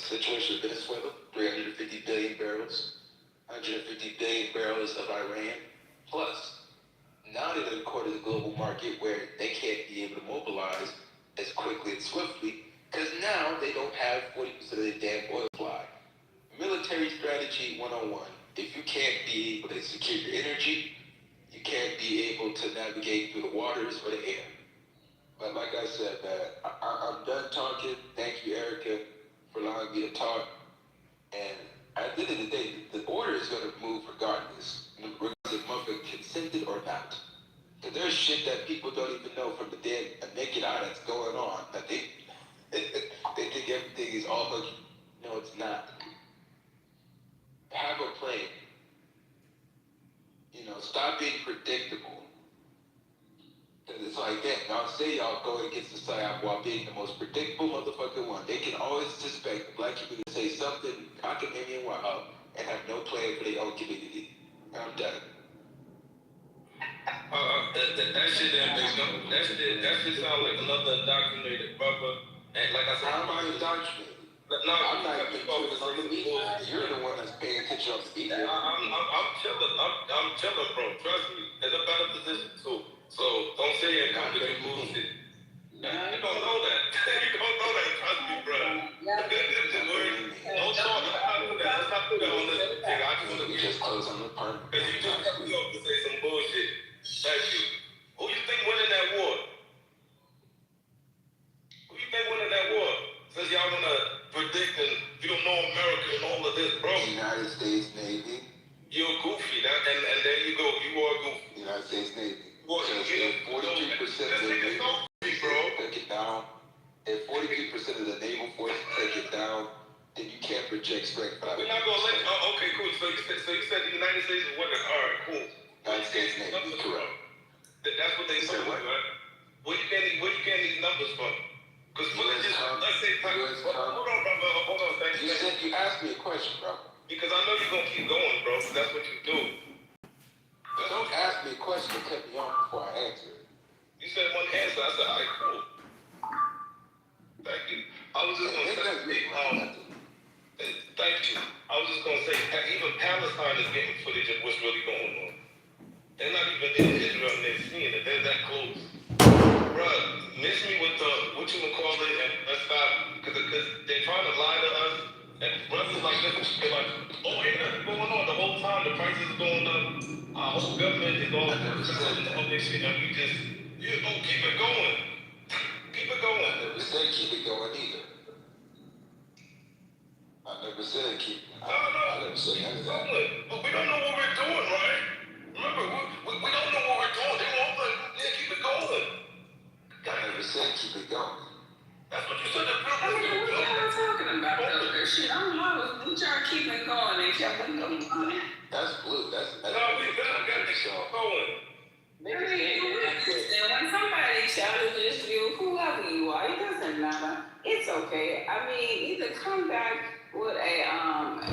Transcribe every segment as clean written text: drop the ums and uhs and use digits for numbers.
situation of Venezuela, 350 billion barrels, 150 billion barrels of Iran, plus now they're in a quarter of the global market where they can't be able to mobilize as quickly and swiftly because now they don't have 40% of their damn oil supply. Military strategy 101. If you can't be able to secure your energy, you can't be able to navigate through the waters or the air. But like I said, I'm done talking. Thank you, Erica, for allowing me to talk. And at the end of the day, the order is going to move regardless if motherfucker consented or not. Because there's shit that people don't even know from the damn naked eye that's going on. That they think everything is all hunky. No, it's not. Have a plan. Stop being predictable. Because it's like that. Y'all say y'all go against the psyop while being the most predictable motherfucking one. They can always suspect the black community to say something cockamamie and wild and have no plan for their own community. I'm done. That shit didn't make no. That shit sound like another indoctrinated brother. And like I said, I'm not indoctrinated. No, I'm not even focused on the media. You're the one that's paying attention on the media. I'm chilling. I'm chilling, bro. Trust me. In a better position. So don't say you're comfortable bullshit. You don't know that. You don't know that. Trust me, bro. Don't talk. Let's not do that on this thing. I just want to just close on the part. Because you just cut me off to say some bullshit. Thank you. Who you think winning that war? Who you think winning that war? Since y'all wanna predict and you don't know America and all of this, bro. United States Navy. You're goofy, and there you go. You are goofy. United States Navy. Well, because if 42% of the naval force take it down, if 42% of the naval force take it down, then you can't project strength. We're not gonna let. Okay, cool. So you said the United States is winning. All right, cool. United States Navy, correct. That's what they said, right? Where you getting these numbers from? Because let's say, hold on, brother. Hold on, thank you. You asked me a question, bro. Because I know you're gonna keep going, bro. That's what you do. Don't ask me a question and cut me off before I answer it. You said one answer. I said, all right, cool. Thank you. I was just gonna say, thank you. I was just gonna say, even Palestine is getting footage of what's really going on. They're not even in Israel and they're seeing it. They're that close. Bruh, miss me with the, what you would call it, and let's stop, because they're trying to lie to us, and brothers like this, they're like, oh, ain't nothing going on the whole time, the prices are going up, our whole government is all this shit, and we just, keep it going. Keep it going. I never said keep it going either. I never said keep it. I never said none of that. But we don't know what we're doing, right? Remember, we don't know what we're doing. They won't let, keep it going. I never said keep it going. That's what you said. I mean, what y'all talking about, though? Shit, I don't know. We try to keep it going and kept it going. That's blue. That's no, we got to keep it going. When somebody challenges you, whoever you are, it doesn't matter. It's okay. I mean, either come back with a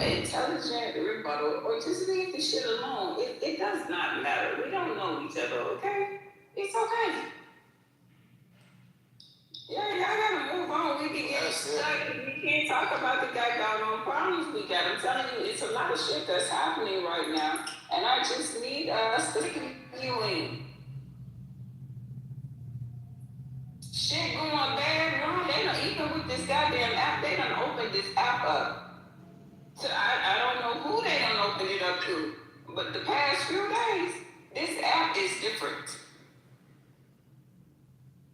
intelligent rebuttal or just leave the shit alone. It does not matter. We don't know each other, okay? It's okay. Yeah, y'all gotta move on. We can get stuck. We can't talk about the goddamn problems we got. I'm telling you, it's a lot of shit that's happening right now, and I just need us to continue in. Shit going bad, wrong. They don't, even with this goddamn app, they done opened this app up. So I don't know who they done opened it up to, but the past few days, this app is different.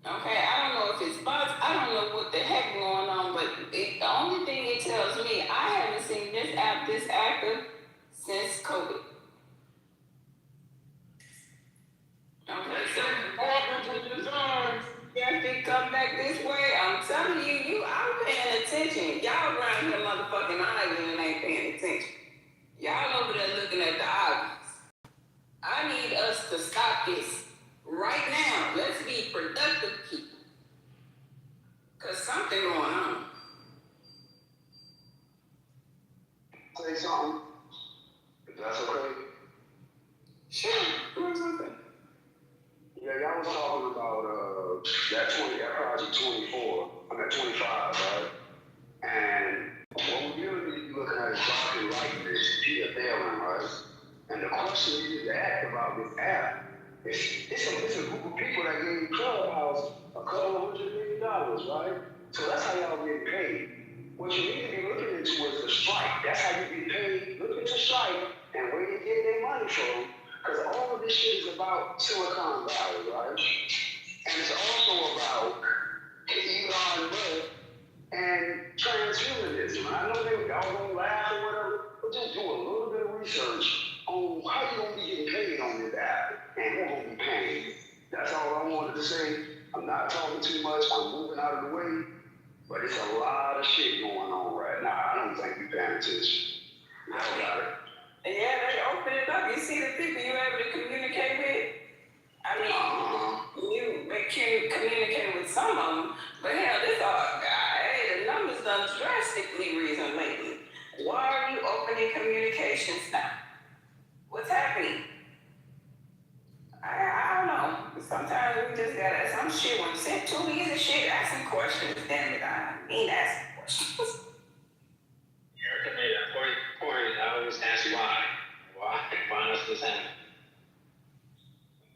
Okay, I don't know if it's bots, I don't know what the heck going on, but the only thing it tells me, I haven't seen this app this active since COVID. Okay, so if it come back this way, I'm telling you, I'm paying attention. Y'all around here motherfucking island and ain't paying attention. Y'all over there looking at the obvious. I need us to stop this right now. Let's be productive people. Cause something going on. Say something. That's okay. Sure, do something. Yeah, y'all was talking about that project 24, I'm at 25, right? And And the question you just asked about this app, it's a group of people that gave Clubhouse a couple $100 million, right? So that's how y'all get paid. What you need to be looking into is the strike. That's how you get paid. Look into strike and where you get their money from. Because all of this shit is about Silicon Valley, right? And it's also about Elon Musk and transhumanism. And I know y'all gonna laugh or whatever, but just do a little bit of research on how you gonna be getting paid on this app and who gonna be paying you. That's all I wanted to say. I'm not talking too much. I'm moving out of the way, but it's a lot of shit going on right now. I don't think you're paying attention. Y'all got it. Yeah, they open it up. You see the people you able to communicate with? I mean, you can communicate with some of them, but hell, this all, hey, the numbers done drastically risen lately. Why are you opening communications now? What's happening? I don't know. Sometimes we just gotta, some shit, when you send too easy shit, ask some questions, damn it. I mean, ask some questions. Erica made a point. I always ask why. Why does this happen?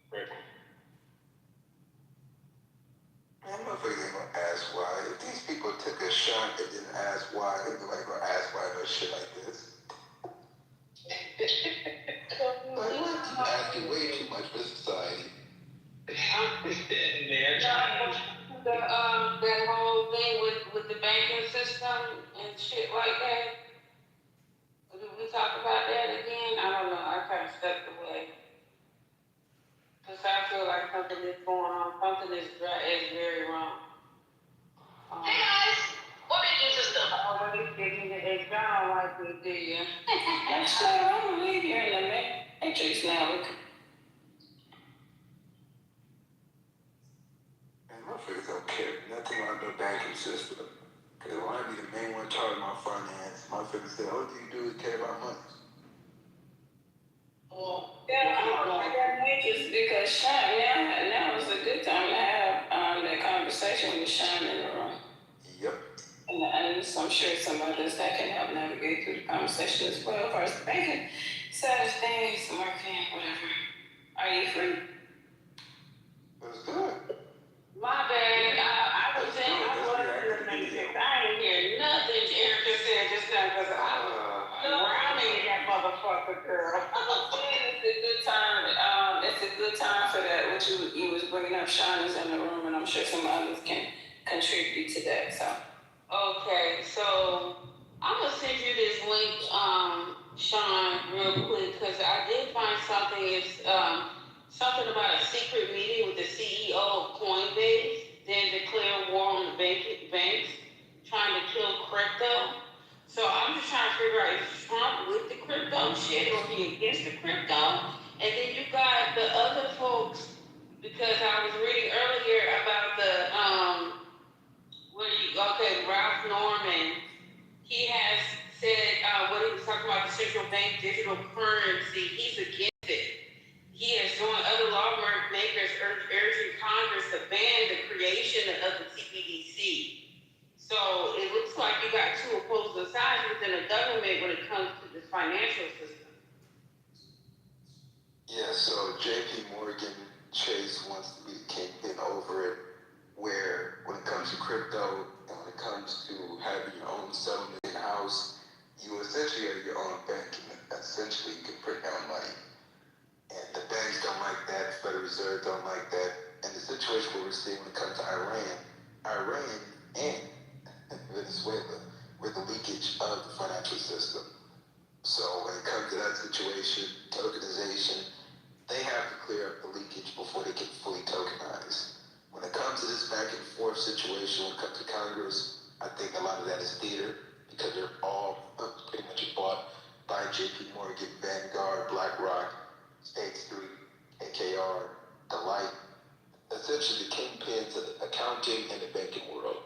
Great point. Man, motherfuckers ain't gonna ask why. If these people took a shot and didn't ask why, nobody gonna ask why no shit like this. Like, we're asking way too much for society. That whole thing with the banking system and shit like that. Did we talk about that again? I don't know. I kind of stepped away. Cause I feel like something is going on. Something is very wrong. Hey guys, what banking system? Always digging the egg down like we did. Actually, I don't believe you're in the matrix now. Man, motherfuckers don't care nothing about the banking system. Cause when I be the main one talking about finance, motherfuckers say, all you do is care about money. Yeah, I don't like that matrix because Sean, now is a good time to have that conversation with Sean in the room. Yep. And so I'm sure some others that can help navigate through the conversation as well. As far as the banking side of things, marketing, whatever. Are you free? That's good. My bad. I was in the matrix. I ain't hear nothing Erica said just now because I was drowning in that motherfucker, girl. It's a good time. It's a good time for that. What you was bringing up, Sean is in the room, and I'm sure some others can contribute to that. So. Okay, so I'm gonna send you this link, Sean, real quick, because I did find something. It's something about a secret meeting with the CEO of Coinbase, then declare war on the banks, trying to kill crypto. So I'm just trying to figure out, is Trump with the crypto shit or he against the crypto? And then you got the other folks, because I was reading earlier about the Ralph Norman. He has said what he was talking about, the central bank digital currency. He's against it. He has joined other lawmakers urging Congress to ban the creation of the CBDC. So it looks like you got two opposing sides within the government when it comes to this financial system. Yeah, so JP Morgan Chase wants to be the kingpin over it, where when it comes to crypto and when it comes to having your own settlement in-house, you essentially are your own bank, and essentially you can print down money. And the banks don't like that, the Federal Reserve don't like that, and the situation where we're seeing when it comes to Iran and Venezuela, were the leakage of the financial system. So when it comes to that situation, tokenization, they have to clear up the leakage before they can fully tokenize. When it comes to this back and forth situation, when it comes to Congress, I think a lot of that is theater because they're all pretty much bought by JP Morgan, Vanguard, BlackRock, State Street, KKR, Delight, essentially the kingpins of the accounting and the banking world.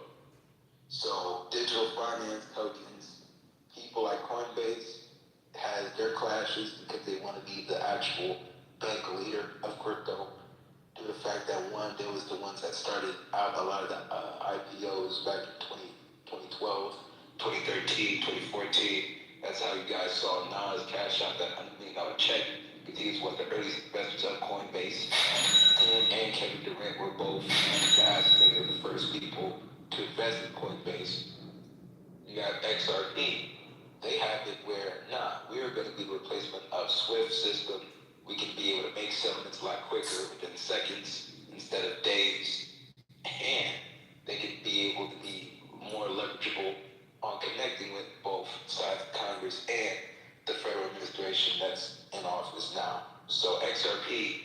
So digital finance tokens, people like Coinbase has their clashes because they want to be the actual bank leader of crypto. Due to the fact that one, they was the ones that started out a lot of the IPOs back in 2012, 2013, 2014, That's how you guys saw Nas cash out that $100 million check, because he was one of the earliest investors of Coinbase. Him and Kevin Durant were both they were the first people to invest in Coinbase. You got XRP. They have it where, we're going to be the replacement of Swift system. We can be able to make settlements a lot quicker within seconds instead of days. And they can be able to be more leverageable on connecting with both sides of Congress and the federal administration that's in office now. So XRP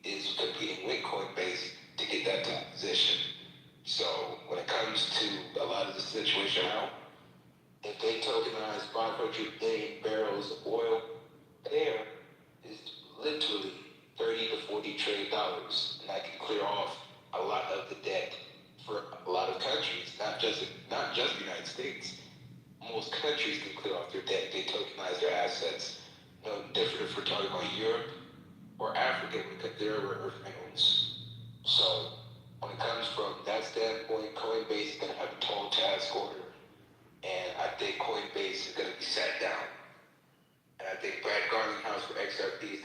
is competing with Coinbase to get that top position. So when it comes to a lot of the situation now, if they tokenize 500 billion barrels of oil, there is literally $30 to $40 trillion, and that can clear off a lot of the debt for a lot of countries, not just the United States. Most countries can clear off their debt if they tokenize their assets. No different if we're talking about Europe or Africa when it comes to their rare earth minerals. So when it comes from that standpoint, Coinbase is going to have a tall task order, and I think Coinbase is going to be sat down. And I think Brad Garlinghouse for XRP is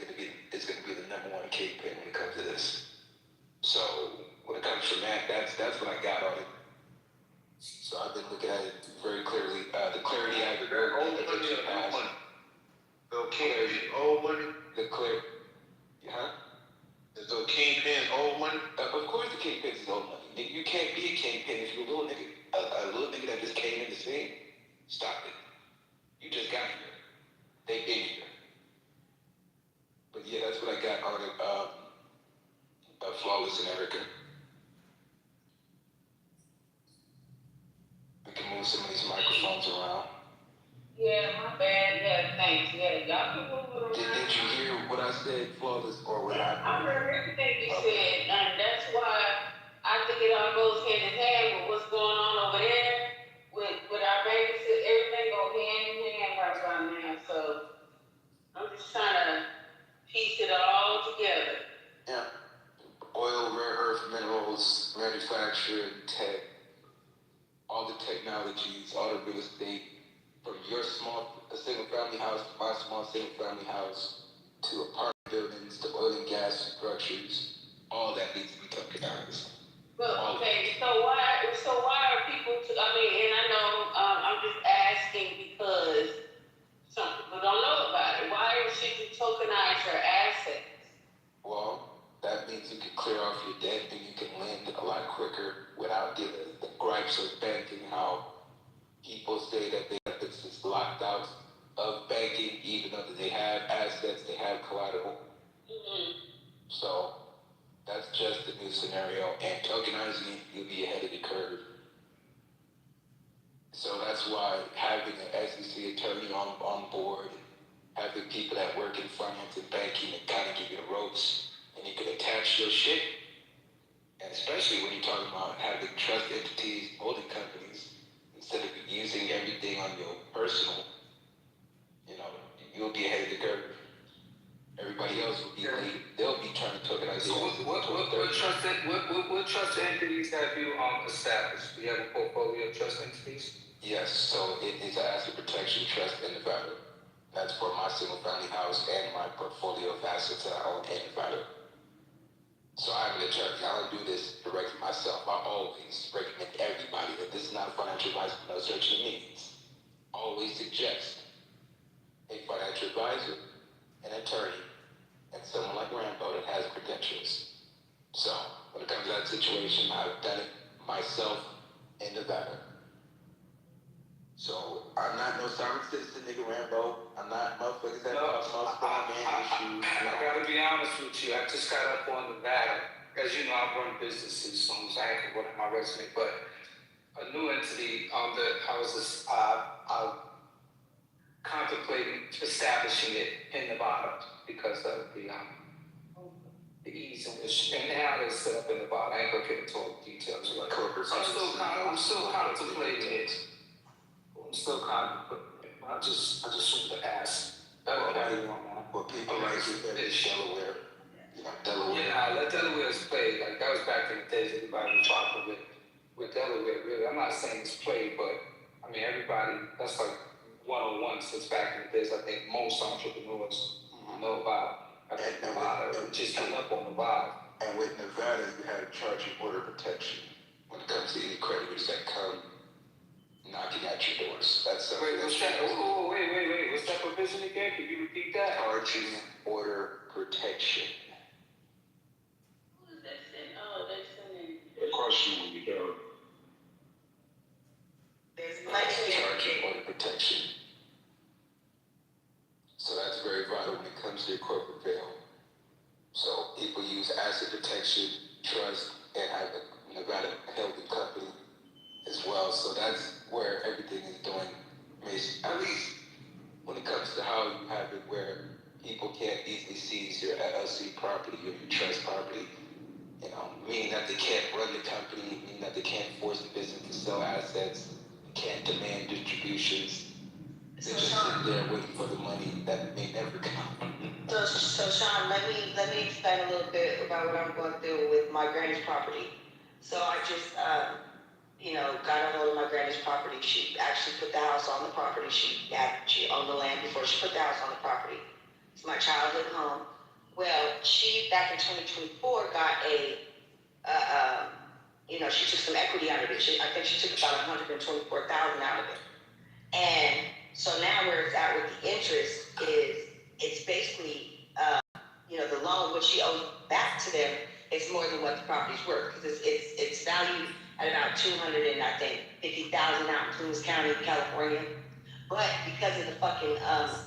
going to be the number one kingpin when it comes to this. So when it comes from that's what I got on it. So I've been looking at it very clearly. The clarity I have old money or new money? The kingpin old money? The clear, huh? Is the kingpin old money? Of course, the kingpin is old money. Nigga, you can't be a kingpin if you're a little nigga. A little nigga that just came in the scene. Stop it. You just got here. They've been here. But yeah, that's what I got on it. Flawless America. We can move some of these microphones around. Yeah, my bad. Yeah, thanks. Yeah, y'all can move it around. Did you hear what I said, Flawless, or what I heard everything you said, and that's why I think it all goes hand in hand with what's going on over there with our babies. Everything go hand in hand right about now. So I'm just trying to piece it all together. Yeah. Oil, rare earth minerals, manufacturing, tech, all the technologies, all the real estate, from your single family house to my small single family house, to apartment buildings, to oil and gas structures, all that needs to be tokenized. Well, okay, so why are people, and I know, I'm just asking because some people don't know about it. Why should you tokenize your assets? Well, that means you can clear off your debt and you can lend a lot quicker without getting the gripes of banking, how people say that they have this locked out of banking, even though they have assets, they have collateral. Mm-hmm. So that's just the new scenario, and tokenizing it, you'll be ahead of the curve. So that's why having an SEC attorney on board, having people that work in finance and banking and kind of give you the ropes, and you can attach your shit. And especially when you're talking about having trust entities, holding companies, instead of using everything on your personal, you'll be ahead of the curve. Everybody else will be they'll be trying to tokenize. So what trust entities have you established? Do you have a portfolio of trust entities? Yes, so it is an asset protection trust in Nevada. That's for my single family house and my portfolio of assets that I own in Nevada. So I'm an attorney. I don't do this directly myself. I always recommend everybody that this is not financial advice for no search of needs. Always suggest a financial advisor, an attorney, and someone like Rambo that has credentials. So when it comes to that situation, I've done it myself in Nevada. So I'm not no sovereign citizen, nigga Rambo. I'm not motherfuckers that cause motherfucking man issues. I gotta be honest with you. I just got up on Nevada. As you know, I run businesses, so I'm exactly what my resume. But a new entity I was contemplating establishing it in Nevada because of the ease in which and how it's set up in Nevada. I ain't gonna get into all the details. Like corporate. I'm still contemplating it. I just wanted to ask. Well, people like you that is Delaware. Delaware. Yeah, let Delaware's play. Like that was back in the days everybody was talking with Delaware, really. I'm not saying it's played, but I mean everybody, that's like 101 since back in the days. I think most entrepreneurs know about. Just come up on the vibe. And with Nevada, you have charging order protection when it comes to any creditors that come knocking at your doors. That's something. Wait, what's that? Wait. What's that provision again? Can you repeat that? Charging order protection. Who is that sitting? Oh, that's sitting. The question when you go. There's Charging order protection. So that's very vital when it comes to your corporate veil. So people use asset protection, trust, and have a Nevada holding company as well. So that's where everything is doing. At least when it comes to how you have it, where people can't easily seize your LLC property or your trust property. You know, meaning that they can't run the company, meaning that they can't force the business to sell assets, can't demand distributions. They're just sitting there waiting for the money that may never come. So Sean, let me explain a little bit about what I'm going through with my granny's property. So I just, got a hold of my granny's property. She actually put the house on the property. She owned the land before she put the house on the property. It's my childhood home. Well, she, back in 2024, got she took some equity out of it. I think she took about $124,000 out of it. And so now where it's at with the interest is, it's basically, the loan, what she owes back to them, is more than what the property's worth, because it's valued at about $250,000 out in Plumas County, California. But because of the fucking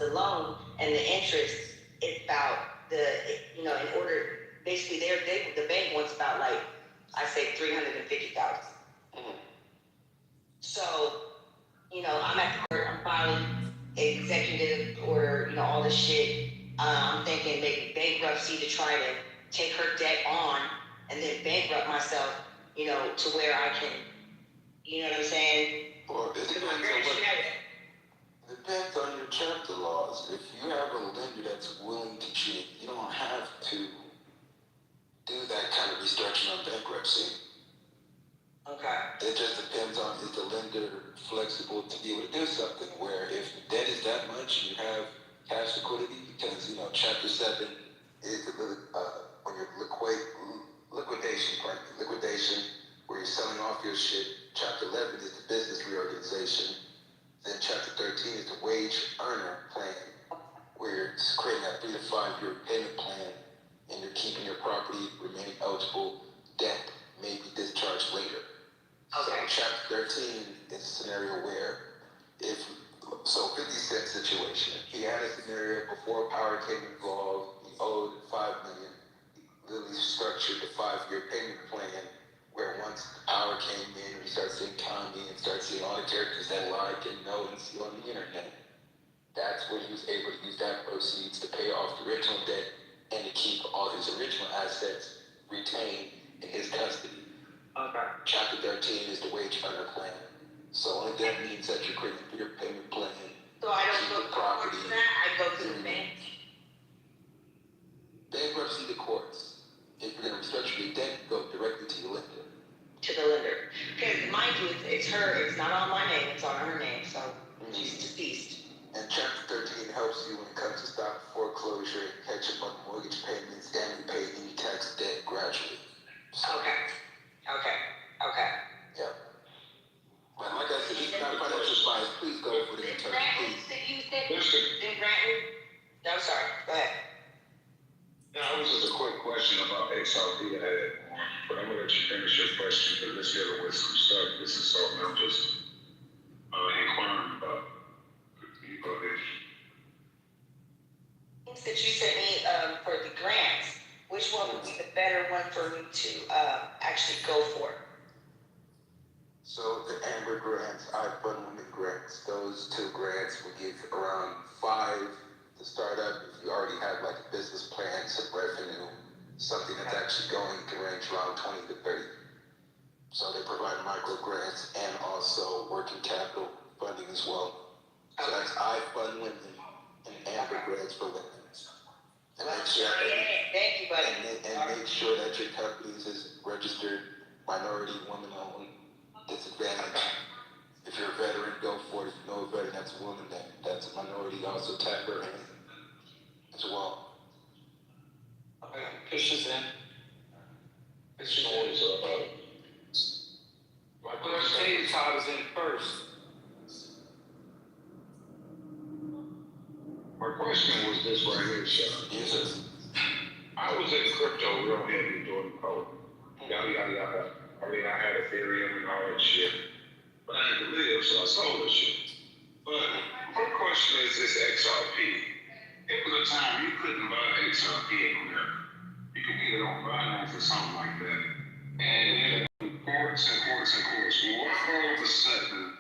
the loan and the interest, it's about in order, basically the bank wants about I say $350,000. So, I'm at the court, I'm filing executive order, all this shit. I'm thinking maybe bankruptcy to try to take her debt on and then bankrupt myself, to where I can, you know what I'm saying? Well, it depends on your chapter laws. If you have a lender that's willing to cheat, you don't have to do that kind of restructuring on bankruptcy. Okay. It just depends on, is the lender flexible to be able to do something, where if the debt is that much, you have cash liquidity, because, Chapter 7 is when you're liquidation, where you're selling off your shit. Chapter 11 is the business reorganization. Then Chapter 13 is the wage earner plan, where you're creating a 3 to 5 year payment plan, and you're keeping your property remaining eligible. Debt may be discharged later. Okay. So Chapter 13 is a scenario where 50 Cent situation. He had a scenario before power came involved. He owed $5 million. He literally structured the 5-year payment plan, where once the power came in, we start seeing Tommy and start seeing all the characters that like and know and see on the internet. That's when he was able to use that proceeds to pay off the original debt and to keep all his original assets retained in his custody. Okay. Chapter 13 is the wage earner plan. So only that means that you're creating your payment plan. So I don't go to property. I go to the bank. Bankruptcy to courts. If you're going to restructure your debt, go directly to your lender. To the lender. Because mind you, it's her, it's not on my name, it's on her name, so she's deceased. And Chapter 13 helps you when it comes to stop foreclosure and catch up on mortgage payments and repay any tax debt gradually. So, Okay. Yeah. But like I said, it's not financial advice. Please go for the attorney, please. I'm sorry, go ahead. No, it was just a quick question about XRP I had, but I'm gonna let you finish your question because this here was some stuff. This is something I'm just inquiring about. You go ahead. Things that you sent me for the grants, which one would be the better one for me to actually go for? So the Amber grants, iFund Women grants, those 2 grants will give around 5 to start up. If you already have like a business plan, some revenue, something that's actually going to range around 20 to 30. So they provide micro grants and also working capital funding as well. So that's iFund Women and Amber grants for women. And make sure Thank you, buddy. and make sure that your companies is registered minority, woman owned, disadvantaged. If you're a veteran, go for it. If you know a veteran that that's a woman that's a minority also tap her in as well. Okay, pictures in. Pictures in. My question, Tater Tot is in first. My question was this right here, Sean. Yes, sir. I was in crypto real heavy during COVID. Yada, yada, yada. I mean, I had Ethereum and all that shit. But I had to live, so I sold that shit. But my question is this XRP. It was a time you couldn't buy XRP in America. You could get it on Binance or something like that. And it courts and courts and courts. Well, all of a sudden,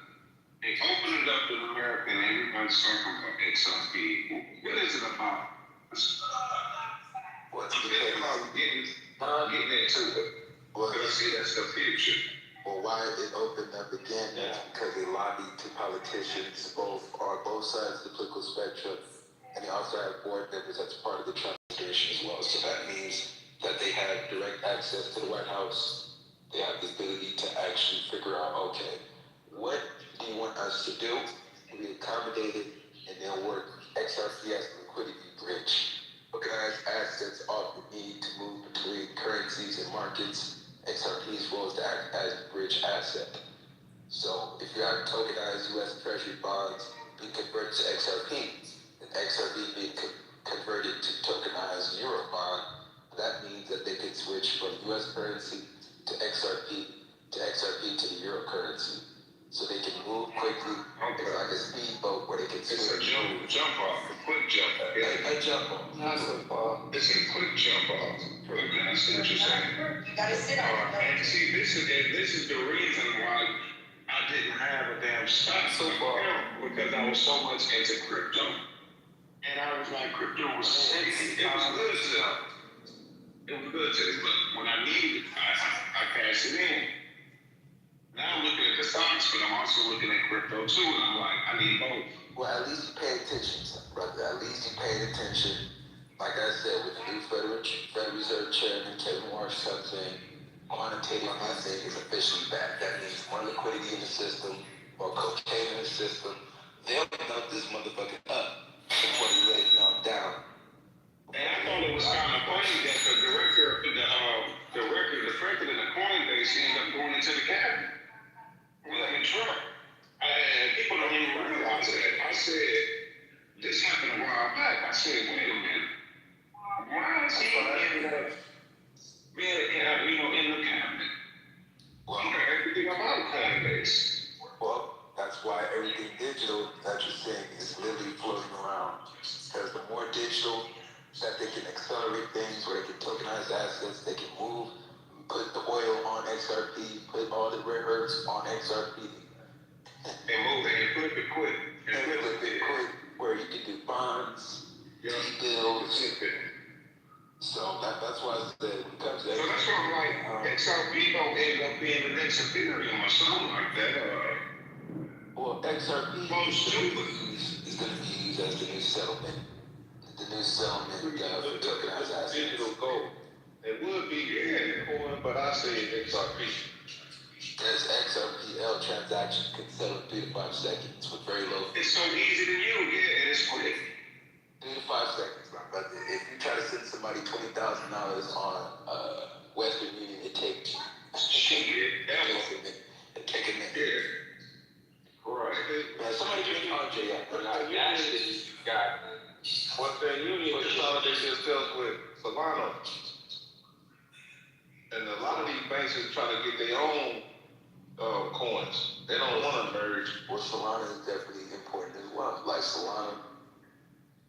they opened it up in America and everybody's talking about XRP. What is it about? What's It's about getting into it. Well, Because I see that's the future. Well, why it opened up again is because they lobbied to politicians on both sides of the political spectrum, and they also have board members that's part of the Trump administration as well. So that means that they have direct access to the White House. They have the ability to actually figure out, okay, what do you want us to do? We accommodated and they'll work XRP as a liquidity bridge. Organized assets often need to move between currencies and markets. XRP is supposed to act as a bridge asset. So if you have tokenized U.S. Treasury bonds being converted to XRP, and XRP being converted to tokenized Euro bond, that means that they could switch from U.S. currency to XRP to the Euro currency. So they can move quickly. Okay. It's like a speedboat where they can It's a switch. jump off, a quick jump off. A jump off. Not so far. It's a quick jump off. Okay, I see what you're saying. You gotta sit on it. And see, this is the reason why I didn't have a damn stock So far. because I was so much into crypto. And I was like, crypto was it was good to but when I needed it, I cashed it in. Now I'm looking at the stocks, but I'm also looking at crypto too, and I'm like, I need both. Well, at least you pay attention, brother. At least you paid attention. Like I said, with the new Federal Reserve Chairman Kevin Warsh comes in, quantitative easing is officially back. That means more liquidity in the system, more cocaine in the system. They'll melt this motherfucker up before they let it melt down. And I thought it was kind of funny that the president of Coinbase ended up going into the cabinet. Like Trump. And people don't even realize that. I said, this happened a while back. I said, wait a minute. Why is he ended up being in the cabinet? Well, You know everything about Coinbase. well, that's why everything digital that you're saying is literally floating around. Because the more digital that they can accelerate things, where they can tokenize assets, they can move, put the oil on XRP, put all the rare earths on XRP. And move it and flip it quick. And flip it quick, where you can do bonds, T-bills. So that's why I said when it comes to So that's why I'm like, XRP don't end up being the next Ethereum or something like that. well, XRP Most stupid. is going to be used as the new settlement. The new settlement for tokenized assets. Digital gold. It would be Bitcoin, but I say XRP. Because XRPL transaction can settle in 3 to 5 seconds with very low. It's so easy to use, and it's quick. 3 to 5 seconds, my brother. If you try to send somebody $20,000 on Western Union, it takes It take a minute. Yeah. Right. Man, somebody bring RJ up. Actually, got Western Union consolidates themselves with Solana. And a lot of these banks are trying to get their own coins. They don't want to merge. Well, Solana is definitely important as well. Like Solana,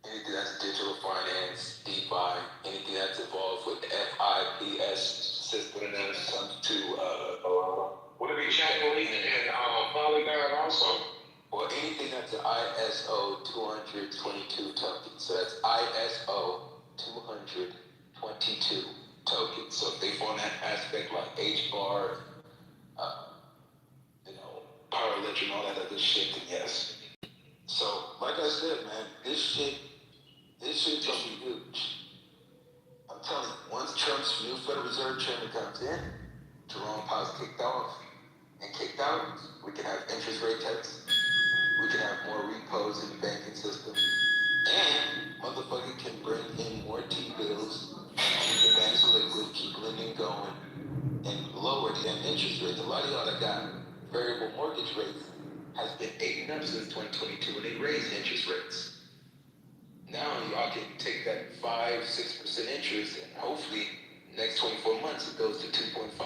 anything that's digital finance, DeFi, anything that's involved with the FIPS system, and then it comes to Would it be Chain and Polygon also? or anything that's an ISO 222 token. So that's ISO 222 tokens. So if they fall in that aspect like HBAR, Power Ledger and all that other shit, then yes. So, like I said, man, this shit's gonna be huge. I'm telling you, once Trump's new Federal Reserve Chairman comes in, Jerome Powell's kicked out, we can have interest rate cuts, we can have more repo drugs in the banking system, and motherfucker can bring in more T-bills, keep the banks liquid, keep lending going, and lower the damn interest rates. A lot of y'all that got variable mortgage rates has been eating up since 2022 when they raised interest rates. Now y'all can take that 5-6% interest, and hopefully next 24 months it goes to 2.5,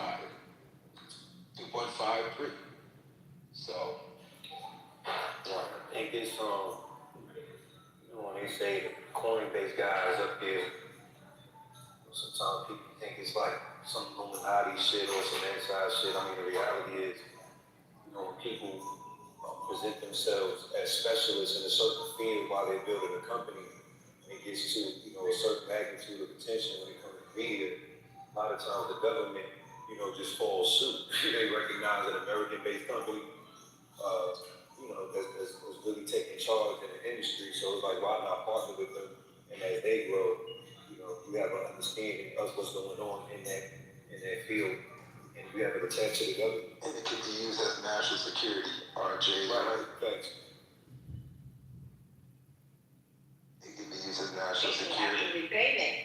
2.53. So, I think it's when they say the Coinbase guys up there, sometimes people think it's like some Illuminati shit or some inside shit. I mean, the reality is, when people present themselves as specialists in a certain field while they're building a company, and it gets to, a certain magnitude of attention when it comes to media, a lot of times the government, just falls suit. They recognize an American-based company, that's really taking charge in the industry. So it's like, why not partner with them? And as they grow, you have an understanding of what's going on in that field, and you have it attached to the government. and it can be used as national security, RJ. Right, thanks. It can be used as national Actually, security. repayment.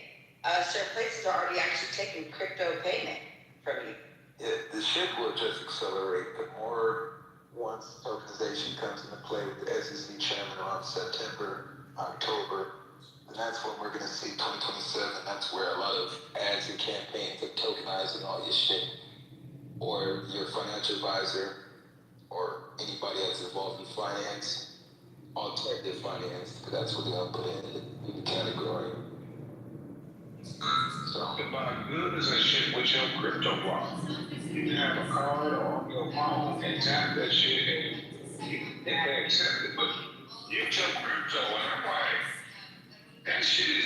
Certain places are already actually taking crypto payment from you. Yeah, the shit will just accelerate. The more once tokenization comes into play with the SEC chairman around September, October, then that's when we're gonna see 2027. That's where a lot of ads and campaigns are tokenizing all your shit, or your financial advisor, or anybody that's involved in finance, alternative finance, because that's what they're gonna put in the category. So, You can buy goods and shit with your crypto wallet. You can have a card or your phone and tap that shit and they can accept it. But use your crypto and I'm like, that shit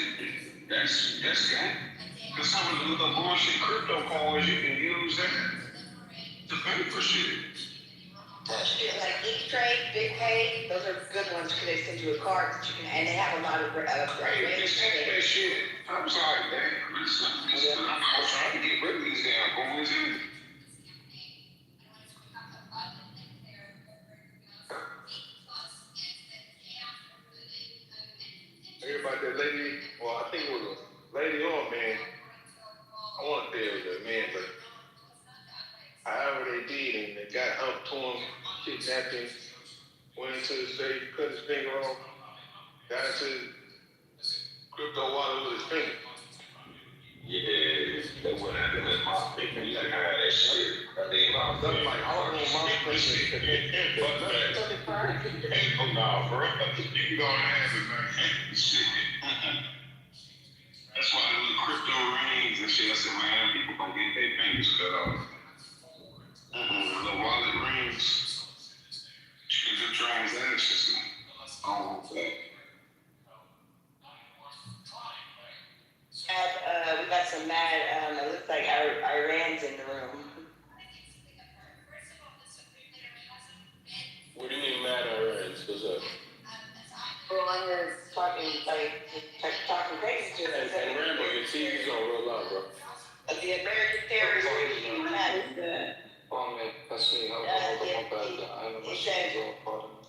that's game. Because some of the little bullshit crypto coins you can use that to pay for shit. It's like E-Trade, BitPay, those are good ones because they send you a card that you can, and they have a lot of Hey, accept that shit. I was like, damn, I'm trying to get rid of these damn coins. Everybody, that lady, well, I think it was a lady or a man. I want to say it was a man, but however they did, and they got up to him, kidnapped him, went into the safe, cut his finger off, got into his crypto wallet with his finger. Yeah, that's what happened in my finger. You gotta have that shit. I'm like, I don't want my finger to get in, but Oh, no, bro. You gonna have it, man. Shit. That's why the little crypto rings and shit. I said, man, people gonna get their fingers cut off. The wallet rings. You can do transactions. Oh, okay. We got some mad, it looks like Iran's in the room. what do you mean mad Irans? What's up? Well, I'm just talking crazy to us. And Rambo, your TV's on real loud, bro. The American terrorist regime has Oh, man, that's me.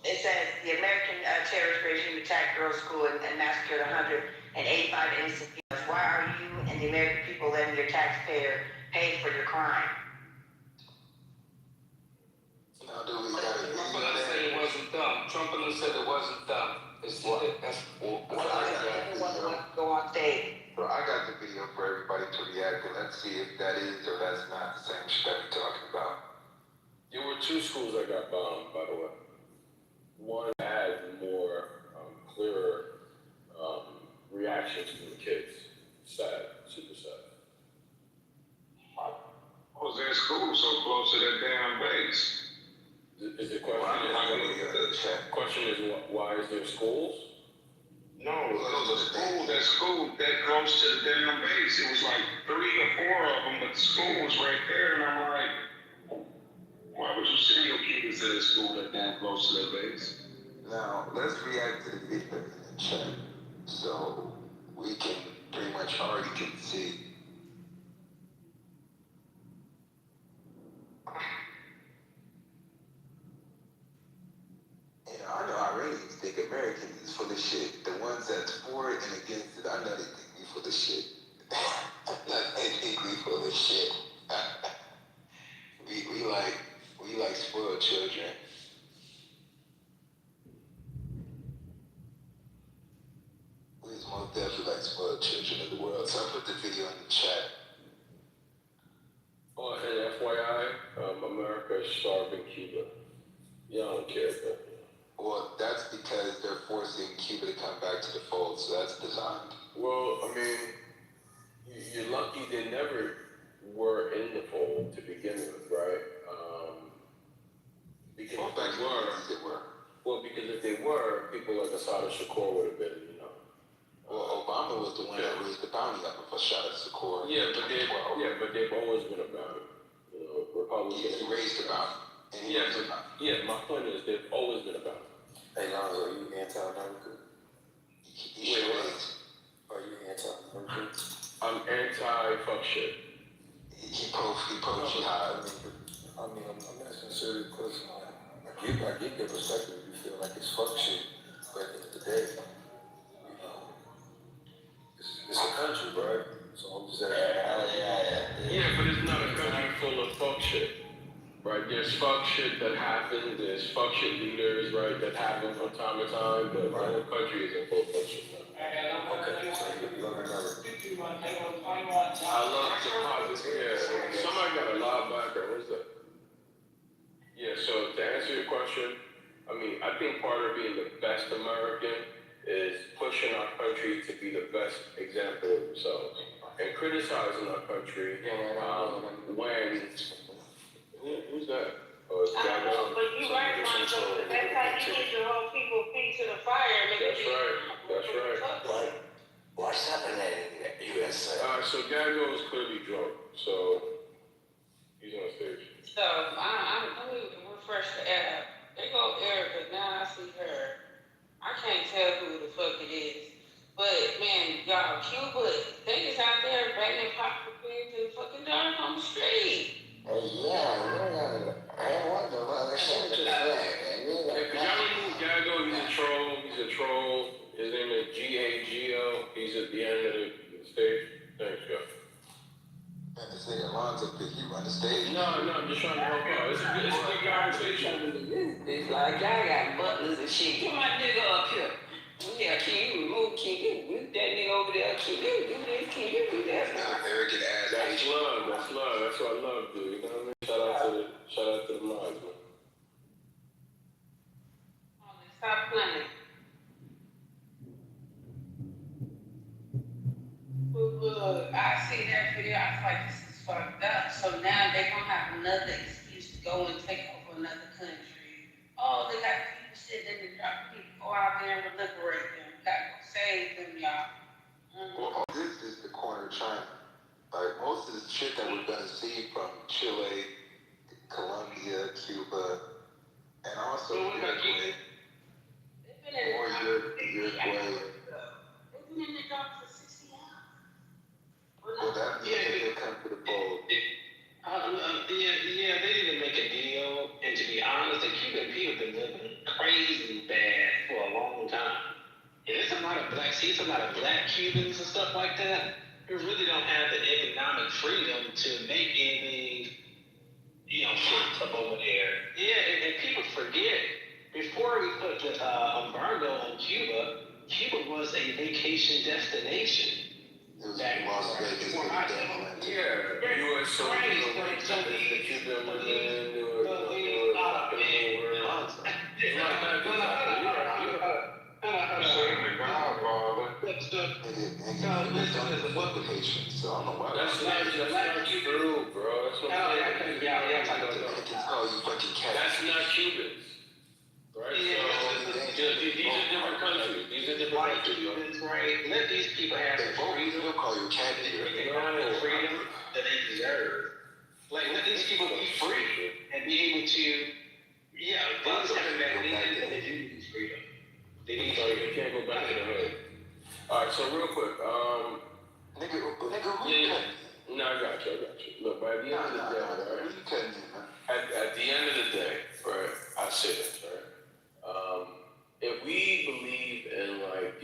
it says the American terrorist regime attacked girls' school and massacred 185 innocent people. Why are you and the American people letting your taxpayer pay for your crime? now do we Trump gotta said it wasn't dumb. Trump said it wasn't dumb. That's Well, everyone wants to go on stage. Bro, I got the video for everybody to react, and let's see if that is or that's not the same shit that we're talking about. There were two schools that got bombed, by the way. One had more clearer reactions from the kids. Sad, super sad. I was in school so close to that damn base. Is the question is why is there schools? No, it was a school that close to the damn base. It was like 3 or 4 of them, but the school was right there, and I'm like, why would you send your kids to that school that damn close to that base? Now, let's react to the video in the chat, so we can pretty much already concede. I know Iranians think America Americans is full of shit. The ones that's for it and against it, I know they think we full of shit. They think we full of shit. we like spoiled children. We is most definitely like spoiled children of the world. So I put the video in the chat. Oh, and FYI, America is starving Cuba. Y'all don't care, but. Well, that's because they're forcing Cuba to come back to the fold, so that's designed. Well, I mean, you're lucky they never were in the fold to begin with, right? Because if they were. Well, because if they were, people like Assad and Shakur would have been, you know. Well, Obama was the one that raised the bounty up for Assad and Shakur. Yeah, but they've always been about it. You know, Republicans. He raised the bounty. Yeah, my point is they've always been about it. Hey, Lonzo, are you anti-America? He sure is. Are you anti-America? I'm anti-fuck shit. He pro jihad. I mean, I'm asking a serious question. I get your perspective. You feel like it's fuck shit, but at the end of the day, you know, it's a country, right? So I'm just asking. Yeah, but it's not a country full of fuck shit. Right, there's fuck shit that happens, there's fuck shit leaders, right, that happen from time to time, but the whole country isn't full of fuck shit. Okay, so you love America. I love the positive, yeah. Somebody got a loud background, what is that? Yeah, so to answer your question, I mean, I think part of being the best American is pushing our country to be the best example of themselves. And criticizing our country when... Who's that? I don't know, but you're right, Lonzo. That's how you get your whole people feet to the fire. That's right. What's happening in the USA? So Gago is clearly drunk, so he's on stage. So, let me refresh the app. There go Erica, now I see her. I can't tell who the fuck it is. But, man, y'all, Cuba, they just out there banging pop in the fucking dark on the street. Yeah, I wonder why they sent it to If y'all remove Gago, he's a troll. His name is Gago. He's at the end of the stage. Thanks, y'all. Man, this nigga Lonzo, he run the stage. No, I'm just trying to help out. It's a good conversation. It's like y'all got butlers and shit. Get my nigga up here. Yeah, can you move that nigga over there? Can you do this? Can you do that? Arrogant ass. That's love. That's what I love, dude. You know what I mean? Shout out to the mods, man. Stop playing. Look, I see that video. I was like, this is fucked up. So now they're gonna have another excuse to go and take over another country. Oh, they got people sitting in the dark. People go out there and liberate them. Gotta go save them, y'all. Well, this is the corner of China. Like most of the shit that we're gonna see from Chile, Colombia, Cuba, and also Uruguay. Or Uruguay. They've been in the dark for 60 hours. Well, that means they'll come to the fold. Yeah, they didn't make a deal. And to be honest, the Cuban people have been living crazy bad for a long time. And there's a lot of black Cubans and stuff like that who really don't have the economic freedom to make anything, fucked up over there. Yeah, and people forget, before we put the embargo on Cuba, Cuba was a vacation destination. It was Las Vegas. Yeah, U.S. soldiers, the Cuban women, they were fucking So I don't know why. That's not true, bro. That's what I'm saying. That's not Cubans. Right? So, these are different countries. Cubans, right? Let these people have the freedom. They'll call you a cat eater. The freedom that they deserve. Like, let these people be free and be able to, things happen back then, they do need freedom. You can't go back to the hood. Alright, so real quick, No, I got you. Look, by the end of the day, right? At the end of the day, right, I say this, right? If we believe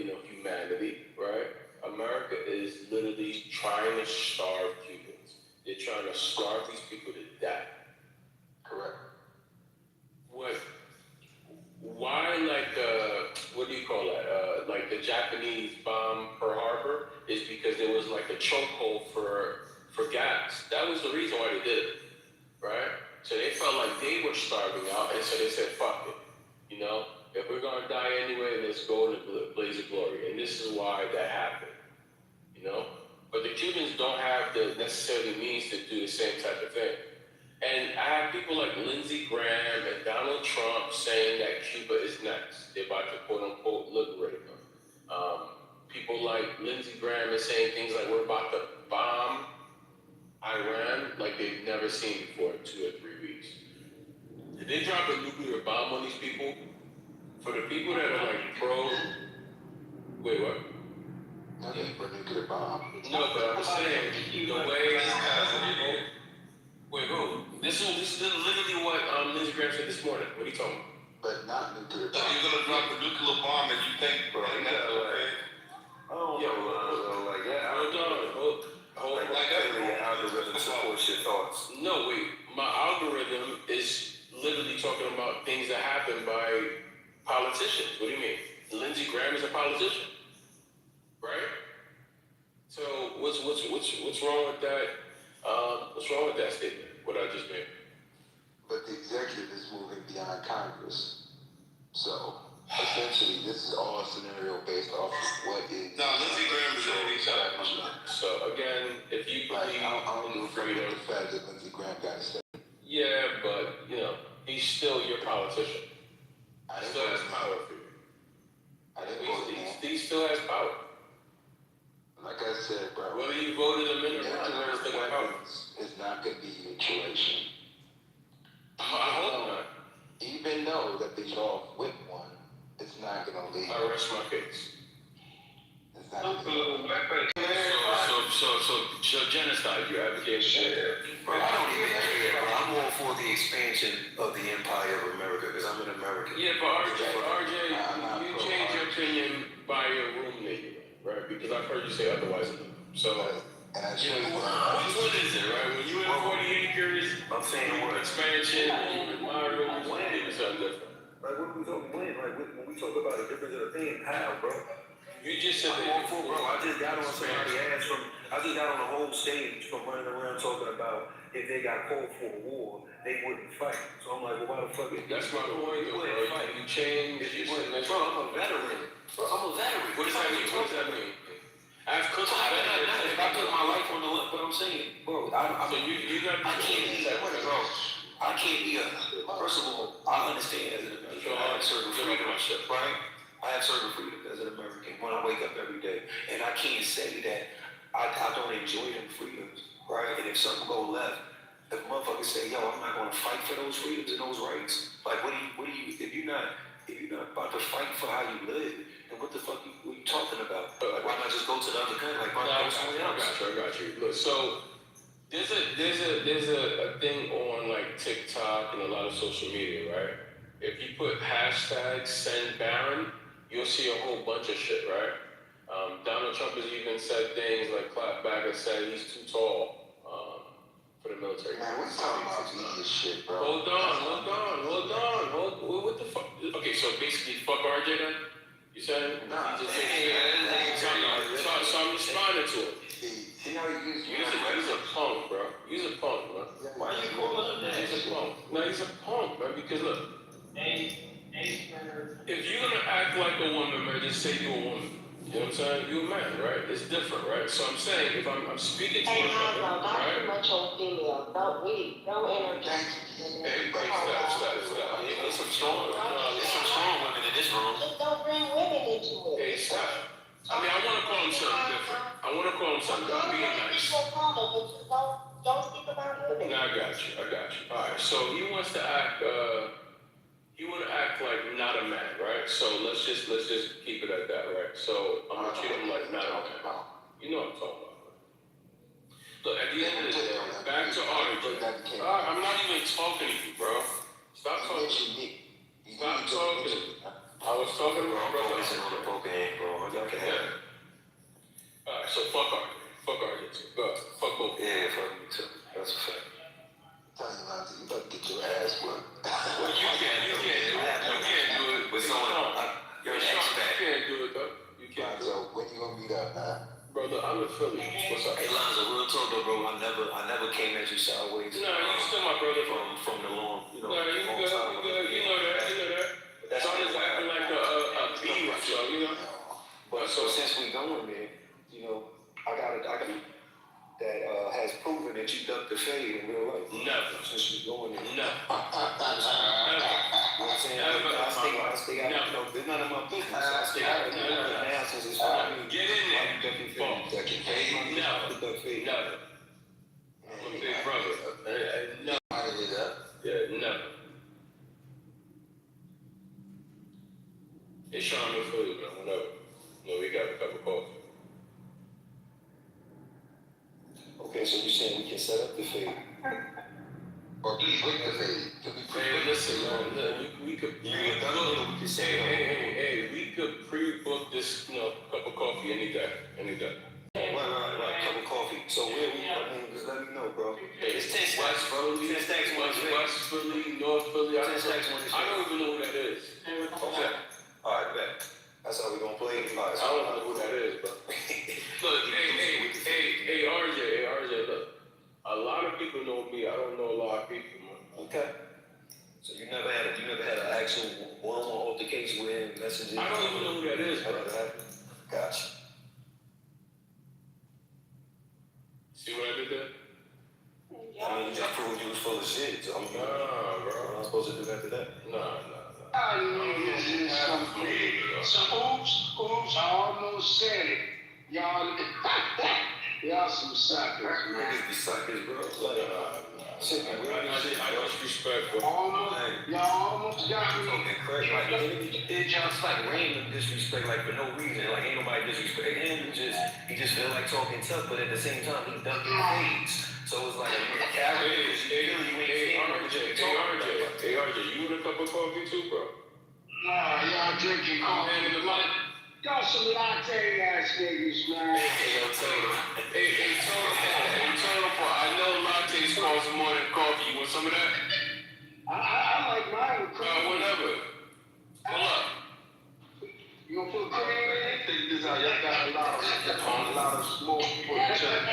humanity, right? America is literally trying to starve Cubans. They're trying to starve these people to death. Correct. Why, what do you call that? Like the Japanese bomb Pearl Harbor is because there was like a chokehold for gas. That was the reason why they did it, right? So they felt like they were starving out, and so they said, fuck it. If we're gonna die anyway, let's go in the blaze of glory. And this is why that happened, But the Cubans don't have the necessarily means to do the same type of thing. And I have people like Lindsey Graham and Donald Trump saying that Cuba is next. They're about to quote unquote liberate them. People like Lindsey Graham is saying things like we're about to bomb Iran like they've never seen before in 2 or 3 weeks. Did they drop a nuclear bomb on these people? For the people that are like pro, wait, what? No need for a nuclear bomb. No, but I'm saying the way. Wait, who? This is literally what Lindsey Graham said this morning. What are you talking about? But not nuclear So bomb. you're gonna drop a nuclear bomb and you think, bro, that's okay? Hold on. Like that, Your algorithm supports your thoughts. No, wait. My algorithm is literally talking about things that happen by politicians. What do you mean? Lindsey Graham is a politician, right? So what's wrong with that? What's wrong with that statement? What I just made? But the executive is moving beyond Congress. So essentially, this is all a scenario based off of what is. No, Lindsey Graham is already set up. So again, if you believe I don't give a fuck with the fact that Lindsey Graham got a say. yeah, but he's still your politician. I He didn't still vote has him. power for you. I didn't vote him. He still has power. Like I said, bro. Whether you voted him in or not, Nuclear he's still got power. weapons is not going to be your duration. I hope not. Even though that they off with one, it's not going to lead. I rest my case. It's not going to So genocide, you advocate Bro, I don't even care, bro. I'm all for the expansion of the empire of America because I'm an American. Yeah, but RJ, you change your opinion by your roommate, right? Because I've heard you say otherwise. So, which one is it, right? When you in 40 acres, I'm saying what? Expansion, and my room, it's something different. Like, what we talking when? Like, when we talk about the difference of the thing, how, bro? You just said I'm all for, bro. I just got on somebody's ass I just got on the whole stage from running around talking about if they got called for a war, they wouldn't fight. So I'm like, well, why the fuck is that's my point, bro. You change. Bro, I'm a veteran. Bro, I'm a veteran. What does that mean? What does that mean? I've cooked. If I put my life on the line, but I'm saying, bro, you got. I can't be, bro. I can't be first of all, I understand as an American, I have certain freedoms, right? I have certain freedoms as an American when I wake up every day. And I can't say that I don't enjoy them freedoms, right? And if something go left, if motherfuckers say, yo, I'm not gonna fight for those freedoms and those rights, like what do you, if you're not about to fight for how you live, then what the fuck what you talking about? Like, why not just go to the other country? Like, why not go somewhere else? I got you. Look, so there's a thing on like TikTok and a lot of social media, right? If you put hashtag send Barron, you'll see a whole bunch of shit, right? Donald Trump has even said things like clap back and said he's too tall for the military. Man, we're talking about media shit, bro. Hold on. What the fuck? Okay, so basically, fuck RJ then? You said? Nah. So I'm responding to him. See how you use He's a punk, bro. He's a punk, man. Why you calling him that? He's a punk. No, he's a punk, man, because look. If you're gonna act like a woman, man, just say you're a woman. You know what I'm saying? You're a man, right? It's different, right? So I'm saying, if I'm speaking to a woman, right? much on female. Don't interject. Hey, stop. There's some strong women in this room. Just don't bring women into it. Hey, stop. I mean, I want to call him something different. I'm being nice. Don't speak about women. No, I got you. All right, so he wants to act, like not a man, right? So let's just keep it at that, right? So I'm gonna treat him like not a man. You know what I'm talking about. Look, at the end of the day, back to RJ. I'm not even talking to you, bro. Stop talking to me. Stop talking to me. I was talking to my I'm brother. focusing on the poker hand, bro. Y'all can have it. Alright, so fuck RJ. Fuck RJ too. Go ahead. Fuck both. Yeah, fuck me too. That's a fact. Tell you, Lonzo, you about to get your ass worked. Well, you can't do it With Sean, someone, you're an Sean, expert. you can't do it though. You can't do it. Lonzo, when you gonna meet up, man? Brother, I'm in Philly. What's up? Hey Lonzo, real talk though, bro. I never came at you sideways. No, you still my brother. From the long, No, you long good, time you good. You know that. That's Sean is acting like a beat, so, you know. But so since we going there, I got that has proven that you ducked the fade in real life. Never. Since we going there. No. You know what I'm saying? I stay out. It's none of my business. I stay out of it now since it's fine. Get in there. Ducking fade? No. Duck fade. Never. I'm a big brother. No. Lining it up. Yeah, never. It's Sean in Philly, man. Whenever. We got a cup of coffee. Okay, so you're saying we can set up the fade? Or please wait the fade. Hey, listen, man. We could we could pre-book this, cup of coffee any day. Right. Cup of coffee. So where just let me know, bro. It's 10 stacks, West bro. Philly, 10 stacks one is West Philly, North Philly. 10 stacks one is I don't even know who that is. Okay. Alright, bet. That's how we gonna play it. I don't know who that is, bro. Look, hey, RJ, look. A lot of people know me. I don't know a lot of people, man. Okay. So you never had an actual one-on-one altercation with him, messaging? I don't even know who that is, bro. Gotcha. See what I did there? I mean, you just proved you was full of shit, so Nah, bro. I'm not supposed to do after that. Nah. I niggas is some oops, I almost said it. Y'all some suckers, man. Niggas be suckers, bro. Shit, man, I disrespect, bro. Y'all almost got me. talking crazy. Like, it's just like random disrespect, like for no reason. Like, ain't nobody disrespect him. He just feel like talking tough, but at the same time, he ducking fades. So it's like, Hey, RJ, you want a cup of coffee too, bro? Nah, y'all drinking coffee. Y'all some latte ass niggas, man. Hey, Total, I know lattes cost more than coffee. You want some of that? I like mine with cream. Whatever. Pull up. You gonna put cream in it? I think this how y'all got a lot of small people in church.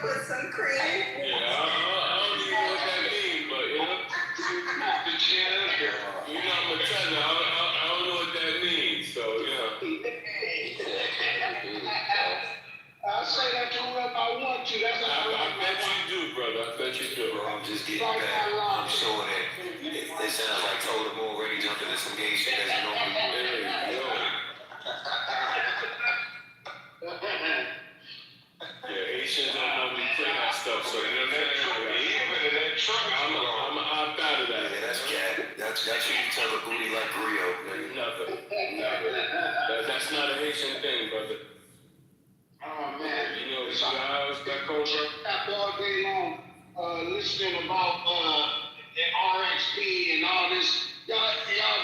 Put some cream. Yeah, I don't even know what that means, but you know, I'm gonna tell you, I don't know what that means, so I say that to whoever I want to. That's I bet you do, brother. I bet you do. Bro, I'm just getting back. I'm sure that it sounds like Totem already jumped into some gay shit as you know. Yeah, Asians don't normally play that stuff, so you know what I'm saying? I'm opt out of that. Yeah, that's cat. That's you tell a booty like Rio. Never. That's not a Haitian thing, brother. Oh man. You know, guys, that culture. All day long, listening about RXP and all this. Y'all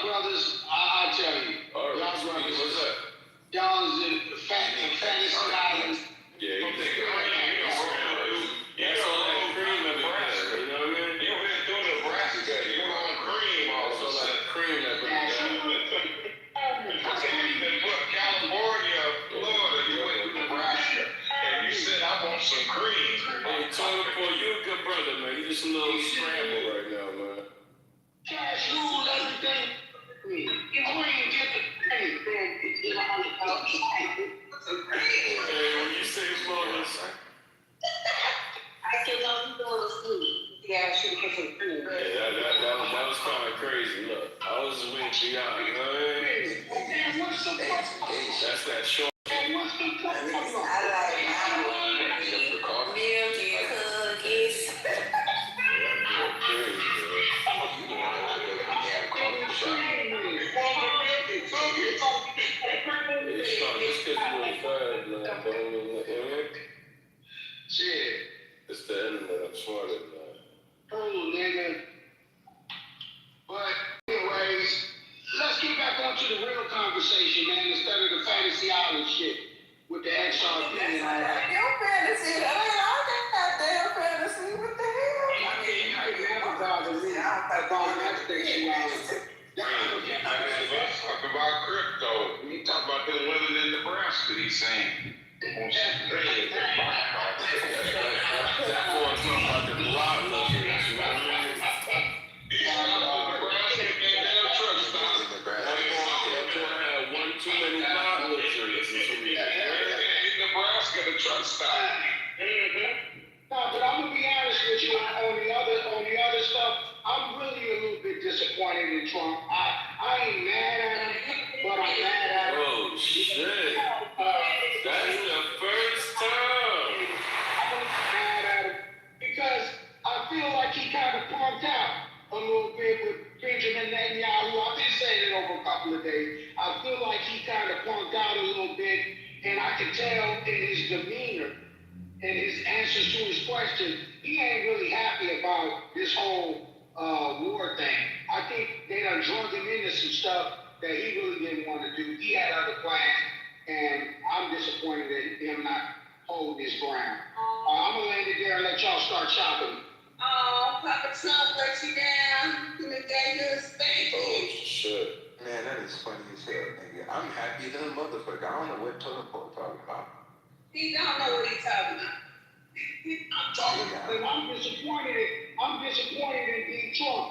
brothers, I tell you. RXP, y'all brothers, what's that? Y'all is the fattest guys. Yeah, you think that's all that cream every day, you know what I mean? You went through Nebraska, you on cream all of a sudden. Cream every day. So you even put California, Florida, you went to Nebraska, and you said I want some cream. Hey, Total Boy, you a good brother, man. You just a little scrambled right now, man. Cash rule everything. If we ain't get the cream, then it's on the outside. Hey, when you say flawless, I said, no, you doing this food. Yeah, I should put some food. yeah, that was kind of crazy. Look, I was with beyond, you know what I mean? And what's the fuck? That's that short. And Shit. It's the internet, I'm smarter than that. Oh, nigga. But anyways, let's get back onto the real conversation, man, instead of the fantasy island shit with the XRP and all that. Your fantasy, that ain't our goddamn fantasy. What the hell? I mean, you can never bother me about that station island. Talk about crypto. He talk about the women in Nebraska. He's saying. That boy talking about the lot numbers, you know what I mean? He's Nebraska and their truck stop. That boy had one too many lot numbers. In Nebraska, the truck stop. No, but I'm gonna be honest with you on the other stuff. I'm really a little bit disappointed in Trump. I ain't mad at him, but I'm mad at him. Oh shit! That's the first time. I'm mad at him because I feel like he kind of punked out a little bit with Benjamin Netanyahu. I've been saying it over a couple of days. I feel like he kind of punked out a little bit, and I can tell in his demeanor and his answers to his question, he ain't really happy about this whole war thing. I think they done drug him into some stuff that he really didn't want to do. He had other plans, and I'm disappointed at him not holding his ground. I'm gonna land it there and let y'all start shopping. Oh, Papa Trump let you down. He done gave you a spanking. Oh shit! Man, that is funny as hell, nigga. I'm happy than a motherfucker. I don't know what Tony Paul talking about. He don't know what he's talking about. I'm disappointed in D. Trump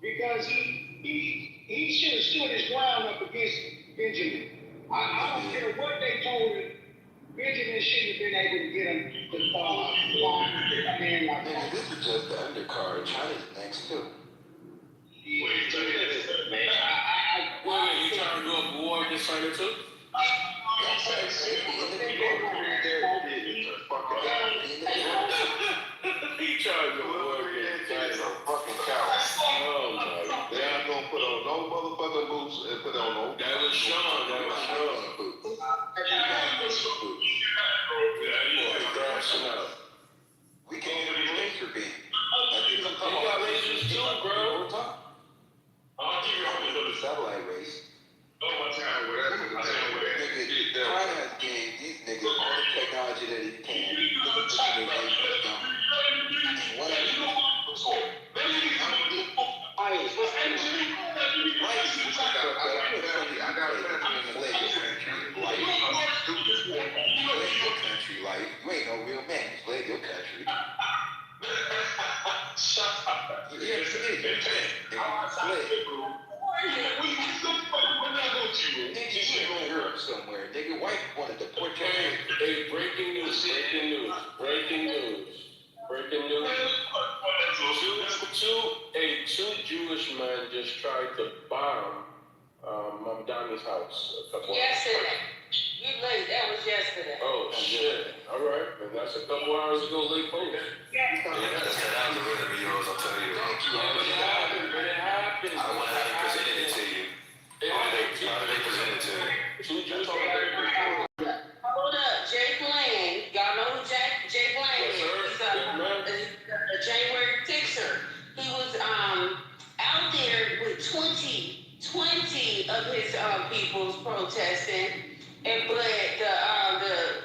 because he should have stood his ground up against Benjamin. I don't care what they told him. Benjamin shouldn't have been able to get him to come in like Nigga, that. this is just the undercard. China's next too. Wait, you trying to go up war against China too? He tried to war against China. Fucking cow. Oh my God! They ain't gonna put on no motherfucking boots and put on no. That was Sean. That was Sean. We can't even laser beam. You got lasers too, bro. Satellite race. Nigga, China has gained these niggas all the technology that he can. You ain't no real man. You play your country. Shut up. Yeah, nigga, you in Europe somewhere. Nigga, white wanted to deport your ass. Hey, breaking news. Two Jewish men just tried to bomb Mamdani's house a couple Yesterday. You late, that was yesterday. Oh shit! All right, and that's a couple hours ago. Late post. Yeah, that's that algorithm of yours, I'll tell you. It happened. I wonder how they presented it to you. How did they present it to you? Two Jewish Hold up, Jay Blaine. Y'all know who Jay Blaine is? He's a January fixer. He was out there with 20 of his peoples protesting. But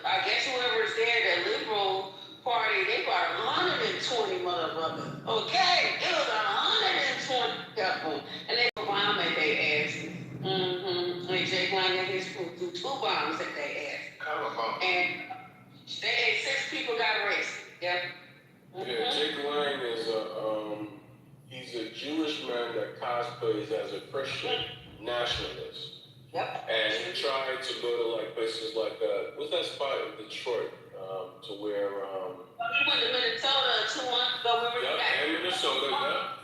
I guess whoever's there, the liberal party, they brought 120 motherfuckers. Okay, it was 120 of them, and they bomb at their asses. And Jay Blaine and his crew threw 2 bombs at their ass. And 6 people got arrested. Yep. Yeah, Jake Lang is he's a Jewish man that cosplays as a Christian nationalist. Yep. And he tried to go to like places like what's that spot in Detroit? To where He went to Minnesota 2 months ago. Remember and Minnesota,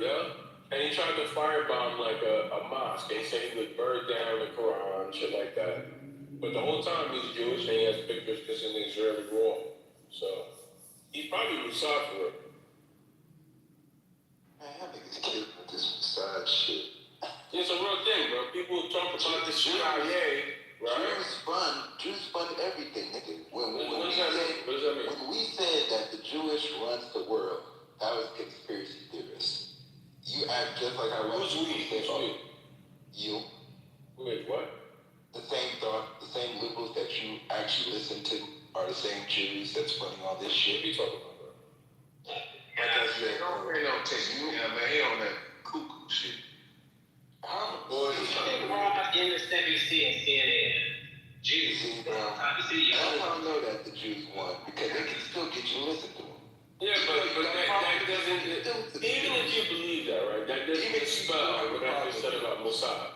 yeah. And he tried to firebomb like a mosque. They said he would burn down the Quran, shit like that. But the whole time he's Jewish and he has pictures kissing the Israeli wall. So he's probably Mossad for it. Man, y'all niggas kidding with this Mossad shit. It's a real thing, bro. People talk about the CIA, right? Jews fund everything, nigga. When What does that mean? When we said that the Jewish runs the world, that was conspiracy theorists. You act just like I was. Who's we? Who's we? You. Wait, what? The same thought, the same liberals that you actually listen to are the same Jews that's funding all this shit. What are you talking about, bro? Like I said, don't pay no attention. You know, man, he on that cuckoo shit. MSNBC and CNN. Jews. That's how I know that the Jews won, because they can still get you to listen to them. Yeah, but that doesn't, even if you believe that, right, that doesn't dispel what I just said about Mossad.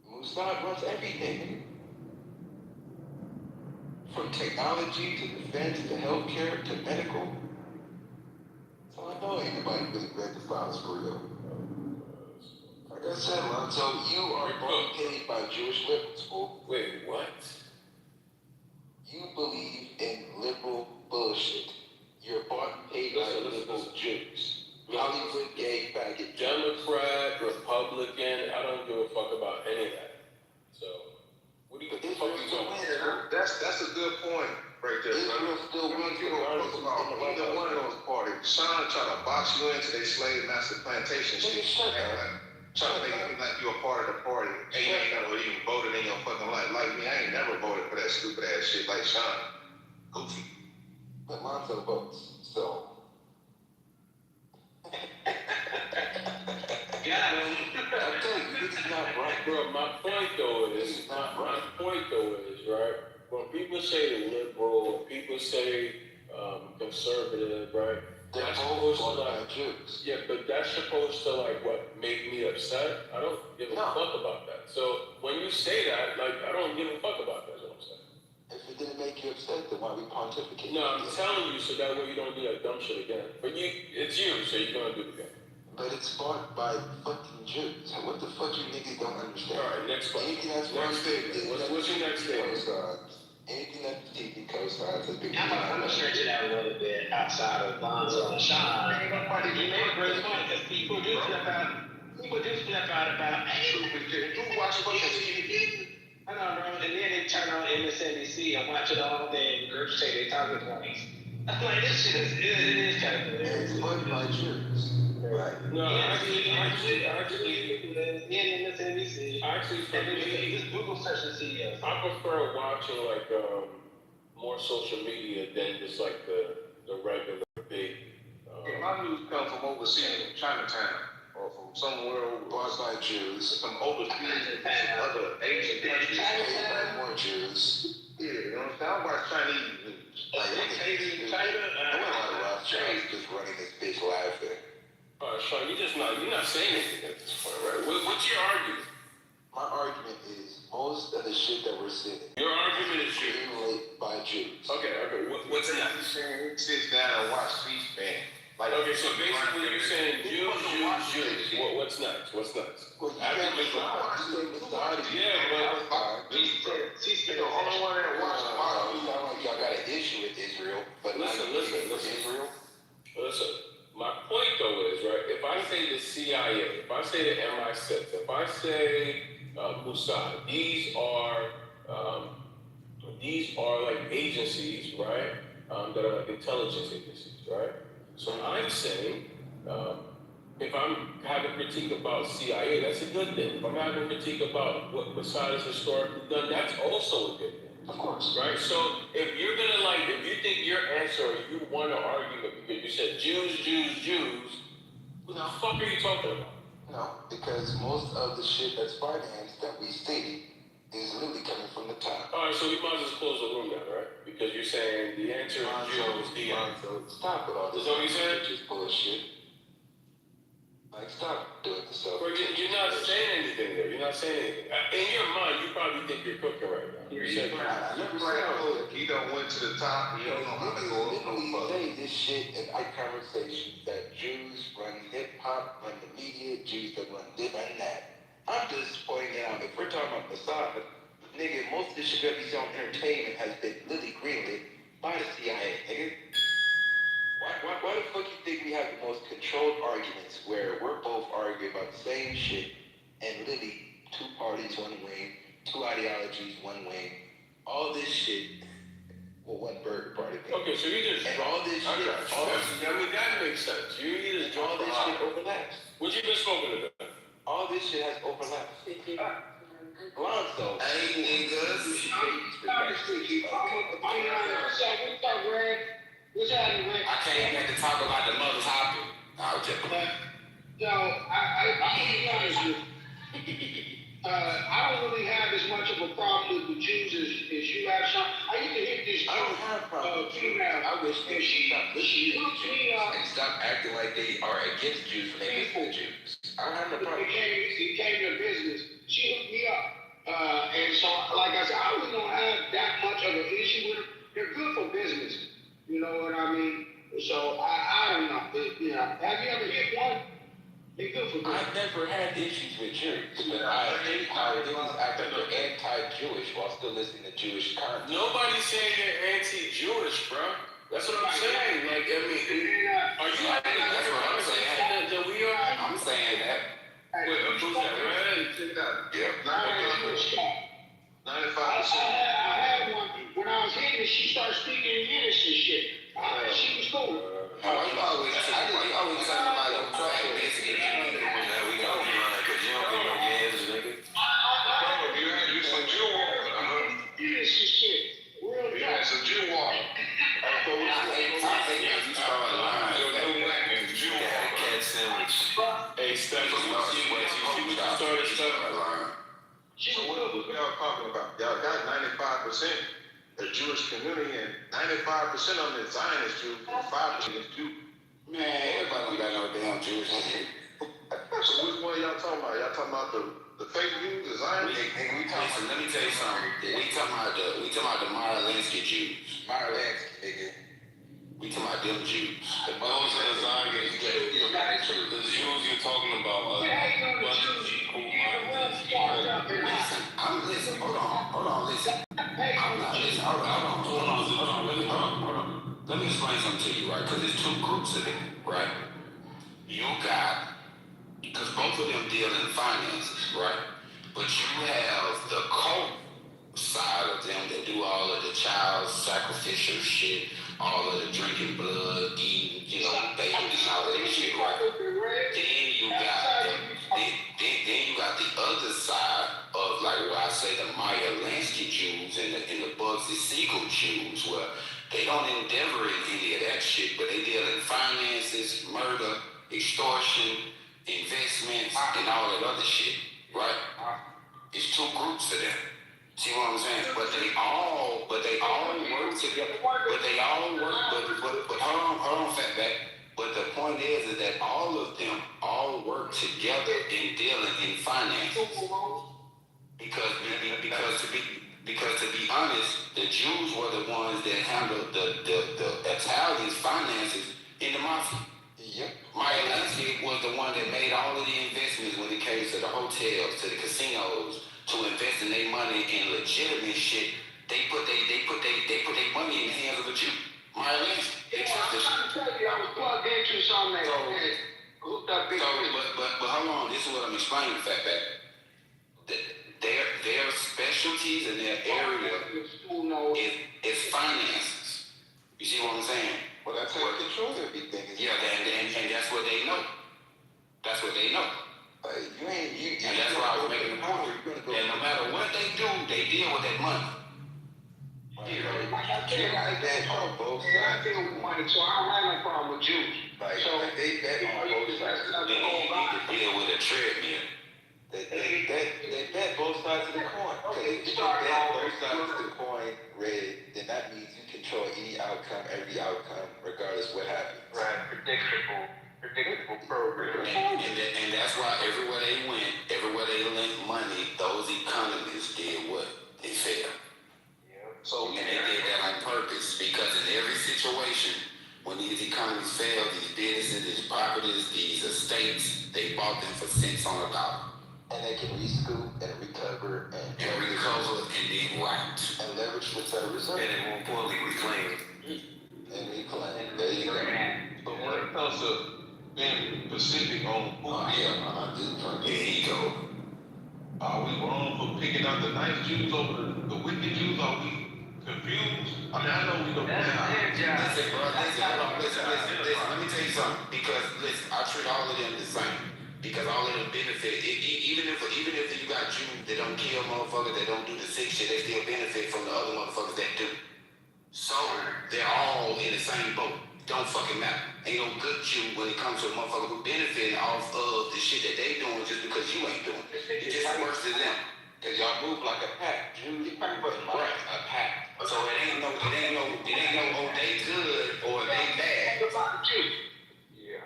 Mossad runs everything. From technology to defense to healthcare to medical. So I know ain't nobody really read the files for real. Like I said, man, so you are being paid by Jewish liberals, fool. Wait, what? You believe in liberal bullshit. You're bought and paid by liberal Jews. Hollywood gay faggot. Democrat, Republican, I don't give a fuck about any of that. So, what do you think? That's a good point right there, brother. Still wins You don't talk about either one of those parties. Sean trying to box you into their slave master plantation shit. Trying to make it seem like you're a part of the party. And you ain't never even voted in your fucking life. Like me, I ain't never voted for that stupid ass shit like Sean. Goofy. But Lonzo votes, so. Got him. I tell you, this is not right. Bro, my point though is, right, when people say liberal, people say conservative, right? They're supposed to like Jews. Yeah, but that's supposed to like what, make me upset? I don't give a fuck about that. So when you say that, like, I don't give a fuck about that, is what I'm saying. If it didn't make you upset, then why we pontificate? No, I'm telling you so that way you don't do that dumb shit again. But it's you, so you're gonna do it again. But it's sparked by fucking Jews. What the fuck you niggas don't understand? Alright, next question. Anything that's next statement. What's your next statement? Anything that the TV co-signs has been. I'm gonna stretch it out a little bit outside of Lonzo and Sean. You made a great point because people do flip out. People do flip out about, hey, you watch fucking TV. I know, bro. And then they turn on MSNBC and watch it all day and regurgitate their talking points. I'm like, this shit is kind of hilarious. It's funded by Jews. Right. No, actually, MSNBC. Actually, for me, just Google search and see. I prefer watching like more social media than just like the regular big. My news comes from overseas, Chinatown, or from somewhere bought by Jews. Some overseas, other Asian countries, paid by more Jews. Yeah, you know what I'm saying? I watch Chinese news. I went on a Rothschild just running this bitch laughing. Sean, you're not saying anything at this point, right? What's your argument? My argument is most of the shit that we're seeing. Your argument is Jews. By Jews. Okay. What's that? Sit down and watch C-SPAN. Like, okay, so basically you're saying Jews. What's next? Well, yeah, but C-SPAN the only one that watches y'all got an issue with Israel, but listen. Israel. Listen. My point though is, right, if I say the CIA, if I say the MI6, if I say Mossad, these are like agencies, right, that are like intelligence agencies, right? So I'm saying, if I'm having a critique about CIA, that's a good thing. If I'm having a critique about what Mossad has historically done, that's also a good thing. Of course. Right? So if you're gonna if you think your answer or you won an argument because you said Jews, what the fuck are you talking about? No, because most of the shit that's financed that we see is literally coming from the top. Alright, so we might as well close the room now, right? Because you're saying the answer is Jews. Stop with all this. Is that what you said? Just bullshit. Like, stop doing this stuff. Bro, you're not saying anything there. You're not saying anything. In your mind, you probably think you're cooking right now. He done went to the top. He don't know how to go literally say this shit in our conversations that Jews run hip-hop, run the media, Jews that run this and that. I'm just pointing out, if we're talking about Mossad, nigga, most of this shit that be on entertainment has been literally greenlit by the CIA, nigga. Why the fuck you think we have the most controlled arguments where we're both arguing about the same shit and literally two parties, one wing, two ideologies, one wing, all this shit, well, one bird party thing. Okay, so you just and all this shit, I mean, that makes sense. You just draw all this shit overlaps. What you been smoking about? All this shit has overlaps. Lonzo, Hey, niggas. What's happening, Rick? I came back to talk about the mother topic. I'll just Yo, I'm gonna be honest with you. I don't really have as much of a problem with the Jews as you have, Sean. I used to hit this I don't have a problem with Jews. I wish they stop listening to the Jews and stop acting like they are against Jews when they listen to Jews. I don't have no problem. It came to business. She hooked me up. And so, like I said, I really don't have that much of an issue with them. They're good for business. You know what I mean? So, I don't know. You know, have you ever hit one? They're good for business. I've never had issues with Jews, but I hate how niggas act like they're anti-Jewish while still listening to Jewish content. Nobody's saying they're anti-Jewish, bro. That's what I'm saying. Like, I mean, are you acting That's what I'm saying. that we are? I'm saying that. Wait, who's that? Right? Check it out. Yep. 95%. I had one. When I was hitting it, she started speaking in Yiddish and shit. She was cool. You always talk about your crack basically. Now we got to run because you don't get no gas, nigga. You had you some Jew water, Yiddish and shit. Real You had some Jew water. I think if you start lying, Jew you had a cat sandwich. Hey, Steph, you see what you started stuff? So what y'all talking about? Y'all got 95% the Jewish community and 95% of the Zionist Jews and 5% is Jew. Man, everybody don't got no damn Jewish shit. So which one y'all talking about? Y'all talking about the fake Jews, the Zionists? Listen, let me tell you something. We talking about the Marlinsky Jews. Marlinsky, nigga. We talking about them Jews. The bones and the Zionists, the Jews you're talking about, bunch of people, Listen, hold on, listen. I'm not listening, hold on. Let me explain something to you, right? Because there's two groups of them, right? You got, because both of them deal in finances, right? But you have the cult side of them that do all of the child sacrificial shit, all of the drinking blood, eating, babies and all of that shit, right? Then you got the other side of, like, what I say, the Meyer Lansky Jews and the Bugsy Siegel Jews, where they don't endeavor in any of that shit, but they deal in finances, murder, extortion, investments, and all that other shit, right? It's two groups of them. See what I'm saying? But they all work together. But hold on, fatback. But the point is that all of them all work together in dealing in finances. Because to be honest, the Jews were the ones that handled the Italians' finances in the mafia. Yep. Meyer Lansky was the one that made all of the investments when it came to the hotels, to the casinos, to invest in their money in legitimate shit. They put their money in the hands of a Jew. Meyer Lansky. They trusted shit. I was plugged into something that hooked up big. But hold on, this is what I'm explaining, fatback. Their specialties in their area is finances. You see what I'm saying? Well, that's how they control everything. Yeah, and that's what they know. That's what they know. And that's why I was making the point. And no matter what they do, they deal with that money. Like I said, I deal with money, so I don't have no problem with Jews. They bet on both sides. They need to deal with a treadmill. They bet both sides of the coin. If you bet both sides of the coin red, then that means you control any outcome, every outcome, regardless what happens. Right, predictable program. And that's why everywhere they went, everywhere they lent money, those economists did what? They failed. And they did that on purpose, because in every situation, when these economies fail, these businesses, these properties, these estates, they bought them for cents on a dollar. And they can rescoop and recover and then route. And leverage the Federal Reserve. And then more importantly, reclaim. And reclaim. There you go. But when it comes to being specific on who Here you go. are we wrong for picking out the nice Jews over the wicked Jews? Are we confused? I mean, I know we don't. Listen, bro, listen. Let me tell you something. Because listen, I treat all of them the same. Because all of them benefit. Even if you got Jews that don't kill motherfuckers, that don't do the sick shit, they still benefit from the other motherfuckers that do. So they're all in the same boat. Don't fucking matter. Ain't no good Jew when it comes to a motherfucker who benefiting off of the shit that they doing just because you ain't doing it. It just works to them. Cause y'all move like a pack. Jews, right, a pack. So it ain't no, oh, they good or they bad. Yeah.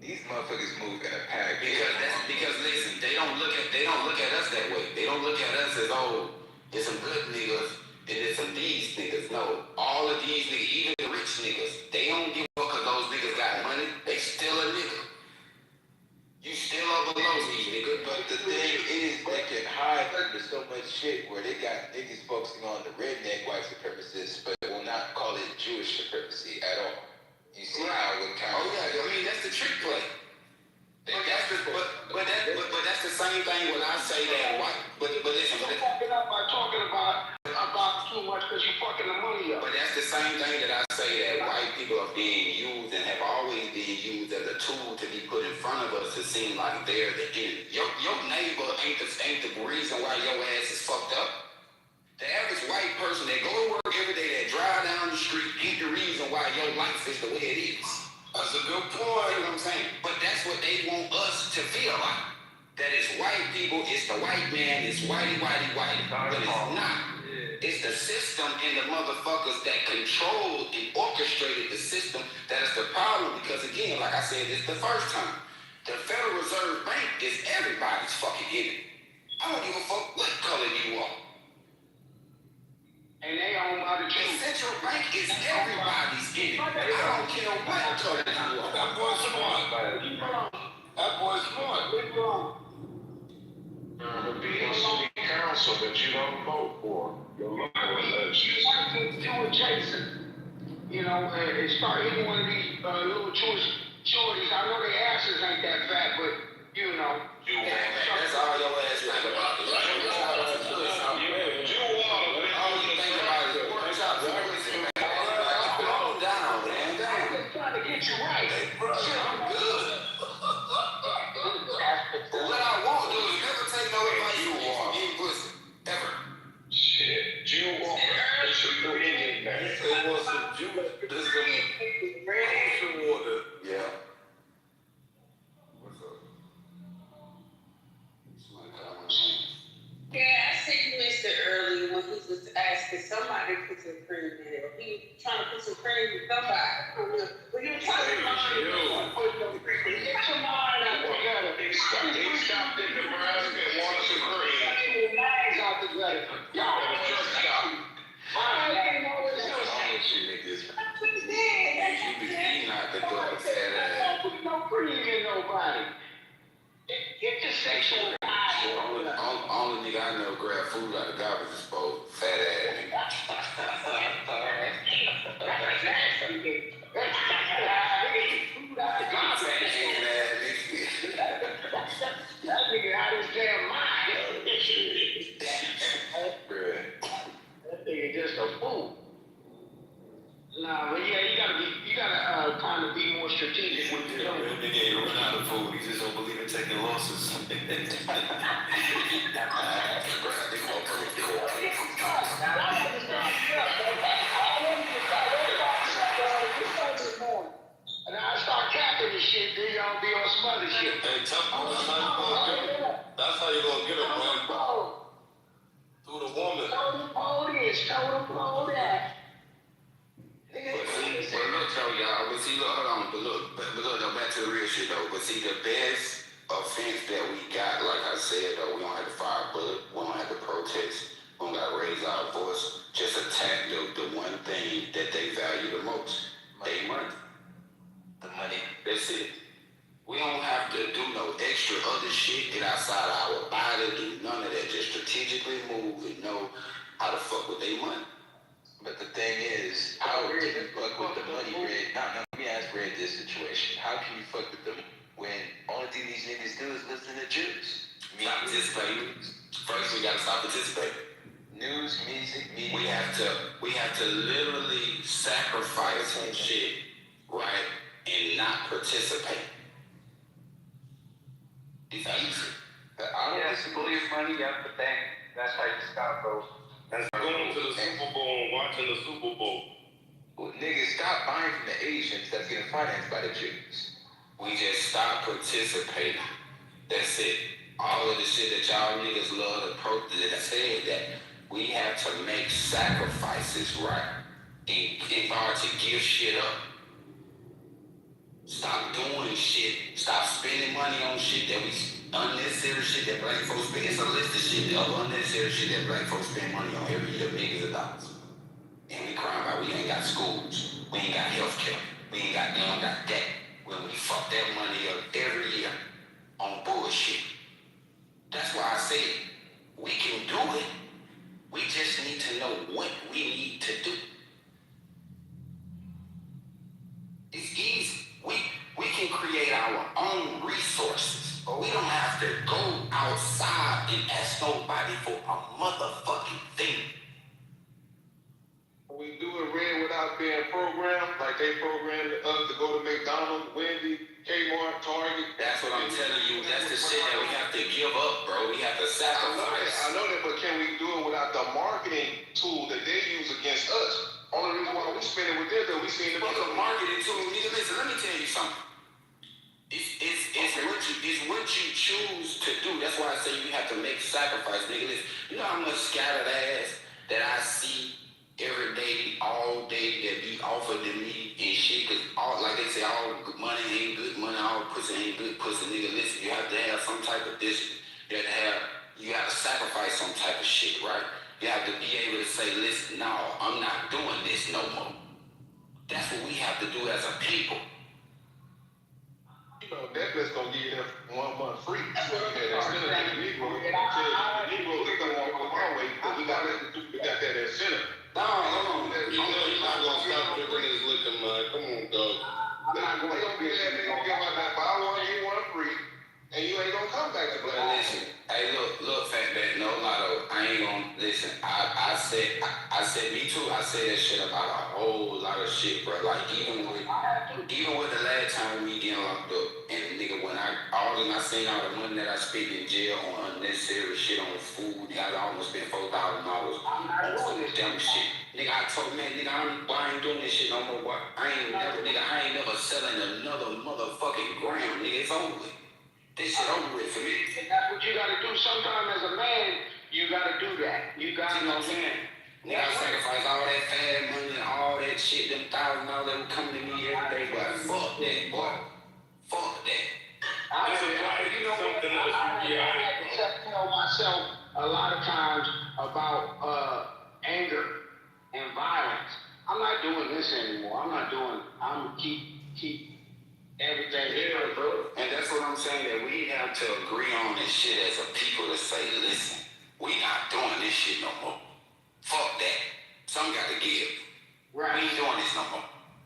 These motherfuckers move in a pack. Because listen, they don't look at us that way. They don't look at us as, oh, there's some good niggas and there's some these niggas. No, all of these niggas, even the rich niggas, they don't give a fuck cause those niggas got money. They still a nigga. You still are below these niggas. But the thing is, they can hide under so much shit where they got niggas focusing on the redneck white supremacists, but will not call it Jewish supremacy at all. You see how it kind of... Oh yeah, I mean, that's the trick play. But that's the same thing when I say that white. But listen, You're fucking up by talking about too much because you're fucking the money up. But that's the same thing that I say that white people are being used and have always been used as a tool to be put in front of us to seem like they're the enemy. Your neighbor ain't the reason why your ass is fucked up. The average white person that go to work every day, that drive down the street, ain't the reason why your life is the way it is. That's a good point. You know what I'm saying? But that's what they want us to feel like. That it's white people, it's the white man, it's whitey. But it's not. It's the system and the motherfuckers that controlled and orchestrated the system that is the problem. Because again, like I said, it's the first time. The Federal Reserve Bank is everybody's fucking enemy. I don't give a fuck what color you are. And they own by the The Jews. central bank is everybody's enemy. I don't care what color you are. That boy's smart. That boy's smart. Be in city council that you don't vote for. Your local election. You want to do adjacent, you know, and start hitting one of these little Jewish shorties. I know their asses ain't that fat, but you know. That's all your ass think about. All you think about is pork chops and pussy. Calm down, man. I'm just trying to get you right. I'm good. What I won't do is never take no advice from you from eating pussy. Ever. Shit. Jew Walker. It's a new Indian name. They want some Jewish. This is some water. Yeah. What's up? Somebody call my name. Yeah, I seen Mr. Early when he was asking somebody to put some cream in it. He was trying to put some cream in somebody. When you were talking about get your mind out together. He stopped in Nebraska and wanted some cream. Your minds out together. Y'all At a truck stop. I ain't know what All it you niggas. That's what he did. That's You what be he did. eating out the door, fat ass. Don't put no cream in nobody. Get your sexual Only nigga I know grab food out of garbage disposal. Fat ass nigga. That nigga out his damn mind. That nigga just a fool. Nah, but yeah, you gotta kind of be more strategic with your own. Nigga ain't run out of food. He just don't believe in taking losses. And I start capping this shit, then y'all be on some other shit. Hey, that's how you gonna get them, man. Through the woman. Totem pole this, totem pole that. But look, y'all, but see, look, hold on, but look, now back to the real shit, though. But see, the best offense that we got, like I said, though, we don't have to fire a bullet, we don't have to protest, we don't got to raise our voice, just attack the one thing that they value the most. They money. The money. That's it. We don't have to do no extra other shit, get outside our strategically move and know how to fuck with their money. But the thing is, how can you fuck with the money, Red? Now, let me ask Red this situation. How can you fuck with them when only thing these niggas do is listen to juice? Stop participating. First, we gotta stop participating. News, music, media. We have to literally sacrifice some shit, right, and not participate. It's easy. Believe money, but that's how you stop those. That's going to the Super Bowl and watching the Super Bowl. Well, niggas, stop buying from the Asians that's getting financed by the Jews. We just stop participating. That's it. All of the shit that y'all niggas love to that said that we have to make sacrifices, right? In order to give shit up. Stop doing shit. Stop spending money on shit that we unnecessary shit that black folks spend. It's a list of shit of unnecessary shit that black folks spend money on every year, millions of dollars. And we crying about we ain't got schools, we ain't got health care, we ain't got that. When we fuck that money up every year on bullshit. That's why I said we can do it. We just need to know what we need to do. It's easy. We can create our own resources. But we don't have to go outside and ask nobody for a motherfucking thing. We do it Red without being programmed, like they programmed us to go to McDonald's, Wendy's, Kmart, Target. That's what I'm telling you. That's the shit that we have to give up, bro. We have to sacrifice. I know that, but can we do it without the marketing tool that they use against us? Only reason why we spend it with them, that we seen the What's a marketing tool? Nigga, listen, let me tell you something. It's what you choose to do. That's why I say you have to make sacrifice, nigga. Listen, you know how much scattered ass that I see every day, all day, that be offered to me and shit, cause all, like they say, all money ain't good money, all pussy ain't good pussy, nigga. Listen, you have to have some type of discipline. You have to sacrifice some type of shit, right? You have to be able to say, listen, no, I'm not doing this no more. That's what we have to do as a people. You know, Netflix gonna give you them 1 month free. So instead of the Negro, they gonna walk our way because we got that incentive. No, hold on. You know you're not gonna stop drinking this liquor, man. Come on, dog. They gonna give out that buy one, get one free, and you ain't gonna come back to But Black. listen, hey, look, fatback, no lotto. I ain't gonna listen. I said, me too. I said that shit about a whole lot of shit, bro. Like even with the last time we getting locked up, and nigga, when I seen all the money that I spent in jail on unnecessary shit on food, I almost spent $4,000 on some dumb shit. Nigga, I told man, nigga, I ain't doing this shit no more. Boy. I ain't never selling another motherfucking gram, nigga. It's over with. This shit over with for me. And that's what you gotta do. Sometimes as a man, you gotta do that. You gotta, you know what I'm saying? Nigga, I sacrifice all that fat money and all that shit, them $1,000 that would come to me every day, but fuck that, boy. Fuck that. I had to tell myself a lot of times about anger and violence. I'm not doing this anymore. I'm keep everything here, bro. And that's what I'm saying, that we have to agree on this shit as a people to say, listen, we not doing this shit no more. Fuck that. Some got to give. Right. We ain't doing this no more.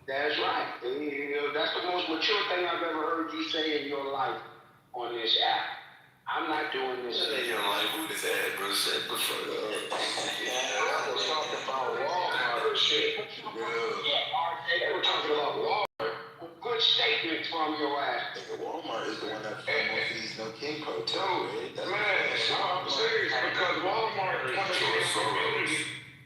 That's right. That's the most mature thing I've ever heard you say in your life on this app. I'm not doing this. Your life with this ad, bro. Said before the I was talking about Walmart shit. They were talking about Walmart. Good statement from your ass. Nigga, Walmart is the one that feeds no king protest. I'm serious, because Walmart coming to your community.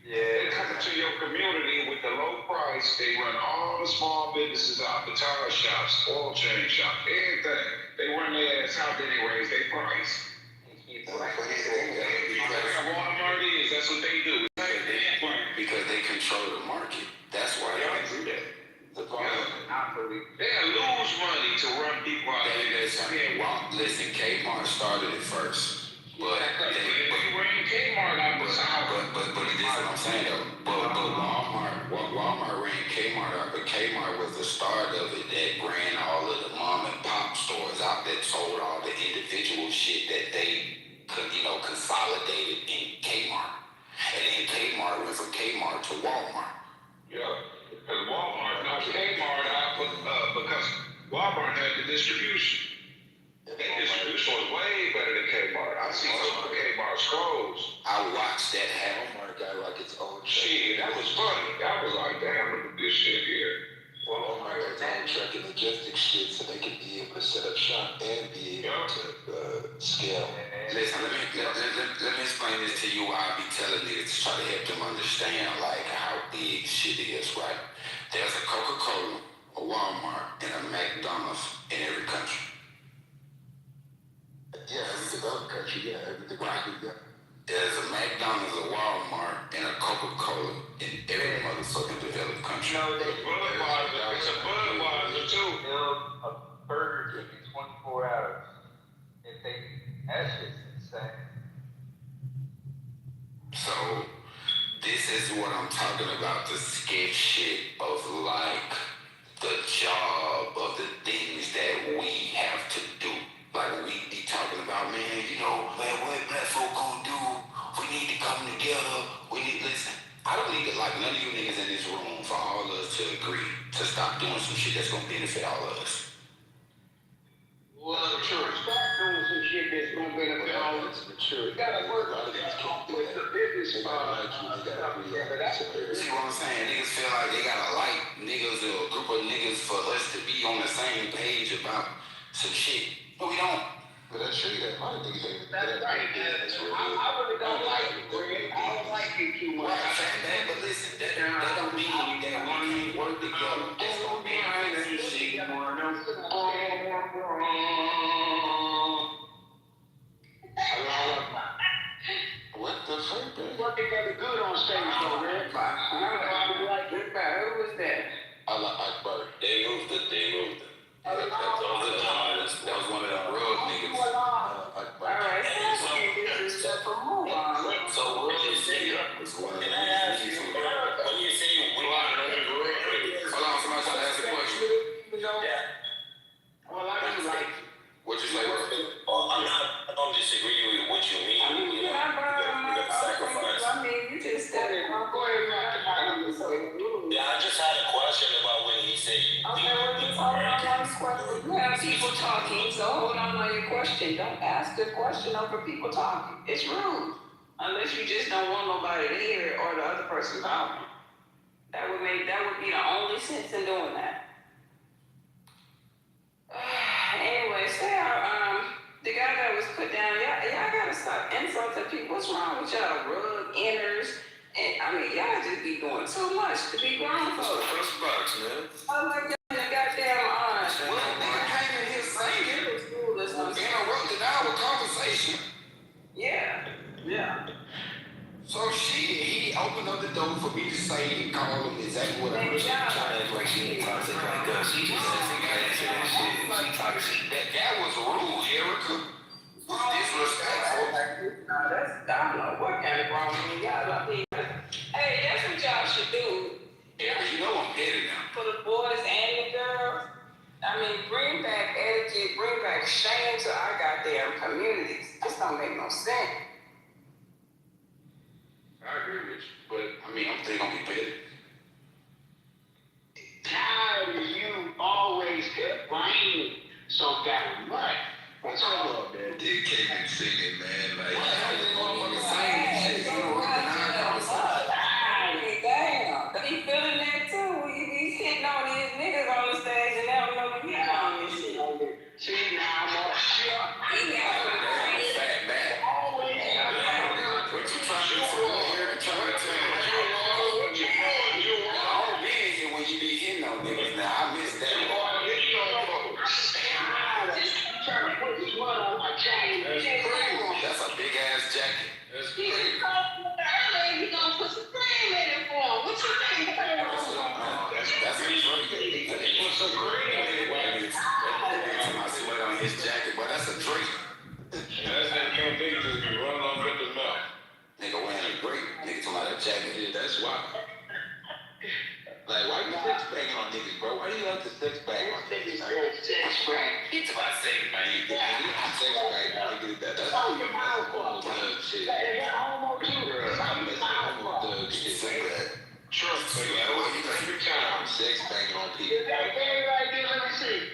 They coming to your community with the low price. They run all the small businesses out, the tire shops, oil change shops, everything. They run their ass out, then they raise their price. Walmart is, that's what they do. Because they control the market. That's why they do that. They'll lose money to run people out. Listen, Kmart started it first. But they ran Kmart out the south. But this is what I'm saying though. But Walmart ran Kmart out, but Kmart was the start of it that ran all of the mom and pop stores out that sold all the individual shit that they consolidated in Kmart. And then Kmart went from Kmart to Walmart. Yeah, because Walmart knocked Kmart out because Walmart had the distribution. That distribution was way better than Kmart. I see some of Kmart scrolls. I watched that happen. Walmart got like its own Shit, that was funny. I was like, damn, look at this shit here. Walmart got its own truck and logistics shit so they can be able to set up shop and be able to scale. Listen, let me explain this to you why I be telling niggas to try to help them understand like how big shit is, right? There's a Coca-Cola, a Walmart, and a McDonald's in every country. Yeah, every developed country, every developed country, There's a McDonald's, a Walmart, and a Coca-Cola in every motherfucking developed country. It's a Budweiser too. A Burger King in 24 hours. If that's just insane. So, this is what I'm talking about, the sketch shit of like the job of the things that we have to do. Like we be talking about, man, what black folk gonna do? We need to come together. Listen, I don't need to like none of you niggas in this room for all of us to agree to stop doing some shit that's gonna benefit all of us. Well, sure. Start doing some shit that's gonna benefit all of us. mature. You gotta work with the business model. See what I'm saying? Niggas feel like they gotta like niggas or a group of niggas for us to be on the same page about some shit. No, we don't. But that's true, that a lot of niggas ain't That's right. I really don't like it, Greg. I don't like it too much. But listen, that don't mean that we can't work together. That's gonna be behind that shit. What the fuck, man? Work together good on stage, though, man. I like it. Who was that? I like Akbar. They moved it. That was one of them rug niggas. Akbar. Alright, this is stuff from home. So what you say? When you say we want to hold on, somebody trying to ask a question. Well, I do like it. What you say, bro? I don't disagree with what you mean. You just said it. Go ahead, man. Yeah, I just had a question about when he said. Okay, well, just hold on one question. You have people talking, so hold on your question. Don't ask the question over people talking. It's rude. Unless you just don't want nobody to hear it or the other person talking. That would be the only sense in doing that. Anyway, the guy that was put down, y'all gotta stop insulting people. What's wrong with y'all? Rug inners. And y'all just be doing too much to be grown folks. First box, man. Oh my God, the goddamn Well, nigga came in here singing, interrupted our conversation. Yeah. So he opened up the door for me to say and call him exactly what I was trying to act like she ain't toxic like us. She just said some class and that shit. She toxic. That was rude, Erica. Disrespectful. I don't know what kind of wrong with y'all. Hey, that's what y'all should do. Yeah, you know I'm petty now. For the boys and the girls, bring back etiquette, bring back shame to our goddamn communities. This don't make no sense. I agree with you, but I'm still gonna be petty. Tired of you always complaining so damn much. What's up, man? They came in singing, man. Like, Damn. He feeling that too. You be sitting on these niggas on the stage and they don't know what you on this shit. See, now I'm all sure. He got Fat back. Always What you trying to do for me? Trying to tell me. I don't be in here when you be hitting on niggas now. I miss that. trying to put this mud on my jacket. That's a big ass jacket. He just called me earlier, he gonna put some cream in it for him. What you think? That's a drink. Put some cream in it. I sweat on his jacket, but that's a drink. That's that young nigga just be running off at the mouth. Nigga wearing a drink. Nigga talking about a jacket. yeah, that's why. Like, why you sex banging on niggas, bro? Why you like to sex bang on niggas? He talking about sex, man. Sex bang, nigga. That's your mouth up. shit. Hey, that homo too. I'm thug shit like that. Trust me, I love you every time. Sex banging on Is people. that gay right there? Let me see.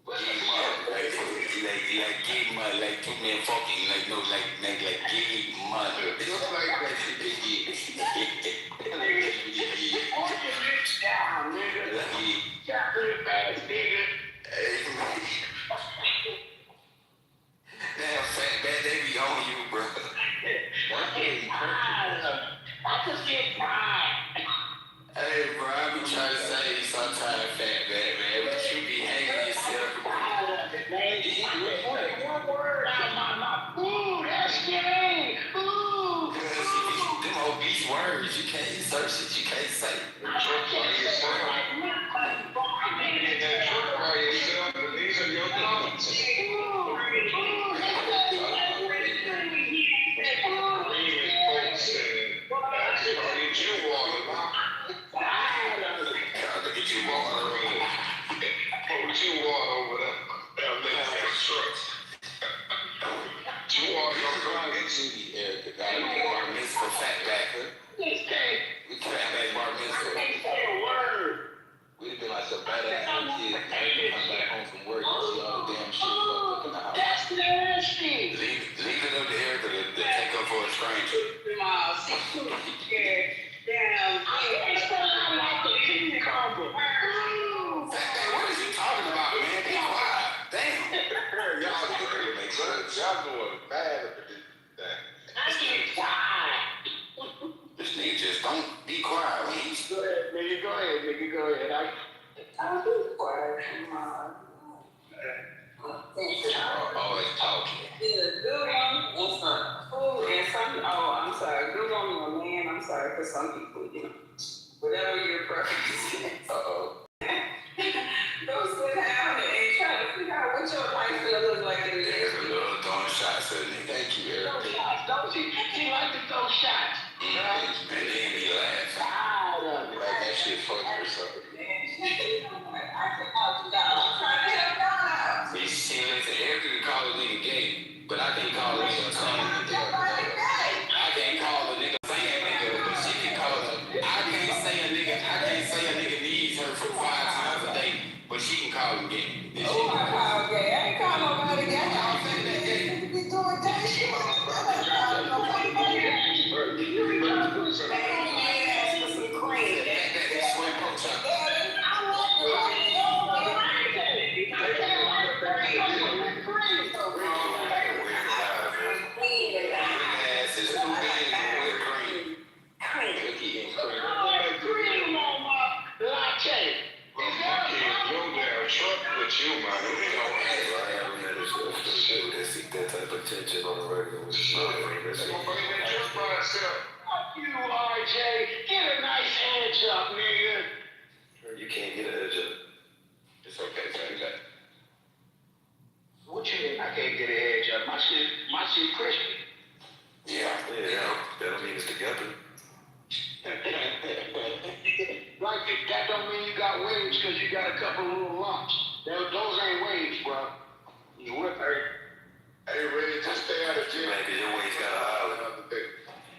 Give money, like give money, like two men fucking, like no, like give money. Just like that shit they get. Put your lips down, nigga. Chocolate ass nigga. Damn fat man, they be on you, bro. I just get tired. Hey, bro, I be trying to say sometimes, fat man, but you be hanging yourself. One word out of my mouth. Ooh, that's gay. Ooh. Them obese words, you can't search it, you can't say. These are your thoughts. We'd been like some badass little kids. Every time come back home from work, you see all the damn shit fucked up in the house. That's nasty. Leave it up to Erica to take up for a stranger. What is you talking about, man? Be quiet. Damn. Y'all doing make sense. Y'all doing bad up to this thing. This nigga just don't be quiet, man. Go ahead. I'll be quiet. Always talking. Either a good one or some food and some, I'm sorry, good woman or man, I'm sorry, for some people, whatever your preference is. Go sit down and try to figure out what your life gonna look like in the next Erica love throwing shots at me. Thank you, Eric. Don't she like to throw shots? And then be laughing. Like that shit funny or something. I can help you out. I'm trying to help y'all out. See, listen, Erica can call a nigga gay, but I can't call a nigga tongue. I can't call a nigga saying nigga, but she can call a. I can't say a nigga needs her for 5 times a day, but she can call him gay. This Oh, shit. I call gay. I ain't call nobody gay. Y'all think that gay people be doing gay shit. I ain't calling nobody gay. Man, you ask for some cream. That sweat poach up. Ass is 2 minutes with cream. Cookie and cream. Cream on my latte. Your damn truck with you, man. That type of tension on the regular with Fuck you, RJ. Get a nice hand job, nigga. You can't get an edge up. It's okay, say that. What you mean I can't get an edge up? My shit crispy. Yeah, that don't mean it's together. Like, that don't mean you got waves because you got a couple little lumps. Those ain't waves, bro. You with her? Hey, ready to stay out of jail. Maybe your waist got a island.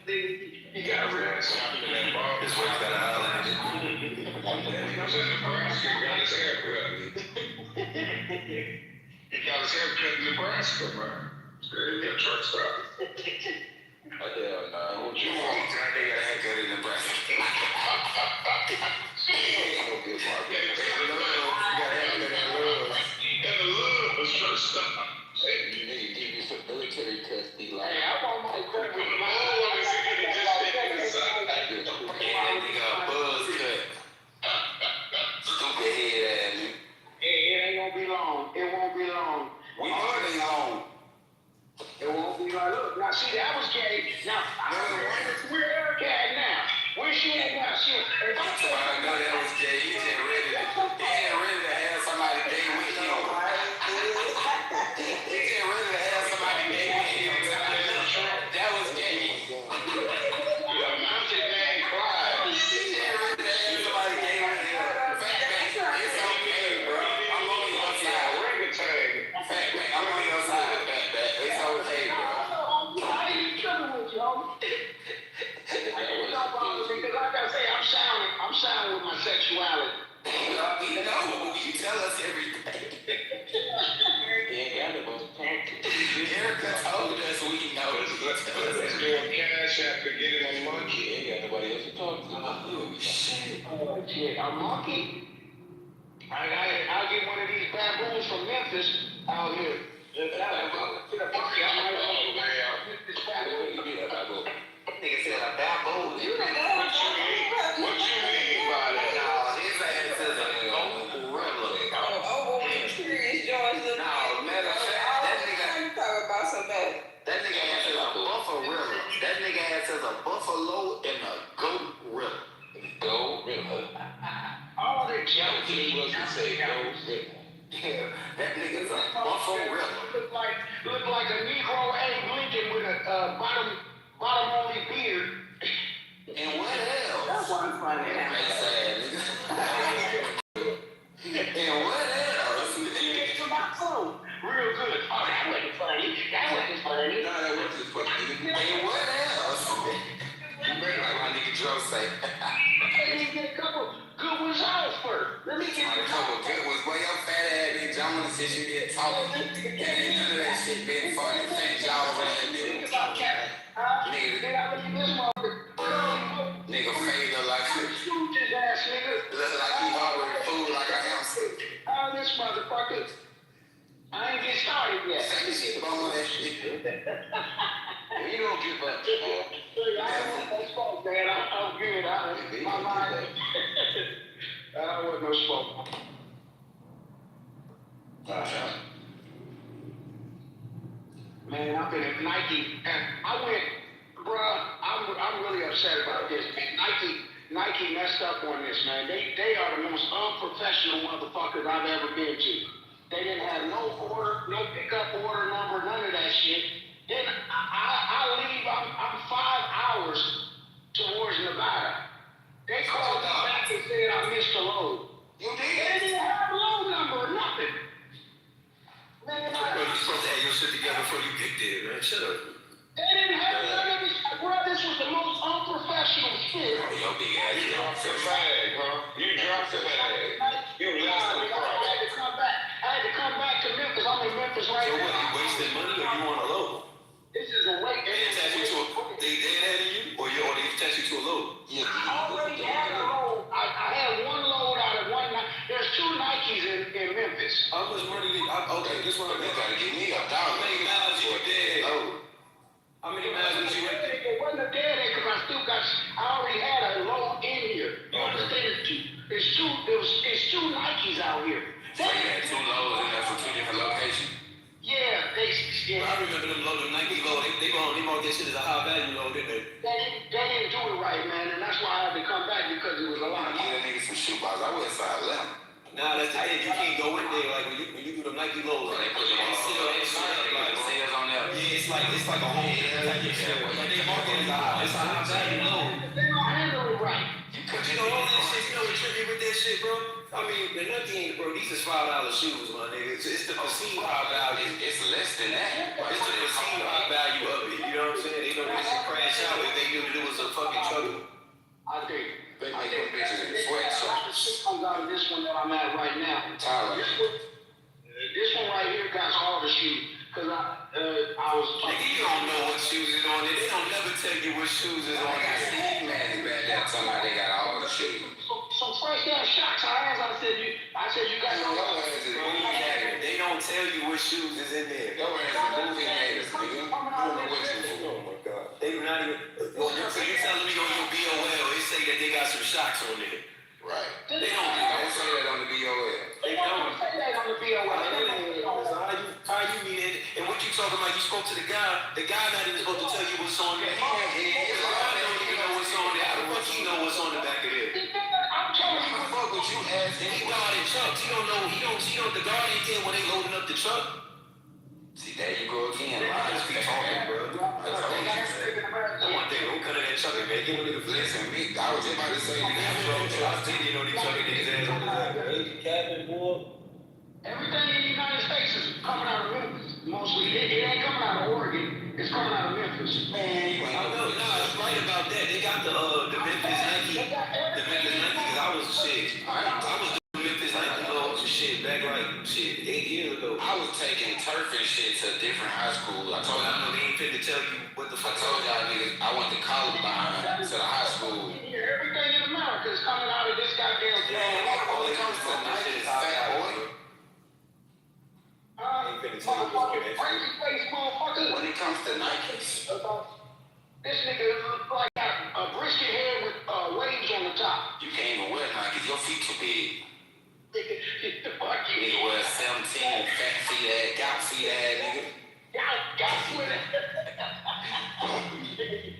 You got a real something in that bar. This waist got a island. He was in Nebraska, got his hair cut. He got his hair cut in Nebraska, man. Your truck stop. Oh, hell no. You want that nigga that got in Nebraska. No good market. And the love truck stop. Hey, you nigga give you some military custody like. Hey, I want my cut with my That nigga a buzz cut. Stupid head ass nigga. Hey, it ain't gonna be long. It won't be long. We already on. It won't be long. Look, now see, that was gay. Now, where Erica at now? Where she at now? If I tell you sexuality. We know. You tell us everything. Yeah, Erica told us we know. Let's do a cash app to get it on monkey. Ain't got nobody else to talk to. Oh, shit. Oh, shit, a monkey? I'll get one of these baboons from Memphis out here. Nigga said a baboon. You know What you mean by that? no, his ass is a gorilla. Curious George. No, matter of fact, that nigga Talk about some better. That nigga ass is a buffalo. That nigga ass is a buffalo and a gorilla. Gorilla. All the junk He was to say gorilla. Yeah, that nigga's a buffalo. Look like a Negro Abe Lincoln with a bottom only beard. And what else? That wasn't funny. Face ass nigga. And what else? Real good. Oh, that wasn't funny. That wasn't funny. No, that wasn't funny. And what else? You better like my nigga Joe say. Let me get a couple good ones out first. Let me get A couple good ones. Boy, your fat ass nigga John wanna sit you there talking. And ain't none of that shit been funny. Fat jaws ass nigga. Nigga fade look like look like he ordering food like a hamster. Oh, this motherfucker. I ain't get started yet. Say shit about all that shit. You don't give up. I don't want no smoke, man. I'm good. My mind. I don't want no smoke. Man, I've been at Nike, and I went, bruh, I'm really upset about this, man. Nike messed up on this, man. They are the most unprofessional motherfuckers I've ever been to. They didn't have no order, no pickup order number, none of that shit. Then I leave, I'm 5 hours towards Nevada. They called me back and said I missed a load. You did? They didn't have a load number or nothing. Man, Bro, you supposed to have your shit together before you get there, man. Shut up. they didn't have none of this. Bro, this was the most unprofessional shit. Your big ass Dropped the bag, bro. You dropped the bag. You lost the prize. I had to come back to Memphis. I'm in Memphis right So what, now. you wasting money or you want a load? This is a wait. They attach you to a, they ahead of you, or they attach you to a load? Yeah. I already had a load. I had one load out of one. There's 2 Nikes in Memphis. How much money did okay, this one I You got. gotta give me a How dollar. many miles you did? Oh. How many miles did you went there? It wasn't a dead end because I already had a load in here. You understand? It's two Nikes out here. So you had 2 loads in there for 2 different locations. Yeah, I remember them loading Nike load. They bought that shit as a high value load, didn't they? They didn't do it right, man, and that's why I had to come back because it was a lot. Give that nigga some shoebox. I went size 11. Nah, that's the thing. You can't go in there like when you do them Nike loads. They put them on seal that shit up like sales on there. yeah, it's like a whole type of shit. Like they market it as a high value load. They don't handle it right. But you know all that shit. You know what trippy with that shit, bro? I mean, the Nike ain't, bro. These is $5 shoes, my nigga. It's the perceived high value. It's less than that. It's the perceived high value of it. You know what I'm saying? They know they should crash out if they knew that it was a fucking trouble. I think. They make them bitches in sweatshirts. Shit comes out of this one that I'm at right now. Tyler. This one right here got all the shoes. Cause I was. Nigga, you don't know what shoes is on it. They don't never tell you what shoes is on I got it. Steve Madden back there talking about they got all the shoes. Some fresh ass shots. I said you got Your ass is movie haters. They don't tell you what shoes is in there. Your ass is movie haters, nigga. You don't know what you for. Oh my god. They not even. So you telling me on your BOL, they say that they got some shocks on there. Right. They don't. Don't say that on the BOL. They don't. say that on the BOL. How you mean it? And what you talking about? You spoke to the guy not even supposed to tell you what's on there. The guy don't even know what's on there. How the fuck he know what's on the back of it? I'm telling you. Fuck what you asked He me. guarding trucks. He don't know. The guard ain't there when they loading up the truck. See, there you go again. Lies be talking, bro. I told you, man. That's one thing. Don't cut that truck, man. Give a nigga flex. Listen, me, I was just about to say, I still didn't know these trucking niggas ass on the back. Cabin, boy. Everything in the United States is coming out of Memphis. Mostly, it ain't coming out of Oregon. It's coming out of Memphis. man, you ain't I know, nah, it's right about that. They got the Memphis Nike. The Memphis Nike, because I was shit. I was doing Memphis like shit back like 8 years ago. I was taking turf and shit to a different high school. I told y'all they ain't fit to tell you what the fuck. I told y'all niggas I went to Columbine to the high school. Everything in America is coming out of this goddamn thing. All it comes to Nike is fat boy. Motherfucking crazy face motherfucker. When it comes to Nikes, this nigga looks like a brisket head with waves on the top. you can't even wear Nikes. Your feet too big. Fuck you. Nigga wear 17, fat feet ass, gout feet ass nigga. Got with it.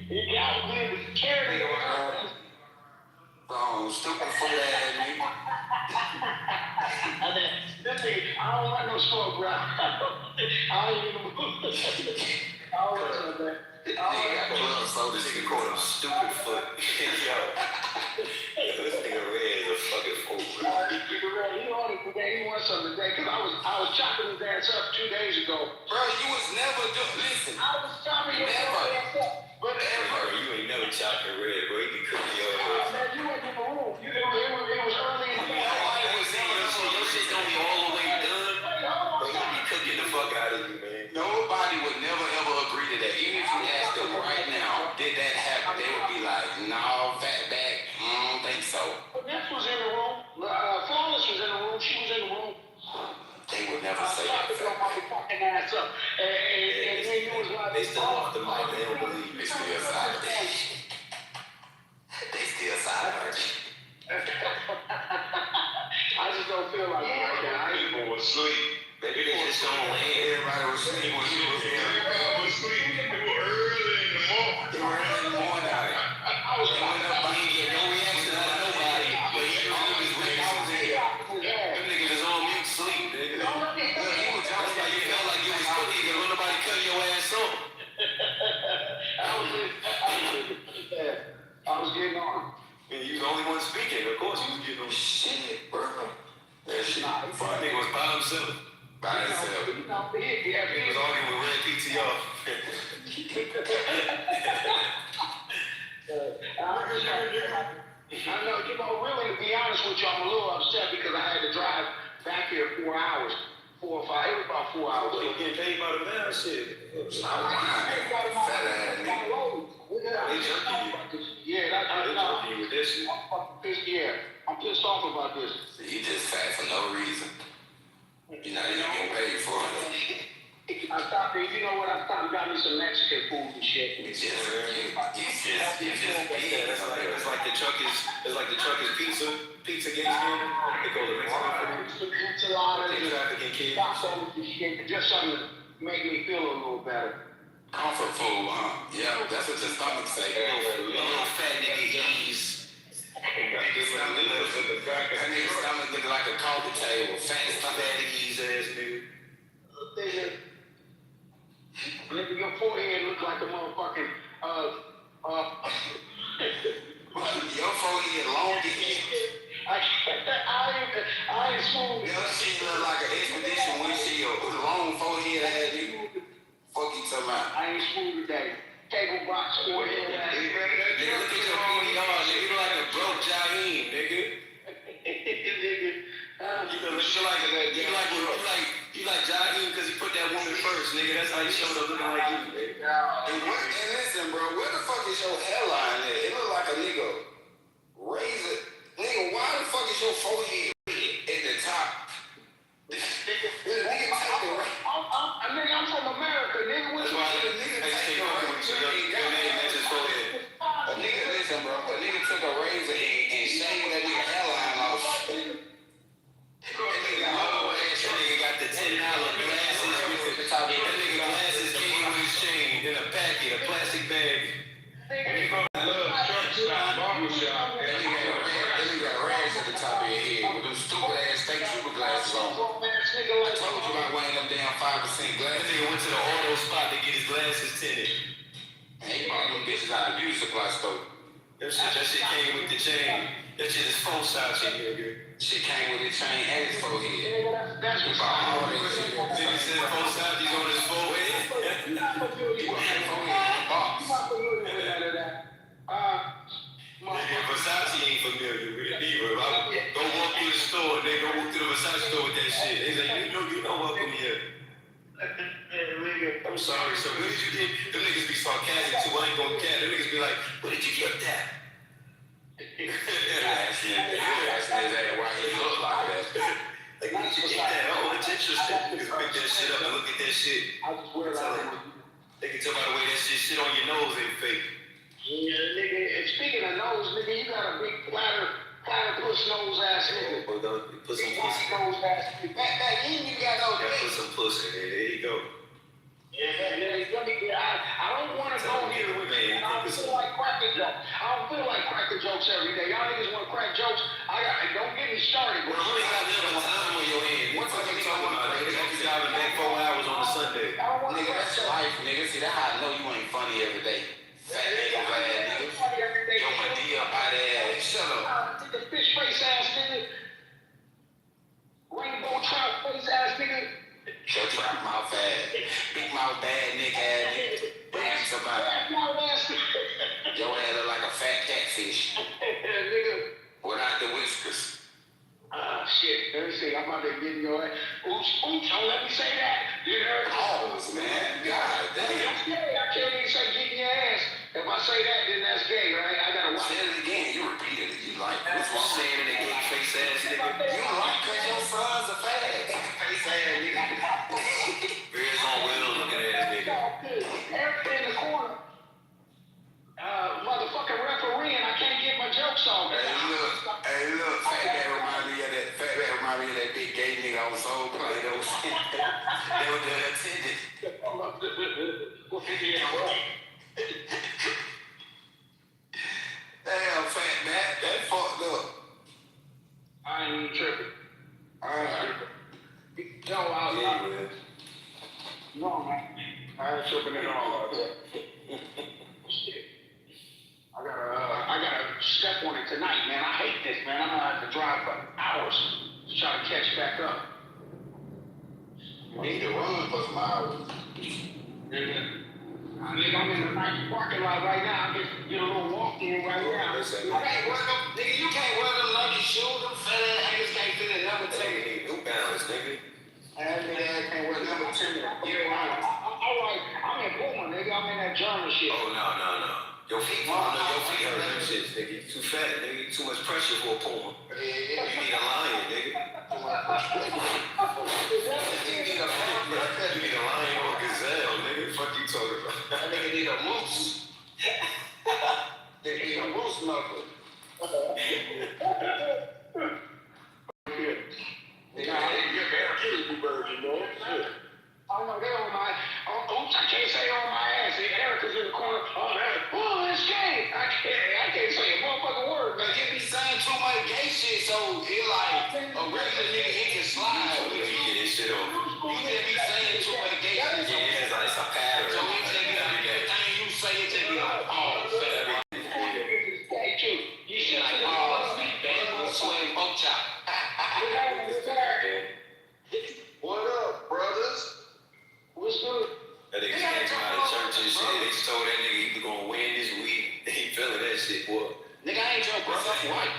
He got with it. Carry it. Stupid foot ass nigga. This nigga, I don't want no smoke, bro. I don't even move. I don't want some of that. Nigga got club soda, this nigga called him stupid foot. Yo. This nigga red is a fucking fool. He on it today. He wants something today. Cause I was chopping his ass up 2 days ago. Bro, you was never doing. Listen. I was chopping his ass up. But You ain't never chopping red, bro. You be cooking your ass. man, you went in the room. It was early in the morning. Your shit don't be all the way done. Bro, you be cooking the fuck out of you, man. Nobody would never ever agree to that. Even if you asked them right now, did that happen? They would be like, no, fat back. I don't think so. But this was in the room. Flawless was in the room. She was in the room. They would never say that. Fucking ass up. And then you was like, they still off the mic. They don't believe they still side. They still side. I just don't feel like it right now. People was asleep. Maybe they just don't land. Everybody was sleeping when you was here. Everybody was asleep. It was early in the morning. They were early in the morning. I was went up, he didn't get no reaction out of nobody. But he knew he was with us here. Them niggas was on mute sleep, nigga. Look, he was just like you felt like you was cooking because when nobody cut your ass off. I was getting on. And you the only one speaking. Of course, you was getting on shit, bro. That shit. Fuck nigga was by himself. By himself. He was arguing with Red PTR. I know, really, to be honest with you, I'm a little upset because I had to drive back here 4 hours. 4 or 5, it was about 4 hours. Well, you getting paid by the man, shit. Fat ass nigga. They jerking you. Yeah, They jerking you with this shit. I'm pissed off about this. You just fat for no reason. You're not even getting paid for it. I stopped there, you know what? I stopped and got me some Mexican food and shit. It's like the truckers pizza gate skin. They call it Mexican food. Trafficking kids. Just something to make me feel a little better. Comfort food, huh? Yeah, that's what your stomach say. Little fat nigga ease. That nigga stomach look like a coffee table. Fat ease ass nigga. Nigga, your forehead look like a motherfucking, Your forehead long as hell. I ain't smooth. Your shit look like an expedition windshield with a long forehead ass nigga. Fuck you talking about? I ain't smooth today. Cable box forehead ass nigga. Nigga, look at your PDR, nigga. You look like a broke Jaheim, nigga. You like Jaheim because he put that woman first, nigga. That's how you showed up looking like you, nigga. And listen, bro, where the fuck is your hairline at? It look like a nigga razor. Nigga, why the fuck is your forehead at the top? I'm from America, nigga. That's why a nigga, listen, bro. A nigga took a razor and shaved that nigga hairline off. That nigga got the $10 glasses with the top. That nigga glasses came with his chain in a packet, a plastic bag. And he from the little truck stop, barbershop. That nigga got rags at the top of your head with them stupid ass fake super glasses on. I told you about wearing them damn 5% glasses. That nigga went to the auto spot to get his glasses tinted. And he bought them bitches out of the beauty supply store. That shit came with the chain. That shit is full size shit, nigga. Shit came with his chain and his forehead. That's He bought all that shit. Nigga said full size, he's on his forehead. He bought that forehead in a box. Nigga, Versace ain't familiar with it either. Go side store with that shit. They say, you know welcome here. I'm sorry, so where did you get? Them niggas be sarcastic too. I ain't gonna care. Them niggas be like, where did you get that? Asking his ass why he look like that. Like, where did you get that? Oh, it's interesting. Niggas pick that shit up and look at that shit. They can tell by the way that shit on your nose ain't fake. Yeah, nigga, and speaking of nose, nigga, you got a big platypus nose ass nigga. Put some pussy. Nose ass nigga. Back, you ain't got no Put some pussy in there. There you go. I don't want to go here with you. I don't feel like cracking jokes. I don't feel like cracking jokes every day. Y'all niggas want to crack jokes. Don't get me started. Bro, you ain't got never time on your hand. What the fuck you talking about? Nigga, you driving back 4 hours on a Sunday. Nigga, that's life, nigga. See, that's how I know you ain't funny every day. Fat nigga, bad nigga. Yo, Medea up out there. Shut up. Nigga, fish face ass nigga. Rainbow trout face ass nigga. Shut trap mouth ass. Big mouth bad nigga ass nigga. Bring somebody. Your ass look like a fat catfish. Nigga. Without the whiskers. Shit. Let me see. I'm about to get your ass. Oops, don't let me say that. You heard? Pause, man. God damn. That's gay. I can't even say getting your ass. If I say that, then that's gay, right? I gotta watch Say it again. You repeated it. You like it. What's wrong saying it again? Face ass nigga. You like cause your son's a fat face ass nigga. Bears on wheels looking ass nigga. Eric in the corner. Motherfucking referee, and I can't get my jokes off. Hey, look. Fat man remind me of that big gay nigga on Soul Play. They were the attendant. Damn, fat man. That fucked up. I ain't even tripping. Alright. No, man. I ain't tripping at all. Shit. I gotta step on it tonight, man. I hate this, man. I'm gonna have to drive for hours to try to catch back up. You need to run for some hours. I'm in the nice parking lot right now. I'm just get a little walk in right now. Nigga, you can't wear them Nike shoes. Them fat ass niggas can't fit in number 10. New Balance, nigga. That nigga can't wear number 10. I'm in Puma, nigga. I'm in that German shit. Oh, no. Your feet hurt them shits, nigga. You too fat, nigga. Too much pressure for a Puma. You need a lion, nigga. You need a lion or a gazelle, nigga. Fuck you talking about? That nigga need a moose. Nigga need a moose knuckle. Nigga, you're very cute, bird, you know? Shit. Oh no, they're on my. Oops, I can't say on my ass. Erica's in the corner. Oh, that's gay. I can't say a motherfucking word, man. But you be saying too much gay shit, so it like a regular nigga he can slide with you. Get this shit on. You just be saying too much gay shit. Yeah, it's like a pattern. So it just be like everything you say, it just be like, oh, fat. Gay too. You should like, oh, bamboo swing, pork chop. What up, brothers? What's good? That nigga came from out of church and shit. They just told that nigga he was gonna win this week. He feeling that shit, boy. Nigga, I ain't your brother, I'm white.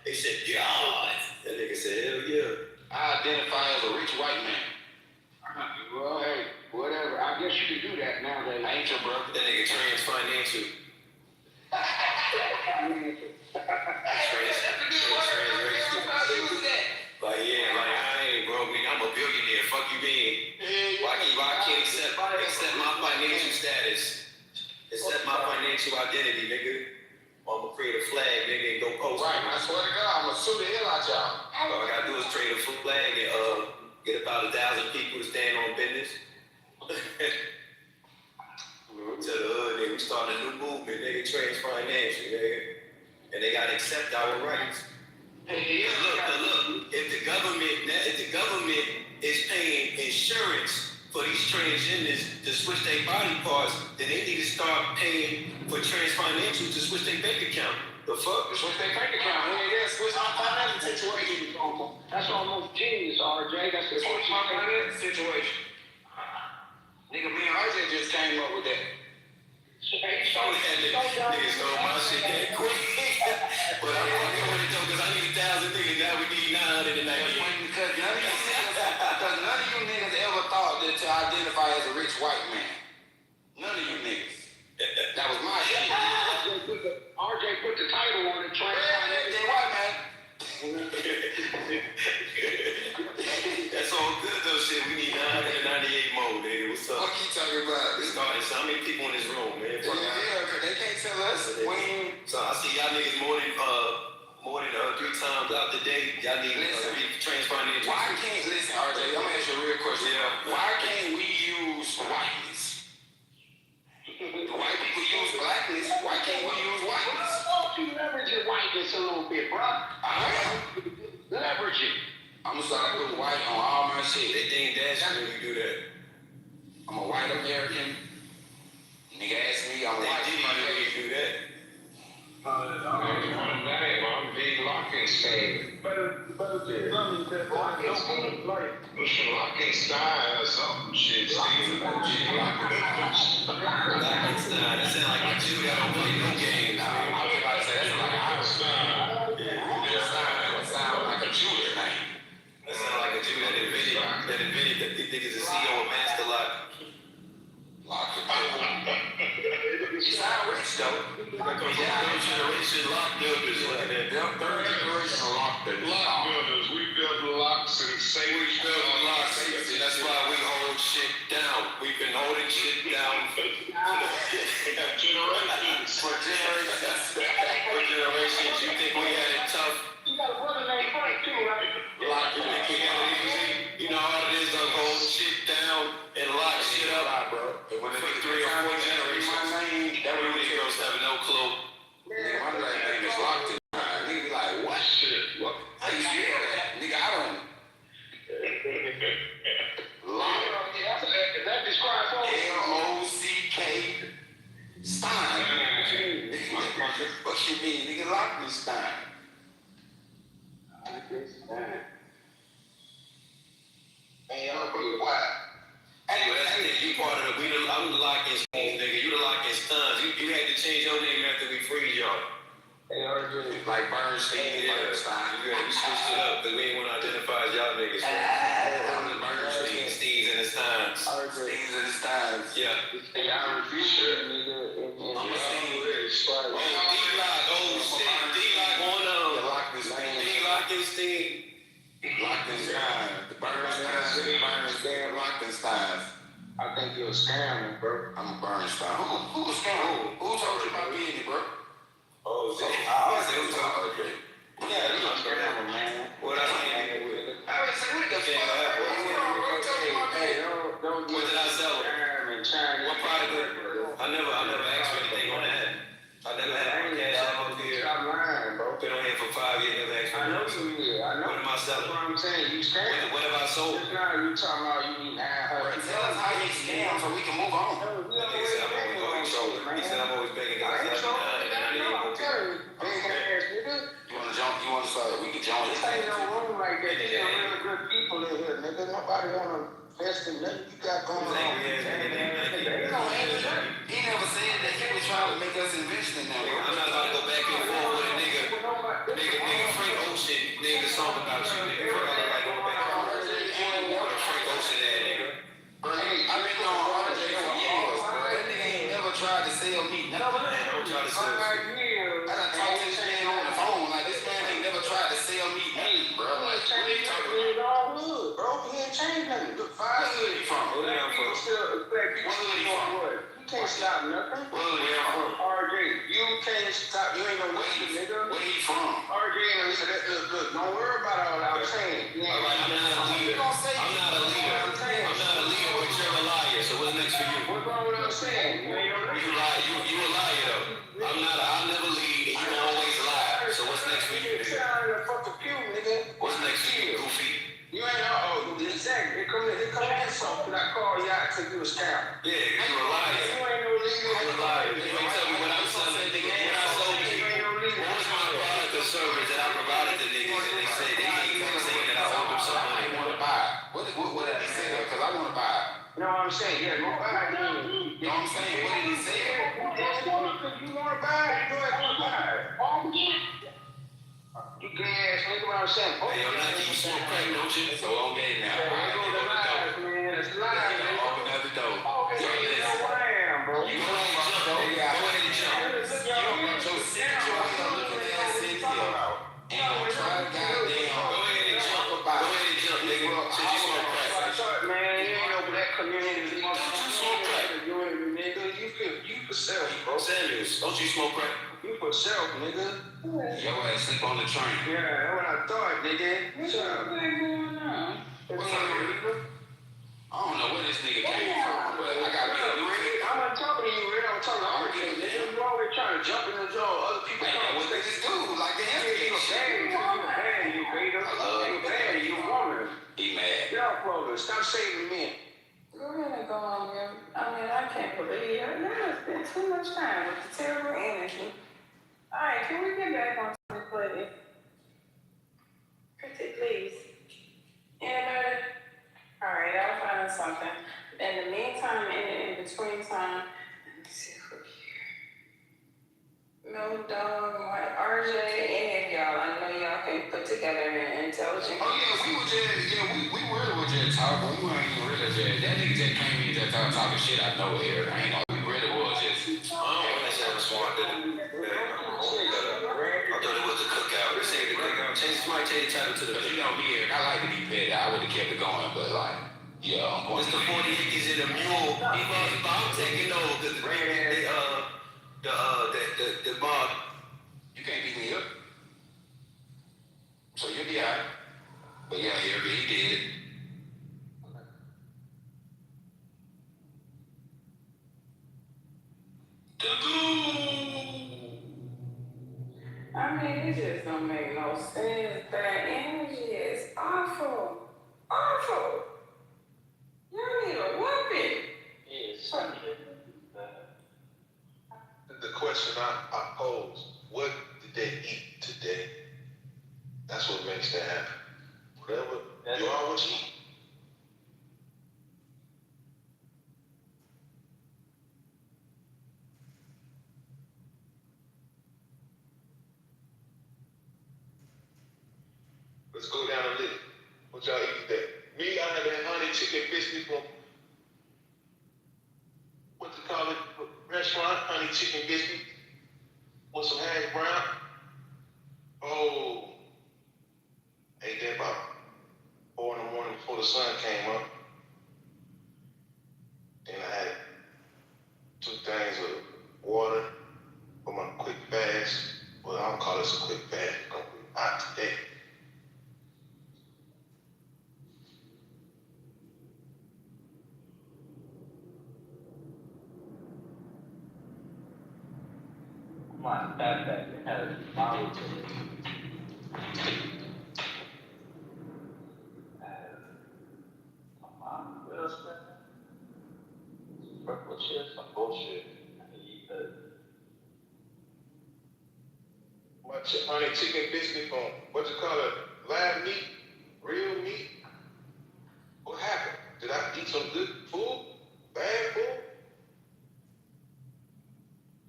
They said, God. That nigga said, hell yeah. I identify as a rich white man. Well, hey, whatever. I guess you can do that nowadays. I ain't your brother. That nigga trans financial. Like, yeah, like, I ain't broke, nigga. I'm a billionaire. Fuck you mean? Why can't accept my financial status? Accept my financial identity, nigga. Or I'm gonna create a flag, nigga, and go post Right, it. I swear to God, I'm gonna sue the hell out y'all. All I gotta do is create a flag and get about 1,000 people to stand on business. Tell the hood, nigga, we starting a new movement, nigga, trans financial, nigga. And they gotta accept our rights. Hey, look, if the government is paying insurance for these transgenders to switch their body parts, then they need to start paying for trans financial to switch their bank account. The fuck? Switch their bank account. Yeah, switch my financial situation. That's almost genius, RJ. That's the Switch my financial situation. Nigga, me and RJ just came up with that. Niggas know my shit that quick. But I'm fucking with it though, cause I need Yeah, cause they can't tell us when. So I see y'all niggas more than 3 times out the day. Y'all need to be transferring it. Why can't listen, RJ? I'm gonna ask you a real question. Yeah. Why can't we use whiteness? The white people use blackness. Why can't we use whiteness? You leverage your whiteness a little bit, bro. I am. Leverage it. I'm gonna start putting white on all my shit. They think that's when you do that. I'm a white American. Nigga ask me, I'm They white. did even do that. I'm big Lockenstein. Lockenstein or something shit. Lockenstein. That sound like a Jew that don't play no game. I was about to say that's like an Irish name. That sound like a Jewish name. That sound like a Jew that invented that they think is the CEO of Master Lock. You sound rich though. Third generation lock builders. Third generation lock builders. Lock builders. We build locks and safety. We build locks. That's why we hold shit down. We've been holding shit down for Generations. For generations. You think we had it tough? You got a brother named Frank too, right? Lock, you think we had it easy? You know how it is to hold shit down and lock shit up, bro. For 3 or 4 generations. That way we girls have no clue. Nigga, my last name is locked in. Nigga be like, what? Shit. What? How you feel that? Nigga, I don't. Lock. That describes all. L-O-C-K Stein. What you mean, nigga? Lockenstein. Hey, y'all be quiet. Anyway, that's the thing. You part of the, I'm the Lockenstein, nigga. You the Lockensteins. You had to change your name after we freed y'all. Like Bernstein, Bernstein. We switched it up because we didn't want to identify as y'all niggas. Bernstein. Steins and the Steins. Steins and the Steins. Yeah. I'm gonna see Oh, D-Lock. Oh, shit. D-Lock going on. D-Lockenstein. Lockenstein. The Bernstein, Lockenstein. I think you're a scammer, bro. I'm a Bernstein. Who a scammer? Who told you about being it, bro? Oh, so I was who told you. yeah, you a scammer, man. What I saying with? I would say, what the fuck? What did I sell? What product? I never asked for anything on that. I never had cash out up here. Stop lying, bro. Been on here for 5 years, never asked for I know anything. you did. I know. What am I selling? That's what I'm saying. You scam. What have I sold? Just now you talking about you need 900. Tell us how you scam so we can move on. He said I'm always trolling. He said I'm always begging guys. You wanna jump? You wanna start? We can jump. This ain't no room like that. There's some really good people in here, nigga. Nobody wanna invest in nothing you got going on. He never said that he was trying to make us invest in that. I'm not about to go back and forth with a nigga Frank Ocean, nigga song about you, nigga. Frank, I like going back and forth with a Frank Ocean that nigga. I've been on RJ for years, bro. That nigga ain't never tried to sell me nothing. Don't try to sell me. I done talked to this man on the phone. Like, this man ain't never tried to sell me nothing, bro. Like, what are you talking about? Bro, he ain't changed nothing. Look, what hood he from? Where I'm from? What hood he from? You can't stop nothing. Where I'm from? RJ, you can't stop. You ain't no way, nigga. Where he from? RJ, look, don't worry about all that I'm saying. All right, I'm not a leader. I'm not a leader, but you're a liar. So what's next for you? What's wrong with what I'm saying? You ain't no You lie. You a liar though. I'll never lead. You always lie. So what's next for you, nigga? What's next for you, goofy? You ain't exactly. Here come this song. I call you out because you a scam. Yeah, you a liar. You ain't no leader. You a liar. You ain't tell me what I'm selling, nigga. What I sold to you. What was my product or service that I provided to niggas and they said they ain't saying that I owed them some money. I want to buy it. What did he say though? Because I want to buy it. You know what I'm saying? Yeah, go buy it. You know what I'm saying? What did he say? You want to buy it? Go ahead, go buy it. You gay ass nigga, what I'm saying? Hey, I'm not you smoke crack, don't you? So okay now. It's live, man. Open up the door. You know what I am, bro. You go ahead and jump. You don't want your situation looking ass in here. Ain't gonna try to goddamn. Go ahead and jump. Go ahead and jump, nigga. Since you smoke crack. Man, you ain't no black community. You smoke crack. Nigga, you could say self, bro. Samuels, don't you smoke crack? You for self, nigga. Your ass sleep on the train. Yeah, that's what I thought, nigga. What's going on? What's up, nigga? I don't know where this nigga came from, but I got you ready. I'm not talking to you, man. I'm talking to arguing, nigga. You always trying to jump in the door. Other people Ain't that what niggas do? Like they have to get shit. You bad, you beta. I love you, bad, you woman. He mad. Get off of it. Stop saving men. Go ahead and go on, man. I mean, I can't believe it. Now it's been too much time with the terrible energy. All right, can we get back on topic, please? Pretty please. Anybody? All right, I'll find something. In the meantime, in between time, let me see who here. No dog, RJ, any of y'all. I know y'all can put together an intelligent. Oh yeah, we were just talking. We weren't even really just. That nigga just came in just talking shit out of nowhere. I ain't know. We really was just. I don't want to sound smart, did it? I thought it was a cookout. This ain't the cookout. Somebody change the title to the. You know me, Eric. I like to be petty. I would have kept it going, but like, yeah. It's the 40 acres in the mule. I'm taking over the bar. You can't beat me up. So you'll be alright. But yeah, Eric, he did it. I mean, it just don't make no sense. That energy is awful. Awful. Y'all need a whooping. Yes. The question I posed, what did they eat today? That's what makes that happen. Whatever you are, what you eat. Let's go down the list. What y'all eat today? Me, I had that honey chicken biscuit from, what you call it, restaurant, honey chicken biscuit with some hash brown. Oh, ate that about 4 in the morning before the sun came up. Then I had 2 things of water for my quick fast. Well, I don't call this a quick fast. It's gonna be hot today. My backpack had a bottle to it. Come on, what else, man? Some purple chips, some bullshit. I can eat that. My honey chicken biscuit from, what you call it, lab meat, real meat. What happened? Did I eat some good food? Bad food?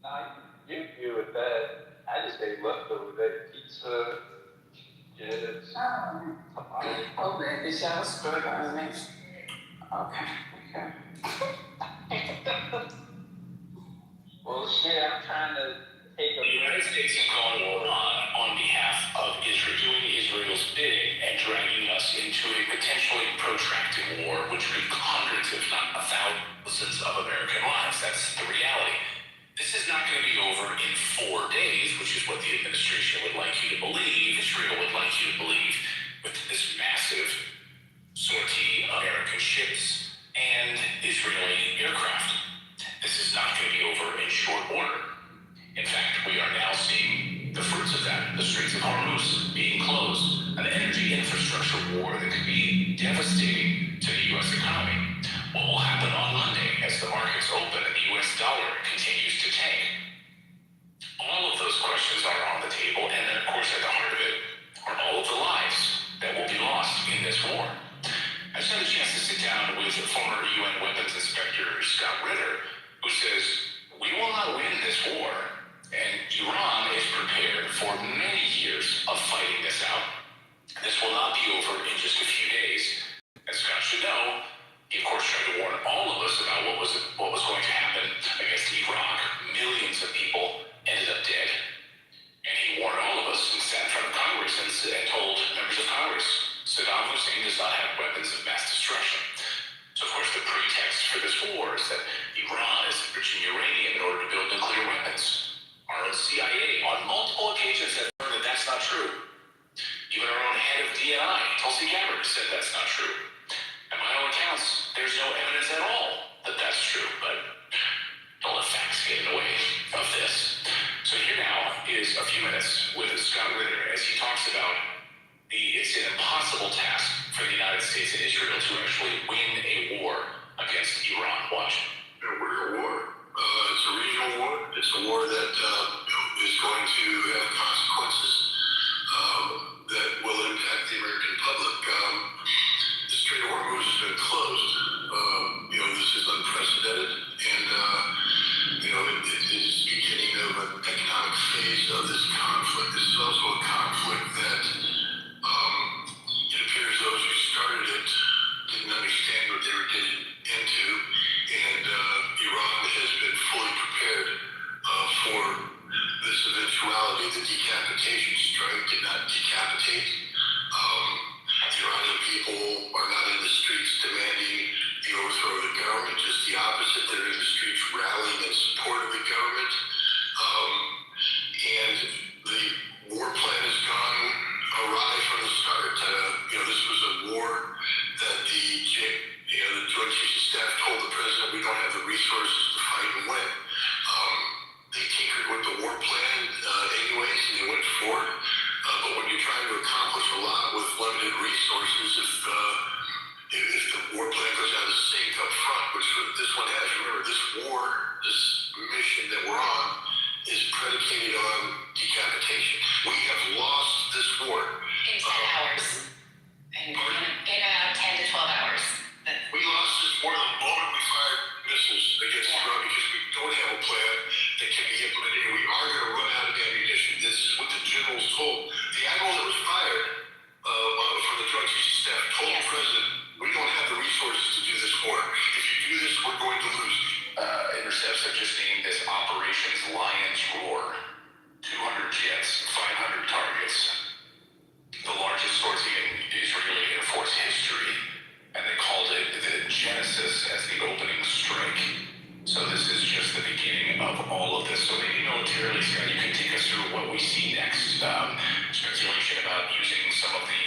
Nah, you're good with that. I just ate leftover that pizza, chips, tamales. Oh, baby, y'all struggling, man. Okay. Well, shit, I'm trying to take The United States is going war on behalf of Israel, doing Israel's bidding and dragging us into a potentially protracted war, which could hundreds, if not thousands, of American lives. That's the reality. This is not going to be over in 4 days, which is what the administration would like you to believe, Israel would like you to believe, with this massive sortie of American ships and Israeli aircraft. This is not going to be over in short order. In fact, we are now seeing the fruits of that. The Straits of Hormuz being closed, an energy infrastructure war that could be devastating to the U.S. economy. What will happen on Monday as the markets open and the U.S. dollar continues to tank? All of those questions are on the table, and then, of course, at the heart of it are all of the lives that will be lost in this war. I just had a chance to sit down with former UN Weapons Inspector Scott Ritter, who says, we will not win this war, and Iran is prepared for many years of fighting this out. This will not be over in just a few days. As Scott should know, he of course tried to warn all of us about what was going to happen against Iraq. Millions of people ended up dead. And he warned all of us and sat in front of Congress and told members of Congress, Saddam Hussein does not have weapons of mass destruction. So of course the pretext for this war is that Iran is enriching uranium in order to build nuclear weapons. Our own CIA on multiple occasions has learned that that's not true. Even our own head of DNI, Tulsi Gabbard, said that's not true. And by all accounts, there's no evidence at all that that's true, but don't let facts get in the way of this. So here now is a few minutes with Scott Ritter as he talks about it's an impossible task for the United States and Israel to actually win a war against Iran. Watch. We're at war. It's a regional war. It's a war that is going to have consequences that will impact the American public. The Strait of Hormuz has been closed. This is unprecedented, and it is the beginning of an economic phase of this conflict. This is also a conflict that it appears those who started it didn't understand what they were getting into, and Iran has been fully prepared for this eventuality. The decapitation strike did not decapitate. The Iranian people are not in the streets demanding the overthrow of the government, just the opposite. They're in the streets rallying in support of the government. And the war plan has gone awry from the start. This was a war that the Joint Chiefs of Staff told the president we don't have the resources to fight and win. They tinkered with the war plan anyways, and they went forward. But when you're trying to accomplish a lot with limited resources, if the war plan goes out of sync up front, which this one has, remember, this war, this mission that we're on, is predicated on decapitation. We have lost this war. In 10 hours. In 10 to 12 hours. We lost this war the moment we fired missiles against Iran because we don't have a plan that can be implemented, and we are going to run out of ammunition. This is what the generals told. The admiral that was fired from the Joint Chiefs of Staff told the president, we don't have the resources to do this war. If you do this, we're going to lose. Intercepts have just named this Operations Lion's Roar. 200 jets, 500 targets. The largest sortie in Israeli Air Force history. And they called it the Genesis as the opening strike. So this is just the beginning of all of this. So maybe militarily, Scott, you can take us through what we see next. Speculation about using some of the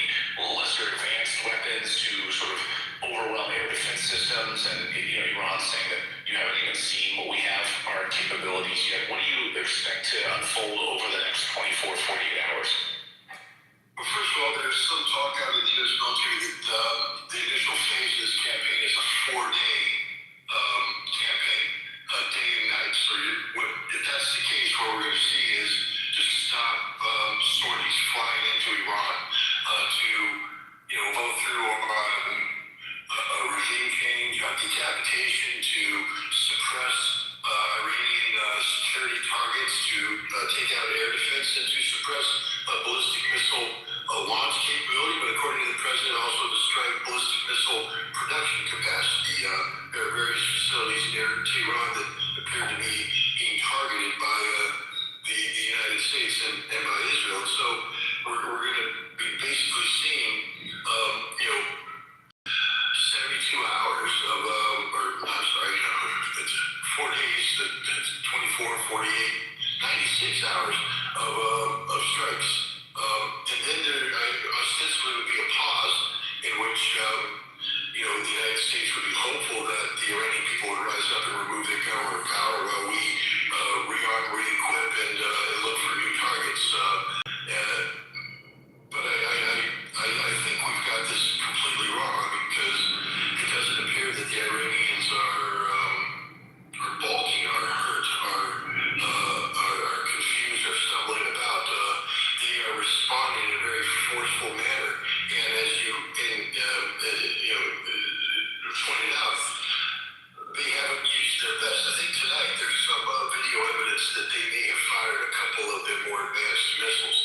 lesser advanced weapons to sort of overwhelm air defense systems, and Iran saying that you haven't even seen what we have, our capabilities yet. What do you expect to unfold over the next 24, 48 hours? Well, first of all, there's some talk out of the U.S. military that the initial phase of this campaign is a 4-day campaign, day and night. So if that's the case, what we're going to see is just stop sorties flying into Iran to go through a regime change, on decapitation, to suppress Iranian security targets, to take out air defense, and to suppress ballistic missile launch capability, but according to the president, also to strike ballistic missile production capacity. There are various facilities near Tehran that appear to be being targeted by the United States and by Israel. So we're going to be basically seeing 72 hours of, it's 4 days, 24, 48, 96 hours of strikes. And then there ostensibly would be a pause in which, the United States would be hopeful that the Iranian people would rise up and remove their government power while we rearm, re-equip, and look for new targets. But I think we've got this completely wrong because it doesn't appear that the Iranians are balking, are hurt, are confused, are stumbling about. They are responding in a very forceful manner, and as you pointed out, they haven't used their best. I think tonight there's some video evidence that they may have fired a couple of their more advanced missiles.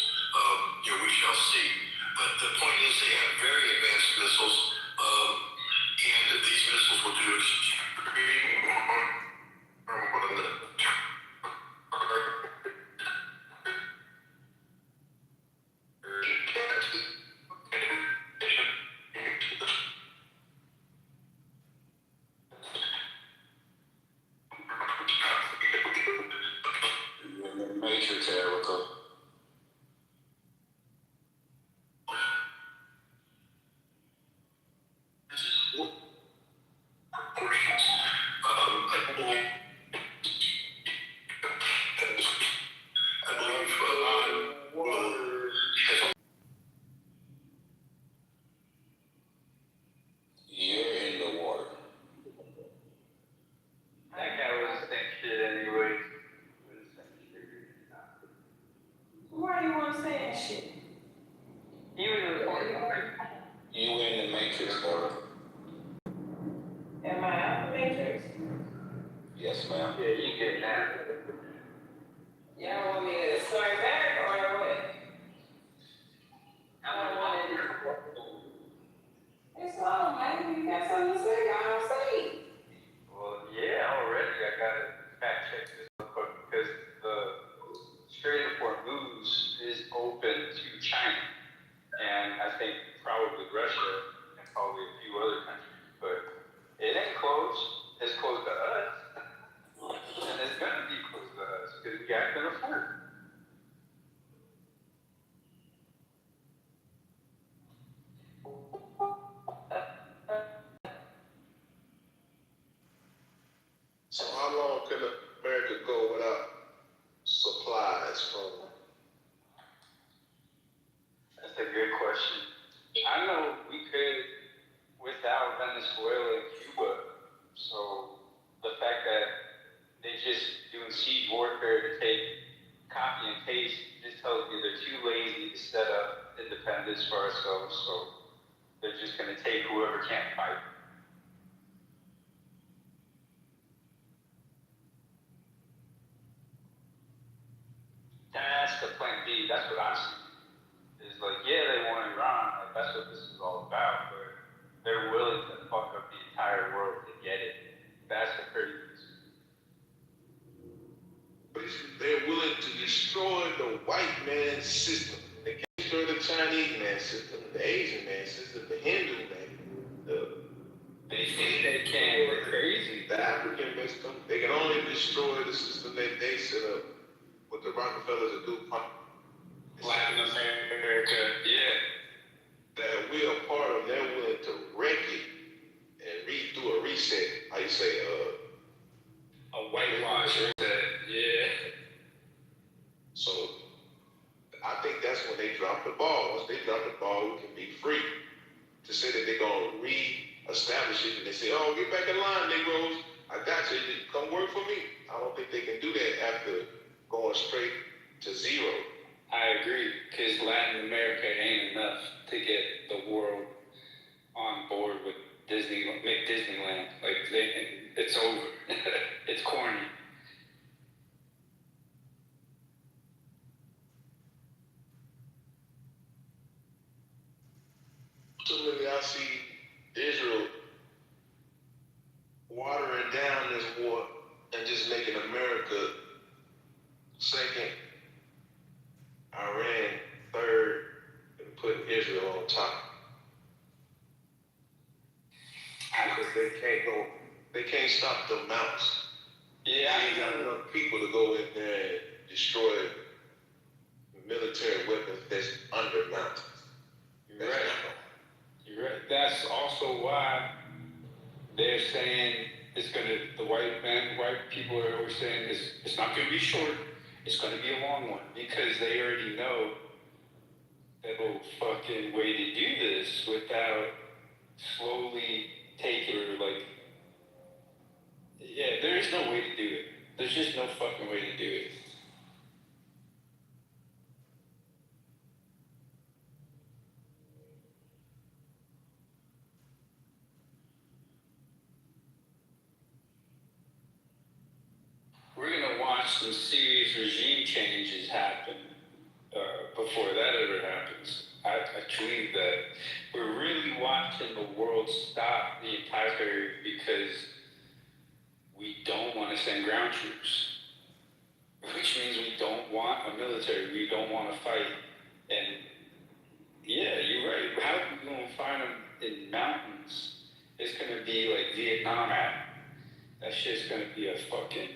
We shall see. But the point is they have very advanced missiles, and these missiles will do extremely more. matrix, Mara. Am I out the matrix? Yes, ma'am. Yeah, you get now. Y'all want me to start back or what? I don't want to. It's long, man. You got something to say? I don't say. Well, yeah, already I gotta fact check this real quick because the Strait of Hormuz is open to China, and I think probably Russia and probably a few other countries, but it ain't closed. It's closed to us, and it's gonna be closed to us because we got to afford. So how long can America go without supplies from? That's a good question. I know we could without Venezuela and Cuba. So the fact that they just doing siege warfare to take copy and paste just tells me they're too lazy to set up independence for ourselves. So they're just gonna take whoever can't fight. That's the plan B. That's what I'm seeing. It's like, yeah, they want Iran. Like, that's what this is all about. But they're willing to fuck up the entire world to get it. That's the crazy But they're willing to destroy the white man's system. They can't destroy the Chinese man's system, the Asian man's system, the Hindu man, They think they can. They're crazy. the African system. They can only destroy the system that they set up. What the Rockefellers are doing. Latin America, yeah. That we are part of, they're willing to wreck it and redo a reset. How you say, A whitewash reset, yeah. So I think that's when they drop the ball. Once they drop the ball, we can be free. To say that they're going to re-establish it and they say, oh, get back in line, Negroes. I got you. Come work for me. I don't think they can do that after going straight to zero. I agree, because Latin America ain't enough to get the world on board with Disneyland. Like, it's over. It's corny. Ultimately, I see Israel watering down this war and just making America second, Iran third, and putting Israel on top. Because they can't stop the mounts. Yeah. They ain't got enough people to go in there and destroy military weapons that's under mountains. You're right. You're right. That's also why they're saying the white people are always saying it's not going to be short, it's going to be a long one, because they already know the fucking way to do this without slowly taking there is no way to do it. There's just no fucking way to do it. We're gonna watch some serious regime changes happen before that ever happens. I tweeted that we're really watching the world stop the entire because we don't want to send ground troops, which means we don't want a military. We don't want to fight. And yeah, you're right. How are we gonna find them in mountains? It's gonna be like Vietnam. That shit's gonna be a fucking.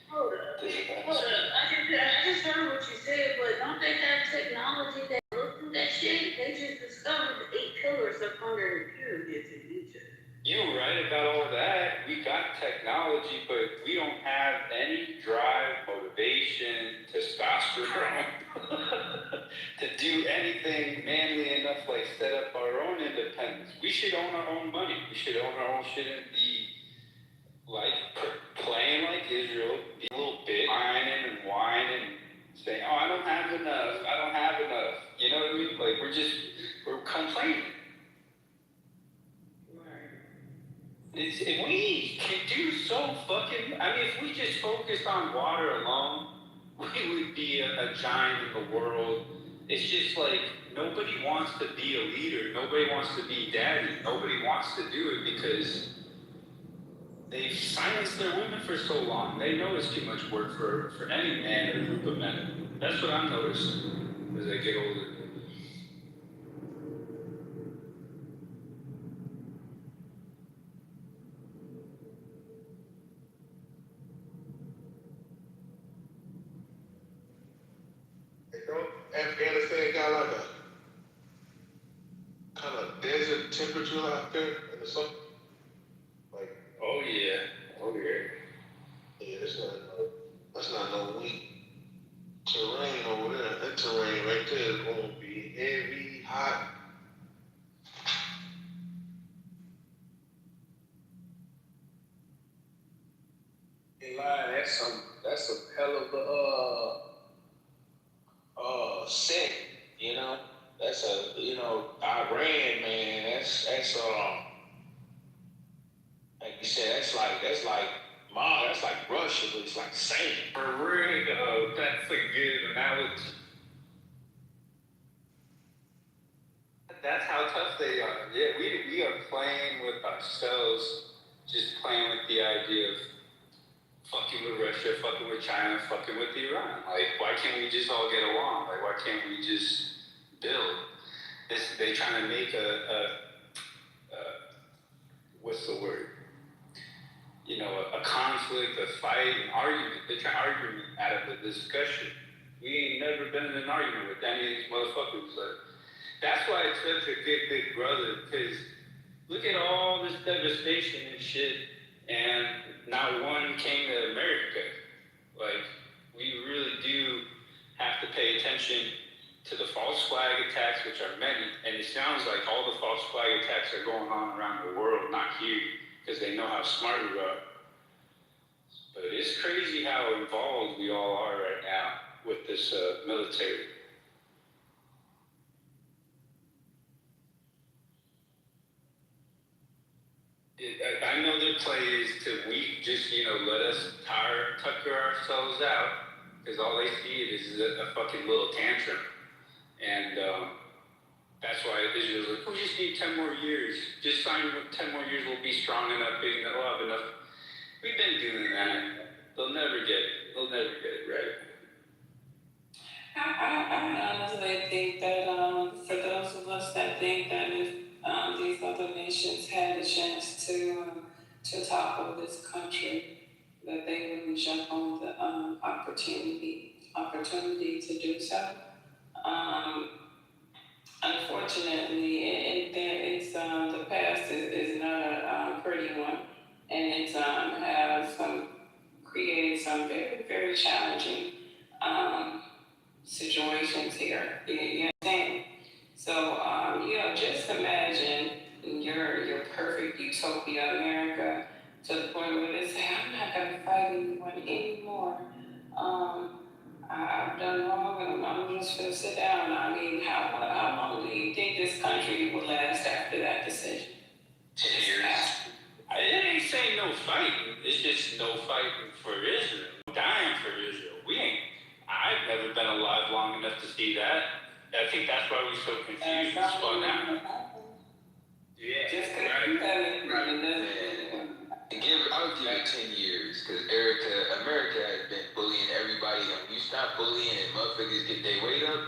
Hold up. I just heard what you said, but don't they have technology that look through that shit? They just discovered the 8 pillars up under the pyramids in Egypt. You're right about all that. We got technology, but we don't have any drive, motivation, testosterone to do anything manly enough, like set up our own independence. We should own our own money. We should own our own shit and be like playing like Israel, be a little bit whining and whining, saying, "Oh, I don't have enough. I don't have enough." You know what I mean? Like we're complaining. If we can do so fucking, I mean, if we just focused on water alone, we would be a giant in the world. It's just like nobody wants to be a leader. Nobody wants to be daddy. Nobody wants to do it because they've silenced their women for so long. They know it's too much work for any man or group of men. That's what I'm noticing as I get older. Afghanistan got like a kind of desert temperature out there in the summer. Like, oh yeah. Yeah, that's not no weak terrain over there. That terrain right there is gonna be heavy, hot. Hey, lie, that's some hell of a Set, you know. That's Iran, man. That's like you said, that's like Russia, but it's like sand. for real. That's a good analogy. That's how tough they are. Yeah, we are playing with ourselves, just playing with the idea of fucking with Russia, fucking with China, fucking with Iran. Like, why can't we just all get along? Like, why can't we just build? They trying to make what's the word? A conflict, a fight, an argument. They try argument out of the discussion. We ain't never been in an argument with any of these motherfuckers. Like, that's why it's such a good big brother, because look at all this devastation and shit, and not one came to America. Like, we really do have to pay attention to the false flag attacks, which are many, and it sounds like all the false flag attacks are going on around the world, not here, because they know how smart we are. But it's crazy how involved we all are right now with this military. I know their play is to just let us tucker ourselves out, because all they see it is a fucking little tantrum. And that's why Israel's like, we just need 10 more years. Just sign 10 more years, we'll be strong enough, big enough, we'll have enough. We've been doing that. They'll never get it right. I honestly think that for those of us that think that if these other nations had a chance to topple this country, that they wouldn't jump on the opportunity to do so. Unfortunately, it's the past is not a pretty one, and it's has created some very, very challenging situations here. You understand? So just imagine your perfect utopia America, to the point where they say, I'm not gonna fight anyone anymore. I've done wrong, and I'm just gonna sit down. I mean, how long do you think this country will last after that decision? 10 years. It ain't saying no fighting. It's just no fighting for Israel. Dying for Israel. I've never been alive long enough to see that. I think that's why we're so confused and spun out. Yeah. Just I'll give it 10 years, because America has been bullying everybody, and when you stop bullying and motherfuckers get their weight up,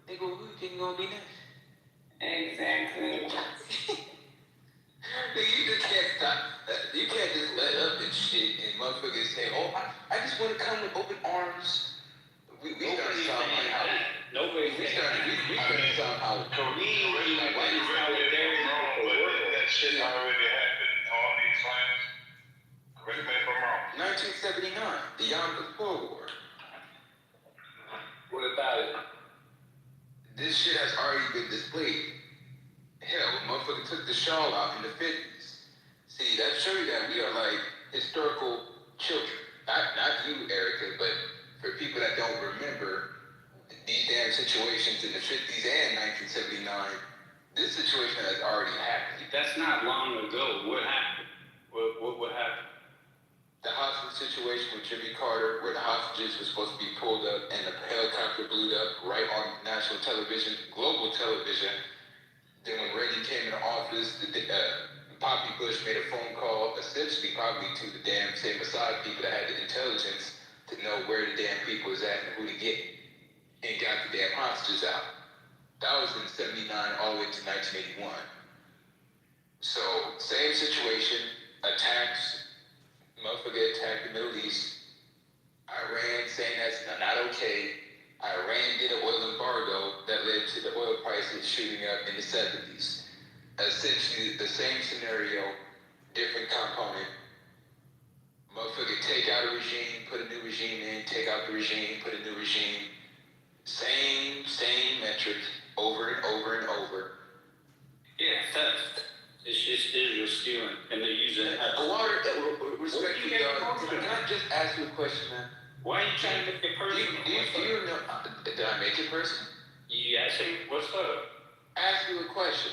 they go, who you think gonna be next? Exactly. You just can't stop. You can't just let up and shit, and motherfuckers say, oh, I just want to come with open arms. We started sounding like how... Nobody. We started sounding how... That shit already happened on these lands. Correct me if I'm wrong. 1979, the Yom Kippur War. What about it? This shit has already been displayed. Hell, motherfucker took the shawl out in the 50s. See, that shows you that we are like historical children. Not you, Erica, but for people that don't remember these damn situations in the 50s and 1979, this situation has already happened. That's not long ago. What happened? What happened? The hostage situation with Jimmy Carter, where the hostages were supposed to be pulled up and the helicopter blew up right on national television, global television. Then when Reagan came into office, Poppy Bush made a phone call, essentially probably to the damn same Mossad people that had the intelligence to know where the damn people was at and who to get, and got the damn hostages out. That was in 79 all the way to 1981. So, same situation, attacks, motherfucker attacked the Middle East. Iran saying that's not okay. Iran did an oil embargo that led to the oil prices shooting up in the 70s. Essentially the same scenario, different component. Motherfucker take out a regime, put a new regime in, take out the regime, put a new regime. Same metric over and over and over. Yeah, theft. It's just Israel stealing, and they're using it. Respectfully, can I just ask you a question, man? Why are you trying to make it personal? Do you know? Did I make it personal? You asking, what's up? Ask you a question.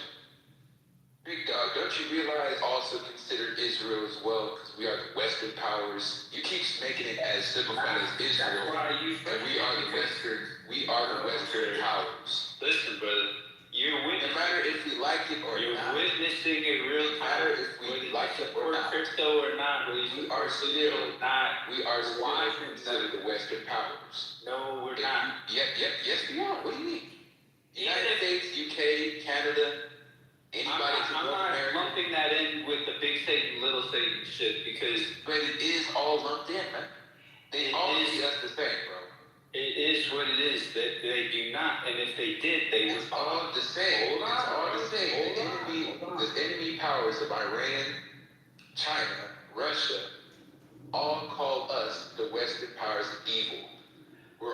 Big dog, don't you realize also consider Israel as well, because we are the Western powers. You keep making it as simplified as Israel, and we are the Western powers. Listen, brother. You're witnessing, no matter if we like it or you're not. witnessing it real time. No matter if we like it or not. Crypto or not, we are still considered the Western powers. No, we're not. Yes, we are. What do you mean? United States, UK, Canada, anybody to North America. I'm not lumping that in with the big state and little state shit because. But it is all lumped in, man. They all see us the same, bro. It is what it is. That they do not, and if they did, they would. It's all the same. It's all the same. The enemy powers of Iran, China, Russia, all call us the Western powers of evil.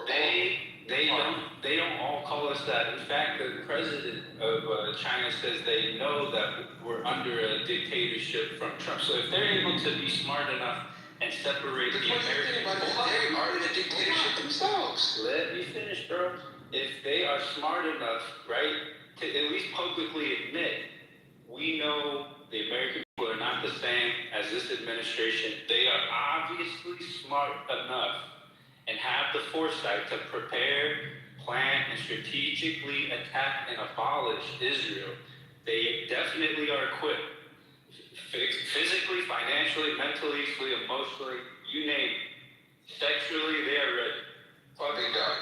They don't all call us that. In fact, the president of China says they know that we're under a dictatorship from Trump. So if they're able to be smart enough and separate the American people, they are in a dictatorship themselves. Let me finish, bro. If they are smart enough, right, to at least publicly admit, we know the American people are not the same as this administration. They are obviously smart enough and have the foresight to prepare, plan, and strategically attack and abolish Israel. They definitely are equipped. Physically, financially, mentally, emotionally, you name it. Sexually, they are ready. Fucking done.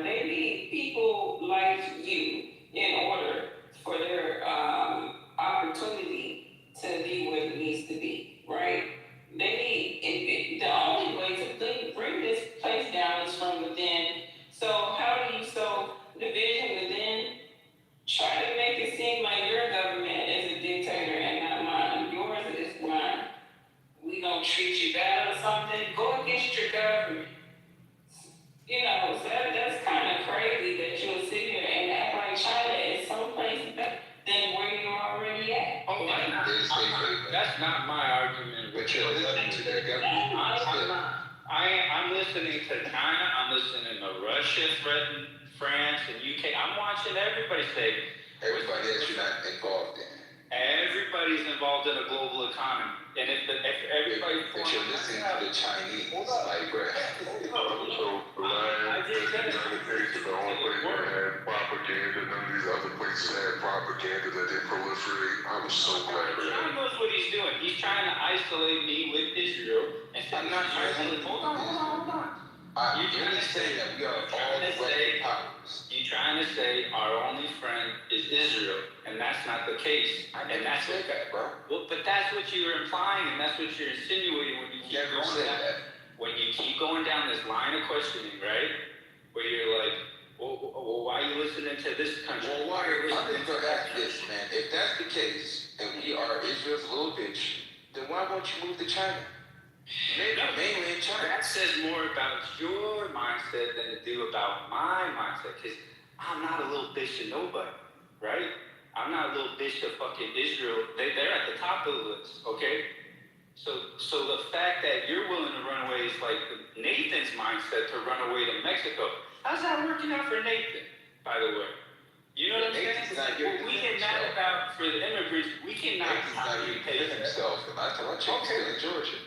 They need people like you in order for their opportunity to be what it needs to be, right? They need, the only way to bring this place down is from within. So how do you sow division within? Try to make it seem like your government is a dictator and not mine. Yours is mine. We don't treat you bad or something. Go against your government. You know, so that's kind of crazy that you'll sit here and act like China is someplace better than where you're already at. Oh, that's not my argument. But you're listening to their government. I'm listening to China. I'm listening to Russia threaten France and UK. I'm watching everybody say. Everybody that you're not involved in. Everybody's involved in a global economy. And if everybody... But you're listening to the Chinese, like, bro. So, the land, the United States is the only place that had propaganda. None of these other places had propaganda that they proliferate. I'm so glad for that. China knows what he's doing. He's trying to isolate me with Israel. And I'm not isolating. Hold on. You're trying to say that we are all the Western powers. You're trying to say our only friend is Israel, and that's not the case. And that's what that, bro. Well, but that's what you're implying, and that's what you're insinuating when you keep when you keep going down this line of questioning, right? Where you're like, well, why are you listening to this country? Well, why are you listening to this, man? If that's the case, and we are Israel's little bitch, then why won't you move to China? Mainly in China. That says more about your mindset than to do about my mindset. Because I'm not a little bitch to nobody, right? I'm not a little bitch to fucking Israel. They're at the top of the list, okay? So the fact that you're willing to run away is like Nathan's mindset to run away to Mexico. How's that working out for Nathan, by the way? You know what I'm saying? What we get mad about for the immigrants, we cannot pay themselves. The last time I checked, he's still in Georgia.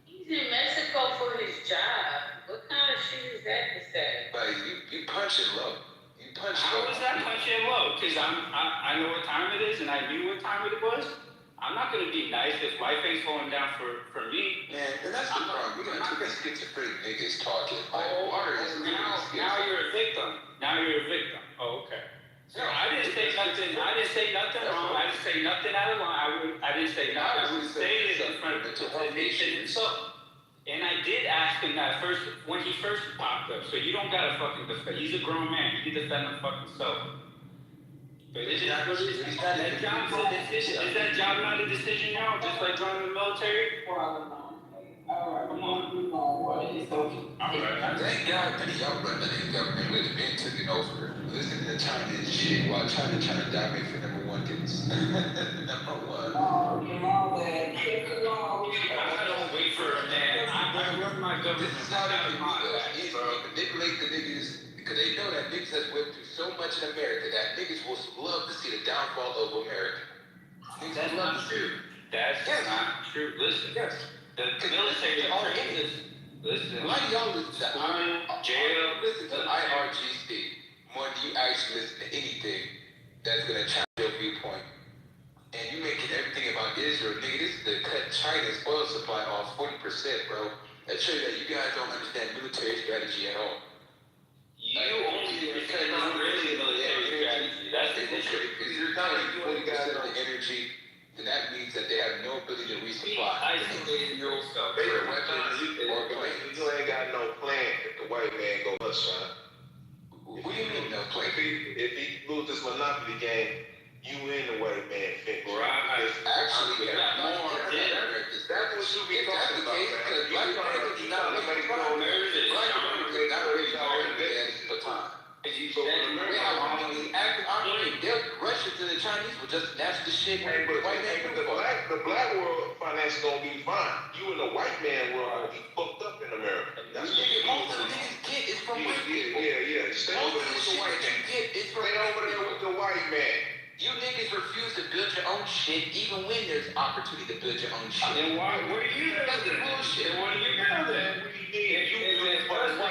He's in Mexico for his job. What kind of shit is that to say? Like, you punch it low. You punch it low. How is that punching low? Because I know what time it is and I knew what time it was. I'm not going to be nice if life ain't slowing down for me. Man, and that's the problem. We're going to get schizophrenic niggas talking. Now you're a victim. Now you're a victim. Oh, okay. So I didn't say nothing. I didn't say nothing wrong. I didn't say nothing out of line. I didn't say nothing. I would say it in front of the nation himself. And I did ask him that first when he first popped up. So you don't gotta fucking defend. He's a grown man. He can defend him fucking self. But is that job not a decision now? Just like joining the military? Come on. Thank God that y'all run that government. We'd have been taking over. Listening to China and shit while China trying to dominate for number one gets number one. I don't wait for a man. I run my government. This is how they manipulate the niggas because they know that niggas has went through so much in America that niggas will love to see the downfall of America. That's not true. That's not true. Listen. Yes. The military trains us. Listen. Why do y'all listen to jail? Listen to IRGC more than you actually listen to anything that's gonna challenge your viewpoint. And you making everything about Israel, nigga. This is to cut China's oil supply off 40%, bro. That shows that you guys don't understand military strategy at all. You only understand really military strategy. That's the issue. If you're not like 40% of the energy, then that means that they have no ability to resupply. Isolating yourself. You ain't got no plan if the white man go bust, son. What do you mean no plan? If he lose this monopoly game, you in the white man finish. Right. Actually, that's what you be talking about, man. Because black America is not really Russians and the Chinese will just snatch the shit. Hey, but the black world finance gonna be fine. You in the white man world gonna be fucked up in America. That's what most of the niggas get is from white people. Yeah. Stay over there with the white man. Stay over there with the white man. You niggas refuse to build your own shit even when there's opportunity to build your own shit. Then what are you doing? That's the bullshit. What are you doing? What are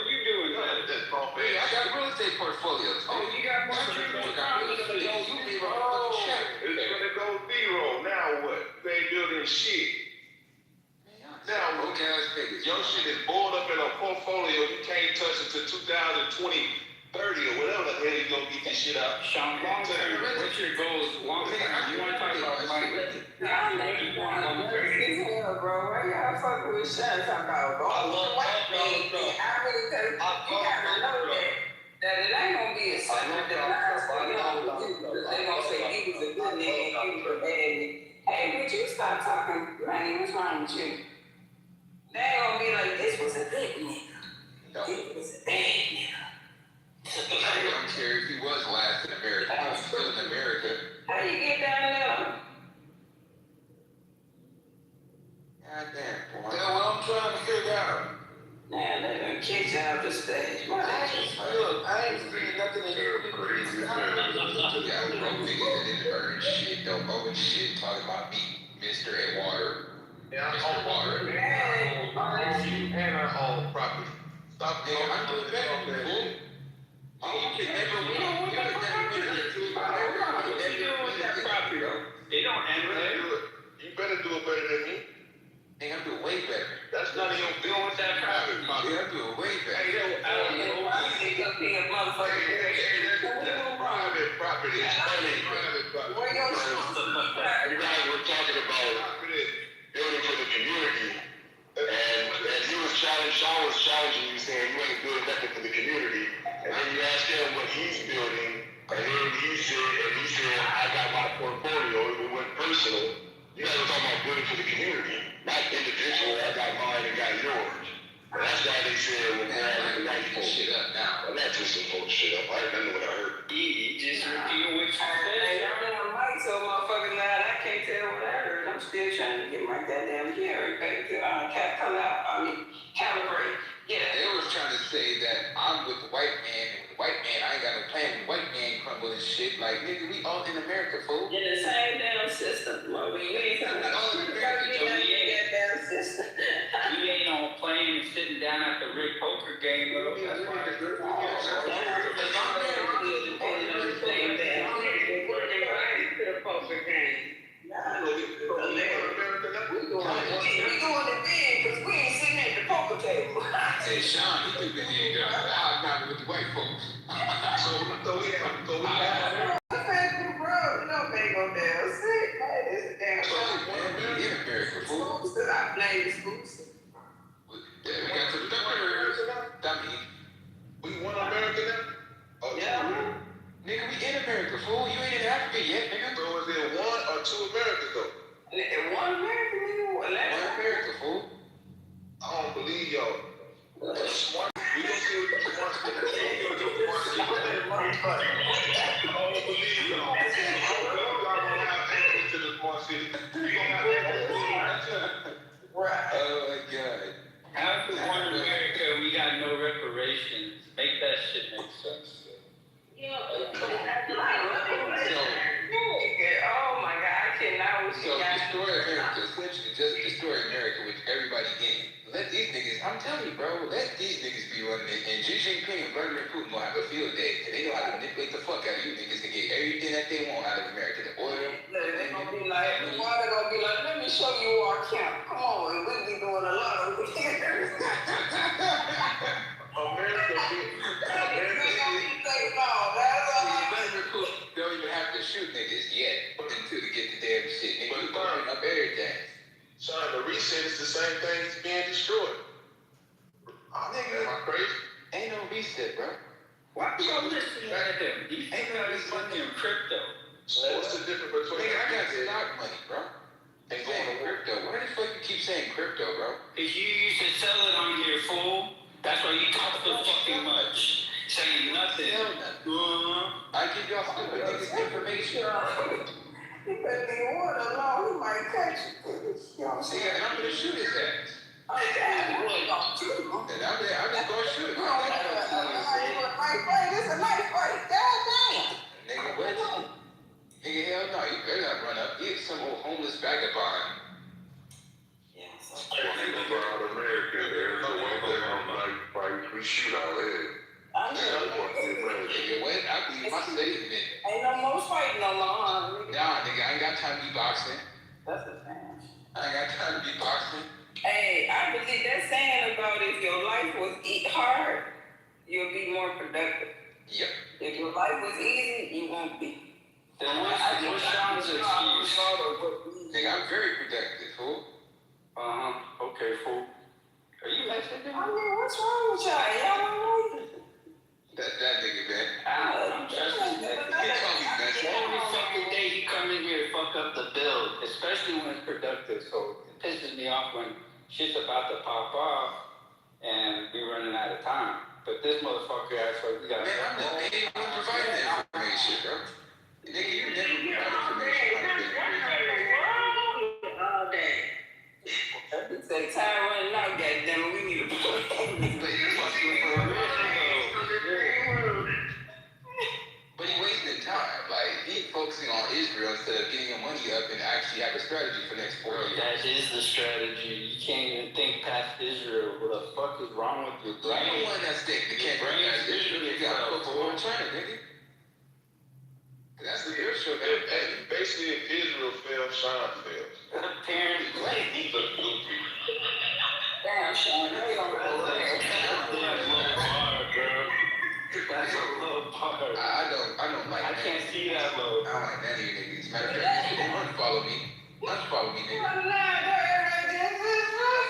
you doing? I got real estate portfolios. Oh, you got more than It's gonna go zero. Now what? They ain't building shit. Now, your shit is boiled up in a portfolio. You can't touch it to 2020, 30 or whatever the hell you gonna get this shit out. Sean, long term, what's your goals? Long term, you want to talk about money? Y'all niggas want to as hell, bro. Why y'all fucking with Sean talking about the white man? I really, cause you gotta know that it ain't gonna be a second demise for y'all. They gonna say he was a good nigga and he was a bad nigga. Hey, would you stop talking? Man, what's wrong with you? They ain't gonna be like, this was a good nigga. This was a bad nigga. I don't care if he was last in America. He was still in America. How you get down there? Goddamn, boy. That's what I'm trying to figure out. Man, they done kicked you off the stage. Look, I ain't seeing nothing in here crazy. You got broke niggas that didn't earn shit, don't own shit, talking about me, Mr. and Water. Yeah, Mr. Water. And our own property. Stop, nigga. I'm doing better than you. You can never win. You can never win. What you doing with that property, though? They don't handle it. You better do it better than me. Hey, I'm doing way better. That's none of your Doing with that property. Yeah, I'm doing way better. Hey, yo, that's private property. It's private property. Where your You guys were talking about building for the community, and you was challenging you, saying you ain't doing nothing for the community, and then you asked him what he's building, and then he said, I got my portfolio, it went personal. You guys were talking about building for the community, not individual. I got mine and got yours. And that's why they said, well, man, I got shit up now. Well, that's just some shit up. I know what I heard. He just repeating what you said. Hey, I'm in a mic so motherfucking loud, I can't tell what I heard. I'm still trying to get my goddamn hearing back to calibrate. Yeah. They was trying to say that I'm with the white man, and with the white man, I ain't got no plan with the white man, America, fool. In the same damn system, Moby. You ain't talking about You that damn system. ain't on plane sitting down at the Rick Poker game, though. That's why. Hey, Sean, he think that he ain't got hobnobbing with the white folks. So we have. In America, fool. I blame the schools. Yeah, we got some doctors. Dummy. We one America now? Oh, Yeah. Nigga, we in America, fool. You ain't in Africa yet, nigga. So is there one or two Americas though? One American nigga, One America, fool. I don't believe y'all. Smart. We gonna see what the smart city. I don't believe y'all. I don't believe y'all gonna have access to the smart city. You gonna have access to it. Right. Oh my God. How for one America we got no reparations? Make that shit make sense. Oh my God, I cannot. So destroy America, essentially just destroy America with everybody in it. Let these niggas, I'm telling you, bro, let these niggas be running it. And Xi Jinping and Vladimir Putin will have a field day. And they know how to manipulate the fuck out of you niggas to get everything that they want out of America. The oil. They're gonna be like, the water gonna be like, let me show you our camp. Come on, and we'll be doing a lot of America Vladimir Putin don't even have to shoot niggas yet until to get the damn shit. Nigga, you open up everything. Sean, the reset is the same thing as being destroyed. Nigga, am I crazy? Ain't no reset, bro. Why you gonna listen to them? These ain't got this money in crypto. So what's the difference between? Nigga, I got stock money, bro. And going to crypto. Why the fuck you keep saying crypto, bro? Cause you used to sell it on here, fool. That's why you talk so fucking much. Saying nothing. I give y'all stupid niggas information. He better be water alone, he might catch you. See, and I'm gonna shoot his ass. Oh, damn, you ain't gonna shoot him. And I'm just gonna shoot him. This is a nice fight. God damn. Nigga, what? Nigga, hell no. You better not run up. You're some old homeless vagabond. America, there's a way that I'm like, we shoot our head. I know. Nigga, what? I believe my statement. Ain't no more fighting no more, huh? Nah, nigga, I ain't got time to be boxing. That's a thing. I ain't got time to be boxing. Hey, I believe that saying about if your life was hard, you'll be more productive. Yep. If your life was easy, you won't be. Then what's Sean's excuse? Nigga, I'm very productive, fool. Okay, fool. Are you Mexican? I mean, what's wrong with y'all? Y'all don't know. That nigga, man. I'm just He told me, man. every fucking day you come in here and fuck up the build, especially when it's productive. So it pisses me off when shit's about to pop off and we running out of time. But this motherfucker acts like we got. Man, I'm the main one providing that information, bro. Nigga, you never provide information. All day. He said, time running out, goddamn, we need a But he wasting time. Like, he focusing on Israel instead of getting your money up and actually have a strategy for the next 4 years. That is the strategy. You can't even think past Israel. What the fuck is wrong with your brain? You the one that's thinking you can't bring past Israel. You gotta focus on China, nigga. That's the real show. Basically, if Israel fails, Sean fails. Apparently. damn, Sean. They don't know that. That's a low bar. I don't like I that. can't see that low. I don't like that nigga, nigga. As a matter of fact, you unfollow me. Unfollow me, nigga. Unfollow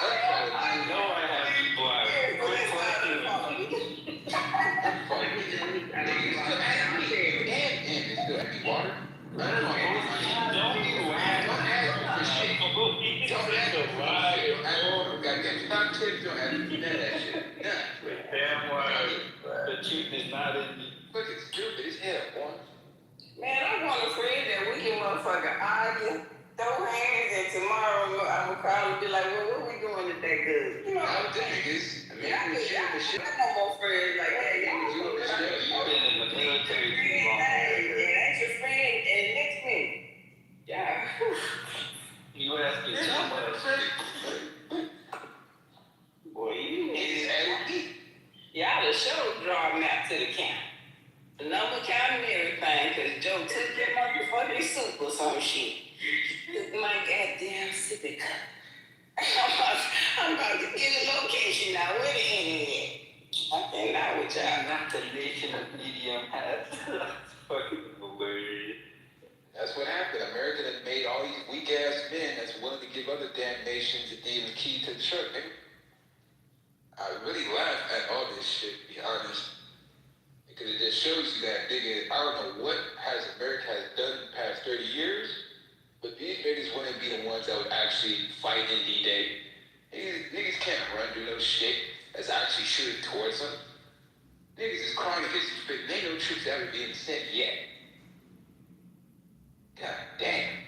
I me. know I have you blocked. Quit fucking with me. Unfollow me. Nigga, you still ask me. You still ask me water? I don't know. Don't you ask me for shit. Don't ask me for shit. Goddamn, stop tips. Don't ask me for none of that shit. None. damn right. The truth is not in me. Fucking stupid as hell, boy. Man, I want a friend that we can motherfucking argue, throw hands, and tomorrow I'm gonna call and be like, well, what we doing today, good? You know what I'm saying? I mean, I can share the shit. I got no more friends like that. You've been in the military too long. And that's your friend, and next sure draw a map to the camp. The number count and everything, because Joe took that motherfucking soup or some shit. Took my goddamn sippy cup. I'm about to get a location now. Where the internet? I cannot with y'all. Not the nation of medium has. That's fucking hilarious. That's what happened. America done made all these weak ass men that's willing to give other damn nations the damn key to the truck, nigga. I really laugh at all this shit, to be honest. Because it just shows you that, nigga, I don't know what America has done in the past 30 years, but these niggas wouldn't be the ones that would actually fight in D-Day. Niggas can't run through no shit that's actually shooting towards them. Niggas is crying against the fit. There ain't no troops ever being sent yet. God damn.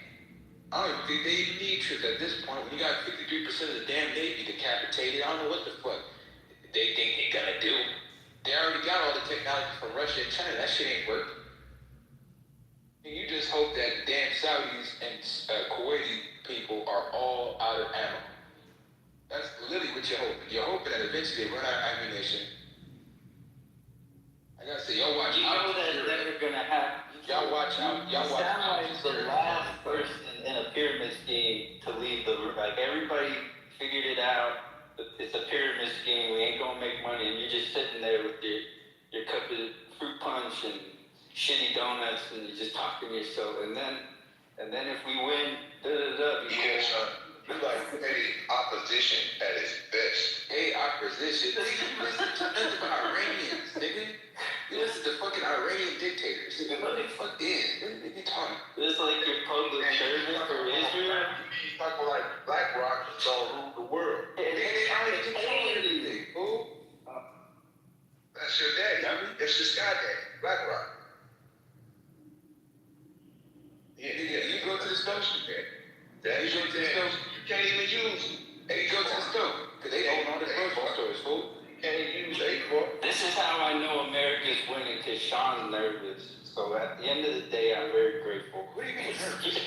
I don't even think they even need troops at this point. When you got 53% of the damn Navy decapitated, I don't know what the fuck they think they're gonna do. They already got all the technology from Russia and China. That shit ain't work. And you just hope that the damn Saudis and Kuwaiti people are all out of ammo. That's literally what you're hoping. You're hoping that eventually they run out of ammunition. I gotta say, y'all watch out. You know that's never gonna happen. Y'all watch out. Y'all watch out. Like the last person in a pyramid scheme to leave the like everybody figured it out. It's a pyramid scheme. We ain't gonna make money, and you're just sitting there with your cup of fruit punch and shitty donuts, and you just talking to yourself. And then if we win, Yeah, son. You like petty opposition at its best. Hey, opposition. Nigga, you listen to nothing but Iranians, nigga. You listen to fucking Iranian dictators. What the fuck is? What are you talking? It's like your public service for Israel. You talking like BlackRock is gonna rule the world. They already control everything, fool. That's your daddy. That's your sky daddy, BlackRock. Yeah, You go to the stove, Daddy's your dad. You can't even use them. Hey, go to the stove. Because they own all the grocery stores, fool. You can't even use A4. This is how I know America's winning, because Sean's nervous. So at the end of the day, I'm very grateful. What do you mean nervous?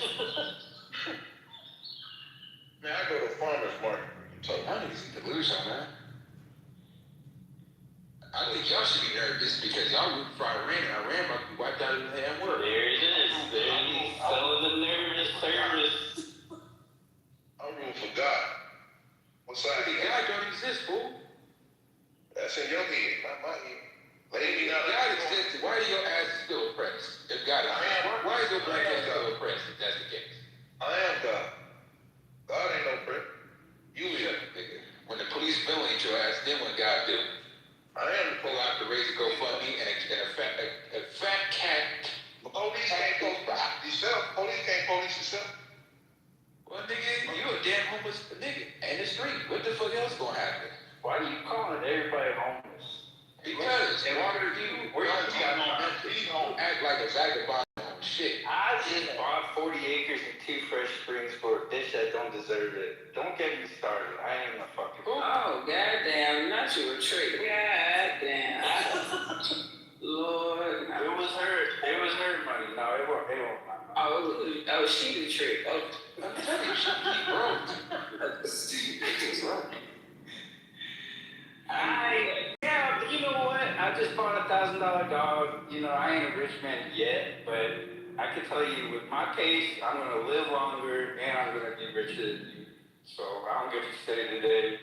Man, I go to farmer's market. I need some delusion, man. I think y'all should be nervous because y'all root for Iran, and Iran might be wiped out of the damn world. There it is. There he's selling the nervous service. I'm rooting for God. What side of God don't exist, fool. That's in your head, not my head. Lady, If God exists, why are your asses still oppressed? If God exists, why is your black ass still oppressed if that's the case? I am God. God ain't no friend. You live, nigga. When the police violate your ass, then what God do? I am the Pull out the raise to GoFundMe and a fat cat. police can't police yourself. Police can't police yourself. Well, nigga, you a damn homeless nigga in the street. What the fuck else gonna happen? Why do you calling everybody homeless? Because in order to act like a vagabond on shit. I just bought 40 acres and 2 fresh springs for a bitch that don't deserve it. Don't get me started. I ain't a fucking. Oh, goddamn, not you a trick. Goddamn. Lord. It was her money. No, it wasn't my money. Oh, she the trick. Oh. I'm telling you, she broke. Yeah, you know what? I just bought a $1,000 dog. You know, I ain't a rich man yet, but I can tell you with my case, I'm gonna live longer and I'm gonna be richer than you. So I don't get to say today.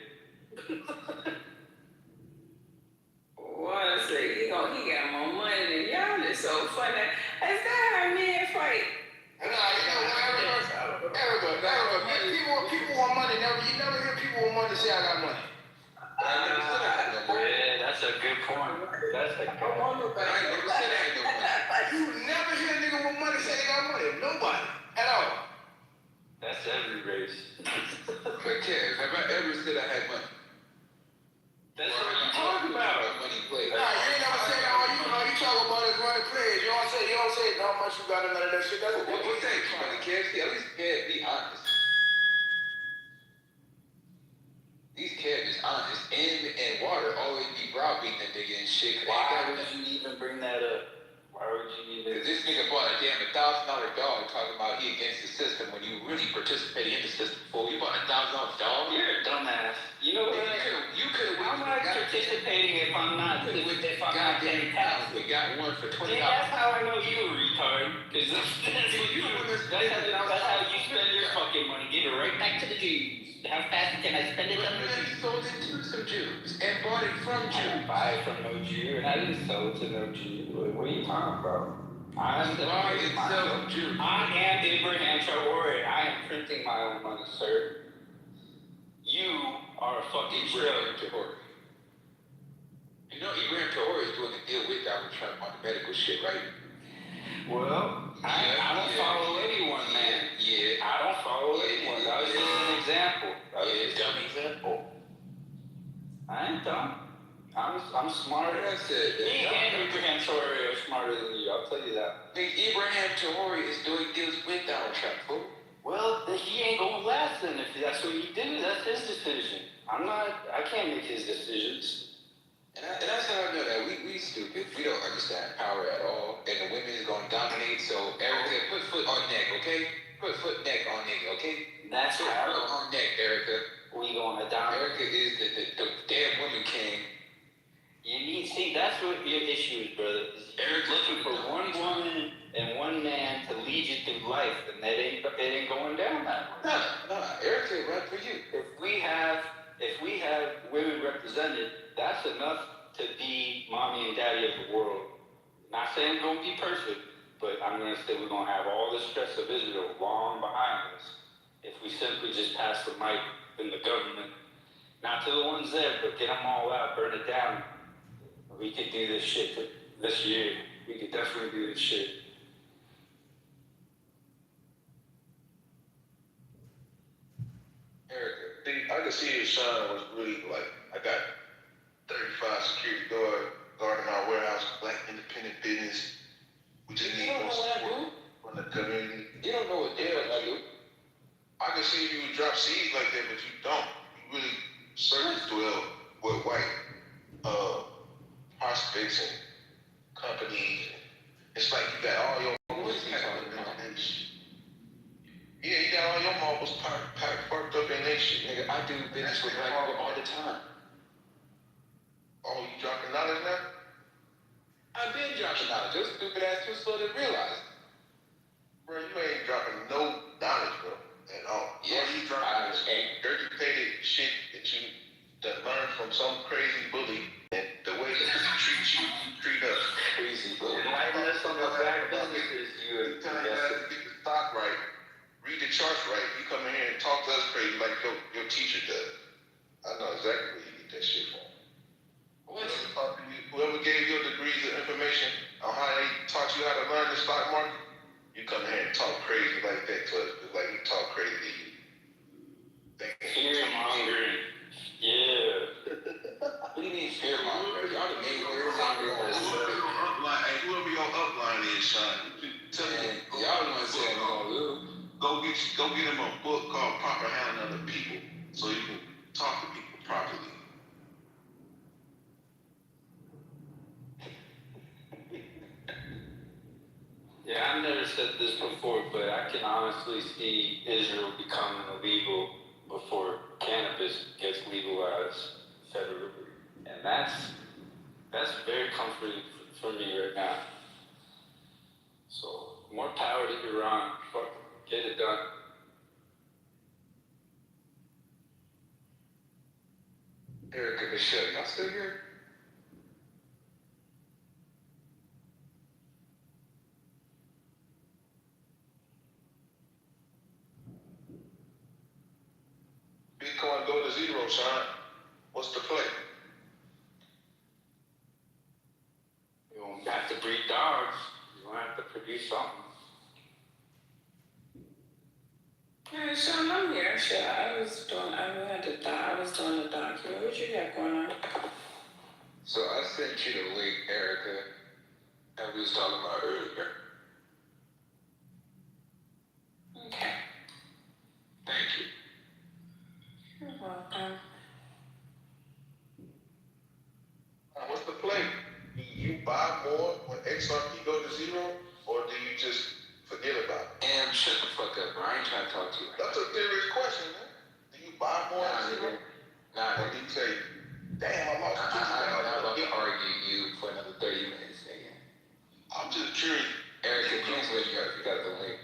What I say? He got more money than y'all. It's so funny. Is that how men fight? People want money. You never hear people want money say I got money. Yeah, that's a good point. That's a good point. You never hear a nigga with money say they got money. Nobody. At all. That's every race. But Kev, have I ever said I had money? That's what you talking about. Money play. Nah, you ain't never said all you talk about is money plays. You don't say how much you got and none of that shit. That's what What's that? Money, Kev? See, at least Kev be honest. These Kev is honest. And water always be browbeating that nigga and shit. Why would you even bring that up? Why would you even? Cause this nigga bought a damn $1,000 dog talking about he against the system when you really participated in the system before. You bought a $1,000 dog? You're a dumbass. You know what? You could have How am I participating if I'm not paying taxes? We got one for $20. That's how I know you a retard. Because that's how you spend your fucking money. Give it right back to the Jews. How fast can I spend it on the Jews? Sold it to some Jews and bought it from Jews. I didn't buy it from no Jew, and I didn't sell it to no Jew. What are you talking about? I am Abraham Traore. I am printing my own money, sir. You are a fucking Ibrahim Traore. You know Ibrahim Traore is doing a deal with Donald Trump on the medical shit, right? Well, I don't follow anyone, man. Yeah. I don't follow anyone. That was just an example. Dumb example. I ain't dumb. I'm smarter. That's it. Me and Abraham Traore are smarter than you. I'll tell you that. Abraham Traore is doing deals with Donald Trump, fool. Well, he ain't gonna last then. If that's what he did, that's his decision. I can't make his decisions. And that's how I know that we stupid. We don't understand power at all. And the women is gonna dominate. So Erica, put foot on neck, okay? Put foot neck on nigga, okay? That's foot on neck, Erica. We gonna dominate. Erica is the damn woman king. That's what your issue is, brother. Eric's looking for one woman and one man to lead you through life, and it ain't going down that way. No, Erica, right for you. If we have women represented, that's enough to be mommy and daddy of the world. Not saying we're gonna be perfect, but I'm gonna say we're gonna have all the stress of Israel long behind us if we simply just pass the mic in the government. Not to the ones there, but get them all out, burn it down. We could do this shit this year. We could definitely do this shit. Erica, I could see if Sean was really like, I got 35 security guarding our warehouse, black independent business. We just need more support from the community. You don't know what they're like, you. I can see if you would drop seeds like that, but you don't. You really surface dwell with white prospects and companies. It's like you got all your yeah, you got all your marbles parked up in that shit. Nigga, I do business with black people all the time. Oh, you dropping knowledge now? I've been dropping knowledge. Those stupid ass too slow to realize. Bro, you ain't dropping no knowledge, bro, at all. Yeah, you dropping this educated shit that you learned from some crazy bully, and the way that he treats you, treat us. Crazy bully. Enlighten us on the fact businesses you tell you guys to get the stock right, read the charts right. You come in here and talk to us crazy like your teacher does. I know exactly where you get that shit from. Whoever gave you degrees of information on how they taught you how to learn the stock market, you come here and talk crazy like that to us, just like we talk crazy to you. Fear mongering. Yeah. What do you mean fear mongering? Y'all the main fear mongering. Whoever your upline is, Sean, tell me. Y'all the ones saying we're gonna lose. Go get him a book called Proper Handling of People, so you can talk to people properly. Yeah, I've never said this before, but I can honestly see Israel becoming illegal before cannabis gets legalized federally. And that's very comforting for me right now. So, more power to Iran. Fuck, get it done. Erica, Michelle, y'all still here? Bitcoin go to zero, Sean. What's the play? You don't have to breed dogs. You don't have to produce something. Hey, Sean, I'm here. Shit, I was doing the document. What you got going on? So I sent you the link, Erica, that we was talking about earlier. Okay. Thank you. You're welcome. What's the play? Do you buy more when XRP go to zero, or do you just forget about it? And shut the fuck up, bro. I ain't trying to talk to you. That's a serious question, man. Do you buy more at zero? Nah, or do you say, Damn, I lost I'm about to argue you for another 30 minutes, nigga. I'm just curious. Erica, please wake up. You got the link.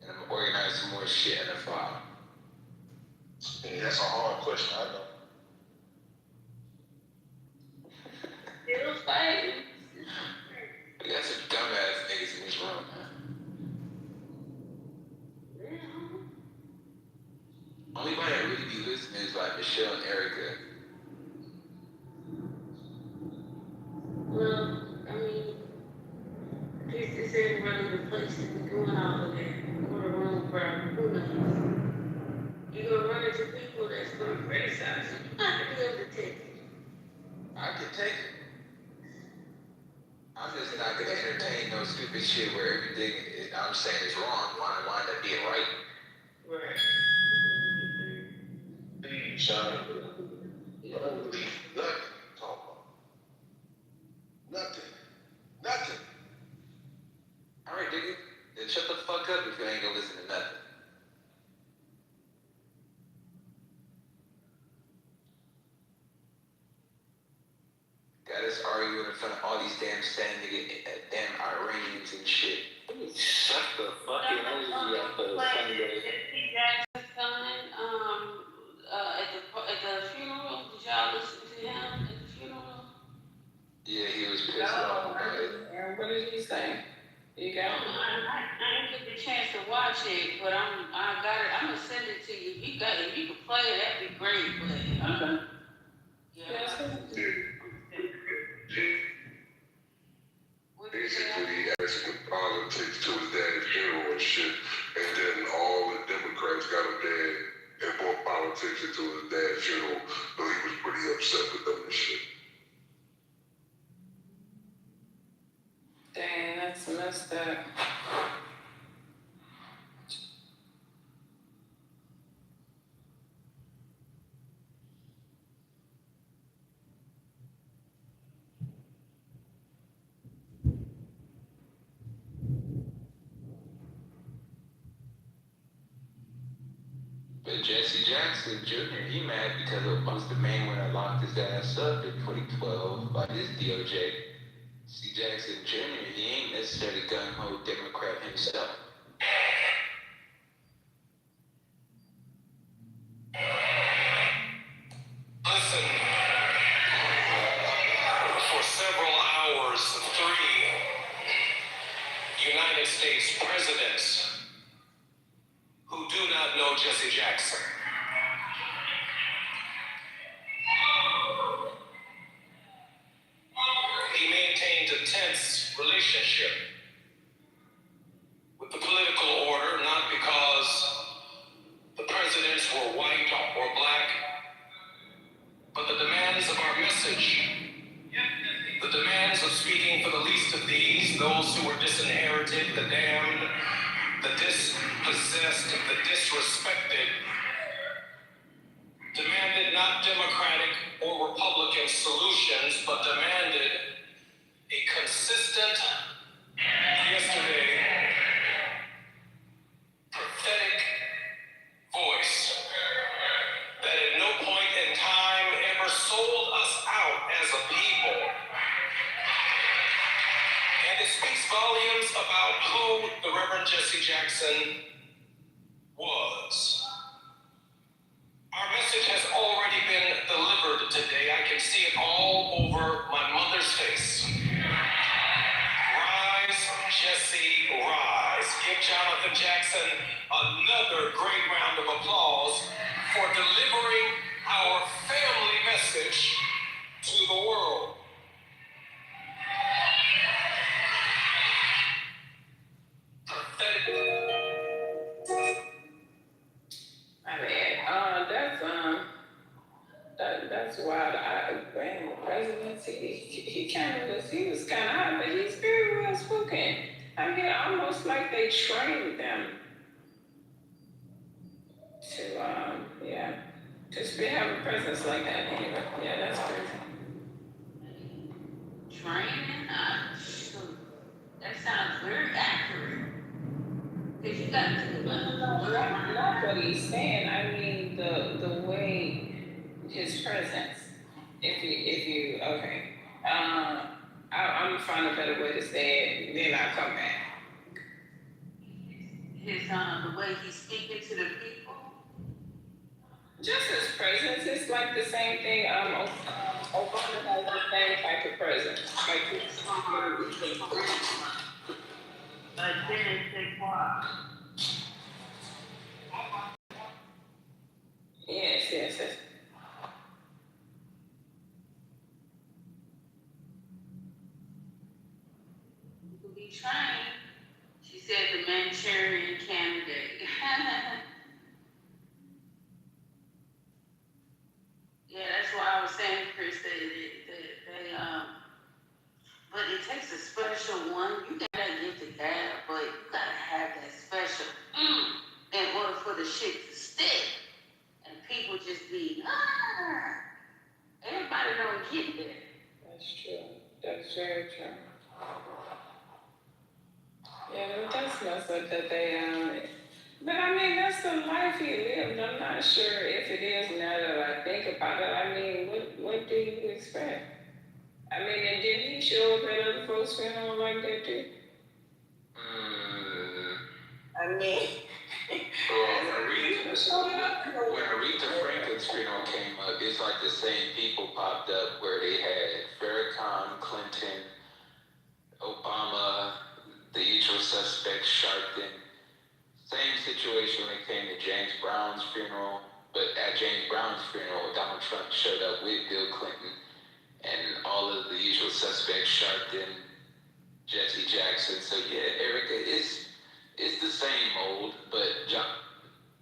And I'm gonna organize some more shit in the file. Yeah, that's a hard question, I know. Still fighting. We got some dumbass niggas in this room, man. Only one that really be listening is like Michelle and Erica. Well, I mean, this ain't really the place to be doing all of that. Go to room for who knows. You're gonna run into people that's gonna criticize you. You're not gonna be able to take it. I can take it. I'm just not gonna entertain no stupid shit where everything I'm saying is wrong, wanna wind up being right. Right. Sean, you don't believe nothing. Talk about nothing. Nothing. Alright, nigga. Then shut the fuck up if you ain't gonna listen to nothing. Got us arguing in front of all these damn damn Iranians and shit. Shut the fucking energy up for the Sunday. Jesse Jackson's son, at the funeral, did y'all listen to him at the funeral? Yeah, he was pissed off about it. What did he say? You got it? I didn't get the chance to watch it, but I got it. I'm gonna send it to you. If you got it, if you can play it, that'd be great. But Okay. yeah. Basically, asking politics to his daddy's funeral and shit, and then all the Democrats got him dead and brought politics into his dad's funeral, so he was pretty upset with them and shit. Dang, that's messed up. But Jesse Jackson Jr., he mad because it was the man when I locked his ass up in 2012 by this DOJ. C. Jackson Jr., he ain't necessarily gung-ho Democrat himself. Listen, for several hours, 3 United States presidents who do not know Jesse Jackson. He maintained a tense relationship with the political order, not because the presidents were white or black, but the demands of our message, the demands of speaking for the least of these, those who were disinherited, the damned, the dispossessed, the disrespected, demanded not Democratic or Republican solutions, but demanded a consistent, yesterday, prophetic voice that at no point in time ever sold us out as a people. And it speaks volumes about who the Reverend Jesse Jackson was. Our message has already been delivered today. I can see it all over my mother's face. Rise, Jesse, rise. Give Jonathan Jackson another great round of applause for delivering our family message to the world. My bad. That's wild. Ran the presidency. He was kind of hot, but he's very well spoken. I mean, almost like they trained them to, just have a presence like that. Anyway, yeah, that's crazy. Training? That sounds very accurate. Because you got to Not what he's saying. I mean, the way his presence. If you, okay. I'm gonna find a better way to say it, then I'll come back. The way he's speaking to the people. Just his presence, it's like the same thing. Obama has the same type of presence. Like he's yes. You could be trained. She said the Manchurian candidate. Yeah, that's why I was saying, Chris, but it takes a special one. You gotta get the gab, but you gotta have that special in order for the shit to stick. And people just be, everybody don't get that. That's true. That's very true. Yeah, that's messed up that they but I mean that's the life he lived. I'm not sure if it is now that I think about it. I mean, what do you expect? I mean, and didn't he show up at other folks' funeral like that too? I mean, When Aretha Franklin's funeral came up, it's like the same people popped up where they had Farrakhan, Clinton, Obama, the usual suspects, Sharpton. Same situation when it came to James Brown's funeral, but at James Brown's funeral, Donald Trump showed up with Bill Clinton and all of the usual suspects, Sharpton, Jesse Jackson. So yeah, Erica, it's the same old, but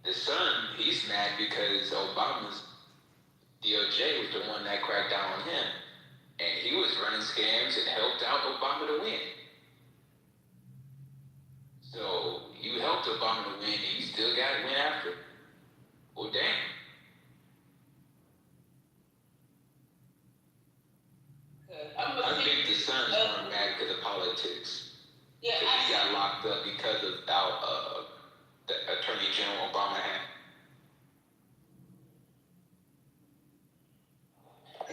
the son, he's mad because Obama's DOJ was the one that cracked down on him, and he was running scams and helped out Obama to win. So you helped Obama to win, and you still got to win after. Well, damn. I think the son's more mad because of politics. Yeah, he got locked up because of the Attorney General Obama had.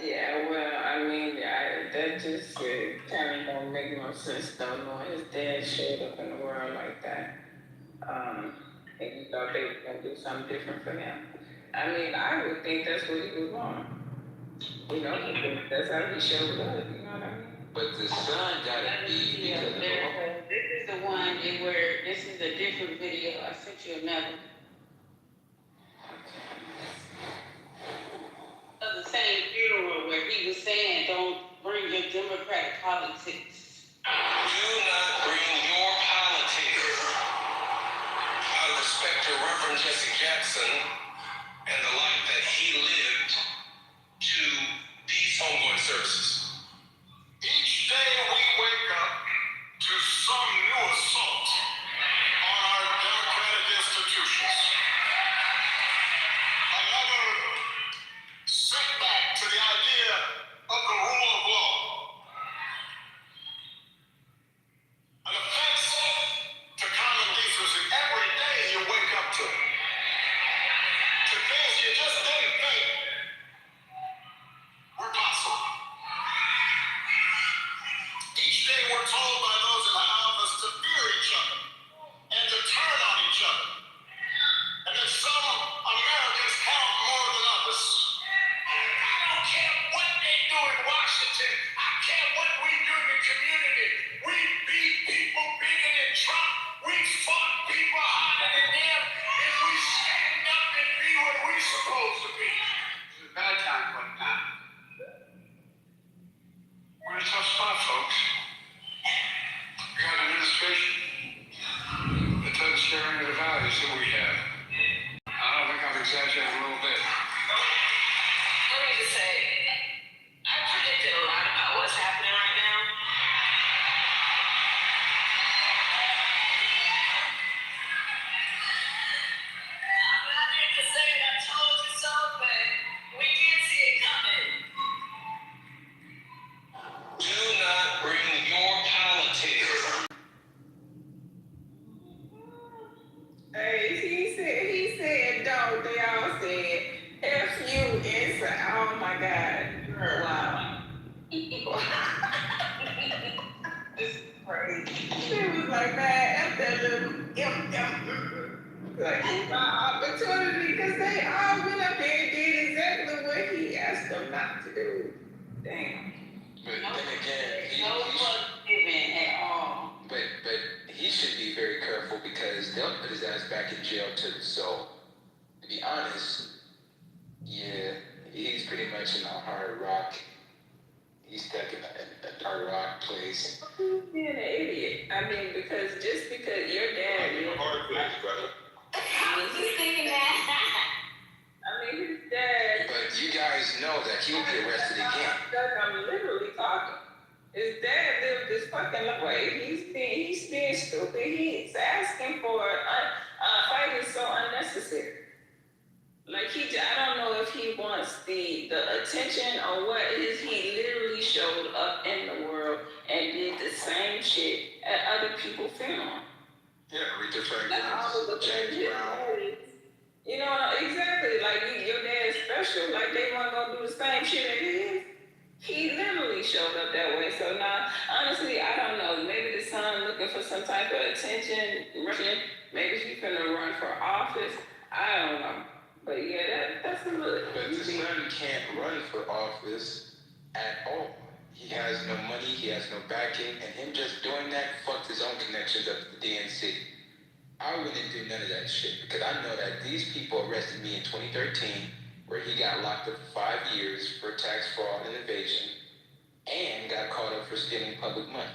yeah, well, I mean, that just kind of don't make no sense though, knowing his dad showed up in the world like that. And you thought they were gonna do something different for him. I mean, I would think that's what he would want. You know, that's how he showed up, you know what I mean? But the son got a beat because of the law. This is the one where this is a different video. I sent you another. Of the same funeral where he was saying, don't bring your Democratic politics. Do not bring your politics. Out of respect to Reverend Jesse Jackson and the life that he lived to these homegoing services. Each day we wake up to some new assault on our democratic institutions. Another setback to the idea of the rule of law. An offense to common decency every day you wake up to. To things you just didn't think were possible. Each day we're told by those in high office to fear each other and to turn on each other. And that some Americans count more than others. I don't care what they do in Washington. I care what we do in the community. We beat people bigger than Trump. We fought people harder than them. If we stand up and be what we're supposed to be. It's a bad time right now. We're in a tough spot, folks. We got an administration that doesn't share any of the values that we have. I don't think I've exaggerated a little bit. Let me just say, I predicted a lot about what's happening right now. I'm not here to say I told you so, but we did see it coming. Do not bring Like, my opportunity, because they all went up there and did exactly what he asked them not to do. Damn. But then again, No fuck given at all. but he should be very careful because they'll put his ass back in jail too. So, to be honest, yeah, he's pretty much in a hard rock. He's stuck in a hard rock place. Being an idiot. I mean, because just because your dad In a hard place, brother. I was just thinking that. I mean, his dad. But you guys know that he'll be arrested again. I'm literally talking. His dad lived this fucking way. He's being stupid. He's asking for fight is so unnecessary. Like I don't know if he wants the attention or what is. He literally showed up in the world and did the same shit at other people's funeral. Yeah, Aretha Franklin, All of the James Brown. You know, exactly. Like your dad's special. Like they weren't gonna do the same shit as his. He literally showed up that way. So now, honestly, I don't know. Maybe the son looking for some type of attention. Maybe he's gonna run for office. I don't know. But yeah, that's a little. But the son can't run for office at all. He has no money, he has no backing, and him just doing that fucked his own connections up to the DNC. I wouldn't do none of that shit because I know that these people arrested me in 2013 where he got locked up for 5 years for tax fraud and evasion and got caught up for stealing public money.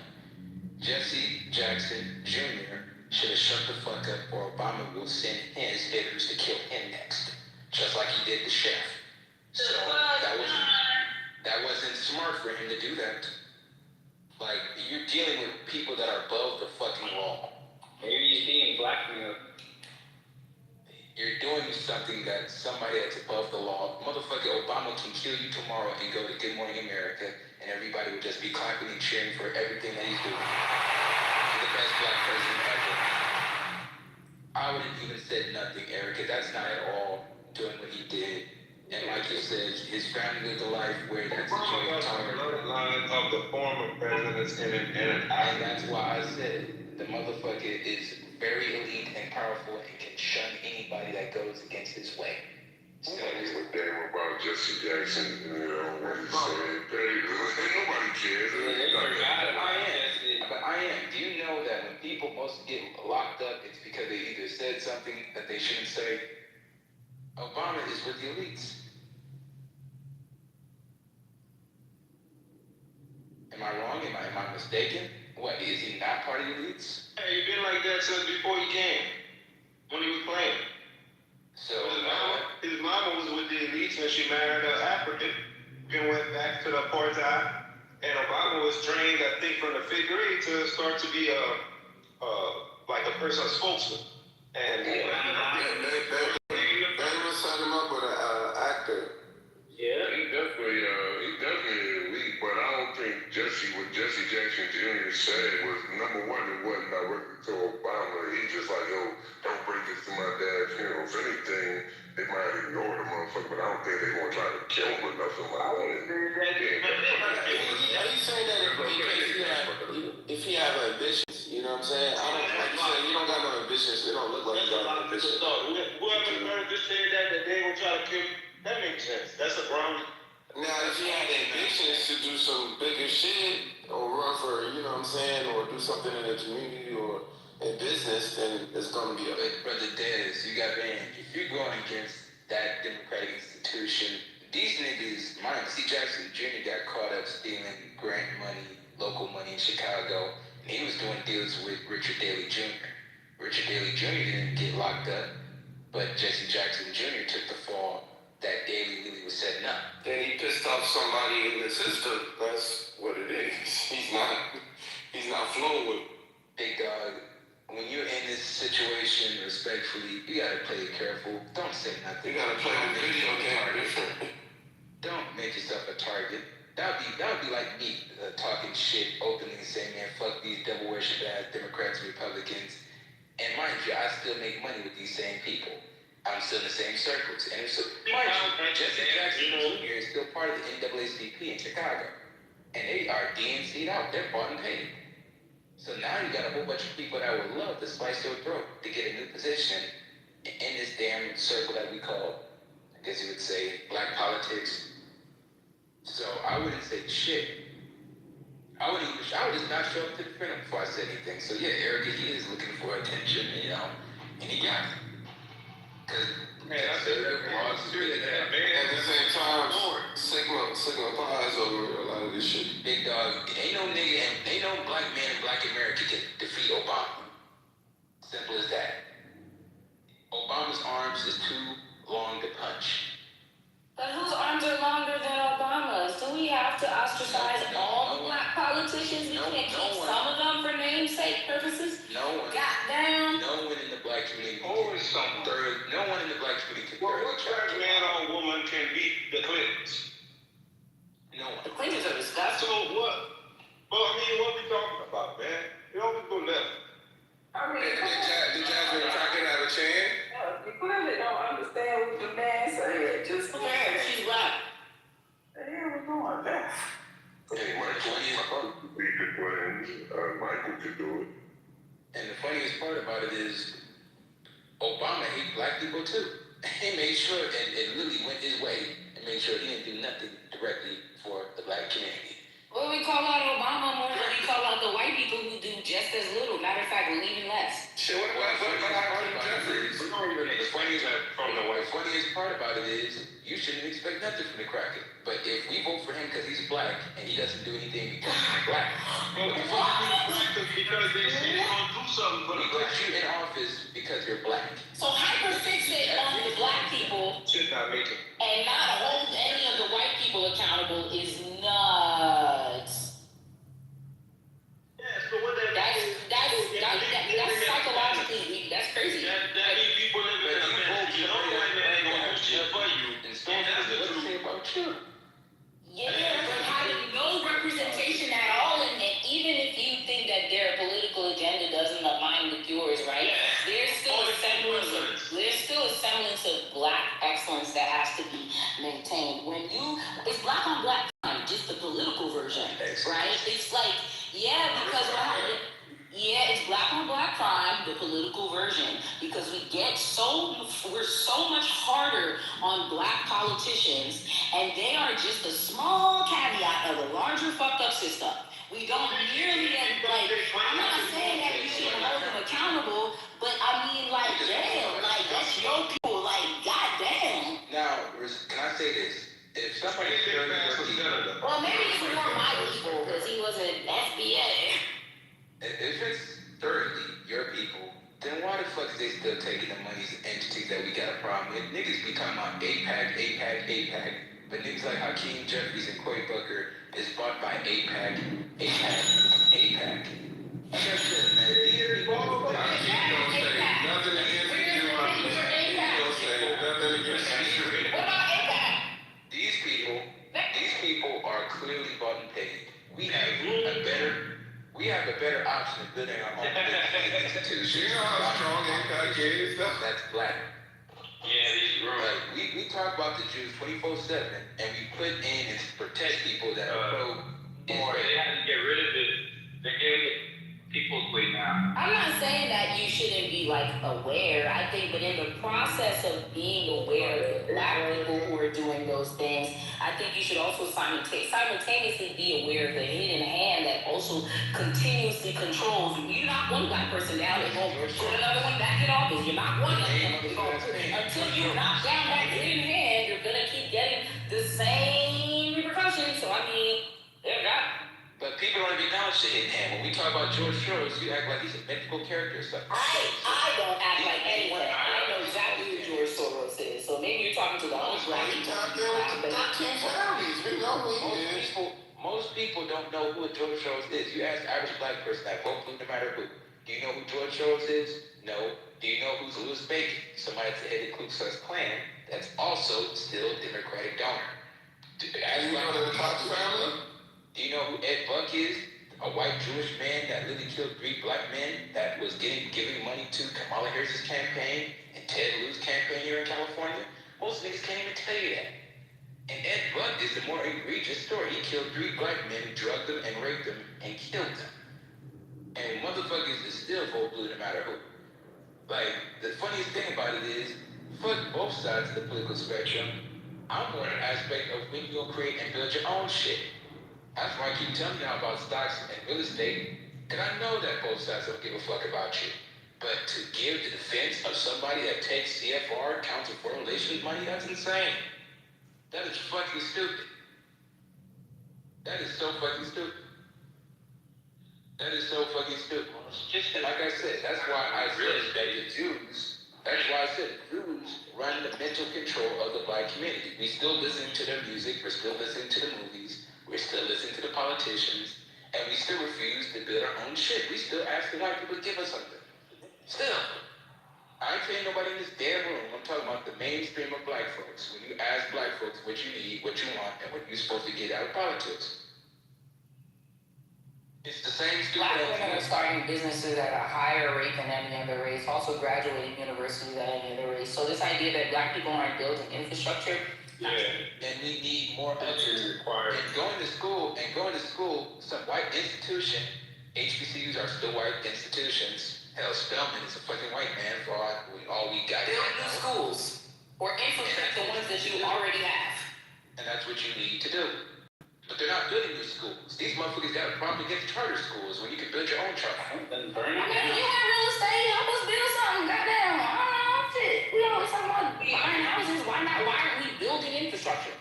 Jesse Jackson Jr. should have shut the fuck up or Obama will send his hitters to kill him next. Just like he did the chef. So that wasn't smart for him to do that. Like, you're dealing with people that are above the fucking law. Maybe he's being blackmailed. You're doing something that somebody that's above the law. Motherfucker, Obama can kill you tomorrow and go to Good Morning America and everybody would just be clapping and cheering for everything that he's doing. He's the best black president ever. I wouldn't even said nothing, Erica. That's not at all doing what he did. And like you said, his family lived a life where that's a joint Bloodline of the former presidents and that's why I said the motherfucker is very elite and powerful and can shun anybody that goes against his way. So, What damn about Jesse Jackson, you know, what he said, nobody cares. But I am. Do you know that when people mostly get locked up, it's because they either said something that they shouldn't say? Obama is with the elites. Am I wrong? Am I mistaken? What, is he not part of the elites? Hey, he been like that since before he came. When he was playing. So his mama was with the elites when she married an African. Then went back to the apartheid. And Obama was trained, I think, from the 5th grade to start to be like a personal spokesman. And they was setting him up with an actor. Yeah, he definitely elite, but I don't think what Jesse Jackson Jr. said was, number one, it wasn't directed to Obama. He just like, yo, don't bring this to my dad's funeral. If anything, they might ignore the motherfucker, but I don't think they're gonna try to kill him or nothing like that. He's saying that if he have ambitions, you know what I'm saying? I don't, like you said, he don't got no ambitions. It don't look like he got ambitions. Whoever just said that they gonna try to kill him, that makes sense. That's a ground. Now, if he had ambitions to do some bigger shit or run for, you know what I'm saying, or do something in the community or in business, then it's gonna be a Brother Dez, you got banned. If you're going against that democratic institution, these niggas, C. Jackson Jr. got caught up stealing grant money, local money in Chicago, and he was doing deals with Richard Daley Jr. Richard Daley Jr. didn't get locked up, but Jesse Jackson Jr. took the fall that Daley really was setting up. Then he pissed off somebody in the system. That's what it is. He's not flowing with Big dog. When you're in this situation, respectfully, you gotta play it careful. Don't say nothing. You gotta play the video game different. Don't make yourself a target. That would be like me talking shit openly and saying, man, fuck these devil worship ass Democrats and Republicans. And mind you, I still make money with these same people. I'm still in the same circles. And so, mind you, Jesse Jackson Jr. is still part of the NAACP in Chicago. And they are DNC'd out. They're bought and paid. So now you got a whole bunch of people that would love to slice your throat to get a new position in this damn circle that we call, I guess you would say, black politics. So I wouldn't say shit. I would just not show up to defend him before I said anything. So yeah, Eric, he is looking for attention, you know, and he got it. Cause man, I said that man. At the same time, Sigma pies over a lot of this shit. Big dog, ain't no nigga and ain't no black man in black America can defeat Obama. Simple as that. Obama's arms is too long to punch. But whose arms are longer than Obama's? Do we have to ostracize all the black politicians? We can't keep some of them for namesake purposes? No one. Goddamn. No one in the black community. Always something. No one in the black community can Well, what black man or woman can beat the Clintons? No one. The Clintons are disgusting. So what? Well, I mean, what we talking about, man? You always go left. I mean, Did Jasmine Crockett have a chance? you clearly don't understand what the man said. Just she's black. The hell was going there? Michael could do it. And the funniest part about it is, Obama hates black people too. He made sure, and Lily went his way and made sure he didn't do nothing directly for the black community. Well, we call out Obama more than we call out the white people who do just as little. Matter of fact, even less. Shit, what about Jeffries? The funniest part about it is, you shouldn't expect nothing from the cracker. But if we vote for him because he's black and he doesn't do anything because he's black, Because they say they're gonna do something for we the put you in office because you're black. So hyperfixate on the black people Should not make it. and not hold any of the white people accountable is nuts. Yeah, so what that That's psychologically weak. That's crazy. That means people living in a mess. You know white man ain't gonna do shit for you. And that's the truth about you. Yeah, but having no representation at all in it, even if you think that their political agenda doesn't align with yours, right? There's still a semblance of black excellence that has to be maintained. It's black on black crime, just the political version, right? It's like, it's black on black crime, the political version, because we're so much harder on black politicians, and they are just a small caveat of a larger fucked up system. We don't nearly I'm not saying that you should hold them accountable, but I mean, damn, that's your people, goddamn. Now, can I say this? If somebody Well, maybe it's more my people, because he was an FBA. if it's thoroughly your people, then why the fuck is they still taking the monies and entities that we got a problem with? Niggas be talking about APAC, but niggas like Hakeem Jeffries and Cory Booker is bought by APAC. That's it, man. These people Nothing against you. Nothing against you. What about APAC? These people are clearly bought and paid. We have a better option of building our own institutions. You know how strong impact is. That's black. Yeah, these girls. We talk about the Jews 24/7, and we put in and protect people that are pro. Or they had to get rid of it. They gave it people's way now. I'm not saying that you shouldn't be aware. I think, but in the process of being aware of the black people who are doing those things, I think you should also simultaneously be aware of the hidden hand that also continuously controls. You knock one black person down, they're going to put another one back in office. You knock one down, until you knock down that hidden hand, you're gonna keep getting the same repercussions. So I mean, But people don't even acknowledge the hidden hand. When we talk about George Soros, you act like he's a mythical character or something. I don't act like anyone. I know exactly who George Soros is. So maybe you're talking to the whole black people. Most people don't know who George Soros is. You ask the average black person that vote blue no matter who. Do you know who George Soros is? No. Do you know who's Louis Bacon? Somebody that's the head of the Ku Klux Klan that's also still a Democratic donor. Do you know the Cox family? Do you know who Ed Buck is? A white Jewish man that literally killed 3 black men that was giving money to Kamala Harris's campaign and Ted Lieu's campaign here in California? Most niggas can't even tell you that. And Ed Buck is the more egregious story. He killed 3 black men, drugged them and raped them and killed them. And motherfuckers is still vote blue no matter who. Like, the funniest thing about it is, fuck both sides of the political spectrum. I'm more in the aspect of when you gonna create and build your own shit. That's why I keep telling y'all about stocks and real estate, because I know that both sides don't give a fuck about you. But to give the defense of somebody that takes CFR, counts of foreign relations money, that's insane. That is fucking stupid. That is so fucking stupid. That is so fucking stupid. Just like I said, that's why I said that the Jews, that's why I said Jews run the mental control of the black community. We still listen to their music, we're still listening to the movies, we're still listening to the politicians, and we still refuse to build our own shit. We still ask the white people to give us something. Still. I ain't saying nobody in this damn room. I'm talking about the mainstream of black folks. When you ask black folks what you need, what you want, and what you're supposed to get out of politics. It's the same stupid. Black women are starting businesses at a higher rate than any other race, also graduating universities than any other race. So this idea that black people aren't building infrastructure. Yeah, and we need more of it. And going to school, some white institution, HBCUs are still white institutions. Hell, Spelman is a fucking white man for all we got. Build new schools or infiltrate the ones that you already have. And that's what you need to do. But they're not building new schools. These motherfuckers got a problem against charter schools when you can build your own charter. I mean, you have real estate, help us build something, goddamn. I don't know, shit. We always talking about buying houses. Why aren't we building infrastructure?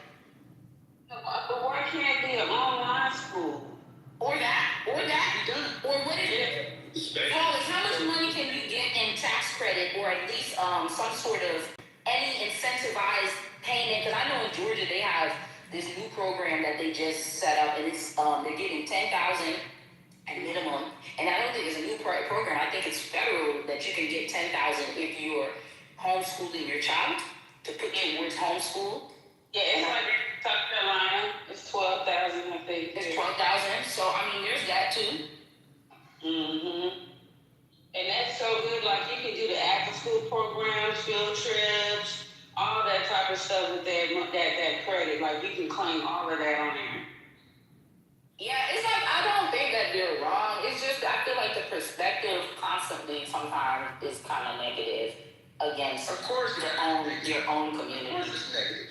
But why can't it be an online school? Or that. Or what is it? Wallace, how much money can you get in tax credit or at least some sort of any incentivized payment? Because I know in Georgia they have this new program that they just set up, and it's they're getting $10,000 at minimum. And I don't think it's a new program. I think it's federal that you can get $10,000 if you're homeschooling your child to put towards homeschool. Yeah, it's like South Carolina. It's $12,000, I think. It's $12,000. So I mean, there's that too. And that's so good. Like you can do the after-school programs, field trips, all that type of stuff with that credit. Like you can claim all of that on there. Yeah, it's like I don't think that they're wrong. It's just I feel like the perspective constantly sometimes is kind of negative against of course your own community. Of course it's negative.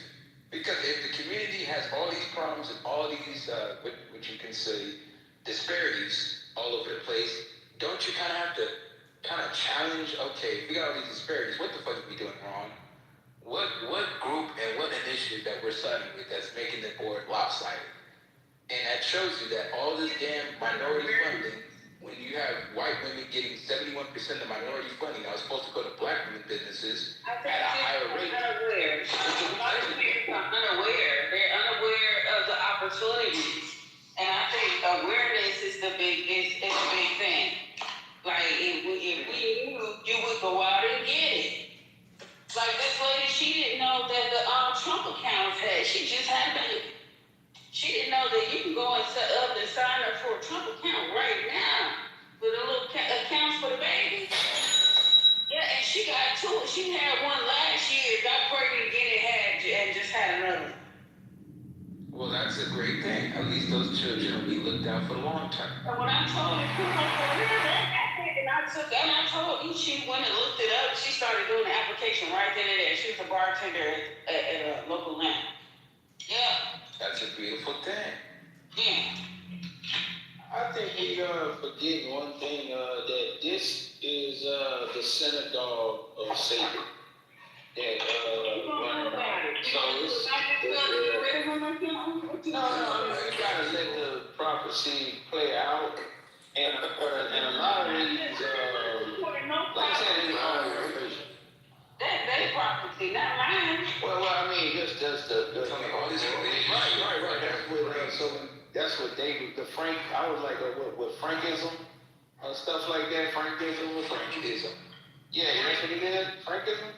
Because if the community has all these problems and all these what you can say disparities all over the place, don't you kind of have to challenge? Okay, if we got all these disparities, what the fuck are we doing wrong? What group and what initiative that we're siding with that's making the board lopsided? And that shows you that all this damn minority funding, when you have white women getting 71% of minority funding, that was supposed to go to black women businesses at a higher rate. They're unaware of the opportunities. And I think awareness is the big thing. Like if we knew, you would go out and get it. Like this lady, she didn't know that the Trump accounts had. She just had it. She didn't know that you can go and set up and sign up for a Trump account right now with a little accounts for the baby. Yeah, and she got two. She had one last year, got pregnant again, and just had another. Well, that's a great thing. At least those children will be looked out for the long term. And when I told her, and I told you, she went and looked it up. She started doing the application right then and there. She was a bartender at a local lamp. Yeah. That's a beautiful thing. Yeah. I think we forget one thing, that this is the synagogue of Satan. That run around. So it's no, you gotta let the prophecy play out. And a lot of these, like I said, they prophecy, not mine. Well, I mean, just the all this right. That's what David, the Frank. I was like, what Frankism, stuff like that. Frankism. Yeah, that's what he did. Frankism.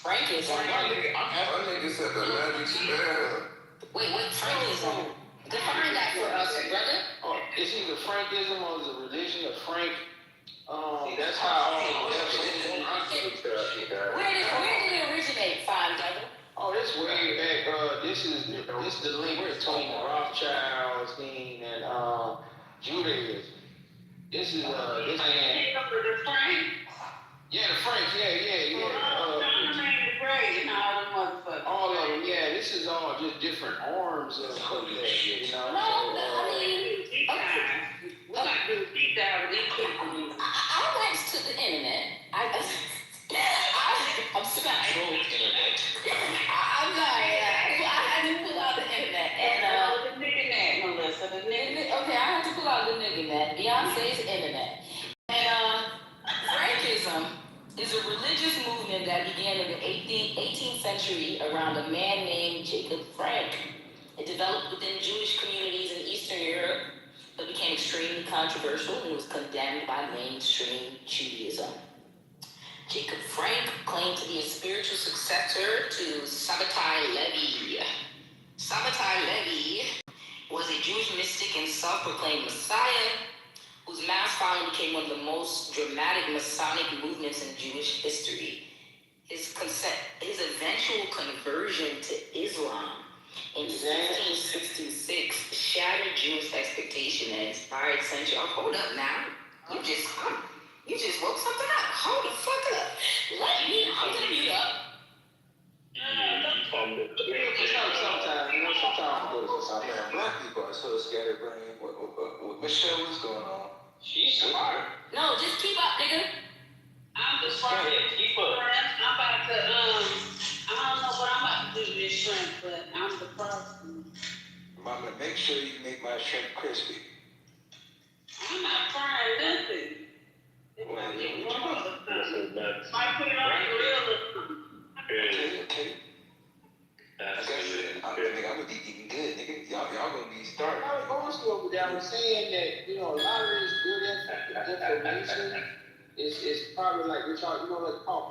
Frankism. My nigga said the magic spell. Wait, Frankism? Define that for us, brother. Oh, it's either Frankism or the religion of Frank. That's how all Where did it originate, Five Devil? Oh, this way back. This is the link between the Rothschilds and Judaism. This is this man. Kitover, the Frank. Yeah, the Franks. Yeah. Charlemagne the Great and all them motherfuckers. All of them. Yeah, this is all just different arms of that shit. You know. No, So, I mean, Deep dive. We got to do a deep dive with these people. I went to the internet. I'm sorry. I'm sorry. I had to pull out the internet. And the nigga net, Melissa. The nigga. okay, I had to pull out the nigga net. Beyonce's internet. And Frankism is a religious movement that began in the 18th century around a man named Jacob Frank. It developed within Jewish communities in Eastern Europe, but became extremely controversial and was condemned by mainstream Judaism. Jacob Frank claimed to be a spiritual successor to Sabbatai Levi. Sabbatai Levi was a Jewish mystic and self-proclaimed Messiah whose mass following became one of the most dramatic Masonic movements in Jewish history. His eventual conversion to Islam in 1666 shattered Jewish expectation and inspired century. Oh, hold up now. You just woke something up. Hold the fuck up. I'm gonna mute up. Sometimes black people are so scatterbrained. Michelle, what's going on? She's smart. No, just keep up, nigga. I'm the smart. Keep up. I'm about to, I don't know what I'm about to do to this shrimp, but I'm the person. Mama, make sure you make my shrimp crispy. I'm not frying nothing. Well, Might put it on the grill or something. Okay. I'm gonna be eating good, nigga. Y'all gonna be starving. I was also over there. I was saying that, a lot of this good information is probably like what y'all, like called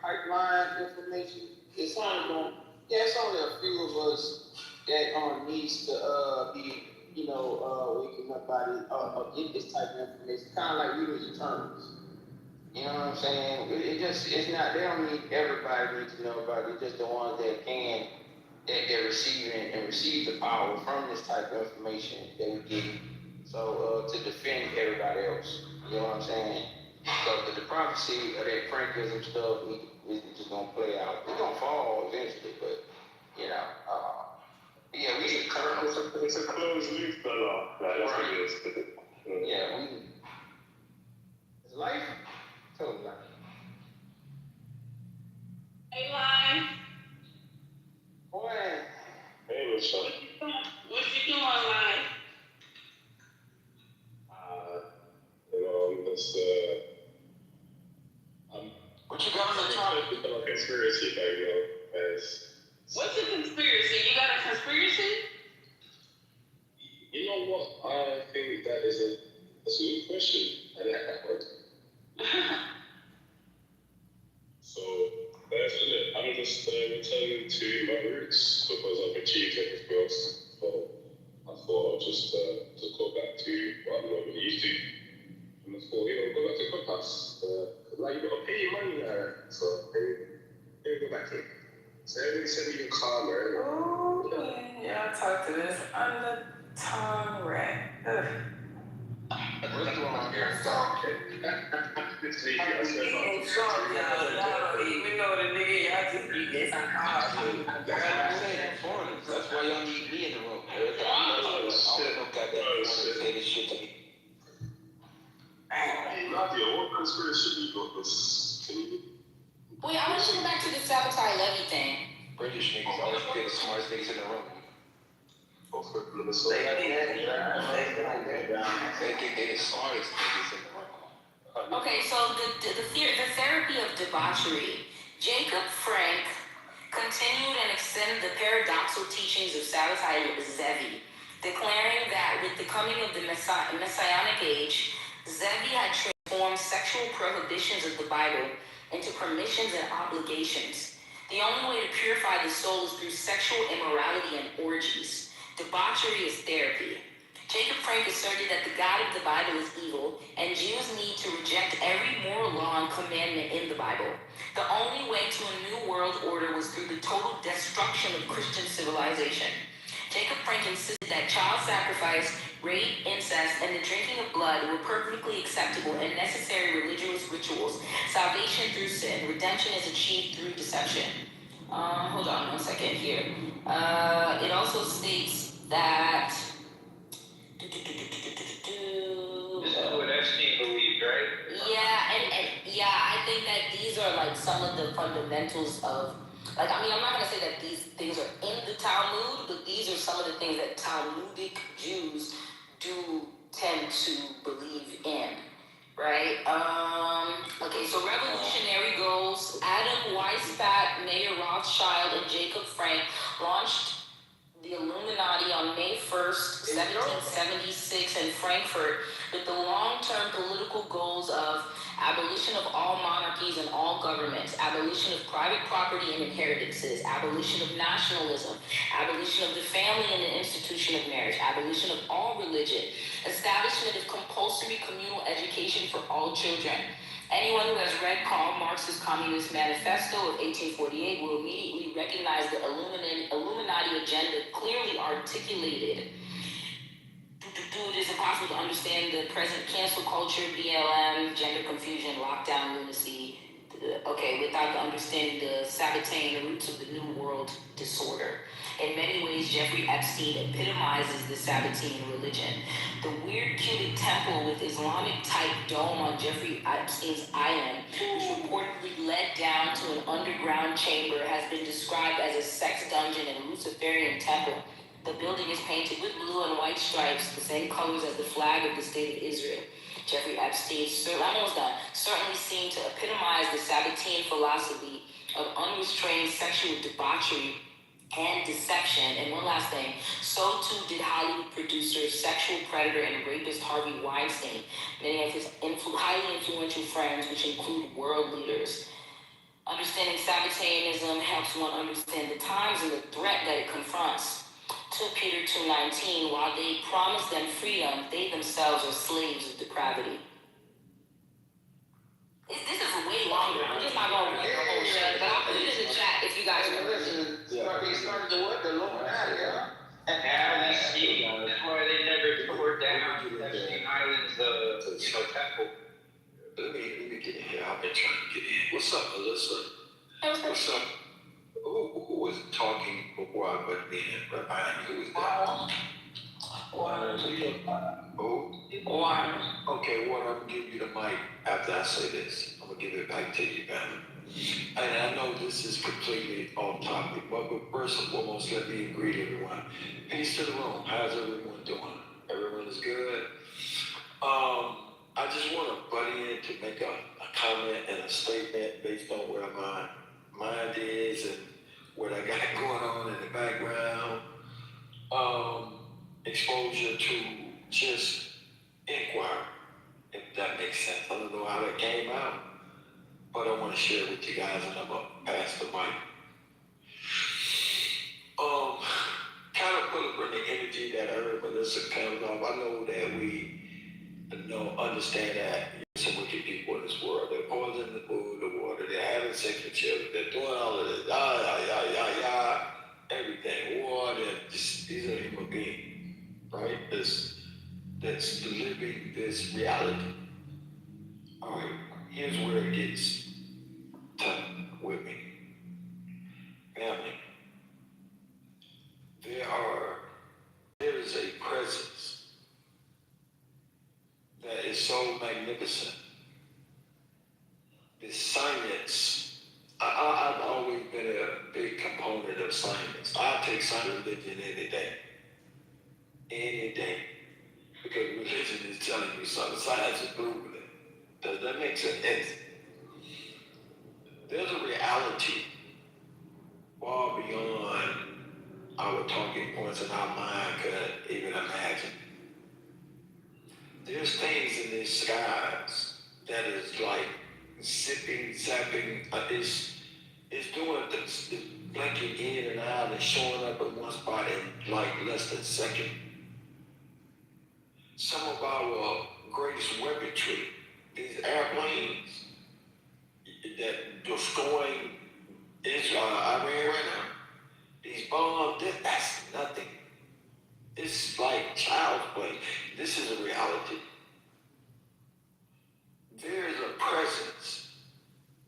pipeline information. It's only a few of us that needs to be, waking up out get this type of information. Kind of like readers and terms. You know what I'm saying? It's not, they don't need everybody needs to know about it. It's just the ones that they're receiving and receive the power from this type of information that we get. So, to defend everybody else. You know what I'm saying? So, the prophecy of that Frankism stuff, we just gonna play out. It's gonna fall eventually, but, yeah, we should turn. It's a closed loop, fella. That's what it is. Yeah, it's life. Tell them life. Hey, Line. Boy. Hey, what's up? What you doing, Line? What you got on the top? It's a conspiracy thing, What's a conspiracy? You got a conspiracy? You know what? I think that is a good question. I like that word. So, that's it. I'm just returning to my roots because I've achieved everything else. So, I thought I'll just go back to what I'm normally used to. And I thought, go back to Clubhouse. You got to pay your money now. So, maybe go back to it. So, everybody send me your card, right? Oh, yeah, I talked to this under tongue rat. What's wrong here? This week, Y'all don't even know the nigga. Y'all just be getting hard. That's what I'm saying. Foreigners. That's why y'all need me in the room. I don't know goddamn want to say this shit to me. Nadia, what conspiracy you got this? Wait, I want you to go back to the Sabbatai Levy thing. British niggas always be the smartest niggas in the room. They think they the smartest niggas in the room. Okay, so the therapy of debauchery. Jacob Frank continued and extended the paradoxical teachings of Sabbatai Zevi, declaring that with the coming of the Messianic age, Zevi had transformed sexual prohibitions of the Bible into permissions and obligations. The only way to purify the soul is through sexual immorality and orgies. Debauchery is therapy. Jacob Frank asserted that the God of the Bible is evil, and Jews need to reject every moral law and commandment in the Bible. The only way to a new world order was through the total destruction of Christian civilization. Jacob Frank insisted that child sacrifice, rape, incest, and the drinking of blood were perfectly acceptable and necessary religious rituals, salvation through sin, redemption is achieved through deception. Hold on 1 second here. It also states that. This is what Epstein believed, right? Yeah, and yeah, I think that these are like some of the fundamentals of, like, I mean, I'm not gonna say that these things are in the Talmud, but these are some of the things that Talmudic Jews do tend to believe in, right? Okay, so revolutionary goals. Adam Weishaupt, Mayer Rothschild, and Jacob Frank launched the Illuminati on May 1st, 1776 in Frankfurt with the long-term political goals of abolition of all monarchies and all governments, abolition of private property and inheritances, abolition of nationalism, abolition of the family and the institution of marriage, abolition of all religion, establishment of compulsory communal education for all children. Anyone who has read Karl Marx's Communist Manifesto of 1848 will immediately recognize the Illuminati agenda clearly articulated. It is impossible to understand the present cancel culture, BLM, gender confusion, lockdown, lunacy, without understanding the Sabbatean, the roots of the New World disorder. In many ways, Jeffrey Epstein epitomizes the Sabbatean religion. The weird cubic temple with Islamic-type dome on Jeffrey Epstein's island, which reportedly led down to an underground chamber, has been described as a sex dungeon and Luciferian temple. The building is painted with blue and white stripes, the same colors as the flag of the state of Israel. Jeffrey Epstein, certainly seemed to epitomize the Sabbatean philosophy of unrestrained sexual debauchery and deception. And one last thing, so too did Hollywood producer, sexual predator, and rapist Harvey Weinstein, many of his highly influential friends, which include world leaders. Understanding Sabbateanism helps one understand the times and the threat that it confronts. 2 Peter 2:19, while they promise them freedom, they themselves are slaves of depravity. This is way longer. I'm just not going to read the whole shit, but I'll put it in the chat if you guys are Listen, he started to what? The Illuminati, huh? Now we see that's why they never tore down Epstein Island's temple. Let me get in here. I've been trying to get in. What's up, Melissa? What's up? Who was talking before I went in? Behind you? Who was that? Who? Okay, Warren, I'm gonna give you the mic after I say this. I'm gonna give it back to you, man. And I know this is completely off topic, but first and foremost, let me greet everyone. Peace to the room. How's everyone doing? Everyone is good. I just want to butt in to make a comment and a statement based on where my mind is and what I got going on in the background. Exposure to just inquiry, if that makes sense. I don't know how that came out, but I want to share it with you guys, and I'm gonna pass the mic. Kind of put up in the energy that I heard Melissa comes off. I know that we understand that there's some wicked people in this world. They're poisoning the food, the water, they're having sex with children, they're doing all of this, everything. War, these are human beings, right? That's living this reality. All right, here's where it gets tough with me. Family, there is a presence that is so magnificent. This science, I've always been a big component of science. I take science religion any day. Any day. Because religion is telling you something. Science is proving it. Does that make sense? There's a reality far beyond our talking points and our mind could even imagine. There's things in these skies that is like zipping, zapping, it's doing this, it's blinking in and out and showing up in one spot in like less than a second. Some of our greatest weaponry, these airplanes that destroying Israel, Iran right now, these bombs, that's nothing. It's like child's play. This is a reality. There is a presence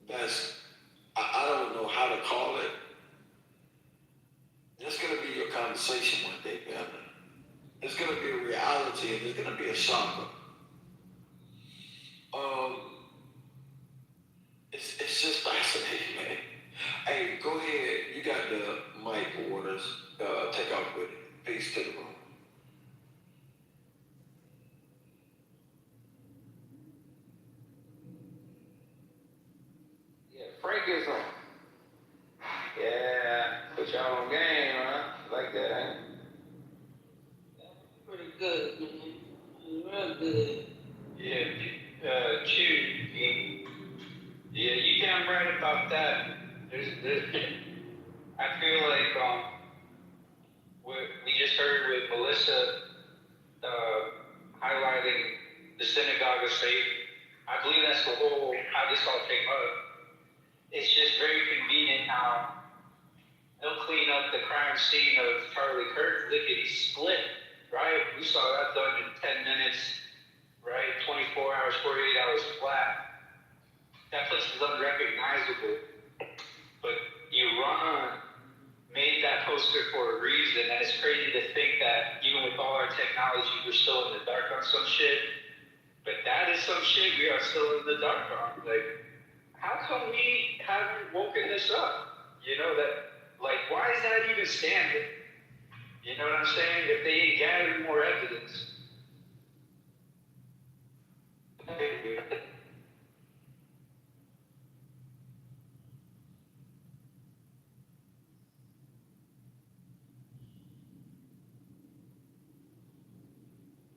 that's, I don't know how to call it. It's going to be your conversation one day, family. It's going to be a reality, and it's going to be a shocker. It's just fascinating, man. Hey, go ahead. You got the mic orders. Take off with it. Peace to the room. Yeah, Frank is on. Yeah, put y'all on game, huh? Like that, ain't it? Pretty good, man. Real good. Yeah, Q, yeah, you damn right about that. I feel like we just heard with Melissa highlighting the synagogue of faith. I believe that's the whole how this all came up. It's just very convenient how they'll clean up the crime scene of Charlie Kirk lickety split, right? We saw that done in 10 minutes, right? 24 hours, 48 hours flat. That place is unrecognizable. But Iran made that poster for a reason, and it's crazy to think that even with all our technology, we're still in the dark on some shit. But that is some shit we are still in the dark on. Like, how come we haven't woken this up? You know, that, like, why is that even standing? You know what I'm saying? If they ain't gathered more evidence. I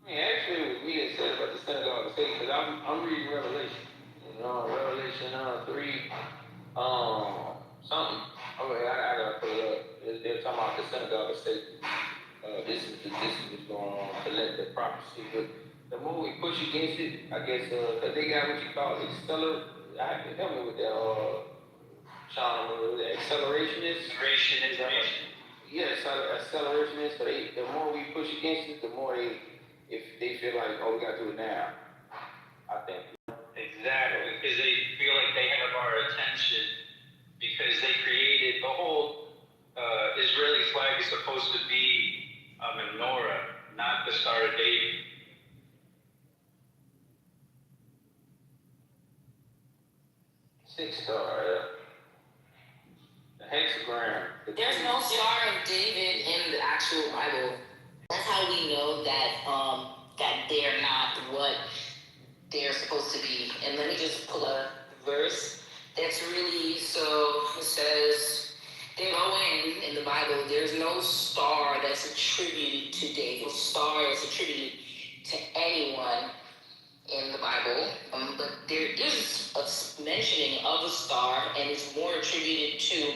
mean, actually, it was me that said about the synagogue of faith, because I'm reading Revelation. You know, Revelation 3, something. Okay, I gotta put it up. They're talking about the synagogue of Satan. This is what's going on to let the prophecy. But the more we push against it, I guess, because they got what you call help me with that, Sean, the accelerationist. Yes, accelerationist. So the more we push against it, the more if they feel like, oh, we gotta do it now. I think. Exactly, because they feel like they have our attention because they created the whole Israeli flag is supposed to be a menorah, not the Star of David. Six star, the hexagram. There's no Star of David in the actual Bible. That's how we know that that they're not what they're supposed to be. And let me just pull a verse that's really, so it says, they go in the Bible, there's no star that's attributed to David. Star is attributed to anyone in the Bible, but there is a mentioning of a star, and it's more attributed to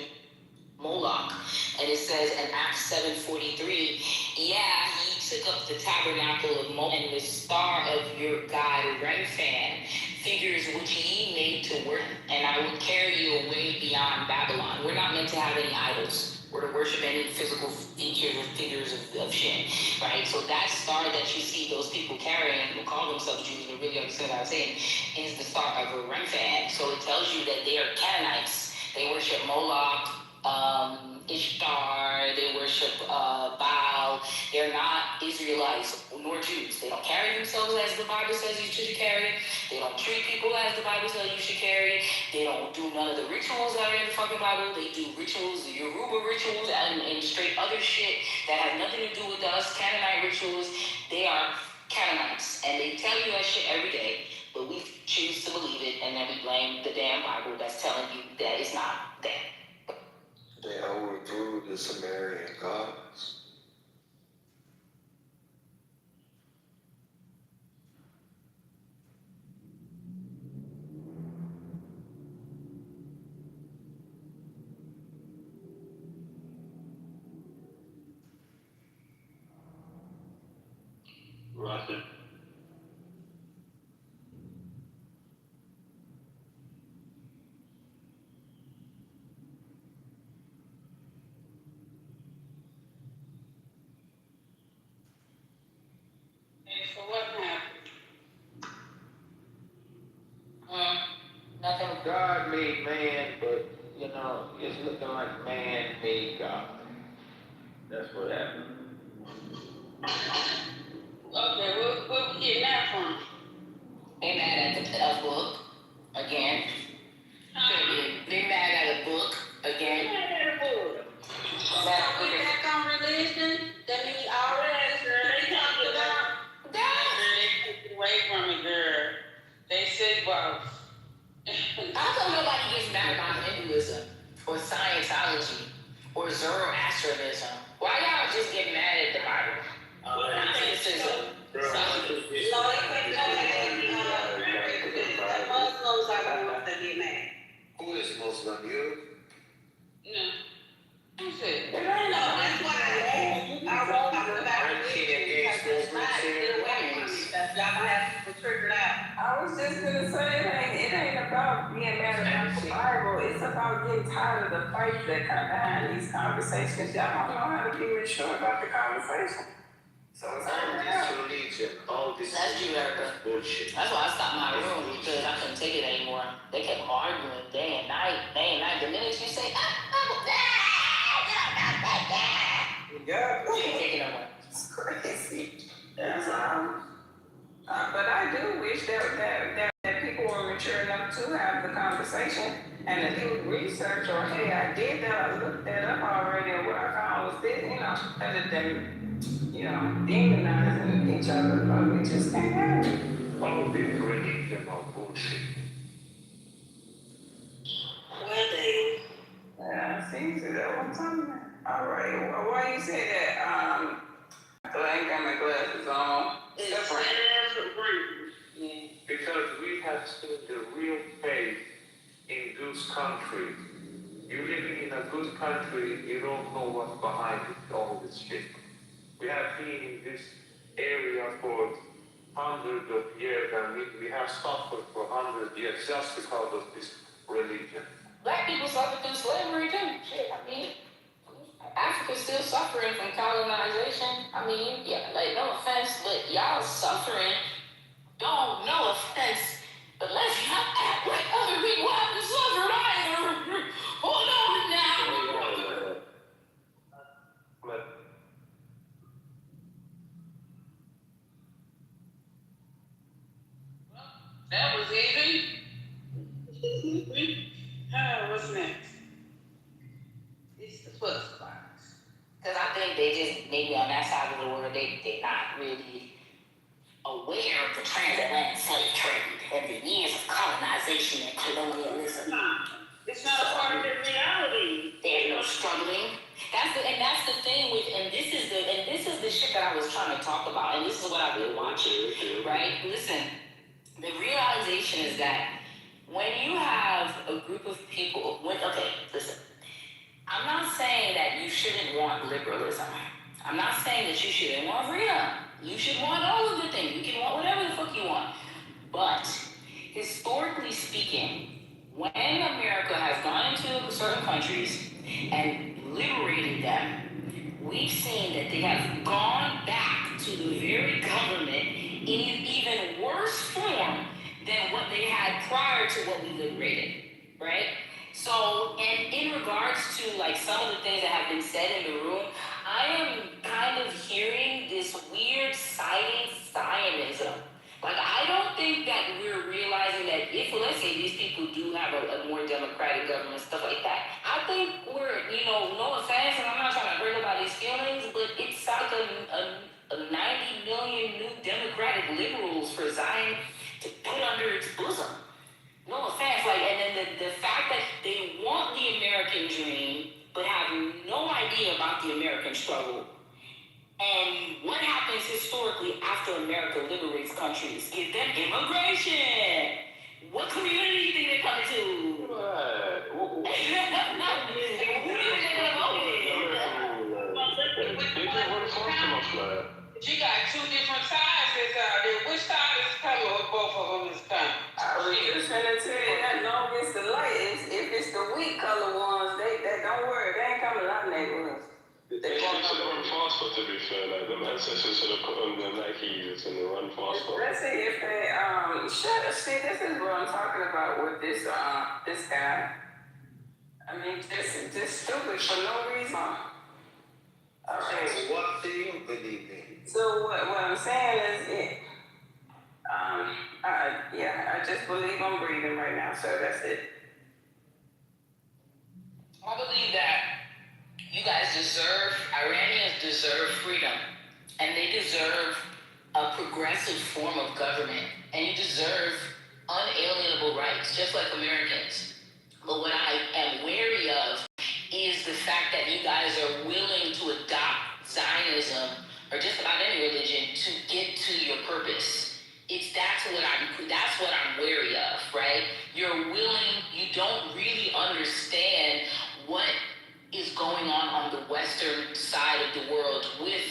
Moloch. And it says in Acts 7:43, yeah, he took up the tabernacle of Moloch and the star of your god Remphan, figures which ye made to work, and I will carry you away beyond Babylon. We're not meant to have any idols or to worship any physical features or figures of shit, right? So that star that you see those people carrying who call themselves Jews but really understand what I'm saying is the star of Remphan. So it tells you that they are Canaanites. They worship Moloch, Ishtar, they worship Baal. They're not Israelites nor Jews. They don't carry themselves as the Bible says you should carry. They don't treat people as the Bible says you should carry. They don't do none of the rituals that are in the fucking Bible. They do rituals, the Yoruba rituals, and straight other shit that has nothing to do with us, Canaanite rituals. They are Canaanites, and they tell you that shit every day, but we choose to believe it, and then we blame the damn Bible that's telling you that it's not that. They overthrew the Sumerian gods. Russell. God made man, but you know, it's looking like man made God. That's what happened. Okay, where we getting that from? They mad at the book again. They mad at a book again. Mad at a book. So we back on religion? That means already they talked about that. They took it away from it, girl. They said, well, How come nobody gets mad about Hinduism or Scientology or Zoroastrianism? Why y'all just get mad at the Bible? Criticism. Muslims are the ones that get mad. Who is Muslim? You? no. Who said? No, that's why I wrote about religion because it's not get away from it. Y'all gonna have people triggered out. I was just gonna say it ain't about being mad about the Bible. It's about getting tired of the fights that come behind these conversations. Y'all don't know how to be mature about the conversation. So it's All this religion, all this That's true, Erica. bullshit. That's why I stopped my room because I couldn't take it anymore. They kept arguing day and night. The minute you say, yeah, you can't take it no more. it's crazy. That's but I do wish that people were mature enough to have the conversation and to do research or hey, I did that, I looked that up already, and what I found was this, other than demonizing each other, but we just can't have it. All this religion are bullshit. Well, they. Yeah, see, that's what I'm talking about. All right, well, why you say that? I ain't got my glasses on. It's Because we have seen the real faith in those countries. You living in a good country, you don't know what's behind it, all this shit. We have been in this area for hundreds of years, and we have suffered for 100 years just because of this religion. Black people suffer through slavery too. Shit, Africa's still suffering from colonization. No offense, but y'all suffering. No offense, but let's not act like other people haven't suffered either. Hold on now. But That was easy. What's next? It's the first class. Because I think they just, maybe on that side of the world, they're not really aware of the transatlantic slave trade and the years of colonization and colonialism. It's not a part of their reality. There's no struggling. That's the thing with, and this is the shit that I was trying to talk about, and this is what I've been watching, right? Listen, the realization is that when you have a group of people, listen, I'm not saying that you shouldn't want liberalism. I'm not saying that you shouldn't want freedom. You should want all of the things. You can want whatever the fuck you want. But historically speaking, when America has gone into certain countries and liberated them, we've seen that they have gone back to the very government in an even worse form than what they had prior to what we liberated, right? So, and in regards to like some of the things that have been said in the room, I am kind of hearing this weird siding Zionism. Like, I don't think that we're realizing that if, let's say, these people do have a more democratic government, stuff like that, I think we're, no offense, and I'm not trying to hurt anybody's feelings, but it's like a 90 million new democratic liberals for Zion to put under its bosom. No offense, and then the fact that they want the American dream, but have no idea about the American struggle. And what happens historically after America liberates countries? Give them immigration. What community do you think they're coming to? Who do you think they're gonna vote with? But you got two different sides that's out there. Which side is coming or both of them is coming? I was just gonna tell you that long as the light is, if it's the wheat color ones, they don't worry, they ain't coming to our neighborhoods. They should have phosphor, to be fair. Like, them ancestors should have put on their Nikes and run faster. Let's see if they, shut up. See, this is what I'm talking about with this guy. I mean, just stupid for no reason. Okay. So what do you believe in? So what I'm saying is, I just believe I'm breathing right now, so that's it. I believe that you guys deserve, Iranians deserve freedom, and they deserve a progressive form of government, and you deserve unalienable rights, just like Americans. But what I am wary of is the fact that you guys are willing to adopt Zionism, or just about any religion, to get to your purpose. That's what I'm wary of, right? You're willing, you don't really understand what is going on the Western side of the world with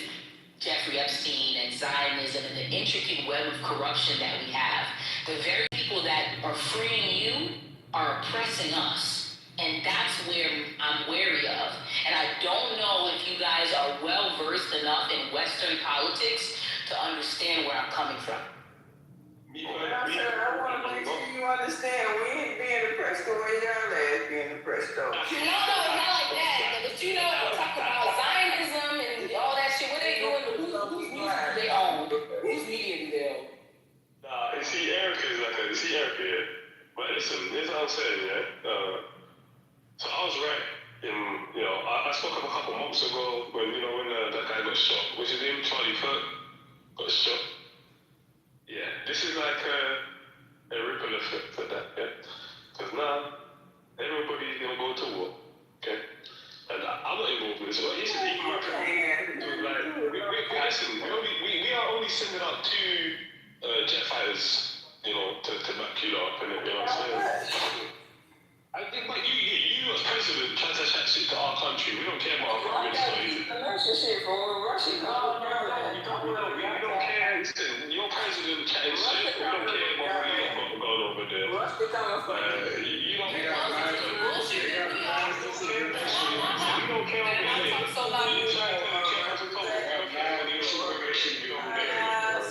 Jeffrey Epstein and Zionism and the intricate web of corruption that we have. The very people that are freeing you are oppressing us. And that's where I'm wary of. And I don't know if you guys are well versed enough in Western politics to understand where I'm coming from. I want to make sure you understand we ain't being oppressed the way y'all ass being oppressed though. No, not like that. But you know, I'm talking about Zionism and all that shit. What they doing? Whose music they own? Whose media do they own? Nah, see, Erica is like a, see, Erica, yeah. But listen, this is what I'm saying, yeah. So I was right. I spoke up a couple months ago when that guy got shot. What's his name? Charlie Kirk got shot. Yeah, this is like a ripple effect for that, yeah? Because now, everybody's gonna go to war, okay? And I'm not involved with this, but it's even my friend. Like, we are only sending out 2 jet fighters, to back you up, and you know what I'm saying? I think, but you as president try to chat shit to our country. We don't care about our government. Election shit from when Russia No, we don't care. Listen, your president chatting shit. We don't care about what you got going over there. Russia coming from you don't care about bullshit. We don't care over here. You try to care about we don't care about your immigration over there.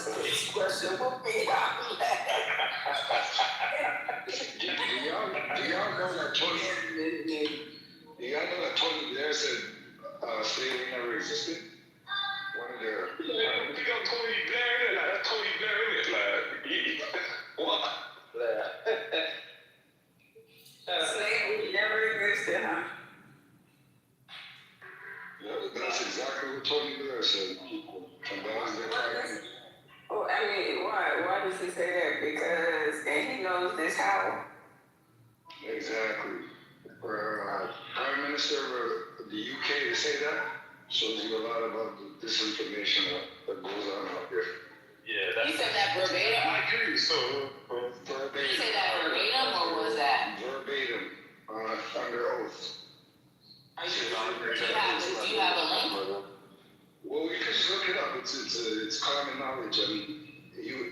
Question will be Do y'all know that Tony Blair said slavery never existed? One of their... Pick up Tony Blair, like, that's Tony Blair, isn't it? Like, what? slavery never existed, huh? Yeah, that's exactly what Tony Blair said. And that was their argument. Oh, I mean, why does he say that? Because, and he knows this how? Exactly. For Prime Minister of the UK to say that shows you a lot about the disinformation that goes on out there. Yeah, You said that verbatim? I agree. So, verbatim. You said that verbatim, or was that? Verbatim, under oath. Do you have a link? Well, you can just look it up. It's common knowledge. I mean,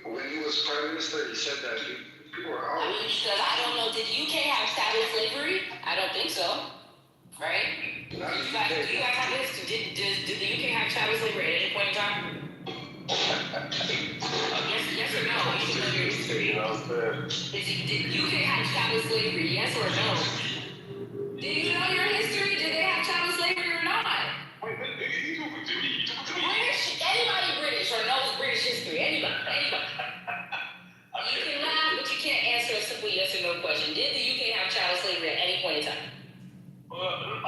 when he was Prime Minister, he said that people are out. I mean, because I don't know, did UK have chattel slavery? I don't think so. Right? Do you guys have this? Did the UK have chattel slavery at any point in time? Yes or no? You should know your history. Did UK have chattel slavery? Yes or no? Do you know your history? Did they have chattel slavery or not? Wait, you talking to me? British, anybody British or knows British history, anybody. You can laugh, but you can't answer a simple yes or no question. Did the UK have chattel slavery at any point in time? I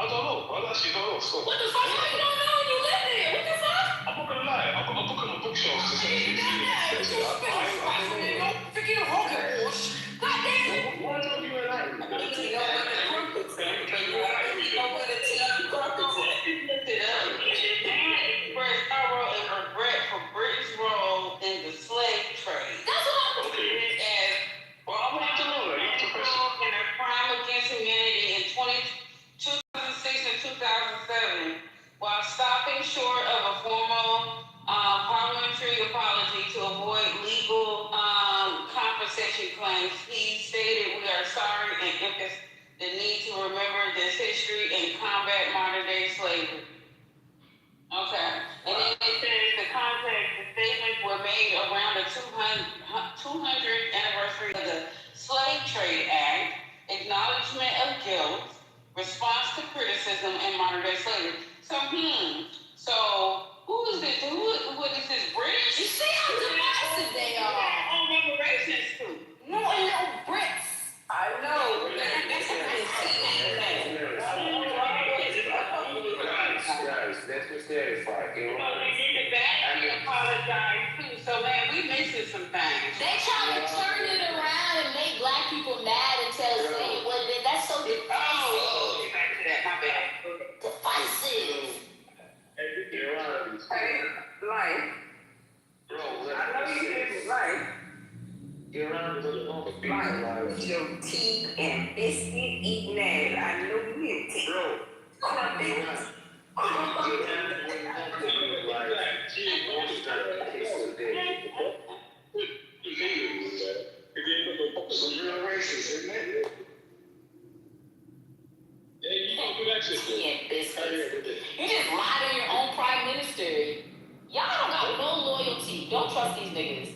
don't know. I actually don't know. So. What the fuck? How you don't know when you live there? What the fuck? I'm not gonna lie. I've got a book on the bookshelf. You done that. Don't forget a rocket horse. God damn it. Why don't you like it? Britain's role in the slave trade. That's what I'm Okay. And Well, I'm gonna have to know that. You have to question. in a crime against humanity in 2006 and 2007, while stopping short of a formal parliamentary apology to avoid legal compensation claims, he stated, "We are sorry and emphasized the need to remember this history and combat modern day slavery." Okay. And then it 200th anniversary of the Slave Trade Act, acknowledgement of guilt, response to criticism, and modern day slavery. So, who is this? What is this, British? You see how divisive they are. On reparations too. No, and no Brits. I know. Guys, that's what that is like. You know, they did it back and they apologized too. So, man, we missing some things. They try to turn it around and make black people mad and tell us that's so divisive. Oh, back to that, my bad. Divisive. Hey, life. Bro, I know you live life. Get around to the moment, Life. Your teeth and biscuit eating ass. I know you live teeth. Bro, Crumpets. some real racist, isn't it? Yeah, you don't do that shit. Tea and biscuits. You just lied on your own prime minister. Y'all don't got no loyalty. Don't trust these niggas.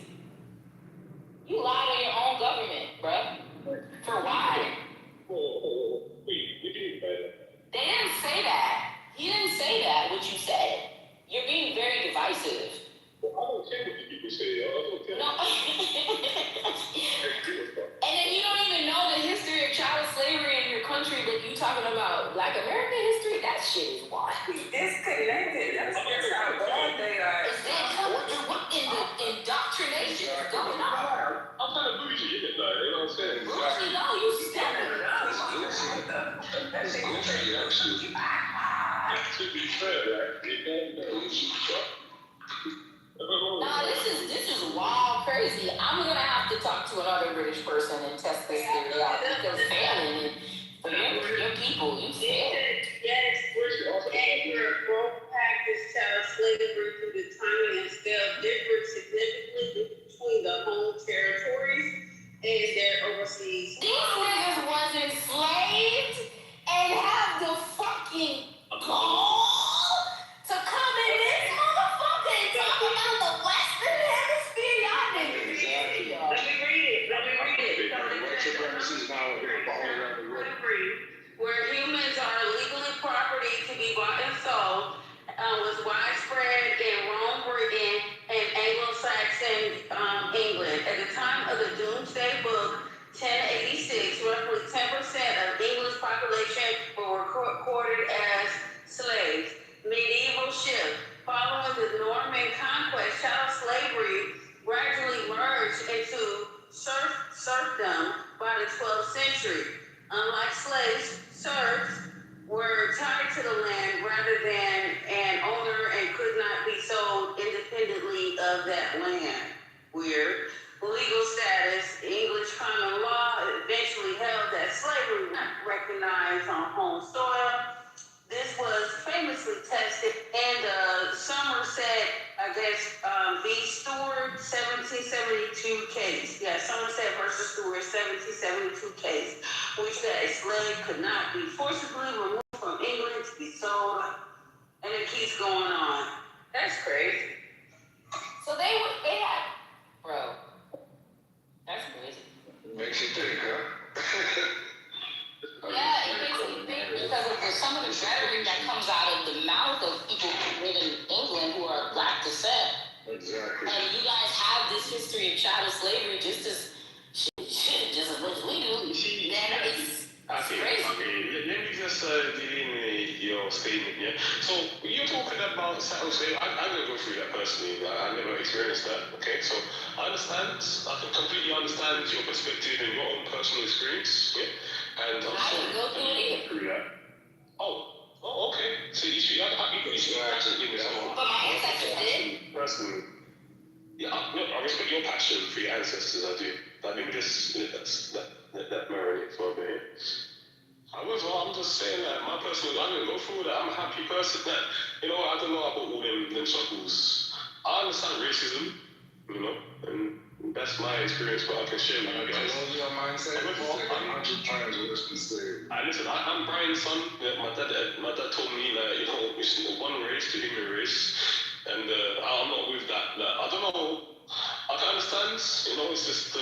You lied on your own government, bruh. For why? They didn't say that. He didn't say that, what you said. You're being very divisive. I don't care what you people say, I don't care. No. And then you don't even know the history of child slavery in your country, but you talking about Black American history? That shit is wild. Disconnected. That's how bad they are. Is that what in the indoctrination is going on? I'm kind of bougie, you know what I'm saying? Bougie, no, you stepping it up. That shit is crazy. To be fair, like, you know, Nah, this is wild, crazy. I'm gonna have to talk to another British person and test this theory out because failing for your people, you failed. Yes, and your broke practice child slavery through the time and scale differed significantly between the home territories and their overseas. These niggas was enslaved and have the fucking gall to come in this motherfucker and talk about the Western Hemisphere. Y'all niggas. Let me read it. White supremacy is now all around the world. Where humans are legally property to be bought and sold was widespread in Rome, Britain, and Anglo-Saxon England. At the time of the Doomsday Book, 1086, roughly 10% of English population were recorded as slaves. Medieval shift. Following the Norman conquest, child slavery gradually merged into serfdom by the 12th century. Unlike slaves, serfs were tied to the land rather than an owner and could not be sold independently of that land. Weird. Legal status, English common law eventually held that slavery was not recognized on home soil. This was famously tested in the Somerset, v. Stewart 1772 case. Yeah, Somerset versus Stewart 1772 case, which that a slave could not be forcibly removed from England to be sold, and it keeps going on. That's crazy. So they had, bro. That's crazy. Makes you think, huh? Yeah, it makes me think because of some of the rhetoric that comes out of the mouth of people who live in England who are of Black descent. Exactly. And you guys have this history of child slavery just as much as we do. Then it's crazy. Okay, let me just delineate your statement, yeah? So, when you're talking about chattel slavery, I'm going to go through that personally. I never experienced that, okay? So, I can completely understand your perspective and your own personal experience, yeah? And I'm I didn't go through it either. Oh, okay. So, you should actually give me some. But my ancestors did. Personally. Yeah, I respect your passion for your ancestors, I do. But maybe just let that marinate for a bit. However, I'm just saying that my personal, I didn't go through that. I'm a happy person that, I don't know about all them struggles. I understand racism, and that's my experience, but I can share my guys. Your mindset. I'm just trying to listen to say. Listen, I'm Brian's son. My dad told me that, it's one race, the human race. And I'm not with that. I don't know. I can understand, it's just,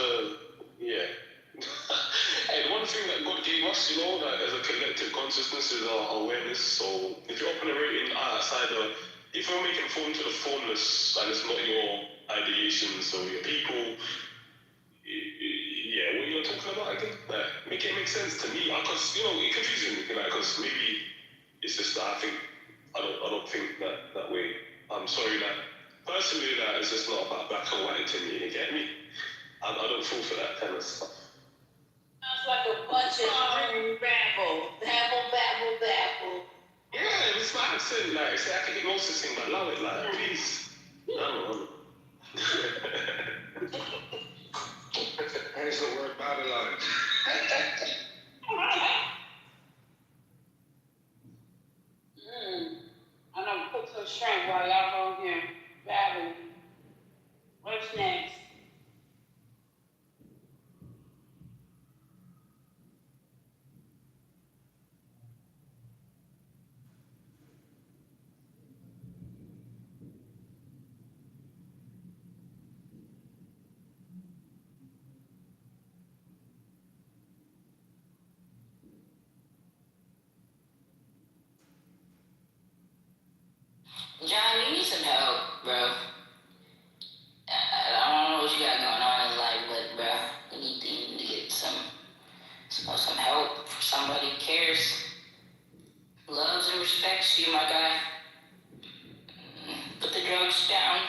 yeah. And one thing that God gave us, that as a collective consciousness is our awareness. So if you're operating outside if you're making form to the formless and it's not your ideations or your people, yeah, what you're talking about again, make it make sense to me. Because, it confuses me, because maybe it's just that I don't think that way. I'm sorry that personally that it's just not about black and white to me, you get me? I don't fall for that kind of stuff. Sounds like a bunch of babble. Yeah, it's my accent, say I can hypnosis thing, but allow it, please. I don't know. Hence the word Babylon. I'm gonna cook some shrimp while y'all go here babbling. What's next? John, you need some help, bro. I don't know what you got going on in life, but bro, you need to get some help from somebody who cares, loves and respects you, my guy. Put the drugs down.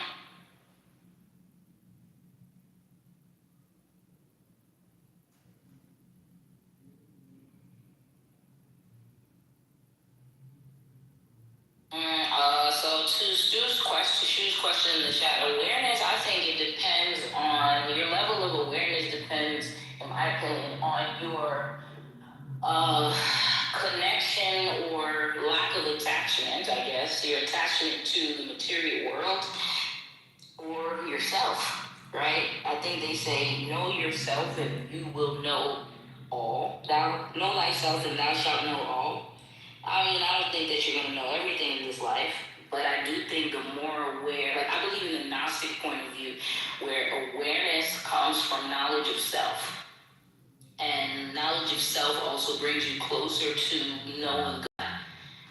So to Stu's question in the chat, awareness, I think it depends on, your level of awareness depends, in my opinion, on your connection or lack of attachment, I guess, your attachment to the material world or yourself, right? I think they say, know yourself and you will know all. Thou know thyself and thou shalt know all. I mean, I don't think that you're going to know everything in this life, but I do think the more aware, I believe in the Gnostic point of view, where awareness comes from knowledge of self. And knowledge of self also brings you closer to knowing God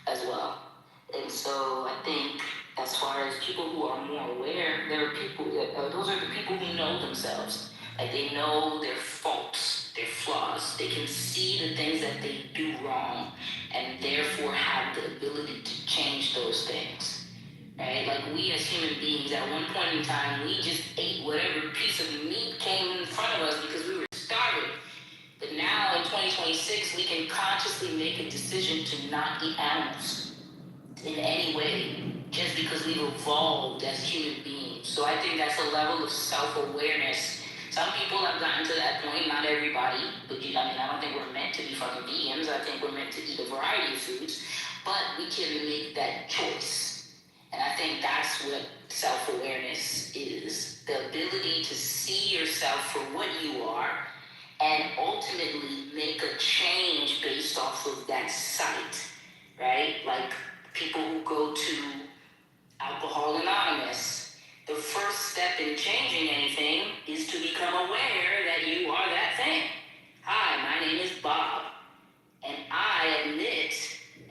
as well. And so I think as far as people who are more aware, there are people, those are the people who know themselves. Like they know their faults, their flaws. They can see the things that they do wrong and therefore have the ability to change those things. Right? Like we as human beings, at one point in time, we just ate whatever piece of meat came in front of us because we were starving. But now in 2026, we can consciously make a decision to not eat animals in any way, just because we've evolved as human beings. So I think that's a level of self-awareness. Some people have gotten to that point, not everybody, but I don't think we're meant to be fucking vegans. I think we're meant to eat a variety of foods, but we can make that choice. And I think that's what self-awareness is. The ability to see yourself for what you are and ultimately make a change based off of that sight, right? Like people who go to Alcohol Anonymous, the first step in changing anything is to become aware that you are that thing. Hi, my name is Bob, and I admit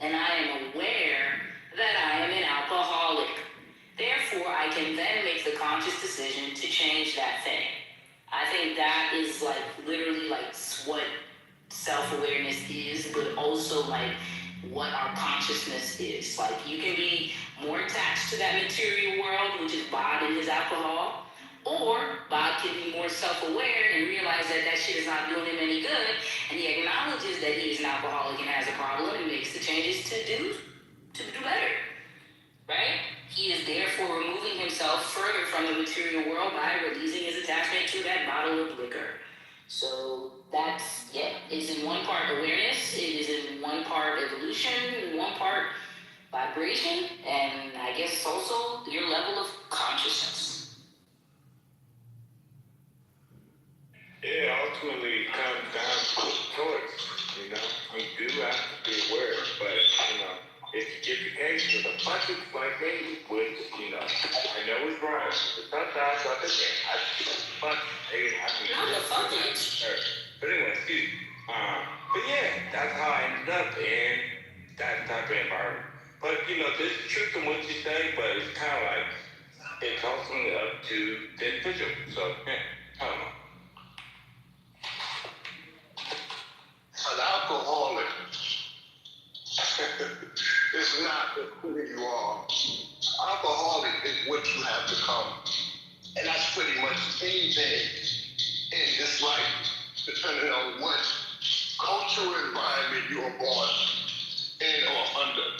and I am aware that I am an alcoholic. Therefore, I can then make the conscious decision to change that thing. I think that is like literally like what self-awareness is, but also like what our consciousness is. Like you can be more attached to that material world, which is Bob and his alcohol, or Bob can be more self-aware and realize that that shit is not doing him any good, and he acknowledges that he is an alcoholic and has a problem and makes the changes to do better, right? He is therefore removing himself further from the material world by releasing his attachment to that bottle of liquor. So that's, it's in one part awareness, it is in one part evolution, in one part vibration, and I guess also your level of consciousness. Yeah, ultimately it comes down to a choice, We do have to be aware, but, if you get the case with a bunch of like me, which, I know it's wrong, but sometimes I think fuck, Not the fuckage. But anyway, excuse me. But yeah, that's how I ended up in that type of environment. But there's truth in what you say, but it's kind of like it's ultimately up to the individual. So yeah, I don't know. An alcoholic is not who you are. Alcoholic is what you have become. And that's pretty much anything in this life, depending on what cultural environment you are born in or under.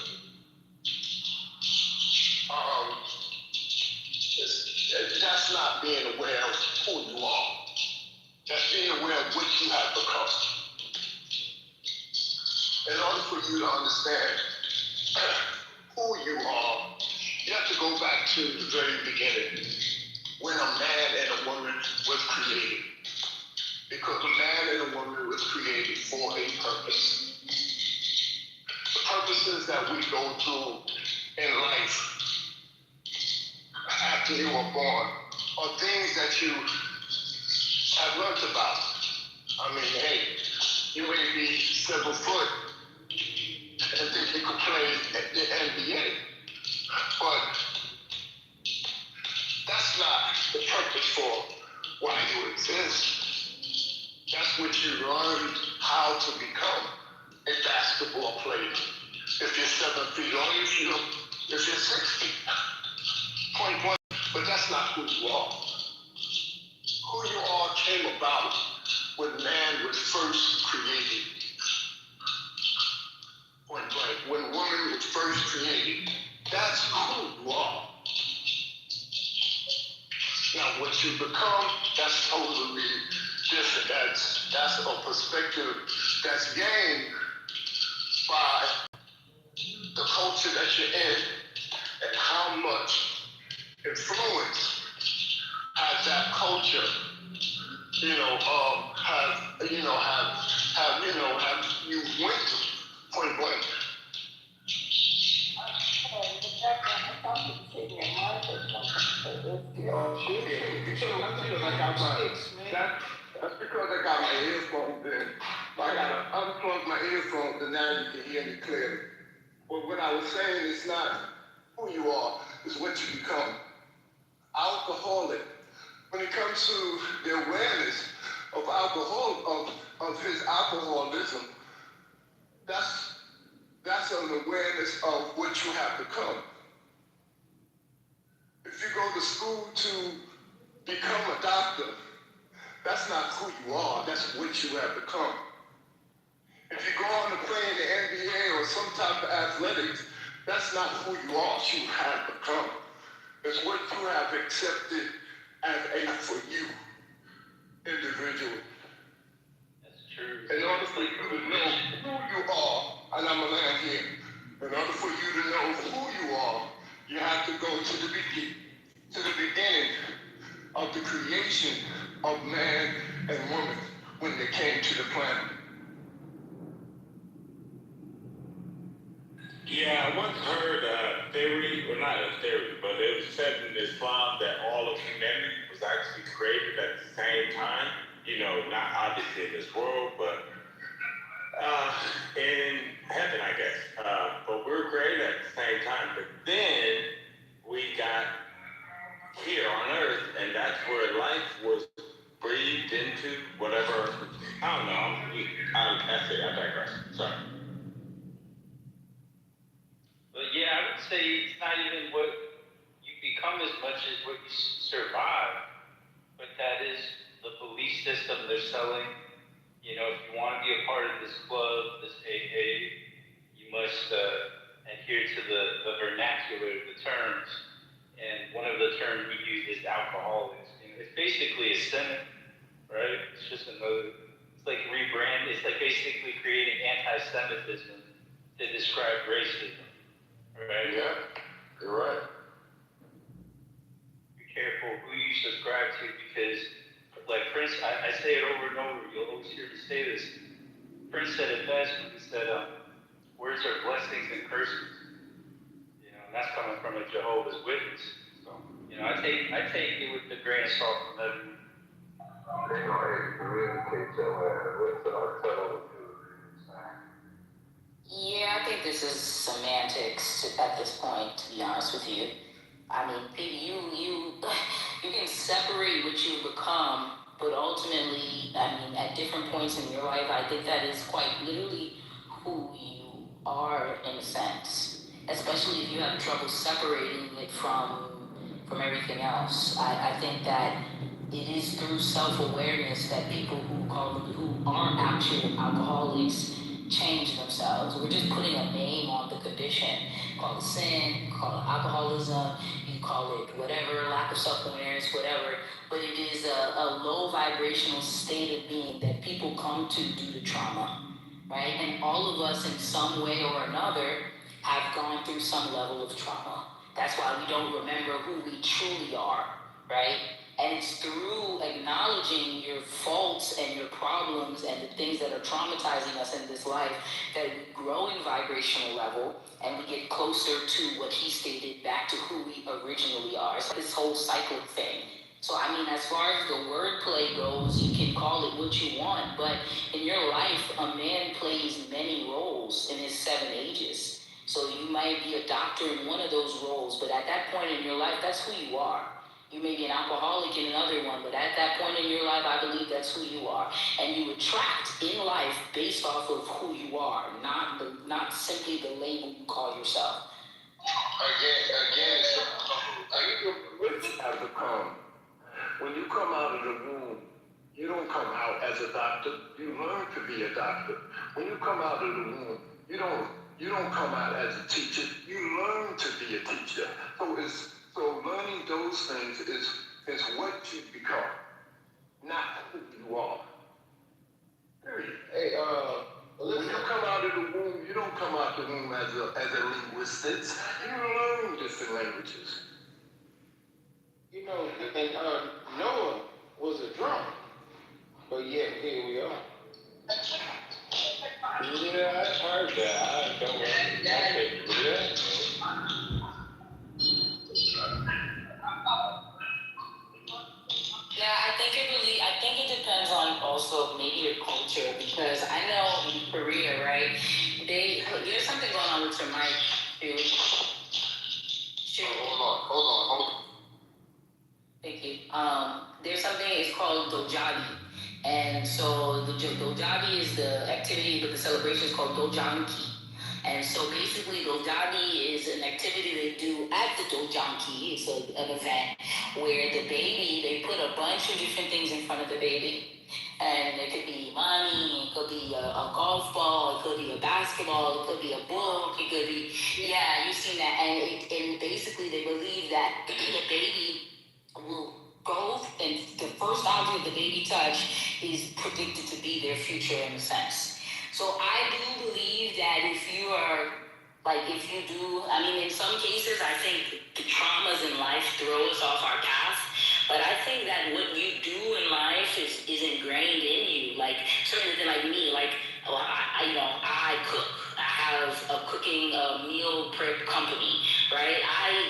That's not being aware of who you are. That's being aware of what you have become. In order for you to understand who you are, you have to go back to the very beginning, when a man and a woman was created. Because a man and a woman was created for a purpose. The purposes that we go through in life after you were born are things that you have learned about. I mean, hey, you may be 7 foot and think you could play at the NBA, but that's not the purpose for why you exist. That's what you learned how to become a basketball player. If you're 7 feet long, if you're 6 feet. Point blank. But that's not who you are. Who you are came about when man was first created. Point blank. When woman was first created. That's who you are. Now, what you become, that's totally different. That's a perspective that's gained by the culture that you're in and how much influence has that culture, have you went to, point blank. That's because I got my earphones in. I gotta unplug my earphones and now you can hear me clearly. But what I was saying is not who you are, it's what you become. Alcoholic, when it comes to the awareness of alcohol, of his alcoholism, that's an awareness of what you have become. If you go to school to become a doctor, that's not who you are, that's what you have become. If you go on to play in the NBA or some type of athletics, that's not who you are, you have become. It's what you have accepted as a for you individual. That's true. In order for you to know who you are, and I'm gonna land here, in order for you to know who you are, you have to go to the beginning of the creation of man and woman when they came to the planet. Yeah, I once heard a theory, or not a theory, but it was said in Islam that all of humanity was actually created at the same time. Not obviously in this world, but in heaven, I guess. But we were created at the same time. But then we got here on Earth, and that's where life was breathed into, whatever. I don't know. That's it. I digress. Sorry. But yeah, I would say it's not even what you become as much as what you survive. But that is the belief system they're selling. If you want to be a part of this club, this AA, you must adhere to the vernacular, the terms. And one of the terms we use is alcoholics. It's basically a synonym, right? It's just it's like rebrand. It's like basically creating anti-Semitism to describe racism. Right? Yeah, you're right. Be careful who you subscribe to because, like Prince, I say it over and over, you'll always hear me say this. Prince said it best when he said, words are blessings and curses. And that's coming from a Jehovah's Witness. So. You know, I take it with a grain of salt from everyone. They know how to communicate your way. What's our fellow Yeah, I think this is semantics at this point, to be honest with you. I mean, you can separate what you become, but ultimately, I mean, at different points in your life, I think that is quite literally who you are in a sense. Especially if you have trouble separating it from everything else. I think that it is through self-awareness that people who are actual alcoholics change themselves. We're just putting a name on the condition. Call it sin, call it alcoholism, you call it whatever, lack of self-awareness, whatever. But it is a low vibrational state of being that people come to due to trauma, right? And all of us in some way or another have gone through some level of trauma. That's why we don't remember who we truly are, right? And it's through acknowledging your faults and your problems and the things that are traumatizing us in this life that we grow in vibrational level and we get closer to what he stated, back to who we originally are. It's this whole cycle thing. So, I mean, as far as the wordplay goes, you can call it what you want, but in your life, a man plays many roles in his 7 ages. So you might be a doctor in one of those roles, but at that point in your life, that's who you are. You may be an alcoholic in another one, but at that point in your life, I believe that's who you are. And you attract in life based off of who you are, not simply the label you call yourself. Again, it's have to come. When you come out of the womb, you don't come out as a doctor. You learn to be a doctor. When you come out of the womb, you don't come out as a teacher. You learn to be a teacher. So learning those things is what you become, not who you are. Period. Hey, when you come out of the womb, you don't come out the womb as a linguist. You learn different languages. you know, and Noah was a drunk, but yet here we are. Yeah, I heard that. I don't know. Yeah, I think it depends on also maybe your culture, because I know in Korea, right, there's something going on with your mic, dude. Hold on. Thank you. There's something, it's called Dojabi. And so the Dojabi is the activity, but the celebration is called Dojanki. And so basically, Dojabi is an activity they do at the Dojanki. It's an event where the baby, they put a bunch of different things in front of the baby. And it could be money, it could be a golf ball, it could be a basketball, it could be a book, it could be, yeah, you've seen that. And basically, they believe that the baby will go, and the first object the baby touch is predicted to be their future in a sense. So I do believe that if you do, I mean, in some cases, I think the traumas in life throw us off our path. But I think that what you do in life is ingrained in you. Like, certainly like me, like, I cook. I have a cooking meal prep company, right?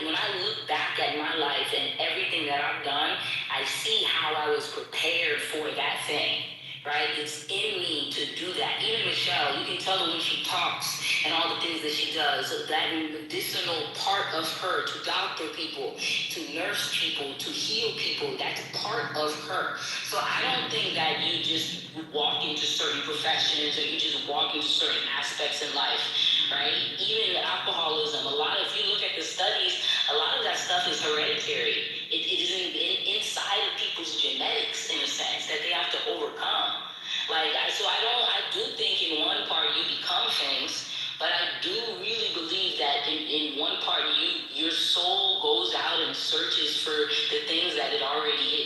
When I look back at my life and everything that I've done, I see how I was prepared for that thing, right? It's in me to do that. Even Michelle, you can tell her when she talks and all the things that she does, that medicinal part of her to doctor people, to nurse people, to heal people, that's part of her. So I don't think that you just walk into certain professions or you just walk into certain aspects in life, right? Even alcoholism, if you look at the studies, a lot of that stuff is hereditary. It is inside of people's genetics, in a sense, that they have to overcome. I do think in one part you become things, but I do really believe that in one part your soul goes out and searches for the things that it already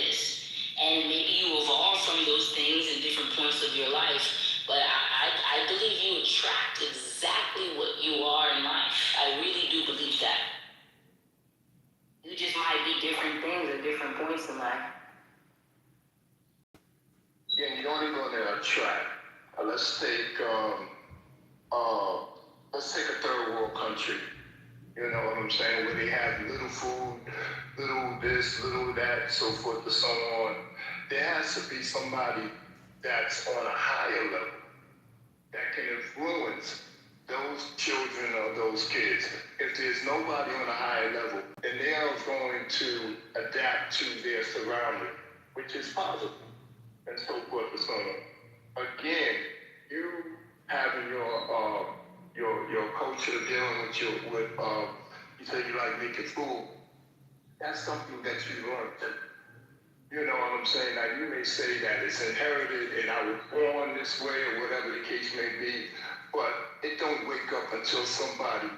is. And maybe you evolve from those things in different points of your life, but I believe you attract exactly what you are in life. I really do believe that. You just might be different things at different points in life. Again, you're only going to attract. Let's take a third world country. You know what I'm saying? Where they have little food, little this, little that, so forth and so on. There has to be somebody that's on a higher level that can influence those children or those kids. If there's nobody on a higher level, then they are going to adapt to their surrounding, which is positive, and so forth and so on. Again, you having your culture dealing with you say you like making food. That's something that you learned. You know what I'm saying? Now you may say that it's inherited and I was born this way or whatever the case may be, but it don't wake up until somebody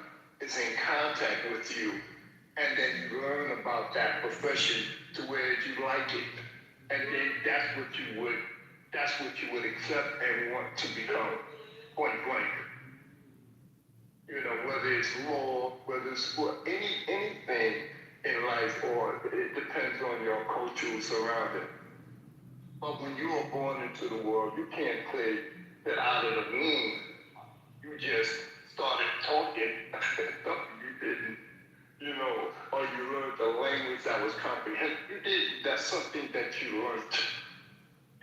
is in contact with you and then you learn about that profession to where you like it. And then that's what you would accept and want to become, point blank. You know, whether it's law, whether it's anything in life, or it depends on your cultural surrounding. But when you are born into the world, you can't say that out of the womb, you just started talking. You didn't, you know, or you learned the language that was comprehensible. You didn't. That's something that you learned.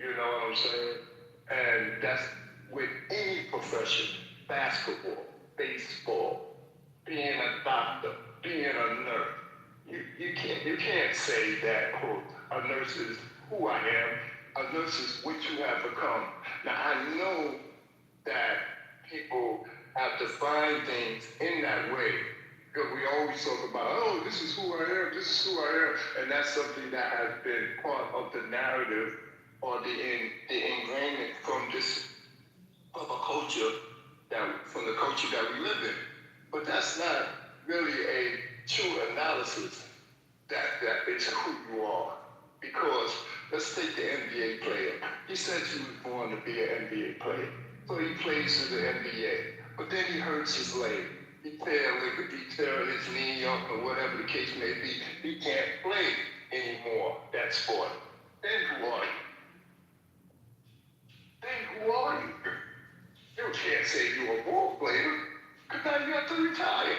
You know what I'm saying? And that's with any profession, basketball, baseball, being a doctor, being a nurse. You can't say that, quote, a nurse is who I am, a nurse is what you have become. Now, I know that people have defined things in that way, because we always talk about, oh, this is who I am, this is who I am, and that's something that has been part of the narrative or the ingrainment from a culture, from the culture that we live in. But that's not really a true analysis that it's who you are. Because let's take the NBA player. He said he was born to be an NBA player. So he plays in the NBA. But then he hurts his leg. He tear his knee up or whatever the case may be. He can't play anymore that sport. Then who are you? You can't say you're a ball player, because now you have to retire.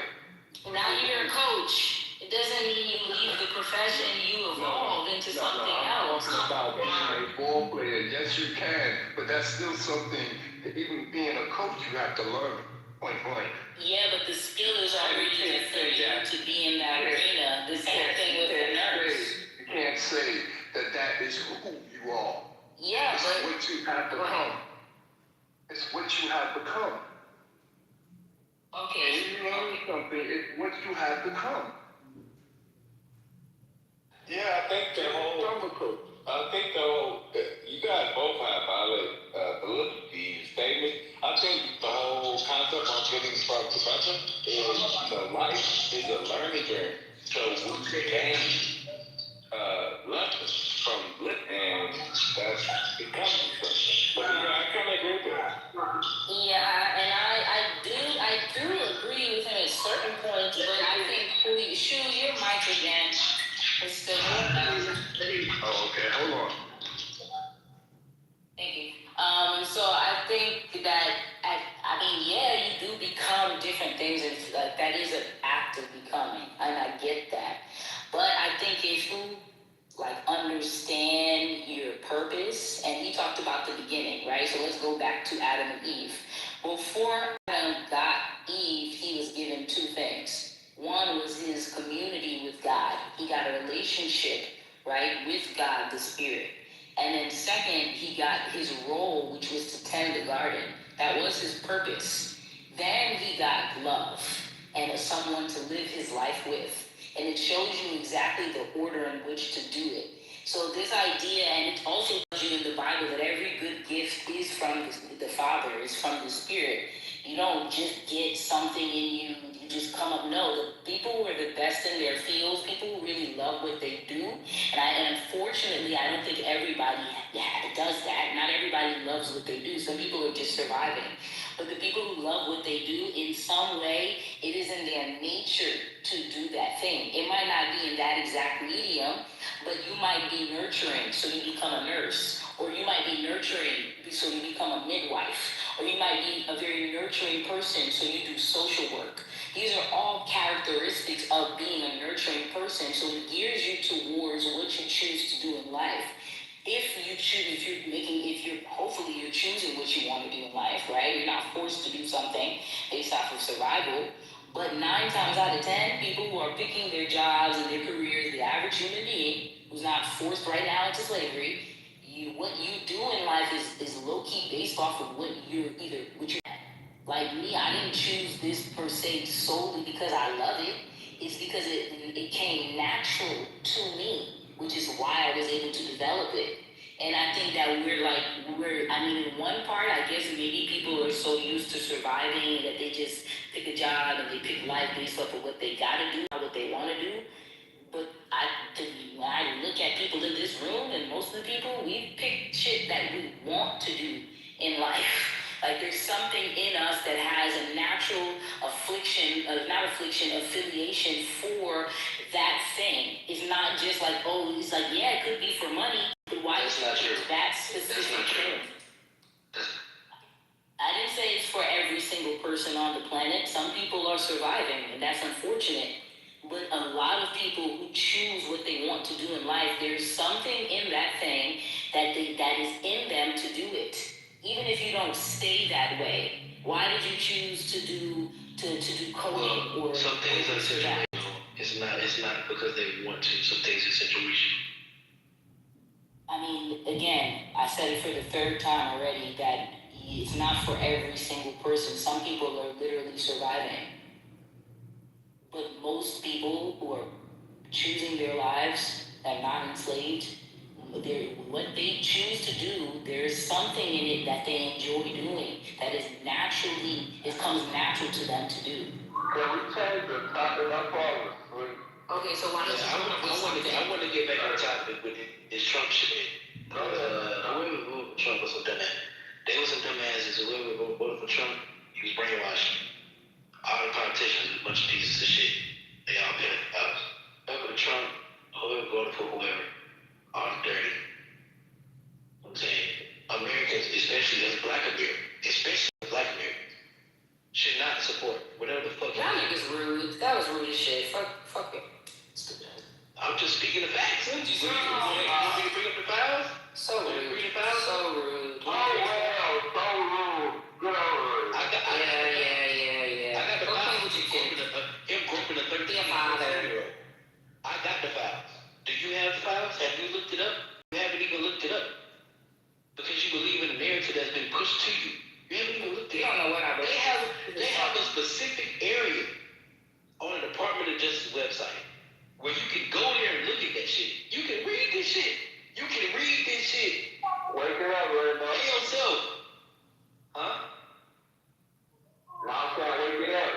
Now you're a coach. It doesn't mean you leave the profession, you evolve into something else. I'm talking about being a ball player. Yes, you can, but that's still something that even being a coach, you have to learn, point blank. Yeah, but the skill is already within you to be in that arena. The same thing with the nurse. You can't say that is who you are. Yeah, it's but what you have become. It's what you have become. Okay. When you learn something, it's what you have become. Yeah, I think you guys both have valid validity statements. I think the whole concept on getting from profession is life is a learning journey. So we gain lessons from it, and that's becoming something. But I kind of agree with that. Yeah, and I do agree with him at certain points, but I think Shu, your mic again is still working. Oh, okay, hold on. Thank you. So I think that yeah, you do become different things. It's like that is an act of becoming, and I get that. But I think if you understand your purpose, and he talked about the beginning, right? So let's go back to Adam and Eve. Before Adam got Eve, he was given two things. One was his community with God. He got a relationship, right, with God, the Spirit. And then second, he got his role, which was to tend the garden. That was his purpose. Then he got love and someone to live his life with. And it shows you exactly the order in which to do it. So this idea, and it also tells you in the Bible that every good gift is from the Father, is from the Spirit. You don't just get something in you, you just come up. No, the people who are the best in their fields, people who really love what they do, and unfortunately, I don't think everybody does that. Not everybody loves what they do. Some people are just surviving. But the people who love what they do, in some way, it is in their nature to do that thing. It might not be in that exact medium, but you might be nurturing, so you become a nurse. Or you might be nurturing, so you become a midwife. Or you might be a very nurturing person, so you do social work. These are all characteristics of being a nurturing person. So it gears you towards what you choose to do in life. Hopefully you're choosing what you want to do in life, right? You're not forced to do something based off of survival. But 9 times out of 10, people who are picking their jobs and their careers, the average human being who's not forced right now into slavery, what you do in life is low-key based off of what you're. Like me, I didn't choose this per se solely because I love it. It's because it came natural to me, which is why I was able to develop it. And I think that in one part, I guess maybe people are so used to surviving that they just pick a job and they pick life based off of what they gotta do, not what they wanna do. But when I look at people in this room, and most of the people, we pick shit that we want to do in life. Like there's something in us that has a natural affiliation for that thing. It's not just like, it's like, yeah, it could be for money, but why is it that specific thing? I didn't say it's for every single person on the planet. Some people are surviving, and that's unfortunate. But a lot of people who choose what they want to do in life, there's something in that thing that is in them to do it. Even if you don't stay that way, why did you choose to do coding or some things are situational. It's not because they want to. Some things are situational. I mean, again, I said it for the 3rd time already that it's not for every single person. Some people are literally surviving. But most people who are choosing their lives and not enslaved, what they choose to do, there's something in it that they enjoy doing that it comes natural to them to do. Can we change the topic? I promise. Okay, so why don't you I want to get back on topic with this Trump shit. Whoever Trump was some dumbass. They were some dumbasses. Whoever voted for Trump, he was brainwashed. All the politicians are a bunch of pieces of shit. They all pedophiles. Whoever the Trump, whoever voted for whoever, all dirty. I'm saying Americans, especially as black Americans, should not support whatever the fuck. That nigga's rude. That was rude as shit. Fuck it. I'm just speaking the facts. You want me to bring up the files? So rude. So rude. Oh, wow. So rude. Good over it. I got the files. Him groping a 13-year-old. I got the files. Do you have the files? Have you looked it up? You haven't even looked it up. Because you believe in a narrative that's been pushed to you. You haven't even looked it up. You don't know what I believe. They have a specific area on the Department of Justice website where you can go there and look at that shit. You can read this shit. Wake it up, right now. Hey yourself. Huh? Now I'm trying to wake it up.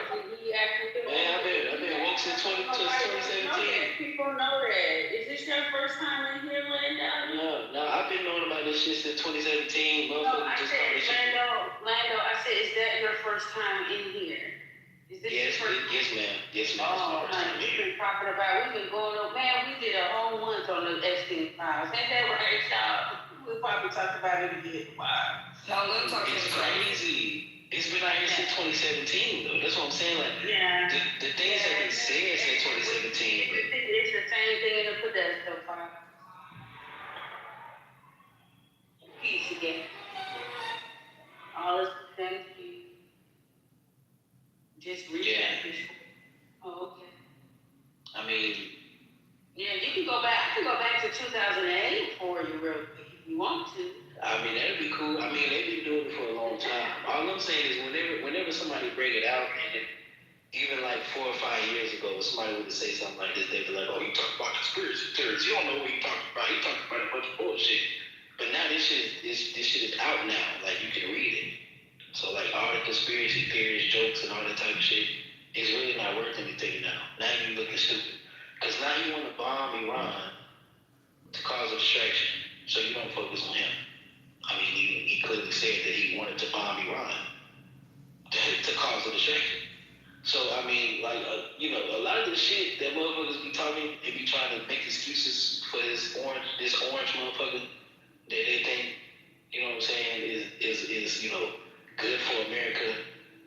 Man, I've been woke since 2017. People know that. Is this your first time in here, Lando? No, I've been knowing about this shit since 2017. No, I said, Lando, I said, is that your first time in here? Is this Yes, your first yes, ma'am. Yes, ma'am. Oh, honey, we've been talking about, we've been going up, man, we did a whole month on the Epstein files. Ain't that right, y'all? We'll probably talk about it again. Wow. No, let me talk to you. It's crazy. It's been out here since 2017, though. That's what I'm saying. Like, Yeah. the things have been said since 2017. It's the same thing in the pedestal file. Peace again. All is thank you. Just read that. Oh, okay. I mean, yeah, you can go back. I can go back to 2008 for you, real quick, if you want to. I mean, that'd be cool. I mean, they've been doing it for a long time. All I'm saying is whenever somebody bring it out, and even like 4 or 5 years ago, somebody would say something like this, they'd be like, oh, you talking about conspiracy theories. You don't know what he talking about. He talking about a bunch of bullshit. But now this shit is out now. Like, you can read it. So, like, all the conspiracy theories, jokes, and all that type of shit is really not worth anything now. Now you looking stupid. Because now you want to bomb Iran to cause a distraction, so you don't focus on him. I mean, he clearly said that he wanted to bomb Iran to cause a distraction. So, I mean, like, a lot of the shit that motherfuckers be talking, they be trying to make excuses for this orange motherfucker that they think, you know what I'm saying, is good for America.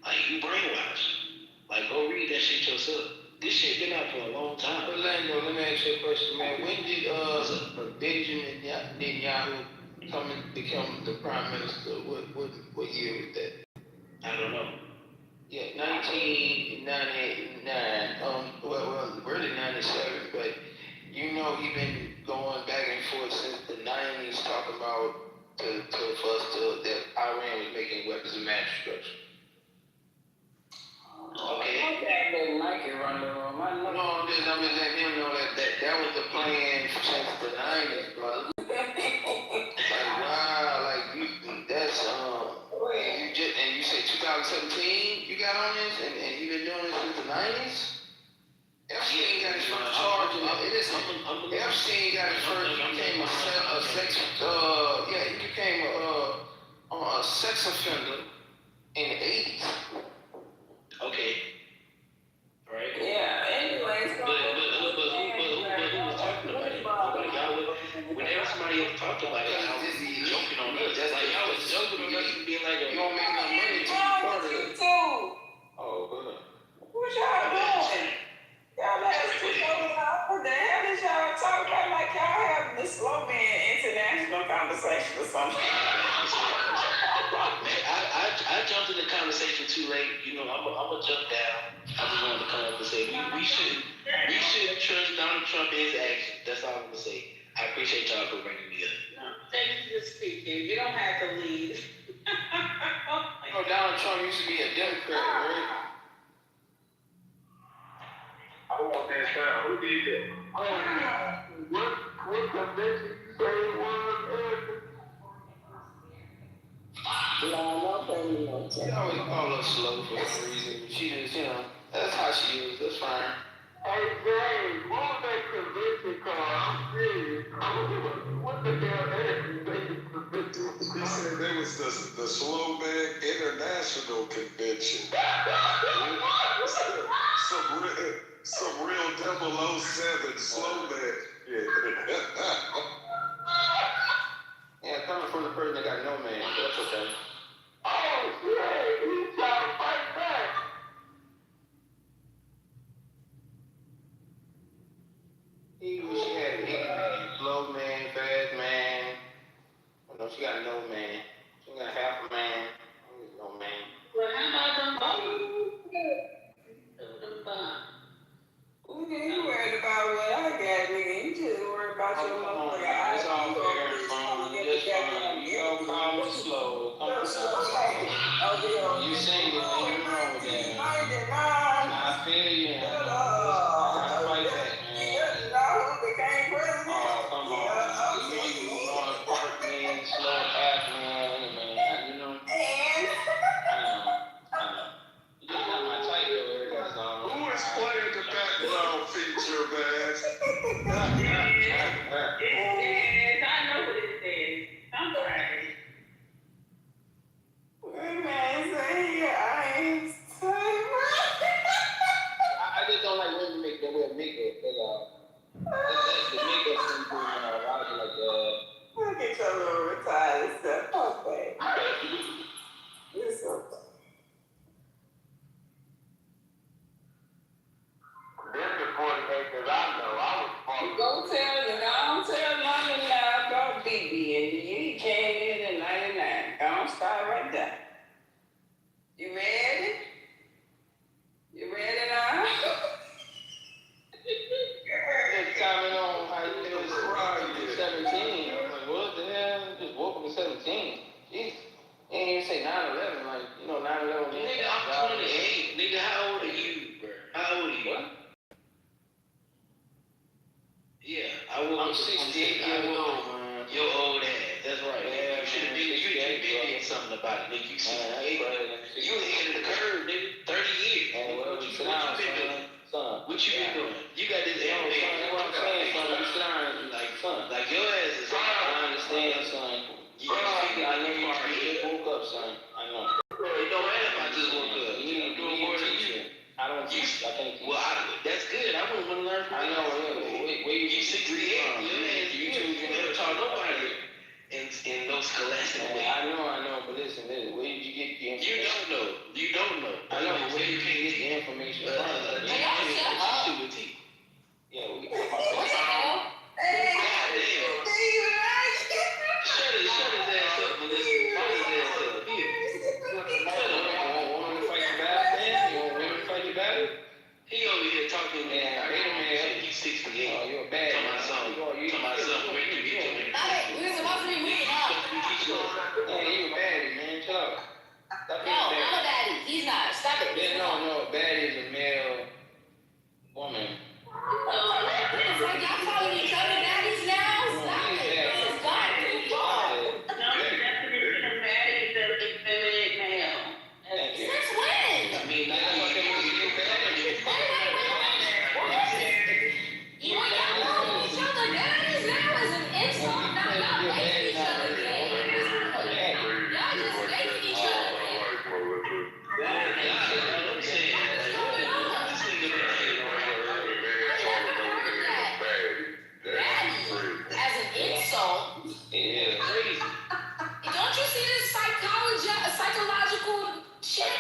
Like, you brainwashed. Like, go read that shit yourself. This shit been out for a long time. But Lando, let me ask you a question, man. When did Benjamin Netanyahu come and become the prime minister? What year was that? I don't know. Yeah, 1999. Well, really 97, but you know he been going back and forth since the 90s talking about that Iran was making weapons of mass destruction. Okay. My dad didn't like it running around. I'm just letting him know that was the plan since the 90s, brother. Like, wow, like that's and you say 2017 you got on this, and you been doing this since the 90s? Epstein got his first charge, Epstein got his first, he became a sex offender in the 80s. Okay. Right. Yeah, anyways. But who was talking about it? Whenever somebody else talked about it, y'all was joking on us. That's like y'all was joking on us and being like, you don't make enough money to be part of it. Oh, good. What y'all doing? Y'all last 2 days off. What the hell is y'all talking about? Like y'all having this slow man international conversation or something? Man, I jumped in the conversation too late. You know, I'm gonna jump down. I just wanted to come up and say we shouldn't trust Donald Trump in his actions. That's all I'm gonna say. I appreciate y'all for bringing me up. No, thank you for speaking. You don't have to leave. You know, Donald Trump used to be a Democrat, right? I want that sound. Who did that? What convention you say it was, Eric? She always call us slow for some reason. She just, that's how she is. That's fine. Hey, James, what was that convention called? I'm serious. What the hell is that convention? He said there was the Slow Man International Convention. Some real 007 slow man. Yeah, coming from the person that got no man, that's okay. Oh, shit, he's trying to fight back. He wish she had any man. Slow man, fast man. No, she got no man. She got half a man. No man. Well, how about them bones? You worried about what I got, nigga. You just worried about your motherfucker. It's all fair and fun. Just fun. You go calm and slow. Come on. You sing it, ain't nothing wrong with that. I feel you. I fight that, man. Oh, come on. You know you going part man, slow half man, man. You know? I know. You just got my type over there, that's all. Who is playing the background feature, man? Yes, I know what it says. I'm sorry. I just don't like women that wear makeup. That's the makeup thing going on. I was like, Look at your little retired stuff. Okay. You're so funny. This is 48 because I know I was falling. Don't tell nothing now about BB and he came in 99. Don't start right there. You ready? You ready now? just comment on how you was 17. I'm like, what the hell? You just woke up at 17. Jeez. You ain't even say 9/11. Like, 9/11. Nigga, I'm 28. Nigga, how old are you, bro? How old are you? What? Yeah, I'm 68 years old, man. Your old ass. That's right. Yeah, you should have been doing something about it, nigga. You 68. You ahead of the curve, nigga. 30 years. What you been doing? What you been doing? You got this elbow. That's what I'm saying, son. You sit down like your ass is. I understand, son. I know you just woke up, son. I know. It don't matter if I just woke up. I'm doing more than you. I can't teach. Well, that's good. I wouldn't want to learn from you. I know, where you 68. Your ass, you never taught nobody in those scholastic ways. I know, but listen, where did you get the information? You don't know. I know, where you can get the information from? 7. No, baddie is a male woman. It's like y'all calling each other baddies now? Stop it. This is God too far. No, the definition of baddie is a feminine male. Since when? I mean, that's what they want to do. You want y'all calling each other baddies now as an insult? Not making each other gay. Y'all just making each other gay. As an insult. Yeah, crazy. Don't you see this psychological shit?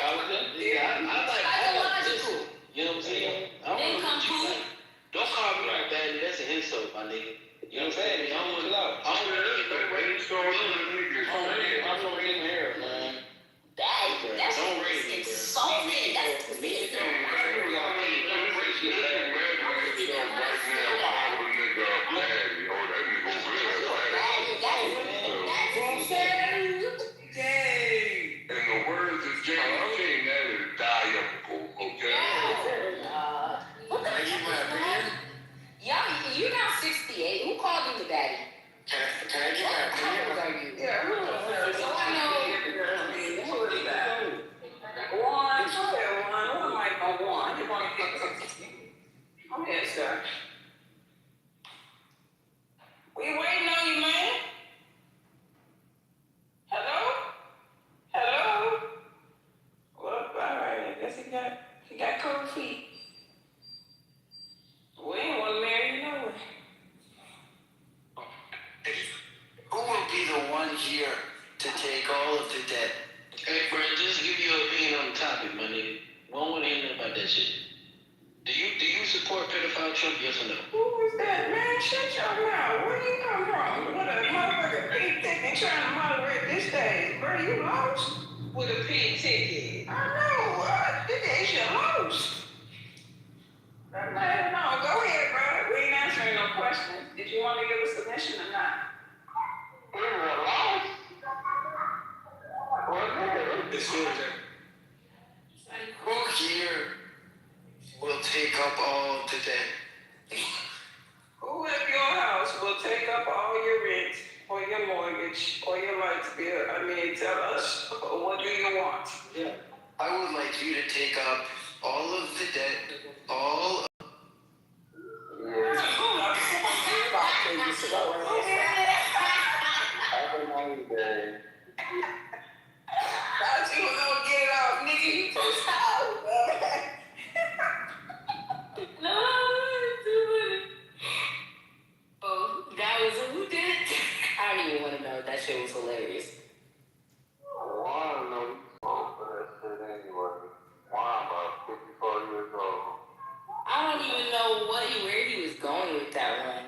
Yeah, I like Psychological. You know what I'm saying? I don't want you. Don't call me like that. That's an insult, my nigga. You know what I'm saying? I don't want to get no raise. I'm from getting hair, man. That's don't raise me, insulting. That's me. In the words of James King, that is diabolical, okay? What the heck? Y'all, you're now 68. Who called you the daddy? Can I get my opinion? How old are you? Yeah, who is that? So I know. Who is that? One. Go ahead, one. Who am I on one? You want to pick? Come here, sir. We waiting on you, man. Hello? Hello? Well, all right. I guess he got cold feet. We ain't want to marry you, no way. Who will be the one here to take all of the debt? Hey, bro, just give your opinion on the topic, my nigga. We don't want to hear nothing about that shit. Do you support pedophile Trump, yes or no? Who is that, man? Shut your mouth. Where you come from? What a motherfucker pink ticket trying to moderate this day. Bro, you lost? With a pink ticket. I know. This you lost. No, go ahead, bro. We ain't answering no questions. Did you want to give a submission or not? Who here will take up all the debt? Who at your house will take up all your rent or your mortgage or your light bill? I mean, tell us, what do you want? Yeah. I would like you to take up all of the debt, all of Thought you were gonna get it off, nigga. You just out. No, oh, that was who did it? I don't even want to know. That shit was hilarious. Well, I don't know. For that shit anyway. Wow, about 54 years old. I don't even know where he was going with that one.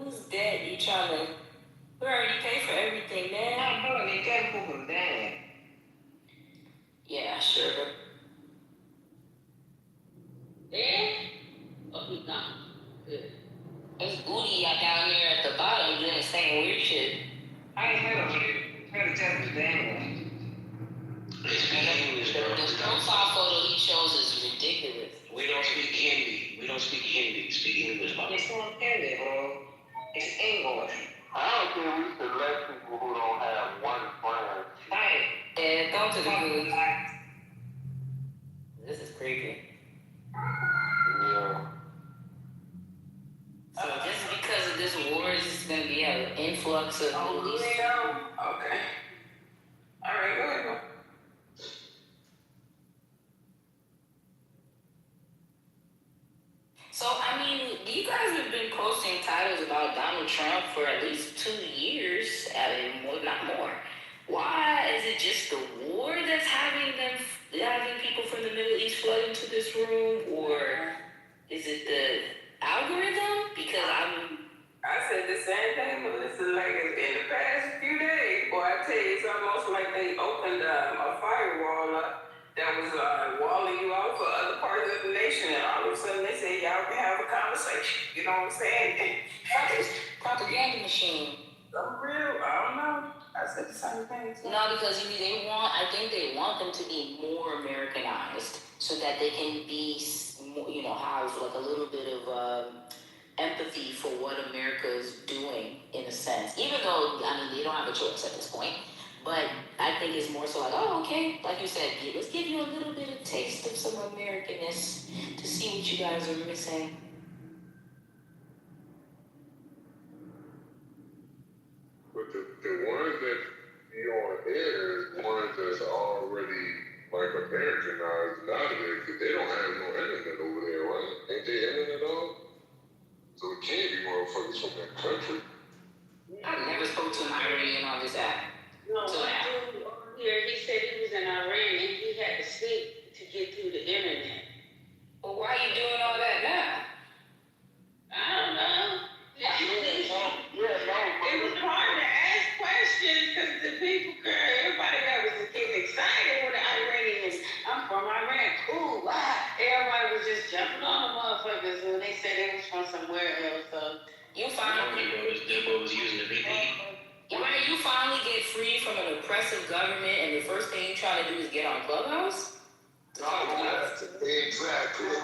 Who's dead? You trying to? We already paid for everything, man. I'm telling you, can't move him down. Yeah, sure. There? Oh, he's gone. Good. There's booty out down here at the bottom doing the same weird shit. I ain't heard of it. Try to tell me the damn one. The profile photo he chose is ridiculous. We don't speak Hindi. We don't speak Hindi. Speak English, mama. It's not Hindi, bro. It's English. I don't think we should let people who don't have one friend. Hey. Yeah, don't to the good. This is creepy. Yeah. So just because of this war, is just gonna be an influx of movies. Okay. All right, go ahead. So, I mean, you guys have been posting titles about Donald Trump for at least 2 years, well, not more. Why is it just the war that's having people from the Middle East flood into this room, or is it the algorithm? Because I said the same thing, but listen, like in the past few days, boy, I tell you, it's almost like they opened a firewall up that was walling you out for other parts of the nation, and all of a sudden they say y'all can have a conversation. You know what I'm saying? propaganda machine. I'm real. I don't know. I I said the same thing. No, because I think they want them to be more Americanized so that they can be, have like a little bit of empathy for what America is doing in a sense. Even though, they don't have a choice at this point. But I think it's more so like, oh, okay, like you said, let's give you a little bit of taste of some Americanness to see what you guys are missing. But the ones that be on air is the ones that's already like Americanized out of there because they don't have no internet over there, right? Ain't they internet on? So it can't be motherfuckers from that country. I never spoke to an Iranian on this app. No, one dude on here, he said he was in Iran and he had to sleep to get through the internet. Well, why are you doing all that now? I don't know. It was hard to ask questions because the people, everybody that was getting excited when the Iranians, I'm from Iran, cool, wow. Everybody was just jumping on the motherfuckers when they said they was from somewhere else. So You finally, That boy was using the VPN. right? You finally get free from an oppressive government, and the first thing you try to do is get on Clubhouse. Exactly.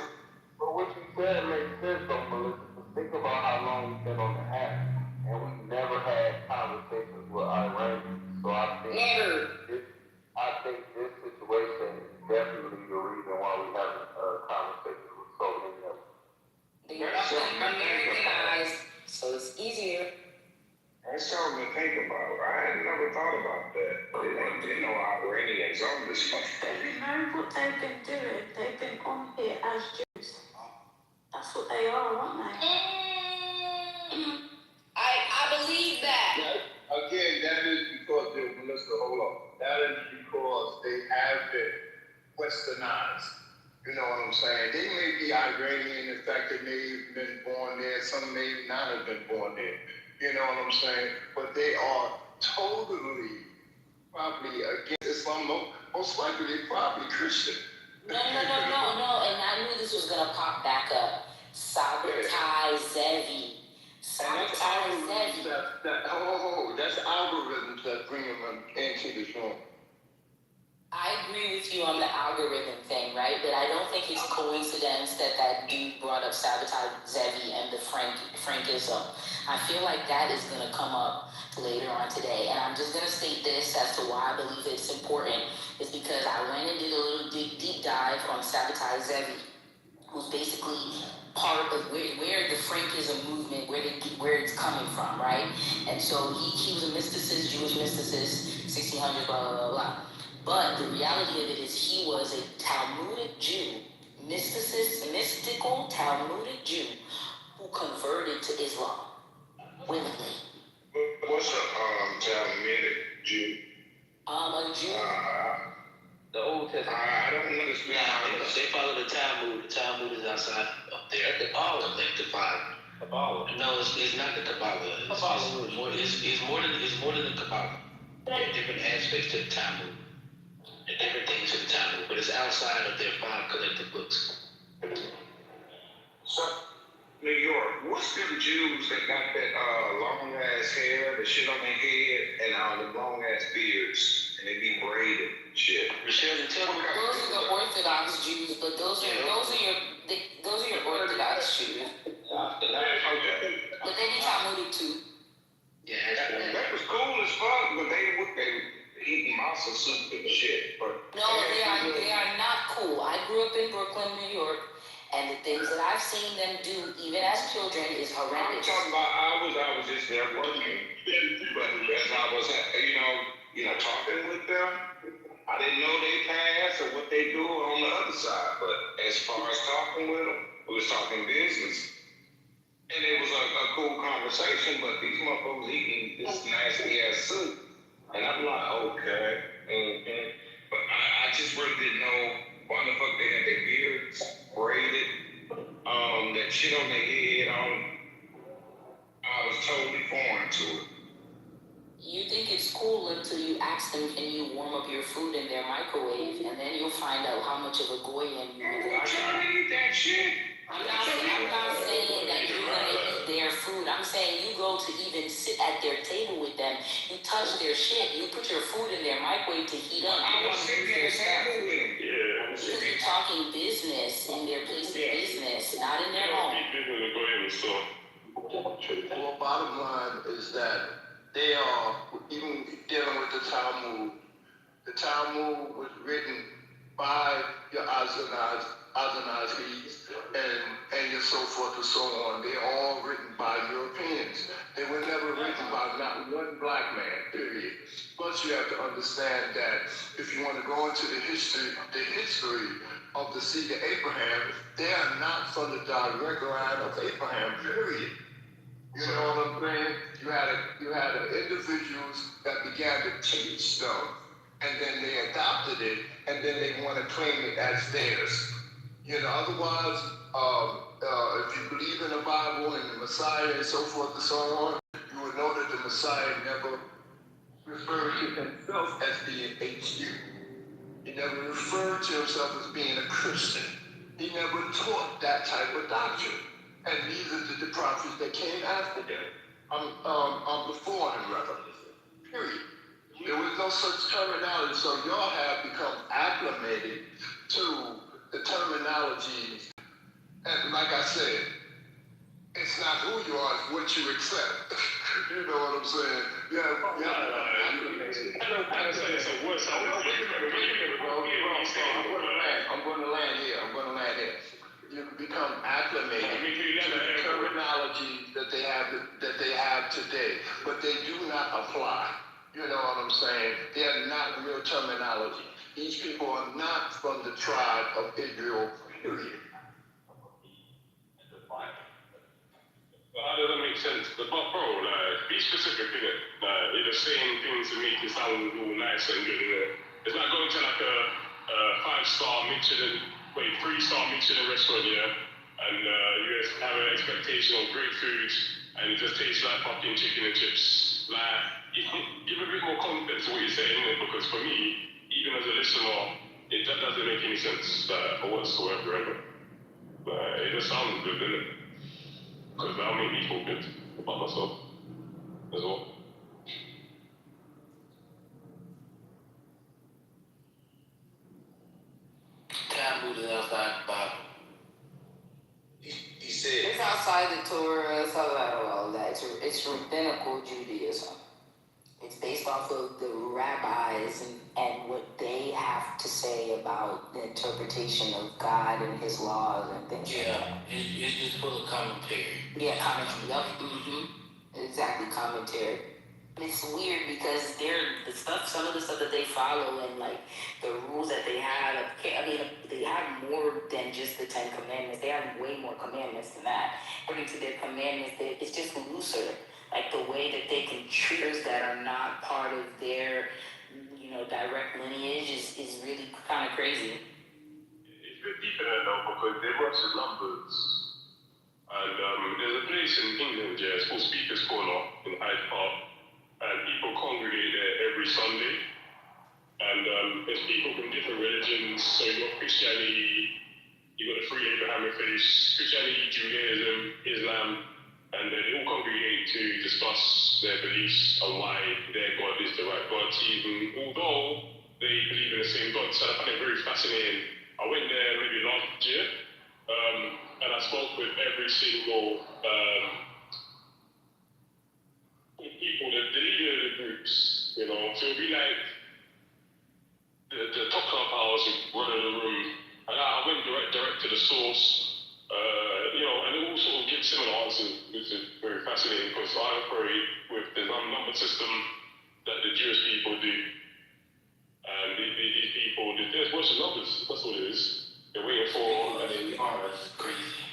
But what you said makes sense though, Melissa. Think about how long we've been on the app, and we've never had conversations with Iranians. So I think this situation is definitely the reason why we haven't conversations with so many of them. They're Americanized, so it's easier. That's something to think about. I had never thought about that. They know Iranians on this stuff. You know what they've been doing? They've been on here as Jews. That's what they are, aren't they? I believe that. Again, that is because Melissa, hold on. That is because they have been westernized. You know what I'm saying? They may be Iranian, in fact, they may have been born there, some may not have been born there. You know what I'm saying? But they are totally probably against Islam. Most likely they're probably Christian. No, and I knew this was gonna pop back up. Sabotage Zevi. Sabotage Zevi. That's algorithms that bring them into this room. I agree with you on the algorithm thing, right? But I don't think it's coincidence that dude brought up Sabotage Zevi and the Frankism. I feel like that is going to come up later on today. And I'm just going to state this as to why I believe it's important. Is because I went and did a little deep dive on Sabotage Zevi, who's basically part of where the Frankism movement, where it's coming from, right? And so he was a mysticist, Jewish mysticist, 1600s, blah, blah, blah, blah. But the reality of it is he was a Talmudic Jew, mystical Talmudic Jew who converted to Islam willingly. What's a Talmudic Jew? A Jew. The Old Testament. I don't understand. They follow the Talmud. The Talmud is outside up there. The Kabbalah. No, it's not the Kabbalah. It's more than the Kabbalah. There are different aspects to the Talmud. And different things to the Talmud, but it's outside of their 5 collective books. So, New York, what's them Jews that got that long ass hair, the shit on their head, and the long ass beards, and they be braided and shit? Michelle, tell me. Those are the Orthodox Jews, but those are your Orthodox Jews. But they be Talmudic too. Yeah, that was cool as fuck, but they eating masa soup and shit. But no, they are not cool. I grew up in Brooklyn, New York, and the things that I've seen them do, even as children, is horrendous. I'm talking about I was just there working, but as I was talking with them, I didn't know they past or what they do on the other side. But as far as talking with them, we was talking business. And it was a cool conversation, but these motherfuckers eating this nasty ass soup. And I'm like, okay. But I just really didn't know why the fuck they had their beards braided, that shit on their head. I was totally foreign to it. You think it's cool until you ask them, can you warm up your food in their microwave? And then you'll find out how much of a goyim you really are. I'm trying to eat that shit. I'm not saying that you're gonna eat their food. I'm saying you go to even sit at their table with them. You touch their shit. You put your food in their microwave to heat up. I was sitting at the table with him. Yeah. Because you're talking business in their place of business, not in their home. Well, bottom line is that they are, even dealing with the Talmud was written by your Ashkenazis and your so forth and so on. They're all written by Europeans. They were never written by not one black man, period. Plus, you have to understand that if you want to go into the history of the seed of Abraham, they are not from the direct line of Abraham, period. You know what I'm saying? You had individuals that began to teach them, and then they adopted it, and then they want to claim it as theirs. You know, otherwise, if you believe in the Bible and the Messiah and so forth and so on, you would know that the Messiah never referred to himself as being HU. He never referred to himself as being a Christian. He never taught that type of doctrine. And neither did the prophets that came after them. Before him, rather. Period. There was no such terminology, so y'all have become acclimated to the terminologies. And like I said, it's not who you are, it's what you accept. You know what I'm saying? I'm going to land here. You become acclimated to the terminology that they have today, but they do not apply. You know what I'm saying? They are not real terminology. These people are not from the tribe of Israel, period. How does that make sense? But bro, like, be specific, innit? Like, you're just saying things to make it sound all nice and good, innit? It's like going to like a 5-star Michelin, 3-star Michelin restaurant, yeah? And you just have an expectation of great food, and it just tastes like fucking chicken and chips. Like, give a bit more context to what you're saying, innit? Because for me, even as a listener, that doesn't make any sense, whatsoever. It just sounds good, innit? Because that'll make me feel good about myself as well. Talmud is outside the Bible. He said It's outside the Torah, it's outside of all that. It's rabbinical Judaism. It's based off of the rabbis and what they have to say about the interpretation of God and his laws and things like that. It's just full of commentary. Yeah, commentary. Yep. Exactly, commentary. It's weird because some of the stuff that they follow and like the rules that they have. I mean, they have more than just the 10 Commandments. They have way more commandments than that. According to their commandments, it's just looser. Like the way that they can treat us that are not part of their, direct lineage is really kind of crazy. It's a bit deeper than that though, because they work with numbers. And there's a place in England, it's called Speaker's Corner in Hyde Park. And people congregate there every Sunday. And there's people from different religions. So you've got Christianity, you've got the Free Abrahamic faith, Christianity, Judaism, Islam, and they all congregate to discuss their beliefs on why their God is the right God, even although they believe in the same God. So I find it very fascinating. I went there maybe last year, and I spoke with every single people, the leader of the groups, So it'd be like the top clubhouse running the room, and I went direct to the source. And it all sort of gives similar answers, which is very fascinating because I operate with the number system that the Jewish people do. And these people, there's a bunch of numbers, that's what it is. They're waiting for, That's crazy.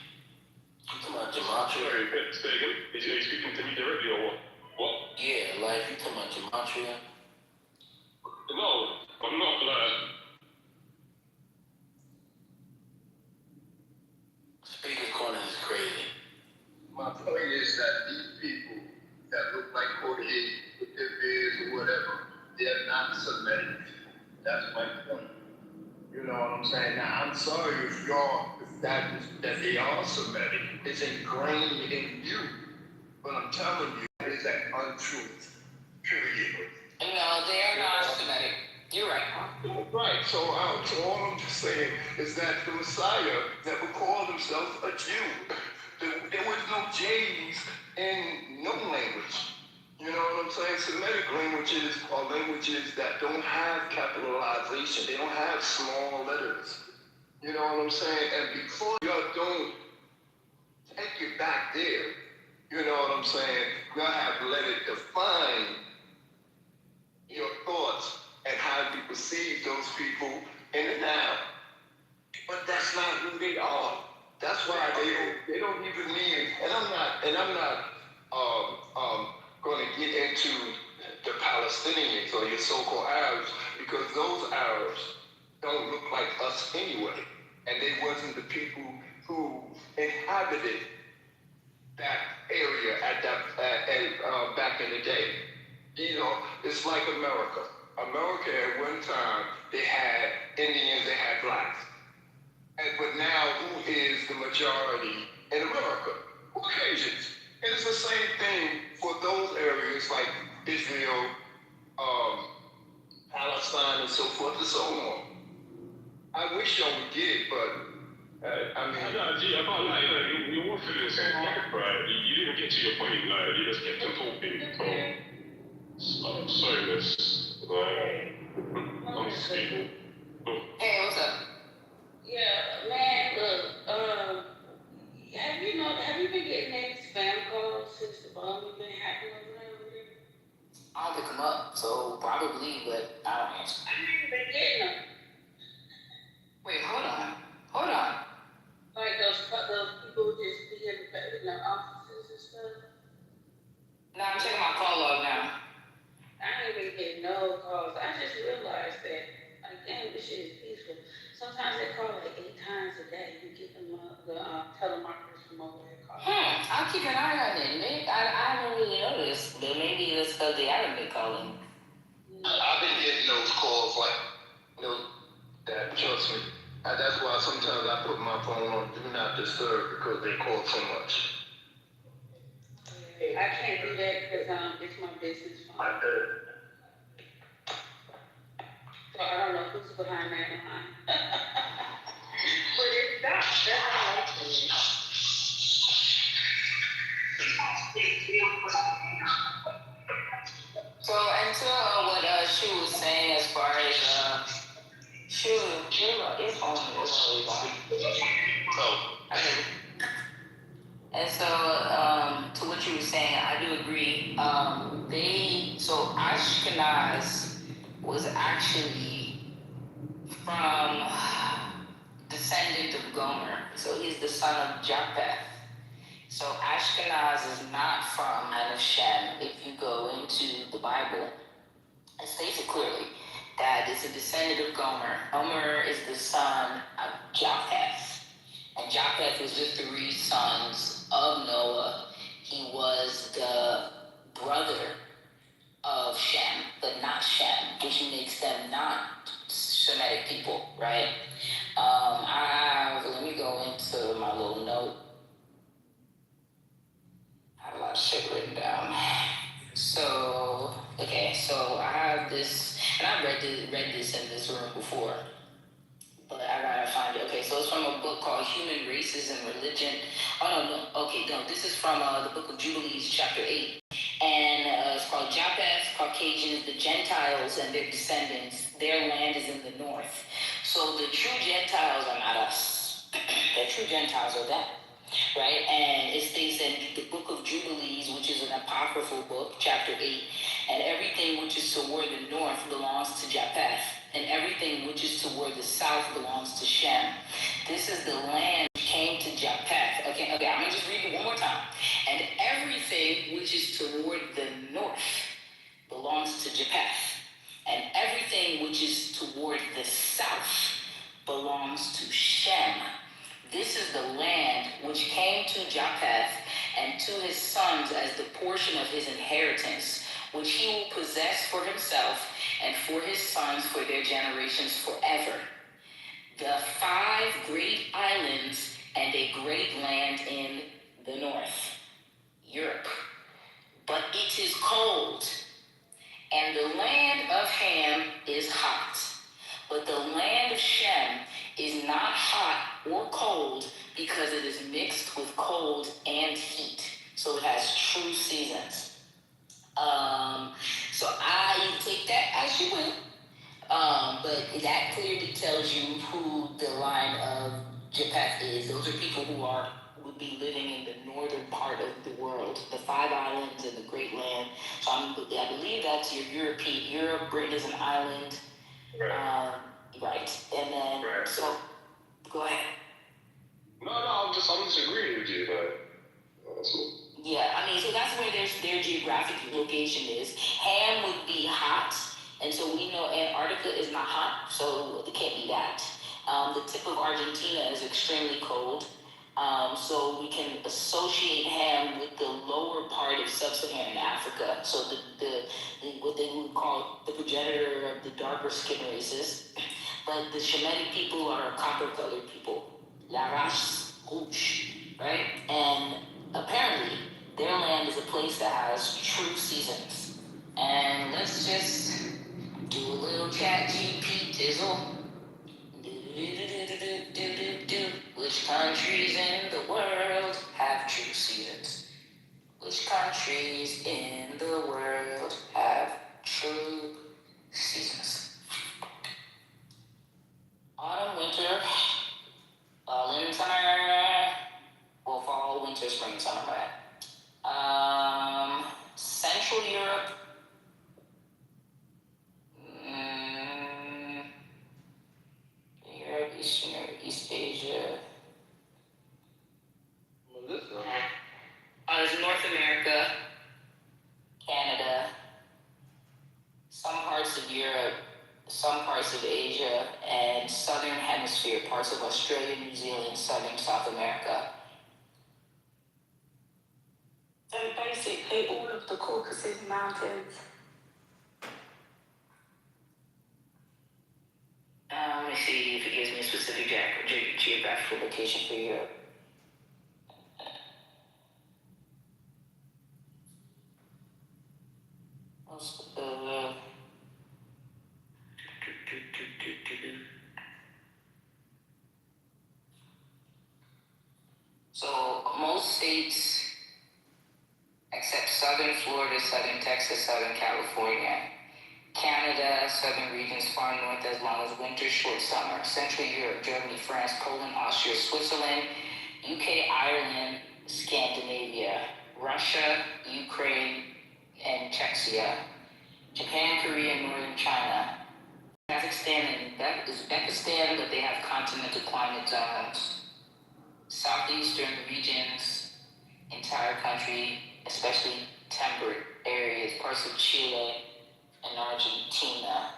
You talking about gematria? Sorry, say again? Is he speaking to me directly or what? What? Yeah, like you talking about gematria? No, I'm not Speaker's Corner is crazy. My point is that these people that look like Jorge with their beards or whatever, they're not Semitic. That's my point. You know what I'm saying? Now, I'm sorry if y'all that they are Semitic is ingrained in you. But I'm telling you, that is an untruth. Period. No, they are not Semitic. You're right. Right. So all I'm just saying is that the Messiah never called himself a Jew. There was no J's in no language. You know what I'm saying? Semitic languages are languages that don't have capitalization. They don't have small letters. You know what I'm saying? And before y'all don't take it back there, you know what I'm saying? Y'all have to let it define your thoughts and how you perceive those people in and out. But that's not who they are. That's why they don't even mean. And I'm not going to get into the Palestinians or your so-called Arabs, because those Arabs don't look like us anyway, and they wasn't the people who inhabited that area at that back in the day. You know, it's like America. America at one time, they had Indians, they had blacks. But now, who is the majority in America? Caucasians. And it's the same thing for those areas like Israel, Palestine, and so forth and so on. I wish y'all would get it, but I mean... I can't lie, you were feeling so hard, right? You didn't get to your point, like, you just kept on talking. I'm sorry, miss. I'm scared. Hey, what's up? Yeah, man, look, have you been getting any spam calls since the bombing been happening over there? I don't pick them up, so probably, but I don't answer. I ain't been getting them. Wait, hold on. Like those people just be in the offices and stuff. Nah, I'm checking my call log now. I ain't been getting no calls. I just realized that, like, damn, this shit is peaceful. Sometimes they call like 8 times a day. You get them the telemarketers from over there calling. I'll keep an eye on it. Maybe, I haven't really noticed, but maybe it's because they haven't been calling. I've been getting those calls like, that, trust me. That's why sometimes I put my phone on Do Not Disturb, because they call so much. I can't do that because it's my business phone. So I don't know who's behind that line. But it's not. That's all I can do. So, and to what she was saying as far as, it's on. And so, to what you were saying, I do agree. So Ashkenaz was actually from descendant of Gomer. So he's the son of Japheth. So Ashkenaz is not from out of Shem. If you go into the Bible, it states it clearly that it's a descendant of Gomer. Gomer is the son of Japheth. And Japheth was the 3 sons of Noah. He was the brother of Shem, but not Shem, which makes them not Semitic people, right? Let me go into my little note. I have a lot of shit written down. So I have this, and I've read this in this room before, but I gotta find it. Okay, so it's from a book called Human Races and Religion. This is from the book of Jubilees, chapter 8. And it's called Japheth, Caucasians, the Gentiles and their descendants. Their land is in the north. So the true Gentiles are not us. The true Gentiles are them. Right? And it states in the book of Jubilees, which is an apocryphal book, chapter 8, and everything which is toward the north belongs to Japheth, and everything which is toward the south belongs to Shem. This is the land which came to Japheth. Okay, I'm going to just read it one more time. And everything which is toward the north belongs to Japheth, and everything which is toward the south belongs to Shem. This is the land which came to Japheth and to his sons as the portion of his inheritance, which he will possess for himself and for his sons for their generations forever. the 5 great islands and a great land in the north, Europe. But it is cold, and the land of Ham is hot. But the land of Shem is not hot or cold because it is mixed with cold and heat. So it has true seasons. So I take that as you will. But that clearly tells you who the line of Japheth is. Those are people who would be living in the northern part of the world, the 5 islands and the Great Land. So I believe that's your European. Europe, Britain is an island. Right. Right. And then, Right. So, go ahead. No, I'm just agreeing with you, but that's cool. Yeah, I mean, so that's where their geographic location is. Ham would be hot, and so we know Antarctica is not hot, so it can't be that. The tip of Argentina is extremely cold, so we can associate Ham with the lower part of sub-Saharan Africa. So the what they would call the progenitor of the darker skin races. But the Shemitic people are copper-colored people, La Race Rouge, right? And apparently, their land is a place that has true seasons. And let's just do a little chat GP tizzle. Which countries in the world have true seasons? Which countries in the world have true seasons? Autumn, winter, fall, and summer. Well, fall, winter, spring, summer, right? Central Europe. Europe, Eastern Europe, East Asia. There's North America, Canada, some parts of Europe, some parts of Asia, and Southern Hemisphere, parts of Australia, New Zealand, Southern South America. And basically all of the Caucasus Mountains. Let me see if it gives me a specific geographical location for Europe. So most states, except southern Florida, southern Texas, southern California, Canada, southern regions far north as long as winter, short summer, Central Europe, Germany, France, Poland, Austria, Switzerland, UK, Ireland, Scandinavia, Russia, Ukraine, and Czechia, Japan, Korea, northern China, Kazakhstan and Uzbekistan, but they have continental climate zones, southeastern regions, entire country, especially temperate areas, parts of Chile and Argentina.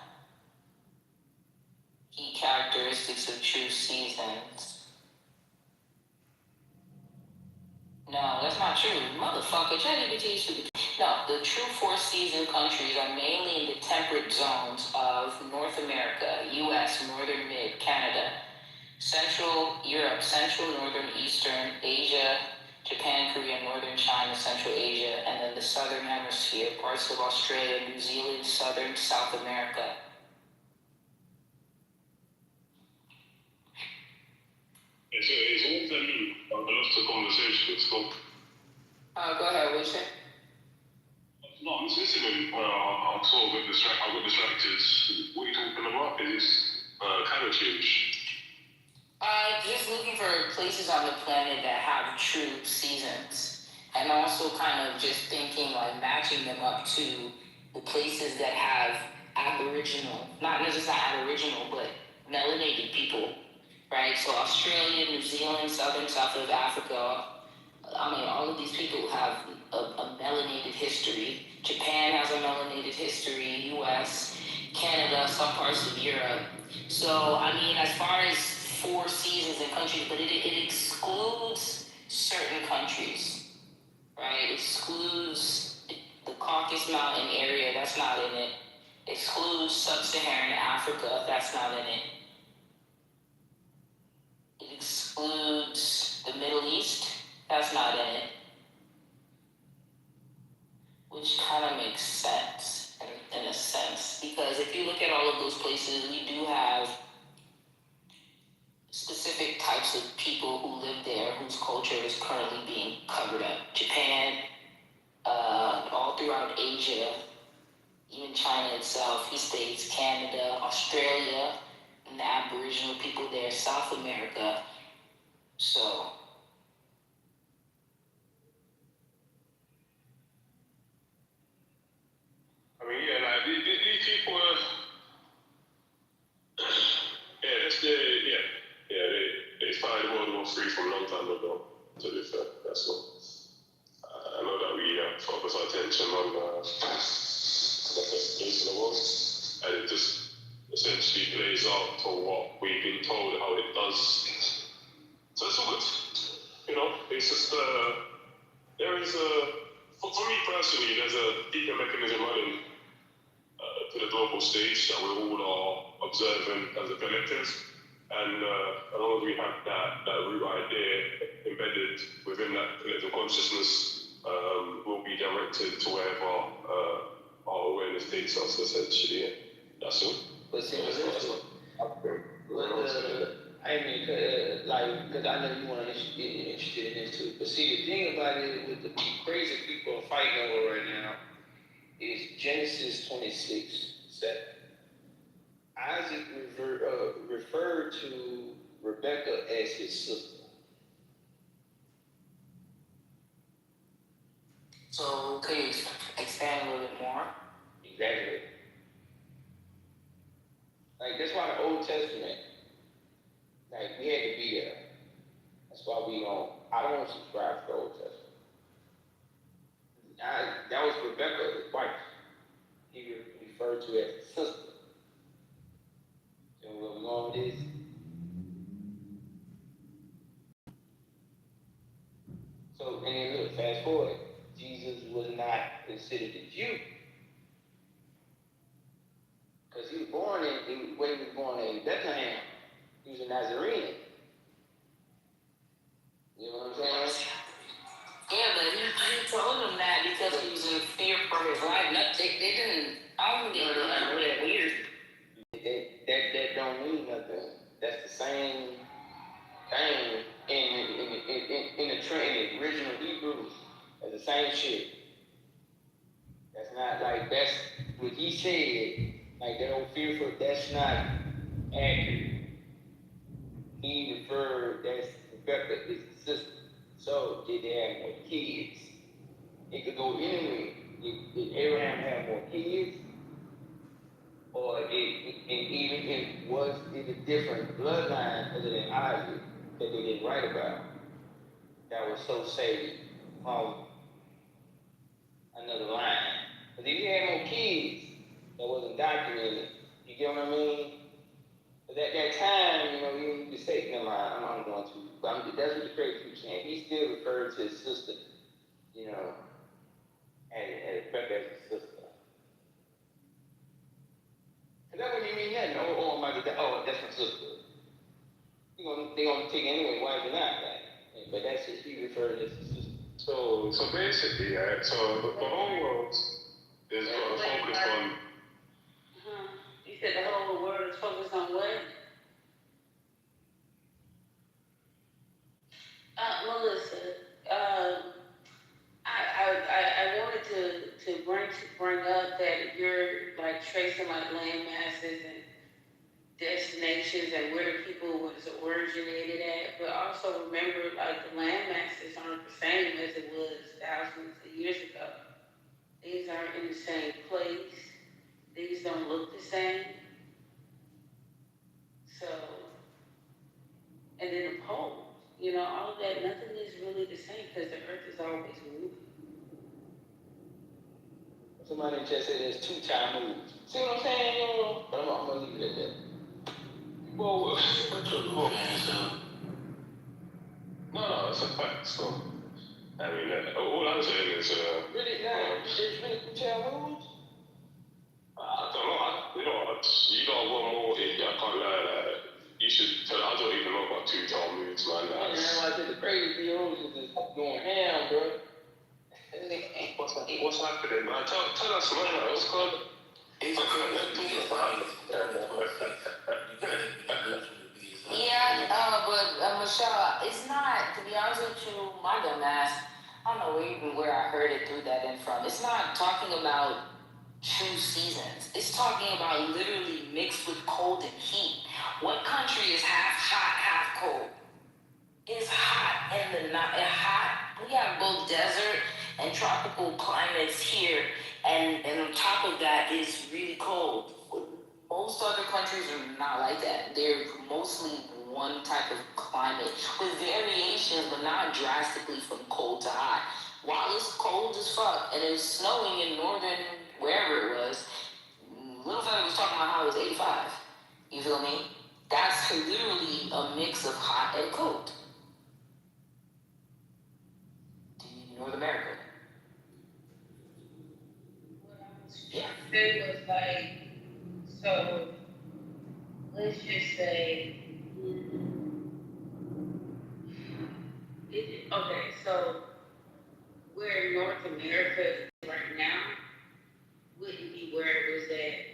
Key characteristics of true seasons. No, that's not true. Motherfucker, ChatGPT is stupid. No, the true 4-season countries are mainly in the temperate zones of North America, US, Northern Mid, Canada, Central Europe, Central, Northern, Eastern, Asia, Japan, Korea, Northern China, Central Asia, and then the Southern Hemisphere, parts of Australia, New Zealand, Southern South America. It's all for me. I lost the conversation. Let's go. Go ahead, what you say? No, I'm just listening. I'm sort of I got distracted. What are you talking about? Is this climate change? Just looking for places on the planet that have true seasons. And also kind of just thinking, like, matching them up to the places that have aboriginal, not necessarily aboriginal, but melanated people, right? So Australia, New Zealand, Southern, South of Africa, I mean, all of these people have a melanated history. Japan has a melanated history, US, Canada, some parts of Europe. So, I mean, as far as 4 seasons and countries, but it excludes certain countries, right? It excludes the Caucasus Mountain area, that's not in it. Excludes Sub-Saharan Africa, that's not in it. excludes the Middle East. That's not in it. Which kind of makes sense in a sense. Because if you look at all of those places, we do have specific types of people who live there whose culture is currently being covered up. Japan, all throughout Asia, even China itself, he states Canada, Australia, and the Aboriginal people there, South America. So, I mean, yeah, like these people are, they started World War III from a long time ago, to be fair, that's all. I know that we focus our attention on the best place in the world, and it just essentially plays out to what we've been told how it does. So it's all good, you know, it's just, there is for me personally, there's a deeper mechanism running to the global stage that we all are observing as a collective. And as long as we have that root idea embedded within that collective consciousness, we'll be directed to wherever our awareness takes us, essentially. That's all. But see, I mean, because I know you want to get interested in this too. But see, the thing about it with the crazy people are fighting over right now is Genesis 26:7. Isaac referred to Rebekah as his sister. so could you expand a little bit more? Exactly. Like, that's why the Old Testament, like, we had to be there. That's why I don't subscribe to the Old Testament. That was Rebekah, his wife. He referred to as his sister. So where we going with this? So, and then look, fast forward. Jesus was not considered a Jew. Because he was born in Bethlehem. He was a Nazarene. You know what I'm saying? Yeah, but he told them that because he was in fear for his life. They didn't, I don't get that weird. That don't mean nothing. That's the same thing in the original Hebrew. That's the same shit. That's not like, that's what he said. Like, that old fearful, that's not accurate. He referred, that's Rebecca is his sister. So, did they have more kids? It could go anyway. Did Abraham have more kids? Or was it a different bloodline other than Isaac that they didn't write about? That was so saved from another line. But if you had more kids, that wasn't documented. You get what I mean? But at that time, you know, you could say, never mind, I'm going to. But that's what the crazy people saying. He still referred to his sister, you know, and Rebecca as his sister. And that wouldn't mean nothing. That's my sister. They're gonna take anyway, why is it not that? But that's just, he referred to as his sister. So basically, so the whole world is focused on. You said the whole world is focused on what? Melissa, I wanted to bring up that you're like tracing like land masses and destinations and where the people was originated at, but also remember like the land masses aren't the same as it was thousands of years ago. These aren't in the same place. These don't look the same. So, and then the poles, you know, all of that, nothing is really the same because the earth is always moving. Somebody just said there's 2 time moves. See what I'm saying, yo? But I'm gonna leave it at that. Well, no, it's a fact. So, I mean, all I'm saying is, really, there's really 2 time moves? I don't know. You don't want more. I can't lie. You should tell. I don't even know about 2 Talmuds. dudes, man. Man, like the crazy deals is just going ham, bro. What's happening, man? Tell us, man. What's going on? Yeah, but Michelle, it's not, to be honest with you, my dumb ass, I don't know even where I heard it, threw that in from. It's not talking about true seasons. It's talking about literally mixed with cold and heat. What country is half hot, half cold? It's hot in the night, hot. We have both desert and tropical climates here, and on top of that is really cold. Most other countries are not like that. They're mostly one type of climate with variations, but not drastically from cold to hot. While it's cold as fuck and it's snowing in northern wherever it was, Little Feather was talking about how it was 85. You feel me? That's literally a mix of hot and cold. North America. Yeah. It was like, so let's just say, okay, so where North America is right now wouldn't be where it was at,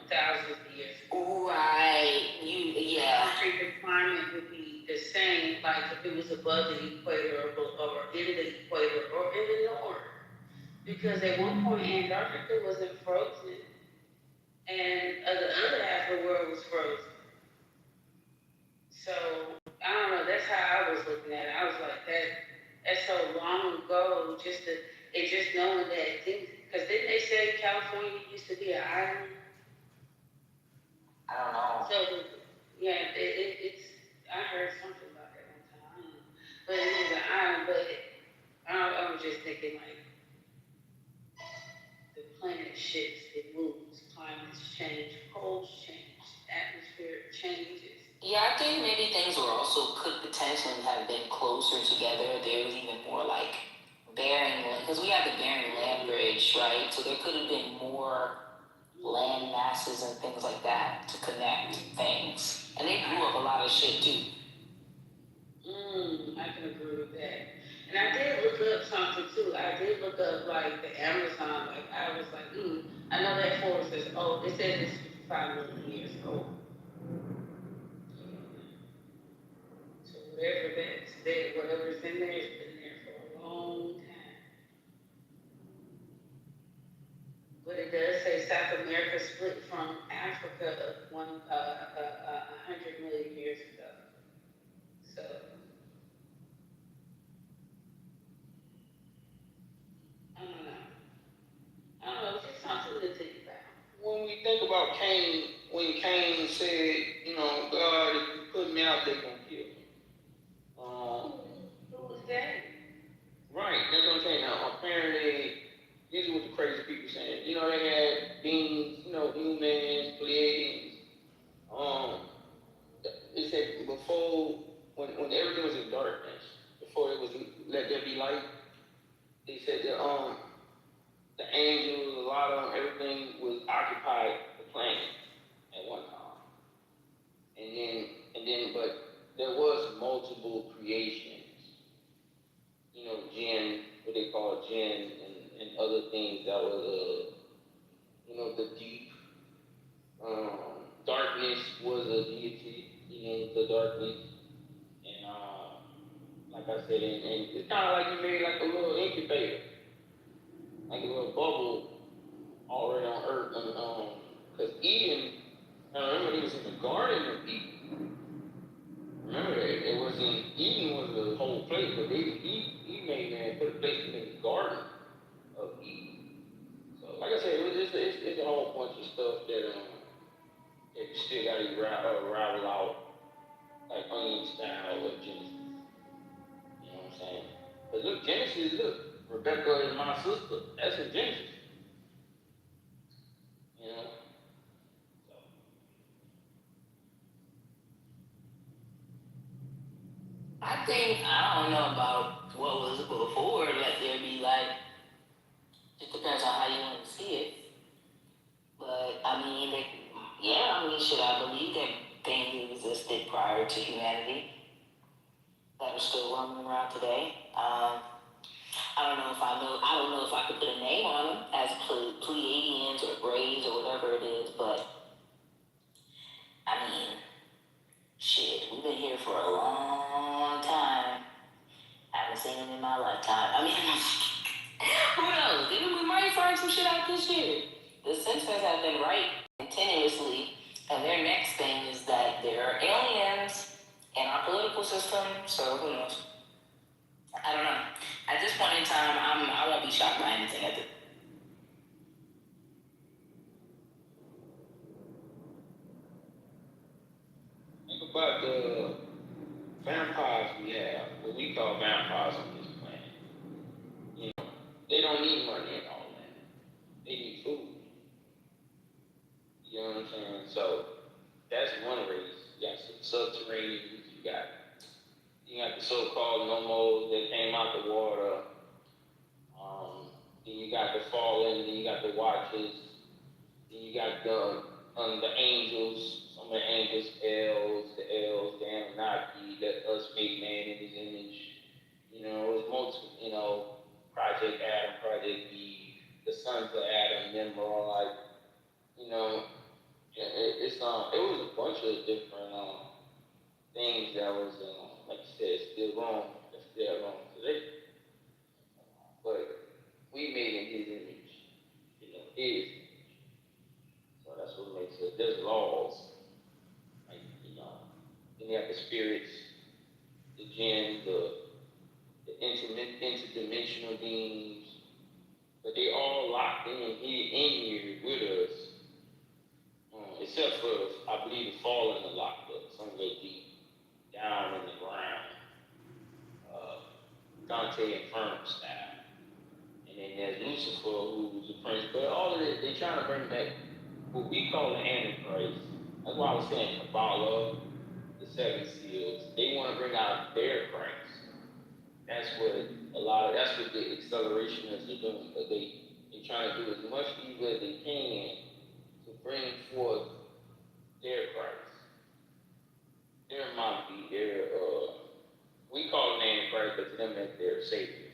thousands of years ago. Right. I think the climate would be the same, like if it was above the equator or in the equator or in the north. Because at one point Antarctica wasn't frozen and the other half of the world was frozen. So I don't know, that's how I was looking at it. I was like, that's so long ago, just knowing that things, because didn't they say California used to be an island? I don't know. So yeah, it's I heard something about that one time. But it is an island, but I was just thinking like the planet shifts, it moves, climates change, poles change, atmosphere changes. Yeah, I think maybe things were also could potentially have been closer together. There was even more like Bering, because we have the Bering Land Bridge, right? So there could have been more land masses and things like that to connect things. And they grew up a lot of shit too. I can agree with that. And I did look up something too. I did look up like the Amazon. Like I was like, I know that forest is old. It says it's 55 million years old. So whatever that's there, whatever's in there, it's been there for a long time. But it does say South America split from Africa 100 million years ago. So I don't know, it's just something to think about. When we think about Cain, when Cain said, God, if you put me out, they're gonna kill me. Who was that? Right, that's what I'm saying. Now, apparently, these are what the crazy people saying. They had beings, humans, Pleiadians. It said before, when everything was in darkness, before it was let there be light, they said that the angels, a lot of them, everything was occupied the planet at one time. And then, but there was multiple creations. Jinn, what they call jinn, and other things that was, the deep. Darkness was a deity, the darkness. And like I said, and it's kind of like you made like a little incubator, like a little bubble already on Earth. Because Eden, I remember he was in the Garden of Eden. Remember that? It wasn't, Eden was the whole place, but he made man put a place in the Garden of Eden. So, like I said, it's a whole bunch of stuff that you still got to ravel out, like onion style of Genesis. You know what I'm saying? But look, Genesis, Rebecca is my sister. That's in Genesis. So. I think, I don't know about what was before, let there be like, it depends on how you want to see it. But, shit, I believe that thing that existed prior to humanity that are still roaming around today. I don't know if I could put a name on them as Pleiadians or Greys or whatever it is, but I mean, shit, we've been here for a long time. Haven't seen them in my lifetime. I mean, who knows? We might find some shit out this year. The Simpsons have been right continuously, and their next thing is that there are aliens in our political system, so who knows? I don't know. At this point in time, I won't be shocked by anything at this. Think about the vampires we have, what we call vampires on this planet. You know, they don't need money and all that. They need food. You know what I'm saying? So that's one race. You got some subterraneans. You got the so-called nomos that came out the water. Then you got the fallen. Then you got the watchers. Then you got the angels. Some of the angels, the elves, the Anunnaki, that us make man in his image. You know, it's multiple. You know, Project Adam, Project Eve, the sons of Adam, Nimrod. You know, it was a bunch of different things that was like you said, still wrong. That's still wrong today. But we made in his image, you know, his image. So that's what makes it. There's laws, like, you know. Then you have the spirits, the jinn, the interdimensional beings, but they all locked in here with us. Except for, I believe, the fallen are locked up, somewhere deep down in the ground. Dante Inferno style. And then there's Lucifer, who's the prince. But all of this, they're trying to bring back what we call the Antichrist. That's why I was saying Kabbalah, the seven seals. They want to bring out their Christ. That's what the accelerationists are doing. But they're trying to do as much evil as they can to bring forth their Christ. Their Monkey, we call them Antichrist, but to them that's their Savior.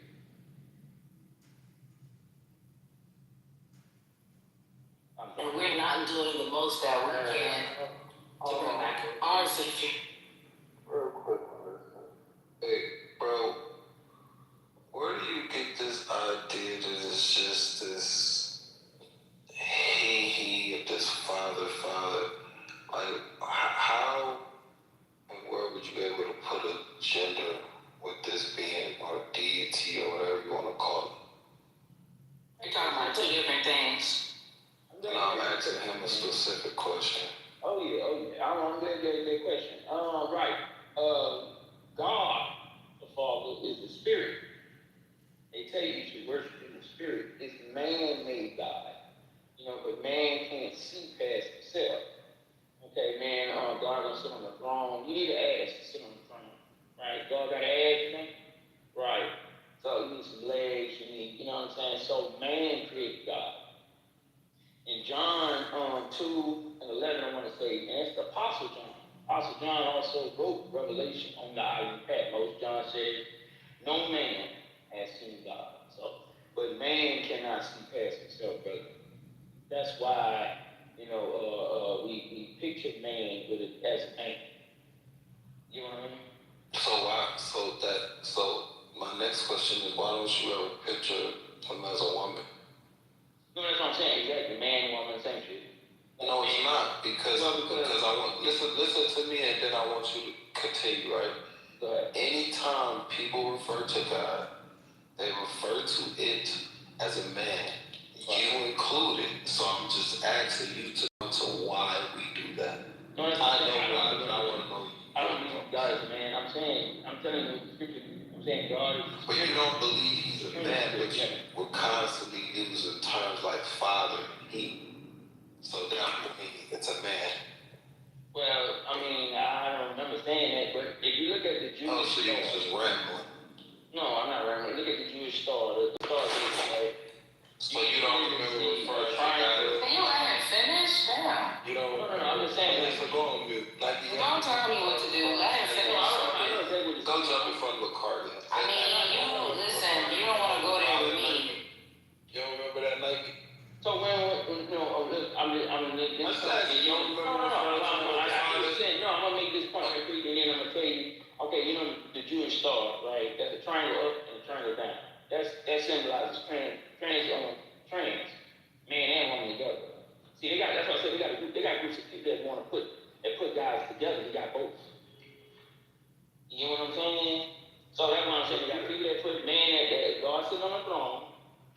And we're not doing the most that we can to bring back our Savior. Real quick, hey, bro, where do you get this idea that it's just this he, this father? Like, how and where would you be able to put a gender with this being or deity or whatever you want to call it? You're talking about two different things. No, I'm asking him a specific question. Oh yeah. I'm glad you asked that question. Right. God, the Father, is the Spirit. They tell you should worship in the Spirit. It's man-made God. You know, but man can't see past himself. Okay, man, God gonna sit on the throne. You need an ass to sit on the throne. Right? God got an ass, you think? Right. So you need some legs, you know what I'm saying? So man created God. In John 2 and 11, I want to say, and it's the Apostle John. Apostle John also wrote Revelation on the island of Patmos. John said, no man has seen God. So, but man cannot see past himself, brother. That's why, you know, we picture man with it as a man. You know what I mean? So my next question is, why don't you ever picture him as a woman? No, that's what I'm saying. Exactly. Man, woman, same shit. No, it's not, because I want listen to me, and then I want you to continue, right? Go ahead. Anytime people refer to God, they refer to it as a man. You included. So I'm just asking you to go to why we do that. No, I know why, but I want to know. I don't believe God is a man. I'm telling you the scripture. I'm saying God is. But you don't believe he's a man, but you will constantly using terms like father, he. So that would mean it's a man. Well, I mean, I don't remember saying that, but if you look at the Jewish star. Oh, so you was just rambling. No, I'm not rambling. Look at the Jewish star. The star is right. So you don't remember referring to God? Can you let him finish? Damn. You don't. No, I'm just saying. Go on mute. Nike. Don't tell me what to do. Let him finish. Go jump in front of a car. I mean, listen, you don't want to go there with me. You don't remember that Nike? So when you know, I'm gonna make this point. I'm gonna make this point real quick, and then I'm gonna tell you. Okay, you know the Jewish star, right? That's a triangle up and a triangle down. That symbolizes trans, man and woman together. See, that's what I said. They got groups of people that want to put guys together. They got both. You know what I'm saying? So that's what I'm saying. They got people that put man that God sitting on the throne,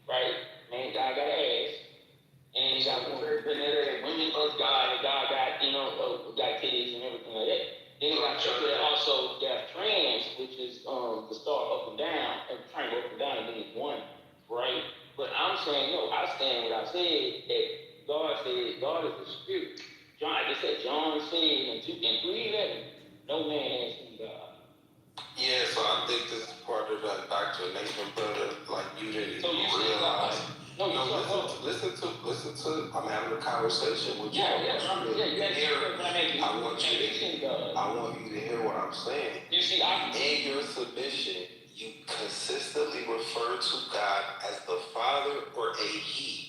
right? Man, God got an ass. And you got women plus God, and God got, got titties and everything like that. Then you got people that also got trans, which is the star up and down, and triangle up and down, and then it's one, right? But I'm saying, no, I stand what I said, that God said, God is the spirit. John, I just said, John said in 3:11, no man has seen God. Yeah, so I think this is part of that indoctrination, brother. Like you didn't So you realize. No, listen to. I'm having a conversation with you. I want you to hear what I'm saying. You see, in your submission, you consistently refer to God as the Father or a He.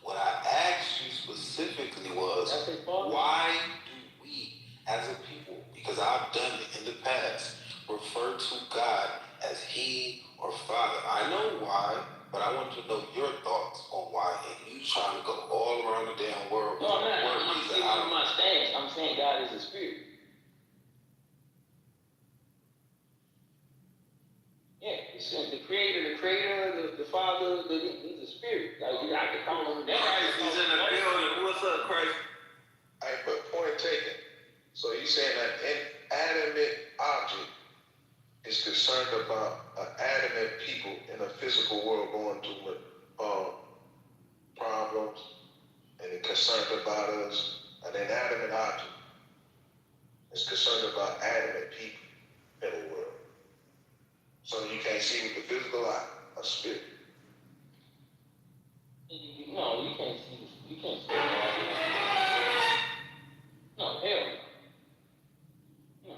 What I asked you specifically was, why do we, as a people, because I've done it in the past, refer to God as He or Father? I know why. But I want to know your thoughts on why, and you trying to go all around the damn world. No, I'm not. I'm giving you my stance. I'm saying God is a spirit. Yeah, the creator, the father, he's a spirit. Like, you have to call him that. He's in the building. What's up, Christ? Hey, but point taken. So you saying that inanimate object is concerned about adamant people in a physical world going through problems, and is concerned about us. An inanimate object is concerned about adamant people in the world. So you can't see with the physical eye, a spirit. No, you can't see. You can't see. No, hell no.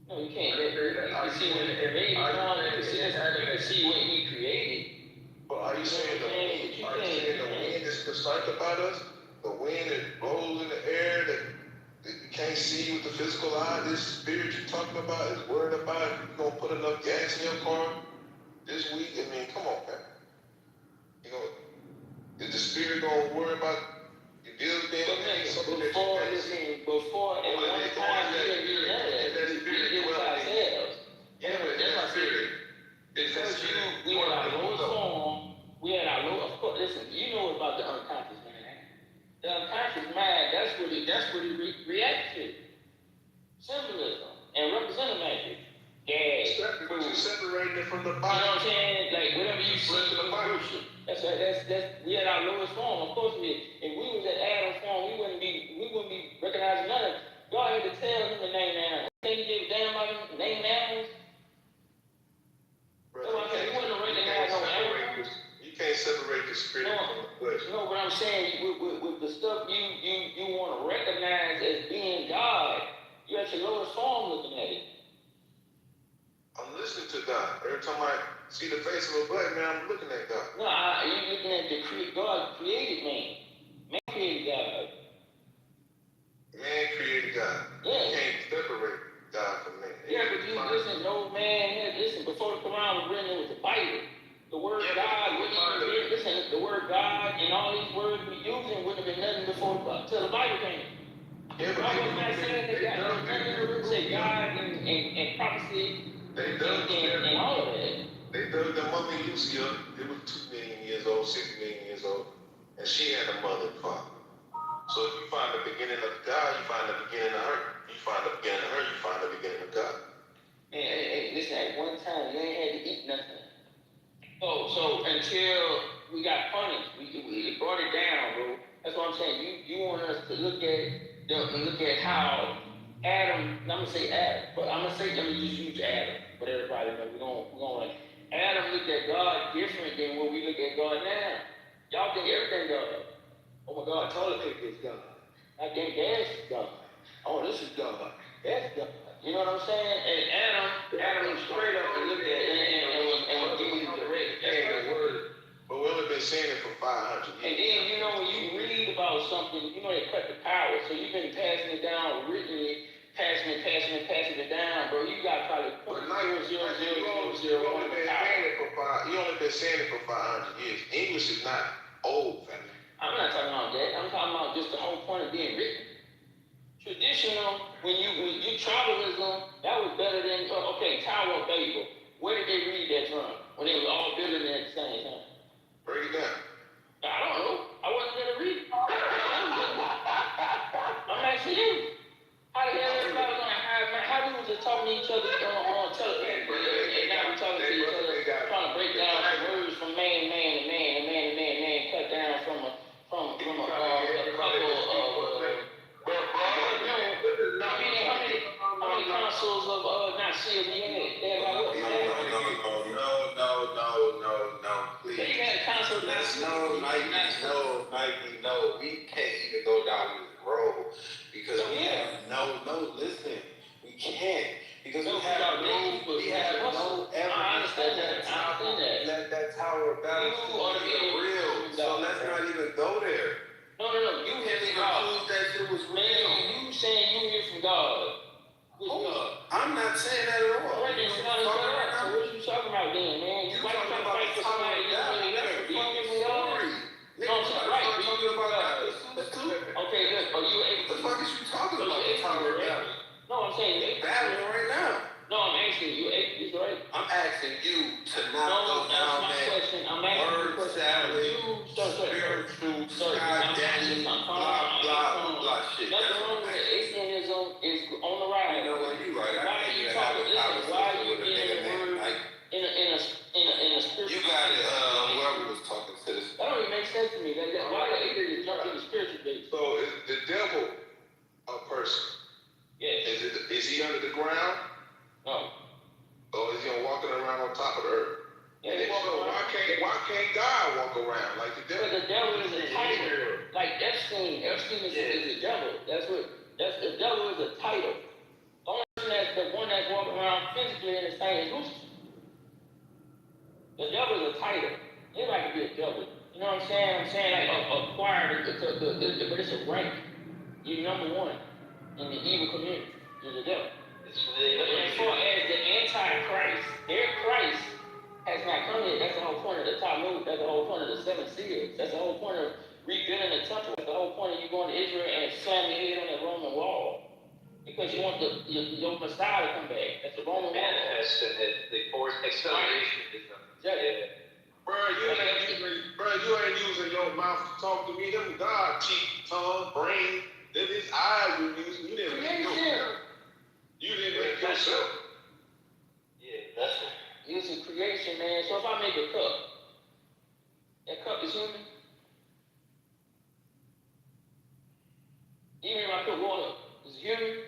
No, you can't. You can see when the baby born, you can see what he created. But are you saying the wind is concerned about us? The wind that blows in the air that you can't see with the physical eye? This spirit you're talking about is worried about if you're going to put enough gas in your car this week? I mean, come on, man. Is the spirit going to worry about your bills being paid? Before, at one time, we didn't do none of that. We did it ourselves. Yeah, but that spirit is that spirit. We had our lowest form. Of course, listen, you know about the unconscious mind. The unconscious mind, that's what it reacts to. Symbolism and representative magic. Gas. But you separating it from the body. You know what I'm saying? Like, whatever you see in the worship. We had our lowest form. Of course, if we was at Adam's form, we wouldn't be recognizing none of it. God had to tell him to name animals. Think he gave a damn about him name animals? Bro, So I said, we wouldn't recognize no animals. You can't separate the spirit from the flesh. No, but I'm saying with the stuff you want to recognize as being God, you're at your lowest form looking at it. I'm listening to God. Every time I see the face of a black man, I'm looking at God. No, you're looking at God created man. Man created God. Man created God. Yeah. You can't separate God from man. Yeah, but you listen, no man, listen, before the Quran was written, it was the Bible. The word God, the word God and all these words we using wouldn't have been nothing before until the Bible came. Yeah, but I was not saying that God, nothing to say God and prophecy and all of that. They dug the mother Lucy up. It was 2 million years old, 6 million years old, and she had a mother and father. So if you find the beginning of God, you find the beginning of her. You find the beginning of her, you find the beginning of God. And listen, at one time, you ain't had to eat nothing. So until we got punished, we brought it down, bro. That's what I'm saying. You want us to look at how Adam. I'm gonna say Adam, but let me just use Adam. But everybody know we're gonna Adam looked at God different than what we look at God now. Y'all think everything God. Oh my God, toilet paper is God. I think that's God. Oh, this is God. That's God. You know what I'm saying? And Adam straight up and looked at it and was giving you the word. But we only been saying it for 500 years. And then, you know, when you read about something, you know they cut the power. So you've been passing it down, written it, passing it down, bro. You got probably But you only been saying it for 500 years. English is not old, family. I'm not talking about that. I'm talking about just the whole point of being written. Traditional, when you tribalism, that was better than Tower of Babel. Where did they read that from? When they were all building it at the same time. Break it down. I don't know. I wasn't gonna read it. I'm asking you. How the hell everybody gonna have? How we was just talking to each other on television, and now we talking to each other, trying to break down the words from man to man, cut down from a couple how many consoles of not sealed we had? They had about what? No, please. They had a console not sealed. No, we can't even go down this road because listen, we can't because we have no evidence. I understand that. That Tower of Babel is real. So let's not even go there. No. You hear from God. That shit was real. You saying you hear from God? I'm not saying that at all. So what you talking about then, man? You talking about the Tower of Babel? That's a fucking story. Okay, look. Are you able to? What the fuck is you talking about? The Tower of Babel? No, I'm saying they're battling right now. No, I'm asking you. Is right? I'm asking you to not go down that word salad, spiritual, sky daddy, blah shit. Nothing wrong with it. Atheism is on the rise. You know what? You right. Why are you talking? Why are you getting the word in a spiritual? You got it. Whoever was talking to this. That don't even make sense to me. Why the atheists jump in the spiritual base? So is the devil a person? Yes. Is he under the ground? No. Or is he walking around on top of the earth? Yeah, so why can't God walk around like the devil? Because the devil is a title. Like Epstein is the devil. The devil is a title. The only person the one that's walking around physically in the same is Lucifer. The devil is a title. Anybody can be a devil. You know what I'm saying? I'm saying like acquired, but it's a rank. You're number one in the evil community. You're the devil. But as far as the Antichrist, their Christ has not come yet. That's the whole point of the Talmud. That's the whole point of the seven seals. That's the whole point of rebuilding the temple. That's the whole point of you going to Israel and slamming your head on that Roman wall. Because you want your Messiah to come back. That's the Roman wall. Manifest and the forced acceleration. Bro, you ain't using your mouth to talk to me. Them God, cheek, tongue, brain, that his eyes were using. You didn't make yourself. You didn't make yourself. Yeah, that's it. Using creation, man. So if I make a cup, that cup is human. Even if I put water, is it human?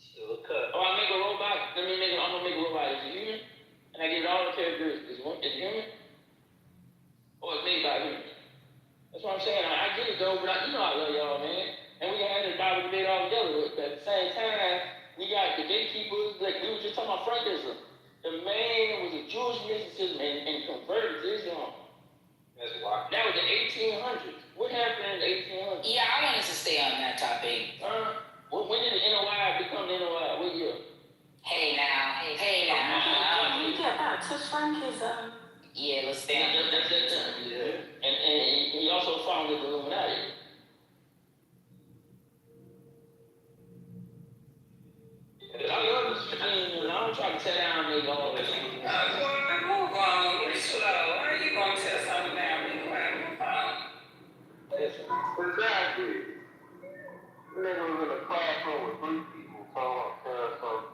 Still a cup. Or I make a robot, I'm gonna make a robot, is it human? And I give it all the characteristics. Is it human? Or it's made by humans? That's what I'm saying. I get it though, but I love y'all, man. And we had this Bible debate all together, but at the same time, we got the gatekeepers, like we were just talking about Frankism. The man was a Jewish mysticism and converted to Islam. That's wild. That was the 1800s. What happened in the 1800s? Yeah, I wanted to stay on that topic. When did the NOI become the NOI? What year? Hey now. You got that to Frankism. Yeah, let's stay on that. Yeah. And he also founded the Illuminati. I love this thing, and I don't try to tear down nigga all this. Move on. You're slow. How are you going to tell something now? Move on. Exactly. Nigga was in a classroom with 3 people talking about something.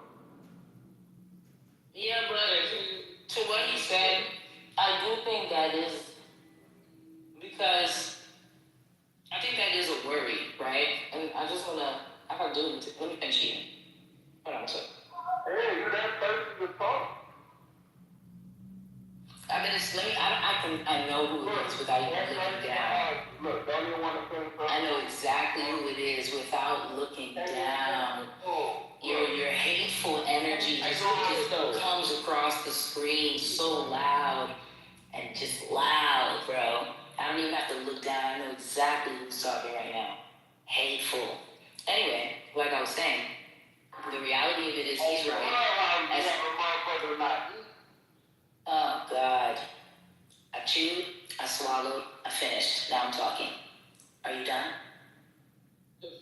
Yeah, but to what he said, I do think that is because I think that is a worry, right? And I just wanna, let me finish here. Hold on a second. Hey, you that person to talk. I I know who it is without even looking down. Look, don't even want to finish. I know exactly who it is without looking down. Your hateful energy just comes across the screen so loud and just loud, bro. I don't even have to look down. I know exactly who's talking right now. Hateful. Anyway, like I was saying, the reality of it is he's right. Oh, God. I chewed, I swallowed, I finished. Now I'm talking. Are you done?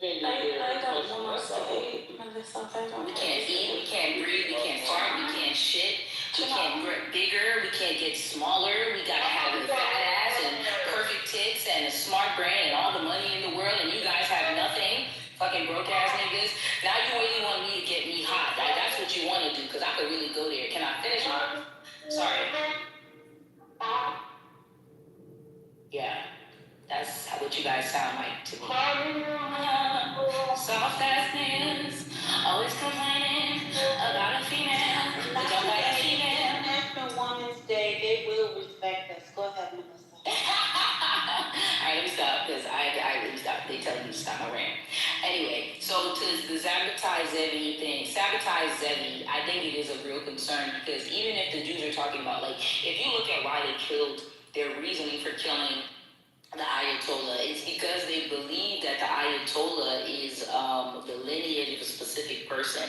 They don't want us to eat, Melissa. We can't eat, we can't breathe, we can't fart, we can't shit, we can't get bigger, we can't get smaller, we gotta have a fat ass and perfect tits and a smart brain and all the money in the world, and you guys have nothing. Fucking broke ass niggas. Now you really want me to get me hot. That's what you want to do, because I could really go there. Can I finish my... Sorry. Yeah, that's what you guys sound like to me. Soft ass niggas, always complaining about a female. They don't like a female. National Women's Day, they will respect us. Go ahead, Melissa. Alright, let me stop, because let me stop. They telling me to stop my rant. Anyway, so to the sabotage Zevi thing, I think it is a real concern, because even if the Jews are talking about, like, if you look at why they killed, their reasoning for killing the Ayatollah, it's because they believe that the Ayatollah is the lineage of a specific person.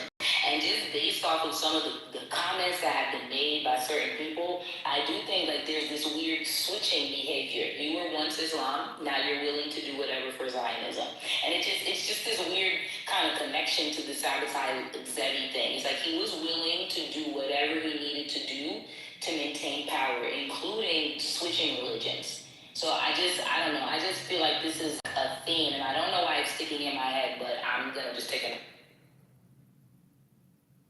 And just based off of some of the comments that have been made by certain people, I do think like there's this weird switching behavior. You were once Islam, now you're willing to do whatever for Zionism. And it's just this weird kind of connection to the sabotage Zevi thing. It's like he was willing to do whatever he needed to do to maintain power, including switching religions. So I don't know. I just feel like this is a theme, and I don't know why it's sticking in my head, but I'm gonna just take it.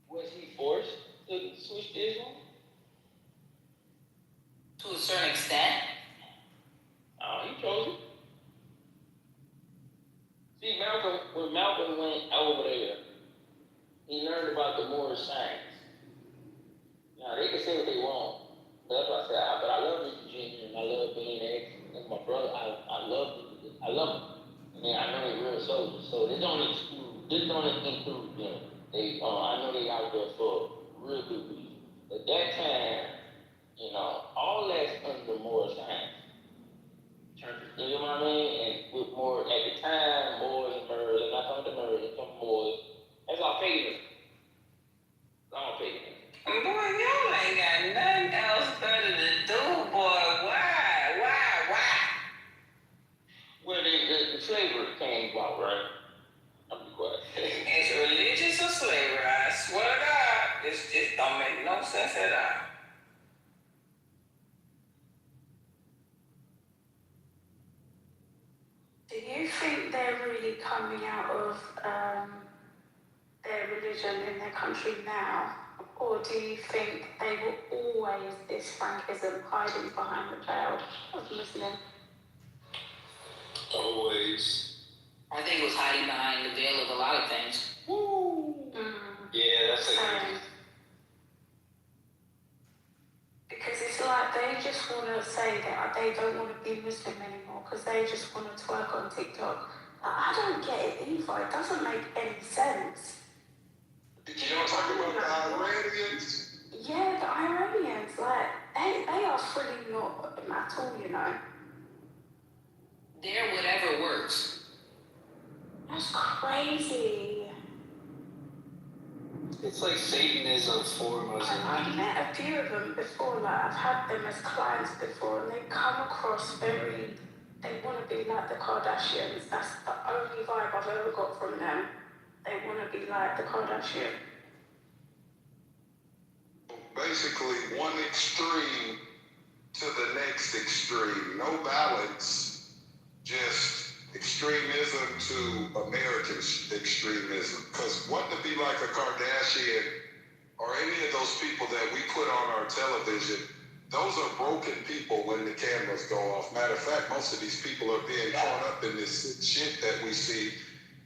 Was he forced to switch to Islam? To a certain extent. He chose it. See, when Malcolm went over there, he learned about the Moorish science. Now, they can say what they want. But that's why I said, but I love Mr. Jr. and I love being X. That's my brother. I love him. I mean, I know they're real soldiers. So this don't include them. I know they out there for real good reason. At that time, all that's under more science. You know what I mean? And with more, at the time, Moors and Moors, and not talking to Moors, and some Moors, that's all paganism. It's all paganism. Boy, y'all ain't got nothing else better to do, boy. Why? Well, the slavery came about, right? I'm be quiet. It's religious or slavery, I swear to God. This just don't make no sense at all. Do you think they're really coming out of their religion in their country now? Or do you think they were always this Frankism hiding behind the cloud of Muslim? Always. I think it was hiding behind the veil of a lot of things. Yeah, that's it. Because it's like they just want to say that they don't want to be Muslim anymore because they just want to twerk on TikTok. I don't get it either. It doesn't make any sense. Did you know talking about the Iranians? Yeah, the Iranians, like, they are fully not at all, They're whatever works. That's crazy. It's like Satanism for Muslims. I've met a few of them before, like, I've had them as clients before, and they come across they want to be like the Kardashians. That's the only vibe I've ever got from them. They want to be like the Kardashians. Basically, one extreme to the next extreme. No balance, just extremism to American extremism. Because wanting to be like a Kardashian or any of those people that we put on our television, those are broken people when the cameras go off. Matter of fact, most of these people are being caught up in this shit that we see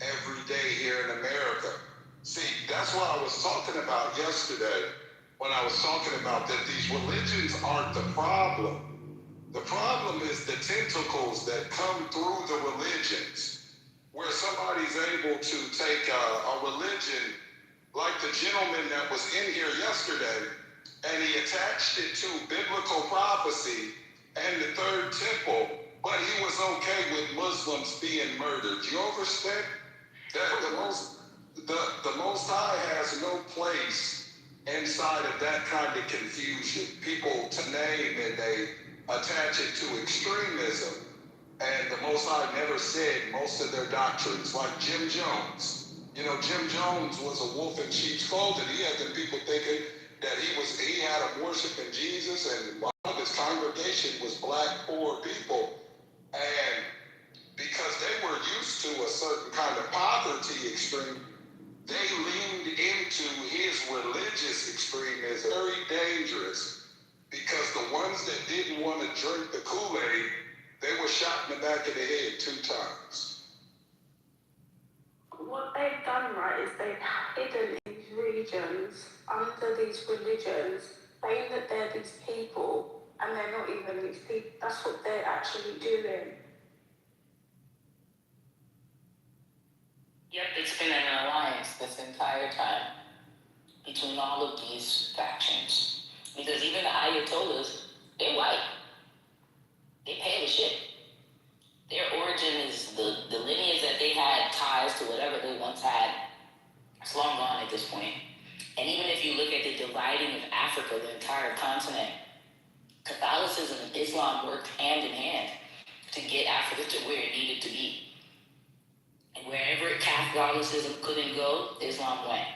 every day here in America. See, that's what I was talking about yesterday. when I was talking about that these religions aren't the problem. The problem is the tentacles that come through the religions, where somebody's able to take a religion like the gentleman that was in here yesterday, and he attached it to biblical prophecy and the third temple, but he was okay with Muslims being murdered. You understand? That the Most High has no place inside of that kind of confusion. People to name and they attach it to extremism. And the Most High never said most of their doctrines, like Jim Jones. You know, Jim Jones was a wolf in sheep's clothing. He had the people thinking that he had them worshiping Jesus, and a lot of his congregation was black, poor people. And because they were used to a certain kind of poverty extreme, they leaned into his religious extremism. Very dangerous, because the ones that didn't want to drink the Kool-Aid, they were shot in the back of the head 2 times. What they've done, right, is they've hidden these regions under these religions, saying that they're these people, and they're not even these people. That's what they're actually doing. Yep, it's been an alliance this entire time between all of these factions. Because even the Ayatollahs, they're white. They pay the shit. Their origin is the lineage that they had ties to whatever they once had. It's long gone at this point. And even if you look at the dividing of Africa, the entire continent, Catholicism and Islam worked hand in hand to get Africa to where it needed to be. And wherever Catholicism couldn't go, Islam went.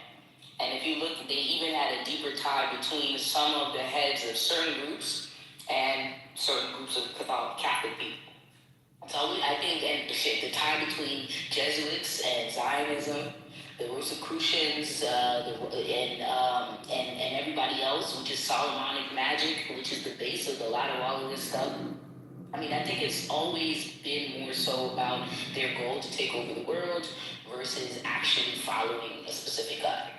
And if you look, they even had a deeper tie between some of the heads of certain groups and certain groups of Catholic people. So I think, and the tie between Jesuits and Zionism, the Rosicrucians, and everybody else, which is Solomonic magic, which is the base of a lot of all of this stuff. I mean, I think it's always been more so about their goal to take over the world versus actually following a specific God.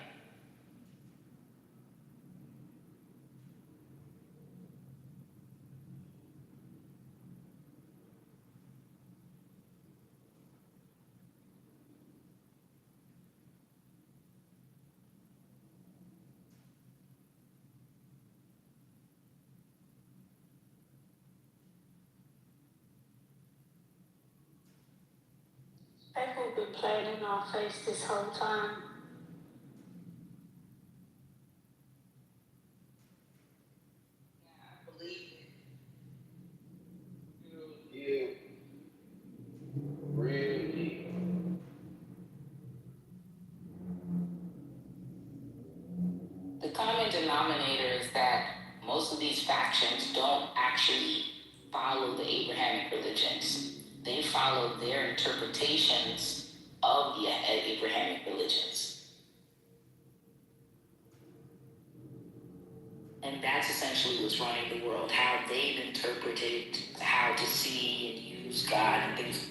They've all been playing in our face this whole time. Yeah. Really. The common denominator is that most of these factions don't actually follow the Abrahamic religions. They follow their interpretations of the Abrahamic religions. And that's essentially what's running the world, how they've interpreted how to see and use God and things.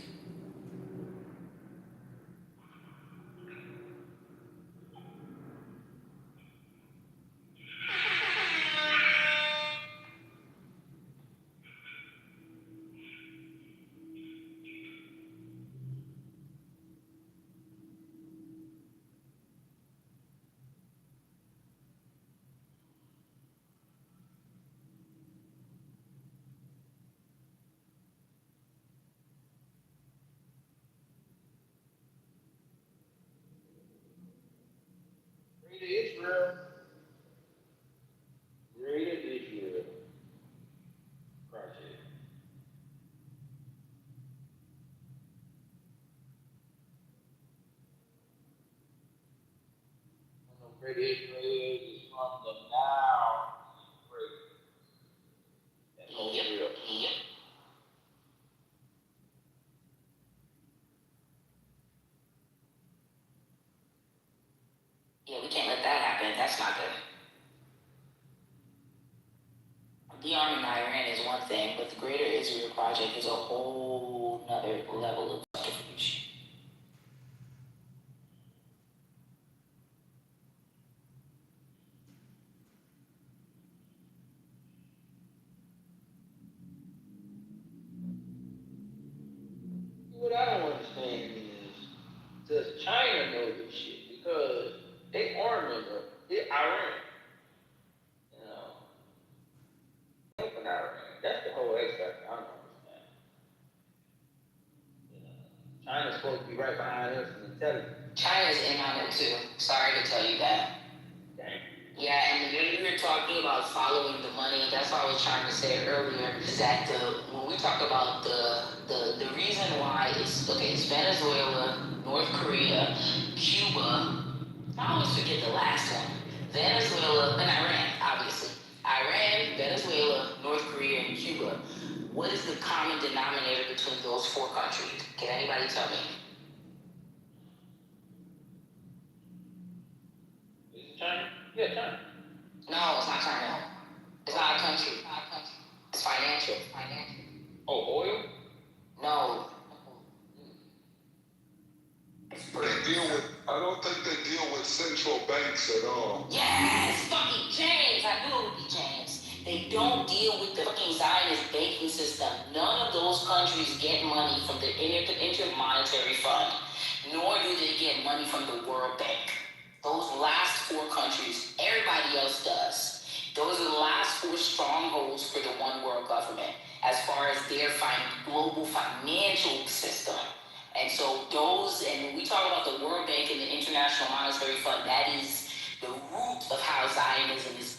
Greater Israel. Greater Israel Project. Greater Israel is from the now great. Yep. Yeah, we can't let that happen. That's not good. De-arming Iran is one thing, but the Greater Israel Project is a whole nother level of subterfuge. tell you. China's in on it too. Sorry to tell you that. Yeah, and when we were talking about following the money, that's what I was trying to say earlier, is that when we talk about the reason why it's Venezuela, North Korea, Cuba, I always forget the last one. Venezuela and Iran, obviously. Iran, Venezuela, North Korea, and Cuba. What is the common denominator between those four countries? Can anybody tell me? Is it China? Yeah, China. No, it's not China. It's not a country. It's financial. Oh, oil? No. I don't think they deal with central banks at all. Yes, fucking James. I knew it would be James. They don't deal with the fucking Zionist banking system. None of those countries get money from the Inter-Monetary Fund, nor do they get money from the World Bank. Those last four countries, everybody else does. Those are the last four strongholds for the one world government as far as their global financial system. And so and when we talk about the World Bank and the International Monetary Fund, that is the root of how Zionism is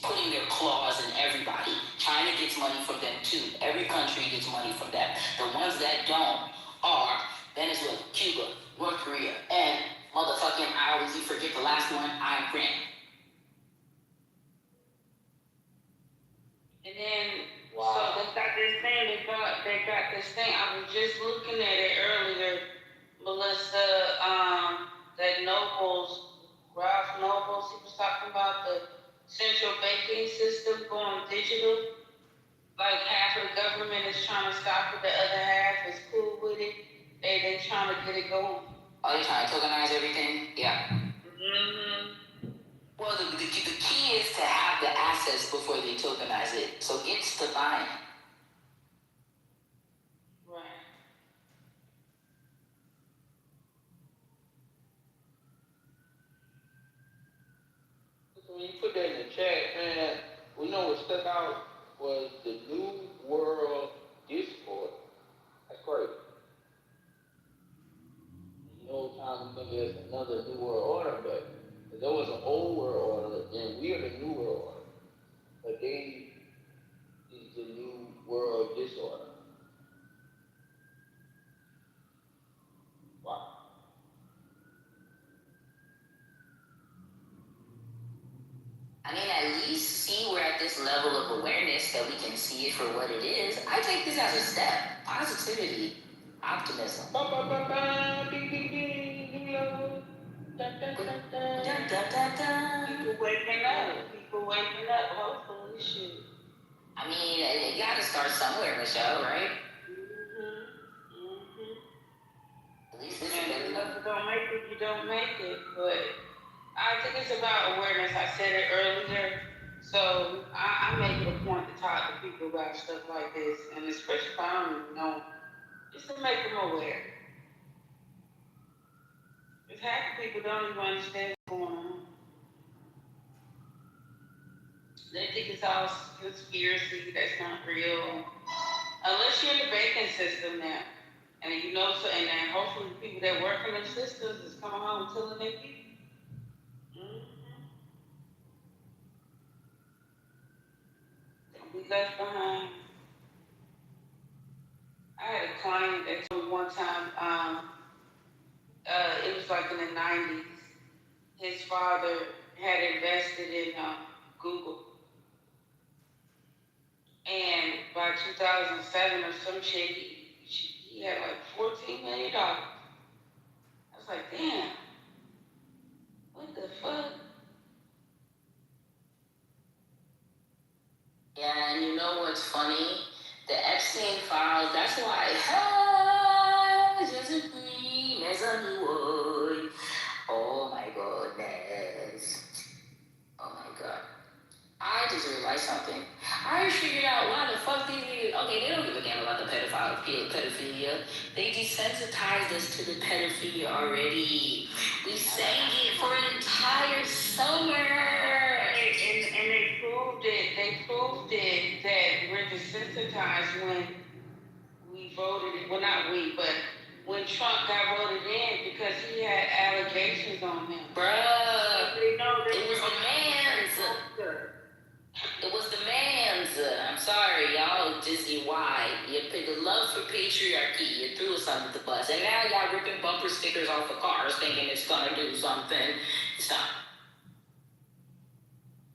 putting their claws in everybody. China gets money from them too. Every country gets money from them. The ones that don't are Venezuela, Cuba, North Korea, and motherfucking, I always forget the last one, Iran. And then, so they got this thing, I was just looking at it earlier, Melissa, that Ralph Nobles, he was talking about the central banking system going digital. Like half of the government is trying to stop it, the other half is cool with it. They trying to get it going. Oh, they trying to tokenize everything? Yeah. Mm-hmm. Well, the key is to have the assets before they tokenize it. So it's the buying. Right. So when you put that in the chat, man, we know what stuck out was the New World Discord. That's crazy. The old time we think there's another New World Order, but there was an old world order, and we are the New World Order. But they is the New World Disorder. Wow. I mean, at least see we're at this level of awareness that we can see it for what it is. I take this as a step. Positivity, optimism. People waking up, hopefully, shit. I mean, you gotta start somewhere, Michelle, right? At least this is if you don't make it, you don't make it. But I think it's about awareness. I said it earlier. So I make it a point to talk to people about stuff like this, and especially if I don't even know, just to make them aware. Because half the people don't even understand what's going on. They think it's all conspiracy, that's not real. Unless you're in the banking system now. And you know, and then hopefully the people that work in the systems is coming home telling their people. Don't be left behind. I had a client that told me one time, it was like in the 90s, his father had invested in Google. And by 2007 or some shit, he had like $14 million. I was like, damn, what the fuck? Yeah, and you know what's funny? The Epstein files, that's why just a dream as a new world. Oh my goodness. Oh my god. I just realized something. I figured out why the fuck these niggas, okay, they don't give a damn about the pedophilia. They desensitized us to the pedophilia already. We sang it for an entire summer. And they proved it that we're desensitized when we voted, well not we, but when Trump got voted in because he had allegations on him. Bruh, They know that it was the man's. It was the man's. I'm sorry, y'all. Just why you put the love for patriarchy. You threw us under the bus, and now y'all ripping bumper stickers off of cars, thinking it's gonna do something. It's not.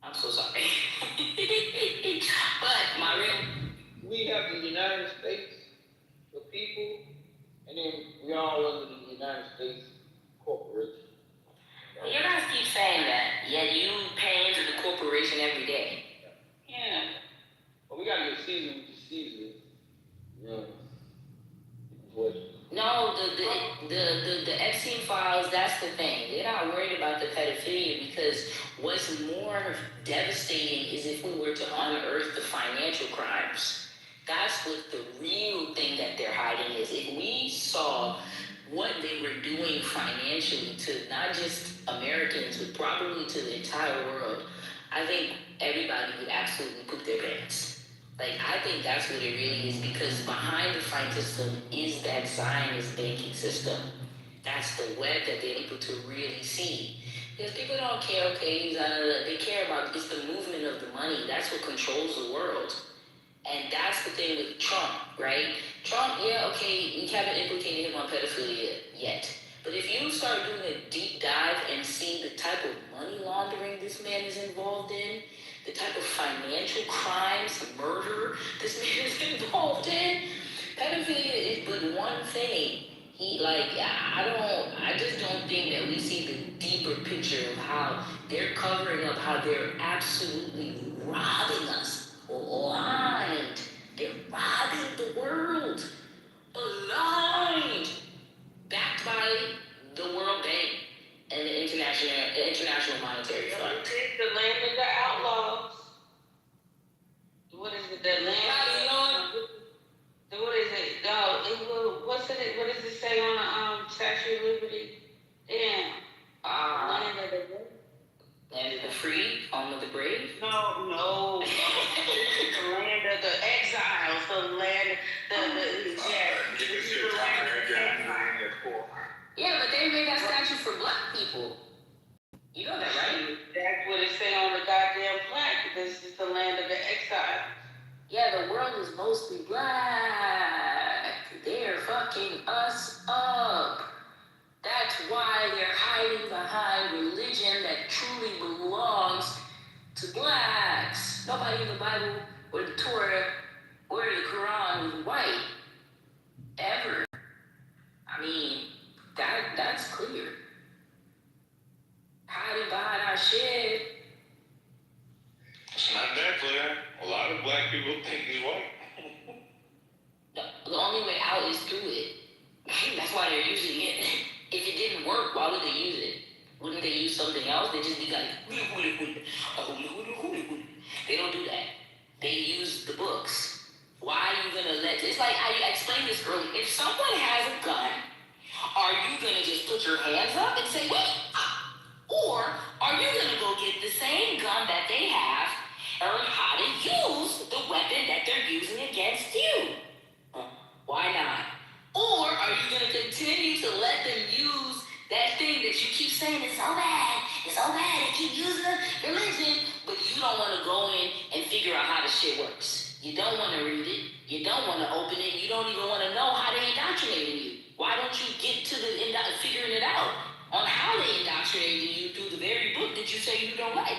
I'm so sorry. But my real. We have the United States, the people, and then we all under the United States corporation. Well, you guys keep saying that, yet you pay into the corporation every day. Yeah. But we gotta get seasoned with the season. Yeah. What? No, the Epstein files, that's the thing. They're not worried about the pedophilia because what's more devastating is if we were to unearth the financial crimes. That's what the real thing that they're hiding is. If we saw what they were doing financially to not just Americans, but probably to the entire world, I think everybody would absolutely poop their pants. Like, I think that's what it really is, because behind the fight system is that Zionist banking system. That's the web that they're able to really see. Because people don't care, okay, they care about, it's the movement of the money. That's what controls the world. And that's the thing with Trump, right? Trump, yeah, okay, we haven't implicated him on pedophilia yet. But if you start doing a deep dive and see the type of money laundering this man is involved in, the type of financial crimes, murder this man is involved in, pedophilia is but one thing. I just don't think that we see the deeper picture of how they're covering up, how they're absolutely robbing us blind. They're robbing the world blind. Backed by the World Bank and the International Monetary Fund. It's the land of the outlaws. What is it? The land. What is it? What's it? What does it say on the Statue of Liberty? Damn. Land of the Land of the free, home of the brave. No. The land of the exiles. The land. Yeah, but they made that statue for black people. You know that, right? That's what it say on the goddamn plaque. This is the land of the exile. Yeah, the world is mostly black. They're fucking us up. That's why they're hiding behind religion that truly belongs to blacks. Nobody in the Bible or the Torah or the Quran is white. Ever. I mean, that's clear. Hiding behind our shit. It's not that clear. A lot of black people think he's white. The only way out is through it. That's why they're using it. If it didn't work, why would they use it? Wouldn't they use something else? They just be like, they don't do that. They use the books. Why are you gonna it's like I explained this earlier. If someone has a gun, are you gonna just put your hands up and say, wait? Or are you gonna go get the same gun that they have, learn how to use the weapon that they're using against you? Why not? Or are you gonna continue to let them use that thing that you keep saying is so bad, they keep using the religion, but you don't wanna go in and figure out how the shit works. You don't wanna read it, you don't wanna open it, you don't even wanna know how they indoctrinated you. Why don't you get to figuring it out on how they indoctrinated you through the very book that you say you don't like?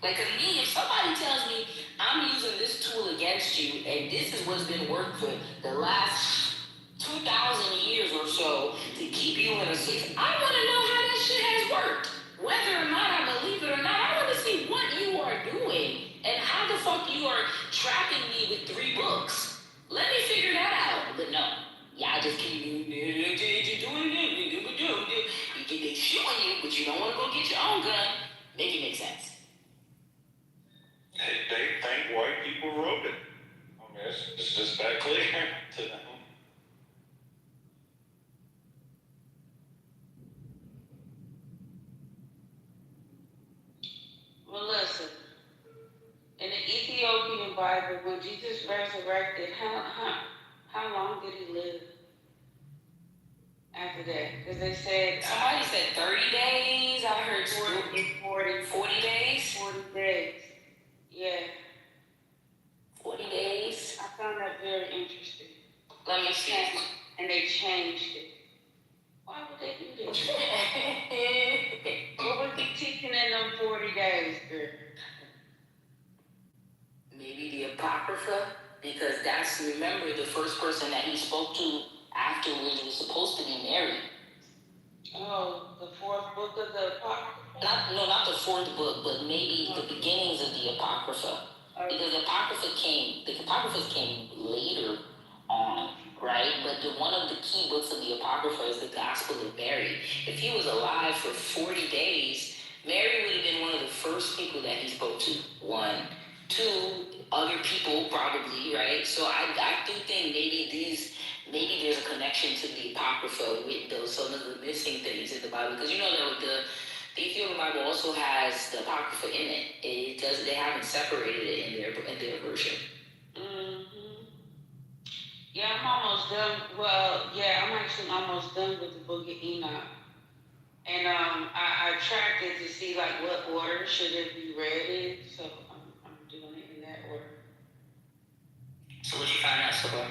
Like, to me, if somebody tells me I'm using this tool against you and this is what's been worked for the last 2,000 years or so to keep you in a six, I want to know how that shit has worked. Whether or not I believe it or not, I want to see what you are doing and how the fuck you are trapping me with 3 books. Let me figure that out. But no, y'all just keep doing it. They shooting you, but you don't want to go get your own gun. Make it make sense. They think white people wrote it. I mean, it's just that clear to them. Well, listen. In the Ethiopian Bible, when Jesus resurrected, how long did he live? they said somebody said 30 days. I heard 40 days. 40 days. Yeah. 40 days. I found that very interesting. Let me see. And they changed it. Why would they do this? What would be teaching in them 40 days, girl? Maybe the Apocrypha, because that's, remember, the first person that he spoke to afterwards was supposed to be Mary. Oh, the fourth book of the Apocrypha? Not the fourth book, but maybe the beginnings of the Apocrypha. Because the Apocryphas came later on, right? But one of the key books of the Apocrypha is the Gospel of Mary. If he was alive for 40 days, Mary would have been one of the first people that he spoke to. One. Two, other people probably, right? So I do think maybe there's a connection to the Apocrypha with those some of the missing things in the Bible. Because you know that the Ethiopian Bible also has the Apocrypha in it. They haven't separated it in their version. Mm-hmm. Yeah, I'm almost done. Well, yeah, I'm actually almost done with the book of Enoch. And I tracked it to see like what order should it be read in. So I'm doing it in that order. So what you find out so far?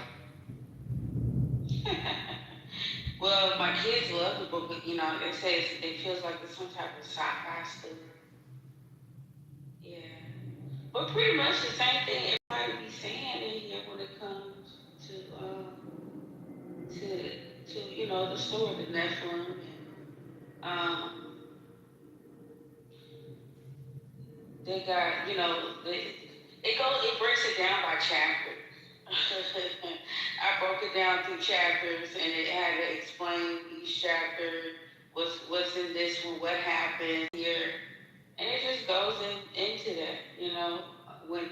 Well, my kids love the book of Enoch. They say it feels like it's some type of sci-fi story. Yeah. But pretty much the same thing everybody be saying in here when it comes to you know, the story of the Nephilim. They got, you know, it breaks it down by chapters. I broke it down through chapters, and it had to explain each chapter, what's in this one, what happened here, and it just goes into that, you know, when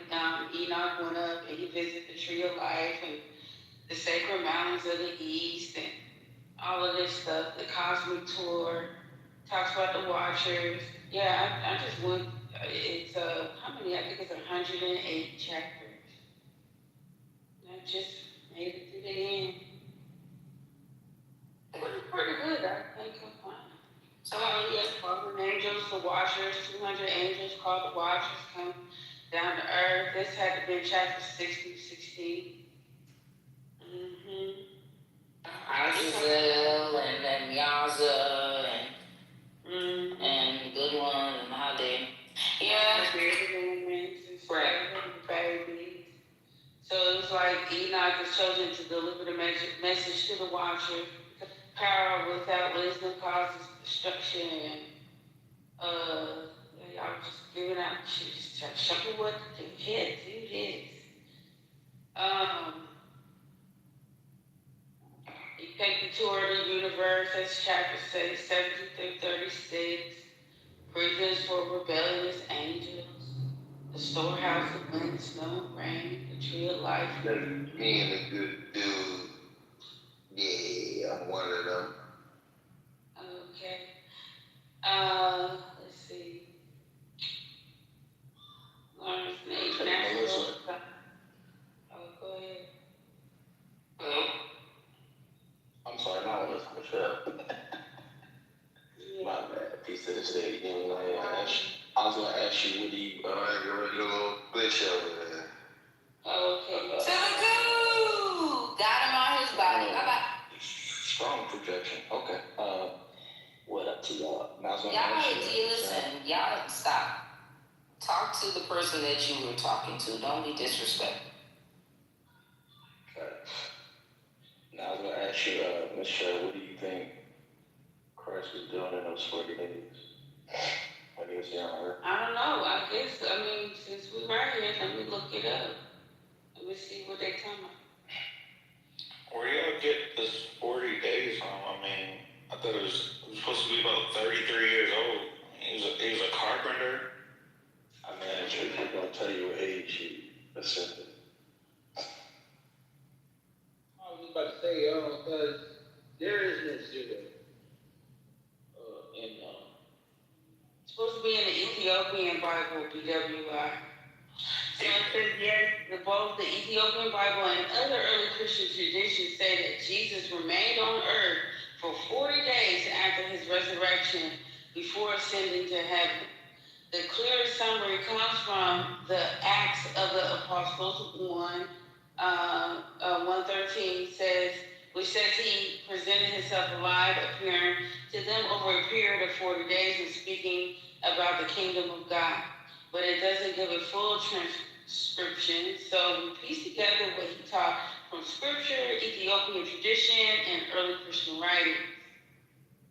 Enoch went up and he visited the Tree of Life and the sacred mountains of the East and all of this stuff, the cosmic tour, talks about the Watchers. Yeah, I just went, it's, how many? I think it's 108 chapters. I just made it to the end. Pretty good, I think I'm fine. So, yes, fallen angels, the Watchers, 200 angels called the Watchers come down to earth. This had to be in chapter 16. Mm-hmm. Azazel and then Yaza and good one and how they babies. So it was like Enoch is chosen to deliver the message to the Watcher. Power without wisdom causes destruction. And y'all just giving out shit, just trying to show me what to do. Hits. You take the tour of the universe, that's chapter 17 through 36. Prisons for rebellious angels. The storehouse of wind, snow, and rain. The tree of life. Being a good dude. Yeah, I'm one of them. Okay. Let's see. Lawrence Nate, National. Oh, go ahead. Hello? I'm sorry, my name is Michelle. My bad. Piece of the state. I was gonna ask you, what do you, your little bitch over there. Okay. Got him on his body. Bye-bye. Strong projection. Okay. What up to y'all? Listen, y'all stop. Talk to the person that you were talking to. Don't be disrespectful. Okay. Now I was gonna ask you, Ms. Cheryl, what do you think Christ was doing in those 40 days? What do you see on earth? I don't know. I guess, since we right here, let me look it up. Let me see what they come up. Where do y'all get this 40 days from? I mean, I thought it was supposed to be about 33 years old. He was a carpenter. I mean, if they're gonna tell you what age he ascended. I was about to say, because there is no zero. It's supposed to be in the Ethiopian Bible, BWI. So it says, yes, both the Ethiopian Bible and other early Christian traditions say that Jesus remained on earth for for 40 days after his resurrection before ascending to heaven. The clearest summary comes from the Acts of the Apostles 1:13 which says he presented himself alive, appearing to them over a period of 40 days and speaking about the kingdom of God. But it doesn't give a full transcription, so we piece together what he taught from scripture, Ethiopian tradition, and early Christian writing.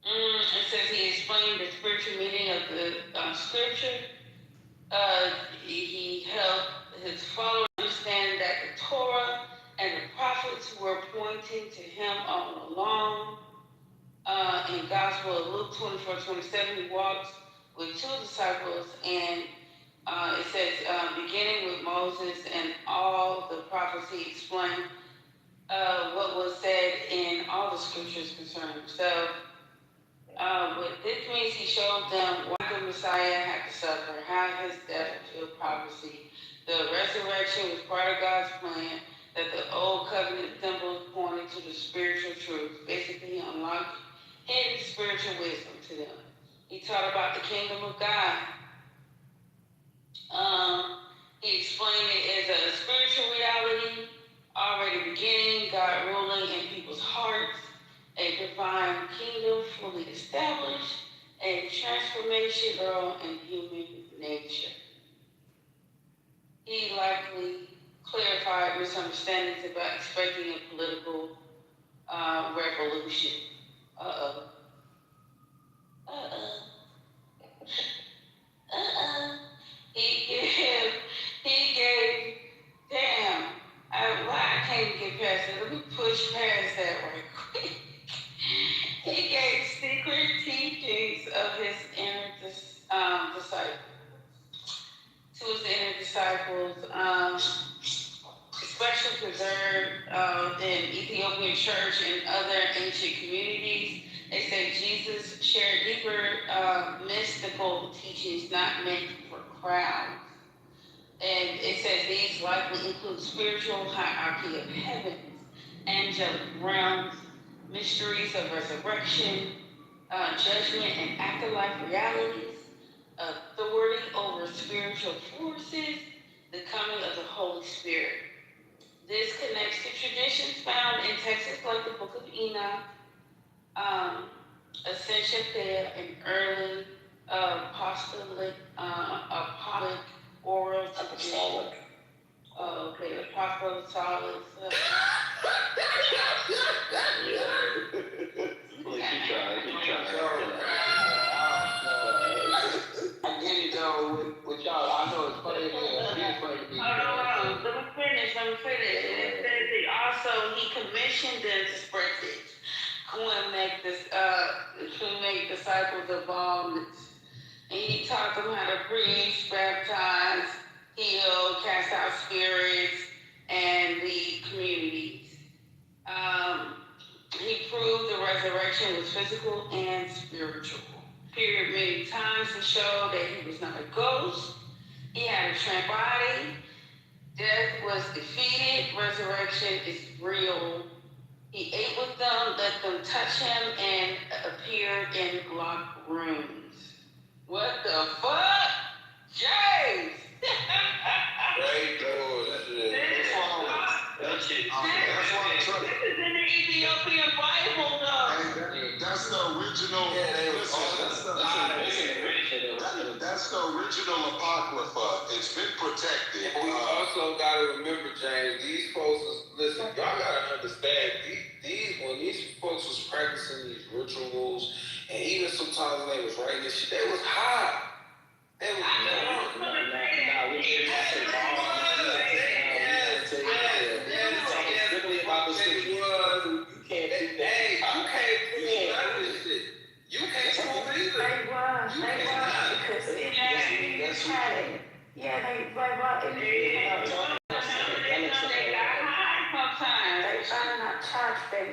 It says he explained the spiritual meaning of the scripture. He helped his followers understand that the Torah and the prophets were pointing to him all along. In Gospel of Luke 24:27, he walks with two disciples, and it says, beginning with Moses and all the prophets, he explained what was said in all the scriptures concerning himself. What this means, he showed them why the Messiah had to suffer, how his death fulfilled prophecy. The resurrection was part of God's plan, that the old covenant symbols pointed to the spiritual truth. Basically, he unlocked hidden spiritual wisdom to them. He taught about the kingdom of God. He explained it as a spiritual reality, already beginning, God ruling in people's hearts, a divine kingdom fully established, and transformational in human nature. He likely clarified misunderstandings about expecting a political revolution. He gave, damn, I can't get past it. Let me push past that right quick. He gave secret teachings of his inner disciples. To his inner disciples, especially preserved in Ethiopian church and other ancient communities. They say Jesus shared deeper mystical teachings not meant for crowds. And it says these likely include spiritual hierarchy of heavens, angelic realms, mysteries of resurrection, judgment and afterlife realities, authority over spiritual forces, the coming of the Holy Spirit. This connects to traditions found in texts like the Book of Enoch, Ascension Fair, and early apostolic oral tradition. Apostolic solids. I get it though with y'all. I know it's funny. It's funny to me. Hold on. Let me finish. And it says he commissioned them to spread this. Go and make disciples of all nations. And he taught them how to preach, baptize, heal, cast out spirits, and lead communities. He proved the resurrection was physical and spiritual. Appeared many times to show that he was not a ghost. He had a tramp body. Death was defeated. Resurrection is real. He ate with them, let them touch him, and appeared in locked rooms. What the fuck? James! Great bullshit. This is in the Ethiopian Bible, though. That's the original. That's the original Apocrypha. It's been protected. We also gotta remember, James, these folks listen, y'all gotta understand, when these folks was practicing these rituals, and even sometimes when they was writing this shit, they was high. They was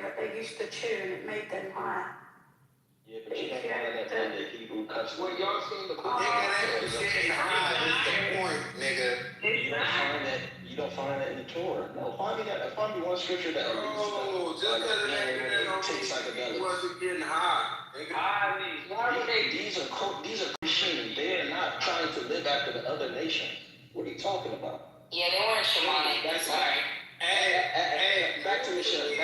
but they used to chew and it made them high. Yeah, but you can't find that in the Hebrew custom. Well, y'all seen the book? Nigga, that's the point, nigga. You don't find that. You You don't find that in the Torah. No, find me one scripture that Oh, just because it ain't there don't mean he wasn't getting high. These are Christians. They are not trying to live after the other nations. What are you talking about? Yeah, they weren't shamanic. That's Sorry. Back to Michelle.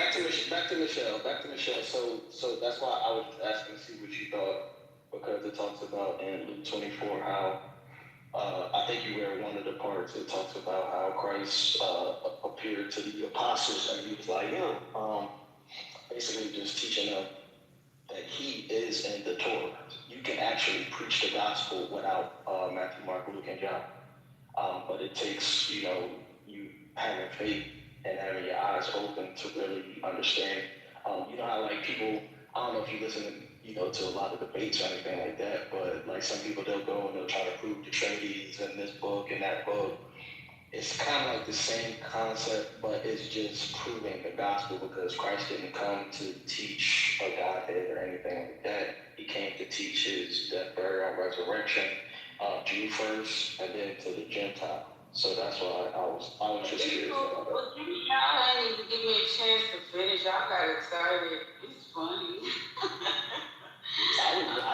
So that's why I was asking to see what you thought, because it talks about in Luke 24 how I think you read one of the parts. It talks about how Christ appeared to the apostles, and he was like, basically just teaching them that he is in the Torah. You can actually preach the gospel without Matthew, Mark, Luke, and John. But it takes, you having faith and having your eyes open to really understand. You know how like people, I don't know if you listen to a lot of debates or anything like that, but like some people, they'll go and they'll try to prove the Trinities in this book and that book. It's kind of like the same concept, but it's just proving the gospel, because Christ didn't come to teach a Godhead or anything like that. He came to teach his death, burial, and resurrection, Jew first, and then to the Gentile. So that's why I was just curious about that. Well, y'all ain't even give me a chance to finish. Y'all got excited. It's funny. I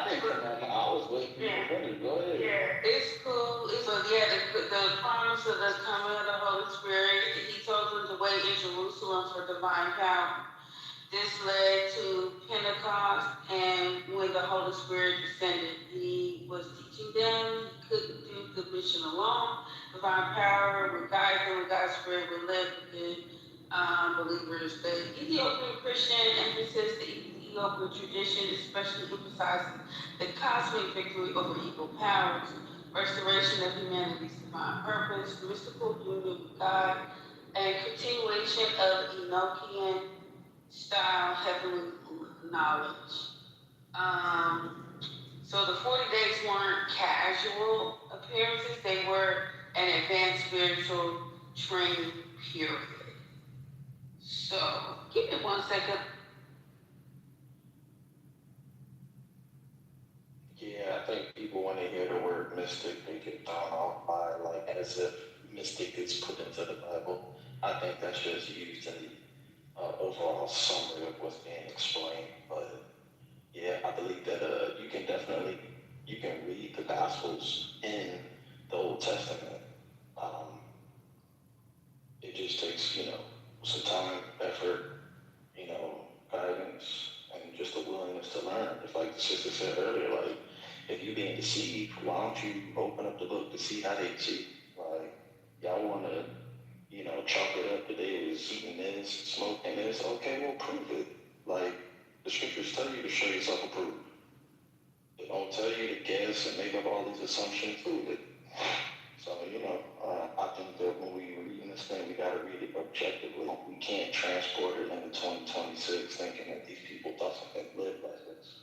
didn't come out. I was waiting for you to finish. Go ahead. Yeah, it's cool. The promise of the coming of the Holy Spirit. He told them to wait in Jerusalem for divine power. This led to Pentecost, and when the Holy Spirit descended, he was teaching them. He couldn't do the mission alone. Divine power would guide them, and God's Spirit would live within believers. The Ethiopian Christian emphasis, the Ethiopian tradition, especially emphasizes the cosmic victory over evil powers, restoration of humanity's divine purpose, mystical union with God, and continuation of Enochian style heavenly knowledge. So the 40 days weren't casual appearances, they were an advanced spiritual training period. So, give me 1 second. Yeah, I think people, when they hear the word mystic, they get thrown off by, like, as if mystic is put into the Bible. I think that's just used in the overall summary of what's being explained. But yeah, I believe that you can read the Gospels in the Old Testament. It just takes, some time, effort, guidance, and just a willingness to learn. It's like the sister said earlier, like, if you're being deceived, why don't you open up the book to see how they deceive? Like, y'all want to, chalk it up that they was eating this, smoking this. Okay, well, prove it. Like, the scriptures tell you to show yourself approved. They don't tell you to guess and make up all these assumptions. Prove it. So, I think that when we read this thing, we got to read it objectively. We can't transport it into 2026 thinking that these people thought something lived like this.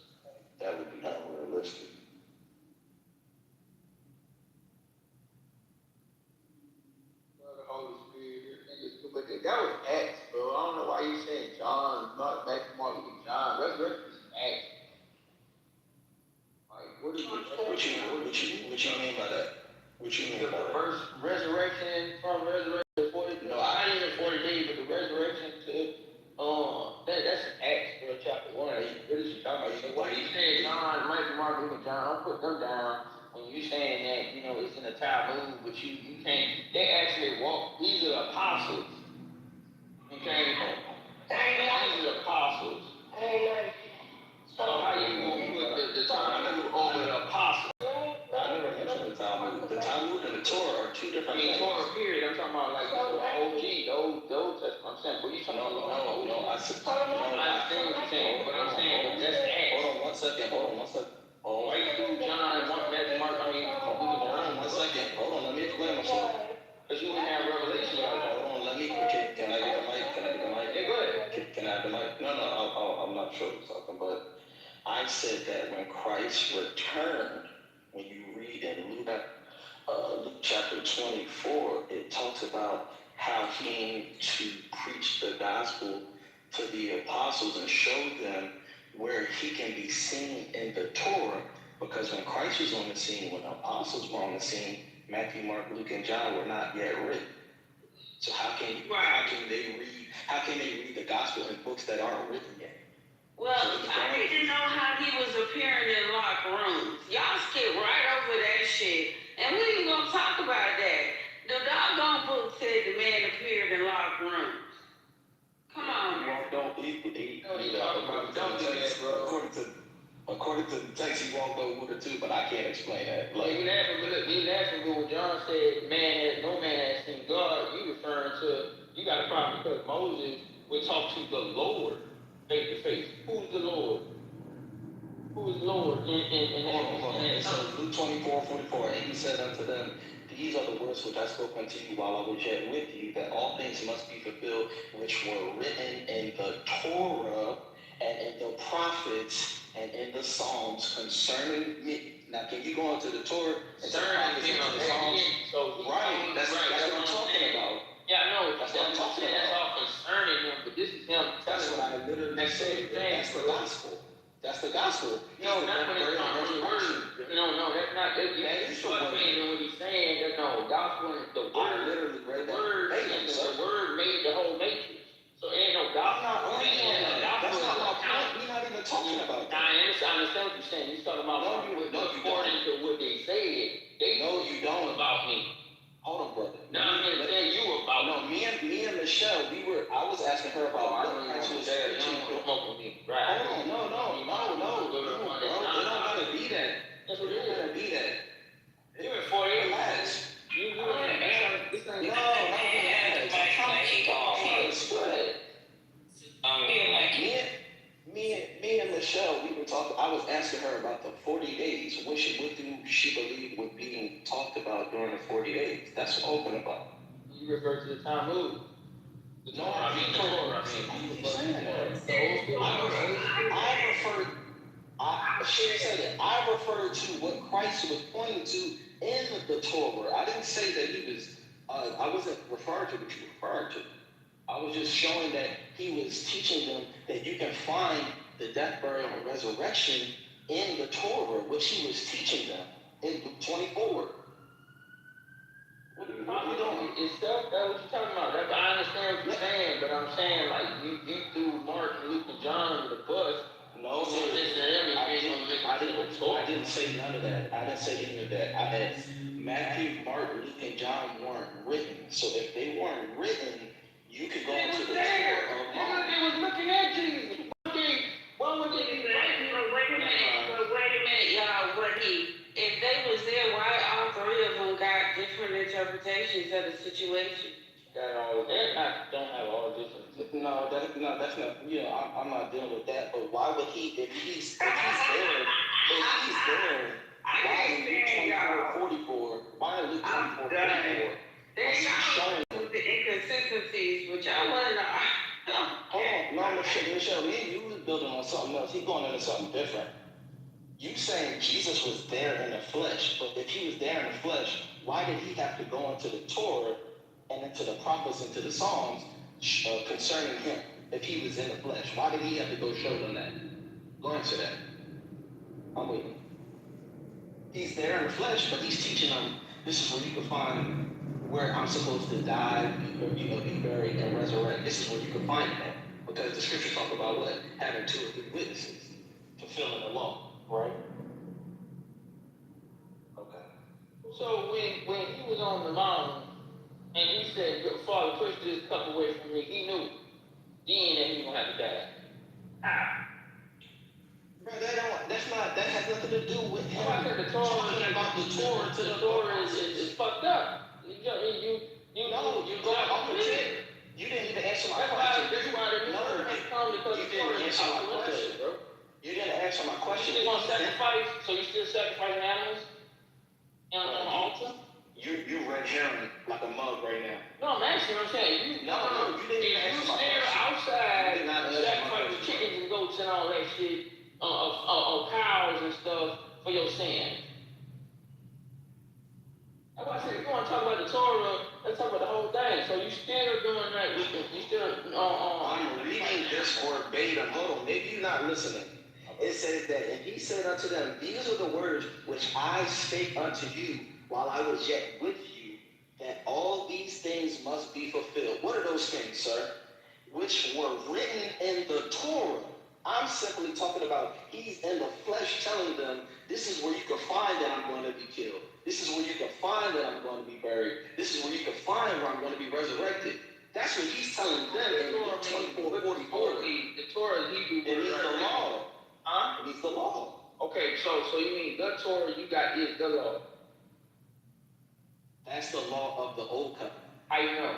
That would be unrealistic. The Holy Spirit, but that was Acts, bro. I don't know why you saying John, not Matthew, Mark, Luke, and John. Resurrection is Acts. Like, what you mean by that? What you mean by that? The first resurrection from resurrection to 40. No, I ain't even 40 days, but the resurrection to that's Acts, bro, chapter 1. What is you talking about? Why you saying John, Matthew, Mark, Luke, and John? Don't put them down. When you saying that, it's in the Talmud, but you can't. They actually walk. These are the apostles. Okay? These are the apostles. So how you gonna put the Talmud over the apostles? I never mentioned the Talmud. The Talmud and the Torah are two different things. Torah period. I'm talking about like the OG, the Old Testament. I'm saying, what are you talking about? No. I understand what you're saying, but I'm saying that's Acts. Hold on one second. Right through John, Matthew, Mark, Hold on one second. Hold on, let me explain myself. Because you didn't have Revelation. Hold on, let me. Okay, can I get the mic? Yeah, go ahead. Can I have the mic? No, I'm not sure what's talking, but I said that when Christ returned, when you read in Luke chapter 24, it talks about how he came to preach the gospel to the apostles and show them where he can be seen in the Torah, because when Christ was on the scene, when the apostles were on the scene, Matthew, Mark, Luke, and John were not yet written. So how can they read the gospel in books that aren't written yet? Well, I need to know how he was appearing in locked rooms. Y'all skip right over that shit. And we ain't gonna talk about that. The doggone book said the man appeared in locked rooms. Come on. Don't according to the text, he walked over with her too, but I can't explain that. Like, even after what John said, no man has seen God, you referring to, you got a problem because Moses would talk to the Lord face to face. Who's the Lord? Who is Lord? So Luke 24:44, and he said unto them, these are the words which I spoke unto you while I was yet with you, that all things must be fulfilled which were written in the Torah and in the prophets and in the Psalms concerning me. Now, can you go into the Torah and the prophets and the Psalms? Right, that's what I'm talking about. Yeah, I know. That's what I'm talking about. That's all concerning him, but this is him. That's what I literally said. That's the gospel. That's the gospel. No, not when it comes to the word. No, that's not. That is what he's saying. That no, gospel is the word. I literally read that. The word made the whole matrix. So ain't no gospel. That's not my point. We're not even talking about that. I understand what you're saying. You're talking about according to what they said. They know you don't about me. Hold on, brother. Now I'm gonna tell you about. No, me and Michelle, I was asking her about what Christ was preaching. Right. Hold on, no. It don't gotta be that. That's what it is. It don't gotta be that. Even 4 years. Relax. Me and Michelle, we were talking. I was asking her about the 40 days. What do she believe was being talked about during the 40 days? That's what I'm talking about. You refer to the Talmud. No, I mean Torah. I referred to what Christ was pointing to in the Torah. I didn't say that he was. I wasn't referring to what you were referring to. I was just showing that he was teaching them that you can find the death, burial, and resurrection in the Torah, which he was teaching them in Luke 24. It's stuff that what you're talking about. I understand what you're saying, but I'm saying like you threw Mark, Luke, and John under the bus. No, I didn't say none of that. I didn't say any of that. I had Matthew, Mark, Luke, and John weren't written. So if they weren't written, you could go into the Torah. They was looking at Jesus. Why would they be writing? Wait a minute, y'all. If they was there, why all three of them got different interpretations of the situation? Don't have all different. No, that's not. I'm not dealing with that. But why would he? If he's there, why in Luke 24:44? Why in Luke 24:44? They're not with the inconsistencies, which I want to know. Hold on, no, Michelle, me and you was building on something else. He's going into something different. You saying Jesus was there in the flesh, but if he was there in the flesh, why did he have to go into the Torah and into the prophets, into the Psalms concerning him? If he was in the flesh, why did he have to go show them that? Go answer that. I'm waiting. He's there in the flesh, but he's teaching them this is where you can find where I'm supposed to die, be buried, and resurrect. This is where you can find that. Because the scriptures talk about what? Having 2 or 3 witnesses, fulfilling the law, right? Okay. So when he was on the mountain and he said, Father, push this cup away from me, he knew then that he was gonna have to die. Bro, that has nothing to do with him. I said the Torah is fucked up. You didn't even answer my question. That's why the Torah has come because you didn't answer my question, bro. You didn't answer my question. You still gonna sacrifice? So you still sacrificing animals on the altar? You red herring like a mug right now. No, I'm asking. I'm saying you didn't even answer my question. Outside, sacrifice chickens and goats and all that shit, cows and stuff for your sins. That's why I said, if you want to talk about the Torah, let's talk about the whole thing. So you still doing that? You still I'm reading this verbatim. Hold on, maybe you're not listening. It says that, and he said unto them, these are the words which I spake unto you while I was yet with you, and all these things must be fulfilled. What are those things, sir? Which were written in the Torah. I'm simply talking about he's in the flesh telling them, this is where you can find that I'm going to be killed. This is where you can find that I'm going to be buried. This is where you can find where I'm going to be resurrected. That's what he's telling them in Luke 24:44. The Torah is Hebrew. It means the law. Huh? It means the law. Okay, so you mean the Torah you got is the law? That's the law of the old covenant. How you know?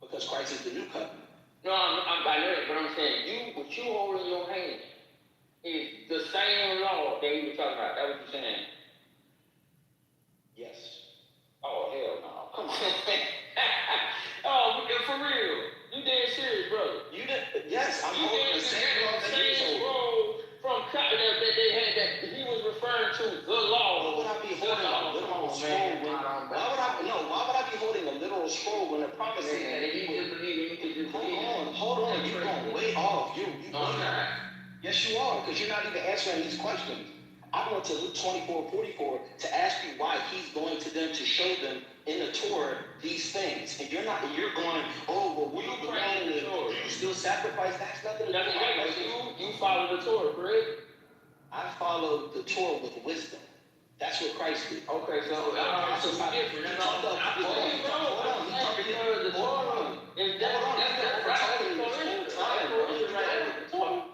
Because Christ is the new covenant. No, I know it, but I'm saying what you hold in your hand is the same law that we were talking about. That's what you're saying. Yes. Oh hell no! Come on, man. Oh, for real? You dead serious, brother? Yes, I'm holding the same law that he was holding. From that they had that he was referring to the law. Why would I be holding a literal scroll when? Why would I be holding a literal scroll when the promise is that he will? Hold on, you're going way off. You Yes, you are, because you're not even answering these questions. I went to Luke 24:44 to ask you why he's going to them to show them in the Torah these things. And you're going, oh, well, we belong to the Torah. You still sacrifice? That's nothing to do with it. You follow the Torah, correct? I follow the Torah with wisdom. That's what Christ did. Okay, so that's different.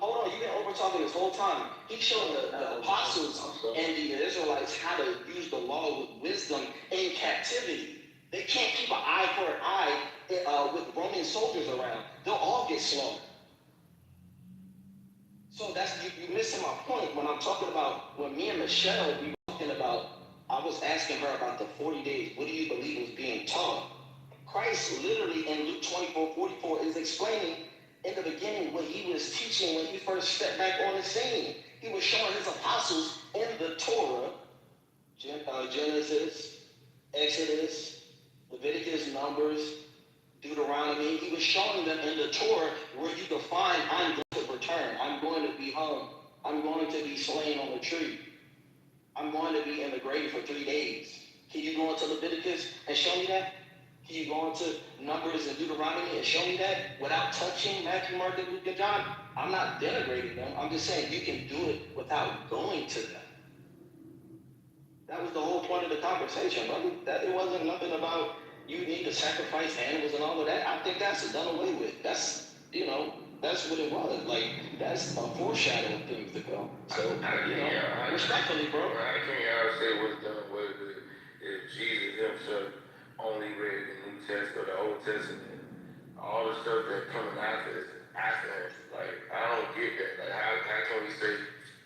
Hold on, you've been over talking this whole time. He showed the apostles and the Israelites how to use the law with wisdom in captivity. They can't keep an eye for an eye with Roman soldiers around. They'll all get slaughtered. So that's you missing my point when I'm talking about when me and Michelle we were talking about. I was asking her about the 40 days. What do you believe was being taught? Christ literally in Luke 24:44 is explaining in the beginning what he was teaching when he first stepped back on the scene. He was showing his apostles in the Torah, Genesis, Exodus, Leviticus, Numbers, Deuteronomy. He was showing them in the Torah where you can find I'm going to return. I'm going to be hung. I'm going to be slain on a tree. I'm going to be in the grave for 3 days. Can you go into Leviticus and show me that? Can you go into Numbers and Deuteronomy and show me that without touching Matthew, Mark, and Luke, and John? I'm not denigrating them. I'm just saying you can do it without going to them. That was the whole point of the conversation, brother. That it wasn't nothing about you need to sacrifice animals and all of that. I think that's done away with. That's what it was. Like that's a foreshadow of things to come. So respectfully, bro. I can't say what's done away with if Jesus himself only read the New Testament or the Old Testament. All the stuff that's coming after him. Like I don't get that. Like how can we say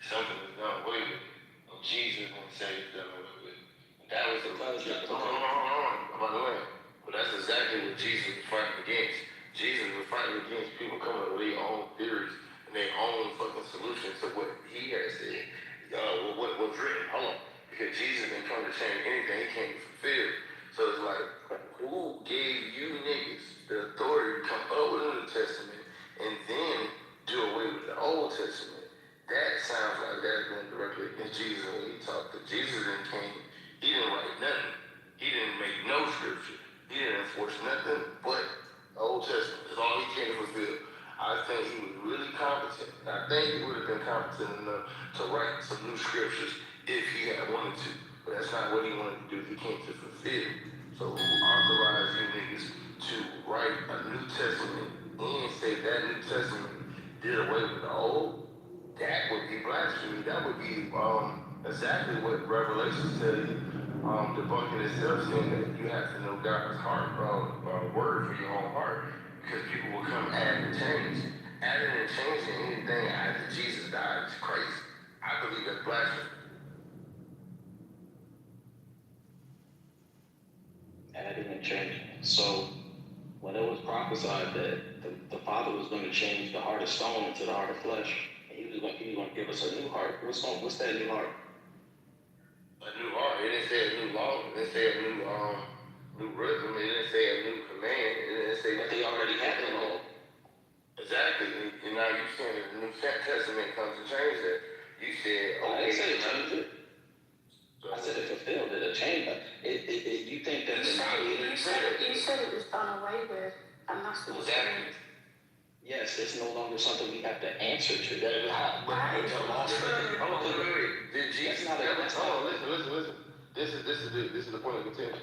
something is done away with? Jesus won't say it's done away with. That was the by the way. But that's exactly what Jesus was fighting against. Jesus was fighting against people coming up with their own theories and their own fucking solutions to what he had said. What was written. Hold on. Because Jesus didn't come to change anything. He came to fulfill. So it's like, who gave you niggas the authority to come up with a New Testament and then do away with the Old Testament? That sounds like that's going directly against Jesus when he talked. Because Jesus didn't came, he didn't write nothing. He didn't make no scripture. He didn't enforce nothing but the Old Testament. That's all he came to fulfill. I think he was really competent. And I think he would have been competent enough to write some new scriptures if he had wanted to. But that's not what he wanted to do. He came to fulfill. So who authorized you niggas to write a New Testament and say that New Testament did away with the Old? That would be blasphemy. That would be exactly what Revelation tell you. Debunking itself, saying that you have to know God's heart, word for your own heart, because people will come add and change. Adding and changing anything after Jesus died is crazy. I believe that's blasphemy. Adding and changing. So when it was prophesied that the Father was going to change the heart of stone into the heart of flesh, and he was going to give us a new heart. What's that new heart? A new heart. It didn't say a new law. It didn't say a new rhythm. It didn't say a new command. It didn't say. But they already had the law. Exactly. And now you saying that the New Testament comes to change that. You said, I didn't say it changed it. I said it fulfilled it. It changed it. You think that You said it was done away with. I'm not supposed to. Yes, it's no longer something we have to answer to. Wait. Did Jesus listen. This is the point of contention.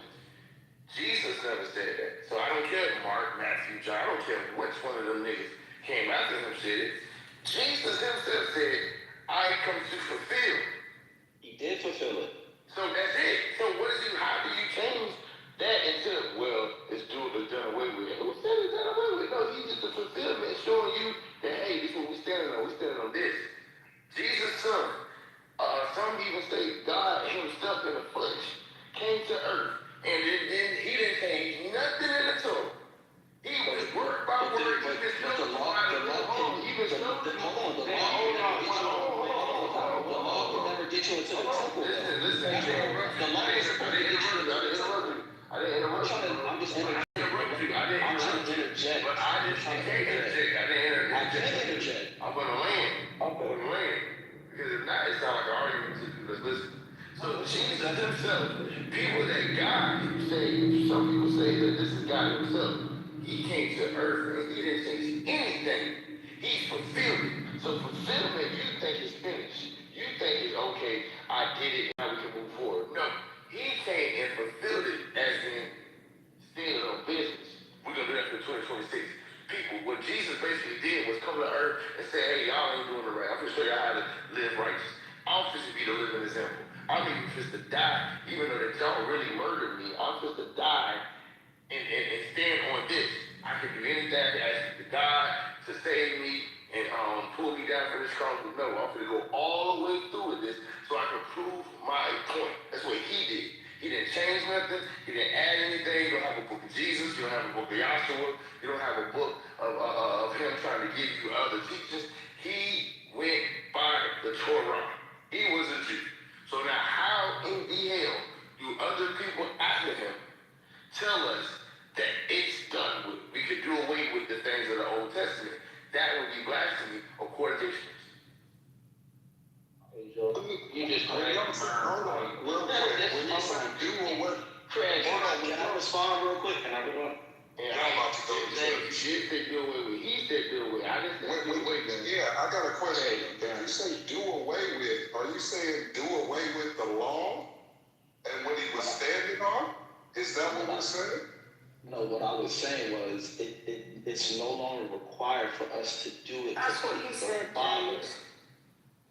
Jesus never said that. So I don't care if Mark, Matthew, John, I don't care which one of them niggas came after him said it. Jesus himself said, I come to fulfill. He did fulfill it. So that's it. So how do you change that into, well, it's done away with? Who said it's done away with? No, he's just a fulfillment showing you that, hey, this is what we standing on. We standing on this. Jesus' son. Some even say God himself in the flesh came to earth. And then he didn't change nothing in the Torah. He was word by word. The law will never get you into the temple. Listen. The law is supposed to get you. I didn't interrupt you. I'm just interrupting you. I didn't interject. But I can't interject. I can't interject. I'm going to land. Because if not, it sounds like an argument to you. Let's listen. So Jesus himself, people that God saved, some people say that this is God himself. He came to earth and he didn't change anything. He fulfilled it. So fulfillment, you think is finished. You think is okay, I did it, now we can move forward. No, he came and fulfilled it as in still on business. We're going to do that for 2026. People, what Jesus basically did was come to earth and say, hey, y'all ain't doing it right. I'm going to show y'all how to live righteous. I'm supposed to be the living example. I'm even supposed to die, even though that y'all really murdered me. I'm supposed to die and stand on this. I can do anything to ask the God to save me and pull me down from this cross. But no, I'm going to go all the way through with this so I can prove my point. That's what he did. He didn't change nothing. He didn't add anything. You don't have a book of Jesus. You don't have a book of Yahshua. You don't have a book of him trying to give you other teachings. He went by the Torah. He was a Jew. So now how in the hell do other people after him tell us that it's done with? We could do away with the things of the Old Testament. That would be blasphemy according to Israel. You just hold on, real quick. When you say do away, Craig, can I respond real quick? Can I go on? Yeah, I'm about to go. You did say do away with. He said do away. I didn't say do away with. Yeah, I got a question. When you say do away with, are you saying do away with the law and what he was standing on? Is that what you're saying? No, what I was saying was it's no longer required for us to do it. That's what you said, James.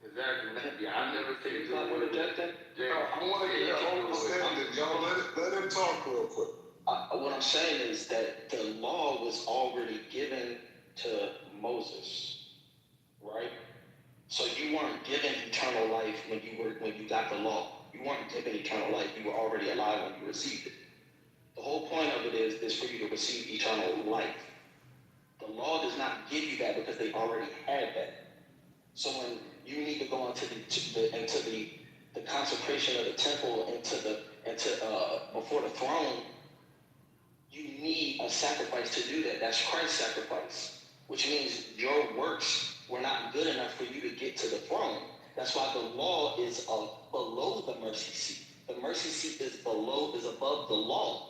Exactly. I never said do away with that. I want to get your understanding. Y'all let him talk real quick. What I'm saying is that the law was already given to Moses, right? So you weren't given eternal life when you got the law. You weren't given eternal life. You were already alive when you received it. The whole point of it is for you to receive eternal life. The law does not give you that because they already had that. So when you need to go into the consecration of the temple before the throne, you need a sacrifice to do that. That's Christ's sacrifice, which means your works were not good enough for you to get to the throne. That's why the law is below the mercy seat. The mercy seat is above the law.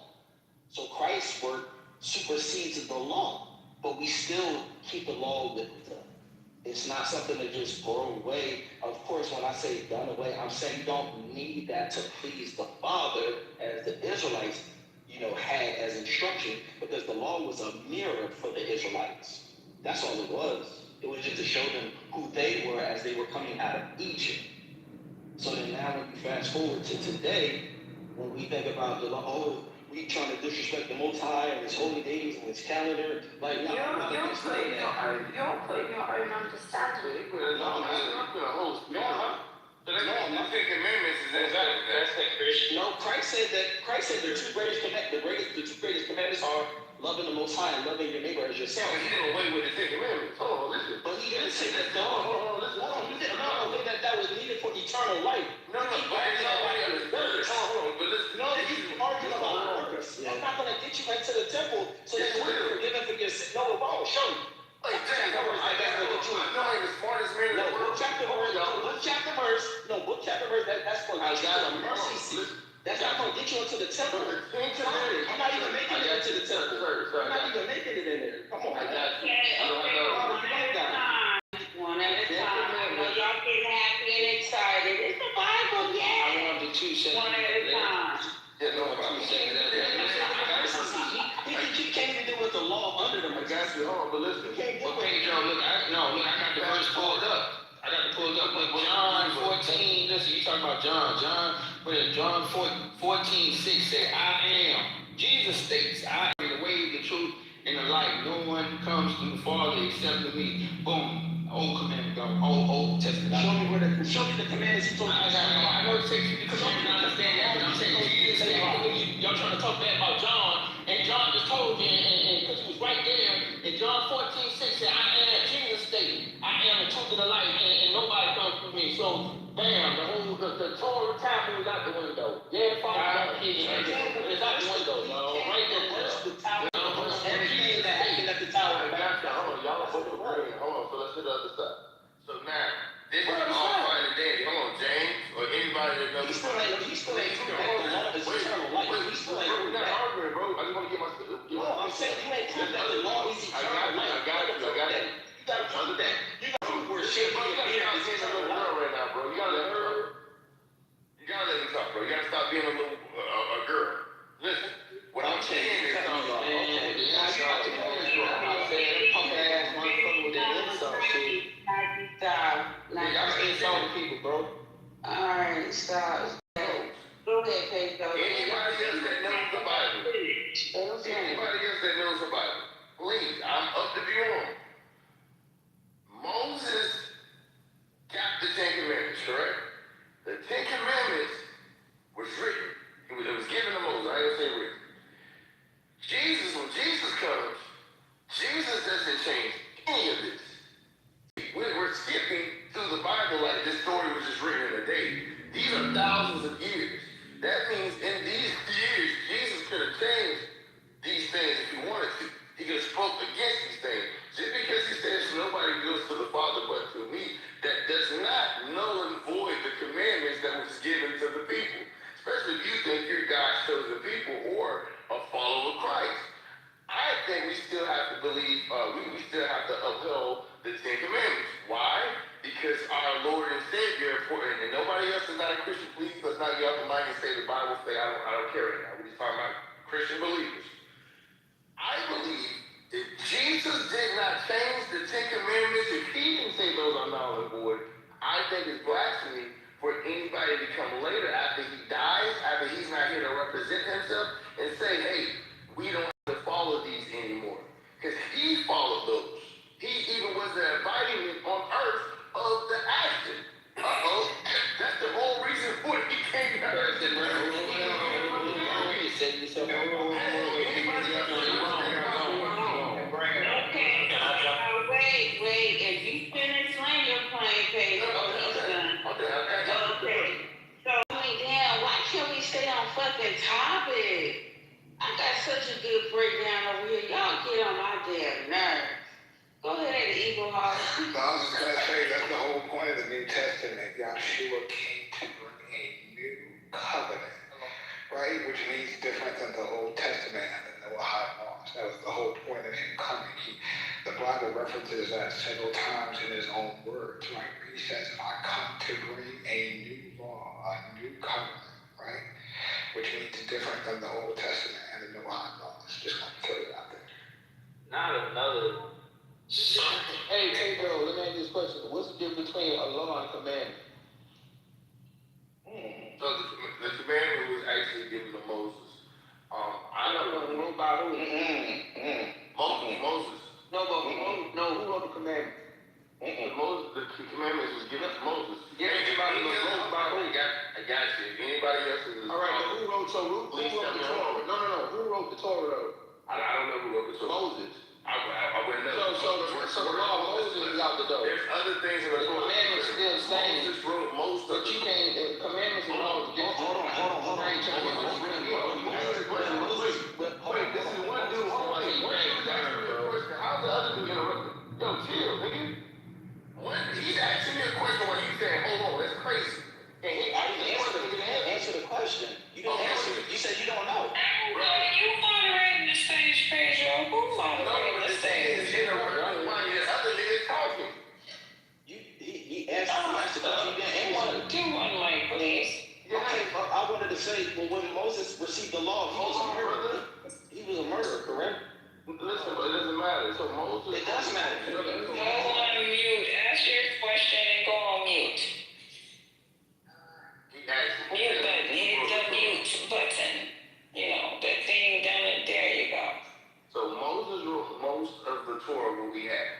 So Christ's work supersedes the law, but we still keep the law with them. It's not something to just throw away. Of course, when I say done away, I'm saying you don't need that to please the Father as the Israelites, had as instruction, because the law was a mirror for the Israelites. That's all it was. It was just to show them who they were as they were coming out of Egypt. So then now when you fast forward to today, when we think about the law, we trying to disrespect the Most High and His holy days and His calendar, like You don't claim your own understanding. No, Christ said the two greatest commandments are loving the Most High and loving your neighbor as yourself. He did away with the Ten Commandments. Hold on, listen. But he didn't say that. That was needed for eternal life. No, but listen. No, he's arguing about works. I'm not going to get you back to the temple so that you can forgive for your sin. No, it won't. Show me. Like, dang, I ain't the smartest man in the world. Book chapter verse. That's for the mercy seat. That's not gonna get you into the temple. I'm not even making it into the temple. I'm not even making it in there. Come on, I got you. One at a time. I know y'all getting happy and excited. It's the Bible, I yeah. want the 2 seconds. One at a time. Yeah, no, 2 seconds. He can't even do with the law under them. I got you. Hold on, but listen. He can't do Okay, it. John, look, I got the verse pulled up. I got it pulled up. Look, John 14. Listen, you talking about John 14:6 said, I am. Jesus states, I am the way, the truth, and the life. No one comes to the Father except through me. Boom. Old commandment, Old Testament. Show me the commandments he told you. I know it takes you because you don't understand that, but I'm saying Jesus said, Y'all trying to talk bad about John, and John just told you, and because he was right there, and John 14:6 said, I am. Jesus stated, I am the truth of the life, and nobody comes through me. So, bam, the Torah time was out the window. Yeah, Father, it's out the window, y'all. Right there, The tower. Everything that happened at the tower. Hold on, y'all both agree. Hold on, so let's hit the other side. So now, this is all fine and dandy. Hold on, James, or anybody that knows. He still ain't proved that the law is eternal life. He still ain't proved We're not that. arguing, bro. I just want to get my. No, I'm saying you ain't proved that the law is eternal life. I got you. You gotta prove that. You gotta prove where shit Bro, you gotta stop being a little girl right now, bro. You gotta let me talk. You gotta let me talk, bro. You gotta stop being a little a girl. Listen, what I'm saying is, people, bro. Alright, stop. Go ahead, Pedro. Anybody else that knows the Bible? Anybody else that knows the Bible? Please, I'm up to be on. Moses got the 10 Commandments, correct? The 10 Commandments was written. It was given to Moses. I ain't gonna say written. When Jesus comes, Jesus doesn't change any of this. We're skipping through the Bible like this story was just written in a day. These are thousands of years. That means in these years, Jesus could have changed these things if he wanted to. He could have spoke against these things. Just because he says nobody goes to the Father but to me, that does not null and void the commandments that was given to the people. Especially if you think you're God's chosen people or a follower of Christ. I think we still have to believe, we still have to uphold the 10 Commandments. Why? Because our Lord and Savior are important, and nobody else is not a Christian. Please let's not get off the mic and say the Bible say I don't care right now. We're just talking about Christian believers. I believe if Jesus did not change the 10 Commandments, if he didn't say those are null and void, I think it's blasphemy for anybody to come later after he dies, after he's not here to represent himself, and say, hey, we don't have to follow these anymore. Because he followed those. He even was the embodiment on earth of the action. That's the whole reason for it. He came down and said, Wait, if you finish laying your plane, Pedro, he's done. Okay. So, damn, why can't we stay on fucking topic? I got such a good breakdown over here. Y'all get on my damn nerves. Go ahead, Eagle Hawk. No, I was just going to say that's the whole point of the New Testament. Yahshua came to bring a new covenant, right? Which means different than the Old Testament and the Noahide laws. That was the whole point of him coming. The Bible references that several times in his own words, right? He says, I come to bring a new law, a new covenant, right? Which means different than the Old Testament and the Noahide laws. Just want to throw it out there. not another. Hey, bro, let me ask you this question. What's the difference between a law and a commandment? So the commandment was actually given to Moses. I don't know about who. Moses. No, who wrote the commandment? The commandments was given to Moses. Yeah, anybody wrote about who? I got you. If anybody else is. All right, but who wrote the Torah? No. Who wrote the Torah though? I don't know who wrote the Torah. Moses. I wouldn't know. So the law of Moses is out the door. There's other things in the Torah. Commandments still the same. Moses wrote most of But you can't, commandments and laws are different. Hold on. Wait, this is one dude. How's the other dude interrupted? Yo, chill, nigga. He's asking me a question while he's saying, hold on, that's crazy. And he answer the question. question. You didn't answer it. You said you don't know. You moderating the stage, Pedro. Who moderating the stage? Other niggas talking. He asked the question. You didn't answer it. Do one mic, please. Okay, well, I wanted to say, well, when Moses received the law, he was a murderer. He was a murderer, correct? Listen, but it doesn't matter. So Moses. It does matter. Go on mute. Ask your question and go on mute. Hit the mute button. You know, that thing down there. There you go. So Moses wrote most of the Torah what we have.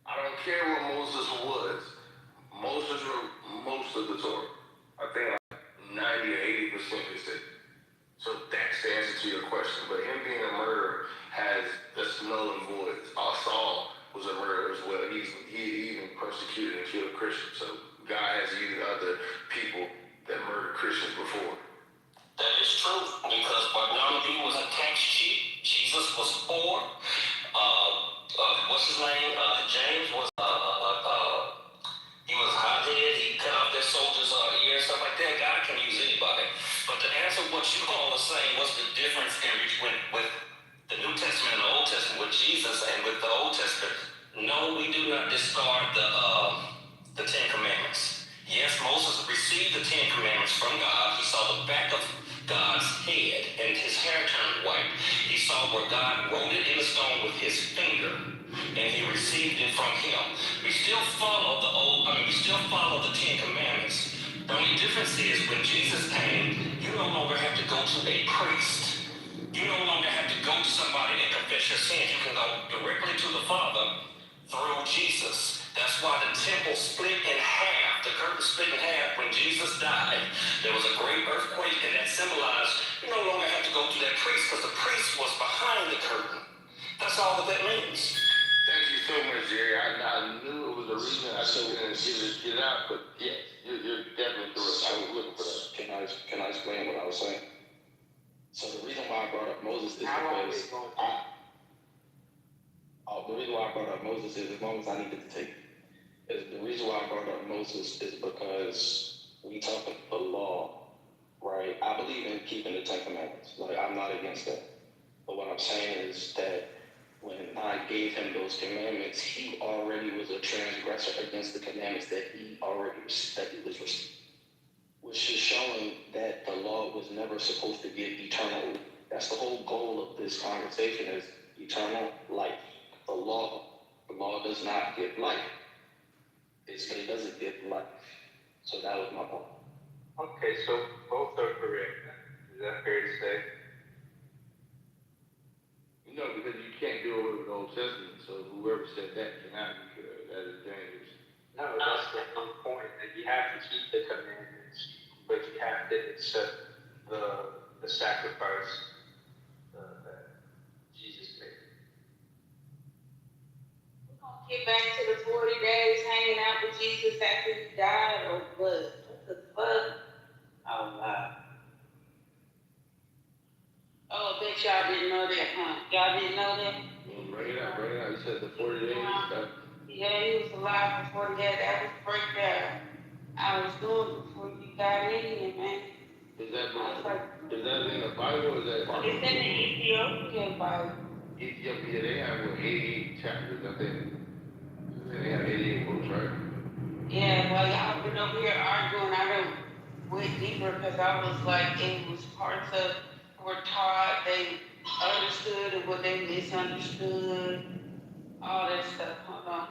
I don't care what Moses was. Moses wrote most of the Torah. I think like 90 or 80% is it. So that's the answer to your question. But him being a murderer that's null and void. Saul was a murderer as well. He even persecuted and killed Christians. So God has used other people that murdered Christians before. That is true, because Bartholomew was a tax cheat. Jesus was poor. What's his name? James was he was hot-headed. He cut off their soldiers' ears, stuff like that. God can use anybody. But to answer what you all are saying, what's the difference in between with the New Testament and the Old Testament, with Jesus and with the Old Testament? No, we do not discard the Ten Commandments. Yes, Moses received the Ten Commandments from God. He saw the back of God's head and his hair turned white. He saw where God wrote it in the stone with his finger, and he received it from him. We still follow the Ten Commandments. The only difference is when Jesus came, you no longer have to go to a priest. You no longer have to go to somebody and confess your sins. You can go directly to the Father through Jesus. That's why the temple split in half. The curtain split in half when Jesus died. There was a great earthquake, and that symbolized you no longer have to go to that priest because the priest was behind the curtain. That's all that means. Thank you so much, Jerry. I knew it was a reason I couldn't get it out, but yes, you're definitely correct. I was looking for that. Can I explain what I was saying? So the reason why I brought up Moses is because the reason why I brought up Moses is as long as I needed to take it. The reason why I brought up Moses is because we talk about the law, right? I believe in keeping the Ten Commandments. Like, I'm not against that. But what I'm saying is that when I gave him those commandments, he already was a transgressor against the commandments that he was receiving, which is showing that the law was never supposed to give eternal. That's the whole goal of this conversation is eternal life. The law does not give life. It doesn't give life. So that was my point. Okay, so both are correct. Is that fair to say? No, because you can't do away with the Old Testament, so whoever said that cannot be good. That is dangerous. No, that's the whole point, that you have to keep the commandments, but you have to accept the sacrifice that Jesus made. We're gonna get back to the 40 days hanging out with Jesus after he died, or what? What the fuck? Oh, wow. Oh, I bet y'all didn't know that, huh? Y'all didn't know that? Bring it out. You said the 40 days and stuff. Yeah, he was alive for 40 days. That was the breakdown I was doing before you got in here, man. Is that in the Bible or is that part? It's in the Ethiopian Bible. Ethiopia, they have 88 chapters, I think. They have 88 books, right? Yeah, well, y'all been over here arguing. I done went deeper because I was like, it was parts of were taught, they understood and what they misunderstood, all that stuff. Hold on.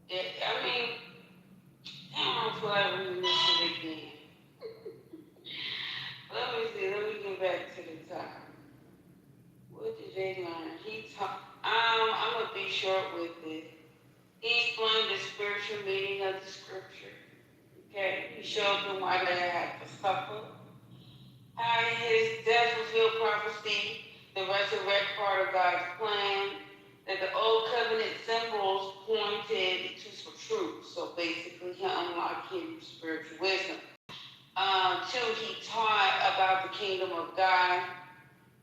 Yeah, I mean, damn, I don't feel like reading this shit again. Let me see, let me get back to the top. What did they learn? I'm gonna be short with it. He explained the spiritual meaning of the scripture. Okay, he showed them why they had to suffer. How his death fulfilled prophecy, the resurrect part of God's plan, that the old covenant symbols pointed to some truth. So basically, he unlocked hidden spiritual wisdom. Two, he taught about the kingdom of God.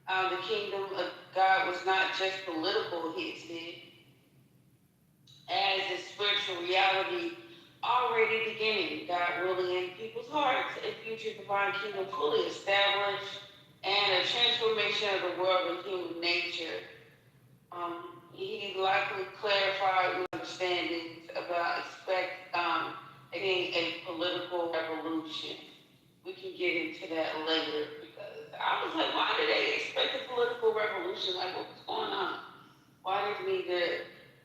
The kingdom of God was not just political, he said, as a spiritual reality already beginning, God willing, in people's hearts, a future divine kingdom fully established, and a transformation of the world and human nature. He likely clarified understandings about expecting a political revolution. We can get into that later because I was like, why did they expect a political revolution? Like, what was going on? Why did we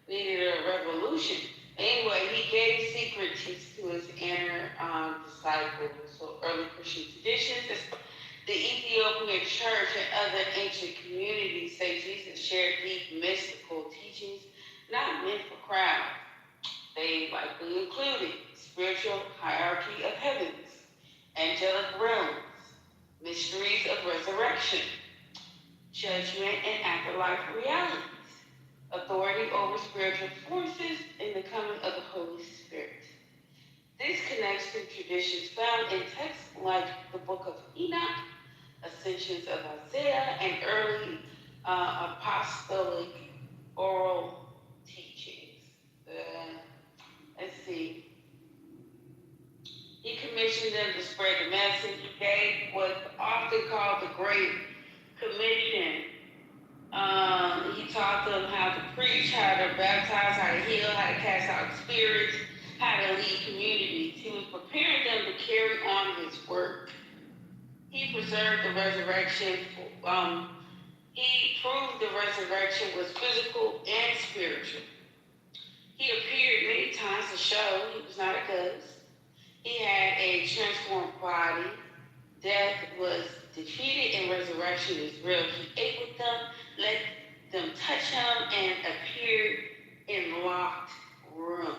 needed a revolution? Anyway, he gave secrets to his inner disciples. So early Christian traditions, the Ethiopian church and other ancient communities say Jesus shared deep mystical teachings, not meant for crowds. They likely included spiritual hierarchy of heavens, angelic realms, mysteries of resurrection, judgment and afterlife realities, authority over spiritual forces, and the coming of the Holy Spirit. This connects to traditions found in texts like the Book of Enoch, Ascensions of Isaiah, and early apostolic oral teachings. Let's see. He commissioned them to spread the message. He gave what's often called the Great Commission. He taught them how to preach, how to baptize, how to heal, how to cast out spirits, how to lead communities. He was preparing them to carry on his work. He preserved the resurrection. He proved the resurrection was physical and spiritual. He appeared many times to show he was not a ghost. He had a transformed body. Death was defeated and resurrection is real. He ate with them, let them touch him, and appeared in locked rooms.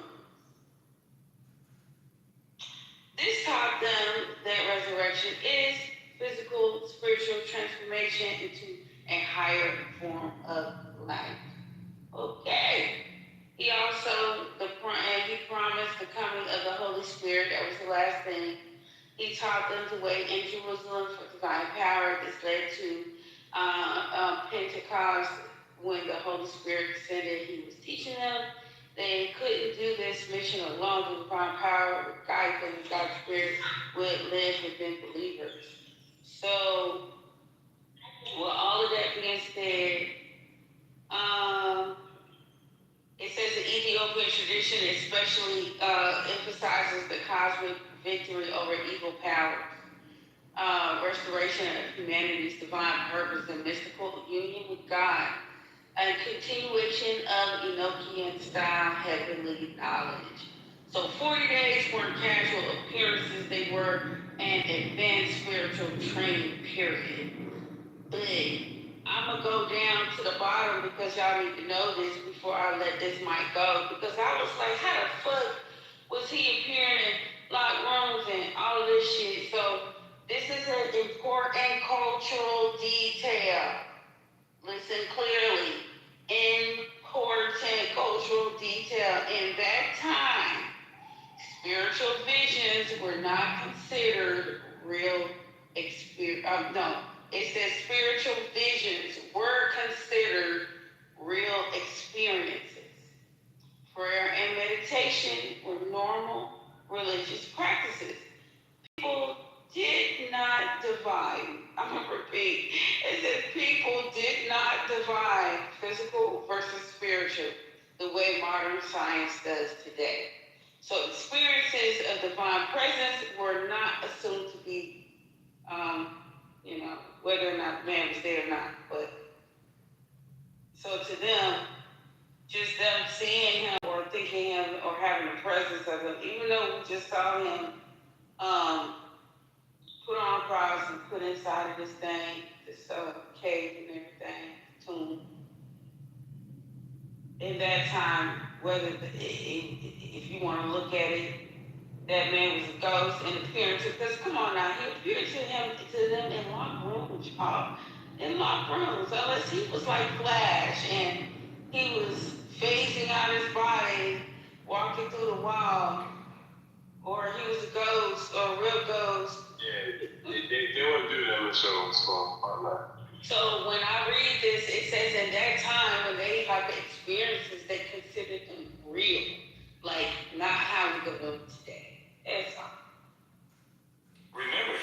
This taught them that resurrection is physical, spiritual transformation into a higher form of life. Okay. He also, he promised the coming of the Holy Spirit. That was the last thing. He taught them to wait in Jerusalem for divine power. This led to Pentecost when the Holy Spirit descended. He was teaching them they couldn't do this mission alone. The divine power would guide them. God's Spirit would live within believers. So, with all of that being said, it says the Ethiopian tradition especially emphasizes the cosmic victory over evil powers, restoration of humanity's divine purpose and mystical union with God, and continuation of Enochian-style heavenly knowledge. So 40 days weren't casual appearances, they were an advanced spiritual training period. But I'm going to go down to the bottom because y'all need to know this before I let this mic go. Because I was like, how the fuck was he appearing in locked rooms and all of this shit? So this is an important cultural detail. Listen clearly. Important cultural detail. In that time, spiritual visions were not considered real experience. It says spiritual visions were considered real experiences. Prayer and meditation were normal religious practices. People did not divide. I'm going to repeat. It says people did not divide physical versus spiritual the way modern science does today. So experiences of divine presence were not assumed to be whether or not man was there or not. But so to them, just them seeing him or thinking him or having the presence of him, even though we just saw him put on a cross and put inside of this thing, this cave and everything, tomb. In that time, if you want to look at it, that man was a ghost and appearing to, because come on now, he appeared to them in locked rooms, y'all. In locked rooms, unless he was like Flash and he was phasing out his body, walking through the wall, or he was a ghost or a real ghost. Yeah, they wouldn't do that in the show, so So when I read this, it says in that time when they had the experiences, they considered them real, like not how we go to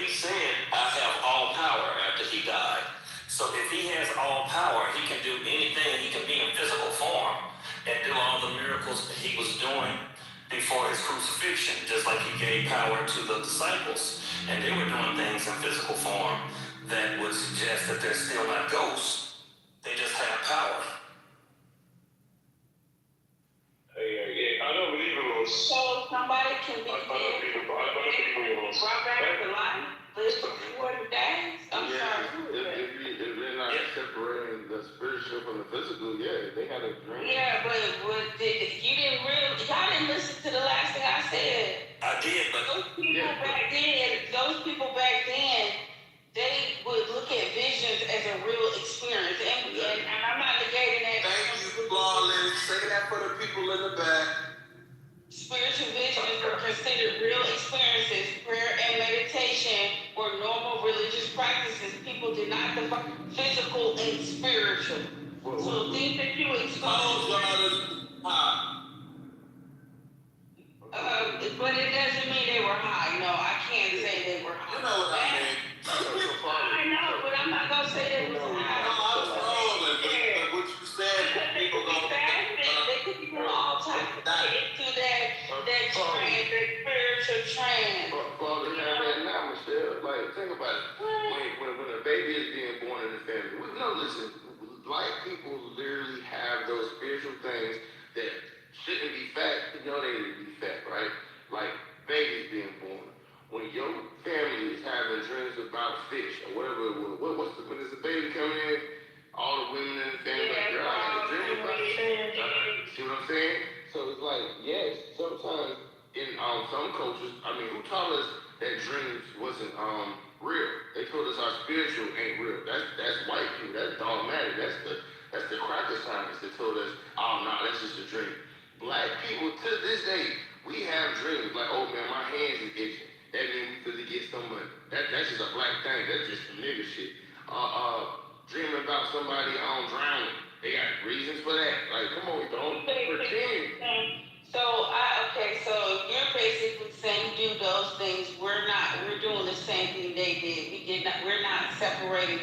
he said, I have all power after he died. So if he has all power, he can do anything. He can be in physical form and do all the miracles that he was doing before his crucifixion, just like he gave power to the disciples. And they were doing things in physical form that would suggest that they're still not ghosts. They just have power. Yeah, I don't believe in those. So somebody can be I don't believe in those. brought back to life, live for 40 days. I'm sorry. If they're not separating the spiritual from the physical, yeah, they had a dream. Yeah, but y'all didn't listen to the last thing I said. I did, but those people back then, they would look at visions as a real experience, and I'm not negating that. Thank you, Flawless. Say that for the people in the back. Spiritual visions were considered real experiences. Prayer and meditation were normal religious practices. People did not define physical and spiritual. So things that you expose. But it doesn't mean they were high. No, I can't say they were high. You know what I mean? I know, but I'm not gonna say they was high. No, I was rolling, but what you said, people gonna they could be all type of into that trend, that spiritual trend. Well, they have that now, Michelle. Like, think about it. When a baby is being born in the family, listen, black people literally have those spiritual things that shouldn't be fact. They need to be fact, right? Like babies being born. When your family is having dreams about fish or whatever it was, when there's a baby coming in, all the women in the family like, girl, I got a dream about fish. See what I'm saying? So it's like, yes, sometimes in some cultures, who taught us that dreams wasn't real? They told us our spiritual ain't real. That's white people. That's dogmatic. That's the cracker science that told us, oh no, that's just a dream. Black people to this day, we have dreams like, oh man, my hands is itching. That means we could get some money. That's just a black thing. That's just some nigga shit. Dreaming about somebody drowning. They got reasons for that. Like, come on, don't pretend. So you're basically saying do those things. We're doing the same thing they did. We're not separating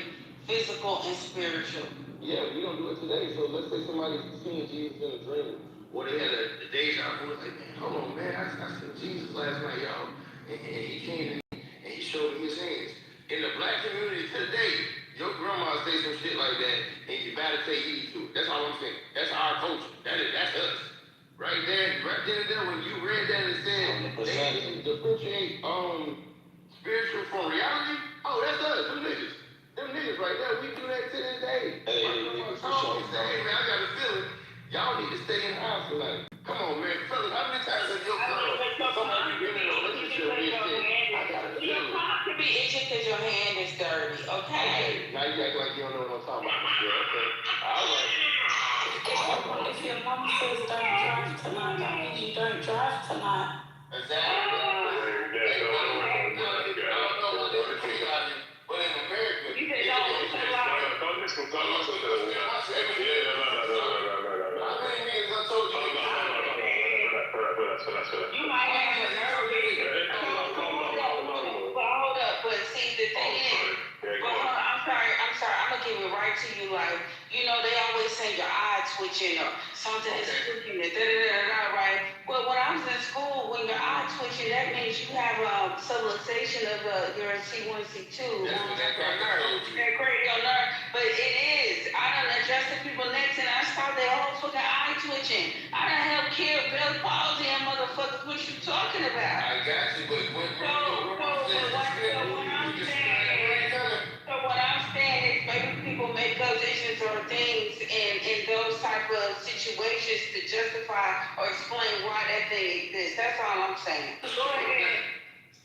physical and spiritual. Yeah, we don't do it today. So let's say somebody's seeing Jesus in a dream. Or they had a deja vu. Like, man, hold on, man. I seen Jesus last night, y'all. And he came to me and he showed me his hands. In the black community today, your grandma say some shit like that and you better take heed to it. That's all I'm saying. That's our culture. That's us. Right then and there, when you read that and said they didn't differentiate spiritual from reality, oh, that's us, them niggas right there, we do that to this day. My grandma told me, say, hey man, I got a feeling, y'all need to stay in the house tonight. Come on, man, fellas, how many times have your girl, somebody been in a relationship with you and said, I got a feeling. Your palm could be itching because your hand is dirty, okay? Now you act like you don't know what I'm talking about, okay? All right. If your mom says don't drive tonight, that means you don't drive tonight. Exactly. But in America, you say don't listen to life. Don't listen to life. You might have a nerve. Hold up, but see the thing is, I'm sorry, I'm gonna give it right to you. Like, they always say your eye twitching or something is twitching, right? Well, when I was in school, when your eye twitching, that means you have a subluxation of your C1, C2. That cranial nerve. But it is. I done adjusted people's necks and I saw their whole fucking eye twitching. I done helped cure Bell palsy and motherfuckers. What you talking about? I got you, but what I'm saying is maybe people make positions or things in those type of situations to justify or explain why that thing exists. That's all I'm saying. Go ahead.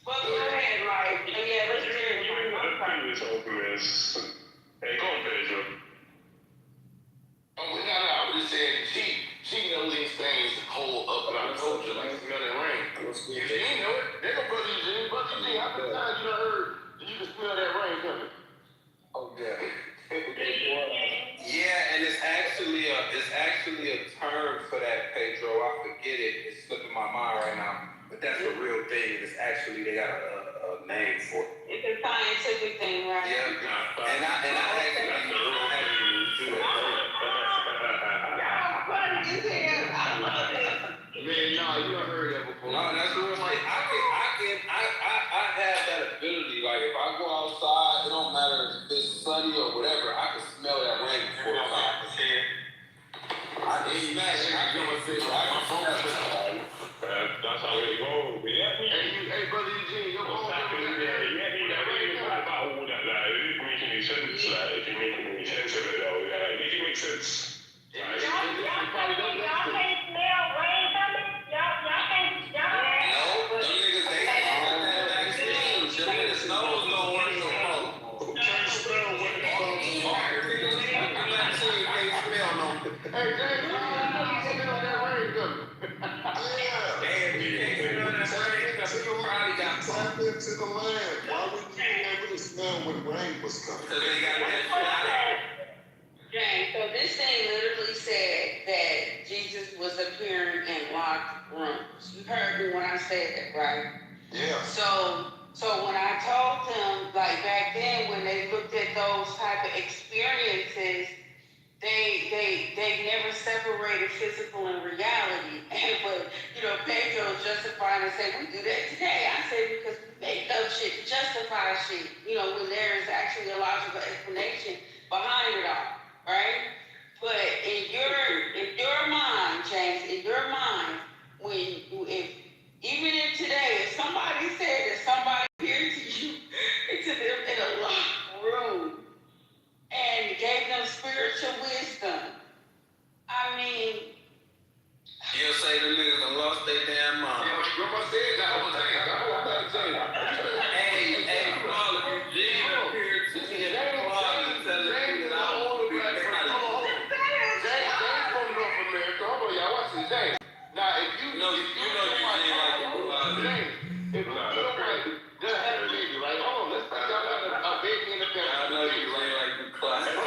Well, go ahead, right? Yeah, let's hear it. Hey, go on, Pedro. Oh, no, I was just saying, she knows these things hold up in our culture like smelling rain. If she ain't know it, they gonna brother Eugene. Brother Eugene, how many times you done heard you can smell that rain coming? Oh, yeah. Yeah, and it's actually a term for that, Pedro. I forget it. It's slipping my mind right now. But that's a real thing. It's actually, they got a name for it. It's a specific thing, right? Yeah, and I actually do that. Y'all funny as hell. I love it. Man, nah, you done heard that before. No, that's real. Like I have that ability. Like if I go outside, it don't matter if it's sunny or whatever. I can smell that rain before it comes. I can smell it. I can say, That's how it goes. Hey, brother Eugene, your phone number is there. About all that, like, it didn't make any sense. Like, if you're making any sense of it, though, yeah, make it make sense. Right? Y'all can't smell rain coming? Y'all can't. no, them niggas, they ain't that vaccine. Them niggas nose don't work no more. Who can't smell when it's Vaccine can't smell no. Hey, James, you smell that rain coming. Damn, you can't smell that rain. You probably got Tap into the land. Why would you be able to smell when rain was coming? because they got that shit. James, so this thing literally said that Jesus was appearing in locked rooms. You heard me when I said that, right? Yeah. So when I told them, like back then, when they looked at those type of experiences, they never separated physical and reality. And but Pedro justifying and saying we do that today. I said because we make up shit to justify shit. When there is actually a logical explanation behind it all. Right? But in your mind, James, in your mind, even if today, if somebody said that somebody appeared to you, to them in a locked room and gave them spiritual wisdom, I mean, You'll say the niggas done lost their damn mind. Hey, Paul, if Eugene appeared to me in the closet and telling me that I want to be married. Now, if you know Eugene like the closet. If you somebody just had a baby, right? Hold on, let's say y'all got a baby in the family. I know you like the closet.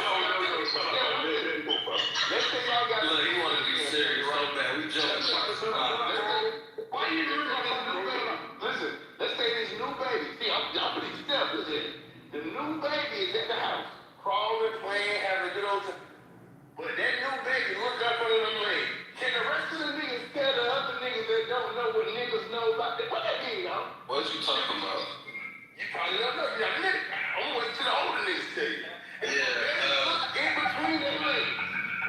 Let's say y'all got Look, he want to be serious so bad. We jumping on the closet. Why you doing this new baby? Listen, let's say this new baby. See, I'm pretty stiff, is it? The new baby is at the house, crawling, playing, having a good old time. But that new baby look up under them legs. Can the rest of the niggas tell the other niggas that don't know what niggas know about that? What that mean, y'all? What you talking about? You probably don't know. You're nigga. I'm gonna wait till the older niggas tell you. Yeah. In between their legs.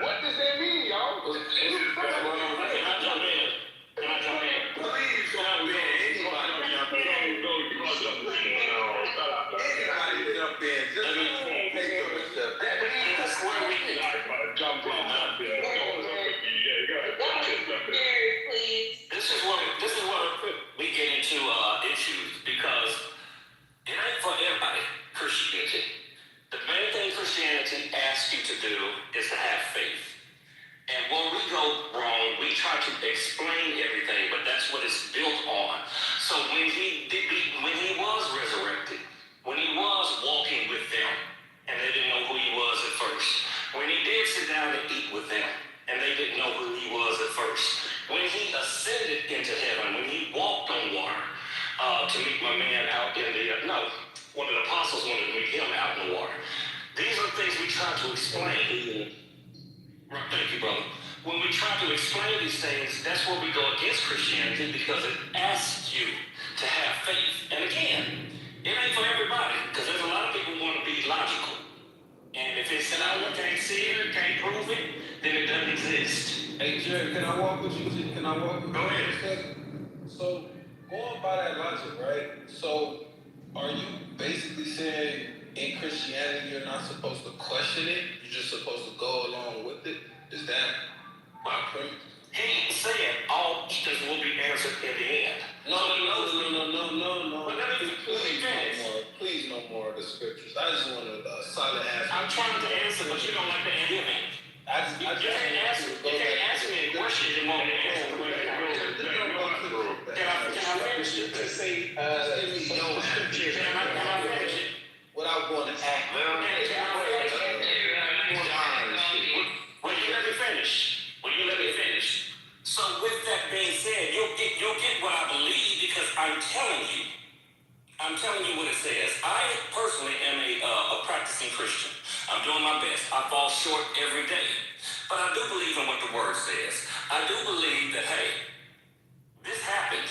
What does that mean, y'all? Can I jump in? Please jump in. Anybody jump in. Anybody jump in. Just take your step. That's where we can Jump in. This is where we get into issues because it ain't for everybody, Christianity. The main thing Christianity asks you to do is to have faith. And when we go wrong, we try to explain everything, but that's what it's built on. So when he was resurrected, when he was walking with them, and they didn't know who he was at first, when he did sit down and eat with them, and they didn't know who he was at first, when he ascended into heaven, when he walked on water to meet my man out in one of the apostles wanted to meet him out in the water. These are things we try to explain. Right, thank you, brother. When we try to explain these things, that's where we go against Christianity because it asks you to have faith. And again, it ain't for everybody because there's a lot of people who want to be logical. And if it's you can't see it, can't prove it, then it doesn't exist. Hey, Jerry, can I walk with you? Can I walk with you? Go ahead. So, going by that logic, right? So, are you basically saying in Christianity you're not supposed to question it? You're just supposed to go along with it? Is that my premise? He said all questions will be answered in the end. No. But let me finish. Please no more of the scriptures. I just want a solid answer. I'm trying to answer, but you don't like to answer me. You can't ask me a question you want me to answer. Can I finish it? To say, give me no answer. Can I finish it? Without going to act. Will you let me finish? So with that being said, you'll get what I believe because I'm telling you what it says. says, I personally am a practicing Christian. I'm doing my best. I fall short every day. But I do believe in what the word says. I do believe that, hey, this happened.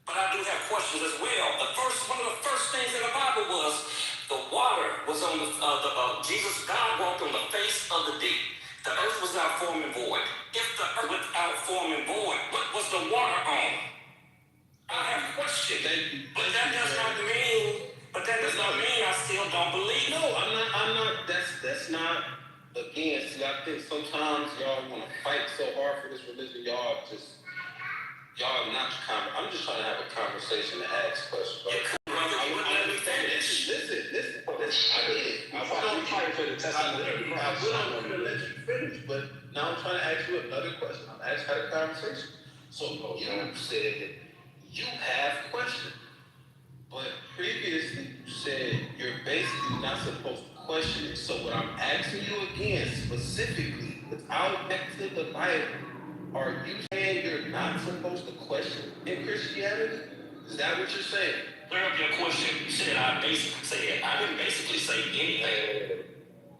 But I do have questions as well. One of the first things in the Bible was the water was on Jesus, God walked on the face of the deep. The earth was not formed and void. If the earth without form and void, what was the water on? I have questions. But that does not mean I still don't believe. No, I'm not, that's not, again, see, I think sometimes y'all want to fight so hard for this religion, y'all not I'm just trying to have a conversation and ask questions. Brother, you wouldn't let me finish. Listen. I did. I was fighting for the testimony. I wouldn't let you finish, but now I'm trying to ask you another question. I'm asking how the conversation. So you said that you have questions, but previously you said you're basically not supposed to question it. So what I'm asking you again, specifically, without back to the Bible, are you saying you're not supposed to question in Christianity? Is that what you're saying? Clear up your question. You said I didn't basically say anything.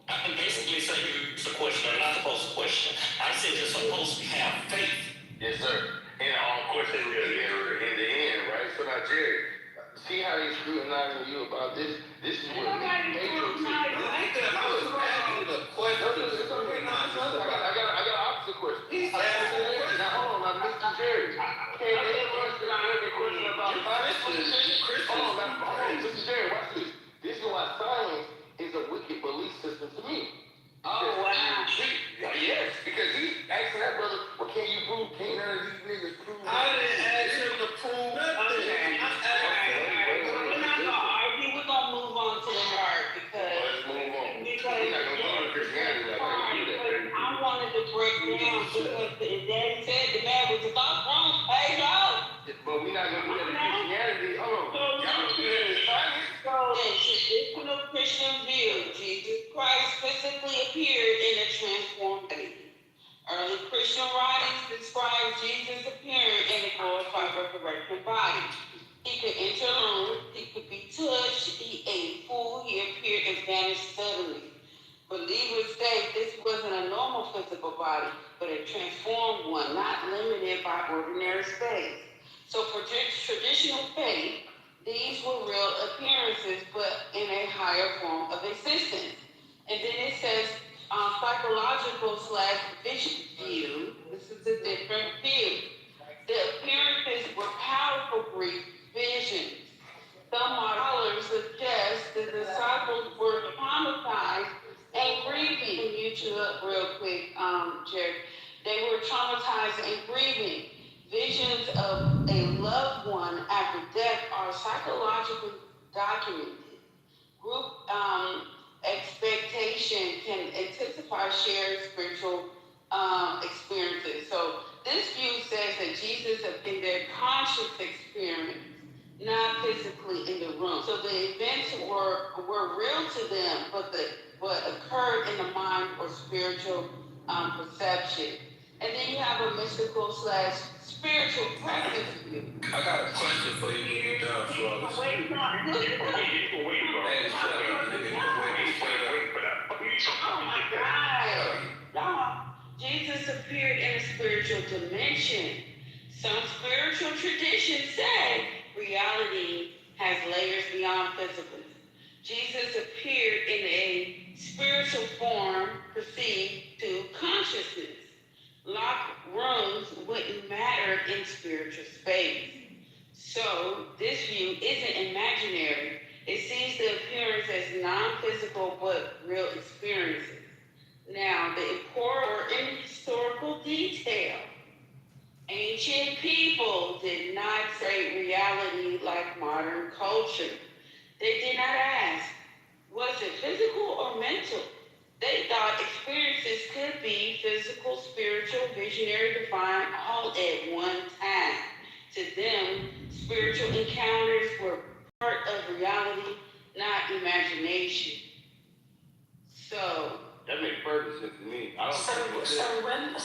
I didn't basically say you're supposed to question or not supposed to question. I said you're supposed to have faith. Yes, sir. And all question really in the end, right? So now, Jerry, see how he's scrutinizing you about this? This is what Nobody scrutinizing. I was asking the question. I got an opposite question. He's asking the question. Now, hold on, Mr. Jerry. Can they answer every question about Christians? Hold on, Mr. Jerry, watch this. This is why silence is a wicked belief system to me. Oh, wow. Yes, because he's asking that brother, well, can you prove, can none of these niggas prove? I didn't ask him to prove nothing. Okay. We're not going to argue. We're going to move on to the heart because We're not going to go to Christianity like that. I wanted to break down because Daddy said the man was about wrong. Hey, no. But we're not going to do that in Christianity. Hold on. Y'all do that in silence? So, in traditional Christian view, Jesus Christ physically appeared in a transformed body. Early Christian writings describe Jesus appearing in a glorified resurrection body. He could enter a room, he could be touched, he ate food, he appeared and vanished suddenly. Believers say this wasn't a normal physical body, but a transformed one, not limited by ordinary space. So for traditional faith, these were real appearances, but in a higher form of existence. And then it says psychological/vision view. This is a different view. The appearances were powerful brief visions. Some scholars suggest the disciples were traumatized and grieving. Can you chew up real quick, Jerry? They were traumatized and grieving. Visions of a loved one after death are psychologically documented. Group expectation can intensify shared spiritual experiences. So this view says that Jesus in their conscious experience, not physically in the room. So the events were real to them, but what occurred in the mind or spiritual perception. And then you have a mystical/spiritual practice view. I got a question for you when you're done, Flawless. Wait, Hey, shut up, nigga. oh my God. Jesus appeared in a spiritual dimension. Some spiritual traditions say reality has layers beyond physical. Jesus appeared in a spiritual form perceived to consciousness. Locked rooms wouldn't matter in spiritual space. So this view isn't imaginary. It sees the appearance as non-physical but real experiences. Now, the important historical detail. Ancient people did not say reality like modern culture. They did not ask, was it physical or mental? They thought experiences could be physical, spiritual, visionary, divine, all at one time. To them, spiritual encounters were part of reality, not imagination. So that makes perfect sense to me. So when I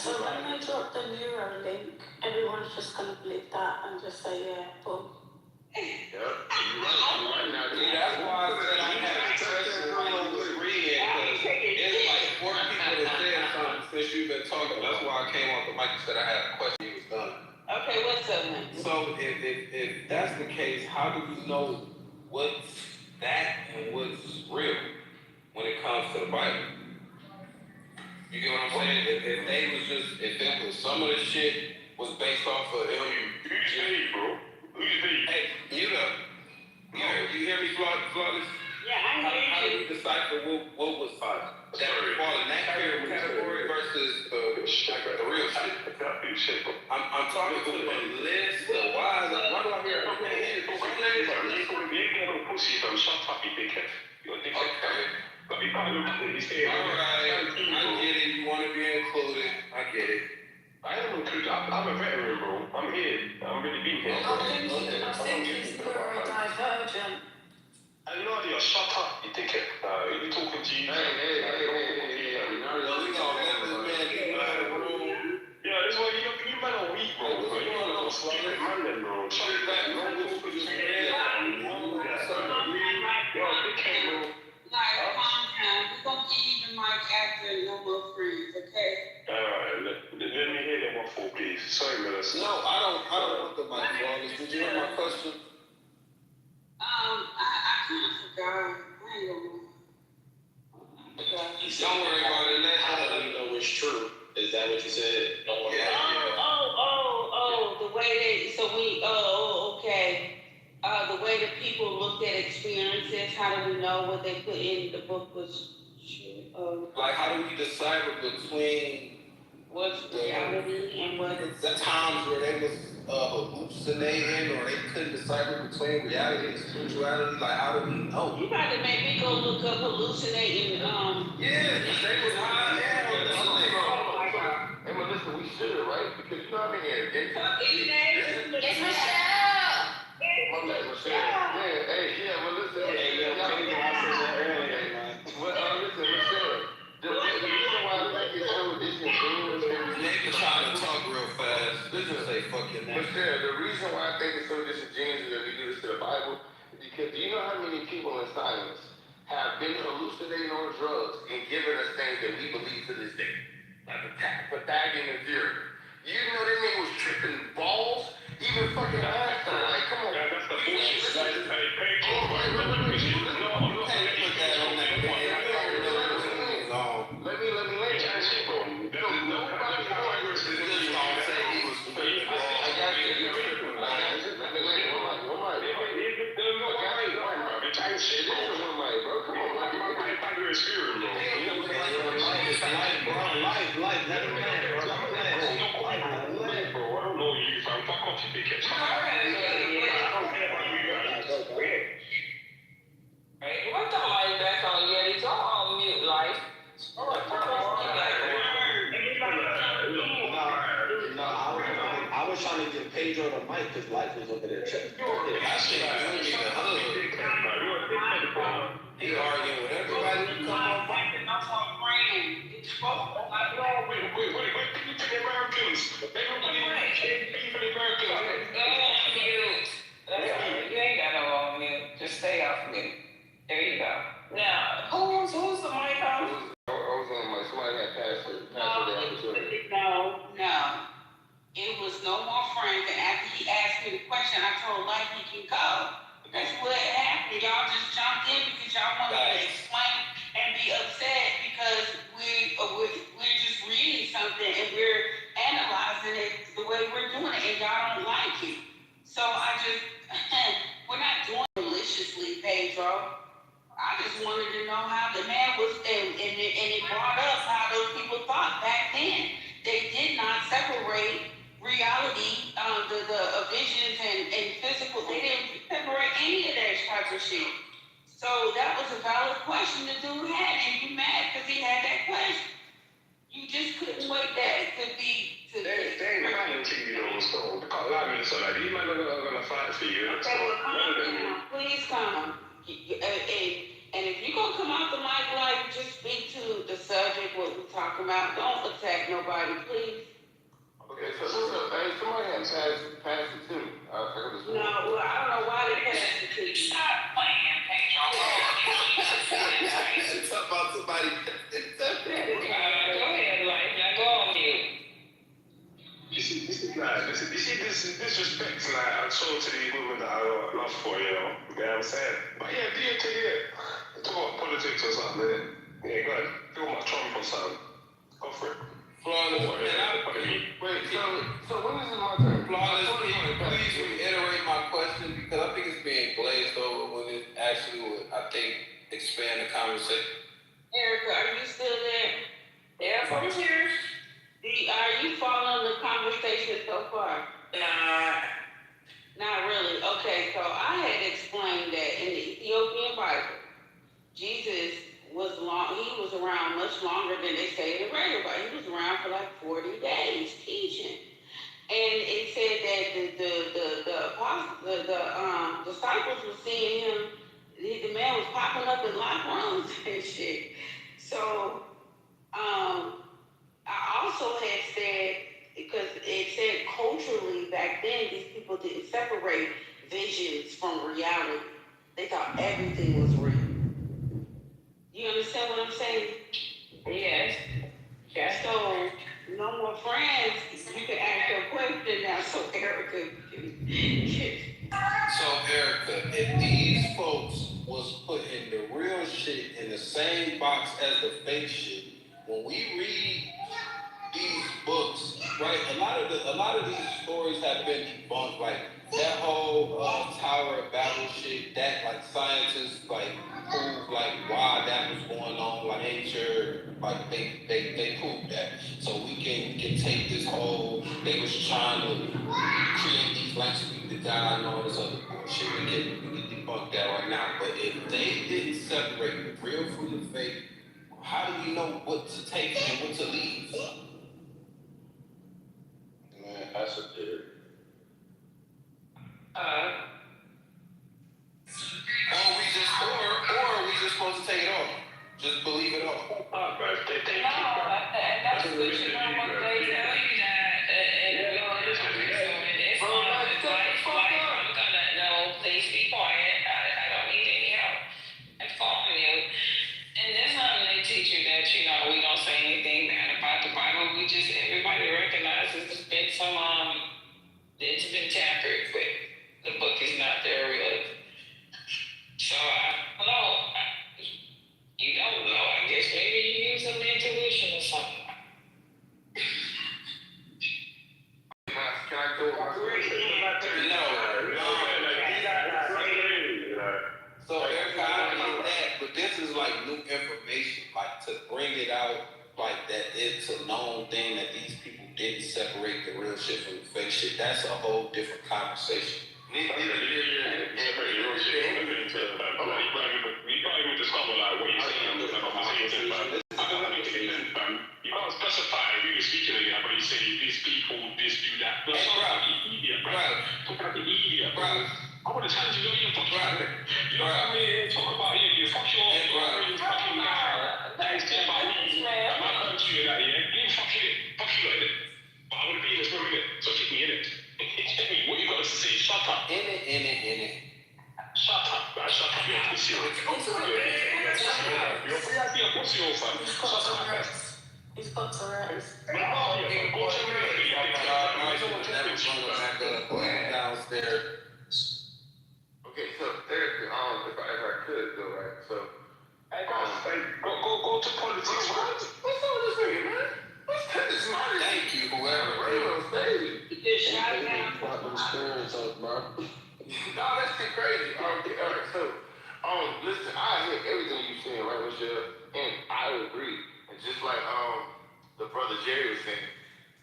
drop the neural link, everyone's just gonna believe that and just say, yeah, boom. right now. See, that's why I said I had a question when you was reading, because it's like 4 people that said something since you've been talking. That's why I came off the mic and said I had a question. You was done. Okay, what's up now? So if that's the case, how do we know what's that and what's real when it comes to the Bible? You get what I'm saying? If they was just, if it was some of the shit was based off of Who's they, bro? Who's they? Hey, mute up. You hear me, Flawless? Yeah, I How hear do you. we decipher what was that fall in that category versus the real shit? I'm talking to the list, the why do I hear You ain't got no pussy, fam. Shut up, you dickhead. You're a dickhead. Okay. But you can't look at it. You say, Alright, I get it. You want to be included. I get it. I am included. I'm a veteran, bro. I'm here. I'm really been here. I think he's neurodivergent. I have no idea. Shut up, you dickhead. You talking to you? Yeah, that's why you man are weak, bro. You man are stupid man, then, bro. Shut that, bro. Yo, dickhead, bro. Like, calm down. We're gonna give you the mic after no more friends, okay? Alright, let me hear them waffle, please. Sorry, Melissa. No, I don't want the mic, Flawless. Did you hear my question? I kind of forgot. I ain't gonna. Don't worry about it. How do you know it's true? Is that what you said? Don't worry about it. The way they, okay. The way that people looked at experiences, how do we know what they put in the book was true? Like, how do we decipher between What's reality and what is... the times where they was hallucinating or they couldn't decipher between reality and spirituality? Like, how do we know? You about to make me go look up hallucinating, Yeah, because they was high and Hey, Melissa, we should, right? Because you know how many It's Michelle. My bad, Michelle. Yeah, hey, Melissa. Hey, yo, I said that earlier, man. But listen, Michelle, the reason why I think it's so disingenuous and Nigga trying to talk real fast. Listen, say fuck your name. Michelle, the reason why I think it's so disingenuous that we do this to the Bible is because do you know how many people in silence have been hallucinating on drugs and giving us things that we believe to this day? Like Pythagorean theory. You know that nigga was tripping balls? Even fucking Einstein. Like, come on. That's the bullshit. Hey, Let me let you. Nobody Congress is just gonna say he was tripping balls. I got you. Let me let you. Come on, Pythagoras theorem, bro. Life, let him land, bro. Bro, I don't know you, fam. Fuck off, you dickhead. Hey, what the light back on yet? It's all on mute, life. No, I was trying to give Pedro the mic because life was over there tripping. He arguing with everybody who come on. Wait, can you take Americans? Everybody, even Americans. You ain't got no on mute. Just stay off mute. There you go. Now, who's the mic on? I was on my somebody had passed the opportunity. No. It was no more friends, and after he asked me the question, I told Life he can go. That's what happened. Y'all just jumped in because y'all wanted to explain and be upset because we're just reading something and we're analyzing it the way we're doing it, and y'all don't like it. So we're not doing it maliciously, Pedro. I just wanted to know how the man was, and it brought up how those people thought back then. They did not separate reality, the visions and physical. They didn't separate any of that type of shit. So that was a valid question the dude had, and you mad because he had that question. You just couldn't wait that to be. They ain't fighting to you though, so can't lie to me, so like these men are gonna fight for you. Okay, well, calm down. Please come. And if you're gonna come out the mic, like, just speak to the subject, what we're talking about. Don't attack nobody, please. Okay, so hey, somebody had passed it too. No, well, I don't know why to stop playing Pedro. Talk about somebody. Go ahead, like, now go on mute. You see, this disrespect, like, I show to these women that I got love for, you know what I'm saying? But yeah, do your thing, yeah. Talk about politics or something, innit? Yeah, go ahead. Feel my Trump or something. Go for it. Flawless, wait, so when is it my turn? Flawless, please reiterate my question because I think it's being glazed over when it actually would, I think, expand the conversation. Erica, are you still there? Yeah, I'm here. Are you following the conversation so far? Not really. Okay, so I had explained that in the Ethiopian Bible, Jesus was around much longer than they say in the regular Bible. He was around for like 40 days teaching. And it said that the disciples were seeing him, the man was popping up in locked rooms and shit. So, I also had said, because it said culturally back then, these people didn't separate visions from reality. They thought everything was real. You understand what I'm saying? Yes. Yes. So, no more friends. You can ask your question now so Erica can. So, Erica, if these folks was putting the real shit in the same box as the fake shit, when we read these books, right? A lot of these stories have been debunked, like that whole Tower of Babel shit. That like scientists like prove like why that was going on, like nature, like they proved that. So we can take this whole they was trying to create these lights to be the God and all this other bullshit. We can debunk that right now. But if they didn't separate the real from the fake, how do we know what to take and what to leave? Man, that's a dude. Or we just supposed to take it all. Just believe it all. And that's what you know what they tell you that it's I'm gonna no, please be quiet. I don't need any help. And fall on you. And there's something they teach you that, we don't say anything bad about the Bible. Everybody recognizes it's been it's been tampered with. The book is not there really. So I don't know. You don't know. I guess maybe you use some intuition or something. Can I go? So Erica, I know that, but this is like new information, like to bring it out, like that it's a known thing that these people didn't separate the real shit from the fake shit. That's a whole different conversation. You can't even discover like what you're saying in the conversation, man. You can't specify who you're speaking again, but you say these people, this, do that. But talk about the idiot, bro. Talk about the idiot, bro. I would have told you, you fucking you don't come here and talk about you fuck your fucking guy. That is saying about me. I'm not coming to you that, yeah? You fuck you like that. But I would have been in this room, innit? So kick me in it. What you got to say? Shut up. In it. Shut up, man. Shut up. You're a pussy. You're a pussy, old fam. Shut up, man. He's got to rest. Downstairs. Okay, so Erica, if I could though, right? So go to politics. What's all this nigga, man? What's money? Thank you, whoever. Right on stage. Experience of bro. No, that's shit crazy. Alright, so listen, I hear everything you're saying, right, Michelle? And I agree. And just like the brother Jerry was saying,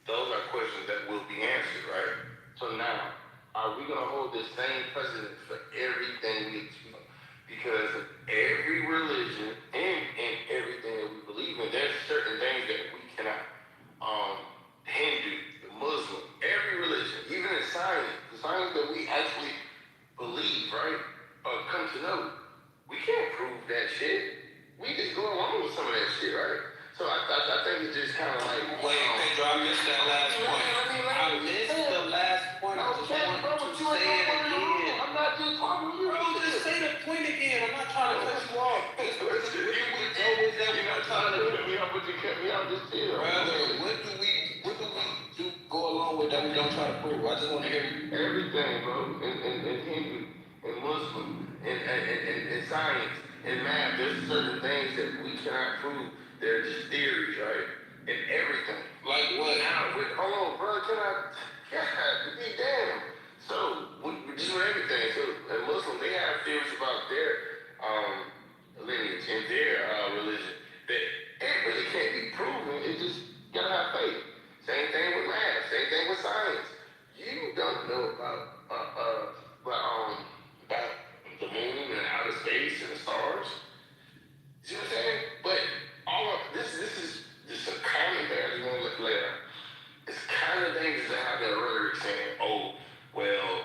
those are questions that will be answered, right? So now, are we gonna hold the same precedent for everything we experience? Because of every religion and everything that we believe in, there's certain things that we cannot. Hindu, the Muslim, every religion, even in science, the science that we actually believe, right, or come to know, we can't prove that shit. We just go along with some of that shit, right? So I think it's just kind of like, wait, Pedro, I missed that last point. I missed the last point. I just wanted to say it again. I'm not just talking to you. Bro, just trying to cut you off. You're not trying to cut me off, but you cut me off just here. Rather, what do we do go along with that we don't try to prove? I just want to hear you. Everything, bro. In Hindu, in Muslim, in science, in math, there's certain things that we cannot prove. They're just theories, right? In everything. Like what? Now, hold on, bro, God, be damn. So, just with everything. So, in Muslim, they have theories about their lineage and their religion that it really can't be proven. It just gotta have faith. Same thing with math. Same thing with science. You don't know about the moon and outer space and the stars. See what I'm saying? But all of this is just a common thing. I just want to look later. It's kind of dangerous to have that rhetoric saying, "Oh, well,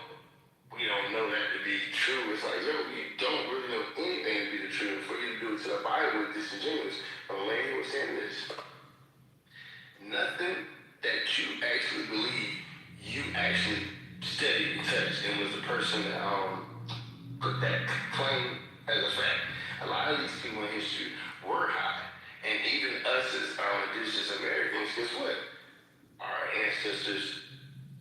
we don't know that to be true." It's like, yo, you don't really know anything to be the truth. For you to do it to the Bible is disingenuous. And the lady was saying this. Nothing that you actually believe, you actually studied and touched, and was the person that put that claim as a fact. A lot of these people in history were high, and even us as indigenous Americans, guess what? Our ancestors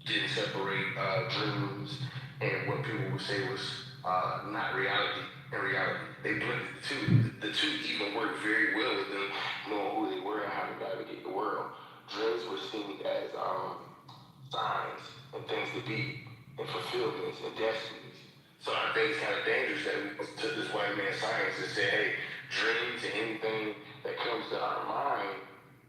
didn't separate dreams and what people would say was not reality and reality. They blended the two. The two even worked very well with them knowing who they were and how to navigate the world. Dreams were seen as signs and things to be and fulfillments and destinies. So I think it's kind of dangerous that we took this white man science and said, hey, dreams and anything that comes to our mind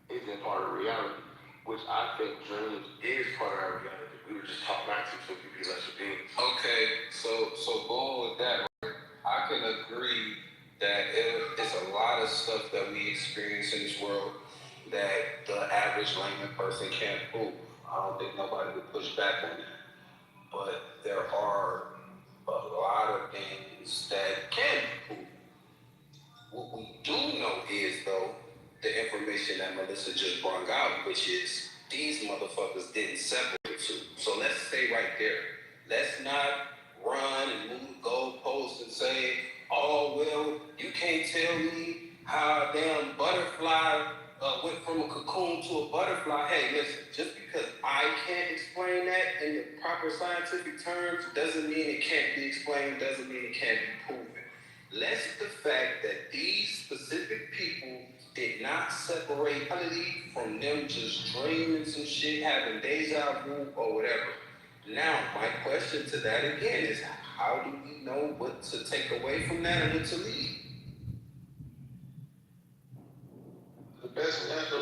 isn't part of reality, which I think dreams is part of our reality. We were just taught not to, so we could be lesser beings. Okay, so going with that, right, I can agree that it's a lot of stuff that we experience in this world that the average layman person can't prove. I don't think nobody would push back on that. But there are a lot of things that can be proven. What we do know is, though, the information that Melissa just brought out, which is these motherfuckers didn't separate the two. So let's stay right there. Let's not run and move the goalposts and say, oh, well, you can't tell me how a damn butterfly went from a cocoon to a butterfly. Hey, listen, just because I can't explain that in the proper scientific terms doesn't mean it can't be explained, doesn't mean it can't be proven. Less the fact that these specific people did not separate reality from them just dreaming some shit, having deja vu or whatever. Now, my question to that again is, how do we know what to take away from that and what to leave? The best answer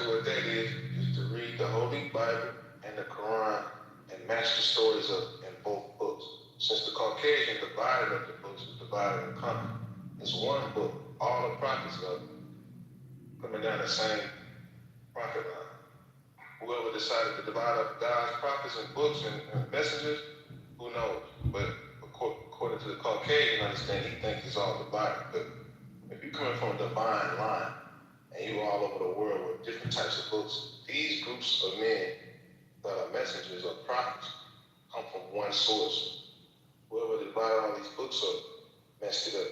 with that is to read the Holy Bible and the Quran and match the stories up in both books. Since the Caucasian divided up the books, divided and conquered. It's one book, all the prophets of coming down the same prophet line. Whoever decided to divide up God's prophets and books and messengers, who knows? But according to the Caucasian understanding, he thinks it's all divided. But if you're coming from a divine line and you're all over the world with different types of books, these groups of men that are messengers or prophets come from one source. Whoever divided all these books up messed it up.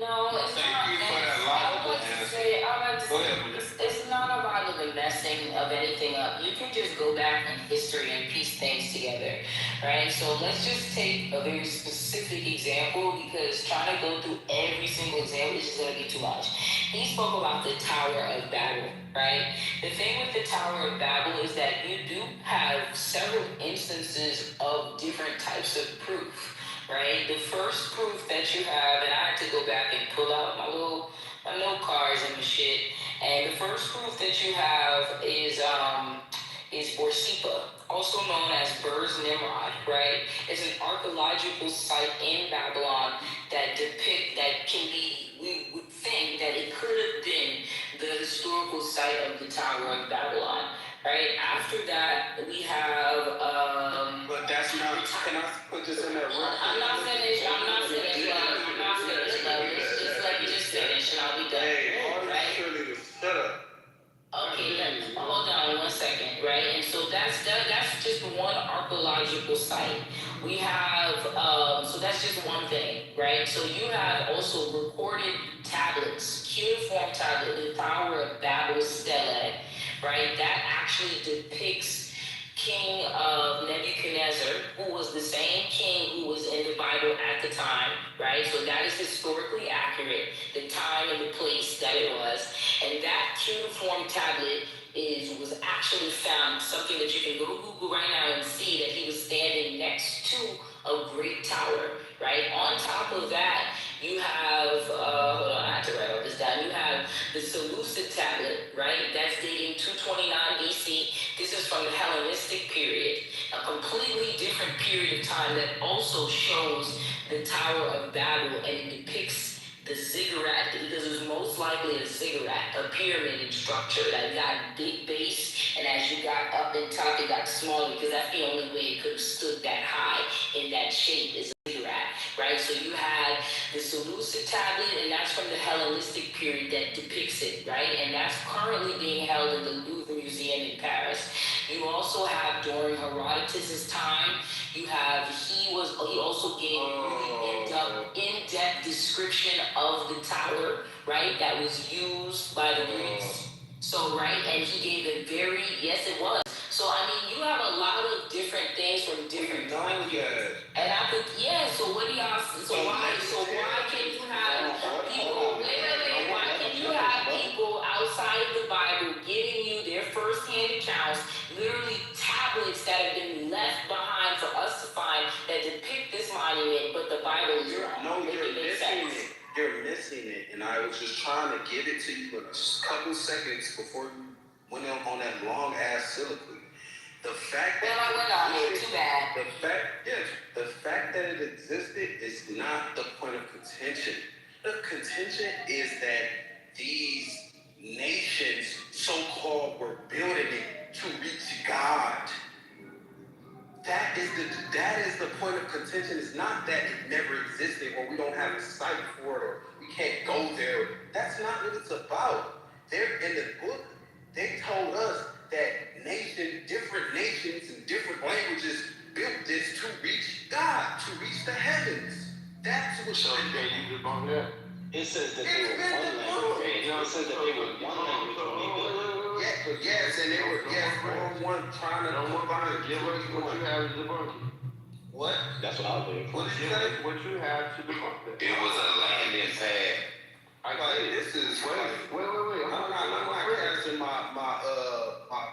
No, it's Thank not. you for that I would like to say, Go ahead. it's not about the messing of anything up. You can just go back in history and piece things together, right? So let's just take a very specific example, because trying to go through every single example is just going to be too much. He spoke about the Tower of Babel, right? The thing with the Tower of Babel is that you do have several instances of different types of proof. Right? The first proof that you have, and I had to go back and pull out my note cards and shit. And the first proof that you have is Borsippa, also known as Burj Nimrod, right? It's an archaeological site in Babylon that we would think that it could have been the historical site of the Tower of Babylon. Right, after that, we have, but that's not, can I put this in there? I'm not finished, love. Just let me just finish and I'll be done. Hey, right? Shut up. Okay, hold on 1 second, right? And so that's just one archaeological site. We have, so that's just one thing. right? So you have also recorded tablets, cuneiform tablet, the Tower of Babel stele, right? That actually depicts King of Nebuchadnezzar, who was the same king who was in the Bible at the time, right? So that is historically accurate, the time and the place that it was. And that cuneiform tablet was actually found, something that you can go to Google right now and see that he was standing next to a great tower, right? On top of that, you have, hold on, I have to write all this down. You have the Seleucid tablet, right? That's dating 229 BC. This is from the Hellenistic period, a completely different period of time that also shows the Tower of Babel, and it depicts the ziggurat, because it was most likely a ziggurat, a pyramid in structure that got big base, and as you got up and top, it got smaller, because that's the only way it could have stood that high in that shape is a ziggurat, right? So you had the Seleucid tablet, and that's from the Hellenistic period that depicts it, right? And that's currently being held in the Louvre Museum in Paris. You also have during Herodotus's time, he also gave a in-depth description of the tower, right, that was used by the Greeks. So, right, and he gave a yes it was. So, I mean, you have a lot of different things from different times. And I could, so what do y'all, why can you have people, why can you have people outside of the Bible giving you their first-hand accounts, literally tablets that have been left behind for us to find that depict this monument, but the Bible is wrong? No, you're missing it. You're missing it. And I was just trying to give it to you in a couple seconds before you went on that long ass soliloquy. The fact that I went on here, too bad. The fact that it existed is not the point of contention. The contention is that these nations, so-called, were building it to reach God. That is the point of contention. It's not that it never existed or we don't have a site for it or we can't go there. That's not what it's about. They're in the book. They told us that different nations and different languages built this to reach God, to reach the heavens. That's what So you can't use it on that. It says that they were one language. It says that they were one language when they built it. Yes, and they were one trying to give us what you have to debunk it. What? That's what I was doing. What did you say? What you have to debunk it. It was a landing pad. This is wait. I'm not casting my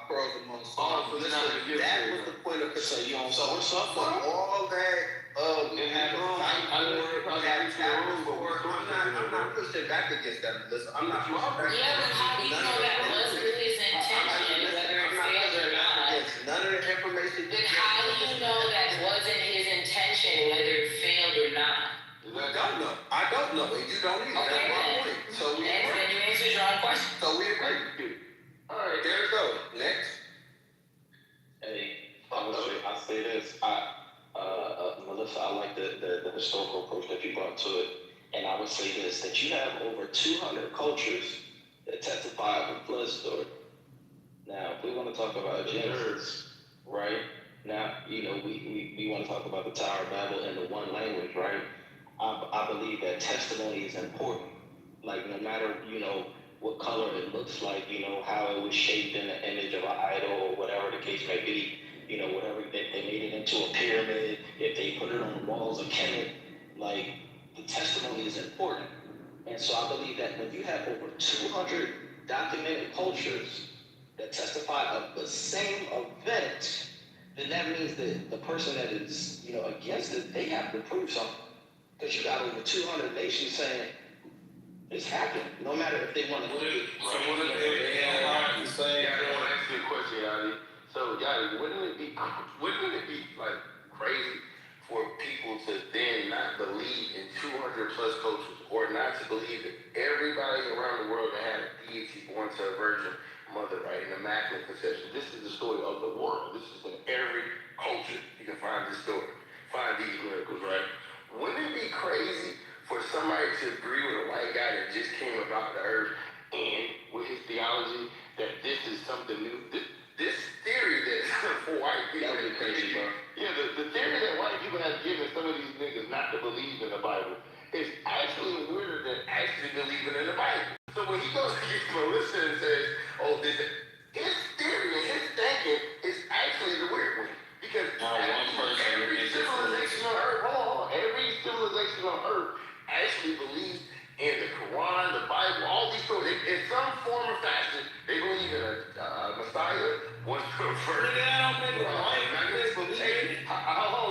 pearls among swine. So that was the point of contention. So what's up, for all that we have a fight for, we have tackles for. I'm not pushing back against that, Melissa. I'm not pushing back. Yeah, but how do you know that wasn't his intention, whether it failed or not? None of the information. Then how do you know that wasn't his intention, whether it failed or not? I don't know. I don't know. And you don't either. Okay, that's my point. So we agree. Then you answered your own question. So we agree. All right, there we go. Next. Hey, I'll say this. Melissa, I like the historical approach that you brought to it. And I would say this, that you have over 200 cultures that testify of the flood story. Now, if we want to talk about Genesis, right? Now, we want to talk about the Tower of Babel in the one language, right? I believe that testimony is important. Like, no matter, what color it looks like, how it was shaped in the image of an idol or whatever the case may be, whatever, they made it into a pyramid, if they put it on the walls of Kemet, like, the testimony is important. And so I believe that when you have over 200 documented cultures that testify of the same event, then that means that the person that is, against it, they have to prove something. Because you got over 200 nations saying it's happened, no matter if they want to do it. So what if they I want to ask you a question, Yadi. So Yadi, wouldn't it be like crazy for people to then not believe in 200 plus cultures, or not to believe that everybody around the world that had a deity born to a virgin mother, right, an immaculate conception? This is the story of the world. This is in every culture. You can find this story, find these miracles, right? Wouldn't it be crazy for somebody to agree with a white guy that just came about the earth and with his theology that this is something new? This theory that for white people, that would be crazy, bro. Yeah, the theory that white people have given some of these niggas not to to believe in the Bible. It's actually weirder than actually believing in the Bible. So when he goes to get Melissa and says, oh, his theory and his thinking is actually the weird one. Because every civilization on Earth, every civilization on Earth actually believes in the Quran, the Bible, all these stories. In some form or fashion, they believe in a Messiah, one first. I don't think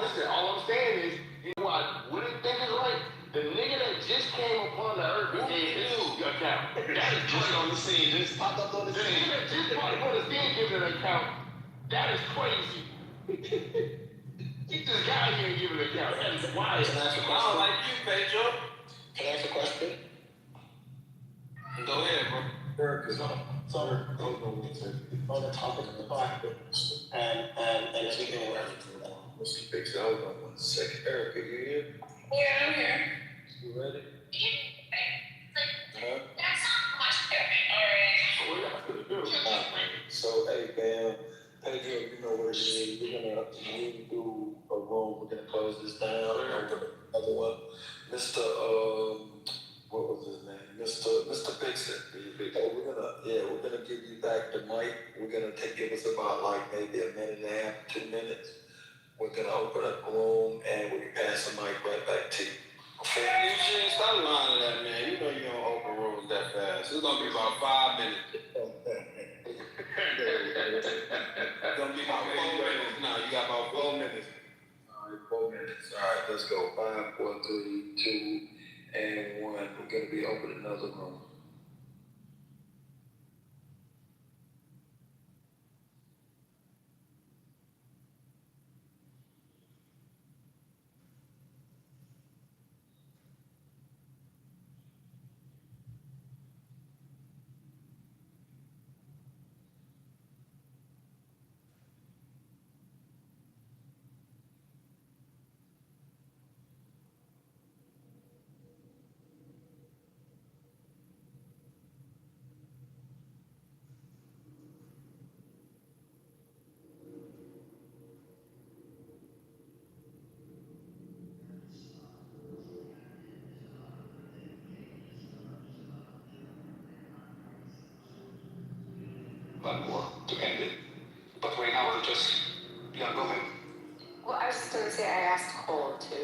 listen, all I'm saying is, you know what I wouldn't think is right? The nigga that just came upon the earth and gave his account. That is just on the scene, just popped up on the scene. The nigga that just popped up on the scene giving an account, that is crazy. He just got here and giving an account. That is wild. Can I ask a question? I don't like you, Pedro. Can I ask a question? Go ahead, bro. Because on the topic of the Bible, and speaking of Mr. Biggs, hold on 1 second. Erica, you here? Yeah, I'm here. You ready? Huh? All right. So what y'all gonna do? So, hey, Bam, Pedro, you know what it is. We're gonna redo a room. We're gonna close this down and open another one. Mr. What was his name? Mr. Bixon. We're gonna give you back the mic. We're gonna give us about like maybe a minute and a half, 2 minutes. We're gonna open up a room and we can pass the mic right back to you. You shouldn't stop lying to that, man. You know you don't open rooms that fast. It's gonna be about 5 minutes. It's gonna be about 4 minutes. No, you got about 4 minutes. All right, 4 minutes. All right, let's go. 5, 4, 3, 2, and 1. We're gonna be opening another room. To end it. But right now, we'll just, go ahead. Well, I was just going to say, I asked Cole to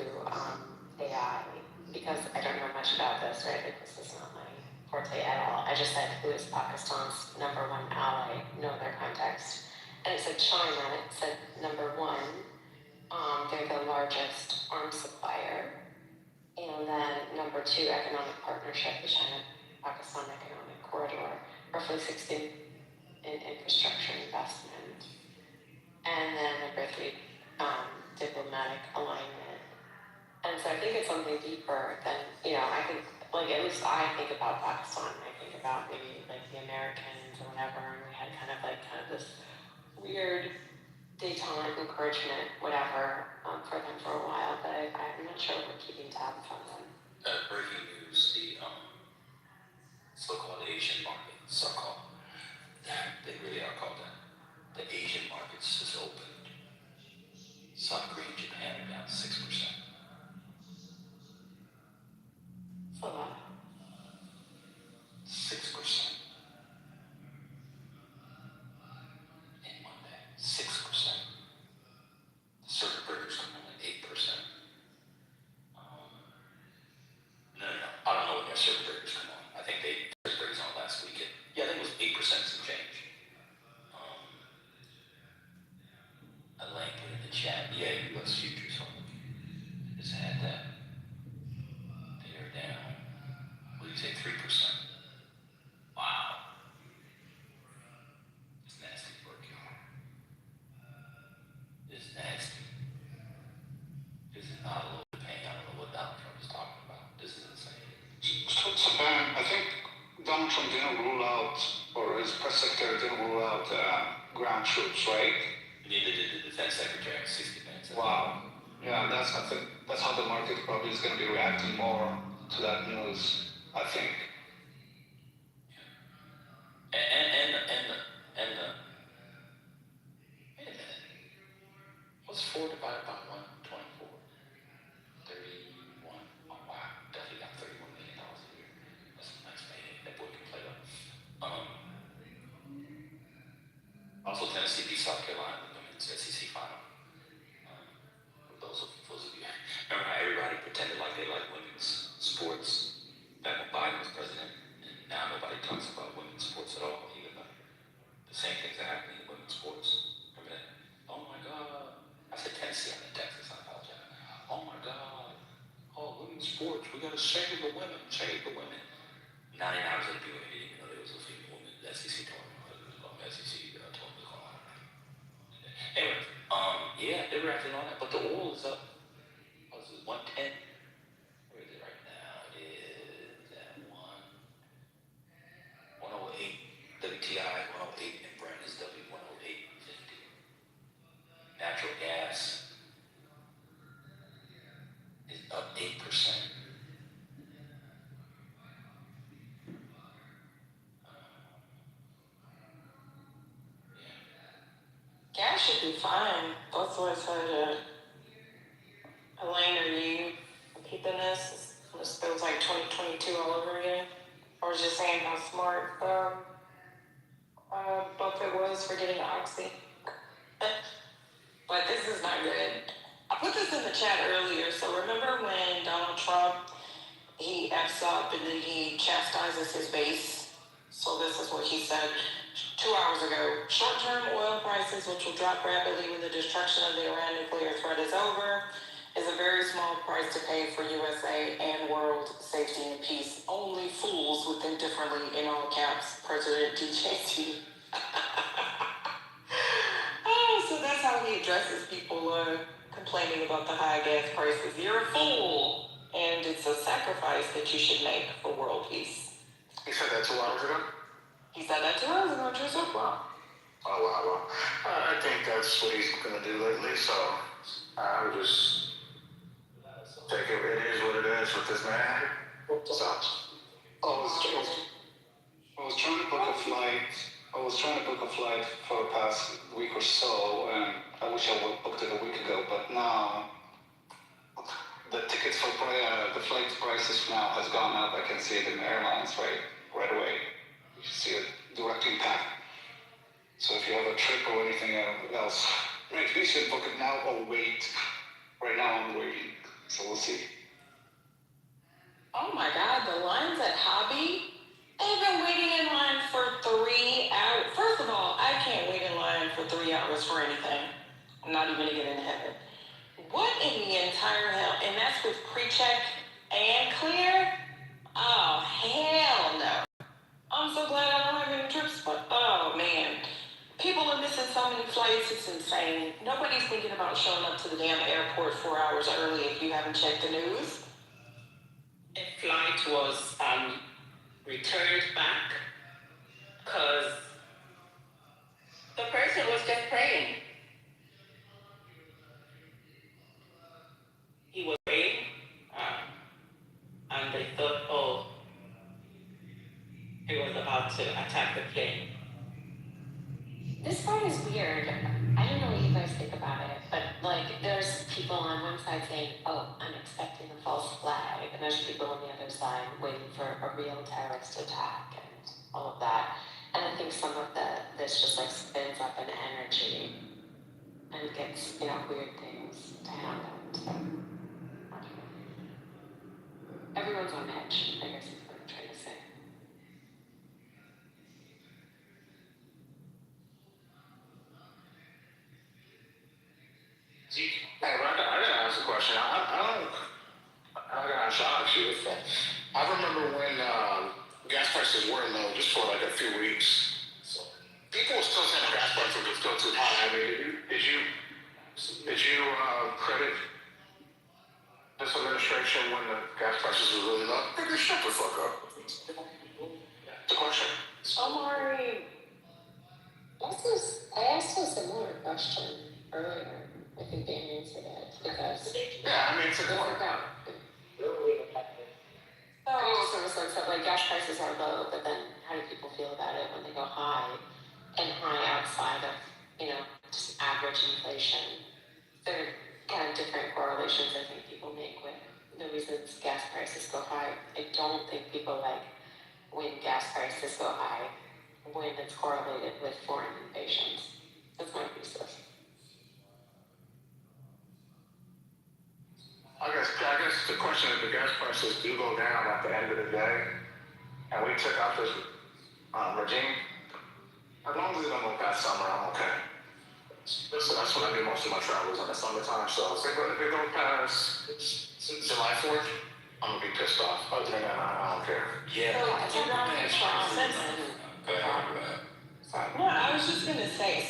AI because I don't know much about this, right? Like, this is not my forte at all. I just said, who is Pakistan's #1 ally? Know their context. And it said China, and it said #1, they're the largest arms supplier. And then #2, economic partnership, the China-Pakistan Economic Corridor, roughly 16 in infrastructure investment. And then #3, diplomatic alignment. And so I think it's something deeper than, I think, like, at least I think about Pakistan. I think about maybe like the Americans or whatever, and we had kind of this weird detente, encouragement, whatever, for them for a while, but I'm not sure we're keeping tabs on them. Breaking news, the so-called Asian market, they really are called that. The Asian markets just opened. South Korea and Japan are down 6%. That's a lot. 6%. In one day. 6%. The circuit breakers come in at 8%. No. I don't know when their circuit breakers come on. I think circuit breakers on last weekend. Yeah, I think it was 8% some change. A link put in the chat. Yeah, U.S. futures. Just had that. They are down. What do you say, 3%? Wow. It's nasty work, y'all. It's nasty. This is not a little pain. I don't know what Donald Trump is talking about. This is insane. So Ben, I think Donald Trump didn't rule out, or his press secretary didn't rule out ground troops, right? Neither did the defense secretary in 60 minutes. Wow. Yeah, I think that's how the market probably is going to be reacting more to that news, I think. And the wait a minute. What's 4 divided by 1? 24. 30. Also, Tennessee beat South Carolina in the women's SEC final. Those of you, remember how everybody pretended like they like women's sports back when Biden was president, and now nobody talks about women's sports at all, even though the same things are happening in women's sports. Remember that? Oh my God. I said Tennessee, I meant Texas, I apologize. Oh my God. Oh, women's sports, we gotta save the women, save the women. 99% of the people didn't even know there was a female woman SEC tournament. SEC tournament going on. Anyway, yeah, they were acting on that, but the oil is up. What is it, 110? Where is it right now? It is at 108. WTI 108 and Brent is W108.50. Natural gas is up 8%. Gas should be fine. That's what I said. Elaine, are you keeping this? This feels like 2022 all over again. I was just saying how smart Buffett was for getting Oxy. But this is not good. I put this in the chat earlier. So remember when Donald Trump, he F's up and then he chastises his base? So this is what he said 2 hours ago. Short-term oil prices, which will drop rapidly when the destruction of the Iran nuclear threat is over, is a very small price to pay for USA and world safety and peace. Only fools would think differently, in all caps, President DJT. So that's how he addresses people complaining about the high gas prices. You're a fool, and it's a sacrifice that you should make for world peace. He said that 2 hours ago? He said that 2 hours ago, just so well. Oh, wow, well. I think that's what he's going to do lately, so I would just take it. It is what it is with this man. So, I was trying to book a flight. I was trying to book a flight for the past week or so, and I wish I would have booked it a week ago, but now the tickets for the flight prices now has gone up. I can see it in the airlines right away. You see a direct impact. So if you have a trip or anything else, maybe you should book it now or wait. Right now I'm waiting, so we'll see. Oh my God, the lines at Hobby, they've been waiting in line for 3 hours. First of all, I can't wait in line for 3 hours for anything. I'm not even gonna get into heaven. What in the entire hell? And that's with pre-check and clear? Oh, hell no. I'm so glad I don't have any trips, but oh man. People are missing so many flights, it's insane. Nobody's thinking about showing up to the damn airport 4 hours early if you haven't checked the news. A flight was returned back because the person was just praying. He was praying, and they thought, oh, he was about to attack the plane. This part is weird. I don't know what you guys think about it, but like there's people on one side saying, oh, I'm expecting a false flag, and there's people on the other side waiting for a real terrorist attack and all of that. And I think some of this just like spins up an energy and gets, weird things to happen. So, everyone's on edge, I guess is what I'm trying to say. Hey, Rhonda, I gotta ask a question. I gotta shock you. I remember when gas prices were low, just for like a few weeks. People were still saying gas prices were still too high. I mean, did you credit this administration when the gas prices were really low? Maybe shut the fuck up. The question. Omari, I asked a similar question earlier. I think Dan answered it because yeah, I mean, it's a good one. So in the sense that like gas prices are low, but then how do people feel about it when they go high and high outside of just average inflation? There are kind of different correlations I think people make with the reasons gas prices go high. I don't think people like when gas prices go high when it's correlated with foreign invasions. That's my piece. I guess the question is the gas prices do go down at the end of the day, and we took out this regime. As long as it don't go past summer, I'm okay. So that's when I do most of my travels in the summertime. So if it goes past July 4th, I'm gonna be pissed off. Other than that, I don't care. Yeah. No, I was just gonna say,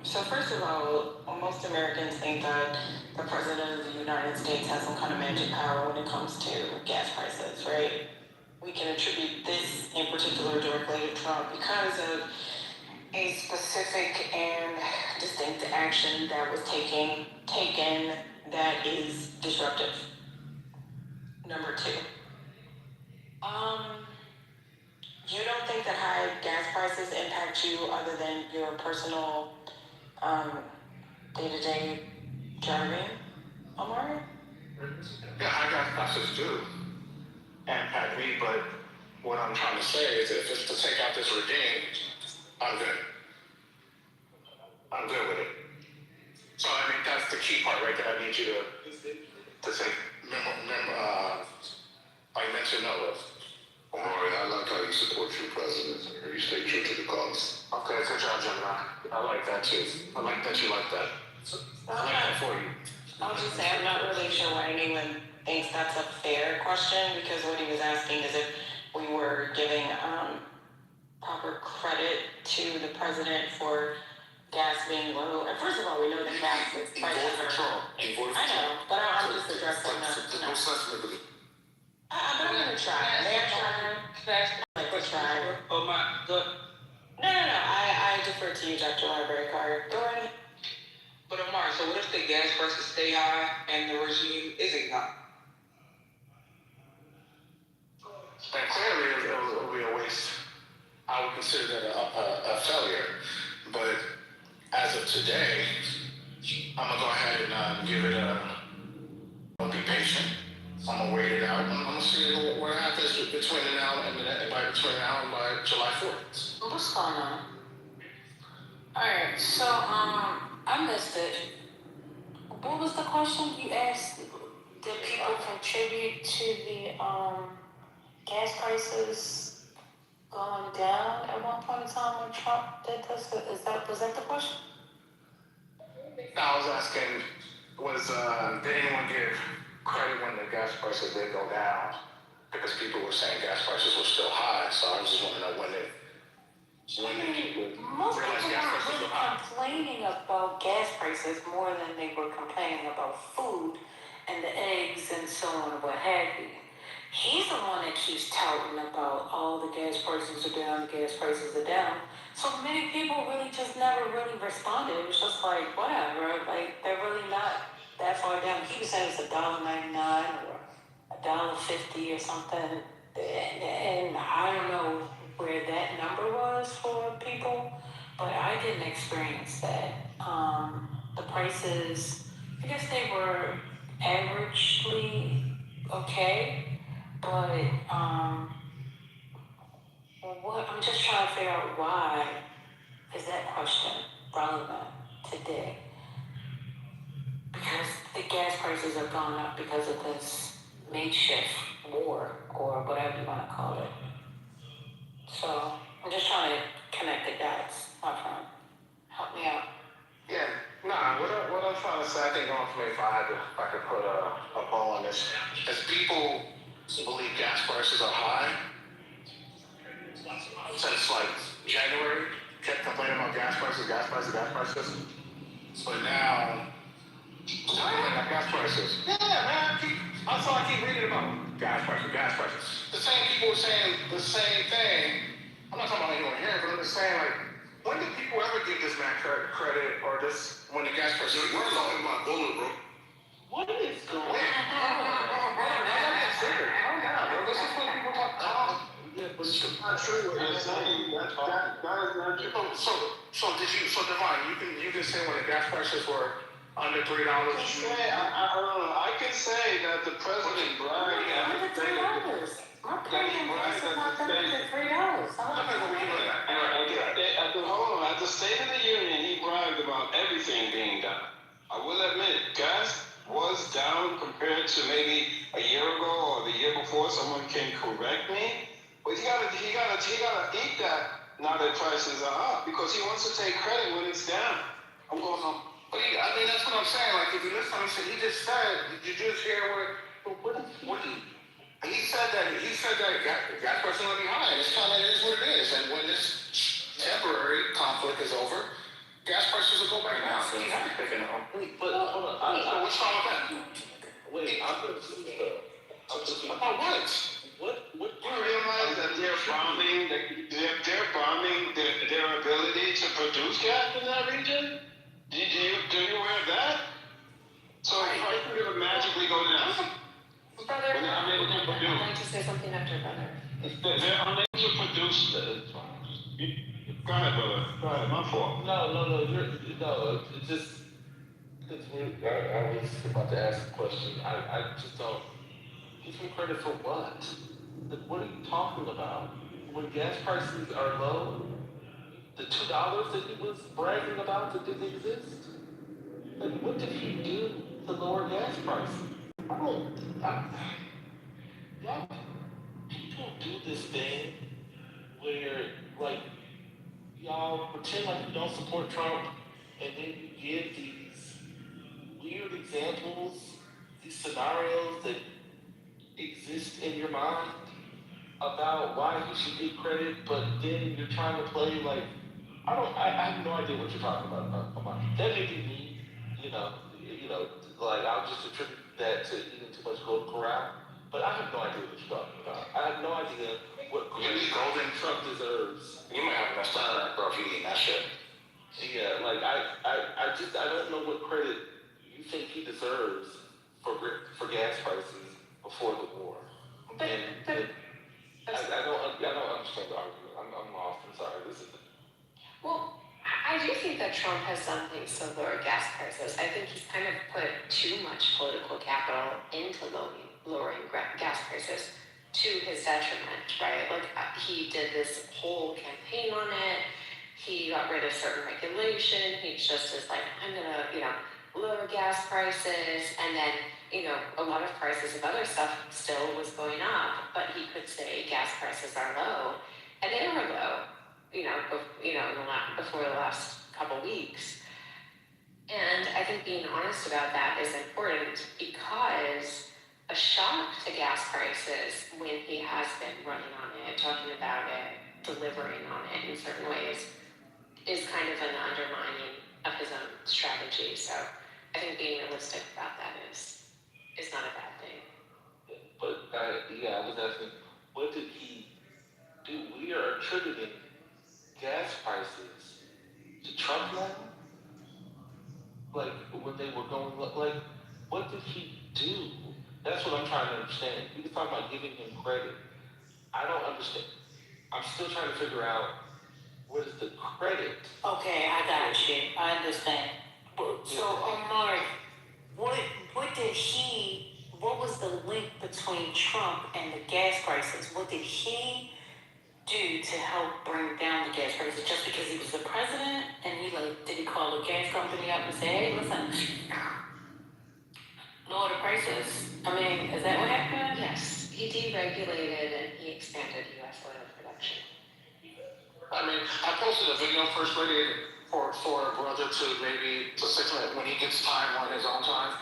so first of all, most Americans think that the President of the United States has some kind of magic power when it comes to gas prices, right? We can attribute this in particular directly to Trump because of a specific and distinct action that was taken that is disruptive. Number two, you don't think that high gas prices impact you other than your personal day-to-day driving, Omar? Yeah, high gas prices do impact me, but what I'm trying to say is if it's to take out this regime, I'm good. I'm good with it. So I mean that's the key part, right? That I need you to take I mentioned note of. Omari, I like how you support your president. You stay true to the cause. Okay, good job, Gemini. I like that too. I like that you like that. I like that for you. I'll just say I'm not really sure why anyone thinks that's a fair question, because what he was asking is if we were giving proper credit to the president for gas being low. And first of all, we know that gas prices are. I know, but I'm just addressing that. No sense in it. But I'm gonna try. May I try? Like to try. Oh my, good. No. I defer to you, Dr. Library Card. Go ahead. But Omar, so what if the gas prices stay high and the regime isn't high? And clearly it will be a waste. I would consider that a failure. But as of today, I'm gonna go ahead and give it I'll be patient. I'm gonna wait it out. I'm gonna see what happens between now and by July 4th. What's going on? Alright, so I missed it. What was the question you asked? Did people contribute to the gas prices going down at one point in time when Trump did this? Was that the question? I was asking, did anyone give credit when the gas prices did go down? Because people were saying gas prices were still high, so I just want to know when they Most people weren't really complaining about gas prices more than they were complaining about food and the eggs and so on and what have you. He's the one that keeps touting about all the gas prices are down, the gas prices are down. So many people really just never really responded. It was just like, whatever, like they're really not that far down. He was saying it's $1.99 or $1.50 or something. And I don't know where that number was for people, but I didn't experience that. The prices, I guess they were averagely okay, but I'm just trying to figure out why is that question relevant today? Because the gas prices have gone up because of this makeshift war or whatever you want to call it. So I'm just trying to connect the dots, my friend. Help me out. Yeah, what I'm trying to say, I think if I could put a bow on this, is people believe gas prices are high. Since like January, kept complaining about gas prices. But now, gas prices. Yeah, man, that's all I keep reading about. Gas prices. The same people were saying the same thing. I'm not talking about anyone here, but I'm just saying, like, when did people ever give this man credit or this, when the gas prices were talking about bullet, bro? What is going on? Calm down, bro. This is what people talk about. Yeah, but it's not true what you're saying. That is not true. So Divine, you can say when the gas prices were under $3. I can say that the president bragged Under $3. My premium price is not that much at $3. Hold on. At the State of the Union, he bragged to maybe a year ago or the year before, someone can correct me. But he gotta eat that now that prices are up because he wants to take credit when it's down. I'm going home. But I mean, that's what I'm saying. Like, if you listen to him, he just said, did you just hear what he said that gas prices will be high, and it's kind of is what it is. And when this temporary conflict is over, gas prices will go back down. So he's happy picking it up. Wait, but hold on. So what's wrong with that? Wait, I'm confused though. About what? What do you realize that they're bombing their ability to produce gas in that region? Do you aware of that? So prices are gonna magically go down. Brother, When they're unable to I'd produce. like to say something after brother. They're unable to produce. Go ahead, brother. Go ahead. My fault. No, it's just because I was about to ask a question. I just don't give him credit for what? Like, what are you talking about? When gas prices are low, the $2 that he was bragging about that didn't exist. Like, what did he do to lower gas prices? People do this thing where, like, y'all pretend like you don't support Trump, and then you give these weird examples, these scenarios that exist in your mind about why he should get credit, but then you're trying to play like, I have no idea what you're talking about. That may be me, like I'll just attribute that to eating too much Golden Corral, but I have no idea what you're talking about. I have no idea what credit Golden Trump deserves. You might have messed up that, bro, if you eating that shit. Yeah, like I don't know what credit you think he deserves for gas prices before the war. I don't understand the argument. I'm lost. I'm sorry. This is. Well, I do think that Trump has done things to lower gas prices. I think he's kind of put too much political capital into lowering gas prices to his detriment, right? Like, he did this whole campaign on it. He got rid of certain regulation. He just is like, I'm gonna, lower gas prices. And then, a lot of prices of other stuff still was going up, but he could say gas prices are low. And they were low, before the last couple weeks. And I think being honest about that is important because a shock to gas prices when he has been running on it, talking about it, delivering on it in certain ways, is kind of an undermining of his own strategy. So I think being realistic about that is not a bad thing. But I was asking, what did he do? We are attributing gas prices to Trump now? Like, when they were going, like, what did he do? That's what I'm trying to understand. We were talking about giving him credit. I don't understand. I'm still trying to figure out what is the credit. Okay, I got you. I understand. So, Omar, what was the link between Trump and the gas prices? What did he do to help bring down the gas prices? Just because he was the president and did he call the gas company up and say, hey, listen, lower the prices? I mean, is that what happened? Yes, he deregulated and he expanded U.S. oil production. I mean, I posted a video first lady for a brother to circulate when he gets time on his own time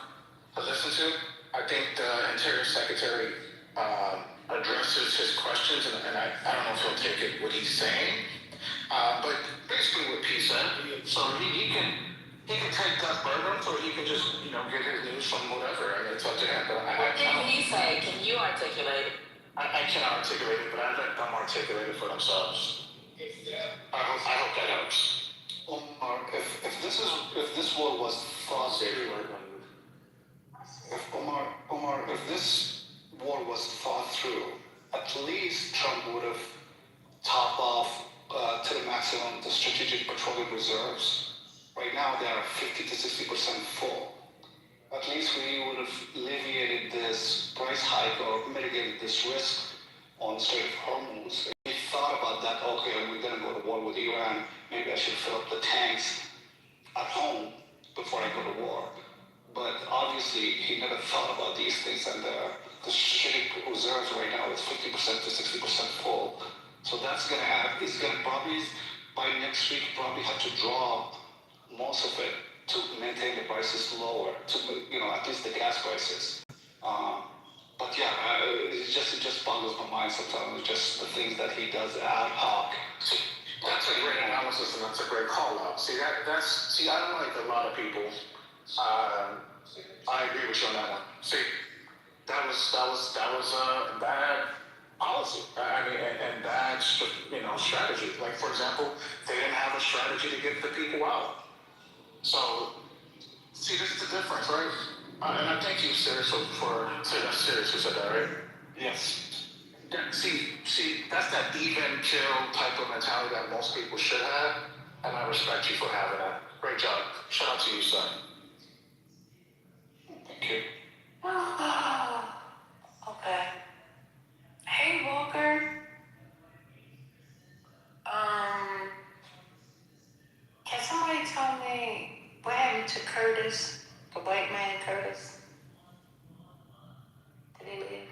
to listen to. I think the Interior Secretary addresses his questions, and I don't know if he'll take it what he's saying, but basically what P said. So he can take that burden, or he can just get his news from whatever. I mean, it's up to him. But What did he say? Can you articulate it? I cannot articulate it, but I let them articulate it for themselves. I hope that helps. Omar, if this war was fought, if this war was fought through, at least Trump would have topped off to the maximum the strategic petroleum reserves. Right now they are 50 to 60% full. At least we would have alleviated this price hike or mitigated this risk on the Strait of Hormuz. If we thought about that, okay, we're going to go to war with Iran, maybe I should fill up the tanks at home before I go to war. but obviously he never thought about these things, and the strategic reserves right now is 50% to 60% full. So that's gonna have, he's gonna probably, by next week, probably have to draw most of it to maintain the prices lower, to, at least the gas prices. But yeah, it just boggles my mind sometimes, just the things that he does ad hoc. That's a great analysis and that's a great call out. See, unlike a lot of people, I agree with you on that one. See, that was bad policy. I mean, and bad, strategy. Like, for example, they didn't have a strategy to get the people out. So, see, this is the difference, right? And I thank you, Sirius, that's Sirius who said that, right? Yes. See, that's that even kill type of mentality that most people should have, and I respect you for having that. Great job. Shout out to you, son. Thank you. Okay. Hey, Walker. Can somebody tell me what happened to Curtis, the white man Curtis? Did he leave?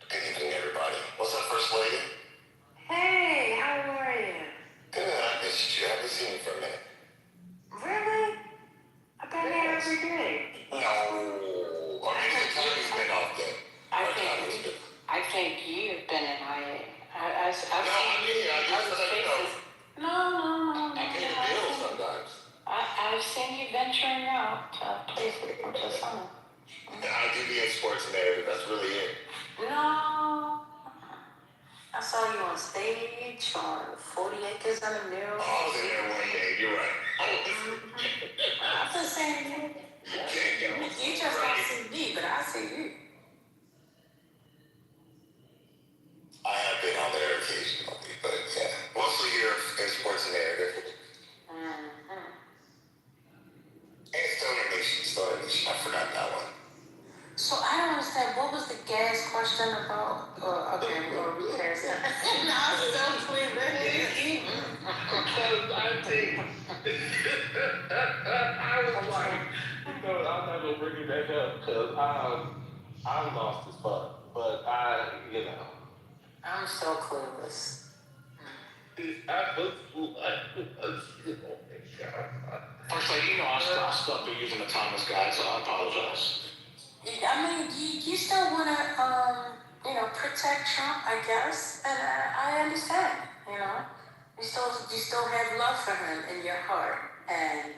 Good evening, everybody. What's up, First Lady? Hey, how are you? Good. I missed you. I haven't seen you for a minute. Really? I've been here every day. No. Or maybe the timing's been off then. I think you've been in IA. I've seen you. I just let you know. No. I pay the bills sometimes. I've seen you venturing out to places. I'm just saying. I do be in sports narrative. That's really it. No. I saw you on stage on 40 Acres and a Mule. Oh, I was in there one day. You're right. I'm just saying. You just don't see me, but I see you. I have been on there occasionally, but yeah. Mostly here in sports narrative. And Stoner Nation. I forgot that one. So I don't understand. What was the gas question about? Okay, we'll recast that. No, I'm so clear. Because I think I was like, I'm not gonna bring it back up because I'm lost as fuck. But I'm so clueless. I was like, oh my God. First lady, I stopped using the Thomas guide, so I apologize. I mean, you still want to, protect Trump, I guess, and I understand, You still have love for him in your heart, and,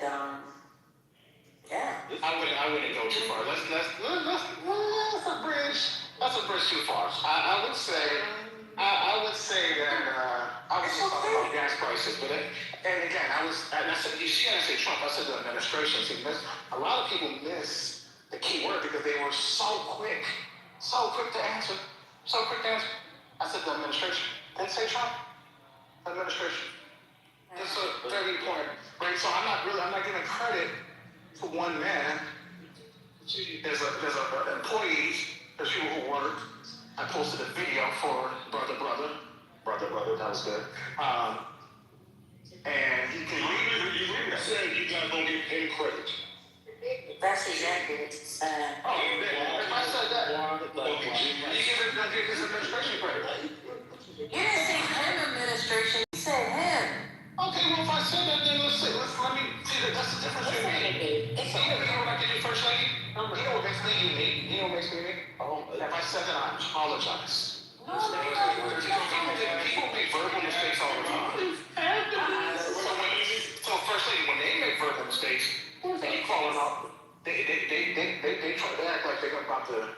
yeah. I wouldn't go too far. That's a bridge too far. I would say that I was just talking about gas prices, but and again, I said, you see, I said Trump, I said the administration. See, a lot of people miss the key word because they were so quick to answer. I said the administration. Didn't say Trump. Administration. It's a 30-point, right? So I'm not giving credit to one man. There's employees, there's people who work. I posted a video for brother, that was good. And he can read. You said you guys don't give him credit. That's exactly what you said. Oh, if I said that, you give his administration credit. You didn't say him administration, you said him. Okay, well, if I said that, then let me see that that's the difference between me. You know what I can do, First Lady? You know what makes me unique? If I said that, I apologize. No. People make verbal mistakes all the time. So First Lady, when they make verbal mistakes, they call them out. They try to act like they're about to,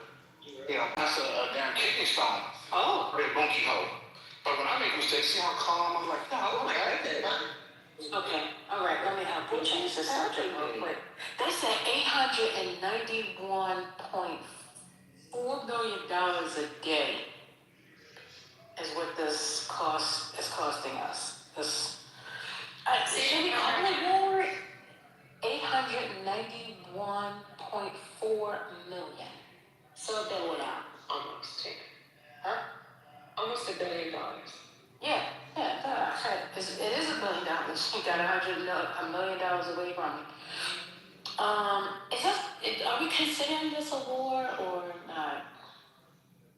pass a damn kidney stone. Oh. Or a monkey hoe. But when I make mistakes, see how calm I'm like, no, okay. Okay, all right, let me help you change the subject real quick. They said $891.4 million a day is what this is costing us. Should we call it war? $891.4 million. So double out, almost. Huh? Almost $1 billion. Yeah, it is $1 billion. got $100 million away from me. Are we considering this a war or not?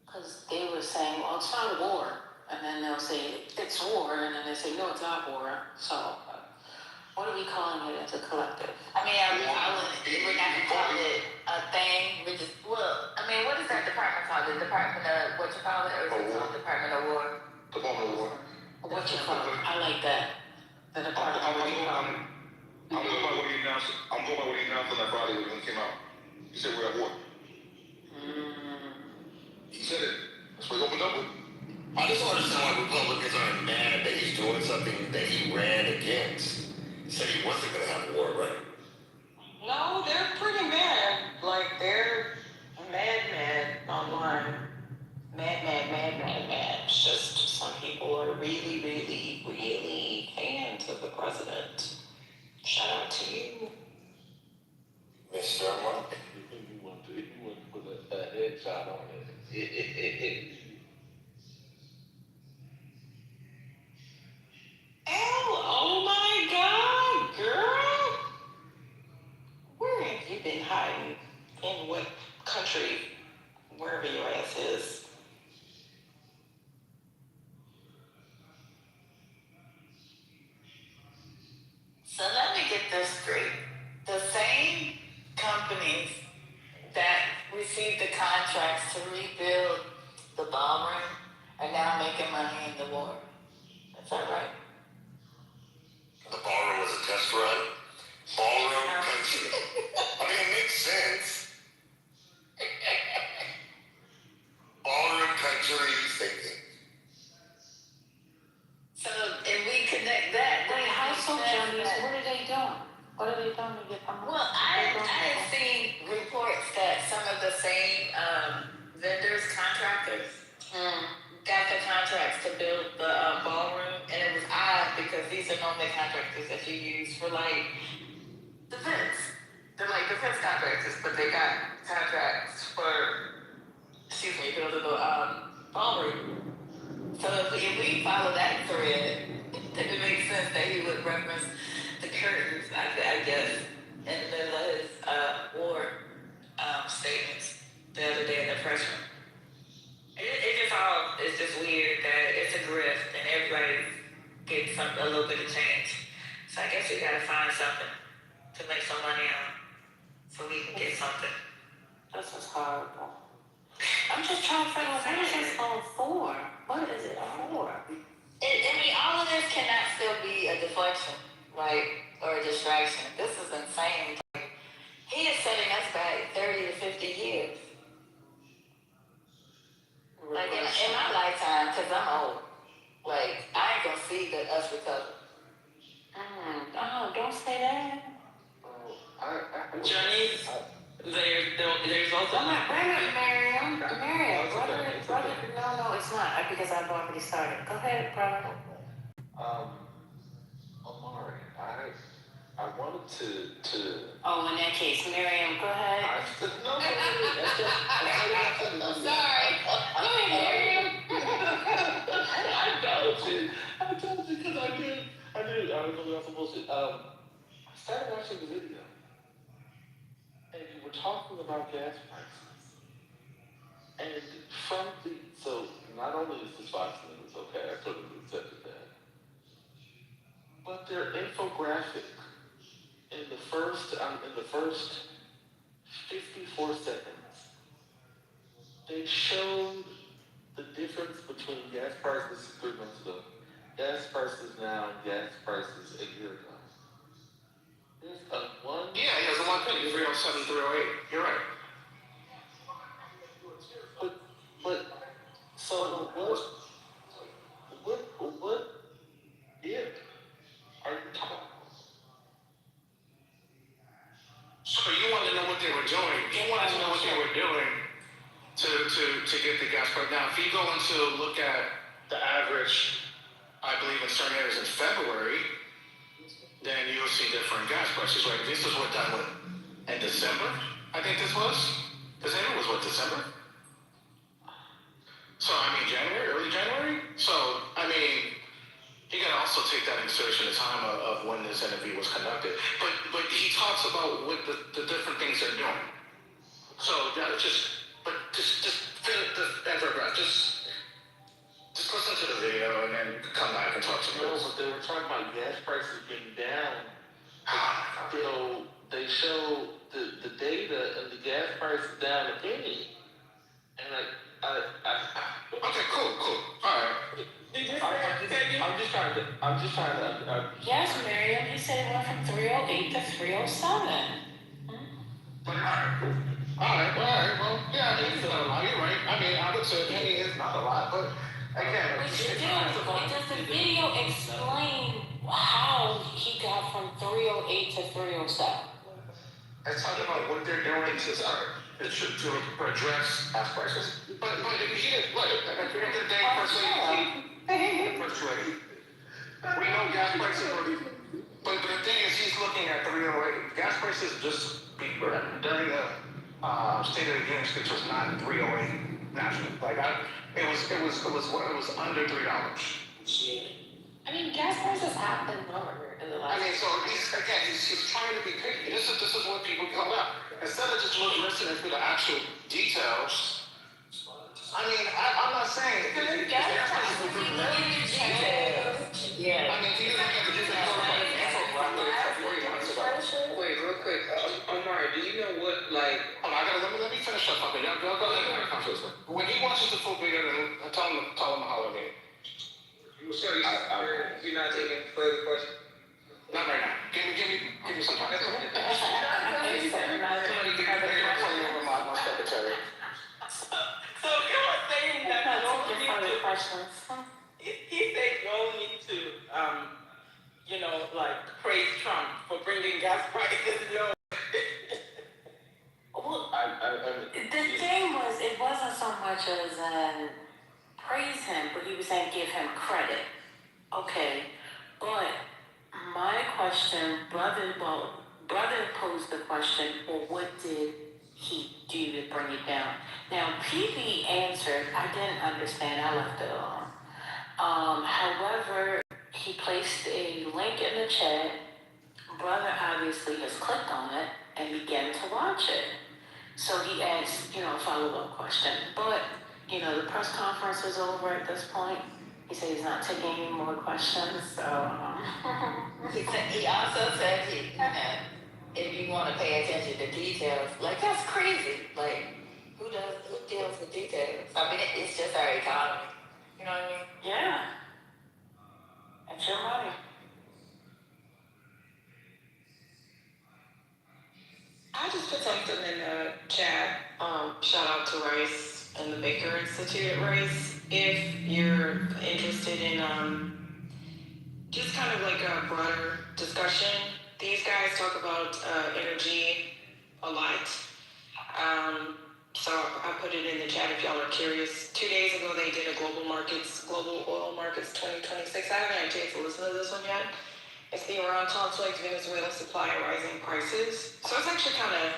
Because they were saying, well, it's not a war. And then they'll say, it's war. And then they say, no, it's not war. So, what are we calling it as a collective? I mean, we're not gonna call it a thing. We're just, well, I mean, what is that department called? The Department of, what you call it? Or is it called Department of War? Department of War. What you call it? I like that. The Department of War. I'm going by what he announced on that Friday when he came out. He said we're at war. He said it. That's what he opened up with. I just don't understand why Republicans aren't mad that he's doing something that he ran against. He said he wasn't going to have a war, right? No, they're pretty mad. Like, they're mad online. Mad. It's just some people are really, really, really fans of the president. Shout out to you. Mr. Monk. You want to put a headshot on it. Oh my God, girl! Where have you been hiding? In what country? Wherever your ass is. So let me get this straight. The same companies that received the contracts to rebuild the ballroom are now making money in the war. Is that right? The ballroom was a test run. Ballroom country. I mean, it makes sense. Ballroom countries, thinking. So, and we connect that. Wait, how so, Johnny? What are they doing? What are they doing to get money? Well, I have seen reports that some of the same vendors, contractors, got the contracts to build the ballroom, and it was odd because these are normally contractors that you use for like defense. They're like defense contractors, but they got contracts for, building the ballroom. So if we follow that thread, then it makes sense that he would reference the curtains, I guess, in the middle of his war statements the other day in the press room. It's just weird that it's a grift and everybody's getting a little bit of change. So I guess we gotta find something to make some money on so we can get something. This is horrible. I'm just trying to figure out what is this all for? What is it for? All of this cannot still be a deflection, right? Or a distraction. This is insane. He is setting us back 30 to 50 years. Like in my lifetime, because I'm old. Like, I ain't gonna see us recover. Oh, don't say that. Johnny, there's also Wait a minute, Miriam. Brother, no, it's not, because I've already started. Go ahead, brother. Omari, I wanted to. Oh, in that case, Miriam, go ahead. No, that's just. I'm sorry. Go ahead, Miriam. I told you because I knew. I was going to some bullshit. I started watching the video, and you were talking about gas prices, and so not only is this Fox News, okay, I totally accepted that, but their infographic in the first 54 seconds, they showed the difference between gas prices 3 months ago, gas prices now, and gas prices a year ago. There's a one. Yeah, there's a 1 penny, 307, 308. You're right. But so what if are you talking? So you want to know what they were doing? You wanted to know what they were doing to get the gas price. Now, if you go into look at the average, I believe in certain areas in February, then you'll see different gas prices, right? This is what done with in December. I think this was. December was what, December? So, I mean, January, early January? So, I mean, you gotta also take that insertion of time of when this interview was conducted. But he talks about what the different things they're doing. So just answer that. Just listen to the video and then come back and talk to me. No, but they were talking about gas prices being down. So they show the data and the gas price is down a penny. And okay, cool. All right. I'm just trying to. Yes, Miriam, he said it went from 308 to 307. All right. Well, yeah, it's not a lot. You're right. I mean, I would say a penny is not a lot, but again, Does the video explain how he got from 308 to 307? It's talking about what they're doing to address gas prices. But if he didn't, look, at the end of the day, First Lady, we know gas prices are, but the thing is, he's looking at 308. Gas prices just during the State of the Union speech was not 308 national. Like it was under $3. I mean, gas prices have been lower in the last. I mean, so he's trying to be picky. This is what people call out. Instead of just listening to the actual details. I mean, I'm not saying. Yeah. I mean, he doesn't have to do that. Wait, real quick, Omar, do you know what, like... Hold on, let me finish up. Okay, y'all go ahead. When he watches the full video, then tell him to holler at me. So you're not taking further questions? Not right now. Give me some time. So you were saying that he said you only need to, like praise Trump for bringing gas prices low. Well, the thing was, it wasn't so much as praise him, but he was saying give him credit. Okay, but my question, brother posed the question, well, what did he do to bring it down? Now, PB answered, I didn't understand, I left it alone. However, he placed a link in the chat. Brother obviously has clicked on it and began to watch it. So he asked, a follow-up question. But, the press conference was over at this point. He said he's not taking any more questions, so... He also said if you want to pay attention to details, like, that's crazy. Like, who deals with details? I mean, it's just our economy. You know what I mean? Yeah. That's your money. I just put something in the chat. Shout out to Rice and the Baker Institute at Rice. If you're interested in just kind of like a broader discussion, these guys talk about energy a lot. So I put it in the chat if y'all are curious. 2 days ago, they did a Global Oil Markets 2026. I haven't had a chance to listen to this one yet. It's the Iran conflict, Venezuela supply, and rising prices. So it's actually kind of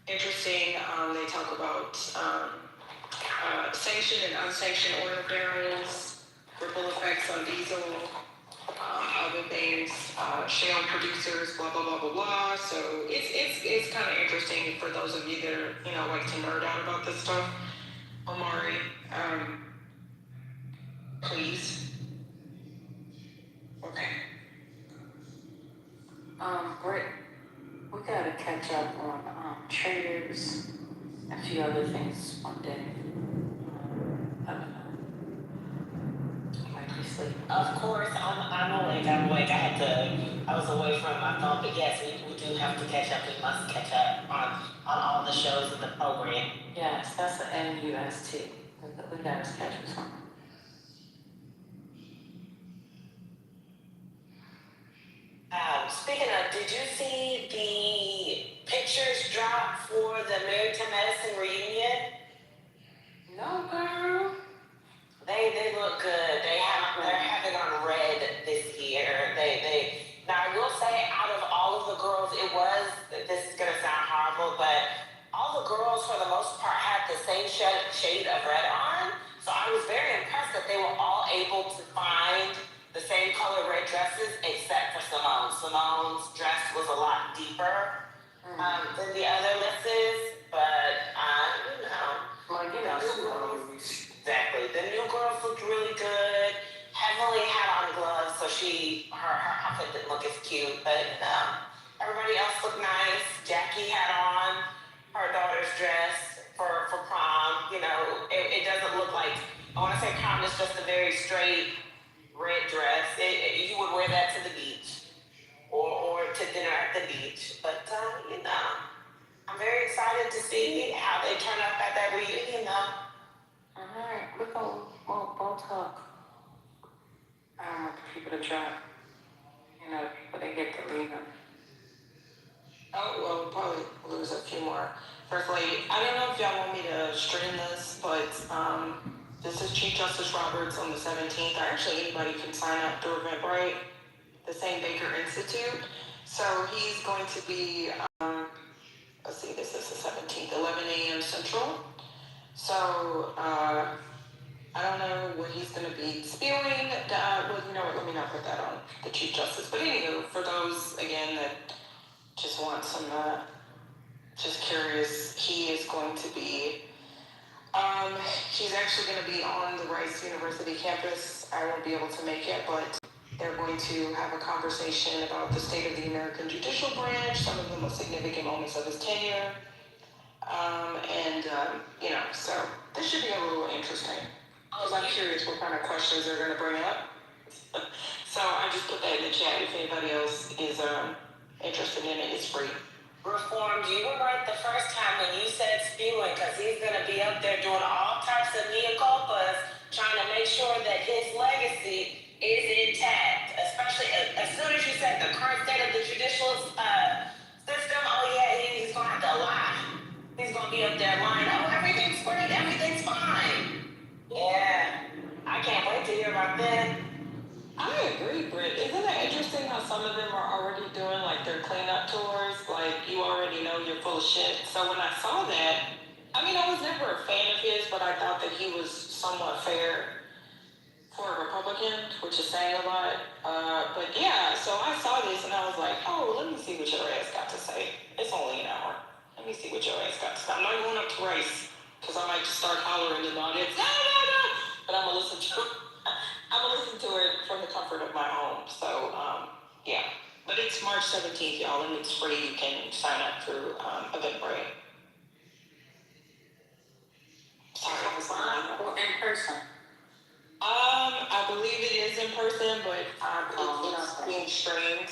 interesting. They talk about sanctioned and unsanctioned oil barrels, ripple effects on diesel, other things, shale producers, blah, blah, blah, blah, blah. So it's kind of interesting for those of you that like to nerd out about this stuff. Omari, please. Okay. Britt, we gotta catch up on traders, a few other things one day. I don't know. You might be sleeping. Of course, I'm awake. I was away from my phone, but yes, we do have to catch up. We must catch up on all the shows in the program. Yes, that's the NUST. We gotta schedule something. Speaking of, did you see the pictures drop for the American Medicine reunion? No, girl. They look good. They're having on red this year. Now I will say, out of all of the girls, this is gonna sound horrible, but all the girls for the most part had the same shade of red on. So I was very impressed that they were all able to find the same color with red dresses except for Simone. Simone's dress was a lot deeper than the other misses, but exactly. The new girls looked really good. Heavily had on gloves, so her outfit didn't look as cute, but everybody else looked nice. Jackie had on her daughter's dress for prom. It doesn't look like, I want to say prom is just a very straight red dress. You would wear that to the beach or to dinner at the beach, but I'm very excited to see how they turn up at that reunion though. Alright, we'll talk. I don't want the people to drop. The people they get to leave them. Oh, well, we'll probably lose a few more. First Lady, I don't know if y'all want me to stream this, but this is Chief Justice Roberts on the 17th. Actually, anybody can sign up through Eventbrite, the St. Baker Institute. So he's going to be, let's see, this is the 17th, 11 a.m. Central. So, I don't know what he's going to be spewing. Well, you know what, let me not put that on the Chief Justice. But anywho, for those, again, that just want some, just curious, he is going to be, he's actually going to be on the Rice University campus. I won't be able to make it, but they're going to have a conversation about the state of the American judicial branch, some of the most significant moments of his tenure. So this should be a little interesting. Because I'm curious what kind of questions they're going to bring up. So I just put that in the chat if anybody else is interested in it. It's free. Reformed, you were right the first time when you said spewing, because he's going to be up there doing all types of mea culpas, trying to make sure that his legacy is intact. Especially as soon as you said the current state of the judicial system, he's going to have to lie. He's going to be up there lying, everything's great, everything's fine. Yeah, I can't wait to hear about that. I agree, Britt. Isn't it interesting how some of them are already doing like their cleanup tours? Like you already know you're full of shit. So when I saw that, I was never a fan of his, but I thought that he was somewhat fair for a Republican, which is saying a lot. But yeah, so I saw this and I was like, let me see what your ass got to say. It's only an hour. Let me see what your ass got to say. I'm not going up to Rice because I might just start hollering in the audience. No. But I'm gonna listen to it. I'm gonna listen to it from the comfort of my home. So yeah. But it's March 17th, y'all, and it's free. You can sign up through Eventbrite. Sorry, I was online. Or in person? I believe it is in person, but it's being streamed.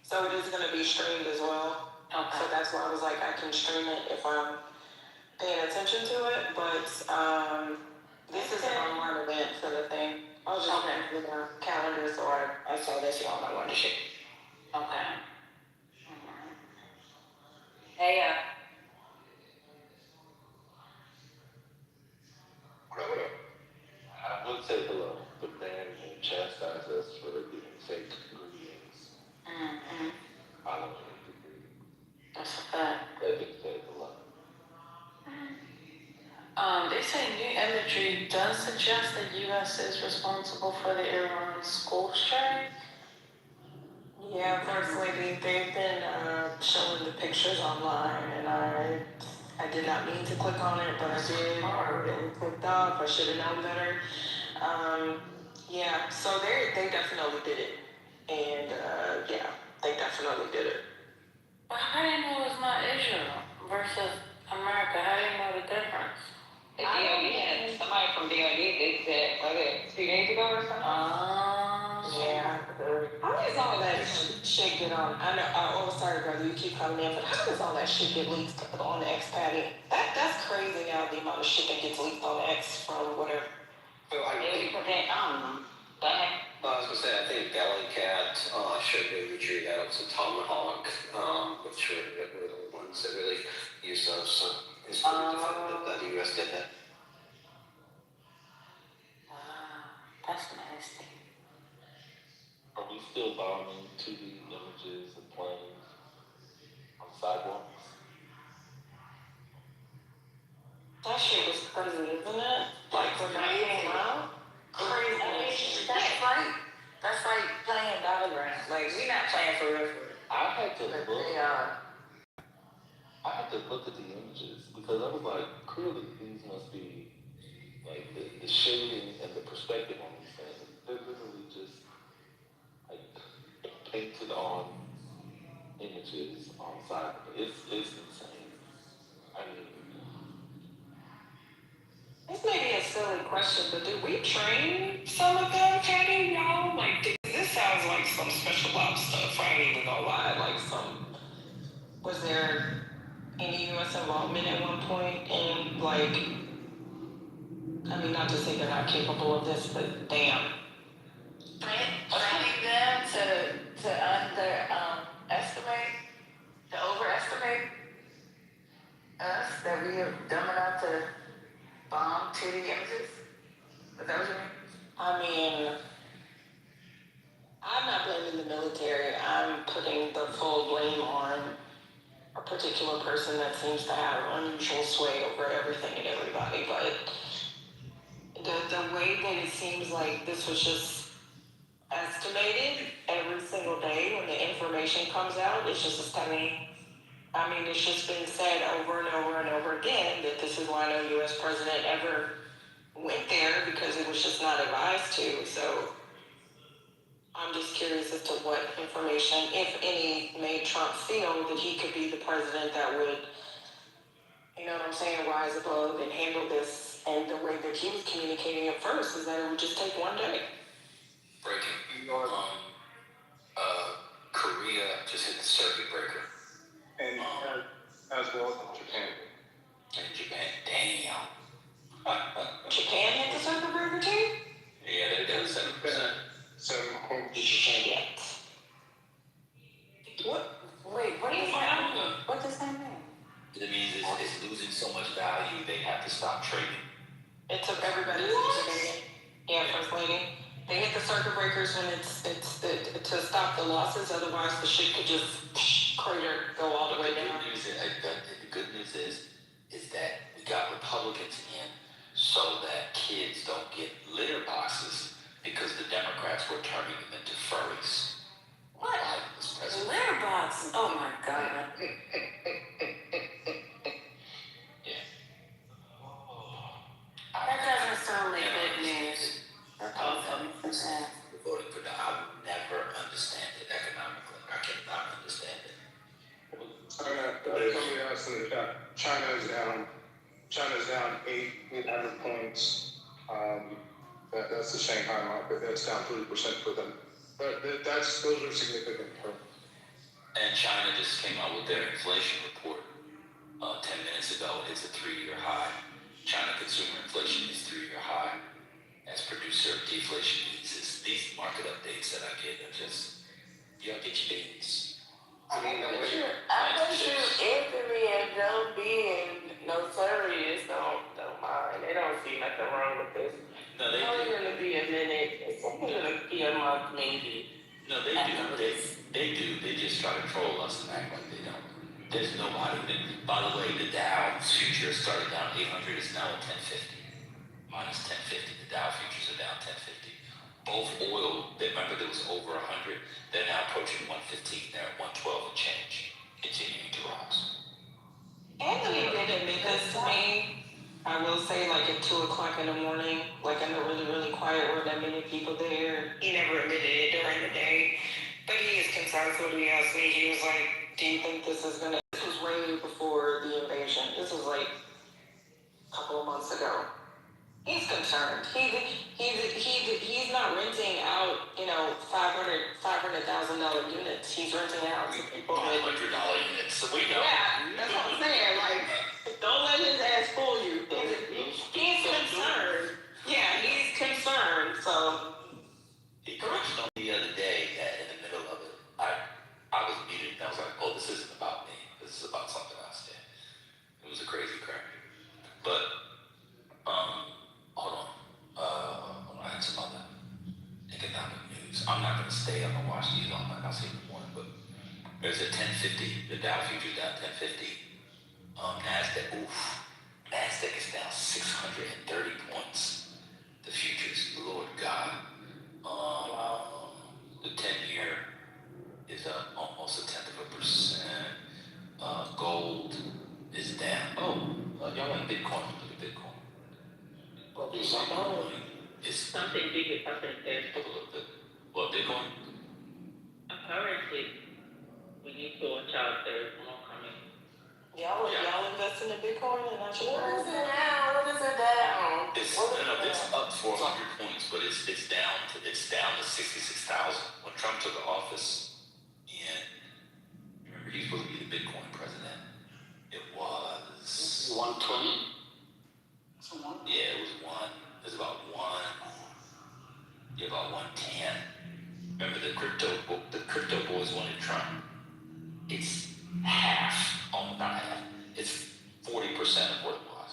So it is going to be streamed as well. Okay. So that's why I was like, I can stream it if I'm paying attention to it. But this is an online event for the thing. I was just looking at the calendar, so I saw this, y'all. I wanted to share. Okay. Hey, I would say hello, but then you chastise us for giving fake greetings. I don't need to greet. That's a fact. They didn't say hello. They say new imagery does suggest that U.S. is responsible for the Iran school strike. Yeah, personally, they've been showing the pictures online, and I did not mean to click on it, but I did. I clicked off. I should have known better. Yeah, so they definitely did it, and yeah, they definitely did it. But how do you know it's not Israel versus America? How do you know the difference? The DOD had somebody from DOD. They said 2 days ago or something. Yeah. How does all that shit get on? I know. Sorry, brother. You keep coming in, but how does all that shit get leaked on the X patty? That's crazy now. The amount of shit that gets leaked on the X from whatever. So I was gonna say, I think Bellingcat showed the imagery out of Tomahawk, which were the ones that really used those. So it's pretty definitive that the U.S. did that. That's nasty. Are we still bombing 2D images and planes on sidewalks? That shit was crazy, isn't it? Like when that came out, crazy. That's like playing Like, we not playing for real. I had to But look. they are. I had to look at the images because I was like, clearly these must be like the shading and the perspective on these things. They're literally just like painted on images on side. It's insane. I mean, This may be a silly question, but do we train some of them, Kenny? Y'all? Like, this sounds like some special ops stuff. I ain't even gonna lie. Like, was there any U.S. involvement at one point in, like, I mean, not to say they're not capable of this, but damn. Training them to underestimate, to overestimate us, that we are dumb enough to bomb titty images? Is that what you mean? I mean, I'm not blaming the military. I'm putting the full blame on a particular person that seems to have unusual sway over everything and everybody. But the way that it seems like this was just estimated every single day when the information comes out, it's just astounding. I mean, it's just been said over and over and over again that this is why no U.S. president ever went there, because it was just not advised to. So I'm just curious as to what information, if any, made Trump feel that he could be the president that would, you know what I'm saying, rise above and handle this. And the way that he was communicating at first is that it would just take one day. Breaking. Korea just hit the circuit breaker. And as well as Japan. And Japan, damn. Japan hit the circuit breaker too? Yeah, they're down 7%. 7.2%. Shit. What? Wait, what do you mean? What does that mean? It means it's losing so much value, they have to stop trading. It took everybody to yeah, First Lady. They hit the circuit breakers when it's to stop the losses, otherwise the shit could just crater, go all the way down. The good news is that we got Republicans in so that kids don't get litter boxes because the Democrats were turning them into furries. What? Litter box? Oh my God. Yeah. That doesn't sound like good news. Voting for that, I would never understand it economically. I cannot understand it. Somebody asked in the chat, China's down 800 points. That's the Shanghai market. That's down 3% for them. But those are significant. And China just came out with their inflation report 10 minutes ago. It's a 3-year high. China consumer inflation is 3-year high. As producer deflation eases, these market updates that I get are just, you don't get your beans. I bet you Anthony and Joe B and No Serious don't mind. They don't see nothing wrong with this. No, they only do. gonna be a minute. It's only gonna be a month, maybe. No, they do. They do. They just try to troll us and act like they don't. There's nobody that, by the way, the Dow futures started down 800, is now at 1050. Minus 1050. The Dow futures are down 1050. Both oil, remember there was over 100, they're now approaching 115. They're at 112 and change, continuing to rise. Anthony did admit this to me. I will say, like at 2 o'clock in the morning, like in a really, really quiet room, that many people there. He never admitted it during the day, but he is concerned. So when he asked me, he was like, "Do you think this is gonna?" This was way before the invasion. This was like a couple of months ago. He's concerned. He's not renting out, you know, $500,000 units. He's renting out to people with $500 units. So we know. Yeah, that's what I'm saying. Like, don't let his ass fool you. He's concerned. Yeah, he's concerned. So He corrected on the other day that in the middle of it, I was muted and I was like, oh, this isn't about me. This is about something else. Yeah. It was a crazy crack. But hold on. I had some other economic news. I'm not gonna stay up and watch these all night. I'll see in the morning. But there's a 1050. The Dow futures down 1050. Nasdaq is down 630 points. The futures, Lord God. The 10-year It's something big is happening there. Well, Bitcoin. Apparently, we need to watch out. There's more coming. Y'all investing in Bitcoin and not sure. What is it now? What is it down? It's up 400 points, but it's down to 66,000. When Trump took office, remember he's supposed to be the Bitcoin president. It was 120. Yeah, it was one. It was about one. Yeah, about 110. Remember the crypto boys wanted Trump. It's half. Oh, not half. It's 40% of what it was.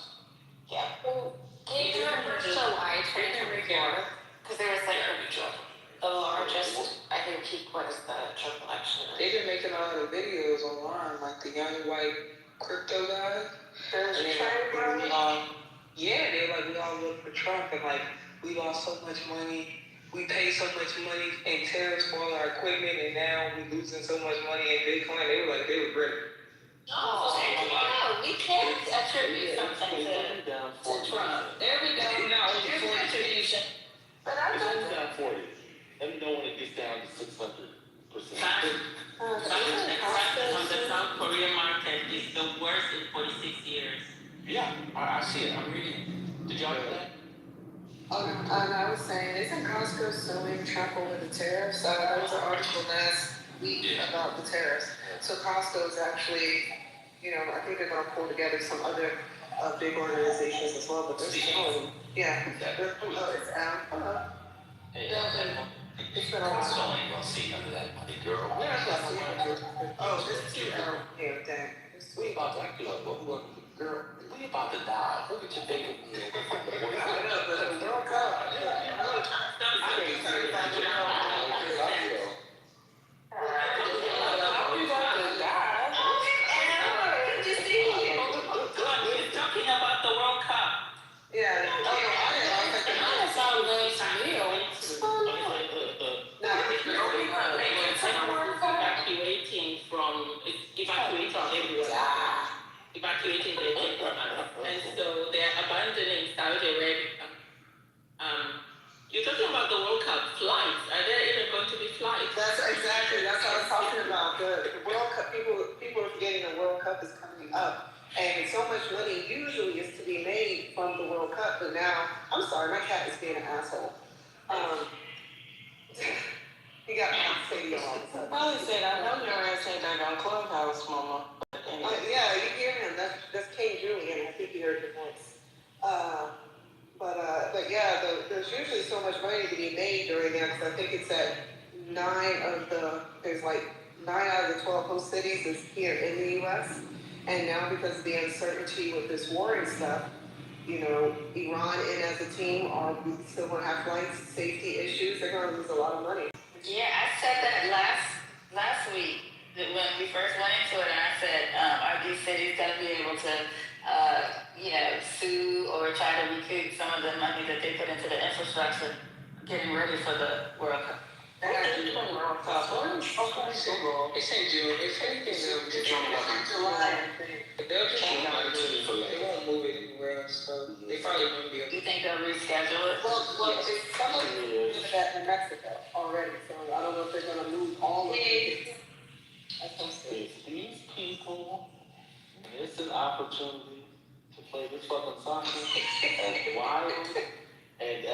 Yeah. Well, can you remember July 2024? Because there was like the largest, I think, peak was the Trump election. They've been making a lot of videos online, like the young white crypto guys. Yeah, they're like, we all voted for Trump, and like, we lost so much money. We paid so much money in tariffs for all our equipment, and now we're losing so much money in Bitcoin. They were ready. No, we can't attribute something to Trump. There we go. Now, Here's the attribution. But I It's don't down 40. Let me know when it gets down to 600%. On the South Korean market is the worst in 46 years. Yeah, I see it. I'm reading it. Did y'all get that? I was saying, isn't Costco suing Trump over the tariffs? There was an article last week about the tariffs. So Costco is actually, I think they're going to pull together some other big organizations as well, but they're suing. Yeah. It's out. It's been a while. Well, see, none of that money, girl. Oh, this is cute. Yeah, dang. We about to act like girl. We about to die. Look at your baby. Talking about the World Cup. Yeah. Evacuating the and so they're abandoning Saudi Arabia. You're talking about the World Cup flights. Are there even going to be flights? That's what I was talking about. The World Cup, people are forgetting the World Cup is coming up. And so much money usually is to be made from the World Cup, but now, I'm sorry, my cat is being an asshole. He got me on stadium all of a sudden. Probably said, I know your ass ain't that on Clubhouse, mama. Yeah, you hear him. That's King Julian. I think he heard your voice. But yeah, there's usually so much money to be made during that, because I think it's at 9 out of the 12 host cities is here in the U.S. And now because of the uncertainty with this war and stuff, Iran in as a team we still going to have flights, safety issues. They're going to lose a lot of money. Yeah, I said that last week when we first went into it, and I said, are these cities going to be able to, sue or try to recoup some of the money that they put into the infrastructure getting ready for the World Cup? It's in June. It's anything July. They won't move it anywhere else, so they probably won't be able to. You think they'll reschedule it? Well, some of them did that in Mexico already, so I don't know if they're going to move all of it. If these people miss an opportunity to play this fucking soccer as wild and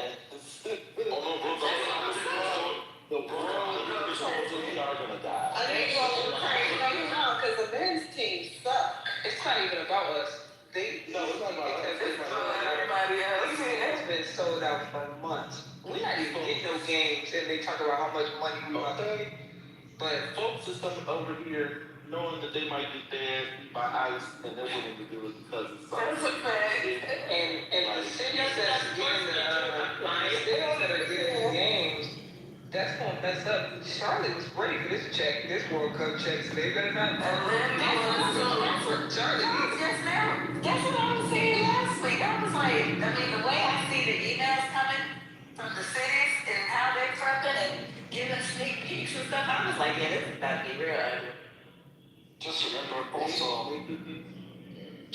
the world we are gonna die. I think because the men's team suck. It's not even about us. It's not about us. It's about everybody else. It's been sold out for months. We're not even getting no games, and they talk about how much money we want to pay. But folks is coming over here knowing that they might get their ass beat by ice, and they're willing to do it because it's something. That's a fact. And the cities that are getting the games, that's gonna mess up. Charlotte was ready for this World Cup check, so they better not. Charlotte. Yes, ma'am. That's what I was saying last week. I was like, the way I see the emails coming from the cities and how they're prepping and giving sneak peeks and stuff, I was like, yeah, this is about to be real ugly. Just remember also,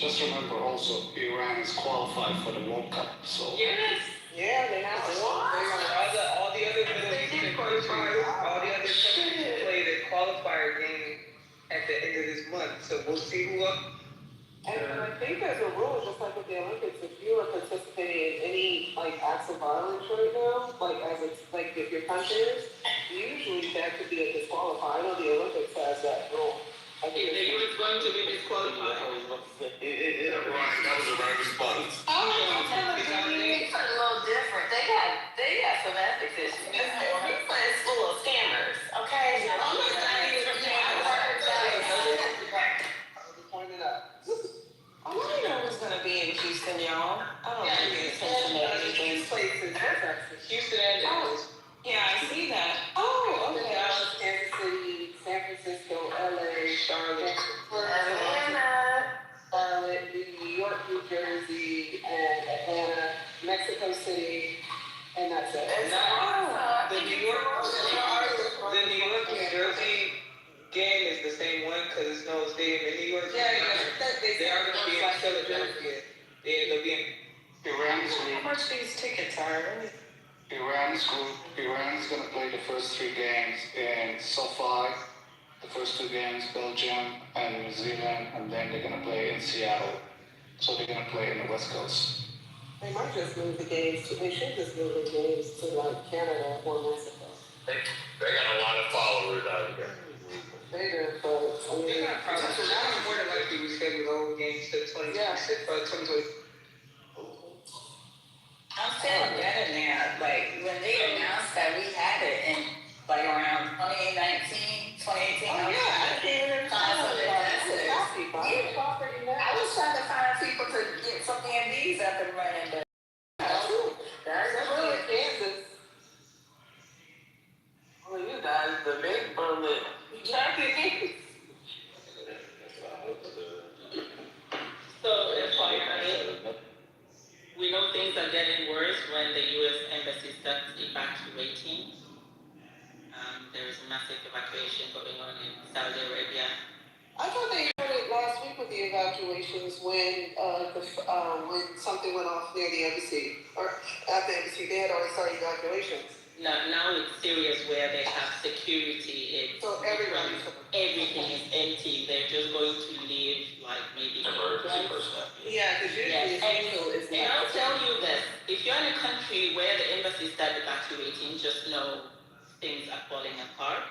just remember also, Iran is qualified for the World Cup, so. Yes. Yeah, they have to. All the other Middle Eastern countries, all the other countries play the qualifier game at the end of this month. So we'll see who up. And I think there's a rule, just like with the Olympics, if you are participating in any like acts of violence right now, like as it's like if your country is, usually that could be a disqualifier. I know the Olympics has that rule. I think the U.S. going to be disqualified. Right, that was the right response. Oh, it's a little different. They got some ethics issues. It's full of scammers, okay? I didn't know it was gonna be in Houston, y'all. I don't know if it's Cincinnati. Places. Houston and Dallas. Yeah, I see that. Oh, okay. Dallas, Kansas City, San Francisco, LA, Charlotte, New York, New Jersey, and Atlanta, Mexico City, and that's it. The New York, New Jersey game is the same one because it's no stadium in New York. Yeah. They are going to be in Philadelphia. They'll be in. How much these tickets are? Iran's going to play the first 3 games in SoFi, the first 2 games Belgium and New Zealand, and then they're going to play in Seattle. So they're going to play in the West Coast. They might just move the games they should just move the games to like Canada or Mexico. They got a lot of followers out there. They do, but I mean, they're not probably. So now more than likely we schedule the whole games to 2026, 2020. I'm feeling better now. Like when they announced that we had it in like around 2019, 2018. Oh, yeah, I did it. I was trying to find people to get some DMVs up and running, but that's really Kansas. Well, you guys, the big Berlin. So, FYI, we know things are getting worse when the U.S. Embassy starts evacuating. There is a massive evacuation going on in Saudi Arabia. I thought they started last week with the evacuations when when something went off near the embassy or at the embassy. They had already started evacuations. No, now it's serious where they have security. So everything is empty. They're just going to leave like maybe emergency personnel. Yeah, because usually and I'll tell you this: if you're in a country where the embassy started evacuating, just know things are falling apart.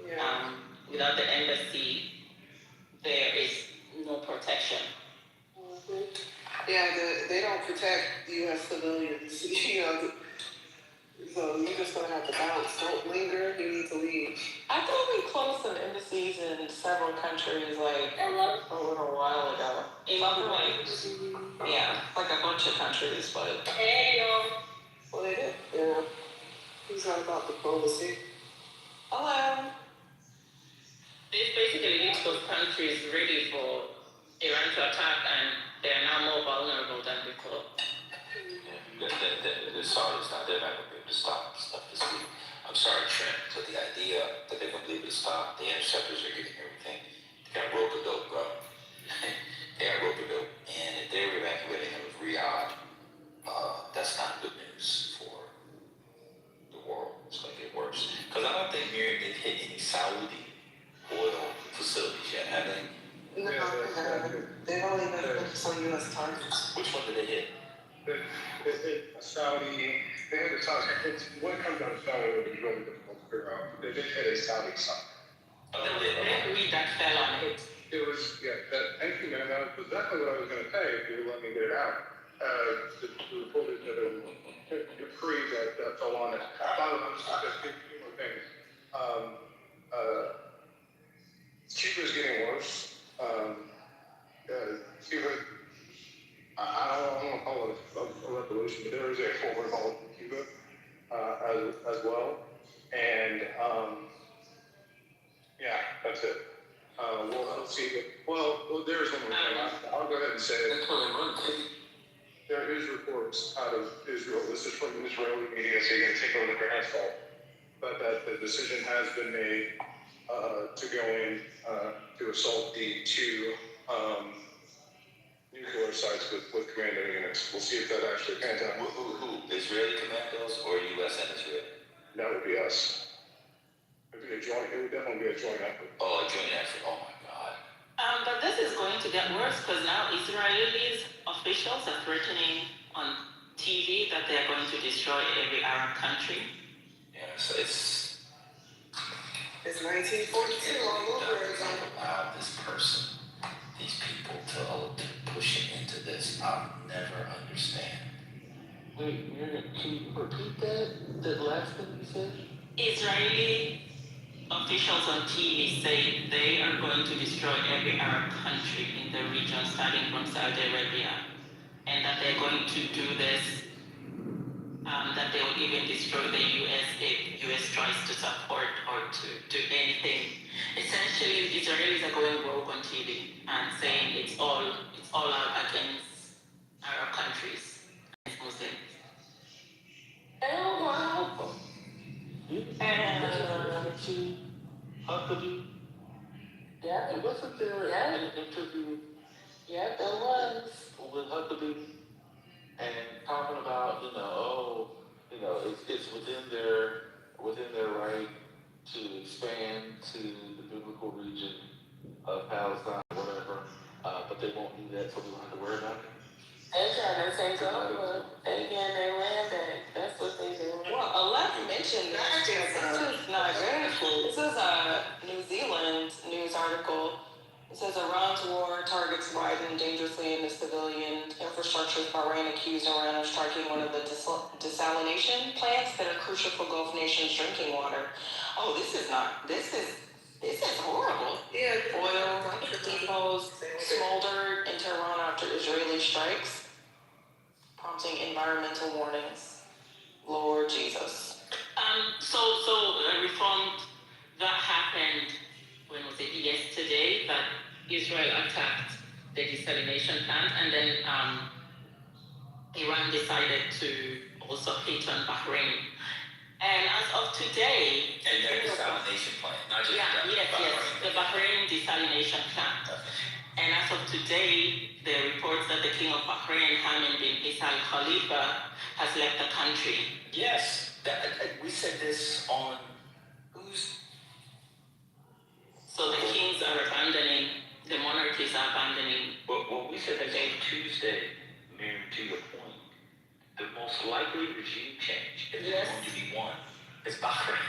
Yeah. Without the embassy, there is no protection. Mm-hmm. Yeah, they don't protect U.S. civilians. You know, so you're just gonna have to bounce. Don't linger. You need to leave. I thought we closed some embassies in several countries like a little while ago. Yeah, like a bunch of countries, but. Well, they did. Yeah. He's not about diplomacy. Hello. This basically leaves those countries ready for Iran to attack, and they are now more vulnerable than before. The Saudis now, they're not going to be able to stop stuff this week. I'm sorry, Trent, but the idea that they're going to be able to stop, the interceptors are getting everything. They got rope-a-dope, bro. They got rope-a-dope. And if they're evacuating them with Riyadh, that's not good news for the world. It's going to get worse. Because I don't think they've hit any Saudi oil facilities yet, have they? No, they've only been focused on U.S. targets. Which one did they hit? They hit Saudi. They hit the Saudi. When it comes down to Saudi, it was really difficult to figure out. They did hit a Saudi site. Every that fell on it. It was, thank you, man. That was exactly what I was going to say if you would let me get it out. The report is that a decree that fell on it. I thought it was just a few more things. Cuba is getting worse. Cuba, I don't want to call it a revolution, but there is a full revolt in Cuba as well. And that's it. We'll see. Well, there is one more thing. I'll go ahead and say it. There is reports out of Israel. This is from Israeli media, so you can take a look at it. But that the decision has been made to go in to assault the two nuclear sites with commando units. We'll see if that actually pans out. Who? Israeli commandos or U.S. and Israel? That would be us. It would definitely be a joint effort. Oh, a joint effort. Oh my God. But this is going to get worse because now Israelis officials are threatening on TV that they are going to destroy every Arab country. Yeah, so it's 1942 all over again. Allow this person, these people to push it into this. I'll never understand. Wait, can you repeat that last thing you said? Israeli officials on TV say they are going to destroy every Arab country in the region, starting from Saudi Arabia, and that they're going to do this, that they will even destroy the US if US tries to support or to do anything. Essentially, Israelis are going rogue on TV and saying it's all out against Arab countries, against Muslims. Oh, wow. And Huckabee. Yeah, and wasn't there an interview? Yeah, there was. With Huckabee and talking about, it's within their right to expand to the biblical region of Palestine, whatever, but they won't do that, so we don't have to worry about it. They're trying to take over. They getting their land back. That's what they do. Well, Aleph mentioned this. This is not good. This is a New Zealand news article. It says Iran's war targets widen dangerously into civilian infrastructure. Bahrain accused Iran of striking one of the desalination plants that are crucial for Gulf nations' drinking water. Oh, this is horrible. Yeah, oil depots smoldered in Tehran after Israeli strikes, prompting environmental warnings. Lord Jesus. So reformed, that happened, when was it, yesterday, that Israel attacked the desalination plant, and then Iran decided to also hit on Bahrain. And as of today... And their desalination plant, not just the Bahrain desalination plant. And as of today, the reports that the King of Bahrain, Hamad bin Isa Al Khalifa, has left the country. Yes, we said this on who's. So the kings are abandoning, the monarchies are abandoning. Well, we said that on Tuesday, Miriam, to your point, the most likely regime change is going to be one. It's Bahrain.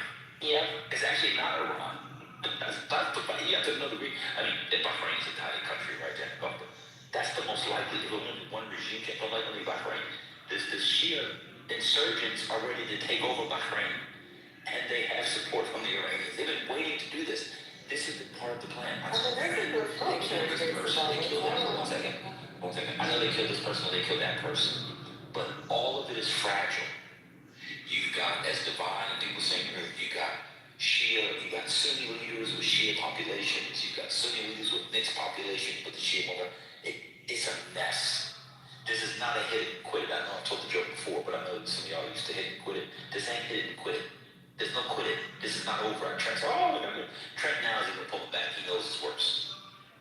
Yeah. It's actually not Iran. You have to know Bahrain is a tiny country right there in the Gulf. That's the most likely. If only one regime change, most likely Bahrain. The Shia insurgents are ready to take over Bahrain, and they have support from the Iranians. They've been waiting to do this. This is part of the plan. They killed this person. They killed that person. One second. I know they killed this person. They killed that person. But all of it is fragile. You've got, as Divine and people saying earlier, you got Shia, you got Sunni leaders with Shia populations, you've got Sunni leaders with mixed populations, but the Shia mother, it's a mess. This is not a hit and quit it. I know I've told the joke before, but I know some of y'all used to hit and quit it. This ain't hit it and quit it. There's no quit it. This is not over. Trent's Trent now is even pulling back. He knows it's worse.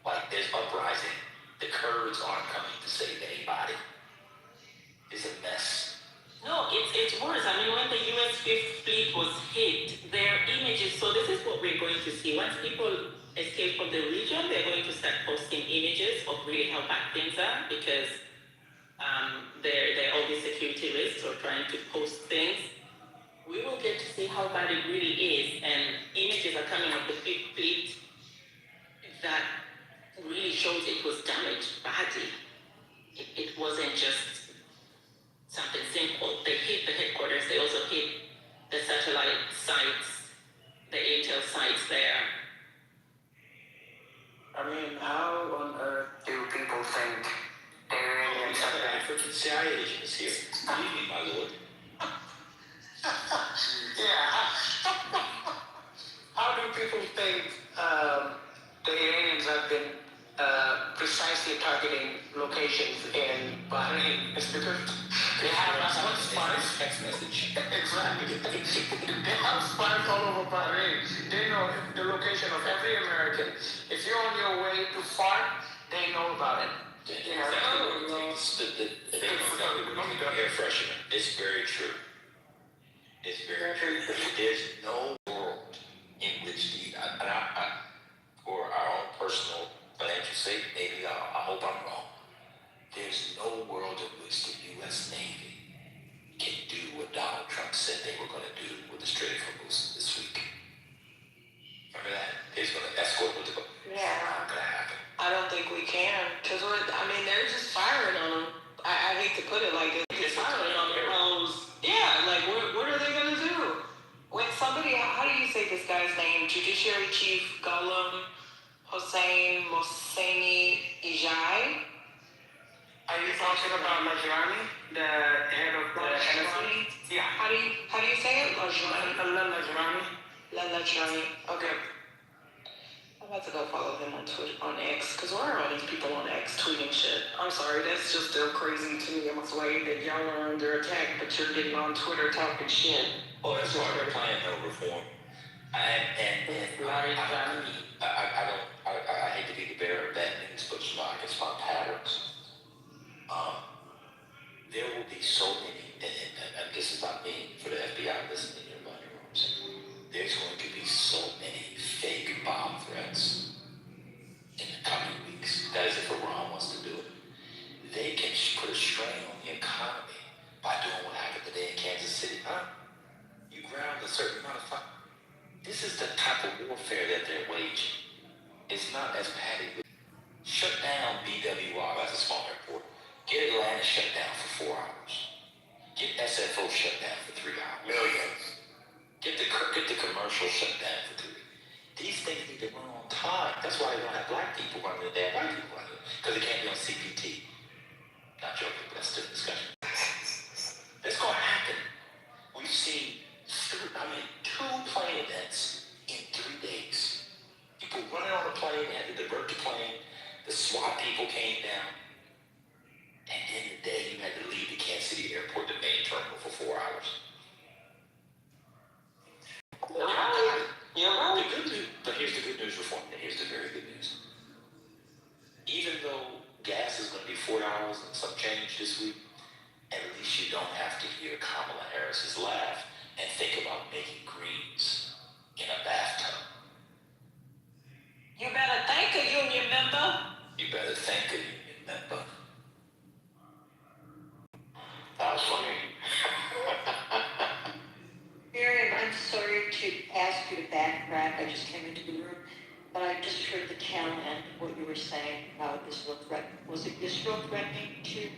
Like, there's uprising. The Kurds aren't coming to save anybody. It's a mess. No, it's worse. When the US Fifth Fleet was hit, their images, so this is what we're going to see. Once people escape from the region, they're going to start posting images of really how bad things are, because they're all these security risks or trying to post things. We will get to see how bad it really is, and images are coming of the Fifth Fleet that really shows it was damaged badly. It wasn't just something simple. They hit the headquarters, they also hit the satellite sites, the intel sites there. How on earth do people think aliens have been? Freaking CIA agent is here. Believe me, my lord. How do people think the aliens have been precisely targeting locations in Bahrain? It's because they have text message. Exactly. They have spies all over Bahrain. They know the location of every American. If you're on your way to fart, they know about it. Air freshener. It's very true. It's very true. There's no world in which for our own personal financial sake, maybe I hope I'm wrong. There's no world in which the U.S. Navy can do what Donald Trump said they were going to do with the Strait of Hormuz this week. Remember that? He's going to escort with the boat. Yeah. It's not going to happen. I don't think we can, because they're just firing on them. I hate to put it like this. They're firing on their homes. Yeah, like what are they gonna do? When somebody, how do you say this guy's name? Judiciary Chief Ghulam Hossein Mohseni Ejai. Are you talking about Lajrani, the head of the NSA? Yeah. How do you say it? Lajrani. Lajrani. Okay. I'm about to go follow him on Twitter, on X, because why are all these people on X tweeting shit? I'm sorry, that's just still crazy to me. I'm afraid that y'all are under attack, but you're getting on Twitter talking shit. Oh, that's why they're playing no reform. I hate to be the bearer of bad news, but I can spot patterns. There will be so many, and this is not me for the FBI listening in your money rooms. There's going to be so many fake bomb threats in the coming weeks. That is if Iran wants to do it. They can put a strain on the economy by doing what happened today in Kansas City. You ground a certain amount of fire. This is the type of warfare that they're waging. It's not as petty. Shut down BWR, that's a small airport. Get Atlanta shut down for 4 hours. Get SFO shut down for 3 hours. Millions. Get the commercial shut down for 3. These things need to run on time. That's why they don't have black people running it. They have white people running it. Because they can't be on CPT. Not joking, but that's still a discussion. It's going to happen. We've seen 2 plane events in 3 days. People running on a plane, they had to divert the plane. The SWAT people came down. And in the day, you had to leave the Kansas City airport, the main terminal, for 4 hours. You're right. The good news, but here's the good news reform, and here's the very good news. Even though gas is going to be $4 and some change this week, at least you don't have to hear Kamala Harris's laugh and think about making greens in a bathtub. You better thank a union member. You better thank a union member. That was funny. Marion, I'm sorry to ask you to backtrack. I just came into the room, but I just heard the tail end of what you were saying about Israel threatening. Was it Israel threatening to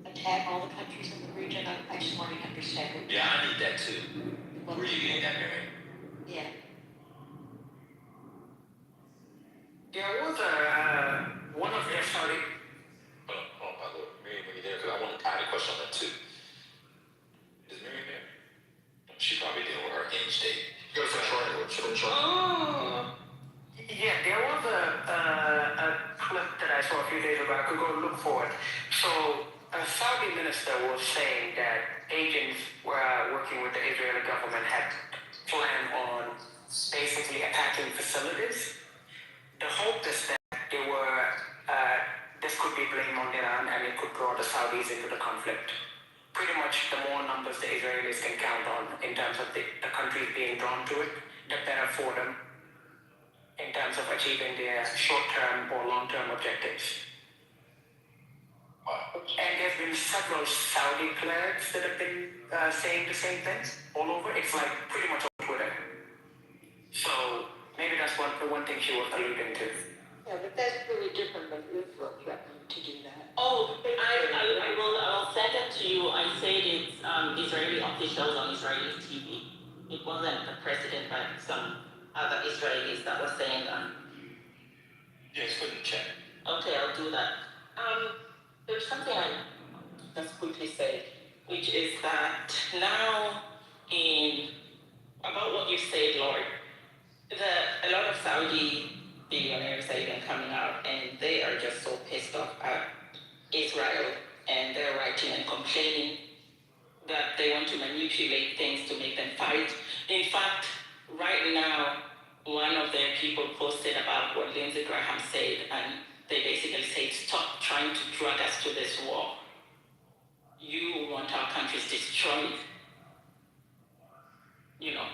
attack all the countries in the region? I just want to understand. Yeah, I need that too. Where are you getting that, Marion? Yeah. There was one of their Saudi. Oh my Lord, Marion, when you're there, because I had a question on that too. Is Marion there? She probably dealing with her end state. Go for triangle. Oh. Yeah, there was a clip that I saw a few days ago. I could go look for it. So a Saudi minister was saying that agents were working with the Israeli government had planned on basically attacking facilities. The hope is that they were this could be blamed on Iran and it could draw the Saudis into the conflict. Pretty much the more numbers the Israelis can count on in terms of the countries being drawn to it, the better for them in terms of achieving their short-term or long-term objectives. And there's been several Saudi clerics that have been saying the same things all over. It's like pretty much on Twitter. So maybe that's one thing she was alluding to. Yeah, but that's really different than Israel threatening to do that. Oh, I will send it to you. I said it's Israeli officials on Israeli TV. It wasn't the president, but some other Israelis that were saying that. Yes, put in the chat. Okay, I'll do that. There's something I just quickly say, which is that now about what you said, Lord, a lot of Saudi billionaires are even coming out and they are just so pissed off at Israel and they're writing and complaining that they want to manipulate things to make them fight. In fact, right now, one of their people posted about what Lindsey Graham said, and they basically say, stop trying to drag us to this war. You want our countries destroyed, you know.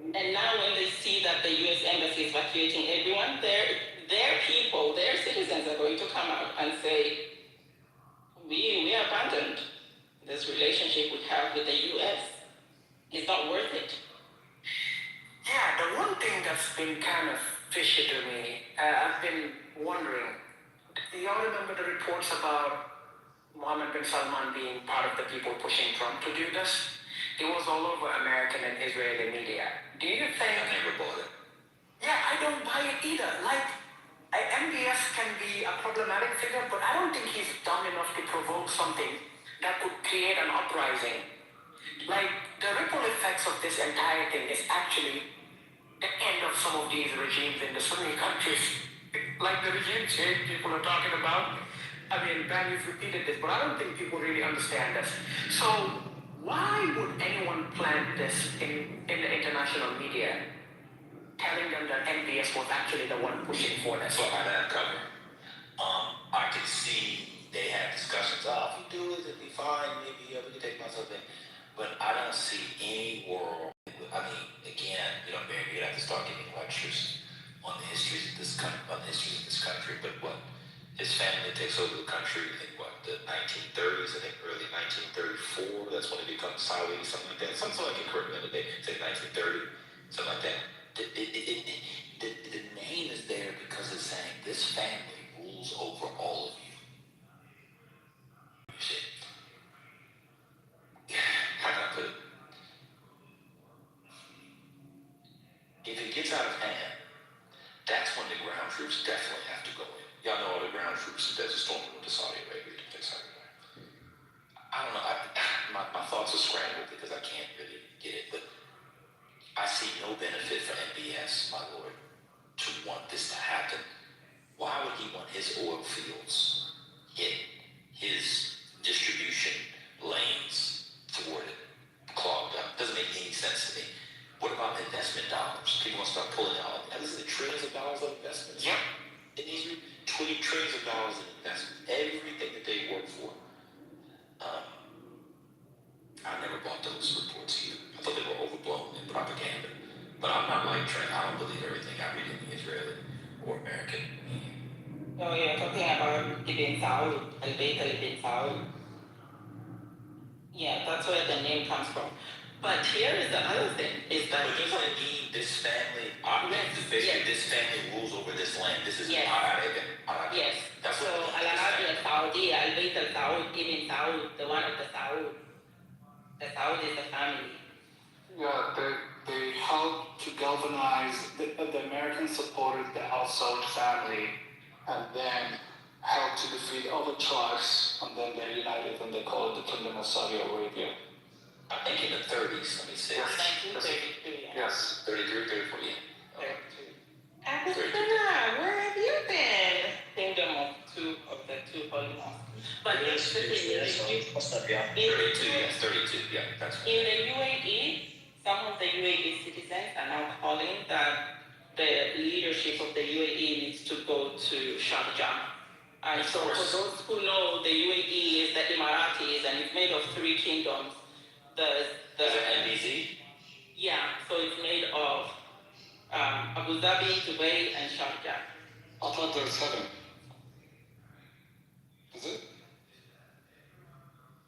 And now when they see that the U.S. Embassy is evacuating everyone, their people, their citizens are going to come out and say, we abandoned this relationship we have with the U.S. It's not worth it. Yeah, the one thing that's been kind of fishy to me, I've been wondering, do y'all remember the reports about Mohammed bin Salman being part of the people pushing Trump to do this? It was all over American and Israeli media. Do you think... I never bought it. Yeah, I don't buy it either. Like, MBS can be a problematic figure, but I don't think he's dumb enough to provoke something that could create an uprising. Like, the ripple effects of this entire thing is actually the end of some of these regimes in the Sunni countries. Like the regime change people are talking about. I mean, Barry's repeated this, but I don't think people really understand this. So, why would anyone plant this in the international media, telling them that MBS was actually the one pushing for this? So I have cover. I can see they have discussions. If you do it, it'll be fine. Maybe we can take myself in. But I don't see any world. I mean, again, Barry, you'd have to start giving lectures on the histories of this country. But what? His family takes over the country in the 1930s, I think early 1934. That's when it becomes Saudi, something like that. Something like it correct me the other day, say 1930, something like that. The name is there because it's saying this family rules over all of you. You see? How can I put it? If it gets out of hand, that's when the ground troops definitely have to go in. Y'all know all the ground troops that Desert Storm to Saudi Arabia to fix everything. I don't know. My thoughts are scrambled because I can't really get it, but I see no benefit for MBS, my lord, to want this to happen. Why would he want his oil fields hit, his distribution lanes thwarted, clogged up? Doesn't make any sense to me. What about investment dollars? People want to start pulling out. This is the trillions of dollars of investments. Yep. It needs to be $20 trillions in investments. Everything that they work for. I never bought those reports either. I thought they were overblown in propaganda. But I'm not like Trent. I don't believe everything I read in the Israeli or American media. No, you're talking about Ibn Saud, Al-Bayt al-Ibn Saud. Yeah, that's where the name comes from. But here is the other thing, is that... But doesn't it mean this family, basically this family rules over this land? This is Yes. Yes. That's so Al-Arabi al-Saudi, Al-Bayt al-Saud, Ibn Saud, the one of the Saud. The Saud is the family. Yeah, they helped to galvanize the American supported the Al Saud family, and then helped to defeat other tribes, and then they're united and they call it the Kingdom of Saudi Arabia. I think in the 30s, let me see. 1932. Yes. 33, 34, yeah. Abyssinia, where have you been? Kingdom of the two holy mosques. But Yes, the thing is, 32, yeah, that's right. in the UAE, some of the UAE citizens are now calling that the leadership of the UAE needs to go to Sharjah. And so for those who know, the UAE is the Emiratis, and it's made of 3 kingdoms. Is it NBC? Yeah, so it's made of Abu Dhabi, Dubai, and Sharjah. I thought there was 7. Is it?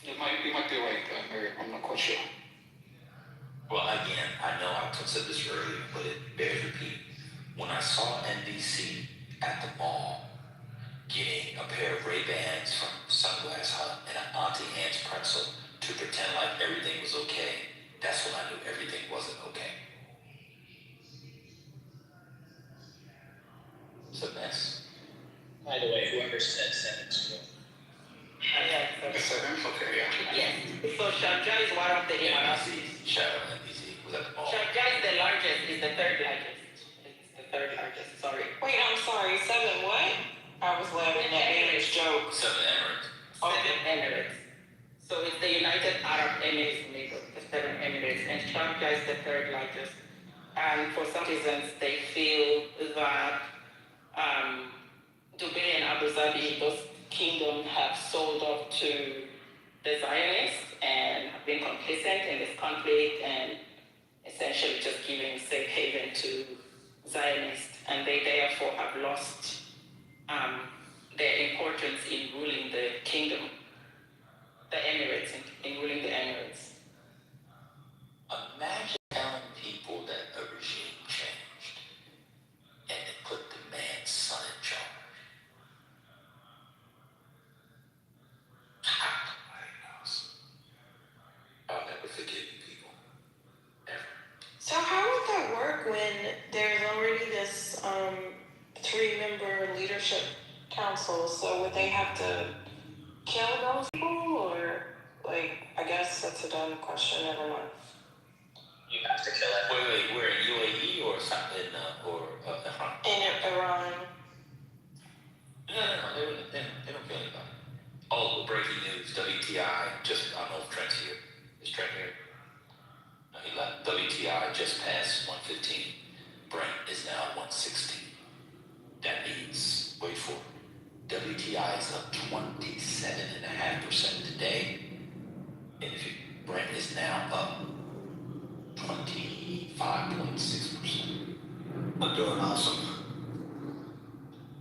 You might be right, Mary. I'm not quite sure. Well, again, I know I said this earlier, but it bears repeating. When I saw NBC at the mall getting a pair of Ray-Bans from Sunglass Hut and an Auntie Anne's pretzel to pretend like everything was okay, that's when I knew everything wasn't okay. It's a mess. By the way, whoever said sentence. Okay, yeah. Yes. So Sharjah is one of the Emiratis. Shout out NBC. Was at the mall. Sharjah is the largest, is the third largest. It's the third largest, sorry. Wait, I'm sorry, 7 what? I was laughing at Aaron's joke. 7 Emirates. Seven Emirates. So it's the United Arab Emirates neighbor, the 7 Emirates, and Sharjah is the third largest. And for some reasons, they feel that Dubai and Abu Dhabi, those kingdoms have sold off to the Zionists and have been complicit in this conflict and essentially just giving safe haven to Zionists, and they therefore have lost their importance in ruling the kingdom, the Emirates, in ruling the Emirates. Imagine telling people that a regime changed and they put the man's son in charge. I'll never forgive you people. Ever. So how would that work when there's already this 3-member leadership council? So would they have to kill those people, or like, I guess that's a dumb question. Never mind. You have to kill it. Wait, we're in UAE or something, In Iran. No, they don't kill anybody. Oh, breaking news, WTI, just, I don't know if Trent's here. Is Trent here? No, he left. WTI just passed 115. Brent is now 116. That means, wait for it, WTI is up 27.5% today. And if Brent is now up 25.6%. I'm doing awesome.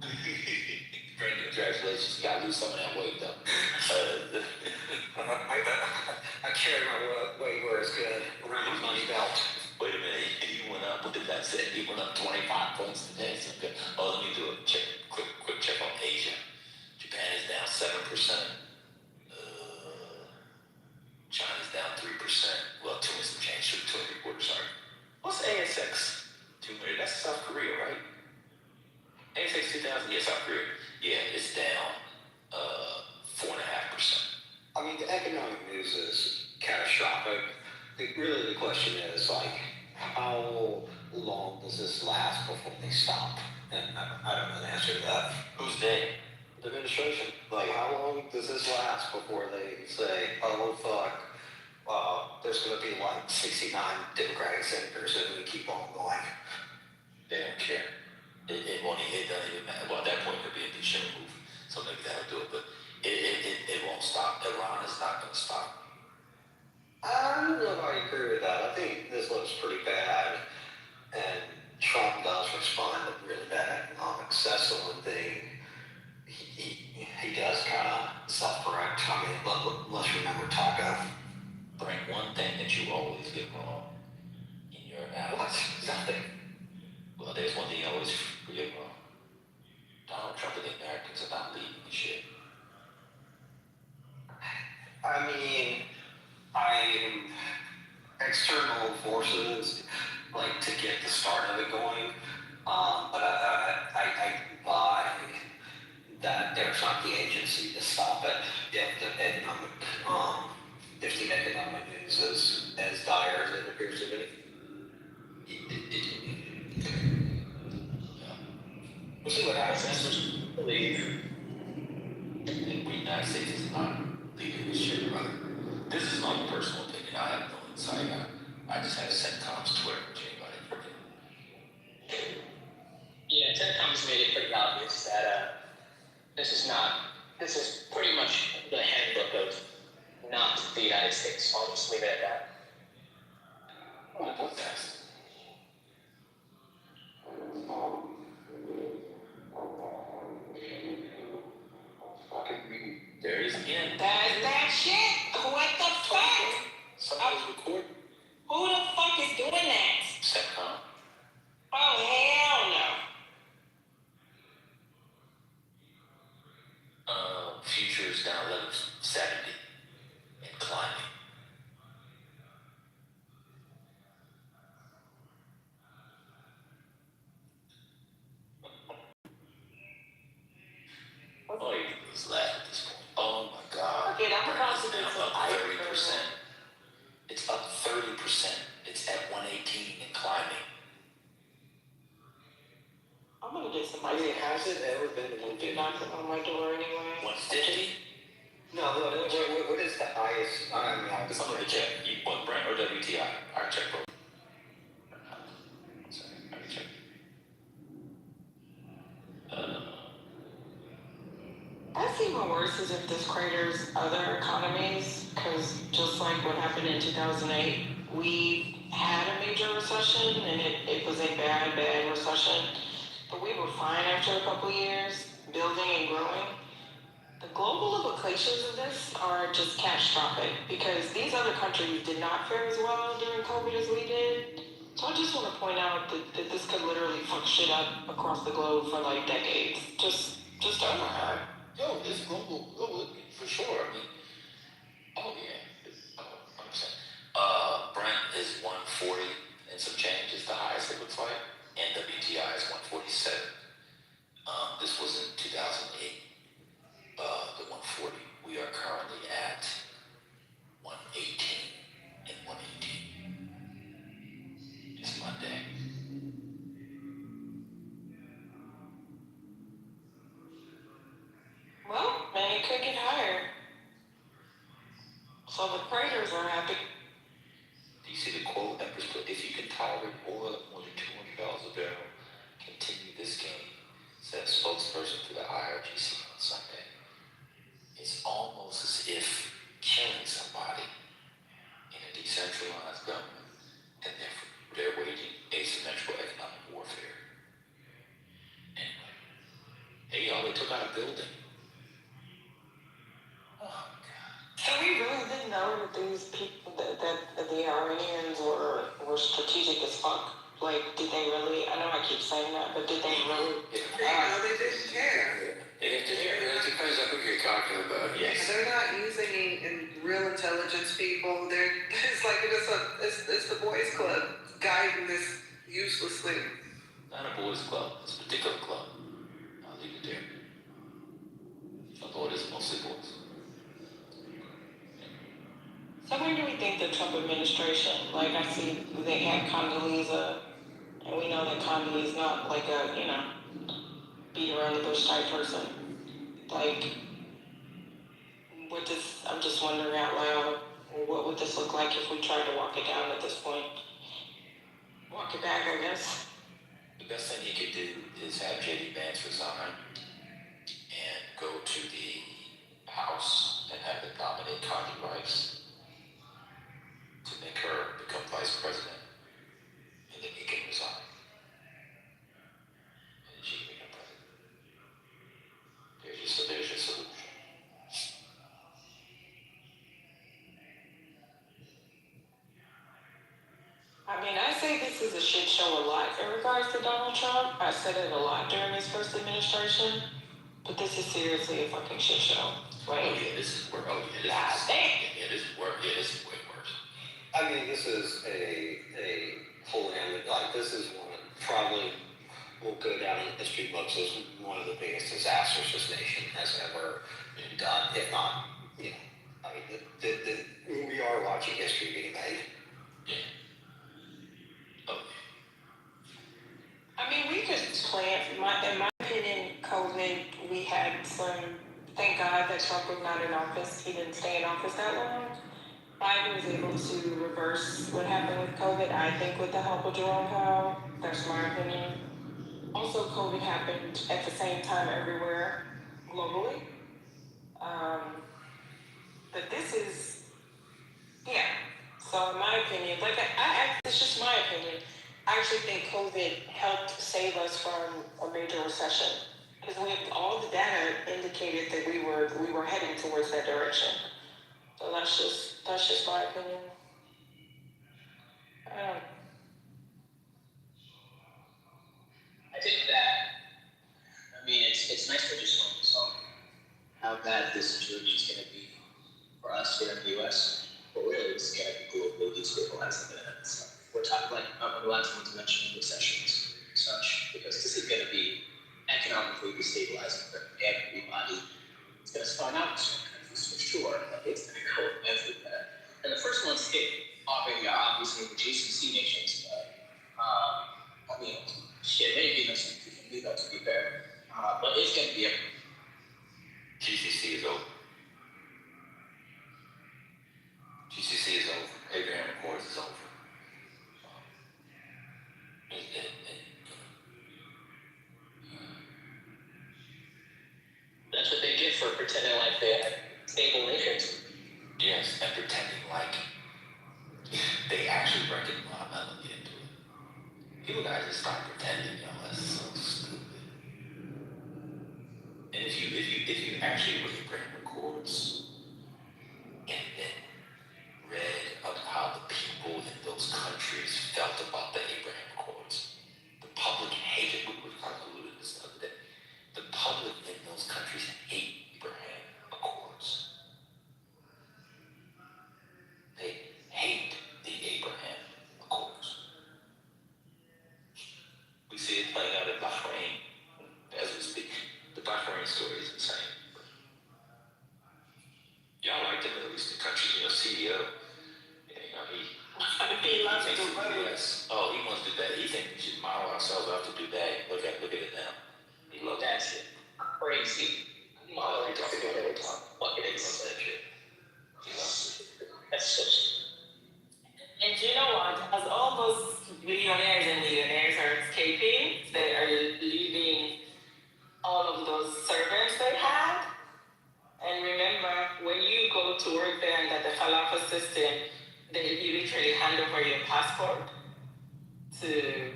Brent, congratulations. You gotta lose some of that weight, though. I carry my weight where it's good, around my money belt. Wait a minute, you went up, what did that say? You went up 25 points today. So good. Oh, let me do a check, quick check on Asia. Japan is down 7%. China's down 3%. Well, 2 and some change, 2 and 3/4, sorry. What's ASX 200? That's South Korea, right? ASX 2000, yeah, South Korea. Yeah, it's down 4.5%. I mean, the economic news is catastrophic. Really, the question is, like, how long does this last before they stop? And I don't know the answer to that. Who's they? The administration. Like, how long does this last before they say, oh, fuck, there's going to be like 69 Democratic senators and we keep on going? They don't care. It won't even matter. Well, at that point, it could be a show move. So maybe that'll do it. But it won't stop. Iran is not going to stop. I don't know if I agree with that. I think this looks pretty bad. And Trump does respond to really bad economics. That's the one thing he does kind of self-correct. I mean, let's remember Taco. Bring one thing that you always get wrong in your analysis. What? Nothing. Well, there's one thing you always get wrong. Donald Trump and the Americans are not leading the shit. I mean, external forces like to get the start of it going, but I buy that there's not the agency to stop it if the economic news is as dire as it appears to be. We'll see what happens. I believe the United States is not leading this shit, brother. This is my personal opinion. I have no insight. I just had CENTCOM's Twitter, which anybody forget. Yeah, CENTCOM's made it pretty obvious that this is pretty much the handbook of not the United States. I'll just leave it at that. What's that? There it is again. That's that shit. What the fuck? Somebody's recording. Who the fuck is doing that? CENTCOM. Oh, hell no. Futures down 1170 and climbing. Oh, you can just laugh at this point. Oh my God. Okay, I'm about to do Now some up 30%. It's up 30%. It's at 118 and climbing. I'm gonna get some I mean, has it ever been to If you're knocking on my door anyway. 150? No, what is the highest? I mean, I'm going to check. You want Brent or WTI? All right, check both. Sorry, I can check. even worse is if this craters other economies, because just like what happened in 2008, we had a major recession, and it was a bad recession, but we were fine after a couple of years, building and growing. The global implications of this are just catastrophic, because these other countries did not fare as well during COVID as we did. So I just want to point out that this could literally fuck shit up across the globe for like decades. Just FYI. Yo, it's global, for sure. I mean, oh yeah, 100%. Brent is 140 and some change is the highest it looks like, and WTI is 147. This was in 2008. The 140. We are currently at 118 and 118. It's Monday. Well, man, it could get higher. So the craters are happy. Do you see the quote? If you can tolerate oil at more than $200 a barrel, continue this game, said a spokesperson for the IRGC on Sunday. It's almost as if killing somebody in a decentralized government, and they're waging asymmetrical economic warfare. Anyway, hey y'all, they took out a building. Oh my God. So we really didn't know that these people, that the Iranians were strategic as fuck. Like, did they really? I know I keep saying that, but did they really? They didn't care. It depends on who you're talking about. Yes. They're not using in real intelligence people. It's like it's the boys' club guiding this useless thing. Not a boys' club. It's a particular club. I'll leave it there. Although it is mostly boys. So when do we think the Trump administration, like I see they had Condoleezza, and we know that Condoleezza's not like a, beat around the bush type person. Like, I'm just wondering out loud, what would this look like if we tried to walk it down at this point? Walk it back, I guess. The best thing he could do is have J.D. Vance resign and go to the House and have it nominate Connie Rice to make her become vice president, and then he can resign. And she can become president. There's your solution. I mean, I say this is a shit show a lot in regards to Donald Trump. I said it a lot during his first administration, but this is seriously a fucking shit show. Right? Oh yeah, this is worse. Oh yeah, this is worse. Yeah, this is way worse. I mean, this is a like this is one that probably will go down in the history books as one of the biggest disasters this nation has ever done, if not, I mean, we are watching history being made. I mean, we could plan, in my opinion, COVID, we had thank God that Trump was not in office. He didn't stay in office that long. Biden was able to reverse what happened with COVID, I think, with the help of Jerome Powell. That's my opinion. Also, COVID happened at the same time everywhere globally. But this is, so in my opinion, it's just my opinion. I actually think COVID helped save us from a major recession, because all the data indicated that we were heading towards that direction. So that's just my opinion. I think that, it's nice to just focus on how bad this situation is going to be for us here in the U.S., but really it's going to be globally destabilizing it. So we're talking like the last one's mentioning recessions and such, because this is going to be economically destabilizing for everybody. It's going to spawn out in certain countries for sure, but it's going to go everywhere. And the first one's hit obviously the GCC nations, but maybe there's something we can do that, to be fair. But it's going to be everywhere. GCC is over. GCC is over. Abraham Accords is over. That's what they get for pretending like You guys just start pretending, y'all. That's so stupid. And if you actually read Abraham Accords and then read about how the people in those countries felt about the Abraham Accords, the public hated. We were talking about this the other day. The public in those countries hate Abraham Accords. They hate the Abraham Accords. We see it playing out in Bahrain as we speak. The Bahrain story is insane. Y'all like the Middle Eastern countries, CEO. He loves to do US. Oh, he wants to do that. He thinks we should model ourselves after Dubai. Look at it now. He loves that shit. Crazy. Oh, he talks about it all the time. Fucking He loves that shit. He loves it. That's so. And you know what? As all those millionaires and millionaires are escaping, they are leaving all of those servants they had. And remember, when you go to work there and at the falafel system, you literally hand over your passport to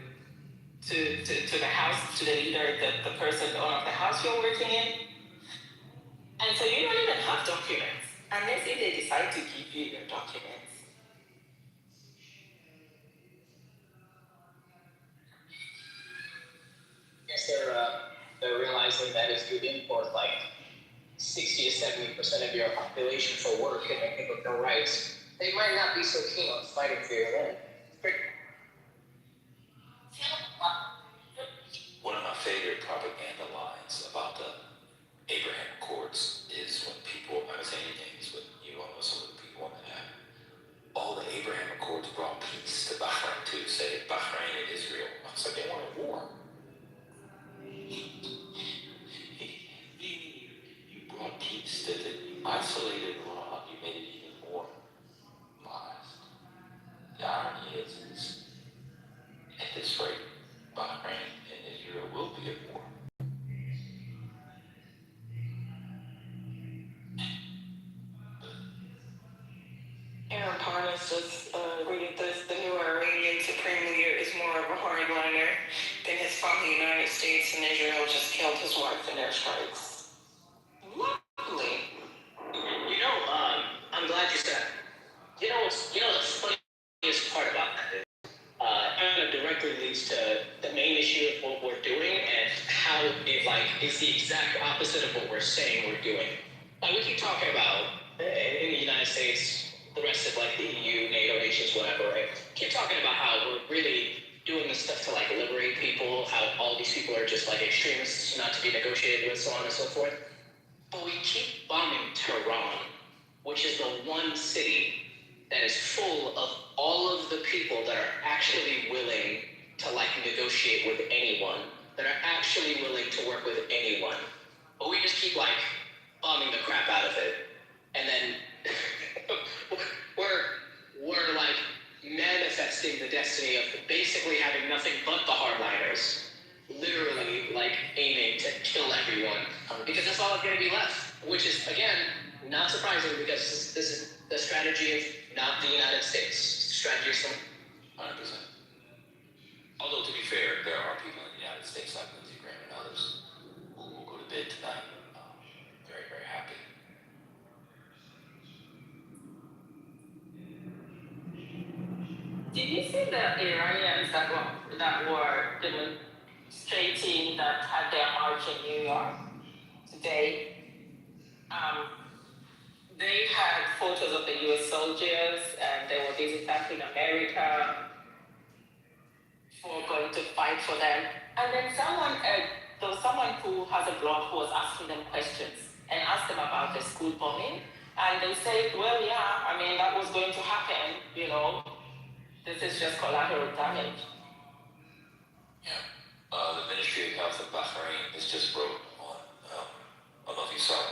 the house, to the leader, the person, the owner of the house you're working in. And so you don't even have documents, unless if they decide to give you your documents. I guess they're realizing that if you import like 60 to 70% of your population for work and they think with no rights, they might not be so keen on fighting for your land. One of my favorite propaganda lines about the Abraham Accords is when people, I'm not saying any names, but you all know some of the people on the app. Oh, the Abraham Accords brought peace to Bahrain too. Say Bahrain and Israel. I was like, they wanted war. You brought peace to it. You isolated Iran. You made it even more modest. The irony is at this rate, Bahrain and Israel will be at war. Aaron Parnas just reading this. The new Iranian Supreme Leader is more of a hardliner than his father. The United States and Israel just killed his wife in their strikes. Lovely. I'm glad you said that. The funniest part about that is, kind of directly leads to the main issue of what we're doing and how it is the exact opposite of what we're saying we're doing. Like we keep talking about in the United States, the rest of the EU, NATO nations, whatever, right? Keep talking about how we're really doing this stuff to liberate people, how all these people are just extremists, not to be negotiated with, so on and so forth. But we keep bombing Tehran, which is the one city that is full of all of the people that are actually willing to negotiate with anyone, that are actually willing to work with anyone. But we just keep bombing the crap out of it. And then we're manifesting the destiny of basically having nothing but the hardliners, literally aiming to kill everyone, because that's all that's going to be left, which is, again, not surprising, because this is the strategy of not the United States. Strategy of some 100%. Although, to be fair, there are people in the United States like Lindsey Graham and others who will go to bed tonight very, very happy. Did you see the Iranians that were demonstrating, that had their march in New York today? They had photos of the US soldiers, and they were busy thanking America for going to fight for them. And then there was someone who has a blog who was asking them questions and asked them about the school bombing. And they said, well, yeah, that was going to happen, This is just collateral damage. Yeah. The Ministry of Health of Bahrain has just wrote on, I don't know if you saw it,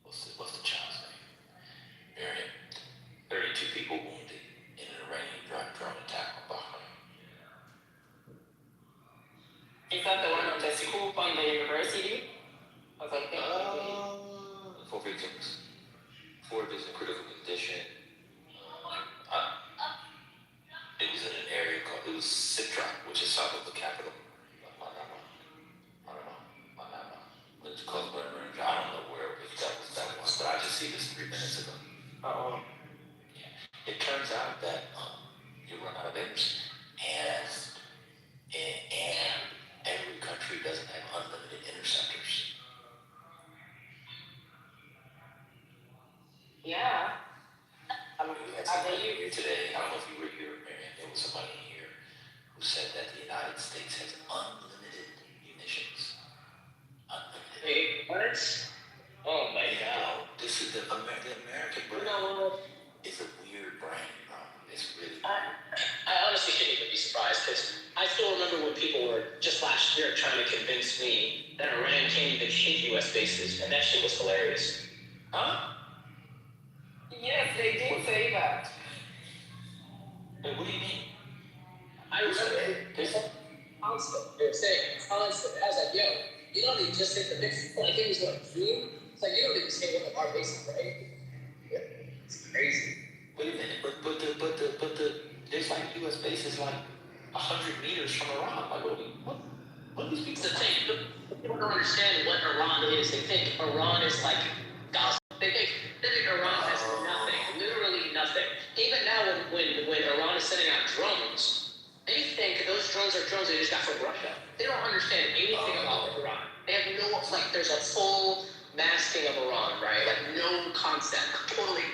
what's the child's name? Miriam. 32 people wounded in an Iranian drone attack on Bahrain. Is that the one on the school on the university? Was I thinking? 4 victims. 4 of us in critical condition. It was in an area called, it was Citron, which is south of the capital. It's called Burn. I don't know where if that was, but I just see this 3 minutes ago. It turns out that you run out of interest, and every country doesn't have unlimited interceptors. Yeah. I mean, we had somebody here today. I don't know if you were here, Marion. There was somebody here who said that the United States has unlimited munitions. Unlimited. Wait, what? Oh my God. This is the American brand. You know what? It's a weird brand, bro. It's really I honestly shouldn't even be surprised because I still remember when people were just last year trying to convince me that Iran can't even hit U.S. bases, and that shit was hilarious. Huh? Yes, they did say that. Hey, what do you mean? I remember constant. They were saying constant. I was like, yo, you don't even just hit the base. Like it was like June. It's like you don't even say one of our bases, right? Yeah, it's crazy. Wait a minute, but the there's like U.S. bases like 100 meters from Iran. Like what are these people saying? People don't understand what Iran is. They think Iran is like Gaza. They think Iran has nothing, literally nothing. Even now, when Iran is sending out drones, they think those drones are drones they just got from Russia. They don't understand anything about Iran. They have no, like, there's a full masking of Iran, right? Like, no concept. Totally.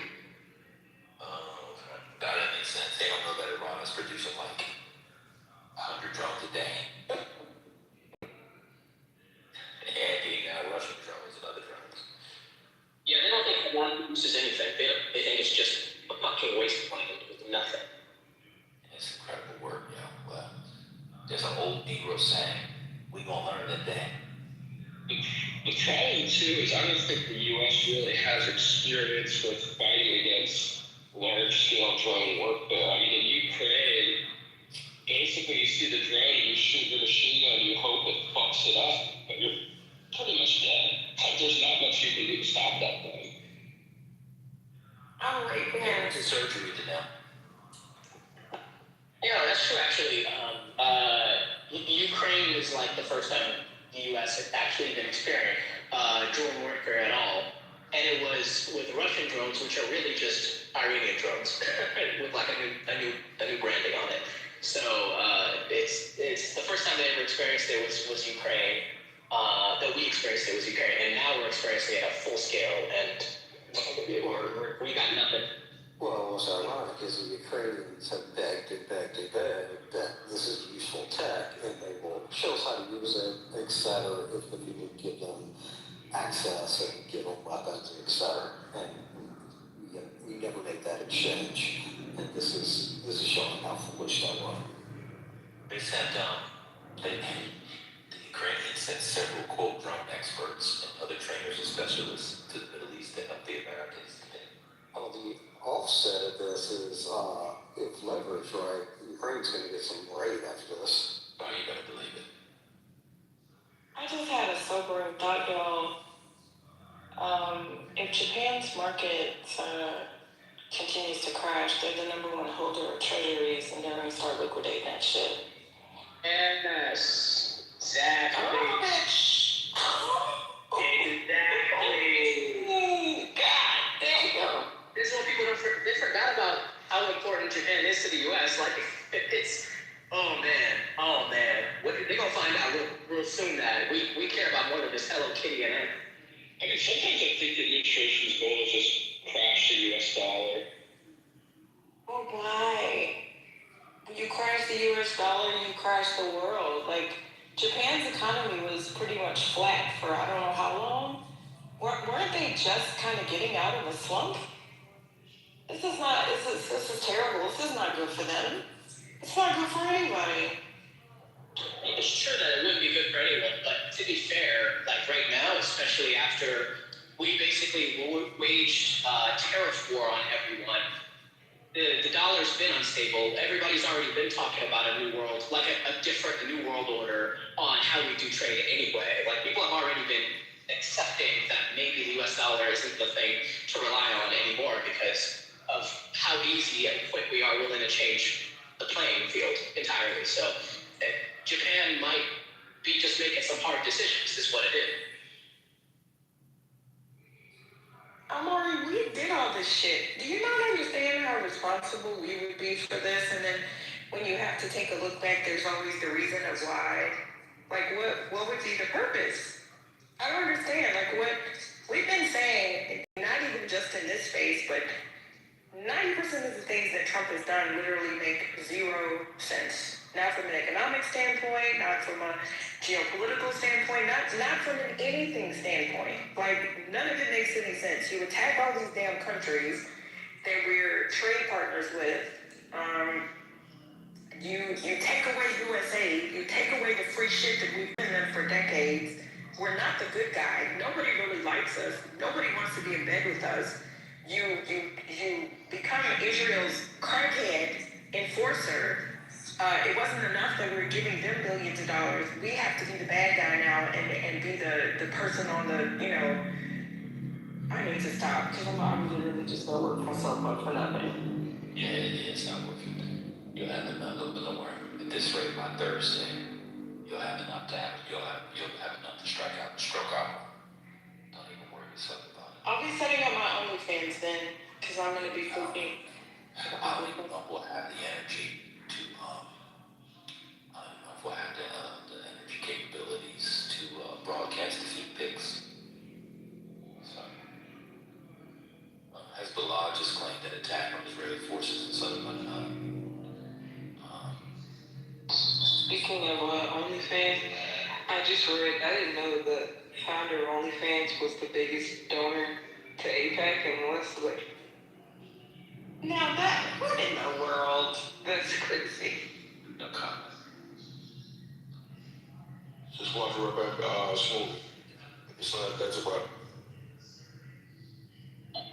That makes sense. They don't know that Iran is producing like 100 drones a day. And being Russian drones and other drones. Yeah, they don't think Iran produces anything. They think it's just a fucking wasteland with nothing. It's incredible work, you know. Well, there's an old Negro saying, we gonna learn today. The problem too is I don't think the U.S. really has experience with fighting against large-scale drone warfare. I mean, in Ukraine, basically you see the drone, you shoot your machine gun, you hope it fucks it up, but you're pretty much dead. Like, there's not much you can do to stop that thing. Oh, right there. It's surgery to them. Yeah, that's true, actually. Ukraine was like the first time the U.S. had actually been experiencing drone warfare at all. And it was with Russian drones, which are really just Iranian drones, with like a new branding on it. So it's the first time they ever experienced it was Ukraine. That we experienced it was Ukraine, and now we're experiencing it at full scale, and we got nothing. Well, what's ironic is the Ukrainians have begged that this is useful tech, and they will show us how to use it, etc. If the people give them access and give them weapons, etc. And we never make that exchange. And this is showing how foolish that was. They sent the Ukrainians sent several quote drone experts and other trainers and specialists to the Middle East to help the Americans. Well, the offset of this is if leverage right, Ukraine's going to get some raid after this. Oh, you better believe it. I just had a sobering thought, y'all. If Japan's market continues to crash, they're the #1 holder of treasuries, and they're going to start liquidating that shit. Yes, exactly. Exactly. God damn. This is what people they forgot about how important Japan is to the U.S. Like, it's, oh man. They're going to find out real soon that we care about more than just Hello Kitty and everything. I mean, sometimes I think the administration's goal is just crash the U.S. dollar. Oh, why? You crash the U.S. dollar, you crash the world. Like, Japan's economy was pretty much flat for I don't know how long. Weren't they just kind of getting out of a slump? This is terrible. This is not good for them. It's not good for anybody. It's true that it wouldn't be good for anyone, but to be fair, like right now, especially after we basically waged tariff war on everyone, the dollar's been unstable. Everybody's already been talking about a new world, like a different new world order on how we do trade anyway. Like people have already been accepting that maybe the US dollar isn't the thing to rely on anymore because of how easy and quick we are willing to change the playing field entirely. So Japan might be just making some hard decisions, is what it is. Amari, we did all this shit. Do you not understand how responsible we would be for this? And then when you have to take a look back, there's always the reason of why. Like, what would be the purpose? I don't understand. Like, what we've been saying, not even just in this space, but 90% of the things that Trump has done literally make zero sense. Not from an economic standpoint, not from a geopolitical standpoint, not from an anything standpoint. Like, none of it makes any sense. You attack all these damn countries that we're trade partners with. You take away USA, you take away the free shit that we've given them for decades. We're not the good guy. Nobody really likes us. Nobody wants to be in bed with us. You become Israel's crackhead enforcer. It wasn't enough that we were giving them billions of dollars. We have to be the bad guy now and be the person on the, I need to stop because I'm literally just going to work myself up for nothing. Yeah, it's not working. You'll have enough, don't worry. At this rate, by Thursday, you'll have enough to strike out and stroke out. Don't even worry yourself about it. I'll be setting up my OnlyFans then, because I'm going to be flipping. I don't even know if we'll have the energy to, I don't know if we'll have the energy capabilities to broadcast a few pics. So, Hezbollah just claimed an attack on Israeli forces in southern Lebanon. Speaking of OnlyFans, I just read, I didn't know the founder of OnlyFans was the biggest donor to APAC and Wesley. Now that, what in the world? That's crazy. No comment. Just watch right back, smooth. It's not, that's about.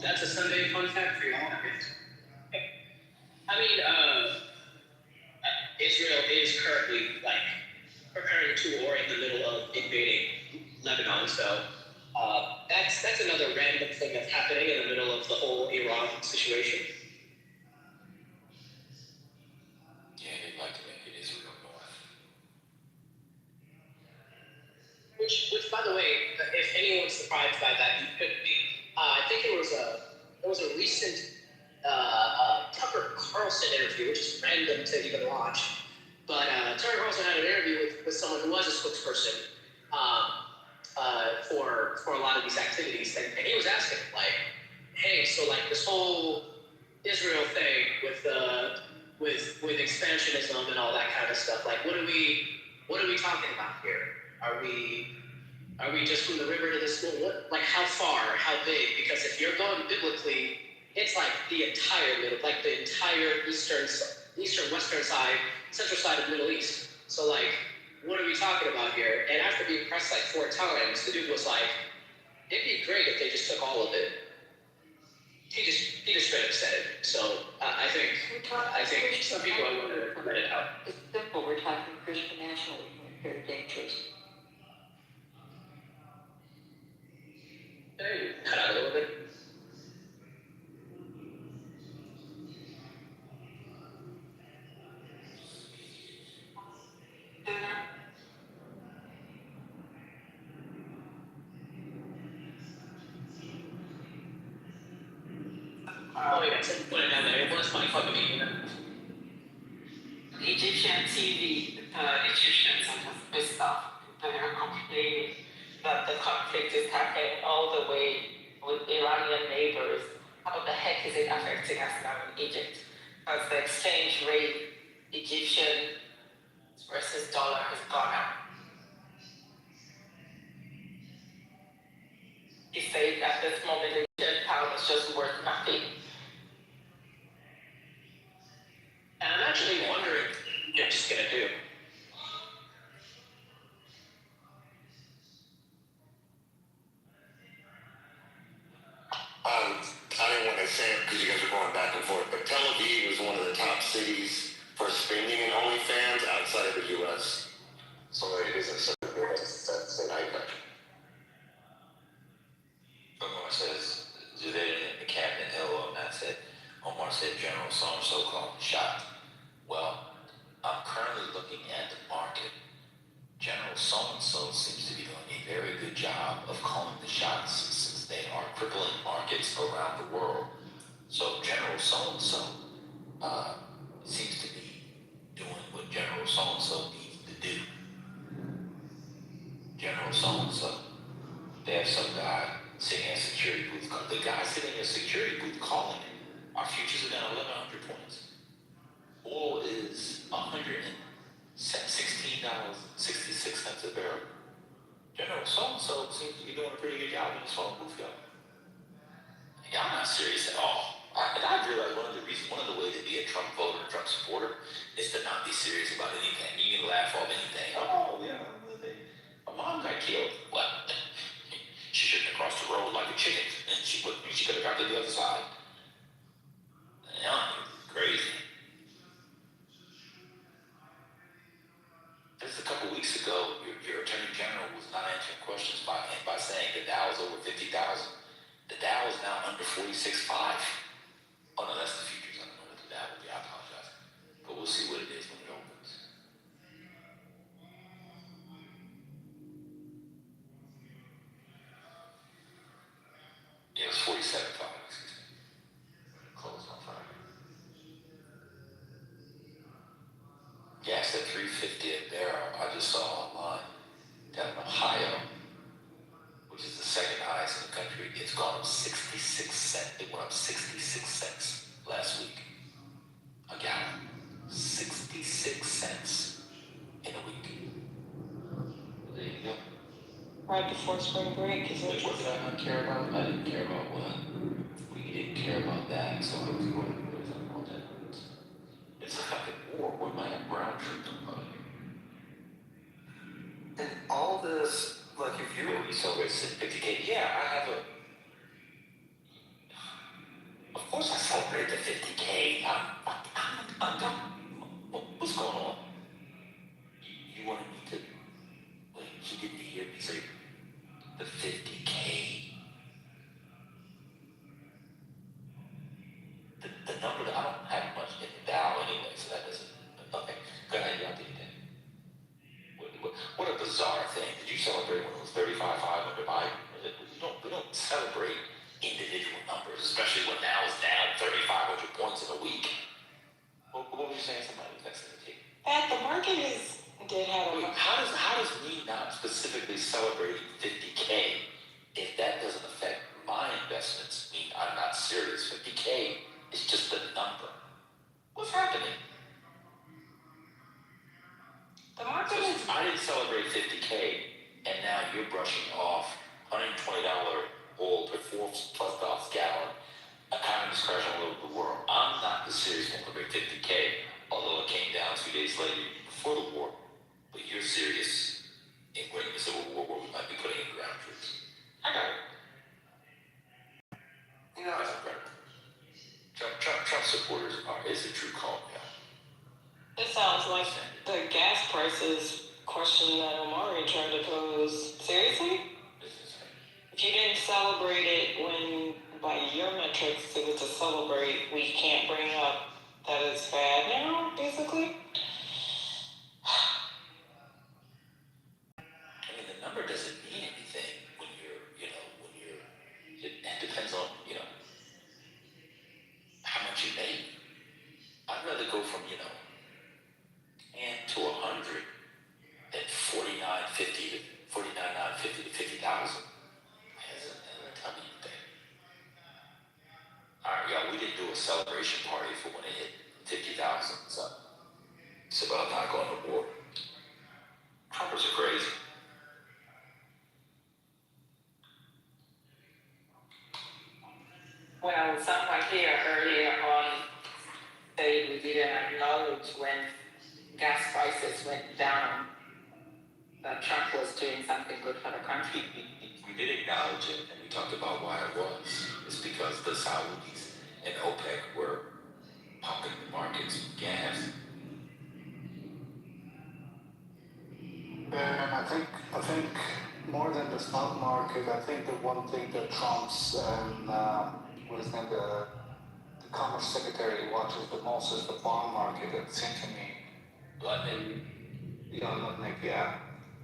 That's a Sunday fun fact for y'all. I mean, Israel is currently preparing to war in the middle of invading Lebanon, so that's another random thing that's happening in the middle of the whole Iran situation. Yeah, they'd like to make it Israel North. Which, by the way, if anyone's surprised by that, you couldn't be. I think there was a recent Tucker Carlson interview, which is random to even watch. But Tucker Carlson had an interview with someone who was a spokesperson for a lot of these activities, and he was asking hey, so this whole Israel thing with expansionism and all that kind of stuff, what are we talking about here? Are we just from the river to the school? How far? How big? Because if you're going biblically, it's the entire middle, the entire eastern, western side, central side of the Middle East. So what are we talking about here? And after being pressed 4 times, the dude was it'd be great if they just took all of it. He just straight up said it. So I think some people are going to let it out. It's simple. We're talking Christian nationalism. Very dangerous. Hey, cut out a little bit. Oh yeah, so put it down there. It was funny fucking me. Egyptian TV, the Egyptians are just pissed off. They're complaining that the conflict is happening all the way with Iranian neighbors. How the heck is it affecting us now in Egypt? As the exchange rate, Egyptian versus dollar has gone up. He said at this moment the Egyptian pound is just worth nothing. And I'm actually wondering what Egypt's gonna do. I didn't want to say it because you guys are going back and forth, but Tel Aviv is one of the top cities for spending in OnlyFans outside of the U.S. So it isn't such a good nightmare. Omar says, do they in the cabinet? Hello, and I said, Omar said General so-and-so called shot. Well, seems to be doing what General so-and-so needs to do. General so-and-so. They have some guy sitting in a security booth. The guy sitting in a security booth calling it. Our futures are down 1,100 points. Oil is $116.66 a barrel. General so-and-so seems to be doing a pretty good job in his phone booth, y'all. Y'all not serious at all. I realize one of the ways to be a Trump voter, Trump supporter, is to not be serious about anything. You can laugh off anything. Oh, yeah, my mom got killed. What? She shouldn't have crossed the road like a chicken, and she could have got to the other side. Yeah, crazy. Just a couple weeks ago, your attorney general was not answering questions by saying the Dow is over 50,000. The Dow is now under 46.5. Oh no, that's the futures. I don't know what the Dow will be. I apologize, but we'll see what it is when it opens. Yeah, it's 47.5. Excuse me. Closed on Friday. Gas at $3.50 a barrel. I just saw online down in Ohio, which is the second highest in the country. It's gone up 66 cents. It went up 66 cents last week. A gallon. 66 cents in a week. There you go. Right before spring break, is it? What did I not care about? I didn't care about what? We didn't care about that, so I was going to put it on that. It's a fucking war. We might have ground troops on it. And all this, like if you Really celebrate 50K? Yeah, I have a. Of course I celebrate the 50K. I'm done. What's going on? You wanted me to. Wait, you didn't hear me say the 50K. The number that I don't have much in the Dow anyway, so that doesn't. Okay, go ahead, y'all do that. What a bizarre thing. Did you celebrate when it was 35.5 under Biden? We don't celebrate individual numbers, especially when now it's down 3,500 points in a week. What were you saying? Somebody was texting me. The market did have a. Wait, how does me not specifically celebrating 50K, if that doesn't affect my investments, mean I'm not serious? 50K is just a number. What's happening? The market is. I didn't celebrate 50K, and now you're brushing off $120 oil per $4+ gallon. Economies crash all over the world. I'm not the serious one to make 50K, although it came down 2 days later before the war. But you're serious in winning the Civil War where we might be putting in ground troops. I got it. You know, that's incredible. Trump supporters is a true call, yeah. It sounds like the gas prices question that Omari tried to pose. Seriously? If you didn't celebrate it when, by your metrics, it was to celebrate, we can't bring up that it's bad now, basically? I mean, the number doesn't mean anything when you're, it depends on, how much you make. I'd rather go from, and to 100 than 49.50 to 50,000. Doesn't tell me anything. All right, y'all, we didn't do a celebration party for when it hit 50,000, so it's about not going to war. Trumpers are crazy. Well, someone here earlier on said we didn't acknowledge when gas prices went down that Trump was doing something good for the country. We did acknowledge it, and we talked about why it was. It's because the Saudis and OPEC were pumping the markets with gas. And I think more than the stock market, I think the one thing that Trump's the Commerce Secretary watches the most is the bond market. It seems to me. London. Yeah.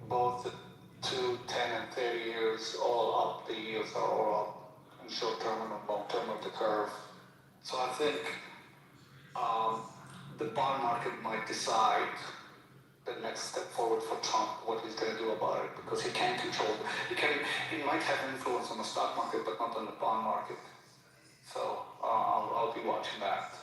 Both the 2, 10, and 30 years all up. The yields are all up in short term and long term of the curve. So I think the bond market might decide the next step forward for Trump, what he's going to do about it, because he can't control. He might have influence on the stock market, but not on the bond market. So I'll be watching that.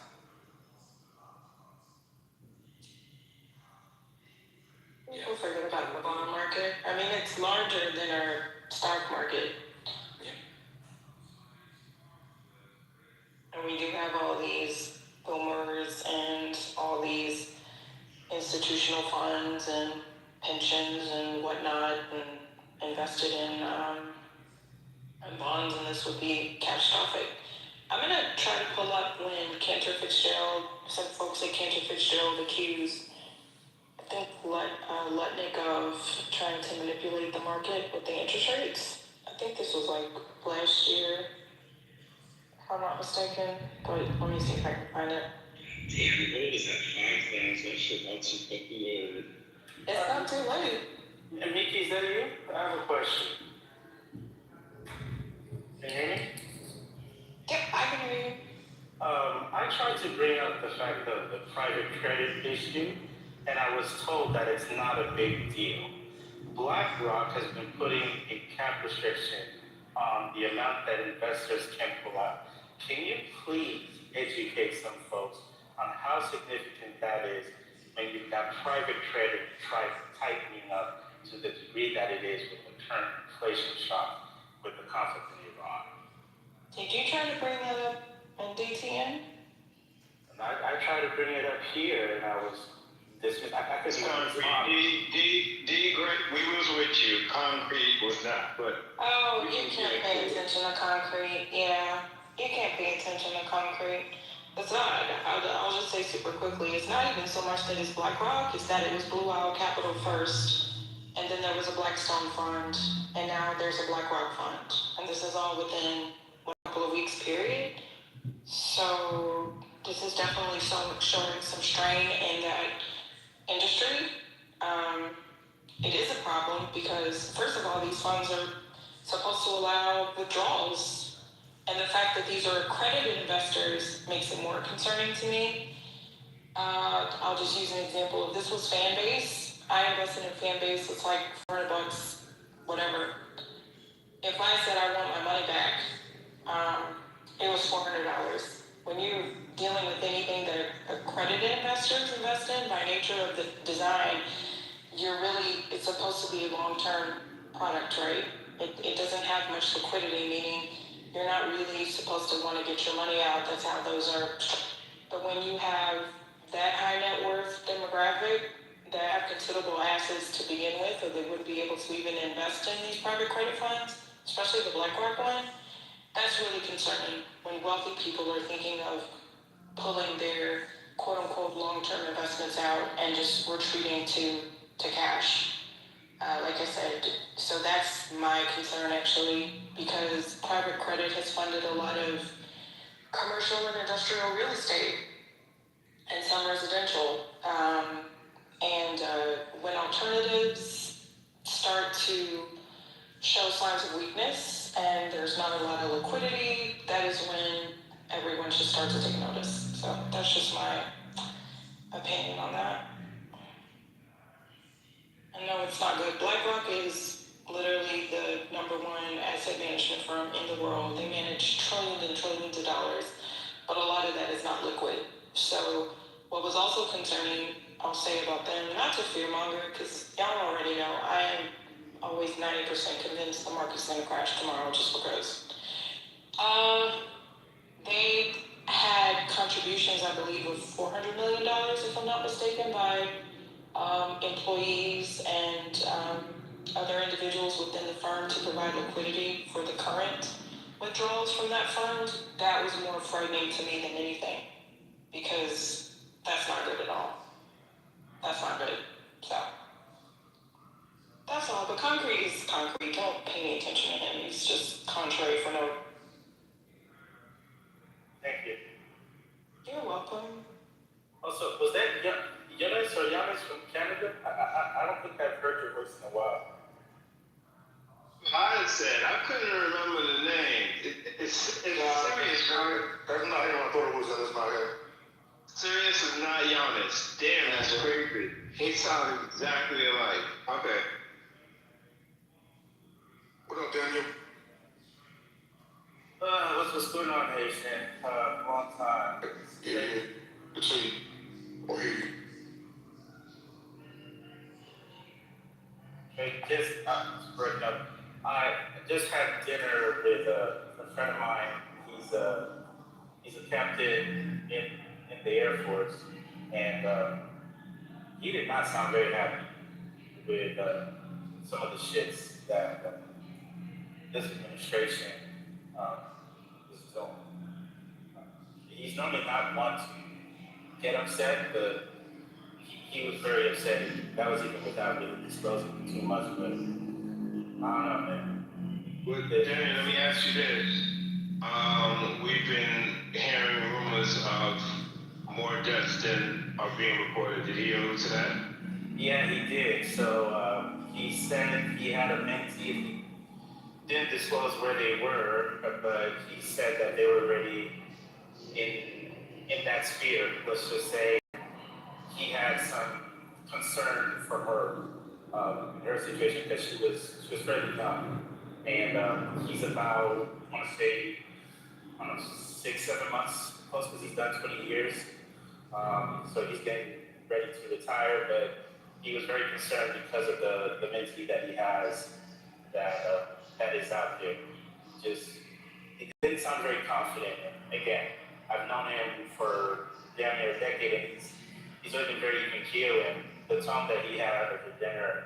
People forget about the bond market. I mean, it's larger than our stock market. And we do have all these boomers and all these institutional funds and pensions and whatnot and invested in bonds, and this would be catastrophic. I'm going to try to pull up when Cantor Fitzgerald, some folks at Cantor Fitzgerald accused, I think, Lutnick of trying to manipulate the market with the interest rates. I think this was like last year, if I'm not mistaken, but let me see if I can find it. Damn, the gold is at 5,000. That shit not too quickly. It's not too late. And Mickey, is that you? I have a question. Can you hear me? Yep, I can hear you. I tried to bring up the fact of the private credit issue, and I was told that it's not a big deal. BlackRock has been putting a cap restriction on the amount that investors can pull out. Can you please educate some folks on how significant that is when you've got private credit tightening up to the degree that it is with the current inflation shock with the conflict in Iran? Did you try to bring that up on DTN? And I tried to bring it up here, and I was dismissed. I couldn't even respond. D, great, we was with you. Concrete was not, but. Oh, you can't pay attention to concrete. Yeah, you can't pay attention to concrete. It's not. I'll just say super quickly. It's not even so much that it's BlackRock. It's that it was Blue Owl Capital first, and then there was a Blackstone fund, and now there's a BlackRock fund, and this is all within a couple of weeks period. So this is definitely showing some strain in that industry. It is a problem because, first of all, these funds are supposed to allow withdrawals, and the fact that these are accredited investors makes it more concerning to me. I'll just use an example. If this was Fanbase, I invested in Fanbase. It's like $400, whatever. If I said I want my money back, it was $400. When you're dealing with anything that accredited investors invest in, by nature of the design, it's supposed to be a long-term product, right? It doesn't have much liquidity, meaning you're not really supposed to want to get your money out. That's how those are. But when you have that high net worth demographic that have considerable assets to begin with, or they wouldn't be able to even invest in these private credit funds, especially the BlackRock one, that's really concerning when wealthy people are thinking of pulling their quote-unquote long-term investments out and just retreating to cash. Like I said, so that's my concern actually, because private credit has funded a lot of commercial and industrial real estate and some residential. When alternatives start to show signs of weakness and there's not a lot of liquidity, that is when everyone should start to take notice. So that's just my opinion on that. I know it's not good. BlackRock is literally the #1 asset management firm in the world. They manage trillions and trillions of dollars, but a lot of that is not liquid. So what was also concerning, I'll say about them, not to fearmonger, because y'all already know, I am always 90% convinced the market's going to crash tomorrow just because. They had contributions, I believe, of $400 million, if I'm not mistaken, by employees and other individuals within the firm to provide liquidity for the current withdrawals from that fund. That was more frightening to me than anything, because that's not good at all. That's not good. So that's all. But concrete is concrete. Don't pay any attention to him. He's just contrary for no. Thank you. You're welcome. Also, was that Giannis or Giannis from Canada? I don't think I've heard your voice in a while. I said, I couldn't remember the name. It's serious, right? That's not him. I thought it was. That's not him. Sirius is not Giannis. Damn, that's crazy. He sounds exactly alike. Okay. What up, Daniel? What's going on, Nation? Long time. Yeah. Good to see you. Or hear you. Hey, just breaking up. I just had dinner with a friend of mine. He's a captain in the Air Force, and he did not sound very happy with some of the shits that this administration is doing. He's normally not one to get upset, but he was very upset. That was even without really disclosing too much, but I don't know, man. Well, Danny, let me ask you this. We've been hearing rumors of more deaths than are being reported. Did he allude to that? Yeah, he did. So he said he had a mentee. He didn't disclose where they were, but he said that they were already in that sphere. Let's just say he had some concern for her, her situation, because she was fairly young, and he's about, I want to say, I don't know, 6-7 months close, because he's done 20 years. So he's getting ready to retire, but he was very concerned because of the mentee that he has that is out there. Just, he didn't sound very confident. And again, I've known him for damn near a decade, and he's always been very even keel, and the tone that he had at the dinner,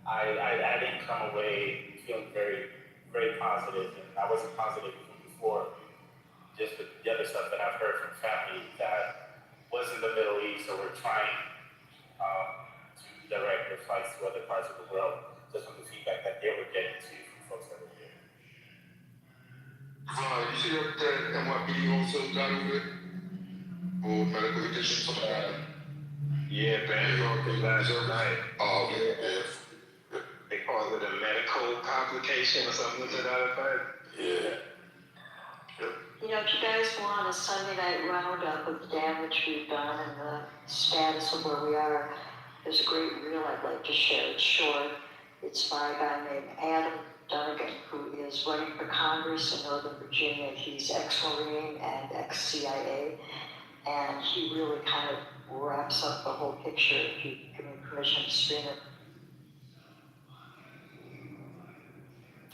I didn't come away feeling very, very positive, and I wasn't positive even before. Just the other stuff that I've heard from family that was in the Middle East, or were trying to direct their flights to other parts of the world, just from the feedback that they were getting to from folks that were here. You see that NYPD also got over it? Or medical condition, something like that? Yeah, Bangalore last night. Oh, okay, yeah. They call it a medical complication or something to that effect. Yeah. You know, if you guys want a Sunday night roundup of the damage we've done and the status of where we are, there's a great reel I'd like to share. It's short. It's by a guy named Adam Dunnigan, who is running for Congress in Northern Virginia. He's ex-Marine and ex-CIA, and he really kind of wraps up the whole picture if you give me permission to stream it.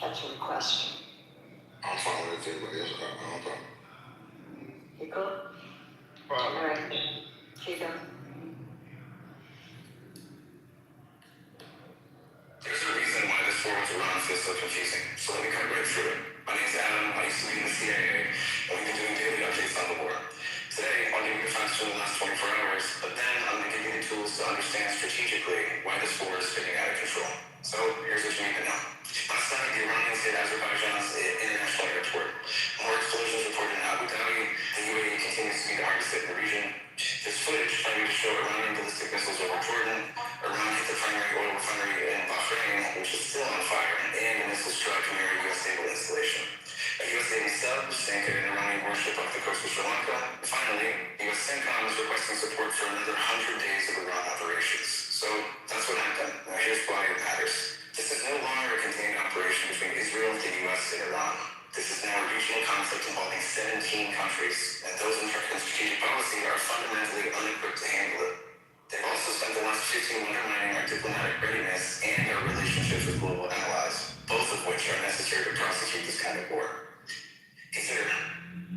That's a request. I'm fine with it, everybody else, no problem. You cool? All right. Keep going. There's a reason why this war with Iran feels so confusing, so let me cut right through it. My name's Adam, I used to be in the CIA, and we've been doing daily updates on the war. Today, I'll give you the facts from the last 24 hours, but then I'm going to give you the tools to understand strategically why this war is spinning out of control. So, here's what you need to know. Last night, the Iranians hit Azerbaijan's international airport. More explosions reported in Abu Dhabi. The UAE continues to be the hardest hit in the region. There's footage trying to show Iranian ballistic missiles over Jordan. Iran hit the primary oil refinery in Bahrain, which is still on fire, and a missile struck near a U.S. naval installation. A U.S. Navy sub sank an Iranian warship off the coast of Sri Lanka. And finally, U.S. CENTCOM is requesting support for another 100 days of Iran operations. So that's what happened. Now here's why it matters. This is no longer a contained operation between Israel, the U.S., and Iran. This is now a regional conflict involving 17 countries, and those in charge of strategic policy are fundamentally unequipped to handle it. They've also spent the last 15 undermining our diplomatic readiness and our relationships with global allies, both of which are necessary to prosecute this kind of war. Consider,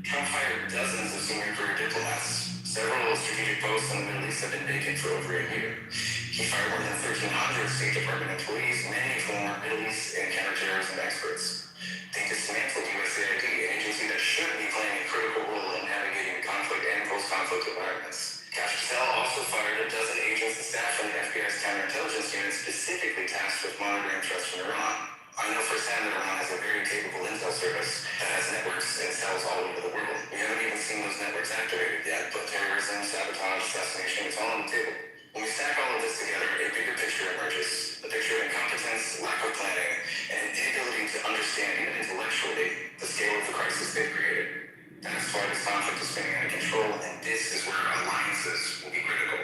Trump fired dozens of senior career diplomats. Several strategic posts in the Middle East have been vacant for over a year. He fired more than 1,300 State Department employees, many of whom are Middle East and counterterrorism experts. They dismantled USAID, an agency that should be playing a critical role in navigating conflict and post-conflict environments. Cash Patel also fired a dozen agents and staff from the FBI's counterintelligence unit specifically tasked with monitoring threats from Iran. I know firsthand that Iran has a very capable intel service that has networks and cells all over the world. We haven't even seen those networks activated yet, but terrorism, sabotage, assassination, it's all on the table. When we stack all of this together, a bigger picture emerges. A picture of incompetence, lack of planning, and an inability to understand, even intellectually, the scale of the crisis they've created. And as far as conflict is spinning out of control, and this is where alliances will be critical.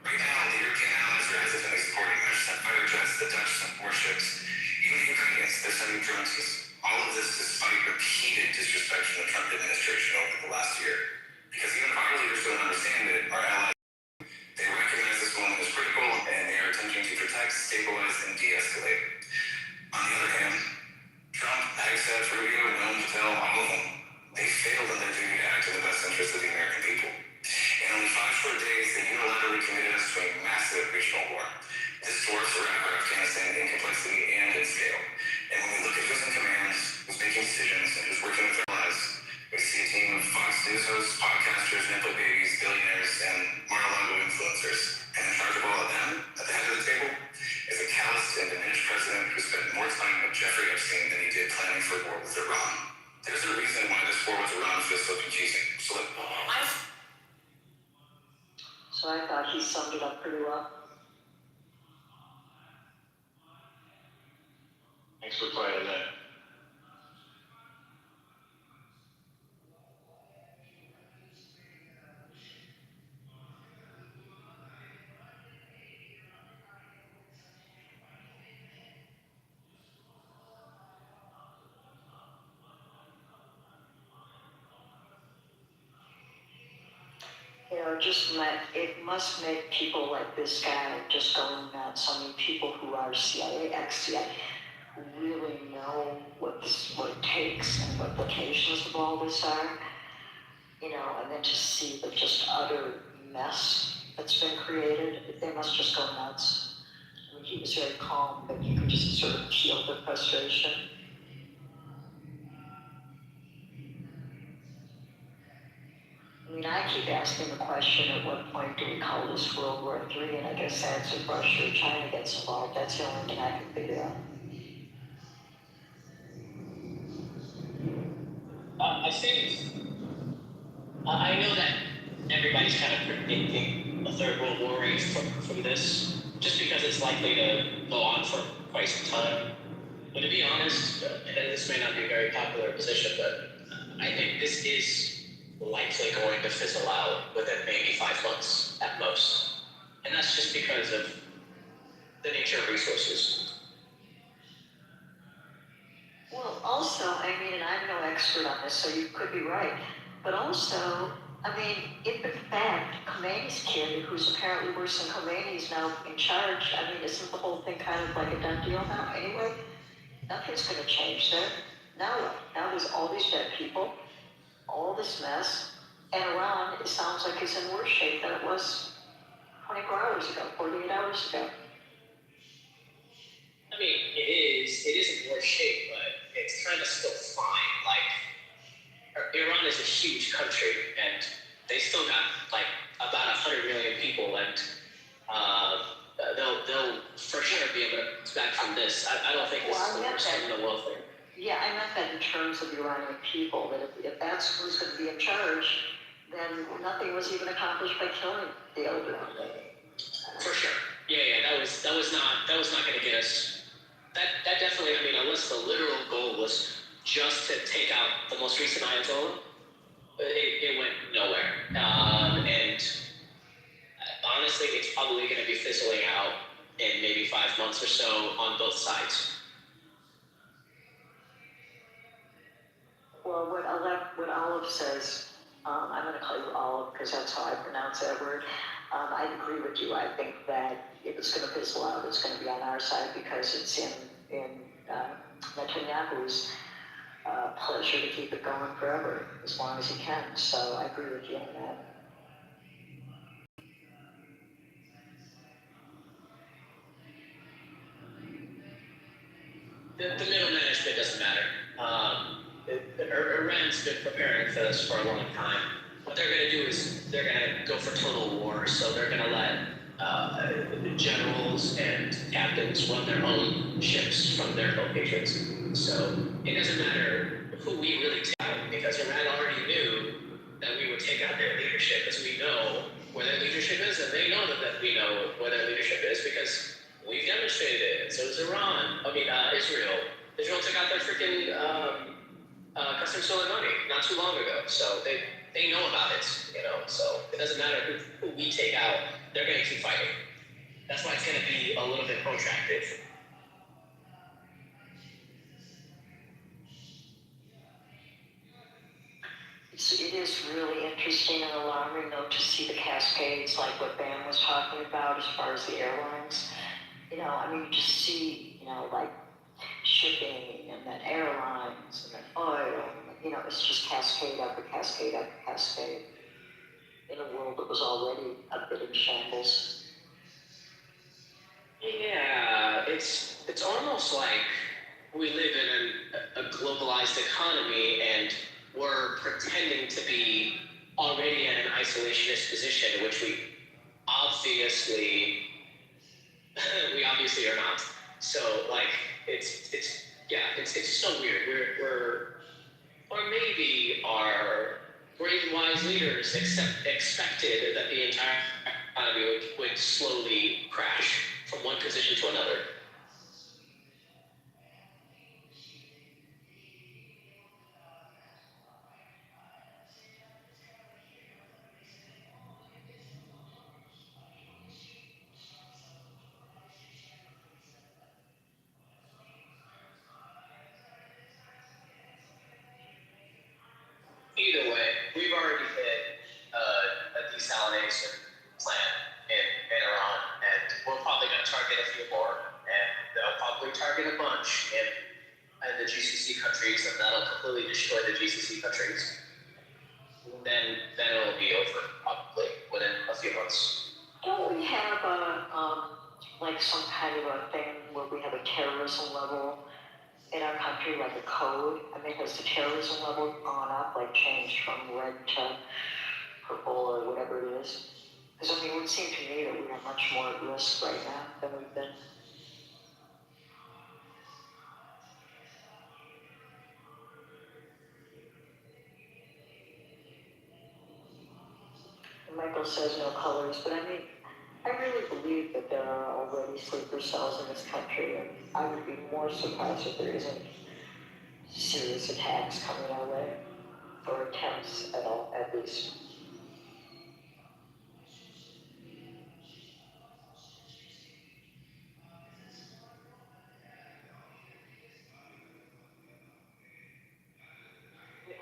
Right now, the European allies are hesitantly supporting. They're sent fighter jets, the Dutch sent warships, even the Ukrainians, they're sending drones. All of this despite repeated disrespect from the Trump administration over the last year. Because even if our leaders don't understand it, our allies, they recognize this moment as critical, and they are attempting to protect, stabilize, and de-escalate. On the other hand, Trump, Hegseth, Rubio, Rome, Patel, all of them, they failed in their duty to act in the best interest of the American people. In only 5 short days, they unilaterally committed us to a massive regional war. This dwarfs Iraq or Afghanistan in complexity and in scale. And when we look at who's in command, who's making decisions, and who's working with their allies, we see a team of Fox News hosts, podcasters, nipple babies, billionaires, and Mar-a-Lago influencers. And in charge of all of them, at the head of the table, is a calloused and diminished president who spent more time with Jeffrey Epstein than he did planning for war with Iran. There's a reason why this war with Iran feels so confusing. So I thought he summed it up pretty well. Thanks for playing that. You know, it must make people like this guy just going nuts. I mean, people who are CIA, ex-CIA, who really know what it takes and what the implications of all this are. You know, and then just see the just utter mess that's been created. They must just go nuts. I mean, he was very calm, but you could just sort of feel the frustration. I mean, I keep asking the question, at what point do we call this World War III? And I guess that's if Russia or China gets involved. That's the only thing I can figure out. I think, I know that everybody's kind of predicting a third world war rage from this, just because it's likely to go on for quite some time. But to be honest, and this may not be a very popular position, but I think this is likely going to fizzle out within maybe 5 months at most. And that's just because of the nature of resources. Well, also, I mean, and I'm no expert on this, so you could be right, but also, I mean, if in fact Khomeini's kid, who's apparently worse than Khomeini, is now in charge, I mean, isn't the whole thing kind of like a done deal now anyway? Nothing's going to change there. Now what? Now there's all these dead people, all this mess, and Iran, it sounds like it's in worse shape than it was 24 hours ago, 48 hours ago. I mean, it is in worse shape, but it's kind of still fine. Like, Iran is a huge country, and they still got like about 100 million people, and they'll for sure be able to bounce back from this. I don't think this is the worst thing in the world for them. Yeah, I meant that in terms of the Iranian people, that if that's who's going to be in charge, then nothing was even accomplished by killing the elder. For sure. Yeah, that was not going to get us. That definitely, I mean, unless the literal goal was just to take out the most recent Ayatollah, it went nowhere. And honestly, it's probably going to be fizzling out in maybe 5 months or so on both sides. Well, what Olive says, I'm going to call you Olive because that's how I pronounce that word. I agree with you. I think that if it's going to fizzle out, it's going to be on our side because it's in Netanyahu's pleasure to keep it going forever, as long as he can. So I agree with you on that. The middle management doesn't matter. Iran's been preparing for this for a long time. What they're going to do is they're going to go for total war. So they're going to let generals and captains run their own ships from their locations. So it doesn't matter who we really take out, because Iran already knew that we would take out their leadership, because we know where their leadership is, and they know that we know where their leadership is because we've demonstrated it. And so does Iran. Israel. Israel took out their freaking Custom Soleimani not too long ago. So they know about it, you know. So it doesn't matter who we take out, they're going to keep fighting. That's why it's going to be a little bit protracted. It is really interesting and alarming, though, to see the cascades, like what Bam was talking about as far as the airlines. You know, I mean, you just see, you know, like shipping and then airlines and then oil. You know, it's just cascade after cascade after cascade in a world that was already a bit in shambles. Yeah, it's almost like we live in a globalized economy and we're pretending to be already in an isolationist position, which we obviously are not. So like it's so weird. Or maybe our brave and wise leaders expected that the entire economy would slowly crash from one position to another. Either way, we've already hit a desalination plant in Iran, and we're probably going to target a few more, and they'll probably target a bunch in the GCC countries, and that'll completely destroy the GCC countries. Then it'll be over, probably, within a few months. Don't we have like some kind of a thing where we have a terrorism level in our country, like a code? I mean, has the terrorism level gone up, like changed from red to purple or whatever it is? Because I mean, it would seem to me that we are much more at risk right now than we've been. And Michael says no colors, but I mean, I really believe that there are already sleeper cells in this country, and I would be more surprised if there isn't serious attacks coming our way, or attempts at all, at least.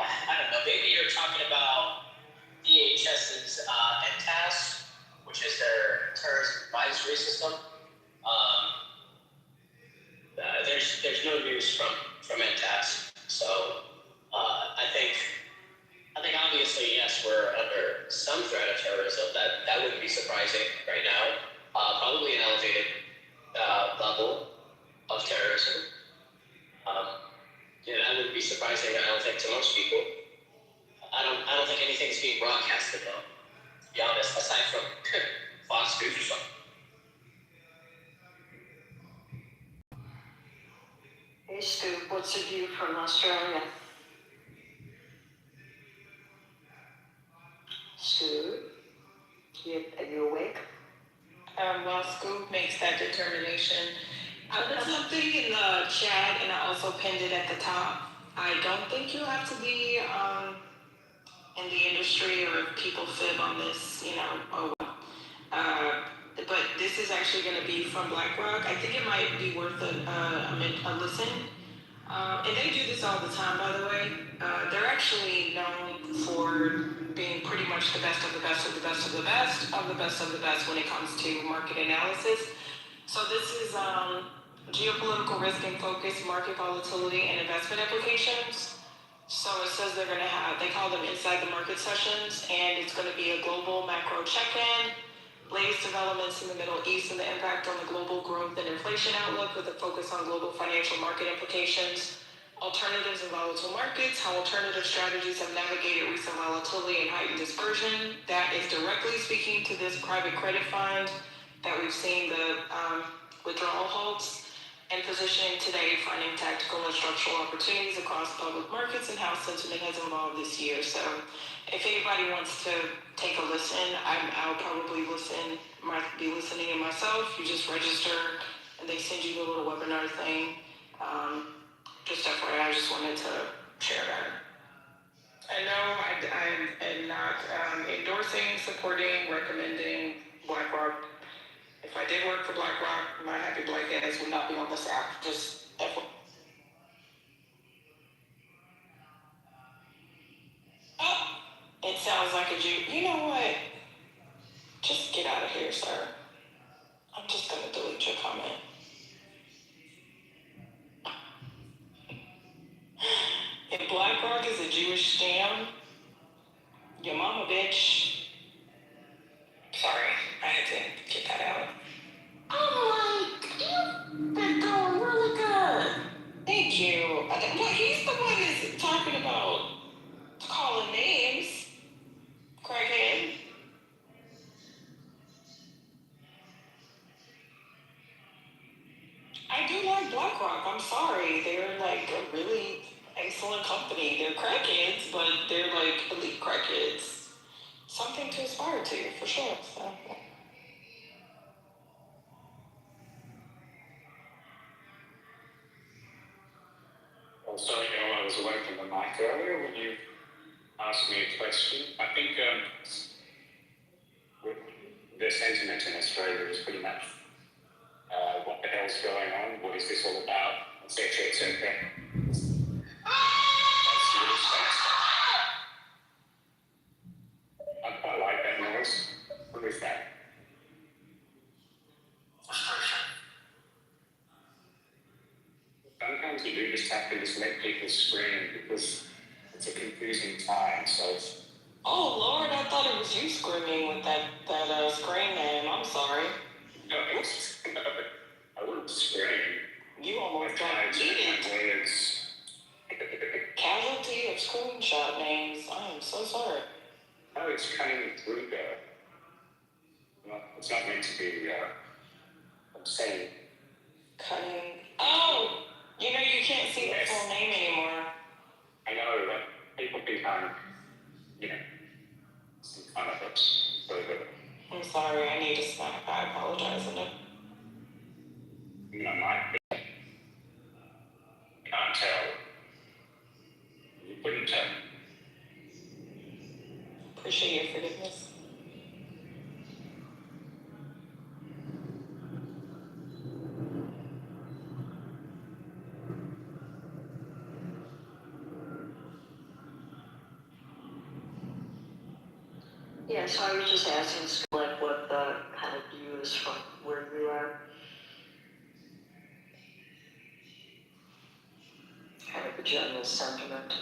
I don't know, maybe you're talking about DHS's NTAS, which is their terrorist advisory system. There's no news from NTAS, so I think obviously yes, we're under some threat of terrorism. That wouldn't be surprising right now. Probably an elevated level of terrorism. That wouldn't be surprising. I don't think to most people. I don't think anything's being broadcasted though. To be honest, aside from Fox News or something. Hey Stu, what's the view from Australia? Stu, are you awake? While Scoop makes that determination, I put something in the chat and I also pinned it at the top. I don't think you have to be in the industry or if people fib on this, you know, but this is actually going to be from BlackRock. I think it might be worth a listen. And they do this all the time, by the way. They're actually known for being pretty much the best of the best of the best of the best of the best of the best when it comes to market analysis. So this is geopolitical risk and focus, market volatility, and investment applications. So it says they're going to have, they call them inside the market sessions, and it's going to be a global macro check-in, latest developments in the Middle East and the impact on the global growth and inflation outlook with a focus on global financial market implications, alternatives in volatile markets, how alternative strategies have navigated recent volatility and heightened dispersion. That is directly speaking to this private credit fund that we've seen the withdrawal halts, and positioning today, finding tactical and structural opportunities across public markets and how sentiment has evolved this year. So if anybody wants to take a listen, I'll probably be listening in myself. You just register and they send you the little webinar thing. Just FYI, I just wanted to Chairman. And no, I am not endorsing, supporting, recommending BlackRock. If I did work for BlackRock, my happy black ass would not be on this app. Just oh, it sounds like a Jew. You know what? Just get out of here, sir. I'm just gonna delete your comment. If BlackRock is a Jewish scam, your mama bitch. Sorry, I had to get that out. I'm like, you've been doing really good. Thank you. Well, he's the one that's talking about calling names. Crackhead. I do like BlackRock. I'm sorry. They're like a really excellent company. They're crackheads, but they're like elite crackheads. Something to aspire to, for sure. So. I'm sorry, Al, I was away from the mic earlier when you asked me a question. I think the sentiment in Australia is pretty much what the hell's going on, what is this all about, etc., etc. I quite like that noise. What is that? Sometimes you do just have to just let people scream because it's a confusing time, so it's... Oh Lord, I thought it was you screaming with that screen name. I'm sorry. No, I wouldn't scream. You almost got heated. Casualty of screenshot names. I am so sorry. Oh, it's cutting through there. No, it's not meant to be obscene. Cutting. Oh! You know you can't see the full name anymore. I know, but people think I'm, some kind of I'm sorry, I need a snack. I apologize. I might be. Can't tell. You couldn't tell. Appreciate your forgiveness. Yeah, so I was just asking like what the kind of view is from where you are. Kind of a general sentiment.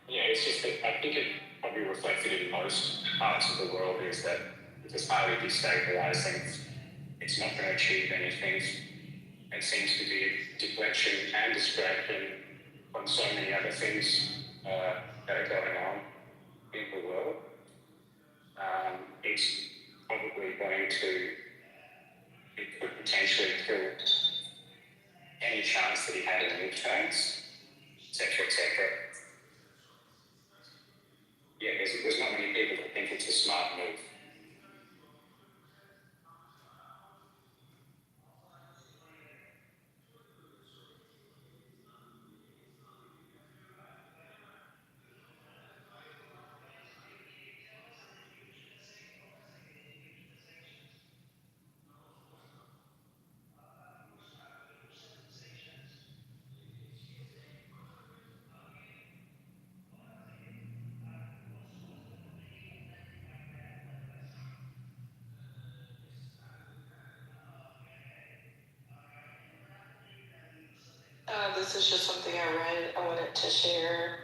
Yeah, it's just that I think it probably reflected in most parts of the world is that it's highly destabilizing. It's not going to achieve anything. It seems to be deflection and distraction from so many other things that are going on in the world. It's probably going to, it could potentially kill any chance that he had in the midterms, etc., etc. Yeah, there's not many people that think it's a smart move. This is just something I read. I wanted to share.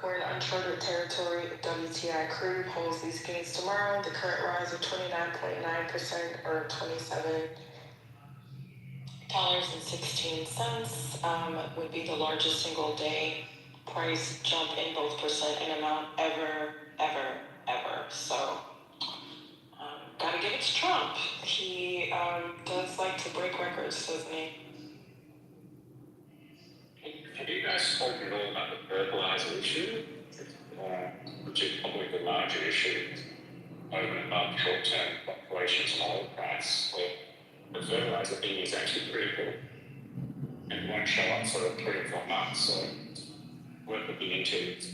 We're in uncharted territory. WTI crude holds these gains tomorrow. The current rise of 29.9% or $27.16 would be the largest single day price jump in both percent and amount ever. So, gotta give it to Trump. He does like to break records, doesn't he? Have you guys spoken at all about the fertilizer issue, which is probably the larger issue over and above short-term fluctuations in oil price, where the fertilizer thing is actually critical. and won't show up for 3 or 4 months. So we're looking into it.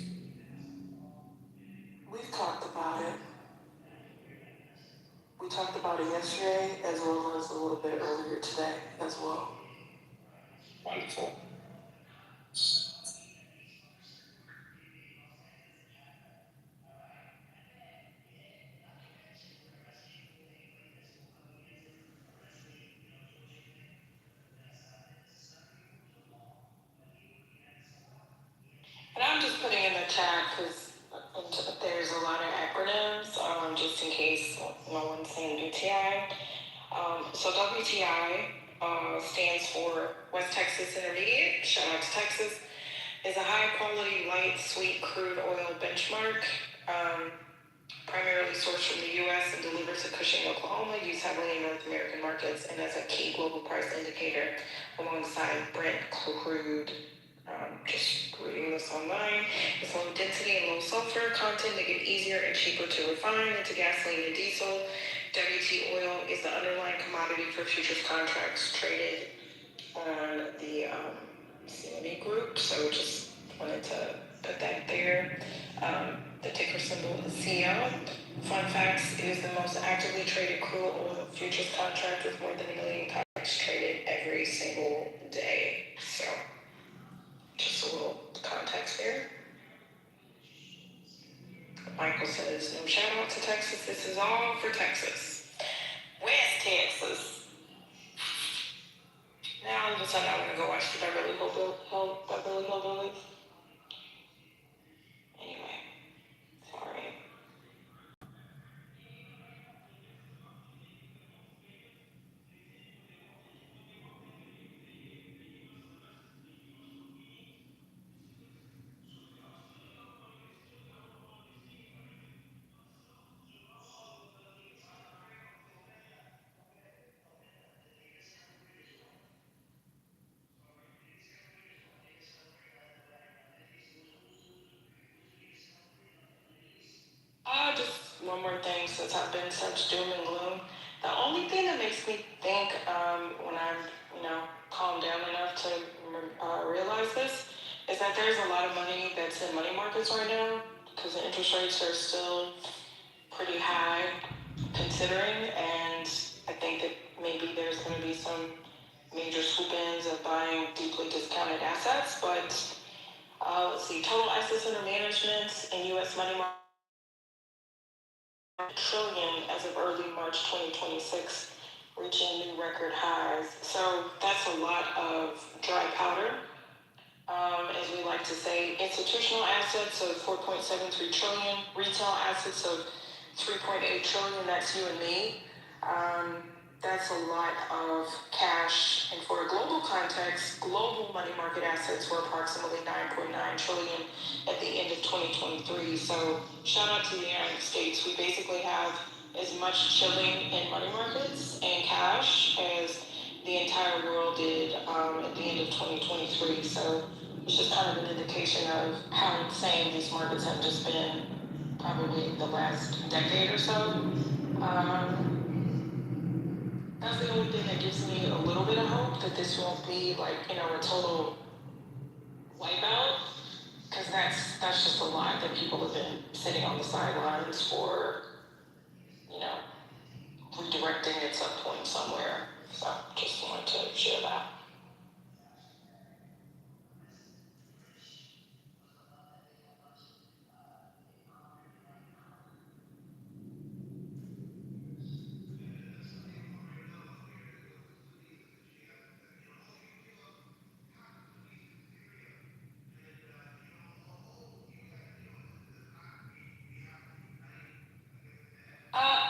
We've talked about it. We talked about it yesterday as well as a little bit earlier today as well. Wonderful. And I'm just putting in the chat because there's a lot of acronyms, just in case no one's saying WTI. So WTI stands for West Texas Intermediate, shout out to Texas, is a high quality light sweet crude oil benchmark, primarily sourced from the U.S. and delivered to Cushing, Oklahoma, used heavily in North American markets and as a key global price indicator alongside Brent crude. Just reading this online. It's low density and low sulfur content, make it easier and cheaper to refine into gasoline and diesel. WT oil is the underlying commodity for futures contracts traded on the CME group. So just wanted to put that there. The ticker symbol is CL. Fun facts, it is the most actively traded crude oil futures contract with more than 1 million contracts traded every single day. So just a little context there. Michael says, no shout out to Texas. This is all for Texas. West Texas. Now all of a sudden I want to go watch the Beverly Hillbillies. Anyway, sorry. Just one more thing, since I've been such doom and gloom. The only thing that makes me think when I'm, calmed down enough to realize this is that there's a lot of money that's in money markets right now because the interest rates are still pretty high considering, and I think that maybe there's going to be some major swoop-ins of buying deeply discounted assets, but let's see, total assets under management in U.S. money market trillion as of early March 2026, reaching new record highs. So that's a lot of dry powder. As we like to say, institutional assets of 4.73 trillion, retail assets of 3.8 trillion, that's you and me. That's a lot of cash. And for a global context, global money market assets were approximately 9.9 trillion at the end of 2023. So shout out to the United States. We basically have as much chilling in money markets and cash as the entire world did at the end of 2023. So it's just kind of an indication of how insane these markets have just been probably the last decade or so. That's the only thing that gives me a little bit of hope that this won't be like, a total wipeout, because that's just a lot that people have been sitting on the sidelines for, redirecting at some point somewhere. So just wanted to share that.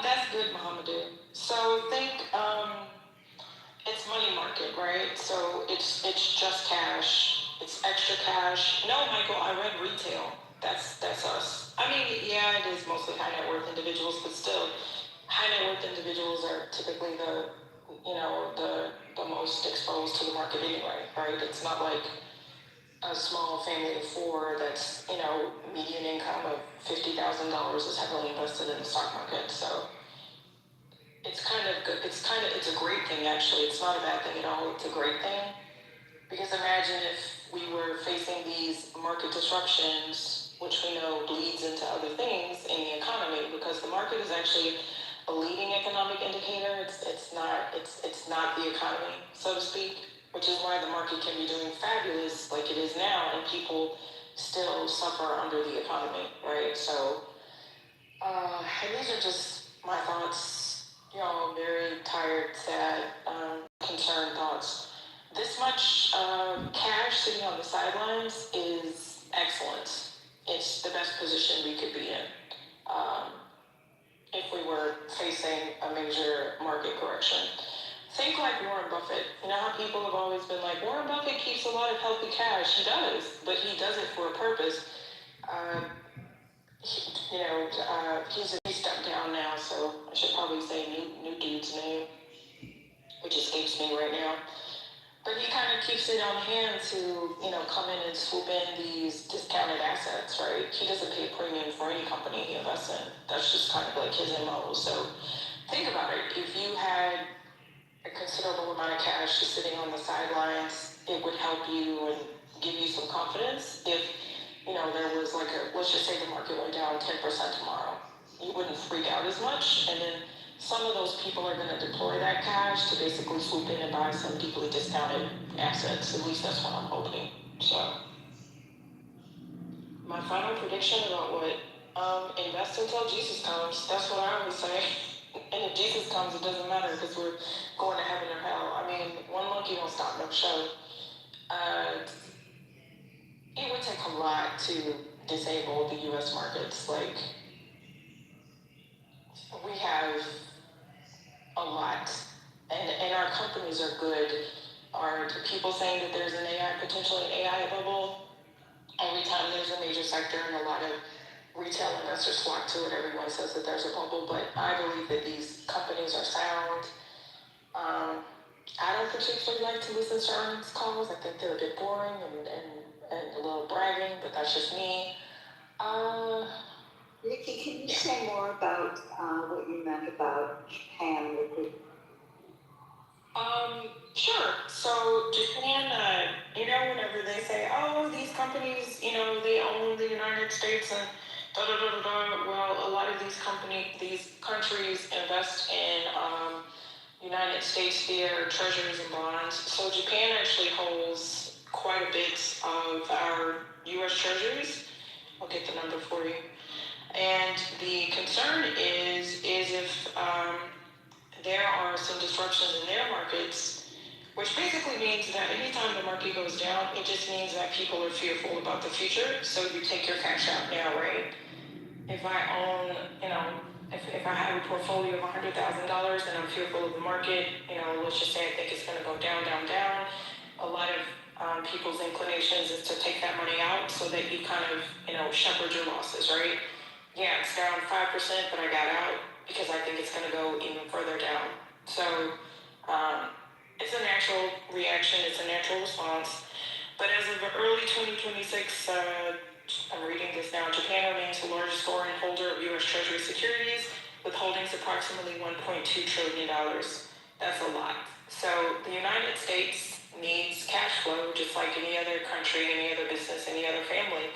That's good, Mohamedou. So think it's money market, right? So it's just cash. It's extra cash. No, Michael, I read retail. That's us. I mean, yeah, it is mostly high net worth individuals, but still, high net worth individuals are typically the most exposed to the market anyway, right? It's not like a small family of four that's, median income of $50,000 is heavily invested in the stock market. So it's kind of good. It's a great thing, actually. It's not a bad thing at all. It's a great thing. Because imagine if we were facing these market disruptions, which we know bleeds into other things in the economy, because the market is actually a leading economic indicator. It's not the economy, so to speak, which is why the market can be doing fabulous like it is now, and people still suffer under the economy, right? So, and these are just my thoughts, very tired, sad, concerned thoughts. This much cash sitting on the sidelines is excellent. It's the best position we could be in if we were facing a major market correction. Think like Warren Buffett. You know how people have always been like, Warren Buffett keeps a lot of healthy cash. He does, but he does it for a purpose. He's stepped down now, so I should probably say new dude's name, which escapes me right now. But he kind of keeps it on hand to, come in and swoop in these discounted assets, right? He doesn't pay a premium for any company he invests in. That's just kind of like his MO. So think about it. If you had a considerable amount of cash just sitting on the sidelines, it would help you and give you some confidence. If, there was let's just say the market went down 10% tomorrow, you wouldn't freak out as much. And then some of those people are going to deploy that cash to basically swoop in and buy some deeply discounted assets. At least that's what I'm hoping. So, my final prediction about what invest until Jesus comes. That's what I always say. And if Jesus comes, it doesn't matter because we're going to heaven or hell. I mean, one monkey don't stop no show. It would take a lot to disable the U.S. markets. Like, we have a lot, and our companies are good. Are people saying that there's potentially an AI bubble? Every time there's a major sector and a lot of retail investors flock to it, everyone says that there's a bubble, but I believe that these companies are sound. I don't particularly like to listen to earnings calls. I think they're a bit boring and a little bragging, but that's just me. Nikki, can you say more about what you meant about Japan? Sure. So Japan, whenever they say, oh, these companies, they own the United States and da da da da da. Well, a lot of these countries invest in United States via treasuries and bonds. So Japan actually holds quite a bit of our U.S. treasuries. I'll get the number for you. And the concern is if there are some disruptions in their markets, which basically means that anytime the market goes down, it just means that people are fearful about the future. So you take your cash out now, right? If I own, if I have a portfolio of $100,000 and I'm fearful of the market, let's just say I think it's going to go down, down, down. A lot of people's inclinations is to take that money out so that you kind of, shepherd your losses, right? Yeah, it's down 5%, but I got out because I think it's going to go even further down. So it's a natural reaction. It's a natural response. But as of early 2026, I'm reading this now, Japan remains the largest foreign holder of U.S. Treasury securities with holdings approximately $1.2 trillion. That's a lot. So the United States needs cash flow just like any other country, any other business, any other family.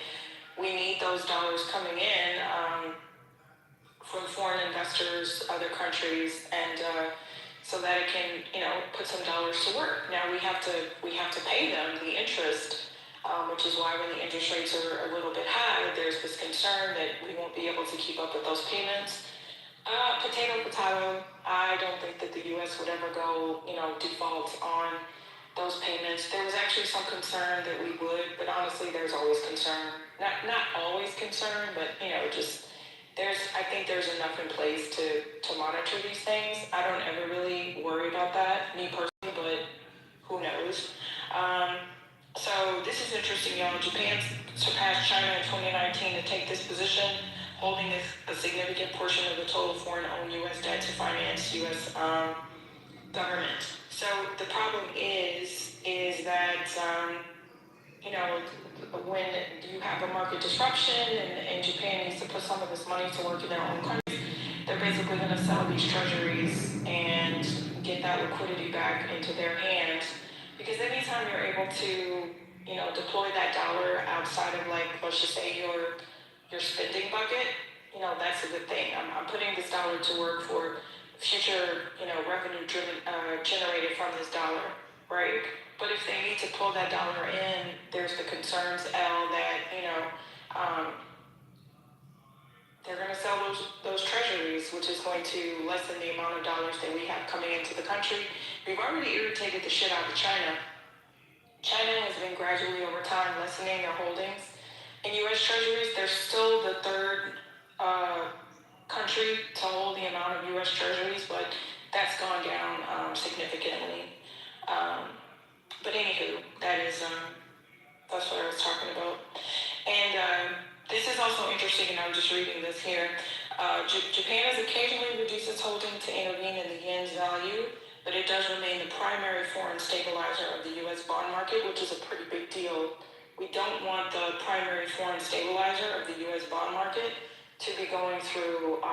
We need those dollars coming in from foreign investors, other countries, and so that it can, put some dollars to work. Now we have to pay them the interest, which is why when the interest rates are a little bit high, there's this concern that we won't be able to keep up with those payments. Potato. I don't think that the U.S. would ever go, default on those payments. There was actually some concern that we would, but honestly, there's always concern. Not always concern, but I think there's enough in place to monitor these things. I don't ever really worry about that, me personally, but who knows? So this is interesting, y'all. Japan surpassed China in 2019 to take this position, holding a significant portion of the total foreign-owned U.S. debt to finance U.S. Government. So the problem is that, when you have a market disruption and Japan needs to put some of this money to work in their own country, they're basically going to sell these treasuries and get that liquidity back into their hands Because anytime you're able to, deploy that dollar outside of, like, let's just say your spending bucket, that's a good thing. I'm putting this dollar to work for future, revenue driven, generated from this dollar, right? But if they need to pull that dollar in, there's the concerns, L, that, they're going to sell those treasuries, which is going to lessen the amount of dollars that we have coming into the country. We've already irritated the shit out of China. China has been gradually over time lessening their holdings in U.S. treasuries. They're still the third country to hold the amount of U.S. treasuries, but that's gone down significantly. But anywho, that's what I was talking about. And this is also interesting, and I'm just reading this here. Japan has occasionally reduced its holding to intervene in the yen's value, but it does remain the primary foreign stabilizer of the U.S. bond market, which is a pretty big deal. We don't want the primary foreign stabilizer of the U.S. bond market to be going through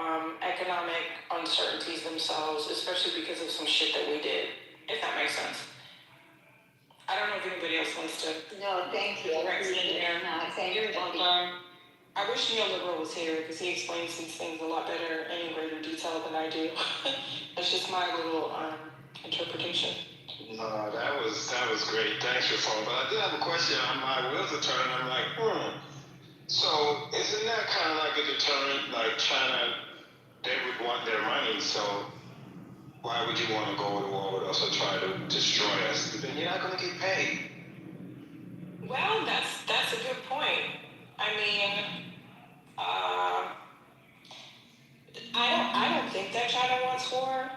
economic uncertainties themselves, especially because of some shit that we did, if that makes sense. I don't know if anybody else wants to. No, thank you. Correct me in there. No, thank you. I wish Neoliberal was here because he explains these things a lot better and in greater detail than I do. That's just my little interpretation. No, that was great. Thanks for phone. But I did have a question on my wheels are turning. I'm like, So isn't that kind of like a deterrent? Like China, they would want their money, so why would you want to go to war with us or try to destroy us? Then you're not going to get paid. Well, that's a good point. I mean, I don't think that China wants war.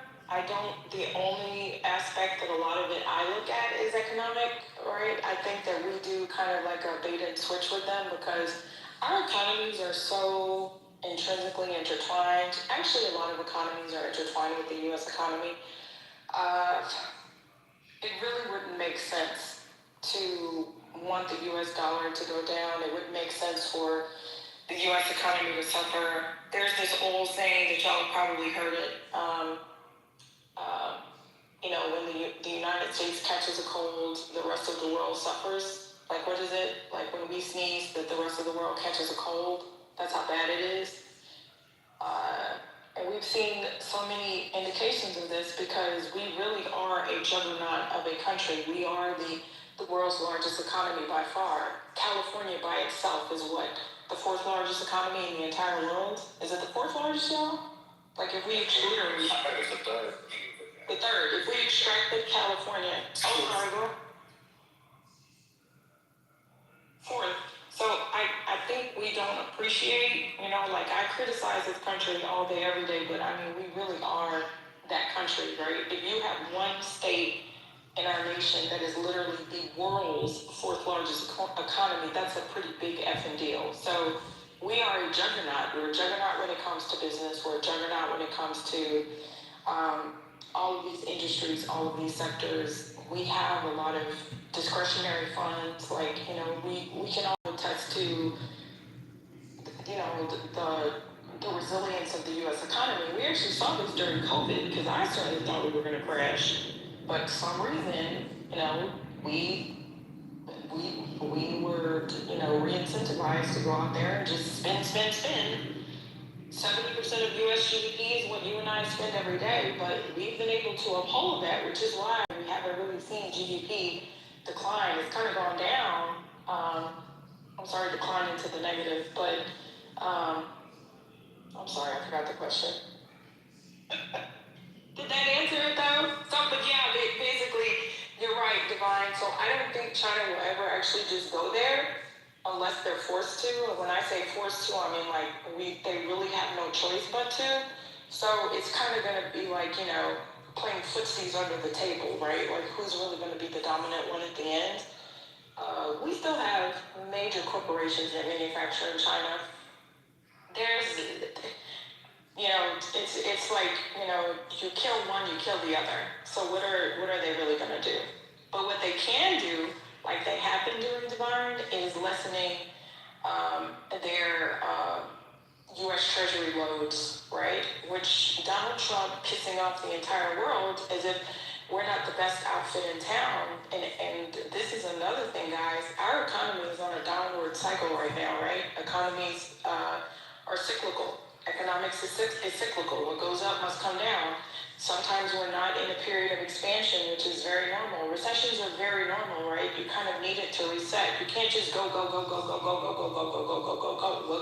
The only aspect that a lot of it I look at is economic, right? I think that we do kind of like a bait and switch with them because our economies are so intrinsically intertwined. Actually, a lot of economies are intertwined with the U.S. economy. It really wouldn't make sense to want the U.S. dollar to go down. It wouldn't make sense for the U.S. economy to suffer. There's this old saying that y'all have probably heard it. When the United States catches a cold, the rest of the world suffers. Like, what is it? Like when we sneeze, that the rest of the world catches a cold. That's how bad it is. And we've seen so many indications of this because we really are a juggernaut of a country. We are the world's largest economy by far. California by itself is what? The fourth largest economy in the entire world? Is it the fourth largest, y'all? Like if we exclude I think it's the third. the third, if we extracted California, sorry, girl. Fourth. So I think we don't appreciate, like I criticize this country all day, every day, but I mean, we really are that country, right? If you have one state in our nation that is literally the world's fourth largest economy, that's a pretty big effing deal. So we are a juggernaut. We're a juggernaut when it comes to business. We're a juggernaut when it comes to all of these industries, all of these sectors. We have a lot of discretionary funds. Like, we can all attest to, the resilience of the U.S. economy. We actually saw this during COVID because I certainly thought we were going to crash. But for some reason, we were, re-incentivized to go out there and just spend. 70% of U.S. GDP is what you and I spend every day, but we've been able to uphold that, which is why we haven't really seen GDP decline. It's kind of gone down. Decline into the negative, but I'm sorry, I forgot the question. Did that answer it though? But yeah, basically, you're right, Divine. So I don't think China will ever actually just go there unless they're forced to. And when I say forced to, I mean like they really have no choice but to. So it's kind of going to be like, playing footsies under the table, right? Like who's really going to be the dominant one at the end? We still have major corporations that manufacture in China. There's, it's like, you kill one, you kill the other. So what are they really going to do? But what they can do, like they have been doing, Divine, is lessening their U.S. Treasury loads, right? Which Donald Trump pissing off the entire world as if we're not the best outfit in town. And this is another thing, guys. Our economy is on a downward cycle right now, right? Economies are cyclical. Economics is cyclical. What goes up must come down. Sometimes we're not in a period of expansion, which is very normal. Recessions are very normal, right? You kind of need it to reset. You can't just go. What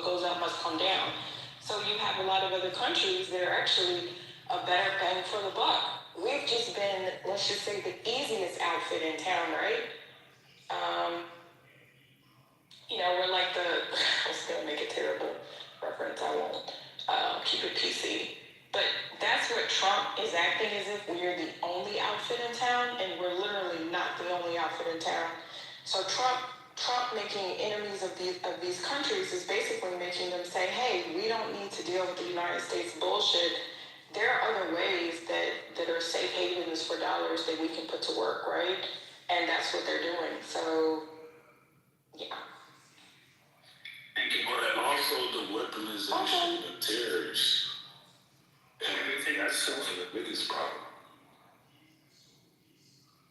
goes up must come down. So you have a lot of other countries that are actually a better bang for the buck. We've just been, let's just say, the easiest outfit in town, right? We're like I was going to make a terrible reference. I won't keep it PC. But that's what Trump is acting as if we're the only outfit in town, and we're literally not the only outfit in town. So Trump making enemies of these countries is basically making them say, hey, we don't need to deal with the United States bullshit. There are other ways that are safe havens for dollars that we can put to work, right? And that's what they're doing. So, yeah. But also the weaponization of terrorists. And I think that's some of the biggest problem.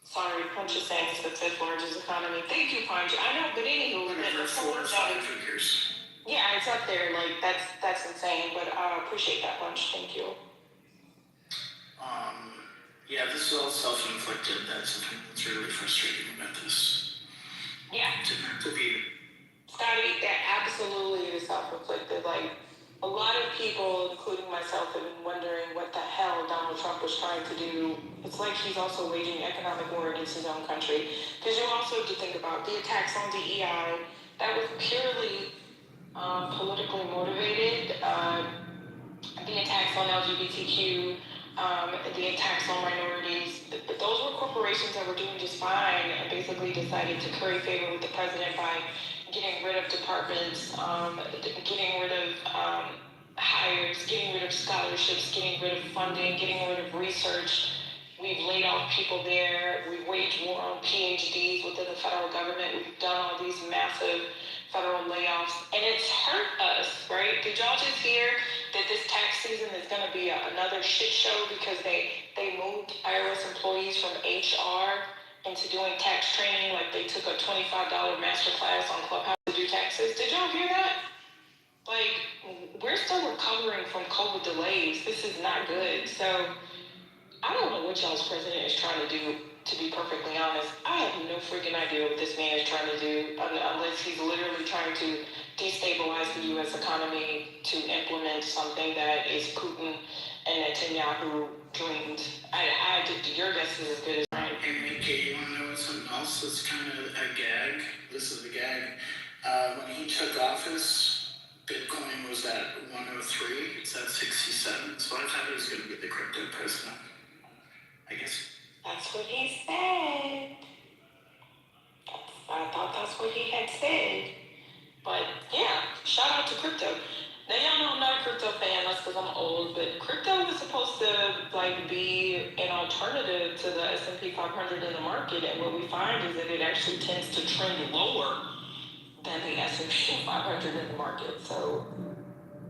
Sorry, Punch is saying it's the fifth largest economy. Thank you, Punch. I know, but anywho, figures. Yeah, it's up there. Like that's insane. But I appreciate that, Punch. Thank you. Yeah, this is all self-inflicted. That's something that's really frustrating about this. Yeah. To be. Scotty, that absolutely is self-inflicted. Like, a lot of people, including myself, have been wondering what the hell Donald Trump was trying to do. It's like he's also waging economic war against his own country. Because you also have to think about the attacks on DEI. That was purely politically motivated. The attacks on LGBTQ, the attacks on minorities. Those were corporations that were doing just fine and basically decided to curry favor with the president by getting rid of departments, getting rid of hires, getting rid of scholarships, getting rid of funding, getting rid of research. We've laid off people there. We've waged war on PhDs within the federal government. We've done all these massive federal layoffs, and it's hurt us, right? Did y'all just hear that this tax season is going to be another shit show because they moved IRS employees from HR into doing tax training? Like, they took a $25 master class on Clubhouse to do taxes. Did y'all hear that? Like, we're still recovering from COVID delays. This is not good. So I don't know what y'all's president is trying to do, to be perfectly honest. I have no freaking idea what this man is trying to do, unless he's literally trying to destabilize the U.S. economy to implement something that is Putin and Netanyahu dreamed. Your guess is as good as mine. Hey, Mickey, you want to know something else that's kind of a gag? This is the gag. When he took office, Bitcoin was at 103. It's at 67. So I thought he was going to be the crypto president. I guess. That's what he said. I thought that's what he had said. But yeah, shout out to crypto. Now y'all know I'm not a crypto fan, that's because I'm old, but crypto is supposed to be an alternative to the S&P 500 in the market, and what we find is that it actually tends to trend lower than the S&P 500 in the market. So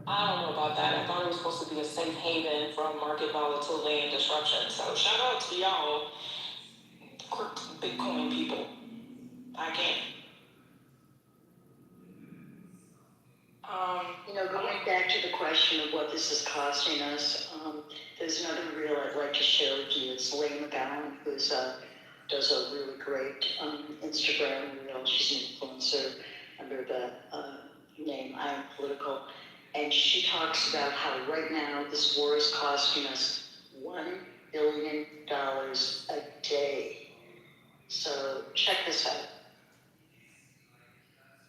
I don't know about that. I thought it was supposed to be a safe haven from market volatility and disruption. So shout out to y'all, Bitcoin people. I can't. Going back to the question of what this is costing us, there's another reel I'd like to share with you. It's Lane McGowan, who does a really great Instagram reel. She's an influencer under the name I Am Political. And she talks about how right now this war is costing us $1 billion a day. So check this out.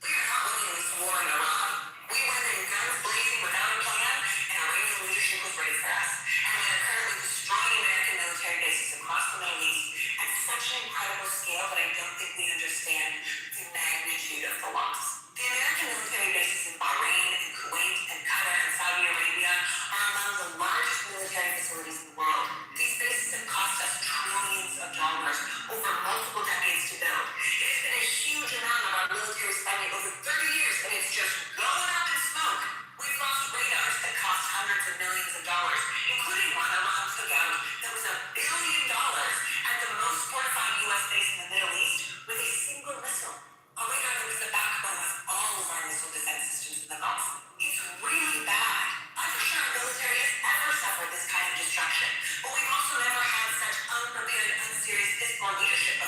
We are not winning this war in Iran. We went in guns blazing without a plan, and Iranian leadership was ready for us. And we are currently destroying American military bases across the Middle East at such an incredible scale that I don't think we understand the magnitude of the loss. The American military bases in Bahrain and Kuwait and Qatar and Saudi Arabia are among the largest military facilities in the world. These bases have cost us trillions of dollars over multiple decades to build. It has been a huge amount of our military spending over 30 years, and it's just going up in smoke. We've lost radars that cost hundreds of millions of dollars, including one Iran took out that was $1 billion at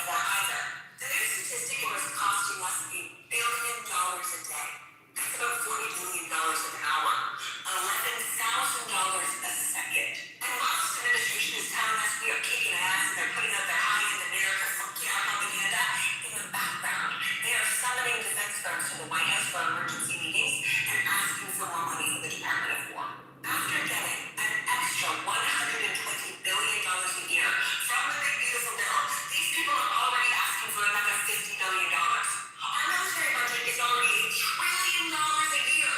anymore either. The new statistic was costing us $1 billion a day. That's about $40 billion an hour. $11,000 a second. And while this administration is telling us we are kicking ass and they're putting out their high-end America fuck yeah propaganda, in the background, they are summoning defense firms to the White House for emergency meetings and asking for more money from the Department of War. After getting an extra $120 billion a year from the Big Beautiful Bill, these people are already asking for another $50 billion. Our military budget is already $1 trillion a year.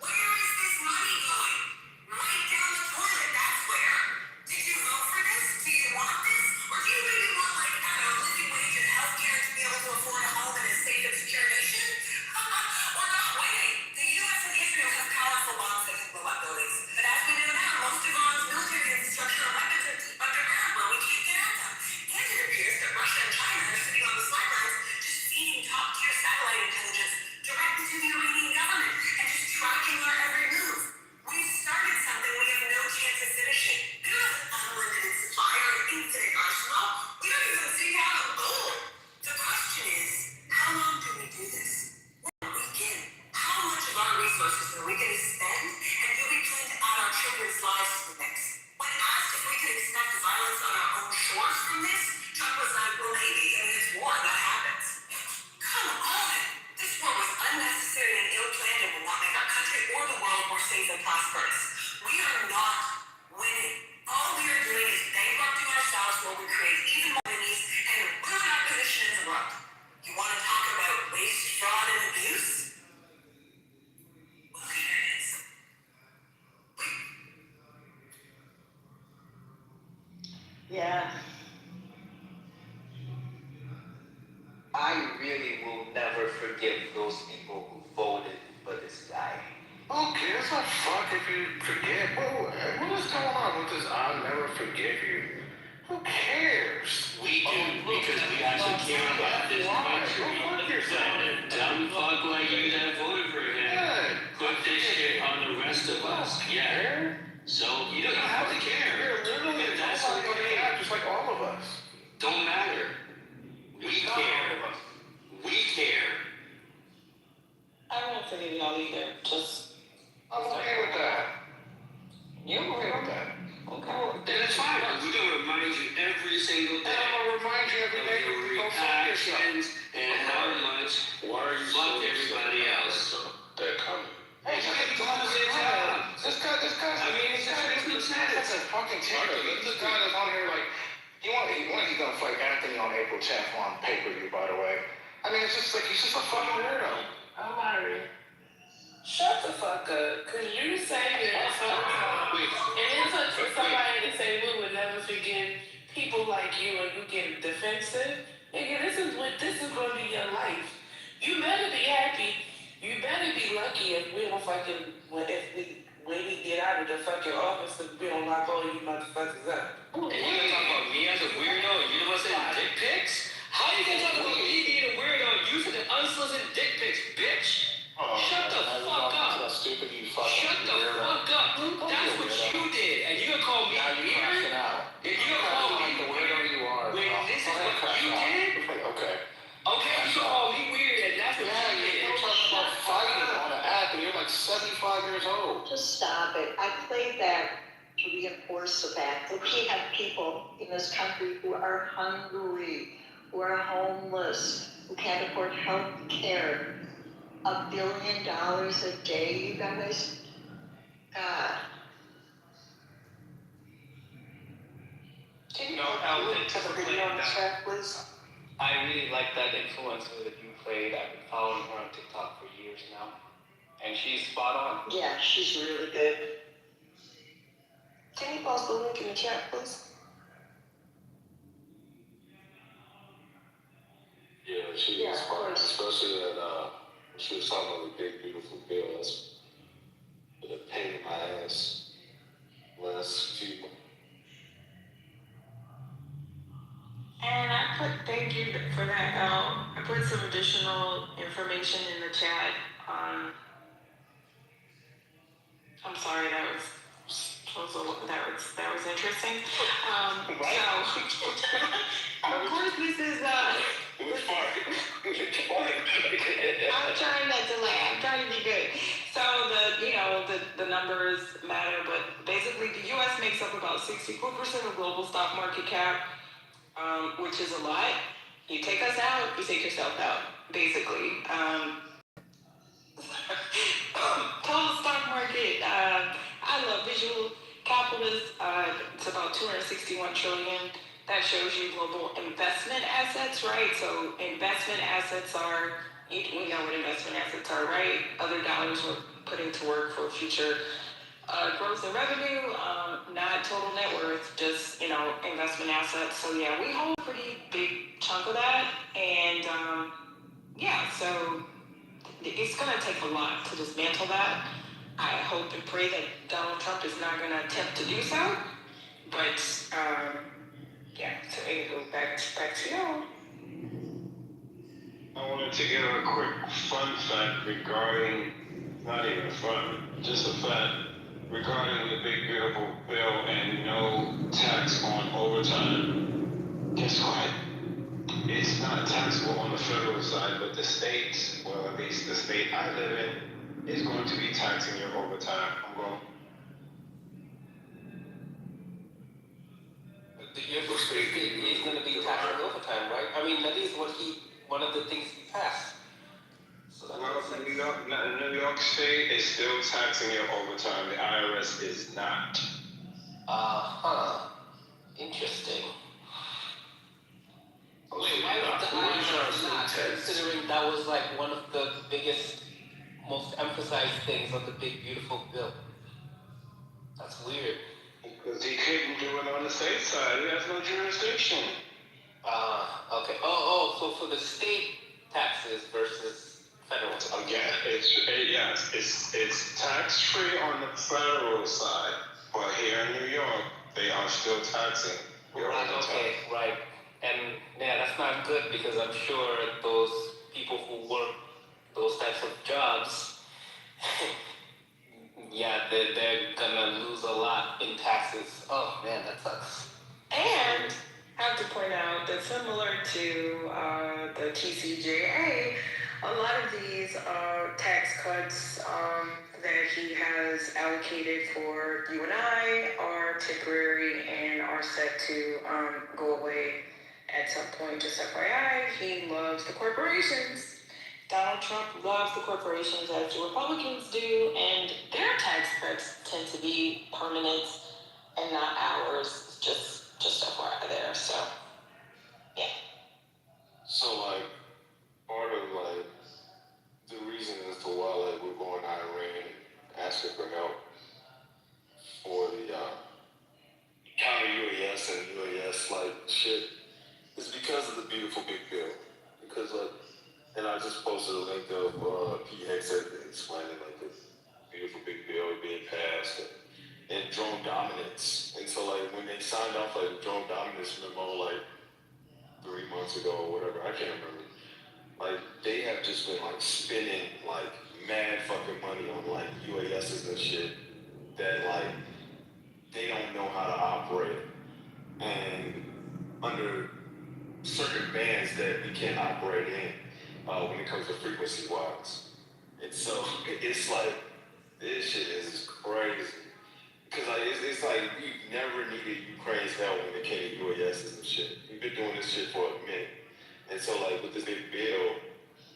Where is this money going? Right down the toilet, that's where. Did you vote for this? Do you want this? Or do you maybe want, like, I don't know, living wage and healthcare to be able to afford a home in a safe and secure nation? We're not winning. The U.S. and Israel have powerful bombs that can blow up buildings. But as we know now, most of Iran's military infrastructure and weapons are deep underground where we can't get at them. And it appears that Russia and China are sitting on the sidelines just feeding top-tier satellite intelligence directly to the Iranian government and just tracking our every move. We've started something we have no chance of finishing. We don't have an unlimited supply or an infinite arsenal. We don't even seem to have a goal. The question is, how long do we do this? Weekend. How much of our resources are we going to spend, and do we plan to add our children's lives to the mix? When asked if we could expect violence on our own shores from this, Trump was like, well, maybe. I mean, it's war, that happens. Come on! This war was unnecessary and ill-planned and will not make our country or the world more safe and prosperous. We are not winning. All we are doing is bankrupting ourselves while we create even more enemies and ruin our position in the world. You want to talk about waste, fraud, and abuse? Well, here it is. Yeah. I really will never forgive those people who voted for this guy. Who gives a fuck if you forget? What is going on with this? I'll never forgive you. Who cares? We do, because we actually care about this country. A dumb fuck like you that voted for him put this shit on the rest of us. Yeah. So you don't have to care. You're literally If that's what okay, just like all of us. don't matter. We care. We care. I won't forgive y'all either. Just. I'm okay with that. You're okay with that. Okay. Then it's fine. We're gonna remind you every single day. And I'm gonna remind you every day. Of your reactions and how much fuck everybody else. They're coming. Hey, you can do the same job. This guy. I mean, it's That's a fucking terror. This guy that's on here like, when he's gonna fight Anthony on April 10th on pay-per-view, by the way. I mean, it's just like, he's just a fucking weirdo. Amari, shut the fuck up, cause you say this all the time. And it took for somebody to say we would never forgive people like you and you get defensive. Nigga, this is gonna be your life. You better be happy. You better be lucky if we don't fucking, when we get out of the fucking office and we don't lock all you motherfuckers up. And you gonna talk about me as a weirdo and you know what's in dick pics? How you gonna talk about me being a weirdo and using the unsolicited dick pics, bitch? Shut the fuck up. That's stupid, you fucking Shut the fuck up. That's what you did. And you gonna call me weird? If you gonna call me weird when this is what you did? Okay. Okay, you gonna call me weird and that's what you did. You're talking about fighting on an app and you're like 75 years old. Just stop it. I played that to reinforce the fact that we have people in this country who are hungry, who are homeless, who can't afford health care. $1 billion a day, you guys? God. Can you put the video on the chat, please? I really like that influencer that you played. I've been following her on TikTok for years now. And she's spot on. Yeah, she's really good. Can you post the link in the chat, please? Yeah, she was smart, especially that she was talking about the big beautiful bill. That's been a pain in my ass last few months. And thank you for that. I put some additional information in the chat. I'm sorry, that was interesting. Of course, this is Which part? I'm trying not to laugh. I'm trying to be good. So the numbers matter, but basically the U.S. makes up about 64% of global stock market cap, which is a lot. You take us out, you take yourself out, basically. Total stock market. I love visual capitalists. It's about 261 trillion. That shows you global investment assets, right? So investment assets are, we know what investment assets are, right? Other dollars we're putting to work for future growth and revenue, not total net worth, just, investment assets. So yeah, we hold a pretty big chunk of that. And so it's going to take a lot to dismantle that. I hope and pray that Donald Trump is not going to attempt to do so. But, so anywho, back to you. I wanted to give a quick fun fact regarding, not even fun, just a fact regarding the big beautiful bill and no tax on overtime. Guess what? It's not taxable on the federal side, but the states, well, at least the state I live in, is going to be taxing your overtime. I'm going. Your state is going to be taxing overtime, right? I mean, that is one of the things he passed. So New York State is still taxing your overtime. The IRS is not. Interesting. Wait, why would the IRS not? Considering that was like one of the biggest, most emphasized things of the big beautiful bill. That's weird. Because he couldn't do it on the state side. He has no jurisdiction. Okay. So for the state taxes versus federal. Again, it's tax free on the federal side, but here in New York, they are still taxing. Right. And yeah, that's not good because I'm sure those people who work those types of jobs, they're gonna lose a lot in taxes. Oh man, that sucks. And I have to point out that similar to the TCJA, a lot of these tax cuts that he has allocated for you and I are temporary and are set to go away at some point. Just FYI, he loves the corporations. Donald Trump loves the corporations as the Republicans do, and their tax cuts tend to be permanent and not ours. Just FYI there. So, yeah. So, part of, the reason as to why, we're going to Iran and asking for help for the counter-UAS and UAS, shit, is because of the beautiful big bill. Because, and I just posted a link of PX explaining, the beautiful big bill being passed and drone dominance. And so, when they signed off, the drone dominance memo, 3 months ago or whatever, I can't remember. They have just been, spending, mad fucking money on, UASs and shit that, they don't know how to operate. And under certain bands that we can't operate in when it comes to frequency-wise. And so, it's this shit is crazy. Because it's we've never needed Ukraine's help when it came to UASs and shit. We've been doing this shit for a minute. And so with this big bill,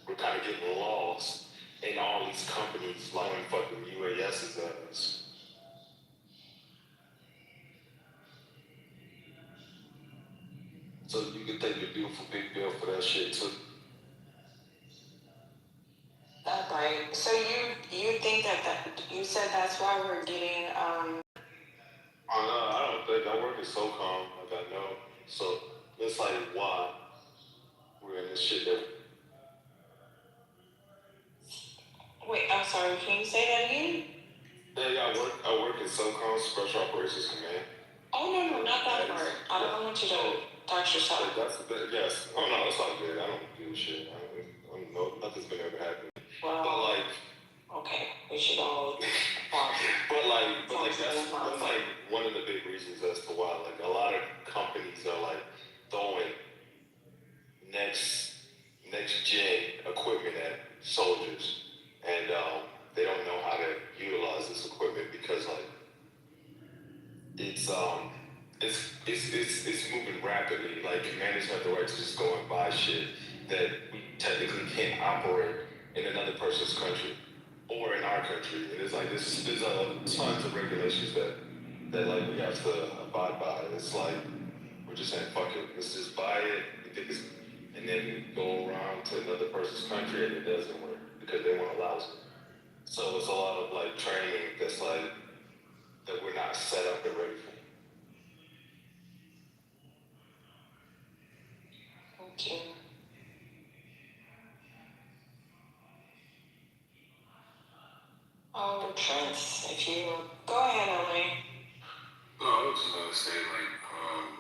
we're kind of getting lost in all these companies blowing fucking UASs at us. So you can take your beautiful big bill for that shit too. That's right. So you think that you said that's why we're getting I don't think I work at SOCOM, I know. So it's why we're in this shit that. Wait, I'm sorry, can you say that again? Yeah, I work in SOCOM, Special Operations Command. Oh no, not that part. I don't want you to touch yourself. Yes. Oh no, it's all good. I don't do shit. I don't know, nothing's been ever happening. Well, but okay, we should all but that's one of the big reasons as to why a lot of companies are throwing next-gen equipment at soldiers, and they don't know how to utilize this equipment because, like, it's moving rapidly. Like, commanders have the right to just go and buy shit that we technically can't operate in another person's country or in our country. And it's like there's tons of regulations that like we have to abide by. And it's like we're just saying fuck it, let's just buy it, and then go around to another person's country and it doesn't work because they won't allow us. So it's a lot of like training that's like that we're not set up and ready for. Thank you. Oh, Prince, if you go ahead, Ellie. No, I was just gonna say, like,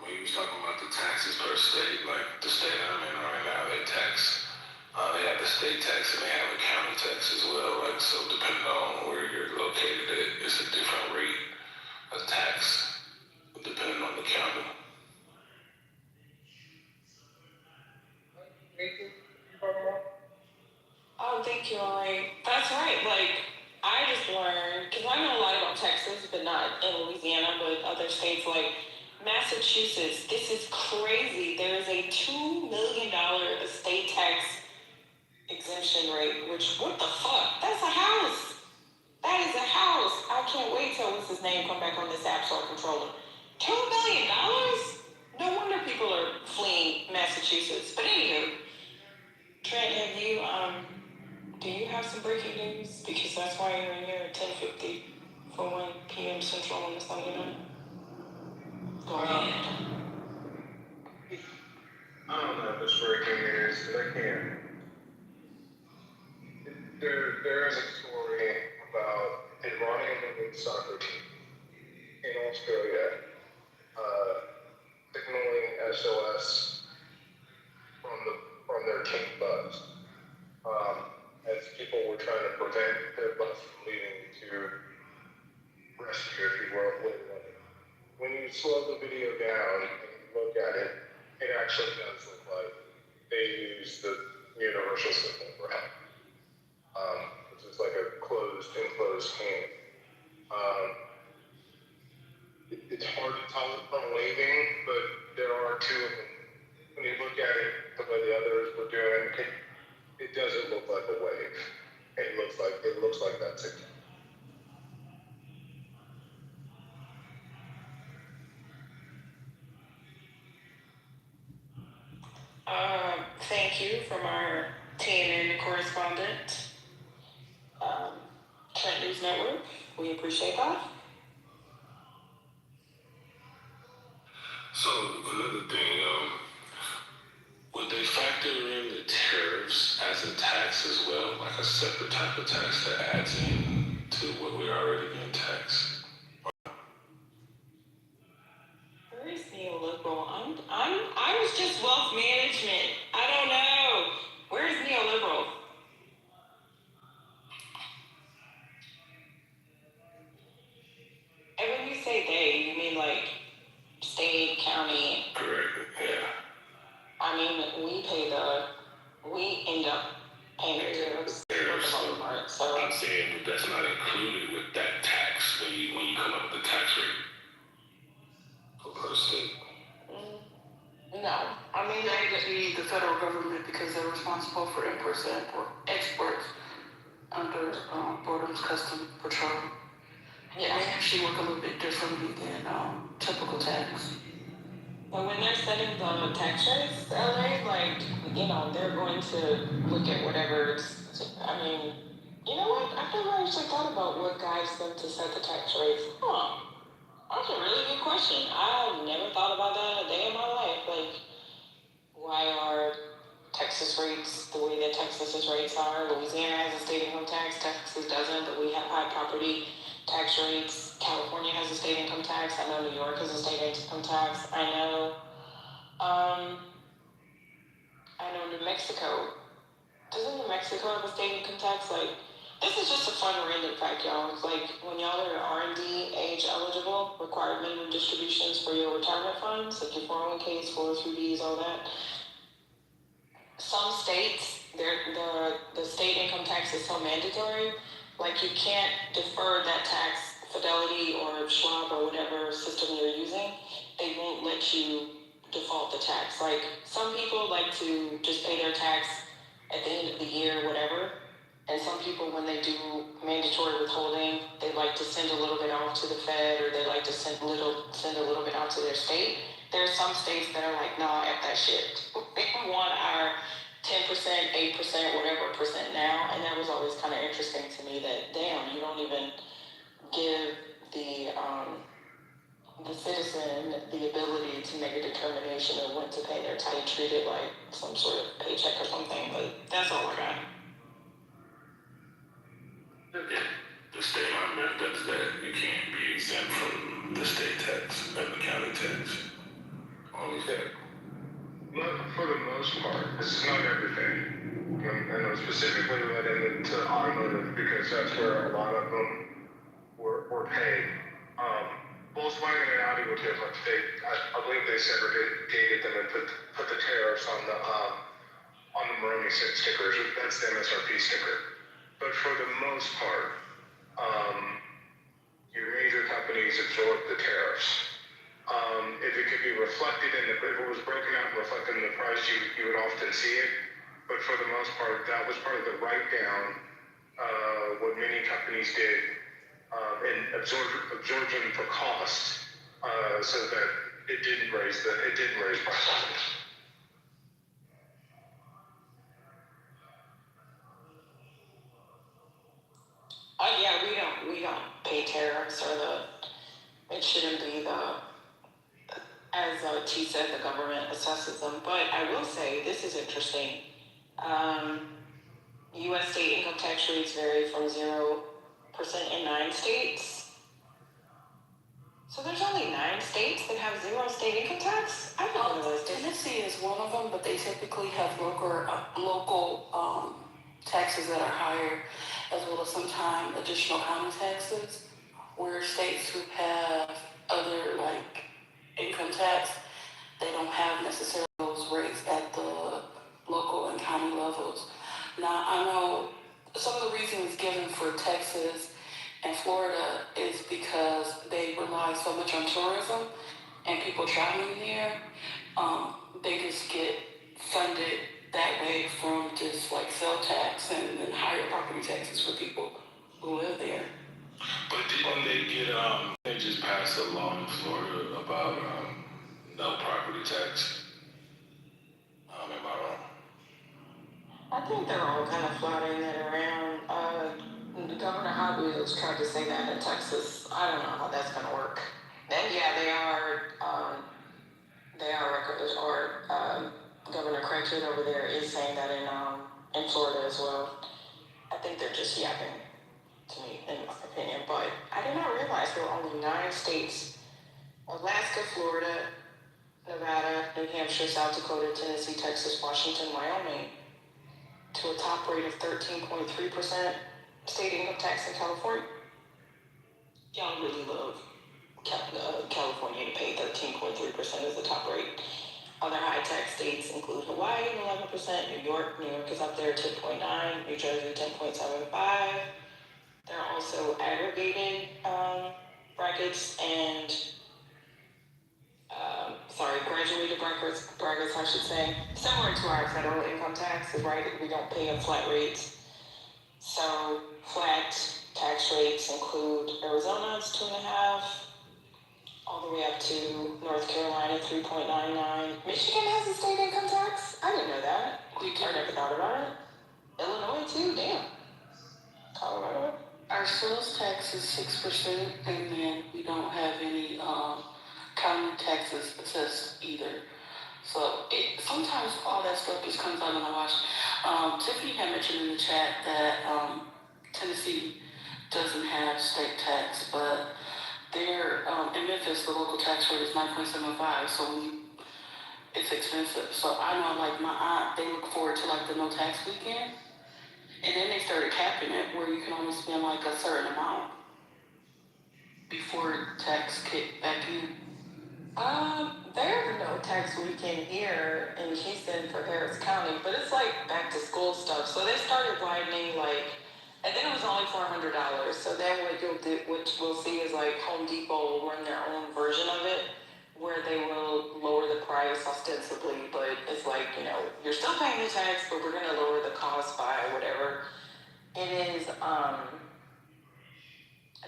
when you was talking about the taxes per state, like the state I'm in right now, they tax. They have the state tax and they have a county tax as well. Like, so depending on where you're located at, it's a different rate of tax depending on the county. Oh, thank you, Ellie. That's right. Like, I just learned, because I know a lot about Texas, but not in Louisiana, but other states like Massachusetts. This is crazy. There is a $2 million estate tax exemption rate, which, what the fuck? That's a house. That is a house. I can't wait till what's his name come back on this app so I control it. $2 million? No wonder people are fleeing Massachusetts. But anywho, Trent, have you, do you have some breaking news? Because that's why you're in here at 10:50 for 1 p.m. Central on this Sunday night. Go ahead. I don't know if it's breaking news, but I can. There is a story about a Iranian women's soccer team in Australia signaling SOS from their team bus as people were trying to prevent their bus from leaving to rescue, if you will. When you slow the video down and you look at it, it actually does look like they use the universal signal for help. Which is like a enclosed can. It's hard to tell it from waving, but there are two of them. When you look at it the way the others were doing, it doesn't look like a wave. It looks like that's it. Thank you from our TNN correspondent, Trent News Network. We appreciate that. So another thing, would they factor in the tariffs as a tax as well, like a separate type of tax that adds in to what we're already being taxed? Where is neoliberal? I was just wealth management. I don't know. Where is neoliberal? And when you say they, you mean like state, county? Correct, yeah. I mean, we end up paying the tariffs for the most part. So I'm saying that that's not included with that tax when you come up with the tax rate per state. No. I mean, They would be the federal government because they're responsible for imports and exports under Border and Customs Patrol. Yeah. They actually work a little bit differently than typical tax. But when they're setting the tax rates, LA, like, they're going to look at whatever I mean, you know what? I've never actually thought about what guides them to set the tax rates. That's a really good question. I've never thought about that a day in my life. Like, why are Texas rates the way that Texas's rates are? Louisiana has a state income tax, Texas doesn't, but we have high property tax rates. California has a state income tax. I know New York has a state income tax. I know New Mexico. Doesn't New Mexico have a state income tax? Like, this is just a fun random fact, y'all. It's like when y'all are R&D age eligible, required minimum distributions for your retirement funds, like your 401ks, 403bs, all that. Some states the state income tax is so mandatory. Like you can't defer that tax. Fidelity or Schwab or whatever system you're using, they won't let you default the tax. Like some people like to just pay their tax at the end of the year, whatever. And some people, when they do mandatory withholding, they like to send a little bit off to the Fed, or they like to send a little bit out to their state. There's some states that are like, nah, F that shit. We want our 10%, 8%, whatever percent now. And that was always kind of interesting to me that, damn, you don't even give the citizen the ability to make a determination of when to pay their tax, treat it like some sort of paycheck or something. But that's all I got. The state law mandates that you can't be exempt from the state tax and the county tax. Only that. Look, for the most part, this is not everything. And I'm specifically related to automotive because that's where a lot of them were paid. Volkswagen and Audi were different. I believe they segregated them and put the tariffs on the Maroni stickers. That's the MSRP sticker. But for the most part, your major companies absorb the tariffs. If it could be reflected if it was broken out and reflected in the price, you would often see it. But for the most part, that was part of the write-down, what many companies did, and absorption for cost, so that it didn't raise prices. Yeah, we don't pay tariffs it shouldn't be as T said, the government assesses them. But I will say, this is interesting. U.S. state income tax rates vary from 0% in 9 states. So there's only 9 states that have 0 state income tax? I didn't know this. Tennessee is one of them, but they typically have local taxes that are higher, as well as sometimes additional county taxes, where states who have other income tax, they don't have necessarily those rates at the local and county levels. Now, I know some of the reasons given for Texas and Florida is because they rely so much on tourism and people traveling there. They just get funded that way from just sale tax and higher property taxes for people who live there. But didn't they they just passed a law in Florida about no property tax? Am I wrong? I think they're all kind of floating that around. Governor Hobbs has tried to say that in Texas. I don't know how that's going to work. And yeah, they are records, or Governor Craig over there is saying that in Florida as well. I think they're just yapping to me, in my opinion. But I did not realize there were only 9 states: Alaska, Florida, Nevada, New Hampshire, South Dakota, Tennessee, Texas, Washington, Wyoming, to a top rate of 13.3% state income tax in California. Y'all really love California to pay 13.3% as the top rate. Other high tax states include Hawaii, 11%, New York is up there, 10.9%, New Jersey, 10.75%. There are also aggregated brackets and graduated brackets, I should say, similar to our federal income tax, right? We don't pay a flat rate. So flat tax rates include Arizona, it's 2.5%, all the way up to North Carolina, 3.99%. Michigan has a state income tax? I didn't know that. I never thought about it. Illinois too, damn. Colorado. Our sales tax is 6%, and then we don't have any county taxes assessed either. So sometimes all that stuff just comes out in the wash. Tiffany had mentioned in the chat that Tennessee doesn't have state tax, but there in Memphis the local tax rate is 9.75. So it's expensive. So I know my aunt, they look forward to the no tax weekend. And then they started capping it where you can only spend a certain amount before tax kick back in. There's no tax weekend here in Houston for Harris County, but it's like back to school stuff. So they started widening and then it was only $400. So then what we'll see is like Home Depot will run their own version of it, where they will lower the price ostensibly, but it's like, you're still paying the tax, but we're gonna lower the cost by whatever. It is, I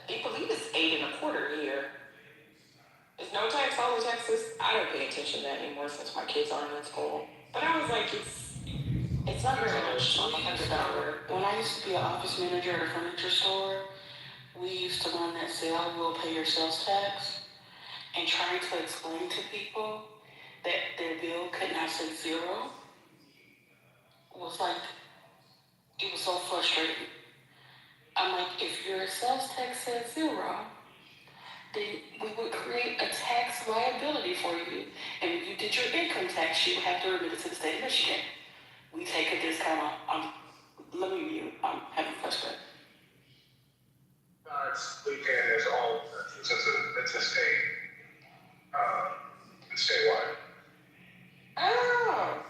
believe it's 8 1/4 here. It's no tax, all the taxes. I don't pay attention to that anymore since my kids aren't in school. But I was like, it's not very much on $100. When I used to be an office manager at a furniture store, we used to run that sale, will pay your sales tax, and trying to explain to people that their bill could not say zero was like, it was so frustrating. I'm like, if your sales tax says zero, then we would create a tax liability for you. And when you did your income tax, you would have to remit it to the state of Michigan. We take a discount on, let me mute, I'm having a flashback. Weekend is all, it's a state, it's statewide. Oh.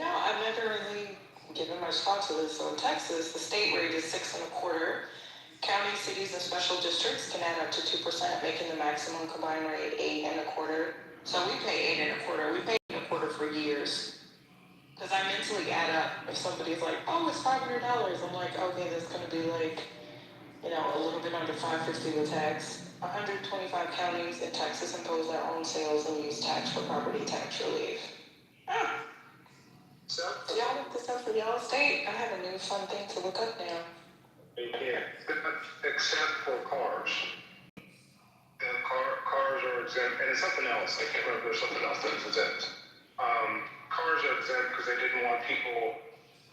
I've never really given much thought to this. So in Texas, the state rate is 6 1/4. Counties, cities, and special districts can add up to 2%, making the maximum combined rate 8 1/4. So we pay 8 1/4. We pay 8 1/4 for years. Because I mentally add up. If somebody's like, oh, it's $500, I'm like, okay, that's going to be like, a little bit under $550 with tax. 125 counties in Texas impose their own sales and use tax for property tax relief. So, Do y'all look this up for y'all state? I have a new fun thing to look up now. yeah, except for cars. And cars are exempt, and it's something else. I can't remember, there's something else that's exempt. Cars are exempt because they didn't want people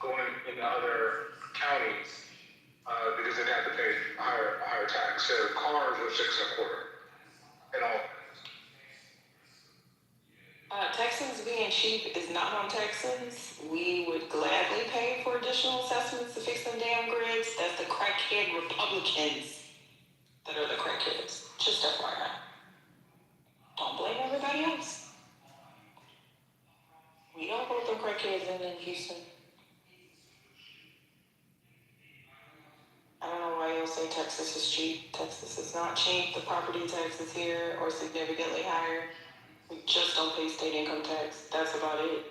going into other counties because they'd have to pay a higher tax. So cars are 6 1/4 and all. Texans being cheap is not on Texans. We would gladly pay for additional assessments to fix them damn grids. That's the crackhead Republicans that are the crackheads. Just FYI. Don't blame everybody else. We don't vote them crackheads in Houston. I don't know why y'all say Texas is cheap. Texas is not cheap. The property taxes here are significantly higher. We just don't pay state income tax. That's about it.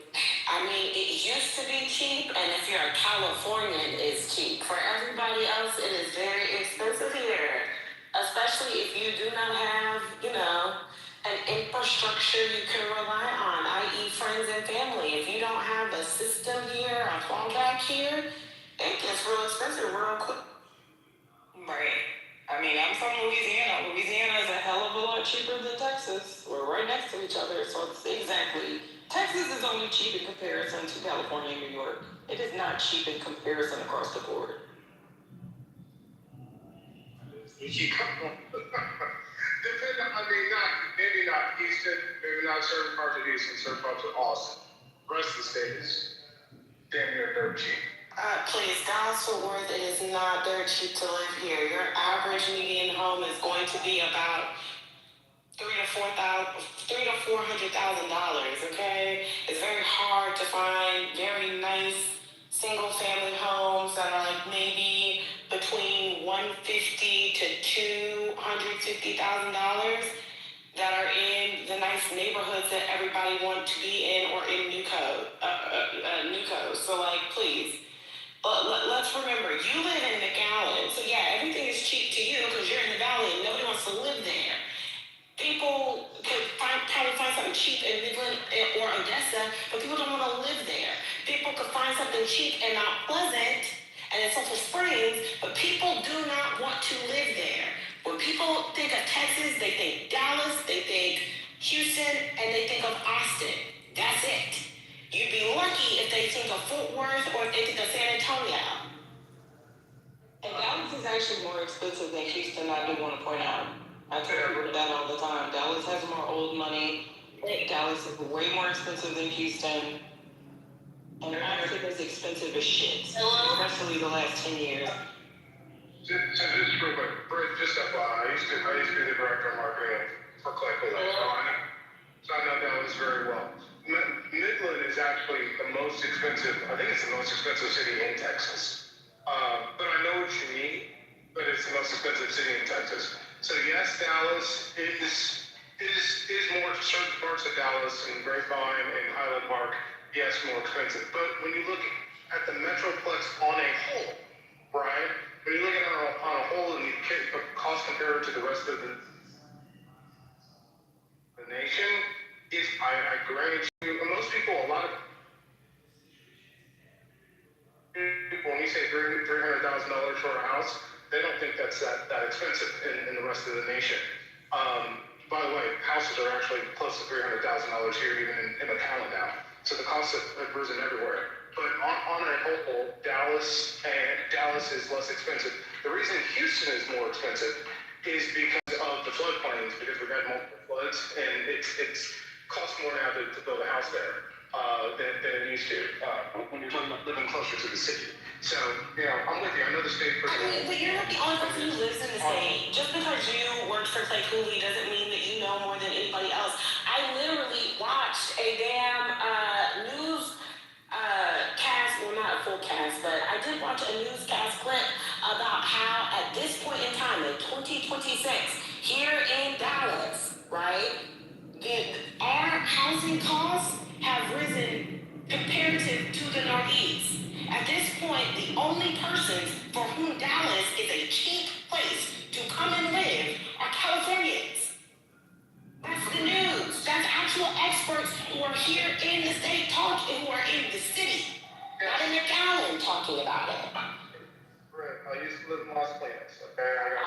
I mean, it used to be cheap, and if you're a Californian, it's cheap. For everybody else, it is very expensive here. Especially if you do not have, an infrastructure you can rely on, i.e. friends and family. If you don't have a system here, a fallback here, it gets real expensive real quick. Right. I mean, I'm from Louisiana. Louisiana is a hell of a lot cheaper than Texas. We're right next to each other, so it's exactly. Texas is only cheap in comparison to California and New York. It is not cheap in comparison across the board. Maybe not Houston, maybe not certain parts of Houston, certain parts of Austin. The rest of the state is damn near dirt cheap. Please, Dallas-Fort Worth, it is not dirt cheap to live here. Your average median home is going to be about $300,000 to $400,000. Okay, it's very hard to find very nice single-family homes that are like maybe between $150,000 to $250,000 that are in the nice neighborhoods that everybody wants to be in or in new code. So please. But let's remember, you live in McAllen, so yeah, everything is cheap to you because you're in the valley and nobody wants to live there. People could probably find something cheap in Midland or Odessa, but people don't want to live there. People could find something cheap in Mount Pleasant and in Sulphur Springs, but people do not want to live there. When people think of Texas, they think Dallas, they think Houston, and they think of Austin. That's it. You'd be lucky if they think of Fort Worth or if they think of San Antonio. And Dallas is actually more expensive than Houston, I do want to point out. I tell people that all the time. Dallas has more old money. Dallas is way more expensive than Houston. And Austin is expensive as shit. Especially the last 10 years. Just real quick, Britt, just FYI, I used to be the director of marketing for Claypool. So I know Dallas very well. Midland is actually the most expensive, I think it's the most expensive city in Texas. But I know what you mean, but it's the most expensive city in Texas. So yes, Dallas is more, certain parts of Dallas and Grapevine and Highland Park, yes, more expensive. But when you look at the Metroplex on a whole, right? When you look at it on a whole and you cost compare it to the rest of the nation, I grant you, most people, a lot of people, when we say $300,000 for a house, they don't think that's that expensive in the rest of the nation. By the way, houses are actually close to $300,000 here, even in McAllen now. So the costs have risen everywhere. But on a whole, Dallas is less expensive. The reason Houston is more expensive is because of the floodplains, because we've had multiple floods, and it's costs more now to build a house there than it used to when you're talking about living closer to the city. So, I'm with you. I know the state pretty well. But you're not the only person who lives in the state. Just because you worked for Clay Cooley doesn't mean that you know more than anybody else. I literally watched a damn news cast, well, not a full cast, but I did watch a newscast clip about how at this point in time, in 2026, here in Dallas, right, our housing costs have risen comparative to the Northeast. At this point, the only persons for whom Dallas is a cheap place to come and live are Californians. That's the news. That's actual experts who are here in the state talking, who are in the city, not in McAllen talking about it. Right. I used to live in Las Vegas. Okay, and I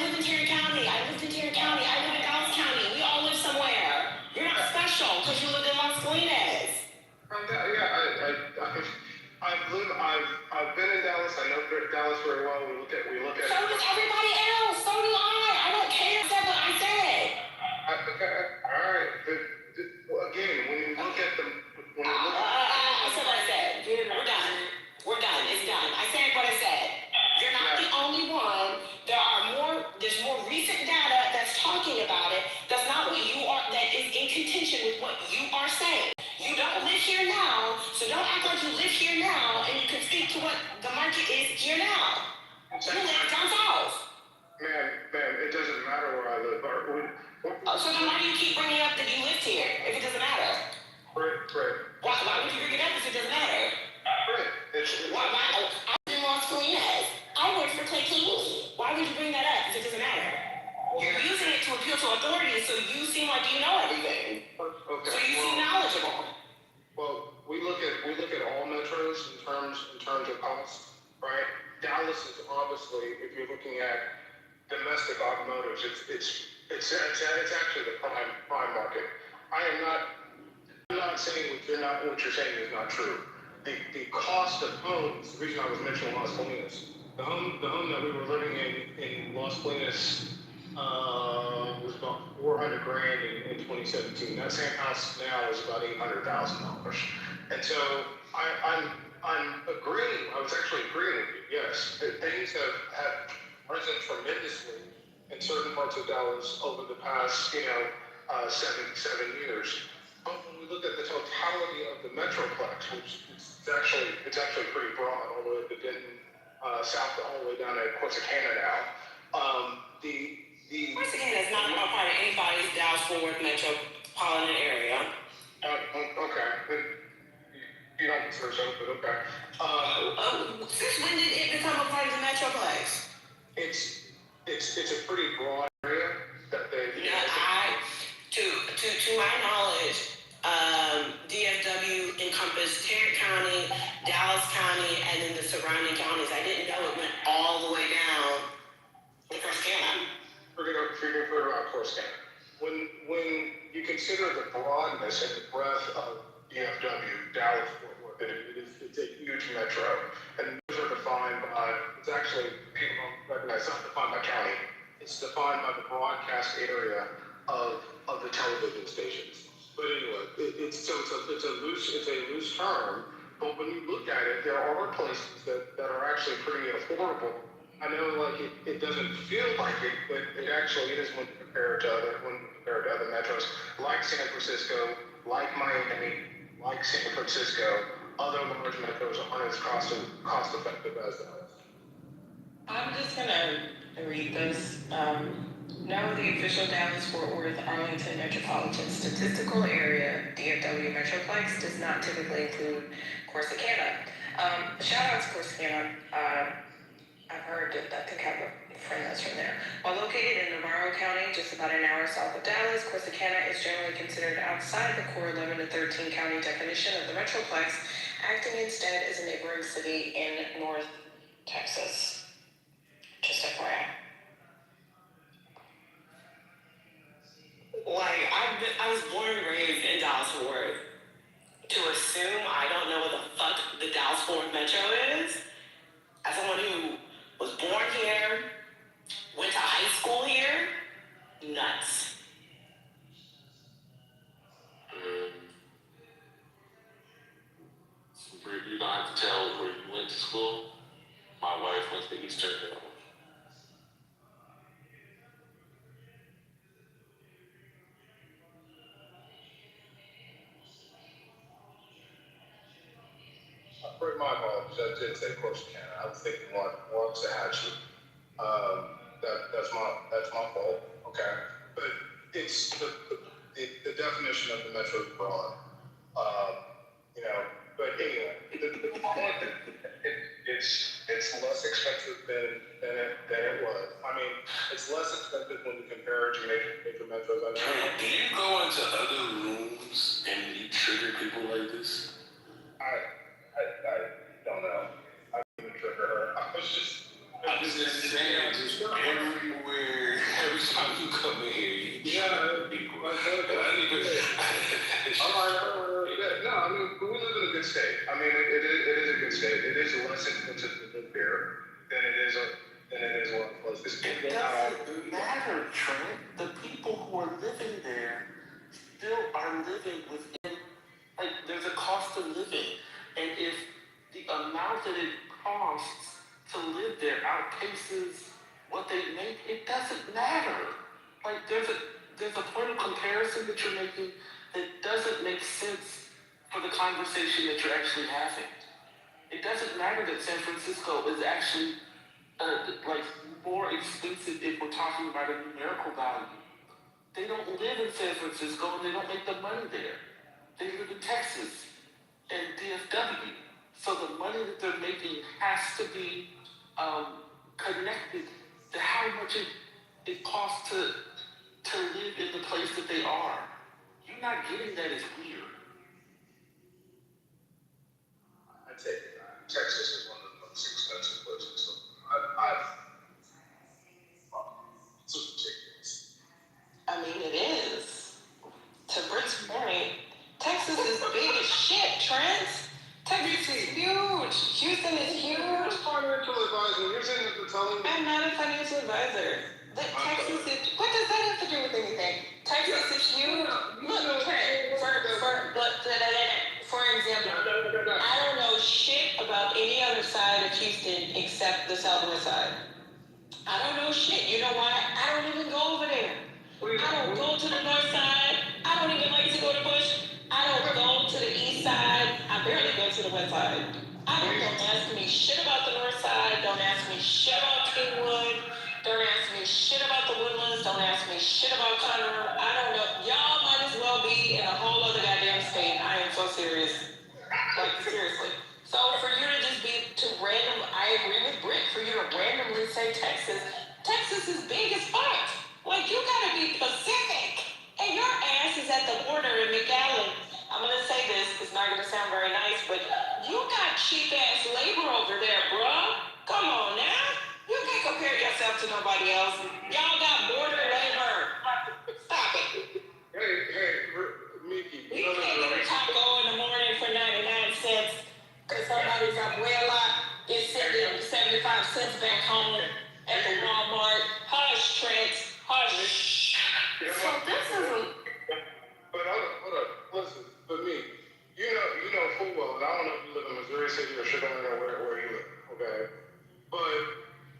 live in Tarrant County. I lived in Tarrant County. I live in Dallas County. We all live somewhere. You're not special because you lived in Las Colinas. I've been in Dallas. I know Dallas very well. We look at. So does everybody else. So do I. I don't care. That's what I said. Okay. All right. But again, when you look at them, I said what I said. We're done. We're done. It's done. I said what I said. You're not the only one. There's more recent data that's talking about it. That's not what you are, that is in contention with what you are saying. You don't live here now, so don't act like you live here now and you can speak to what the market is here now. You live down south. Ma'am, it doesn't matter where I live. So then why do you keep bringing up that you lived here if it doesn't matter? Right. Why would you bring it up if it doesn't matter? Right. I live in Las Colinas. I work for Clay Cooley. Why would you bring that up if it doesn't matter? You're using it to appeal to authority, so you seem like you know everything. Okay. So you seem knowledgeable. Well, we look at all metros in terms of cost, right? Dallas is obviously, if you're looking at domestic automotives, it's actually the prime market. I'm not saying what you're saying is not true. The cost of homes, the reason I was mentioning Las Colinas, the home that we were living in Las Colinas was about $400,000 in 2017. That same house now is about $800,000. And so I'm agreeing. I was actually agreeing with you. Yes, things have risen tremendously in certain parts of Dallas over the past 7 years. But when we look at the totality of the Metroplex, which it's actually pretty broad, all the way to Denton, south all the way down to Corsicana now. Corsicana is not a part of anybody's Dallas-Fort Worth metropolitan area. Okay. You don't consider so, but okay. Since when did it become a part of the Metroplex? It's a pretty broad area that they. To my knowledge, DFW encompassed Tarrant County, Dallas County, and then the surrounding counties. I didn't know it went all the way down to Corsicana. Forget about Corsicana. When you consider the broadness and the breadth of DFW, Dallas, Fort Worth, it's a huge metro, and those are defined by. It's actually, people don't recognize, it's not defined by county. It's defined by the broadcast area of the television stations. But anyway, it's a loose term. But when you look at it, there are places that are actually pretty affordable. I know, like it doesn't feel like it, but it actually is when compared to other metros, like San Francisco, like Miami, like San Francisco, other large metros aren't as cost effective as Dallas. I'm just gonna read this. No, the official Dallas-Fort Worth Arlington Metropolitan Statistical Area, DFW Metroplex, does not typically include Corsicana. Shout out to Corsicana. I've heard that, I think I have a friend that's from there. While located in Navarro County, just about an hour south of Dallas, Corsicana is generally considered outside the core 11 to 13 county definition of the Metroplex, acting instead as a neighboring city in North Texas. Just FYI. Like, I was born and raised in Dallas-Fort Worth. To assume I don't know what the fuck the Dallas-Fort Worth Metro is, as someone who was born here, went to high school here, nuts. You don't have to tell where you went to school. My wife went to Eastern Hill. For my apologies, I did say Corsicana. I was thinking Waxahachie. That's my fault. Okay, but it's the definition of the metro is broad. You know, but anyway, the point it's less expensive than it was. I mean, it's less expensive when you compare it to major metros. Do you go into other rooms and you trigger people like this? I don't know. I didn't trigger her. I'm just saying, just everywhere, every time you come in here, you trigger people. No, I mean, we live in a good state. I mean, it is a good state. It is less expensive to live here than it is one places. It doesn't matter, Trent. The people who are living there still are living within, like, there's a cost of living. And if the amount that it costs to live there outpaces what they make, it doesn't matter. Like, there's a point of comparison that you're making that doesn't make sense for the conversation that you're actually having. It doesn't matter that San Francisco is actually like more expensive if we're talking about a numerical value. They don't live in San Francisco and they don't make the money there. They live in Texas and DFW. So the money that they're making has to be connected to how much it costs to live in the place that they are. You're not getting that is weird. I'd say Texas is one of the most expensive places. So it's ridiculous. I mean, it is. To Britt's point, Texas is big as shit, Trent. Texas is huge. Houston is huge. Financial advisor, you're saying that they're telling me? I'm not a financial advisor. Texas is, what does that have to do with anything? Texas is huge. Look, Trent, for example, I don't know shit about any other side of Houston except the southwest side. I don't know shit. You know why? I don't even go over there. I don't go to the north side. I don't even like to go to Bush. I don't go to the east side. I barely go to the west side. Don't ask me shit about the north side. Don't ask me shit about Kingwood. Don't ask me shit about the Woodlands. Don't ask me shit about Conroe. I don't know. Y'all might as well be in a whole other goddamn state. I am so serious. Like, seriously. So for you to just I agree with Britt, for you to randomly say Texas is big as fuck. Like, you gotta be Pacific. And your ass is at the border in McAllen. I'm gonna say this, it's not gonna sound very nice, but you got cheap ass labor over there, bro. Come on now. You can't compare yourself to nobody else. Y'all got border labor. Stop it. Hey, Mickey. You can't get a taco in the morning for 99 cents because somebody's abuela is sending 75 cents back home at the Walmart. Hush, Trent. Hush. So this is a... But hold up. Listen, for me, you know full well, and I don't know if you live in Missouri City or Chicago or where you live, okay? But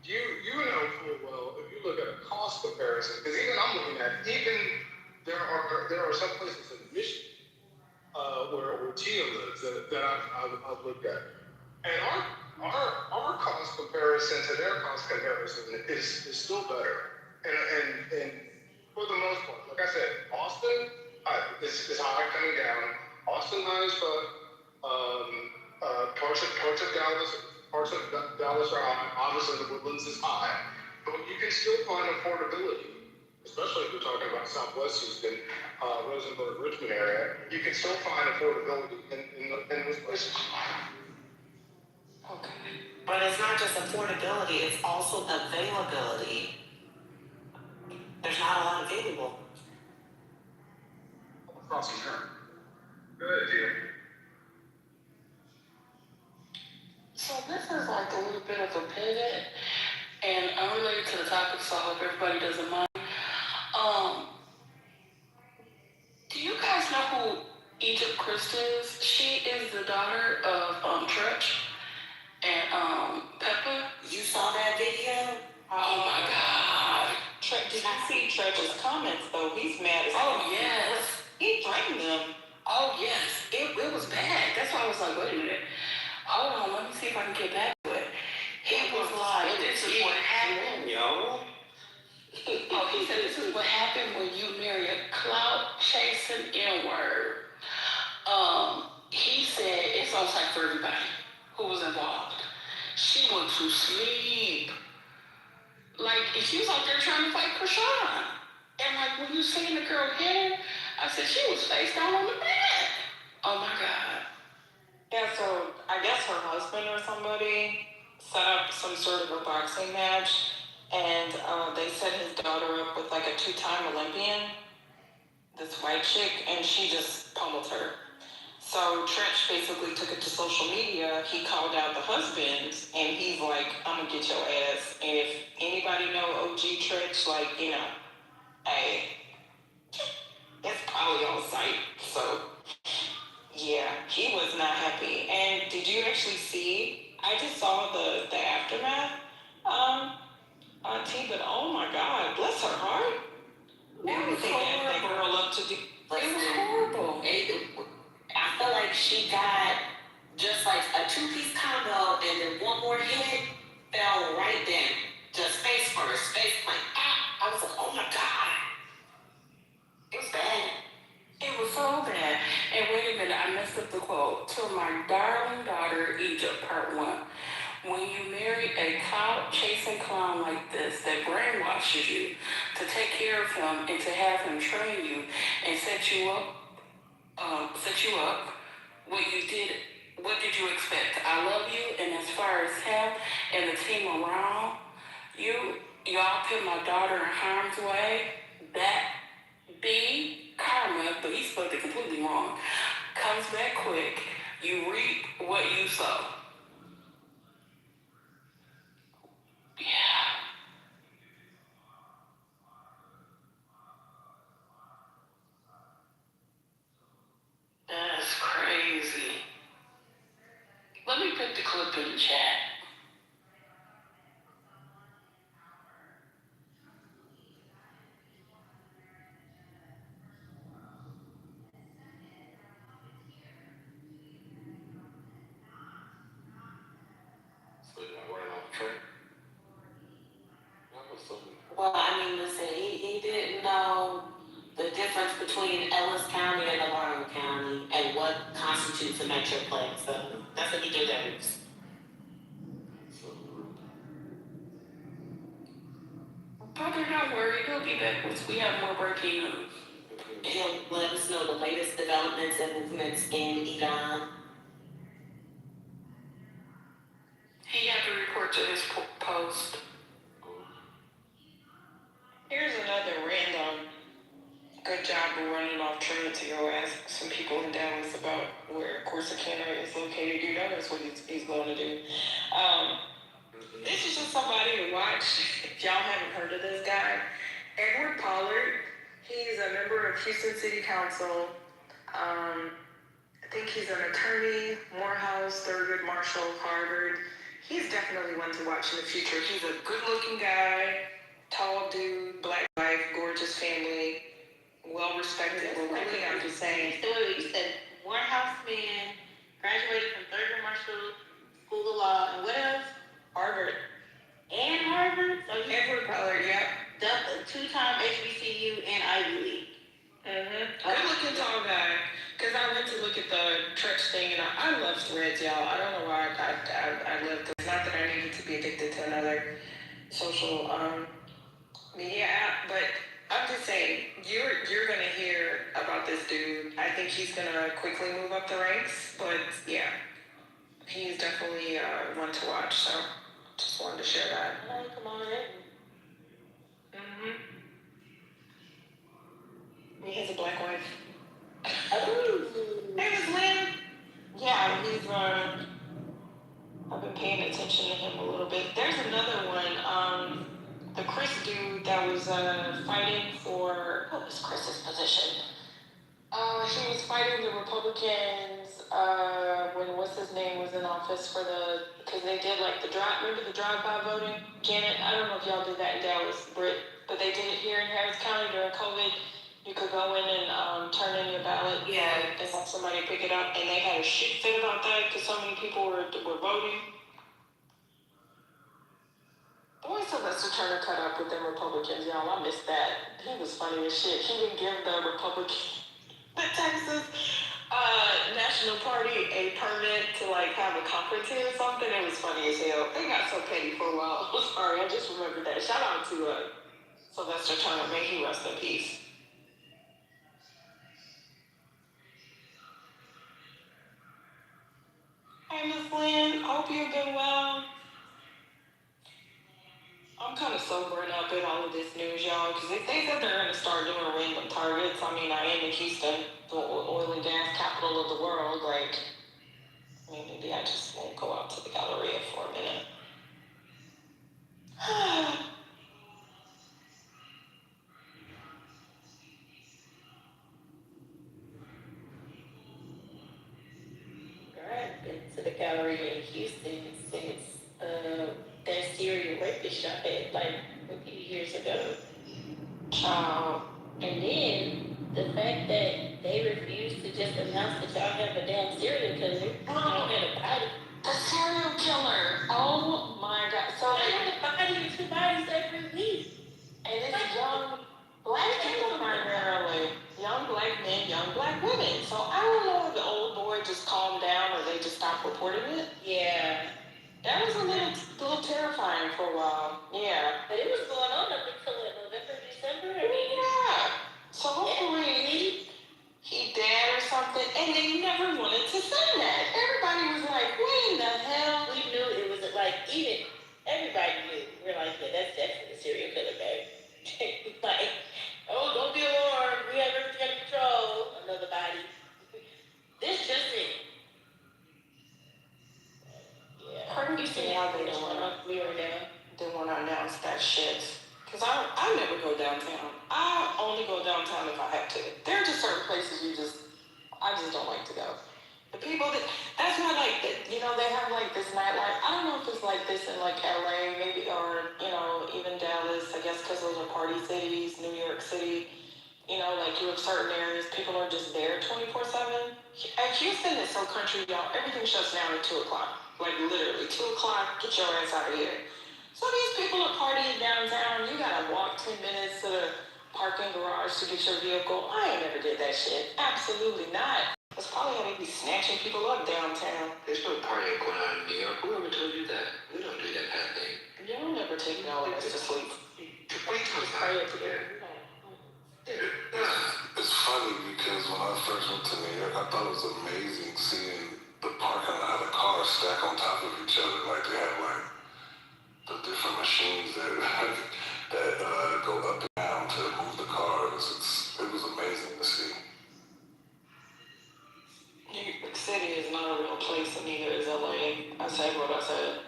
you know full well, if you look at a cost comparison, because even I'm looking at there are some places in Michigan where Tia lives that I've looked at, and our cost comparison to their cost comparison is still better, and for the most part, like I said, Austin is high coming down. Austin high as fuck. Parts of Dallas are high. Obviously, the Woodlands is high, but you can still find affordability, especially if you're talking about Southwest Houston, Rosenberg, Richmond area. You can still find affordability in those places. Okay. But it's not just affordability, it's also availability. There's not a lot available. Crossing her. Good idea. So this is like a little bit of a pivot, and unrelated to the topic, so I hope everybody doesn't mind. Do you guys know who Egypt Christ is? She is the daughter of Tretch and Peppa. You saw that video? Oh my God. Did you see Tretch's comments though? He's mad as hell. Oh yes. He threatened them. Oh yes. It was bad. That's why I was like, wait a minute. Hold on, let me see if I can get back to it. He was like, this is what happened. Yo. Oh, he said this is what happened when you marry a clout-chasing N-word. He said it's on site for everybody who was involved. She went to sleep. Like, if she was out there trying to fight Krishan. And like, when you seen the girl hit her, I said she was face down on the bed. Oh my God. Yeah, so I guess her husband or somebody set up some sort of a boxing match, and they set his daughter up with like a 2-time Olympian, this white chick, and she just pummeled her. So Tretch basically took it to social media. He called out the husband, and he's like, I'm gonna get your ass. And if anybody know OG Tretch, like, you know, hey, it's probably on site. So yeah, he was not happy. And did you actually see? I just saw the aftermath on T, but oh my God, bless her heart. Everything that girl up to do. It was horrible. I feel like she got just like a 2-piece combo, and then one more hit fell right then. Just face first, face plant. I was like, oh my God. It was bad. It was so bad. And wait a minute, I messed up the quote. To my darling daughter, Egypt, part 1. When you marry a clout-chasing clown like this that brainwashes you to take care of him and to have him train you and set you up, what did you expect? I love you, and as far as him and the team around y'all put my daughter in harm's way. That B, karma, but he spelled it completely wrong, comes back quick. You reap what you sow. Yeah. That's crazy. Let me put the clip in the chat. Well, I mean, listen, he didn't know the difference between Ellis County and Navarro County and what constitutes a metroplex. So that's what he did there. Brother, don't worry, he'll be back once we have more breaking news. He'll let us know the latest developments and movements in Iran. He had to report to his post. Here's another random good job of running off train to go ask some people in Dallas about where Corsicana is located. You know that's what he's going to do. This is just somebody to watch. If y'all haven't heard of this guy, Edward Pollard. He's a member of Houston City Council. I think he's an attorney, Morehouse, Thurgood Marshall, Harvard. He's definitely one to watch in the future. He's a good-looking guy, tall dude, black wife, gorgeous family, well respected. Well, quickly, I'm just saying. So wait, you said Morehouse man, graduated from Thurgood Marshall School of Law, and what else? Harvard. And Harvard? So you Edward Pollard, yep. Two-time HBCU and Ivy League. Good looking tall guy. Because I went to look at the Trex thing, and I love threads, y'all. I don't know why I love this. Not that I needed to be addicted to another social media app, but I'm just saying, you're going to hear about this dude. I think he's going to quickly move up the ranks, but yeah, he's definitely one to watch, so just wanted to share that. I like him already. He has a black wife. Oh. Hey, Miss Lynn. Yeah, he's, I've been paying attention to him a little bit. There's another one, the Chris dude that was fighting for, what was Chris's position? He was fighting the Republicans when what's his name was in office for because they did like the drive, remember the drive-by voting? Janet, I don't know if y'all did that in Dallas, Britt, but they did it here in Harris County during COVID. You could go in and turn in your ballot and have somebody pick it up, and they had a shit fit about that because so many people were voting. Boy, Sylvester Turner cut up with them Republicans, y'all. I missed that. He was funny as shit. He didn't give the the Texas National Party a permit to like have a conference here or something. It was funny as hell. They got so petty for a while. I'm sorry, I just remembered that. Shout out to Sylvester Turner. May he rest in peace. Hey, Miss Lynn. Hope you've been well. I'm kind of sobering up at all of this news, y'all, because if they said they're going to start doing random targets, I mean, I am in Houston, the oil and gas capital of the world, like, I mean, maybe I just won't go out to the Galleria for a minute. I've been to the Galleria in Houston since that serial rapist shot at like a few years ago. And then the fact that they refused to just announce that y'all have a damn serial killer. Y'all had a body. The serial killer. Oh my God. So I had a body or two bodies every week. And it's young black people primarily. Young black men, young black women. So I don't know if the old boy just calmed down or they just stopped reporting it. Yeah. That was a little terrifying for a while. Yeah. But it was going on up until November, December. I mean, yeah. So hopefully he dead or something. And they never wanted to say that. Everybody was like, what in the hell? We knew it was like, even everybody knew. We're like, yeah, that's definitely a serial killer, babe. Like, oh, don't be alarmed. We have everything under control. Another body. This just it. Yeah. Crazy how they don't want to announce that shit. Because I never go downtown. I only go downtown if I have to. There are just certain places I just don't like to go. The people that's why like, you know, they have like this nightlife. I don't know if it's like this in like LA maybe, or, you know, even Dallas, I guess because those are party cities, New York City. You know, like you have certain areas, people are just there 24/7. And Houston is so country, y'all. Everything shuts down at 2 o'clock. Like literally 2 o'clock, get your ass out of here. So these people are partying downtown. You gotta walk 10 minutes to the parking garage to get your vehicle. I ain't never did that shit. Absolutely not. That's probably how they be snatching people up downtown. There's no partying going on in New York. Whoever told you that? We don't do that kind of thing. Y'all never take y'all ass to sleep. What are you talking about? It's funny because when I first went to New York, I thought it was amazing seeing the parking lot, how the cars stack on top of each other. Like they have like the different machines that go up and down to move the cars. It was amazing to see. New York City is not a real place, and neither is LA. I said what I said.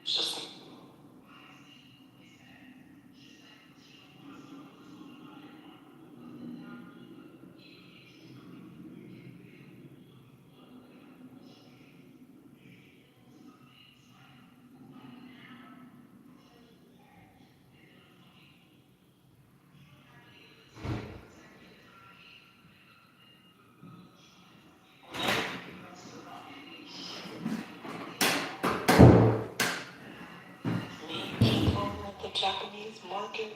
It's just. market.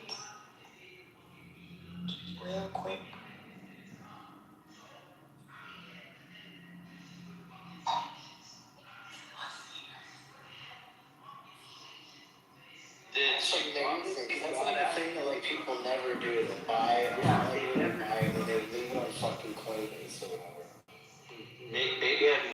Just real quick. Did she That's like the thing that like people never do. They buy it. Yeah, like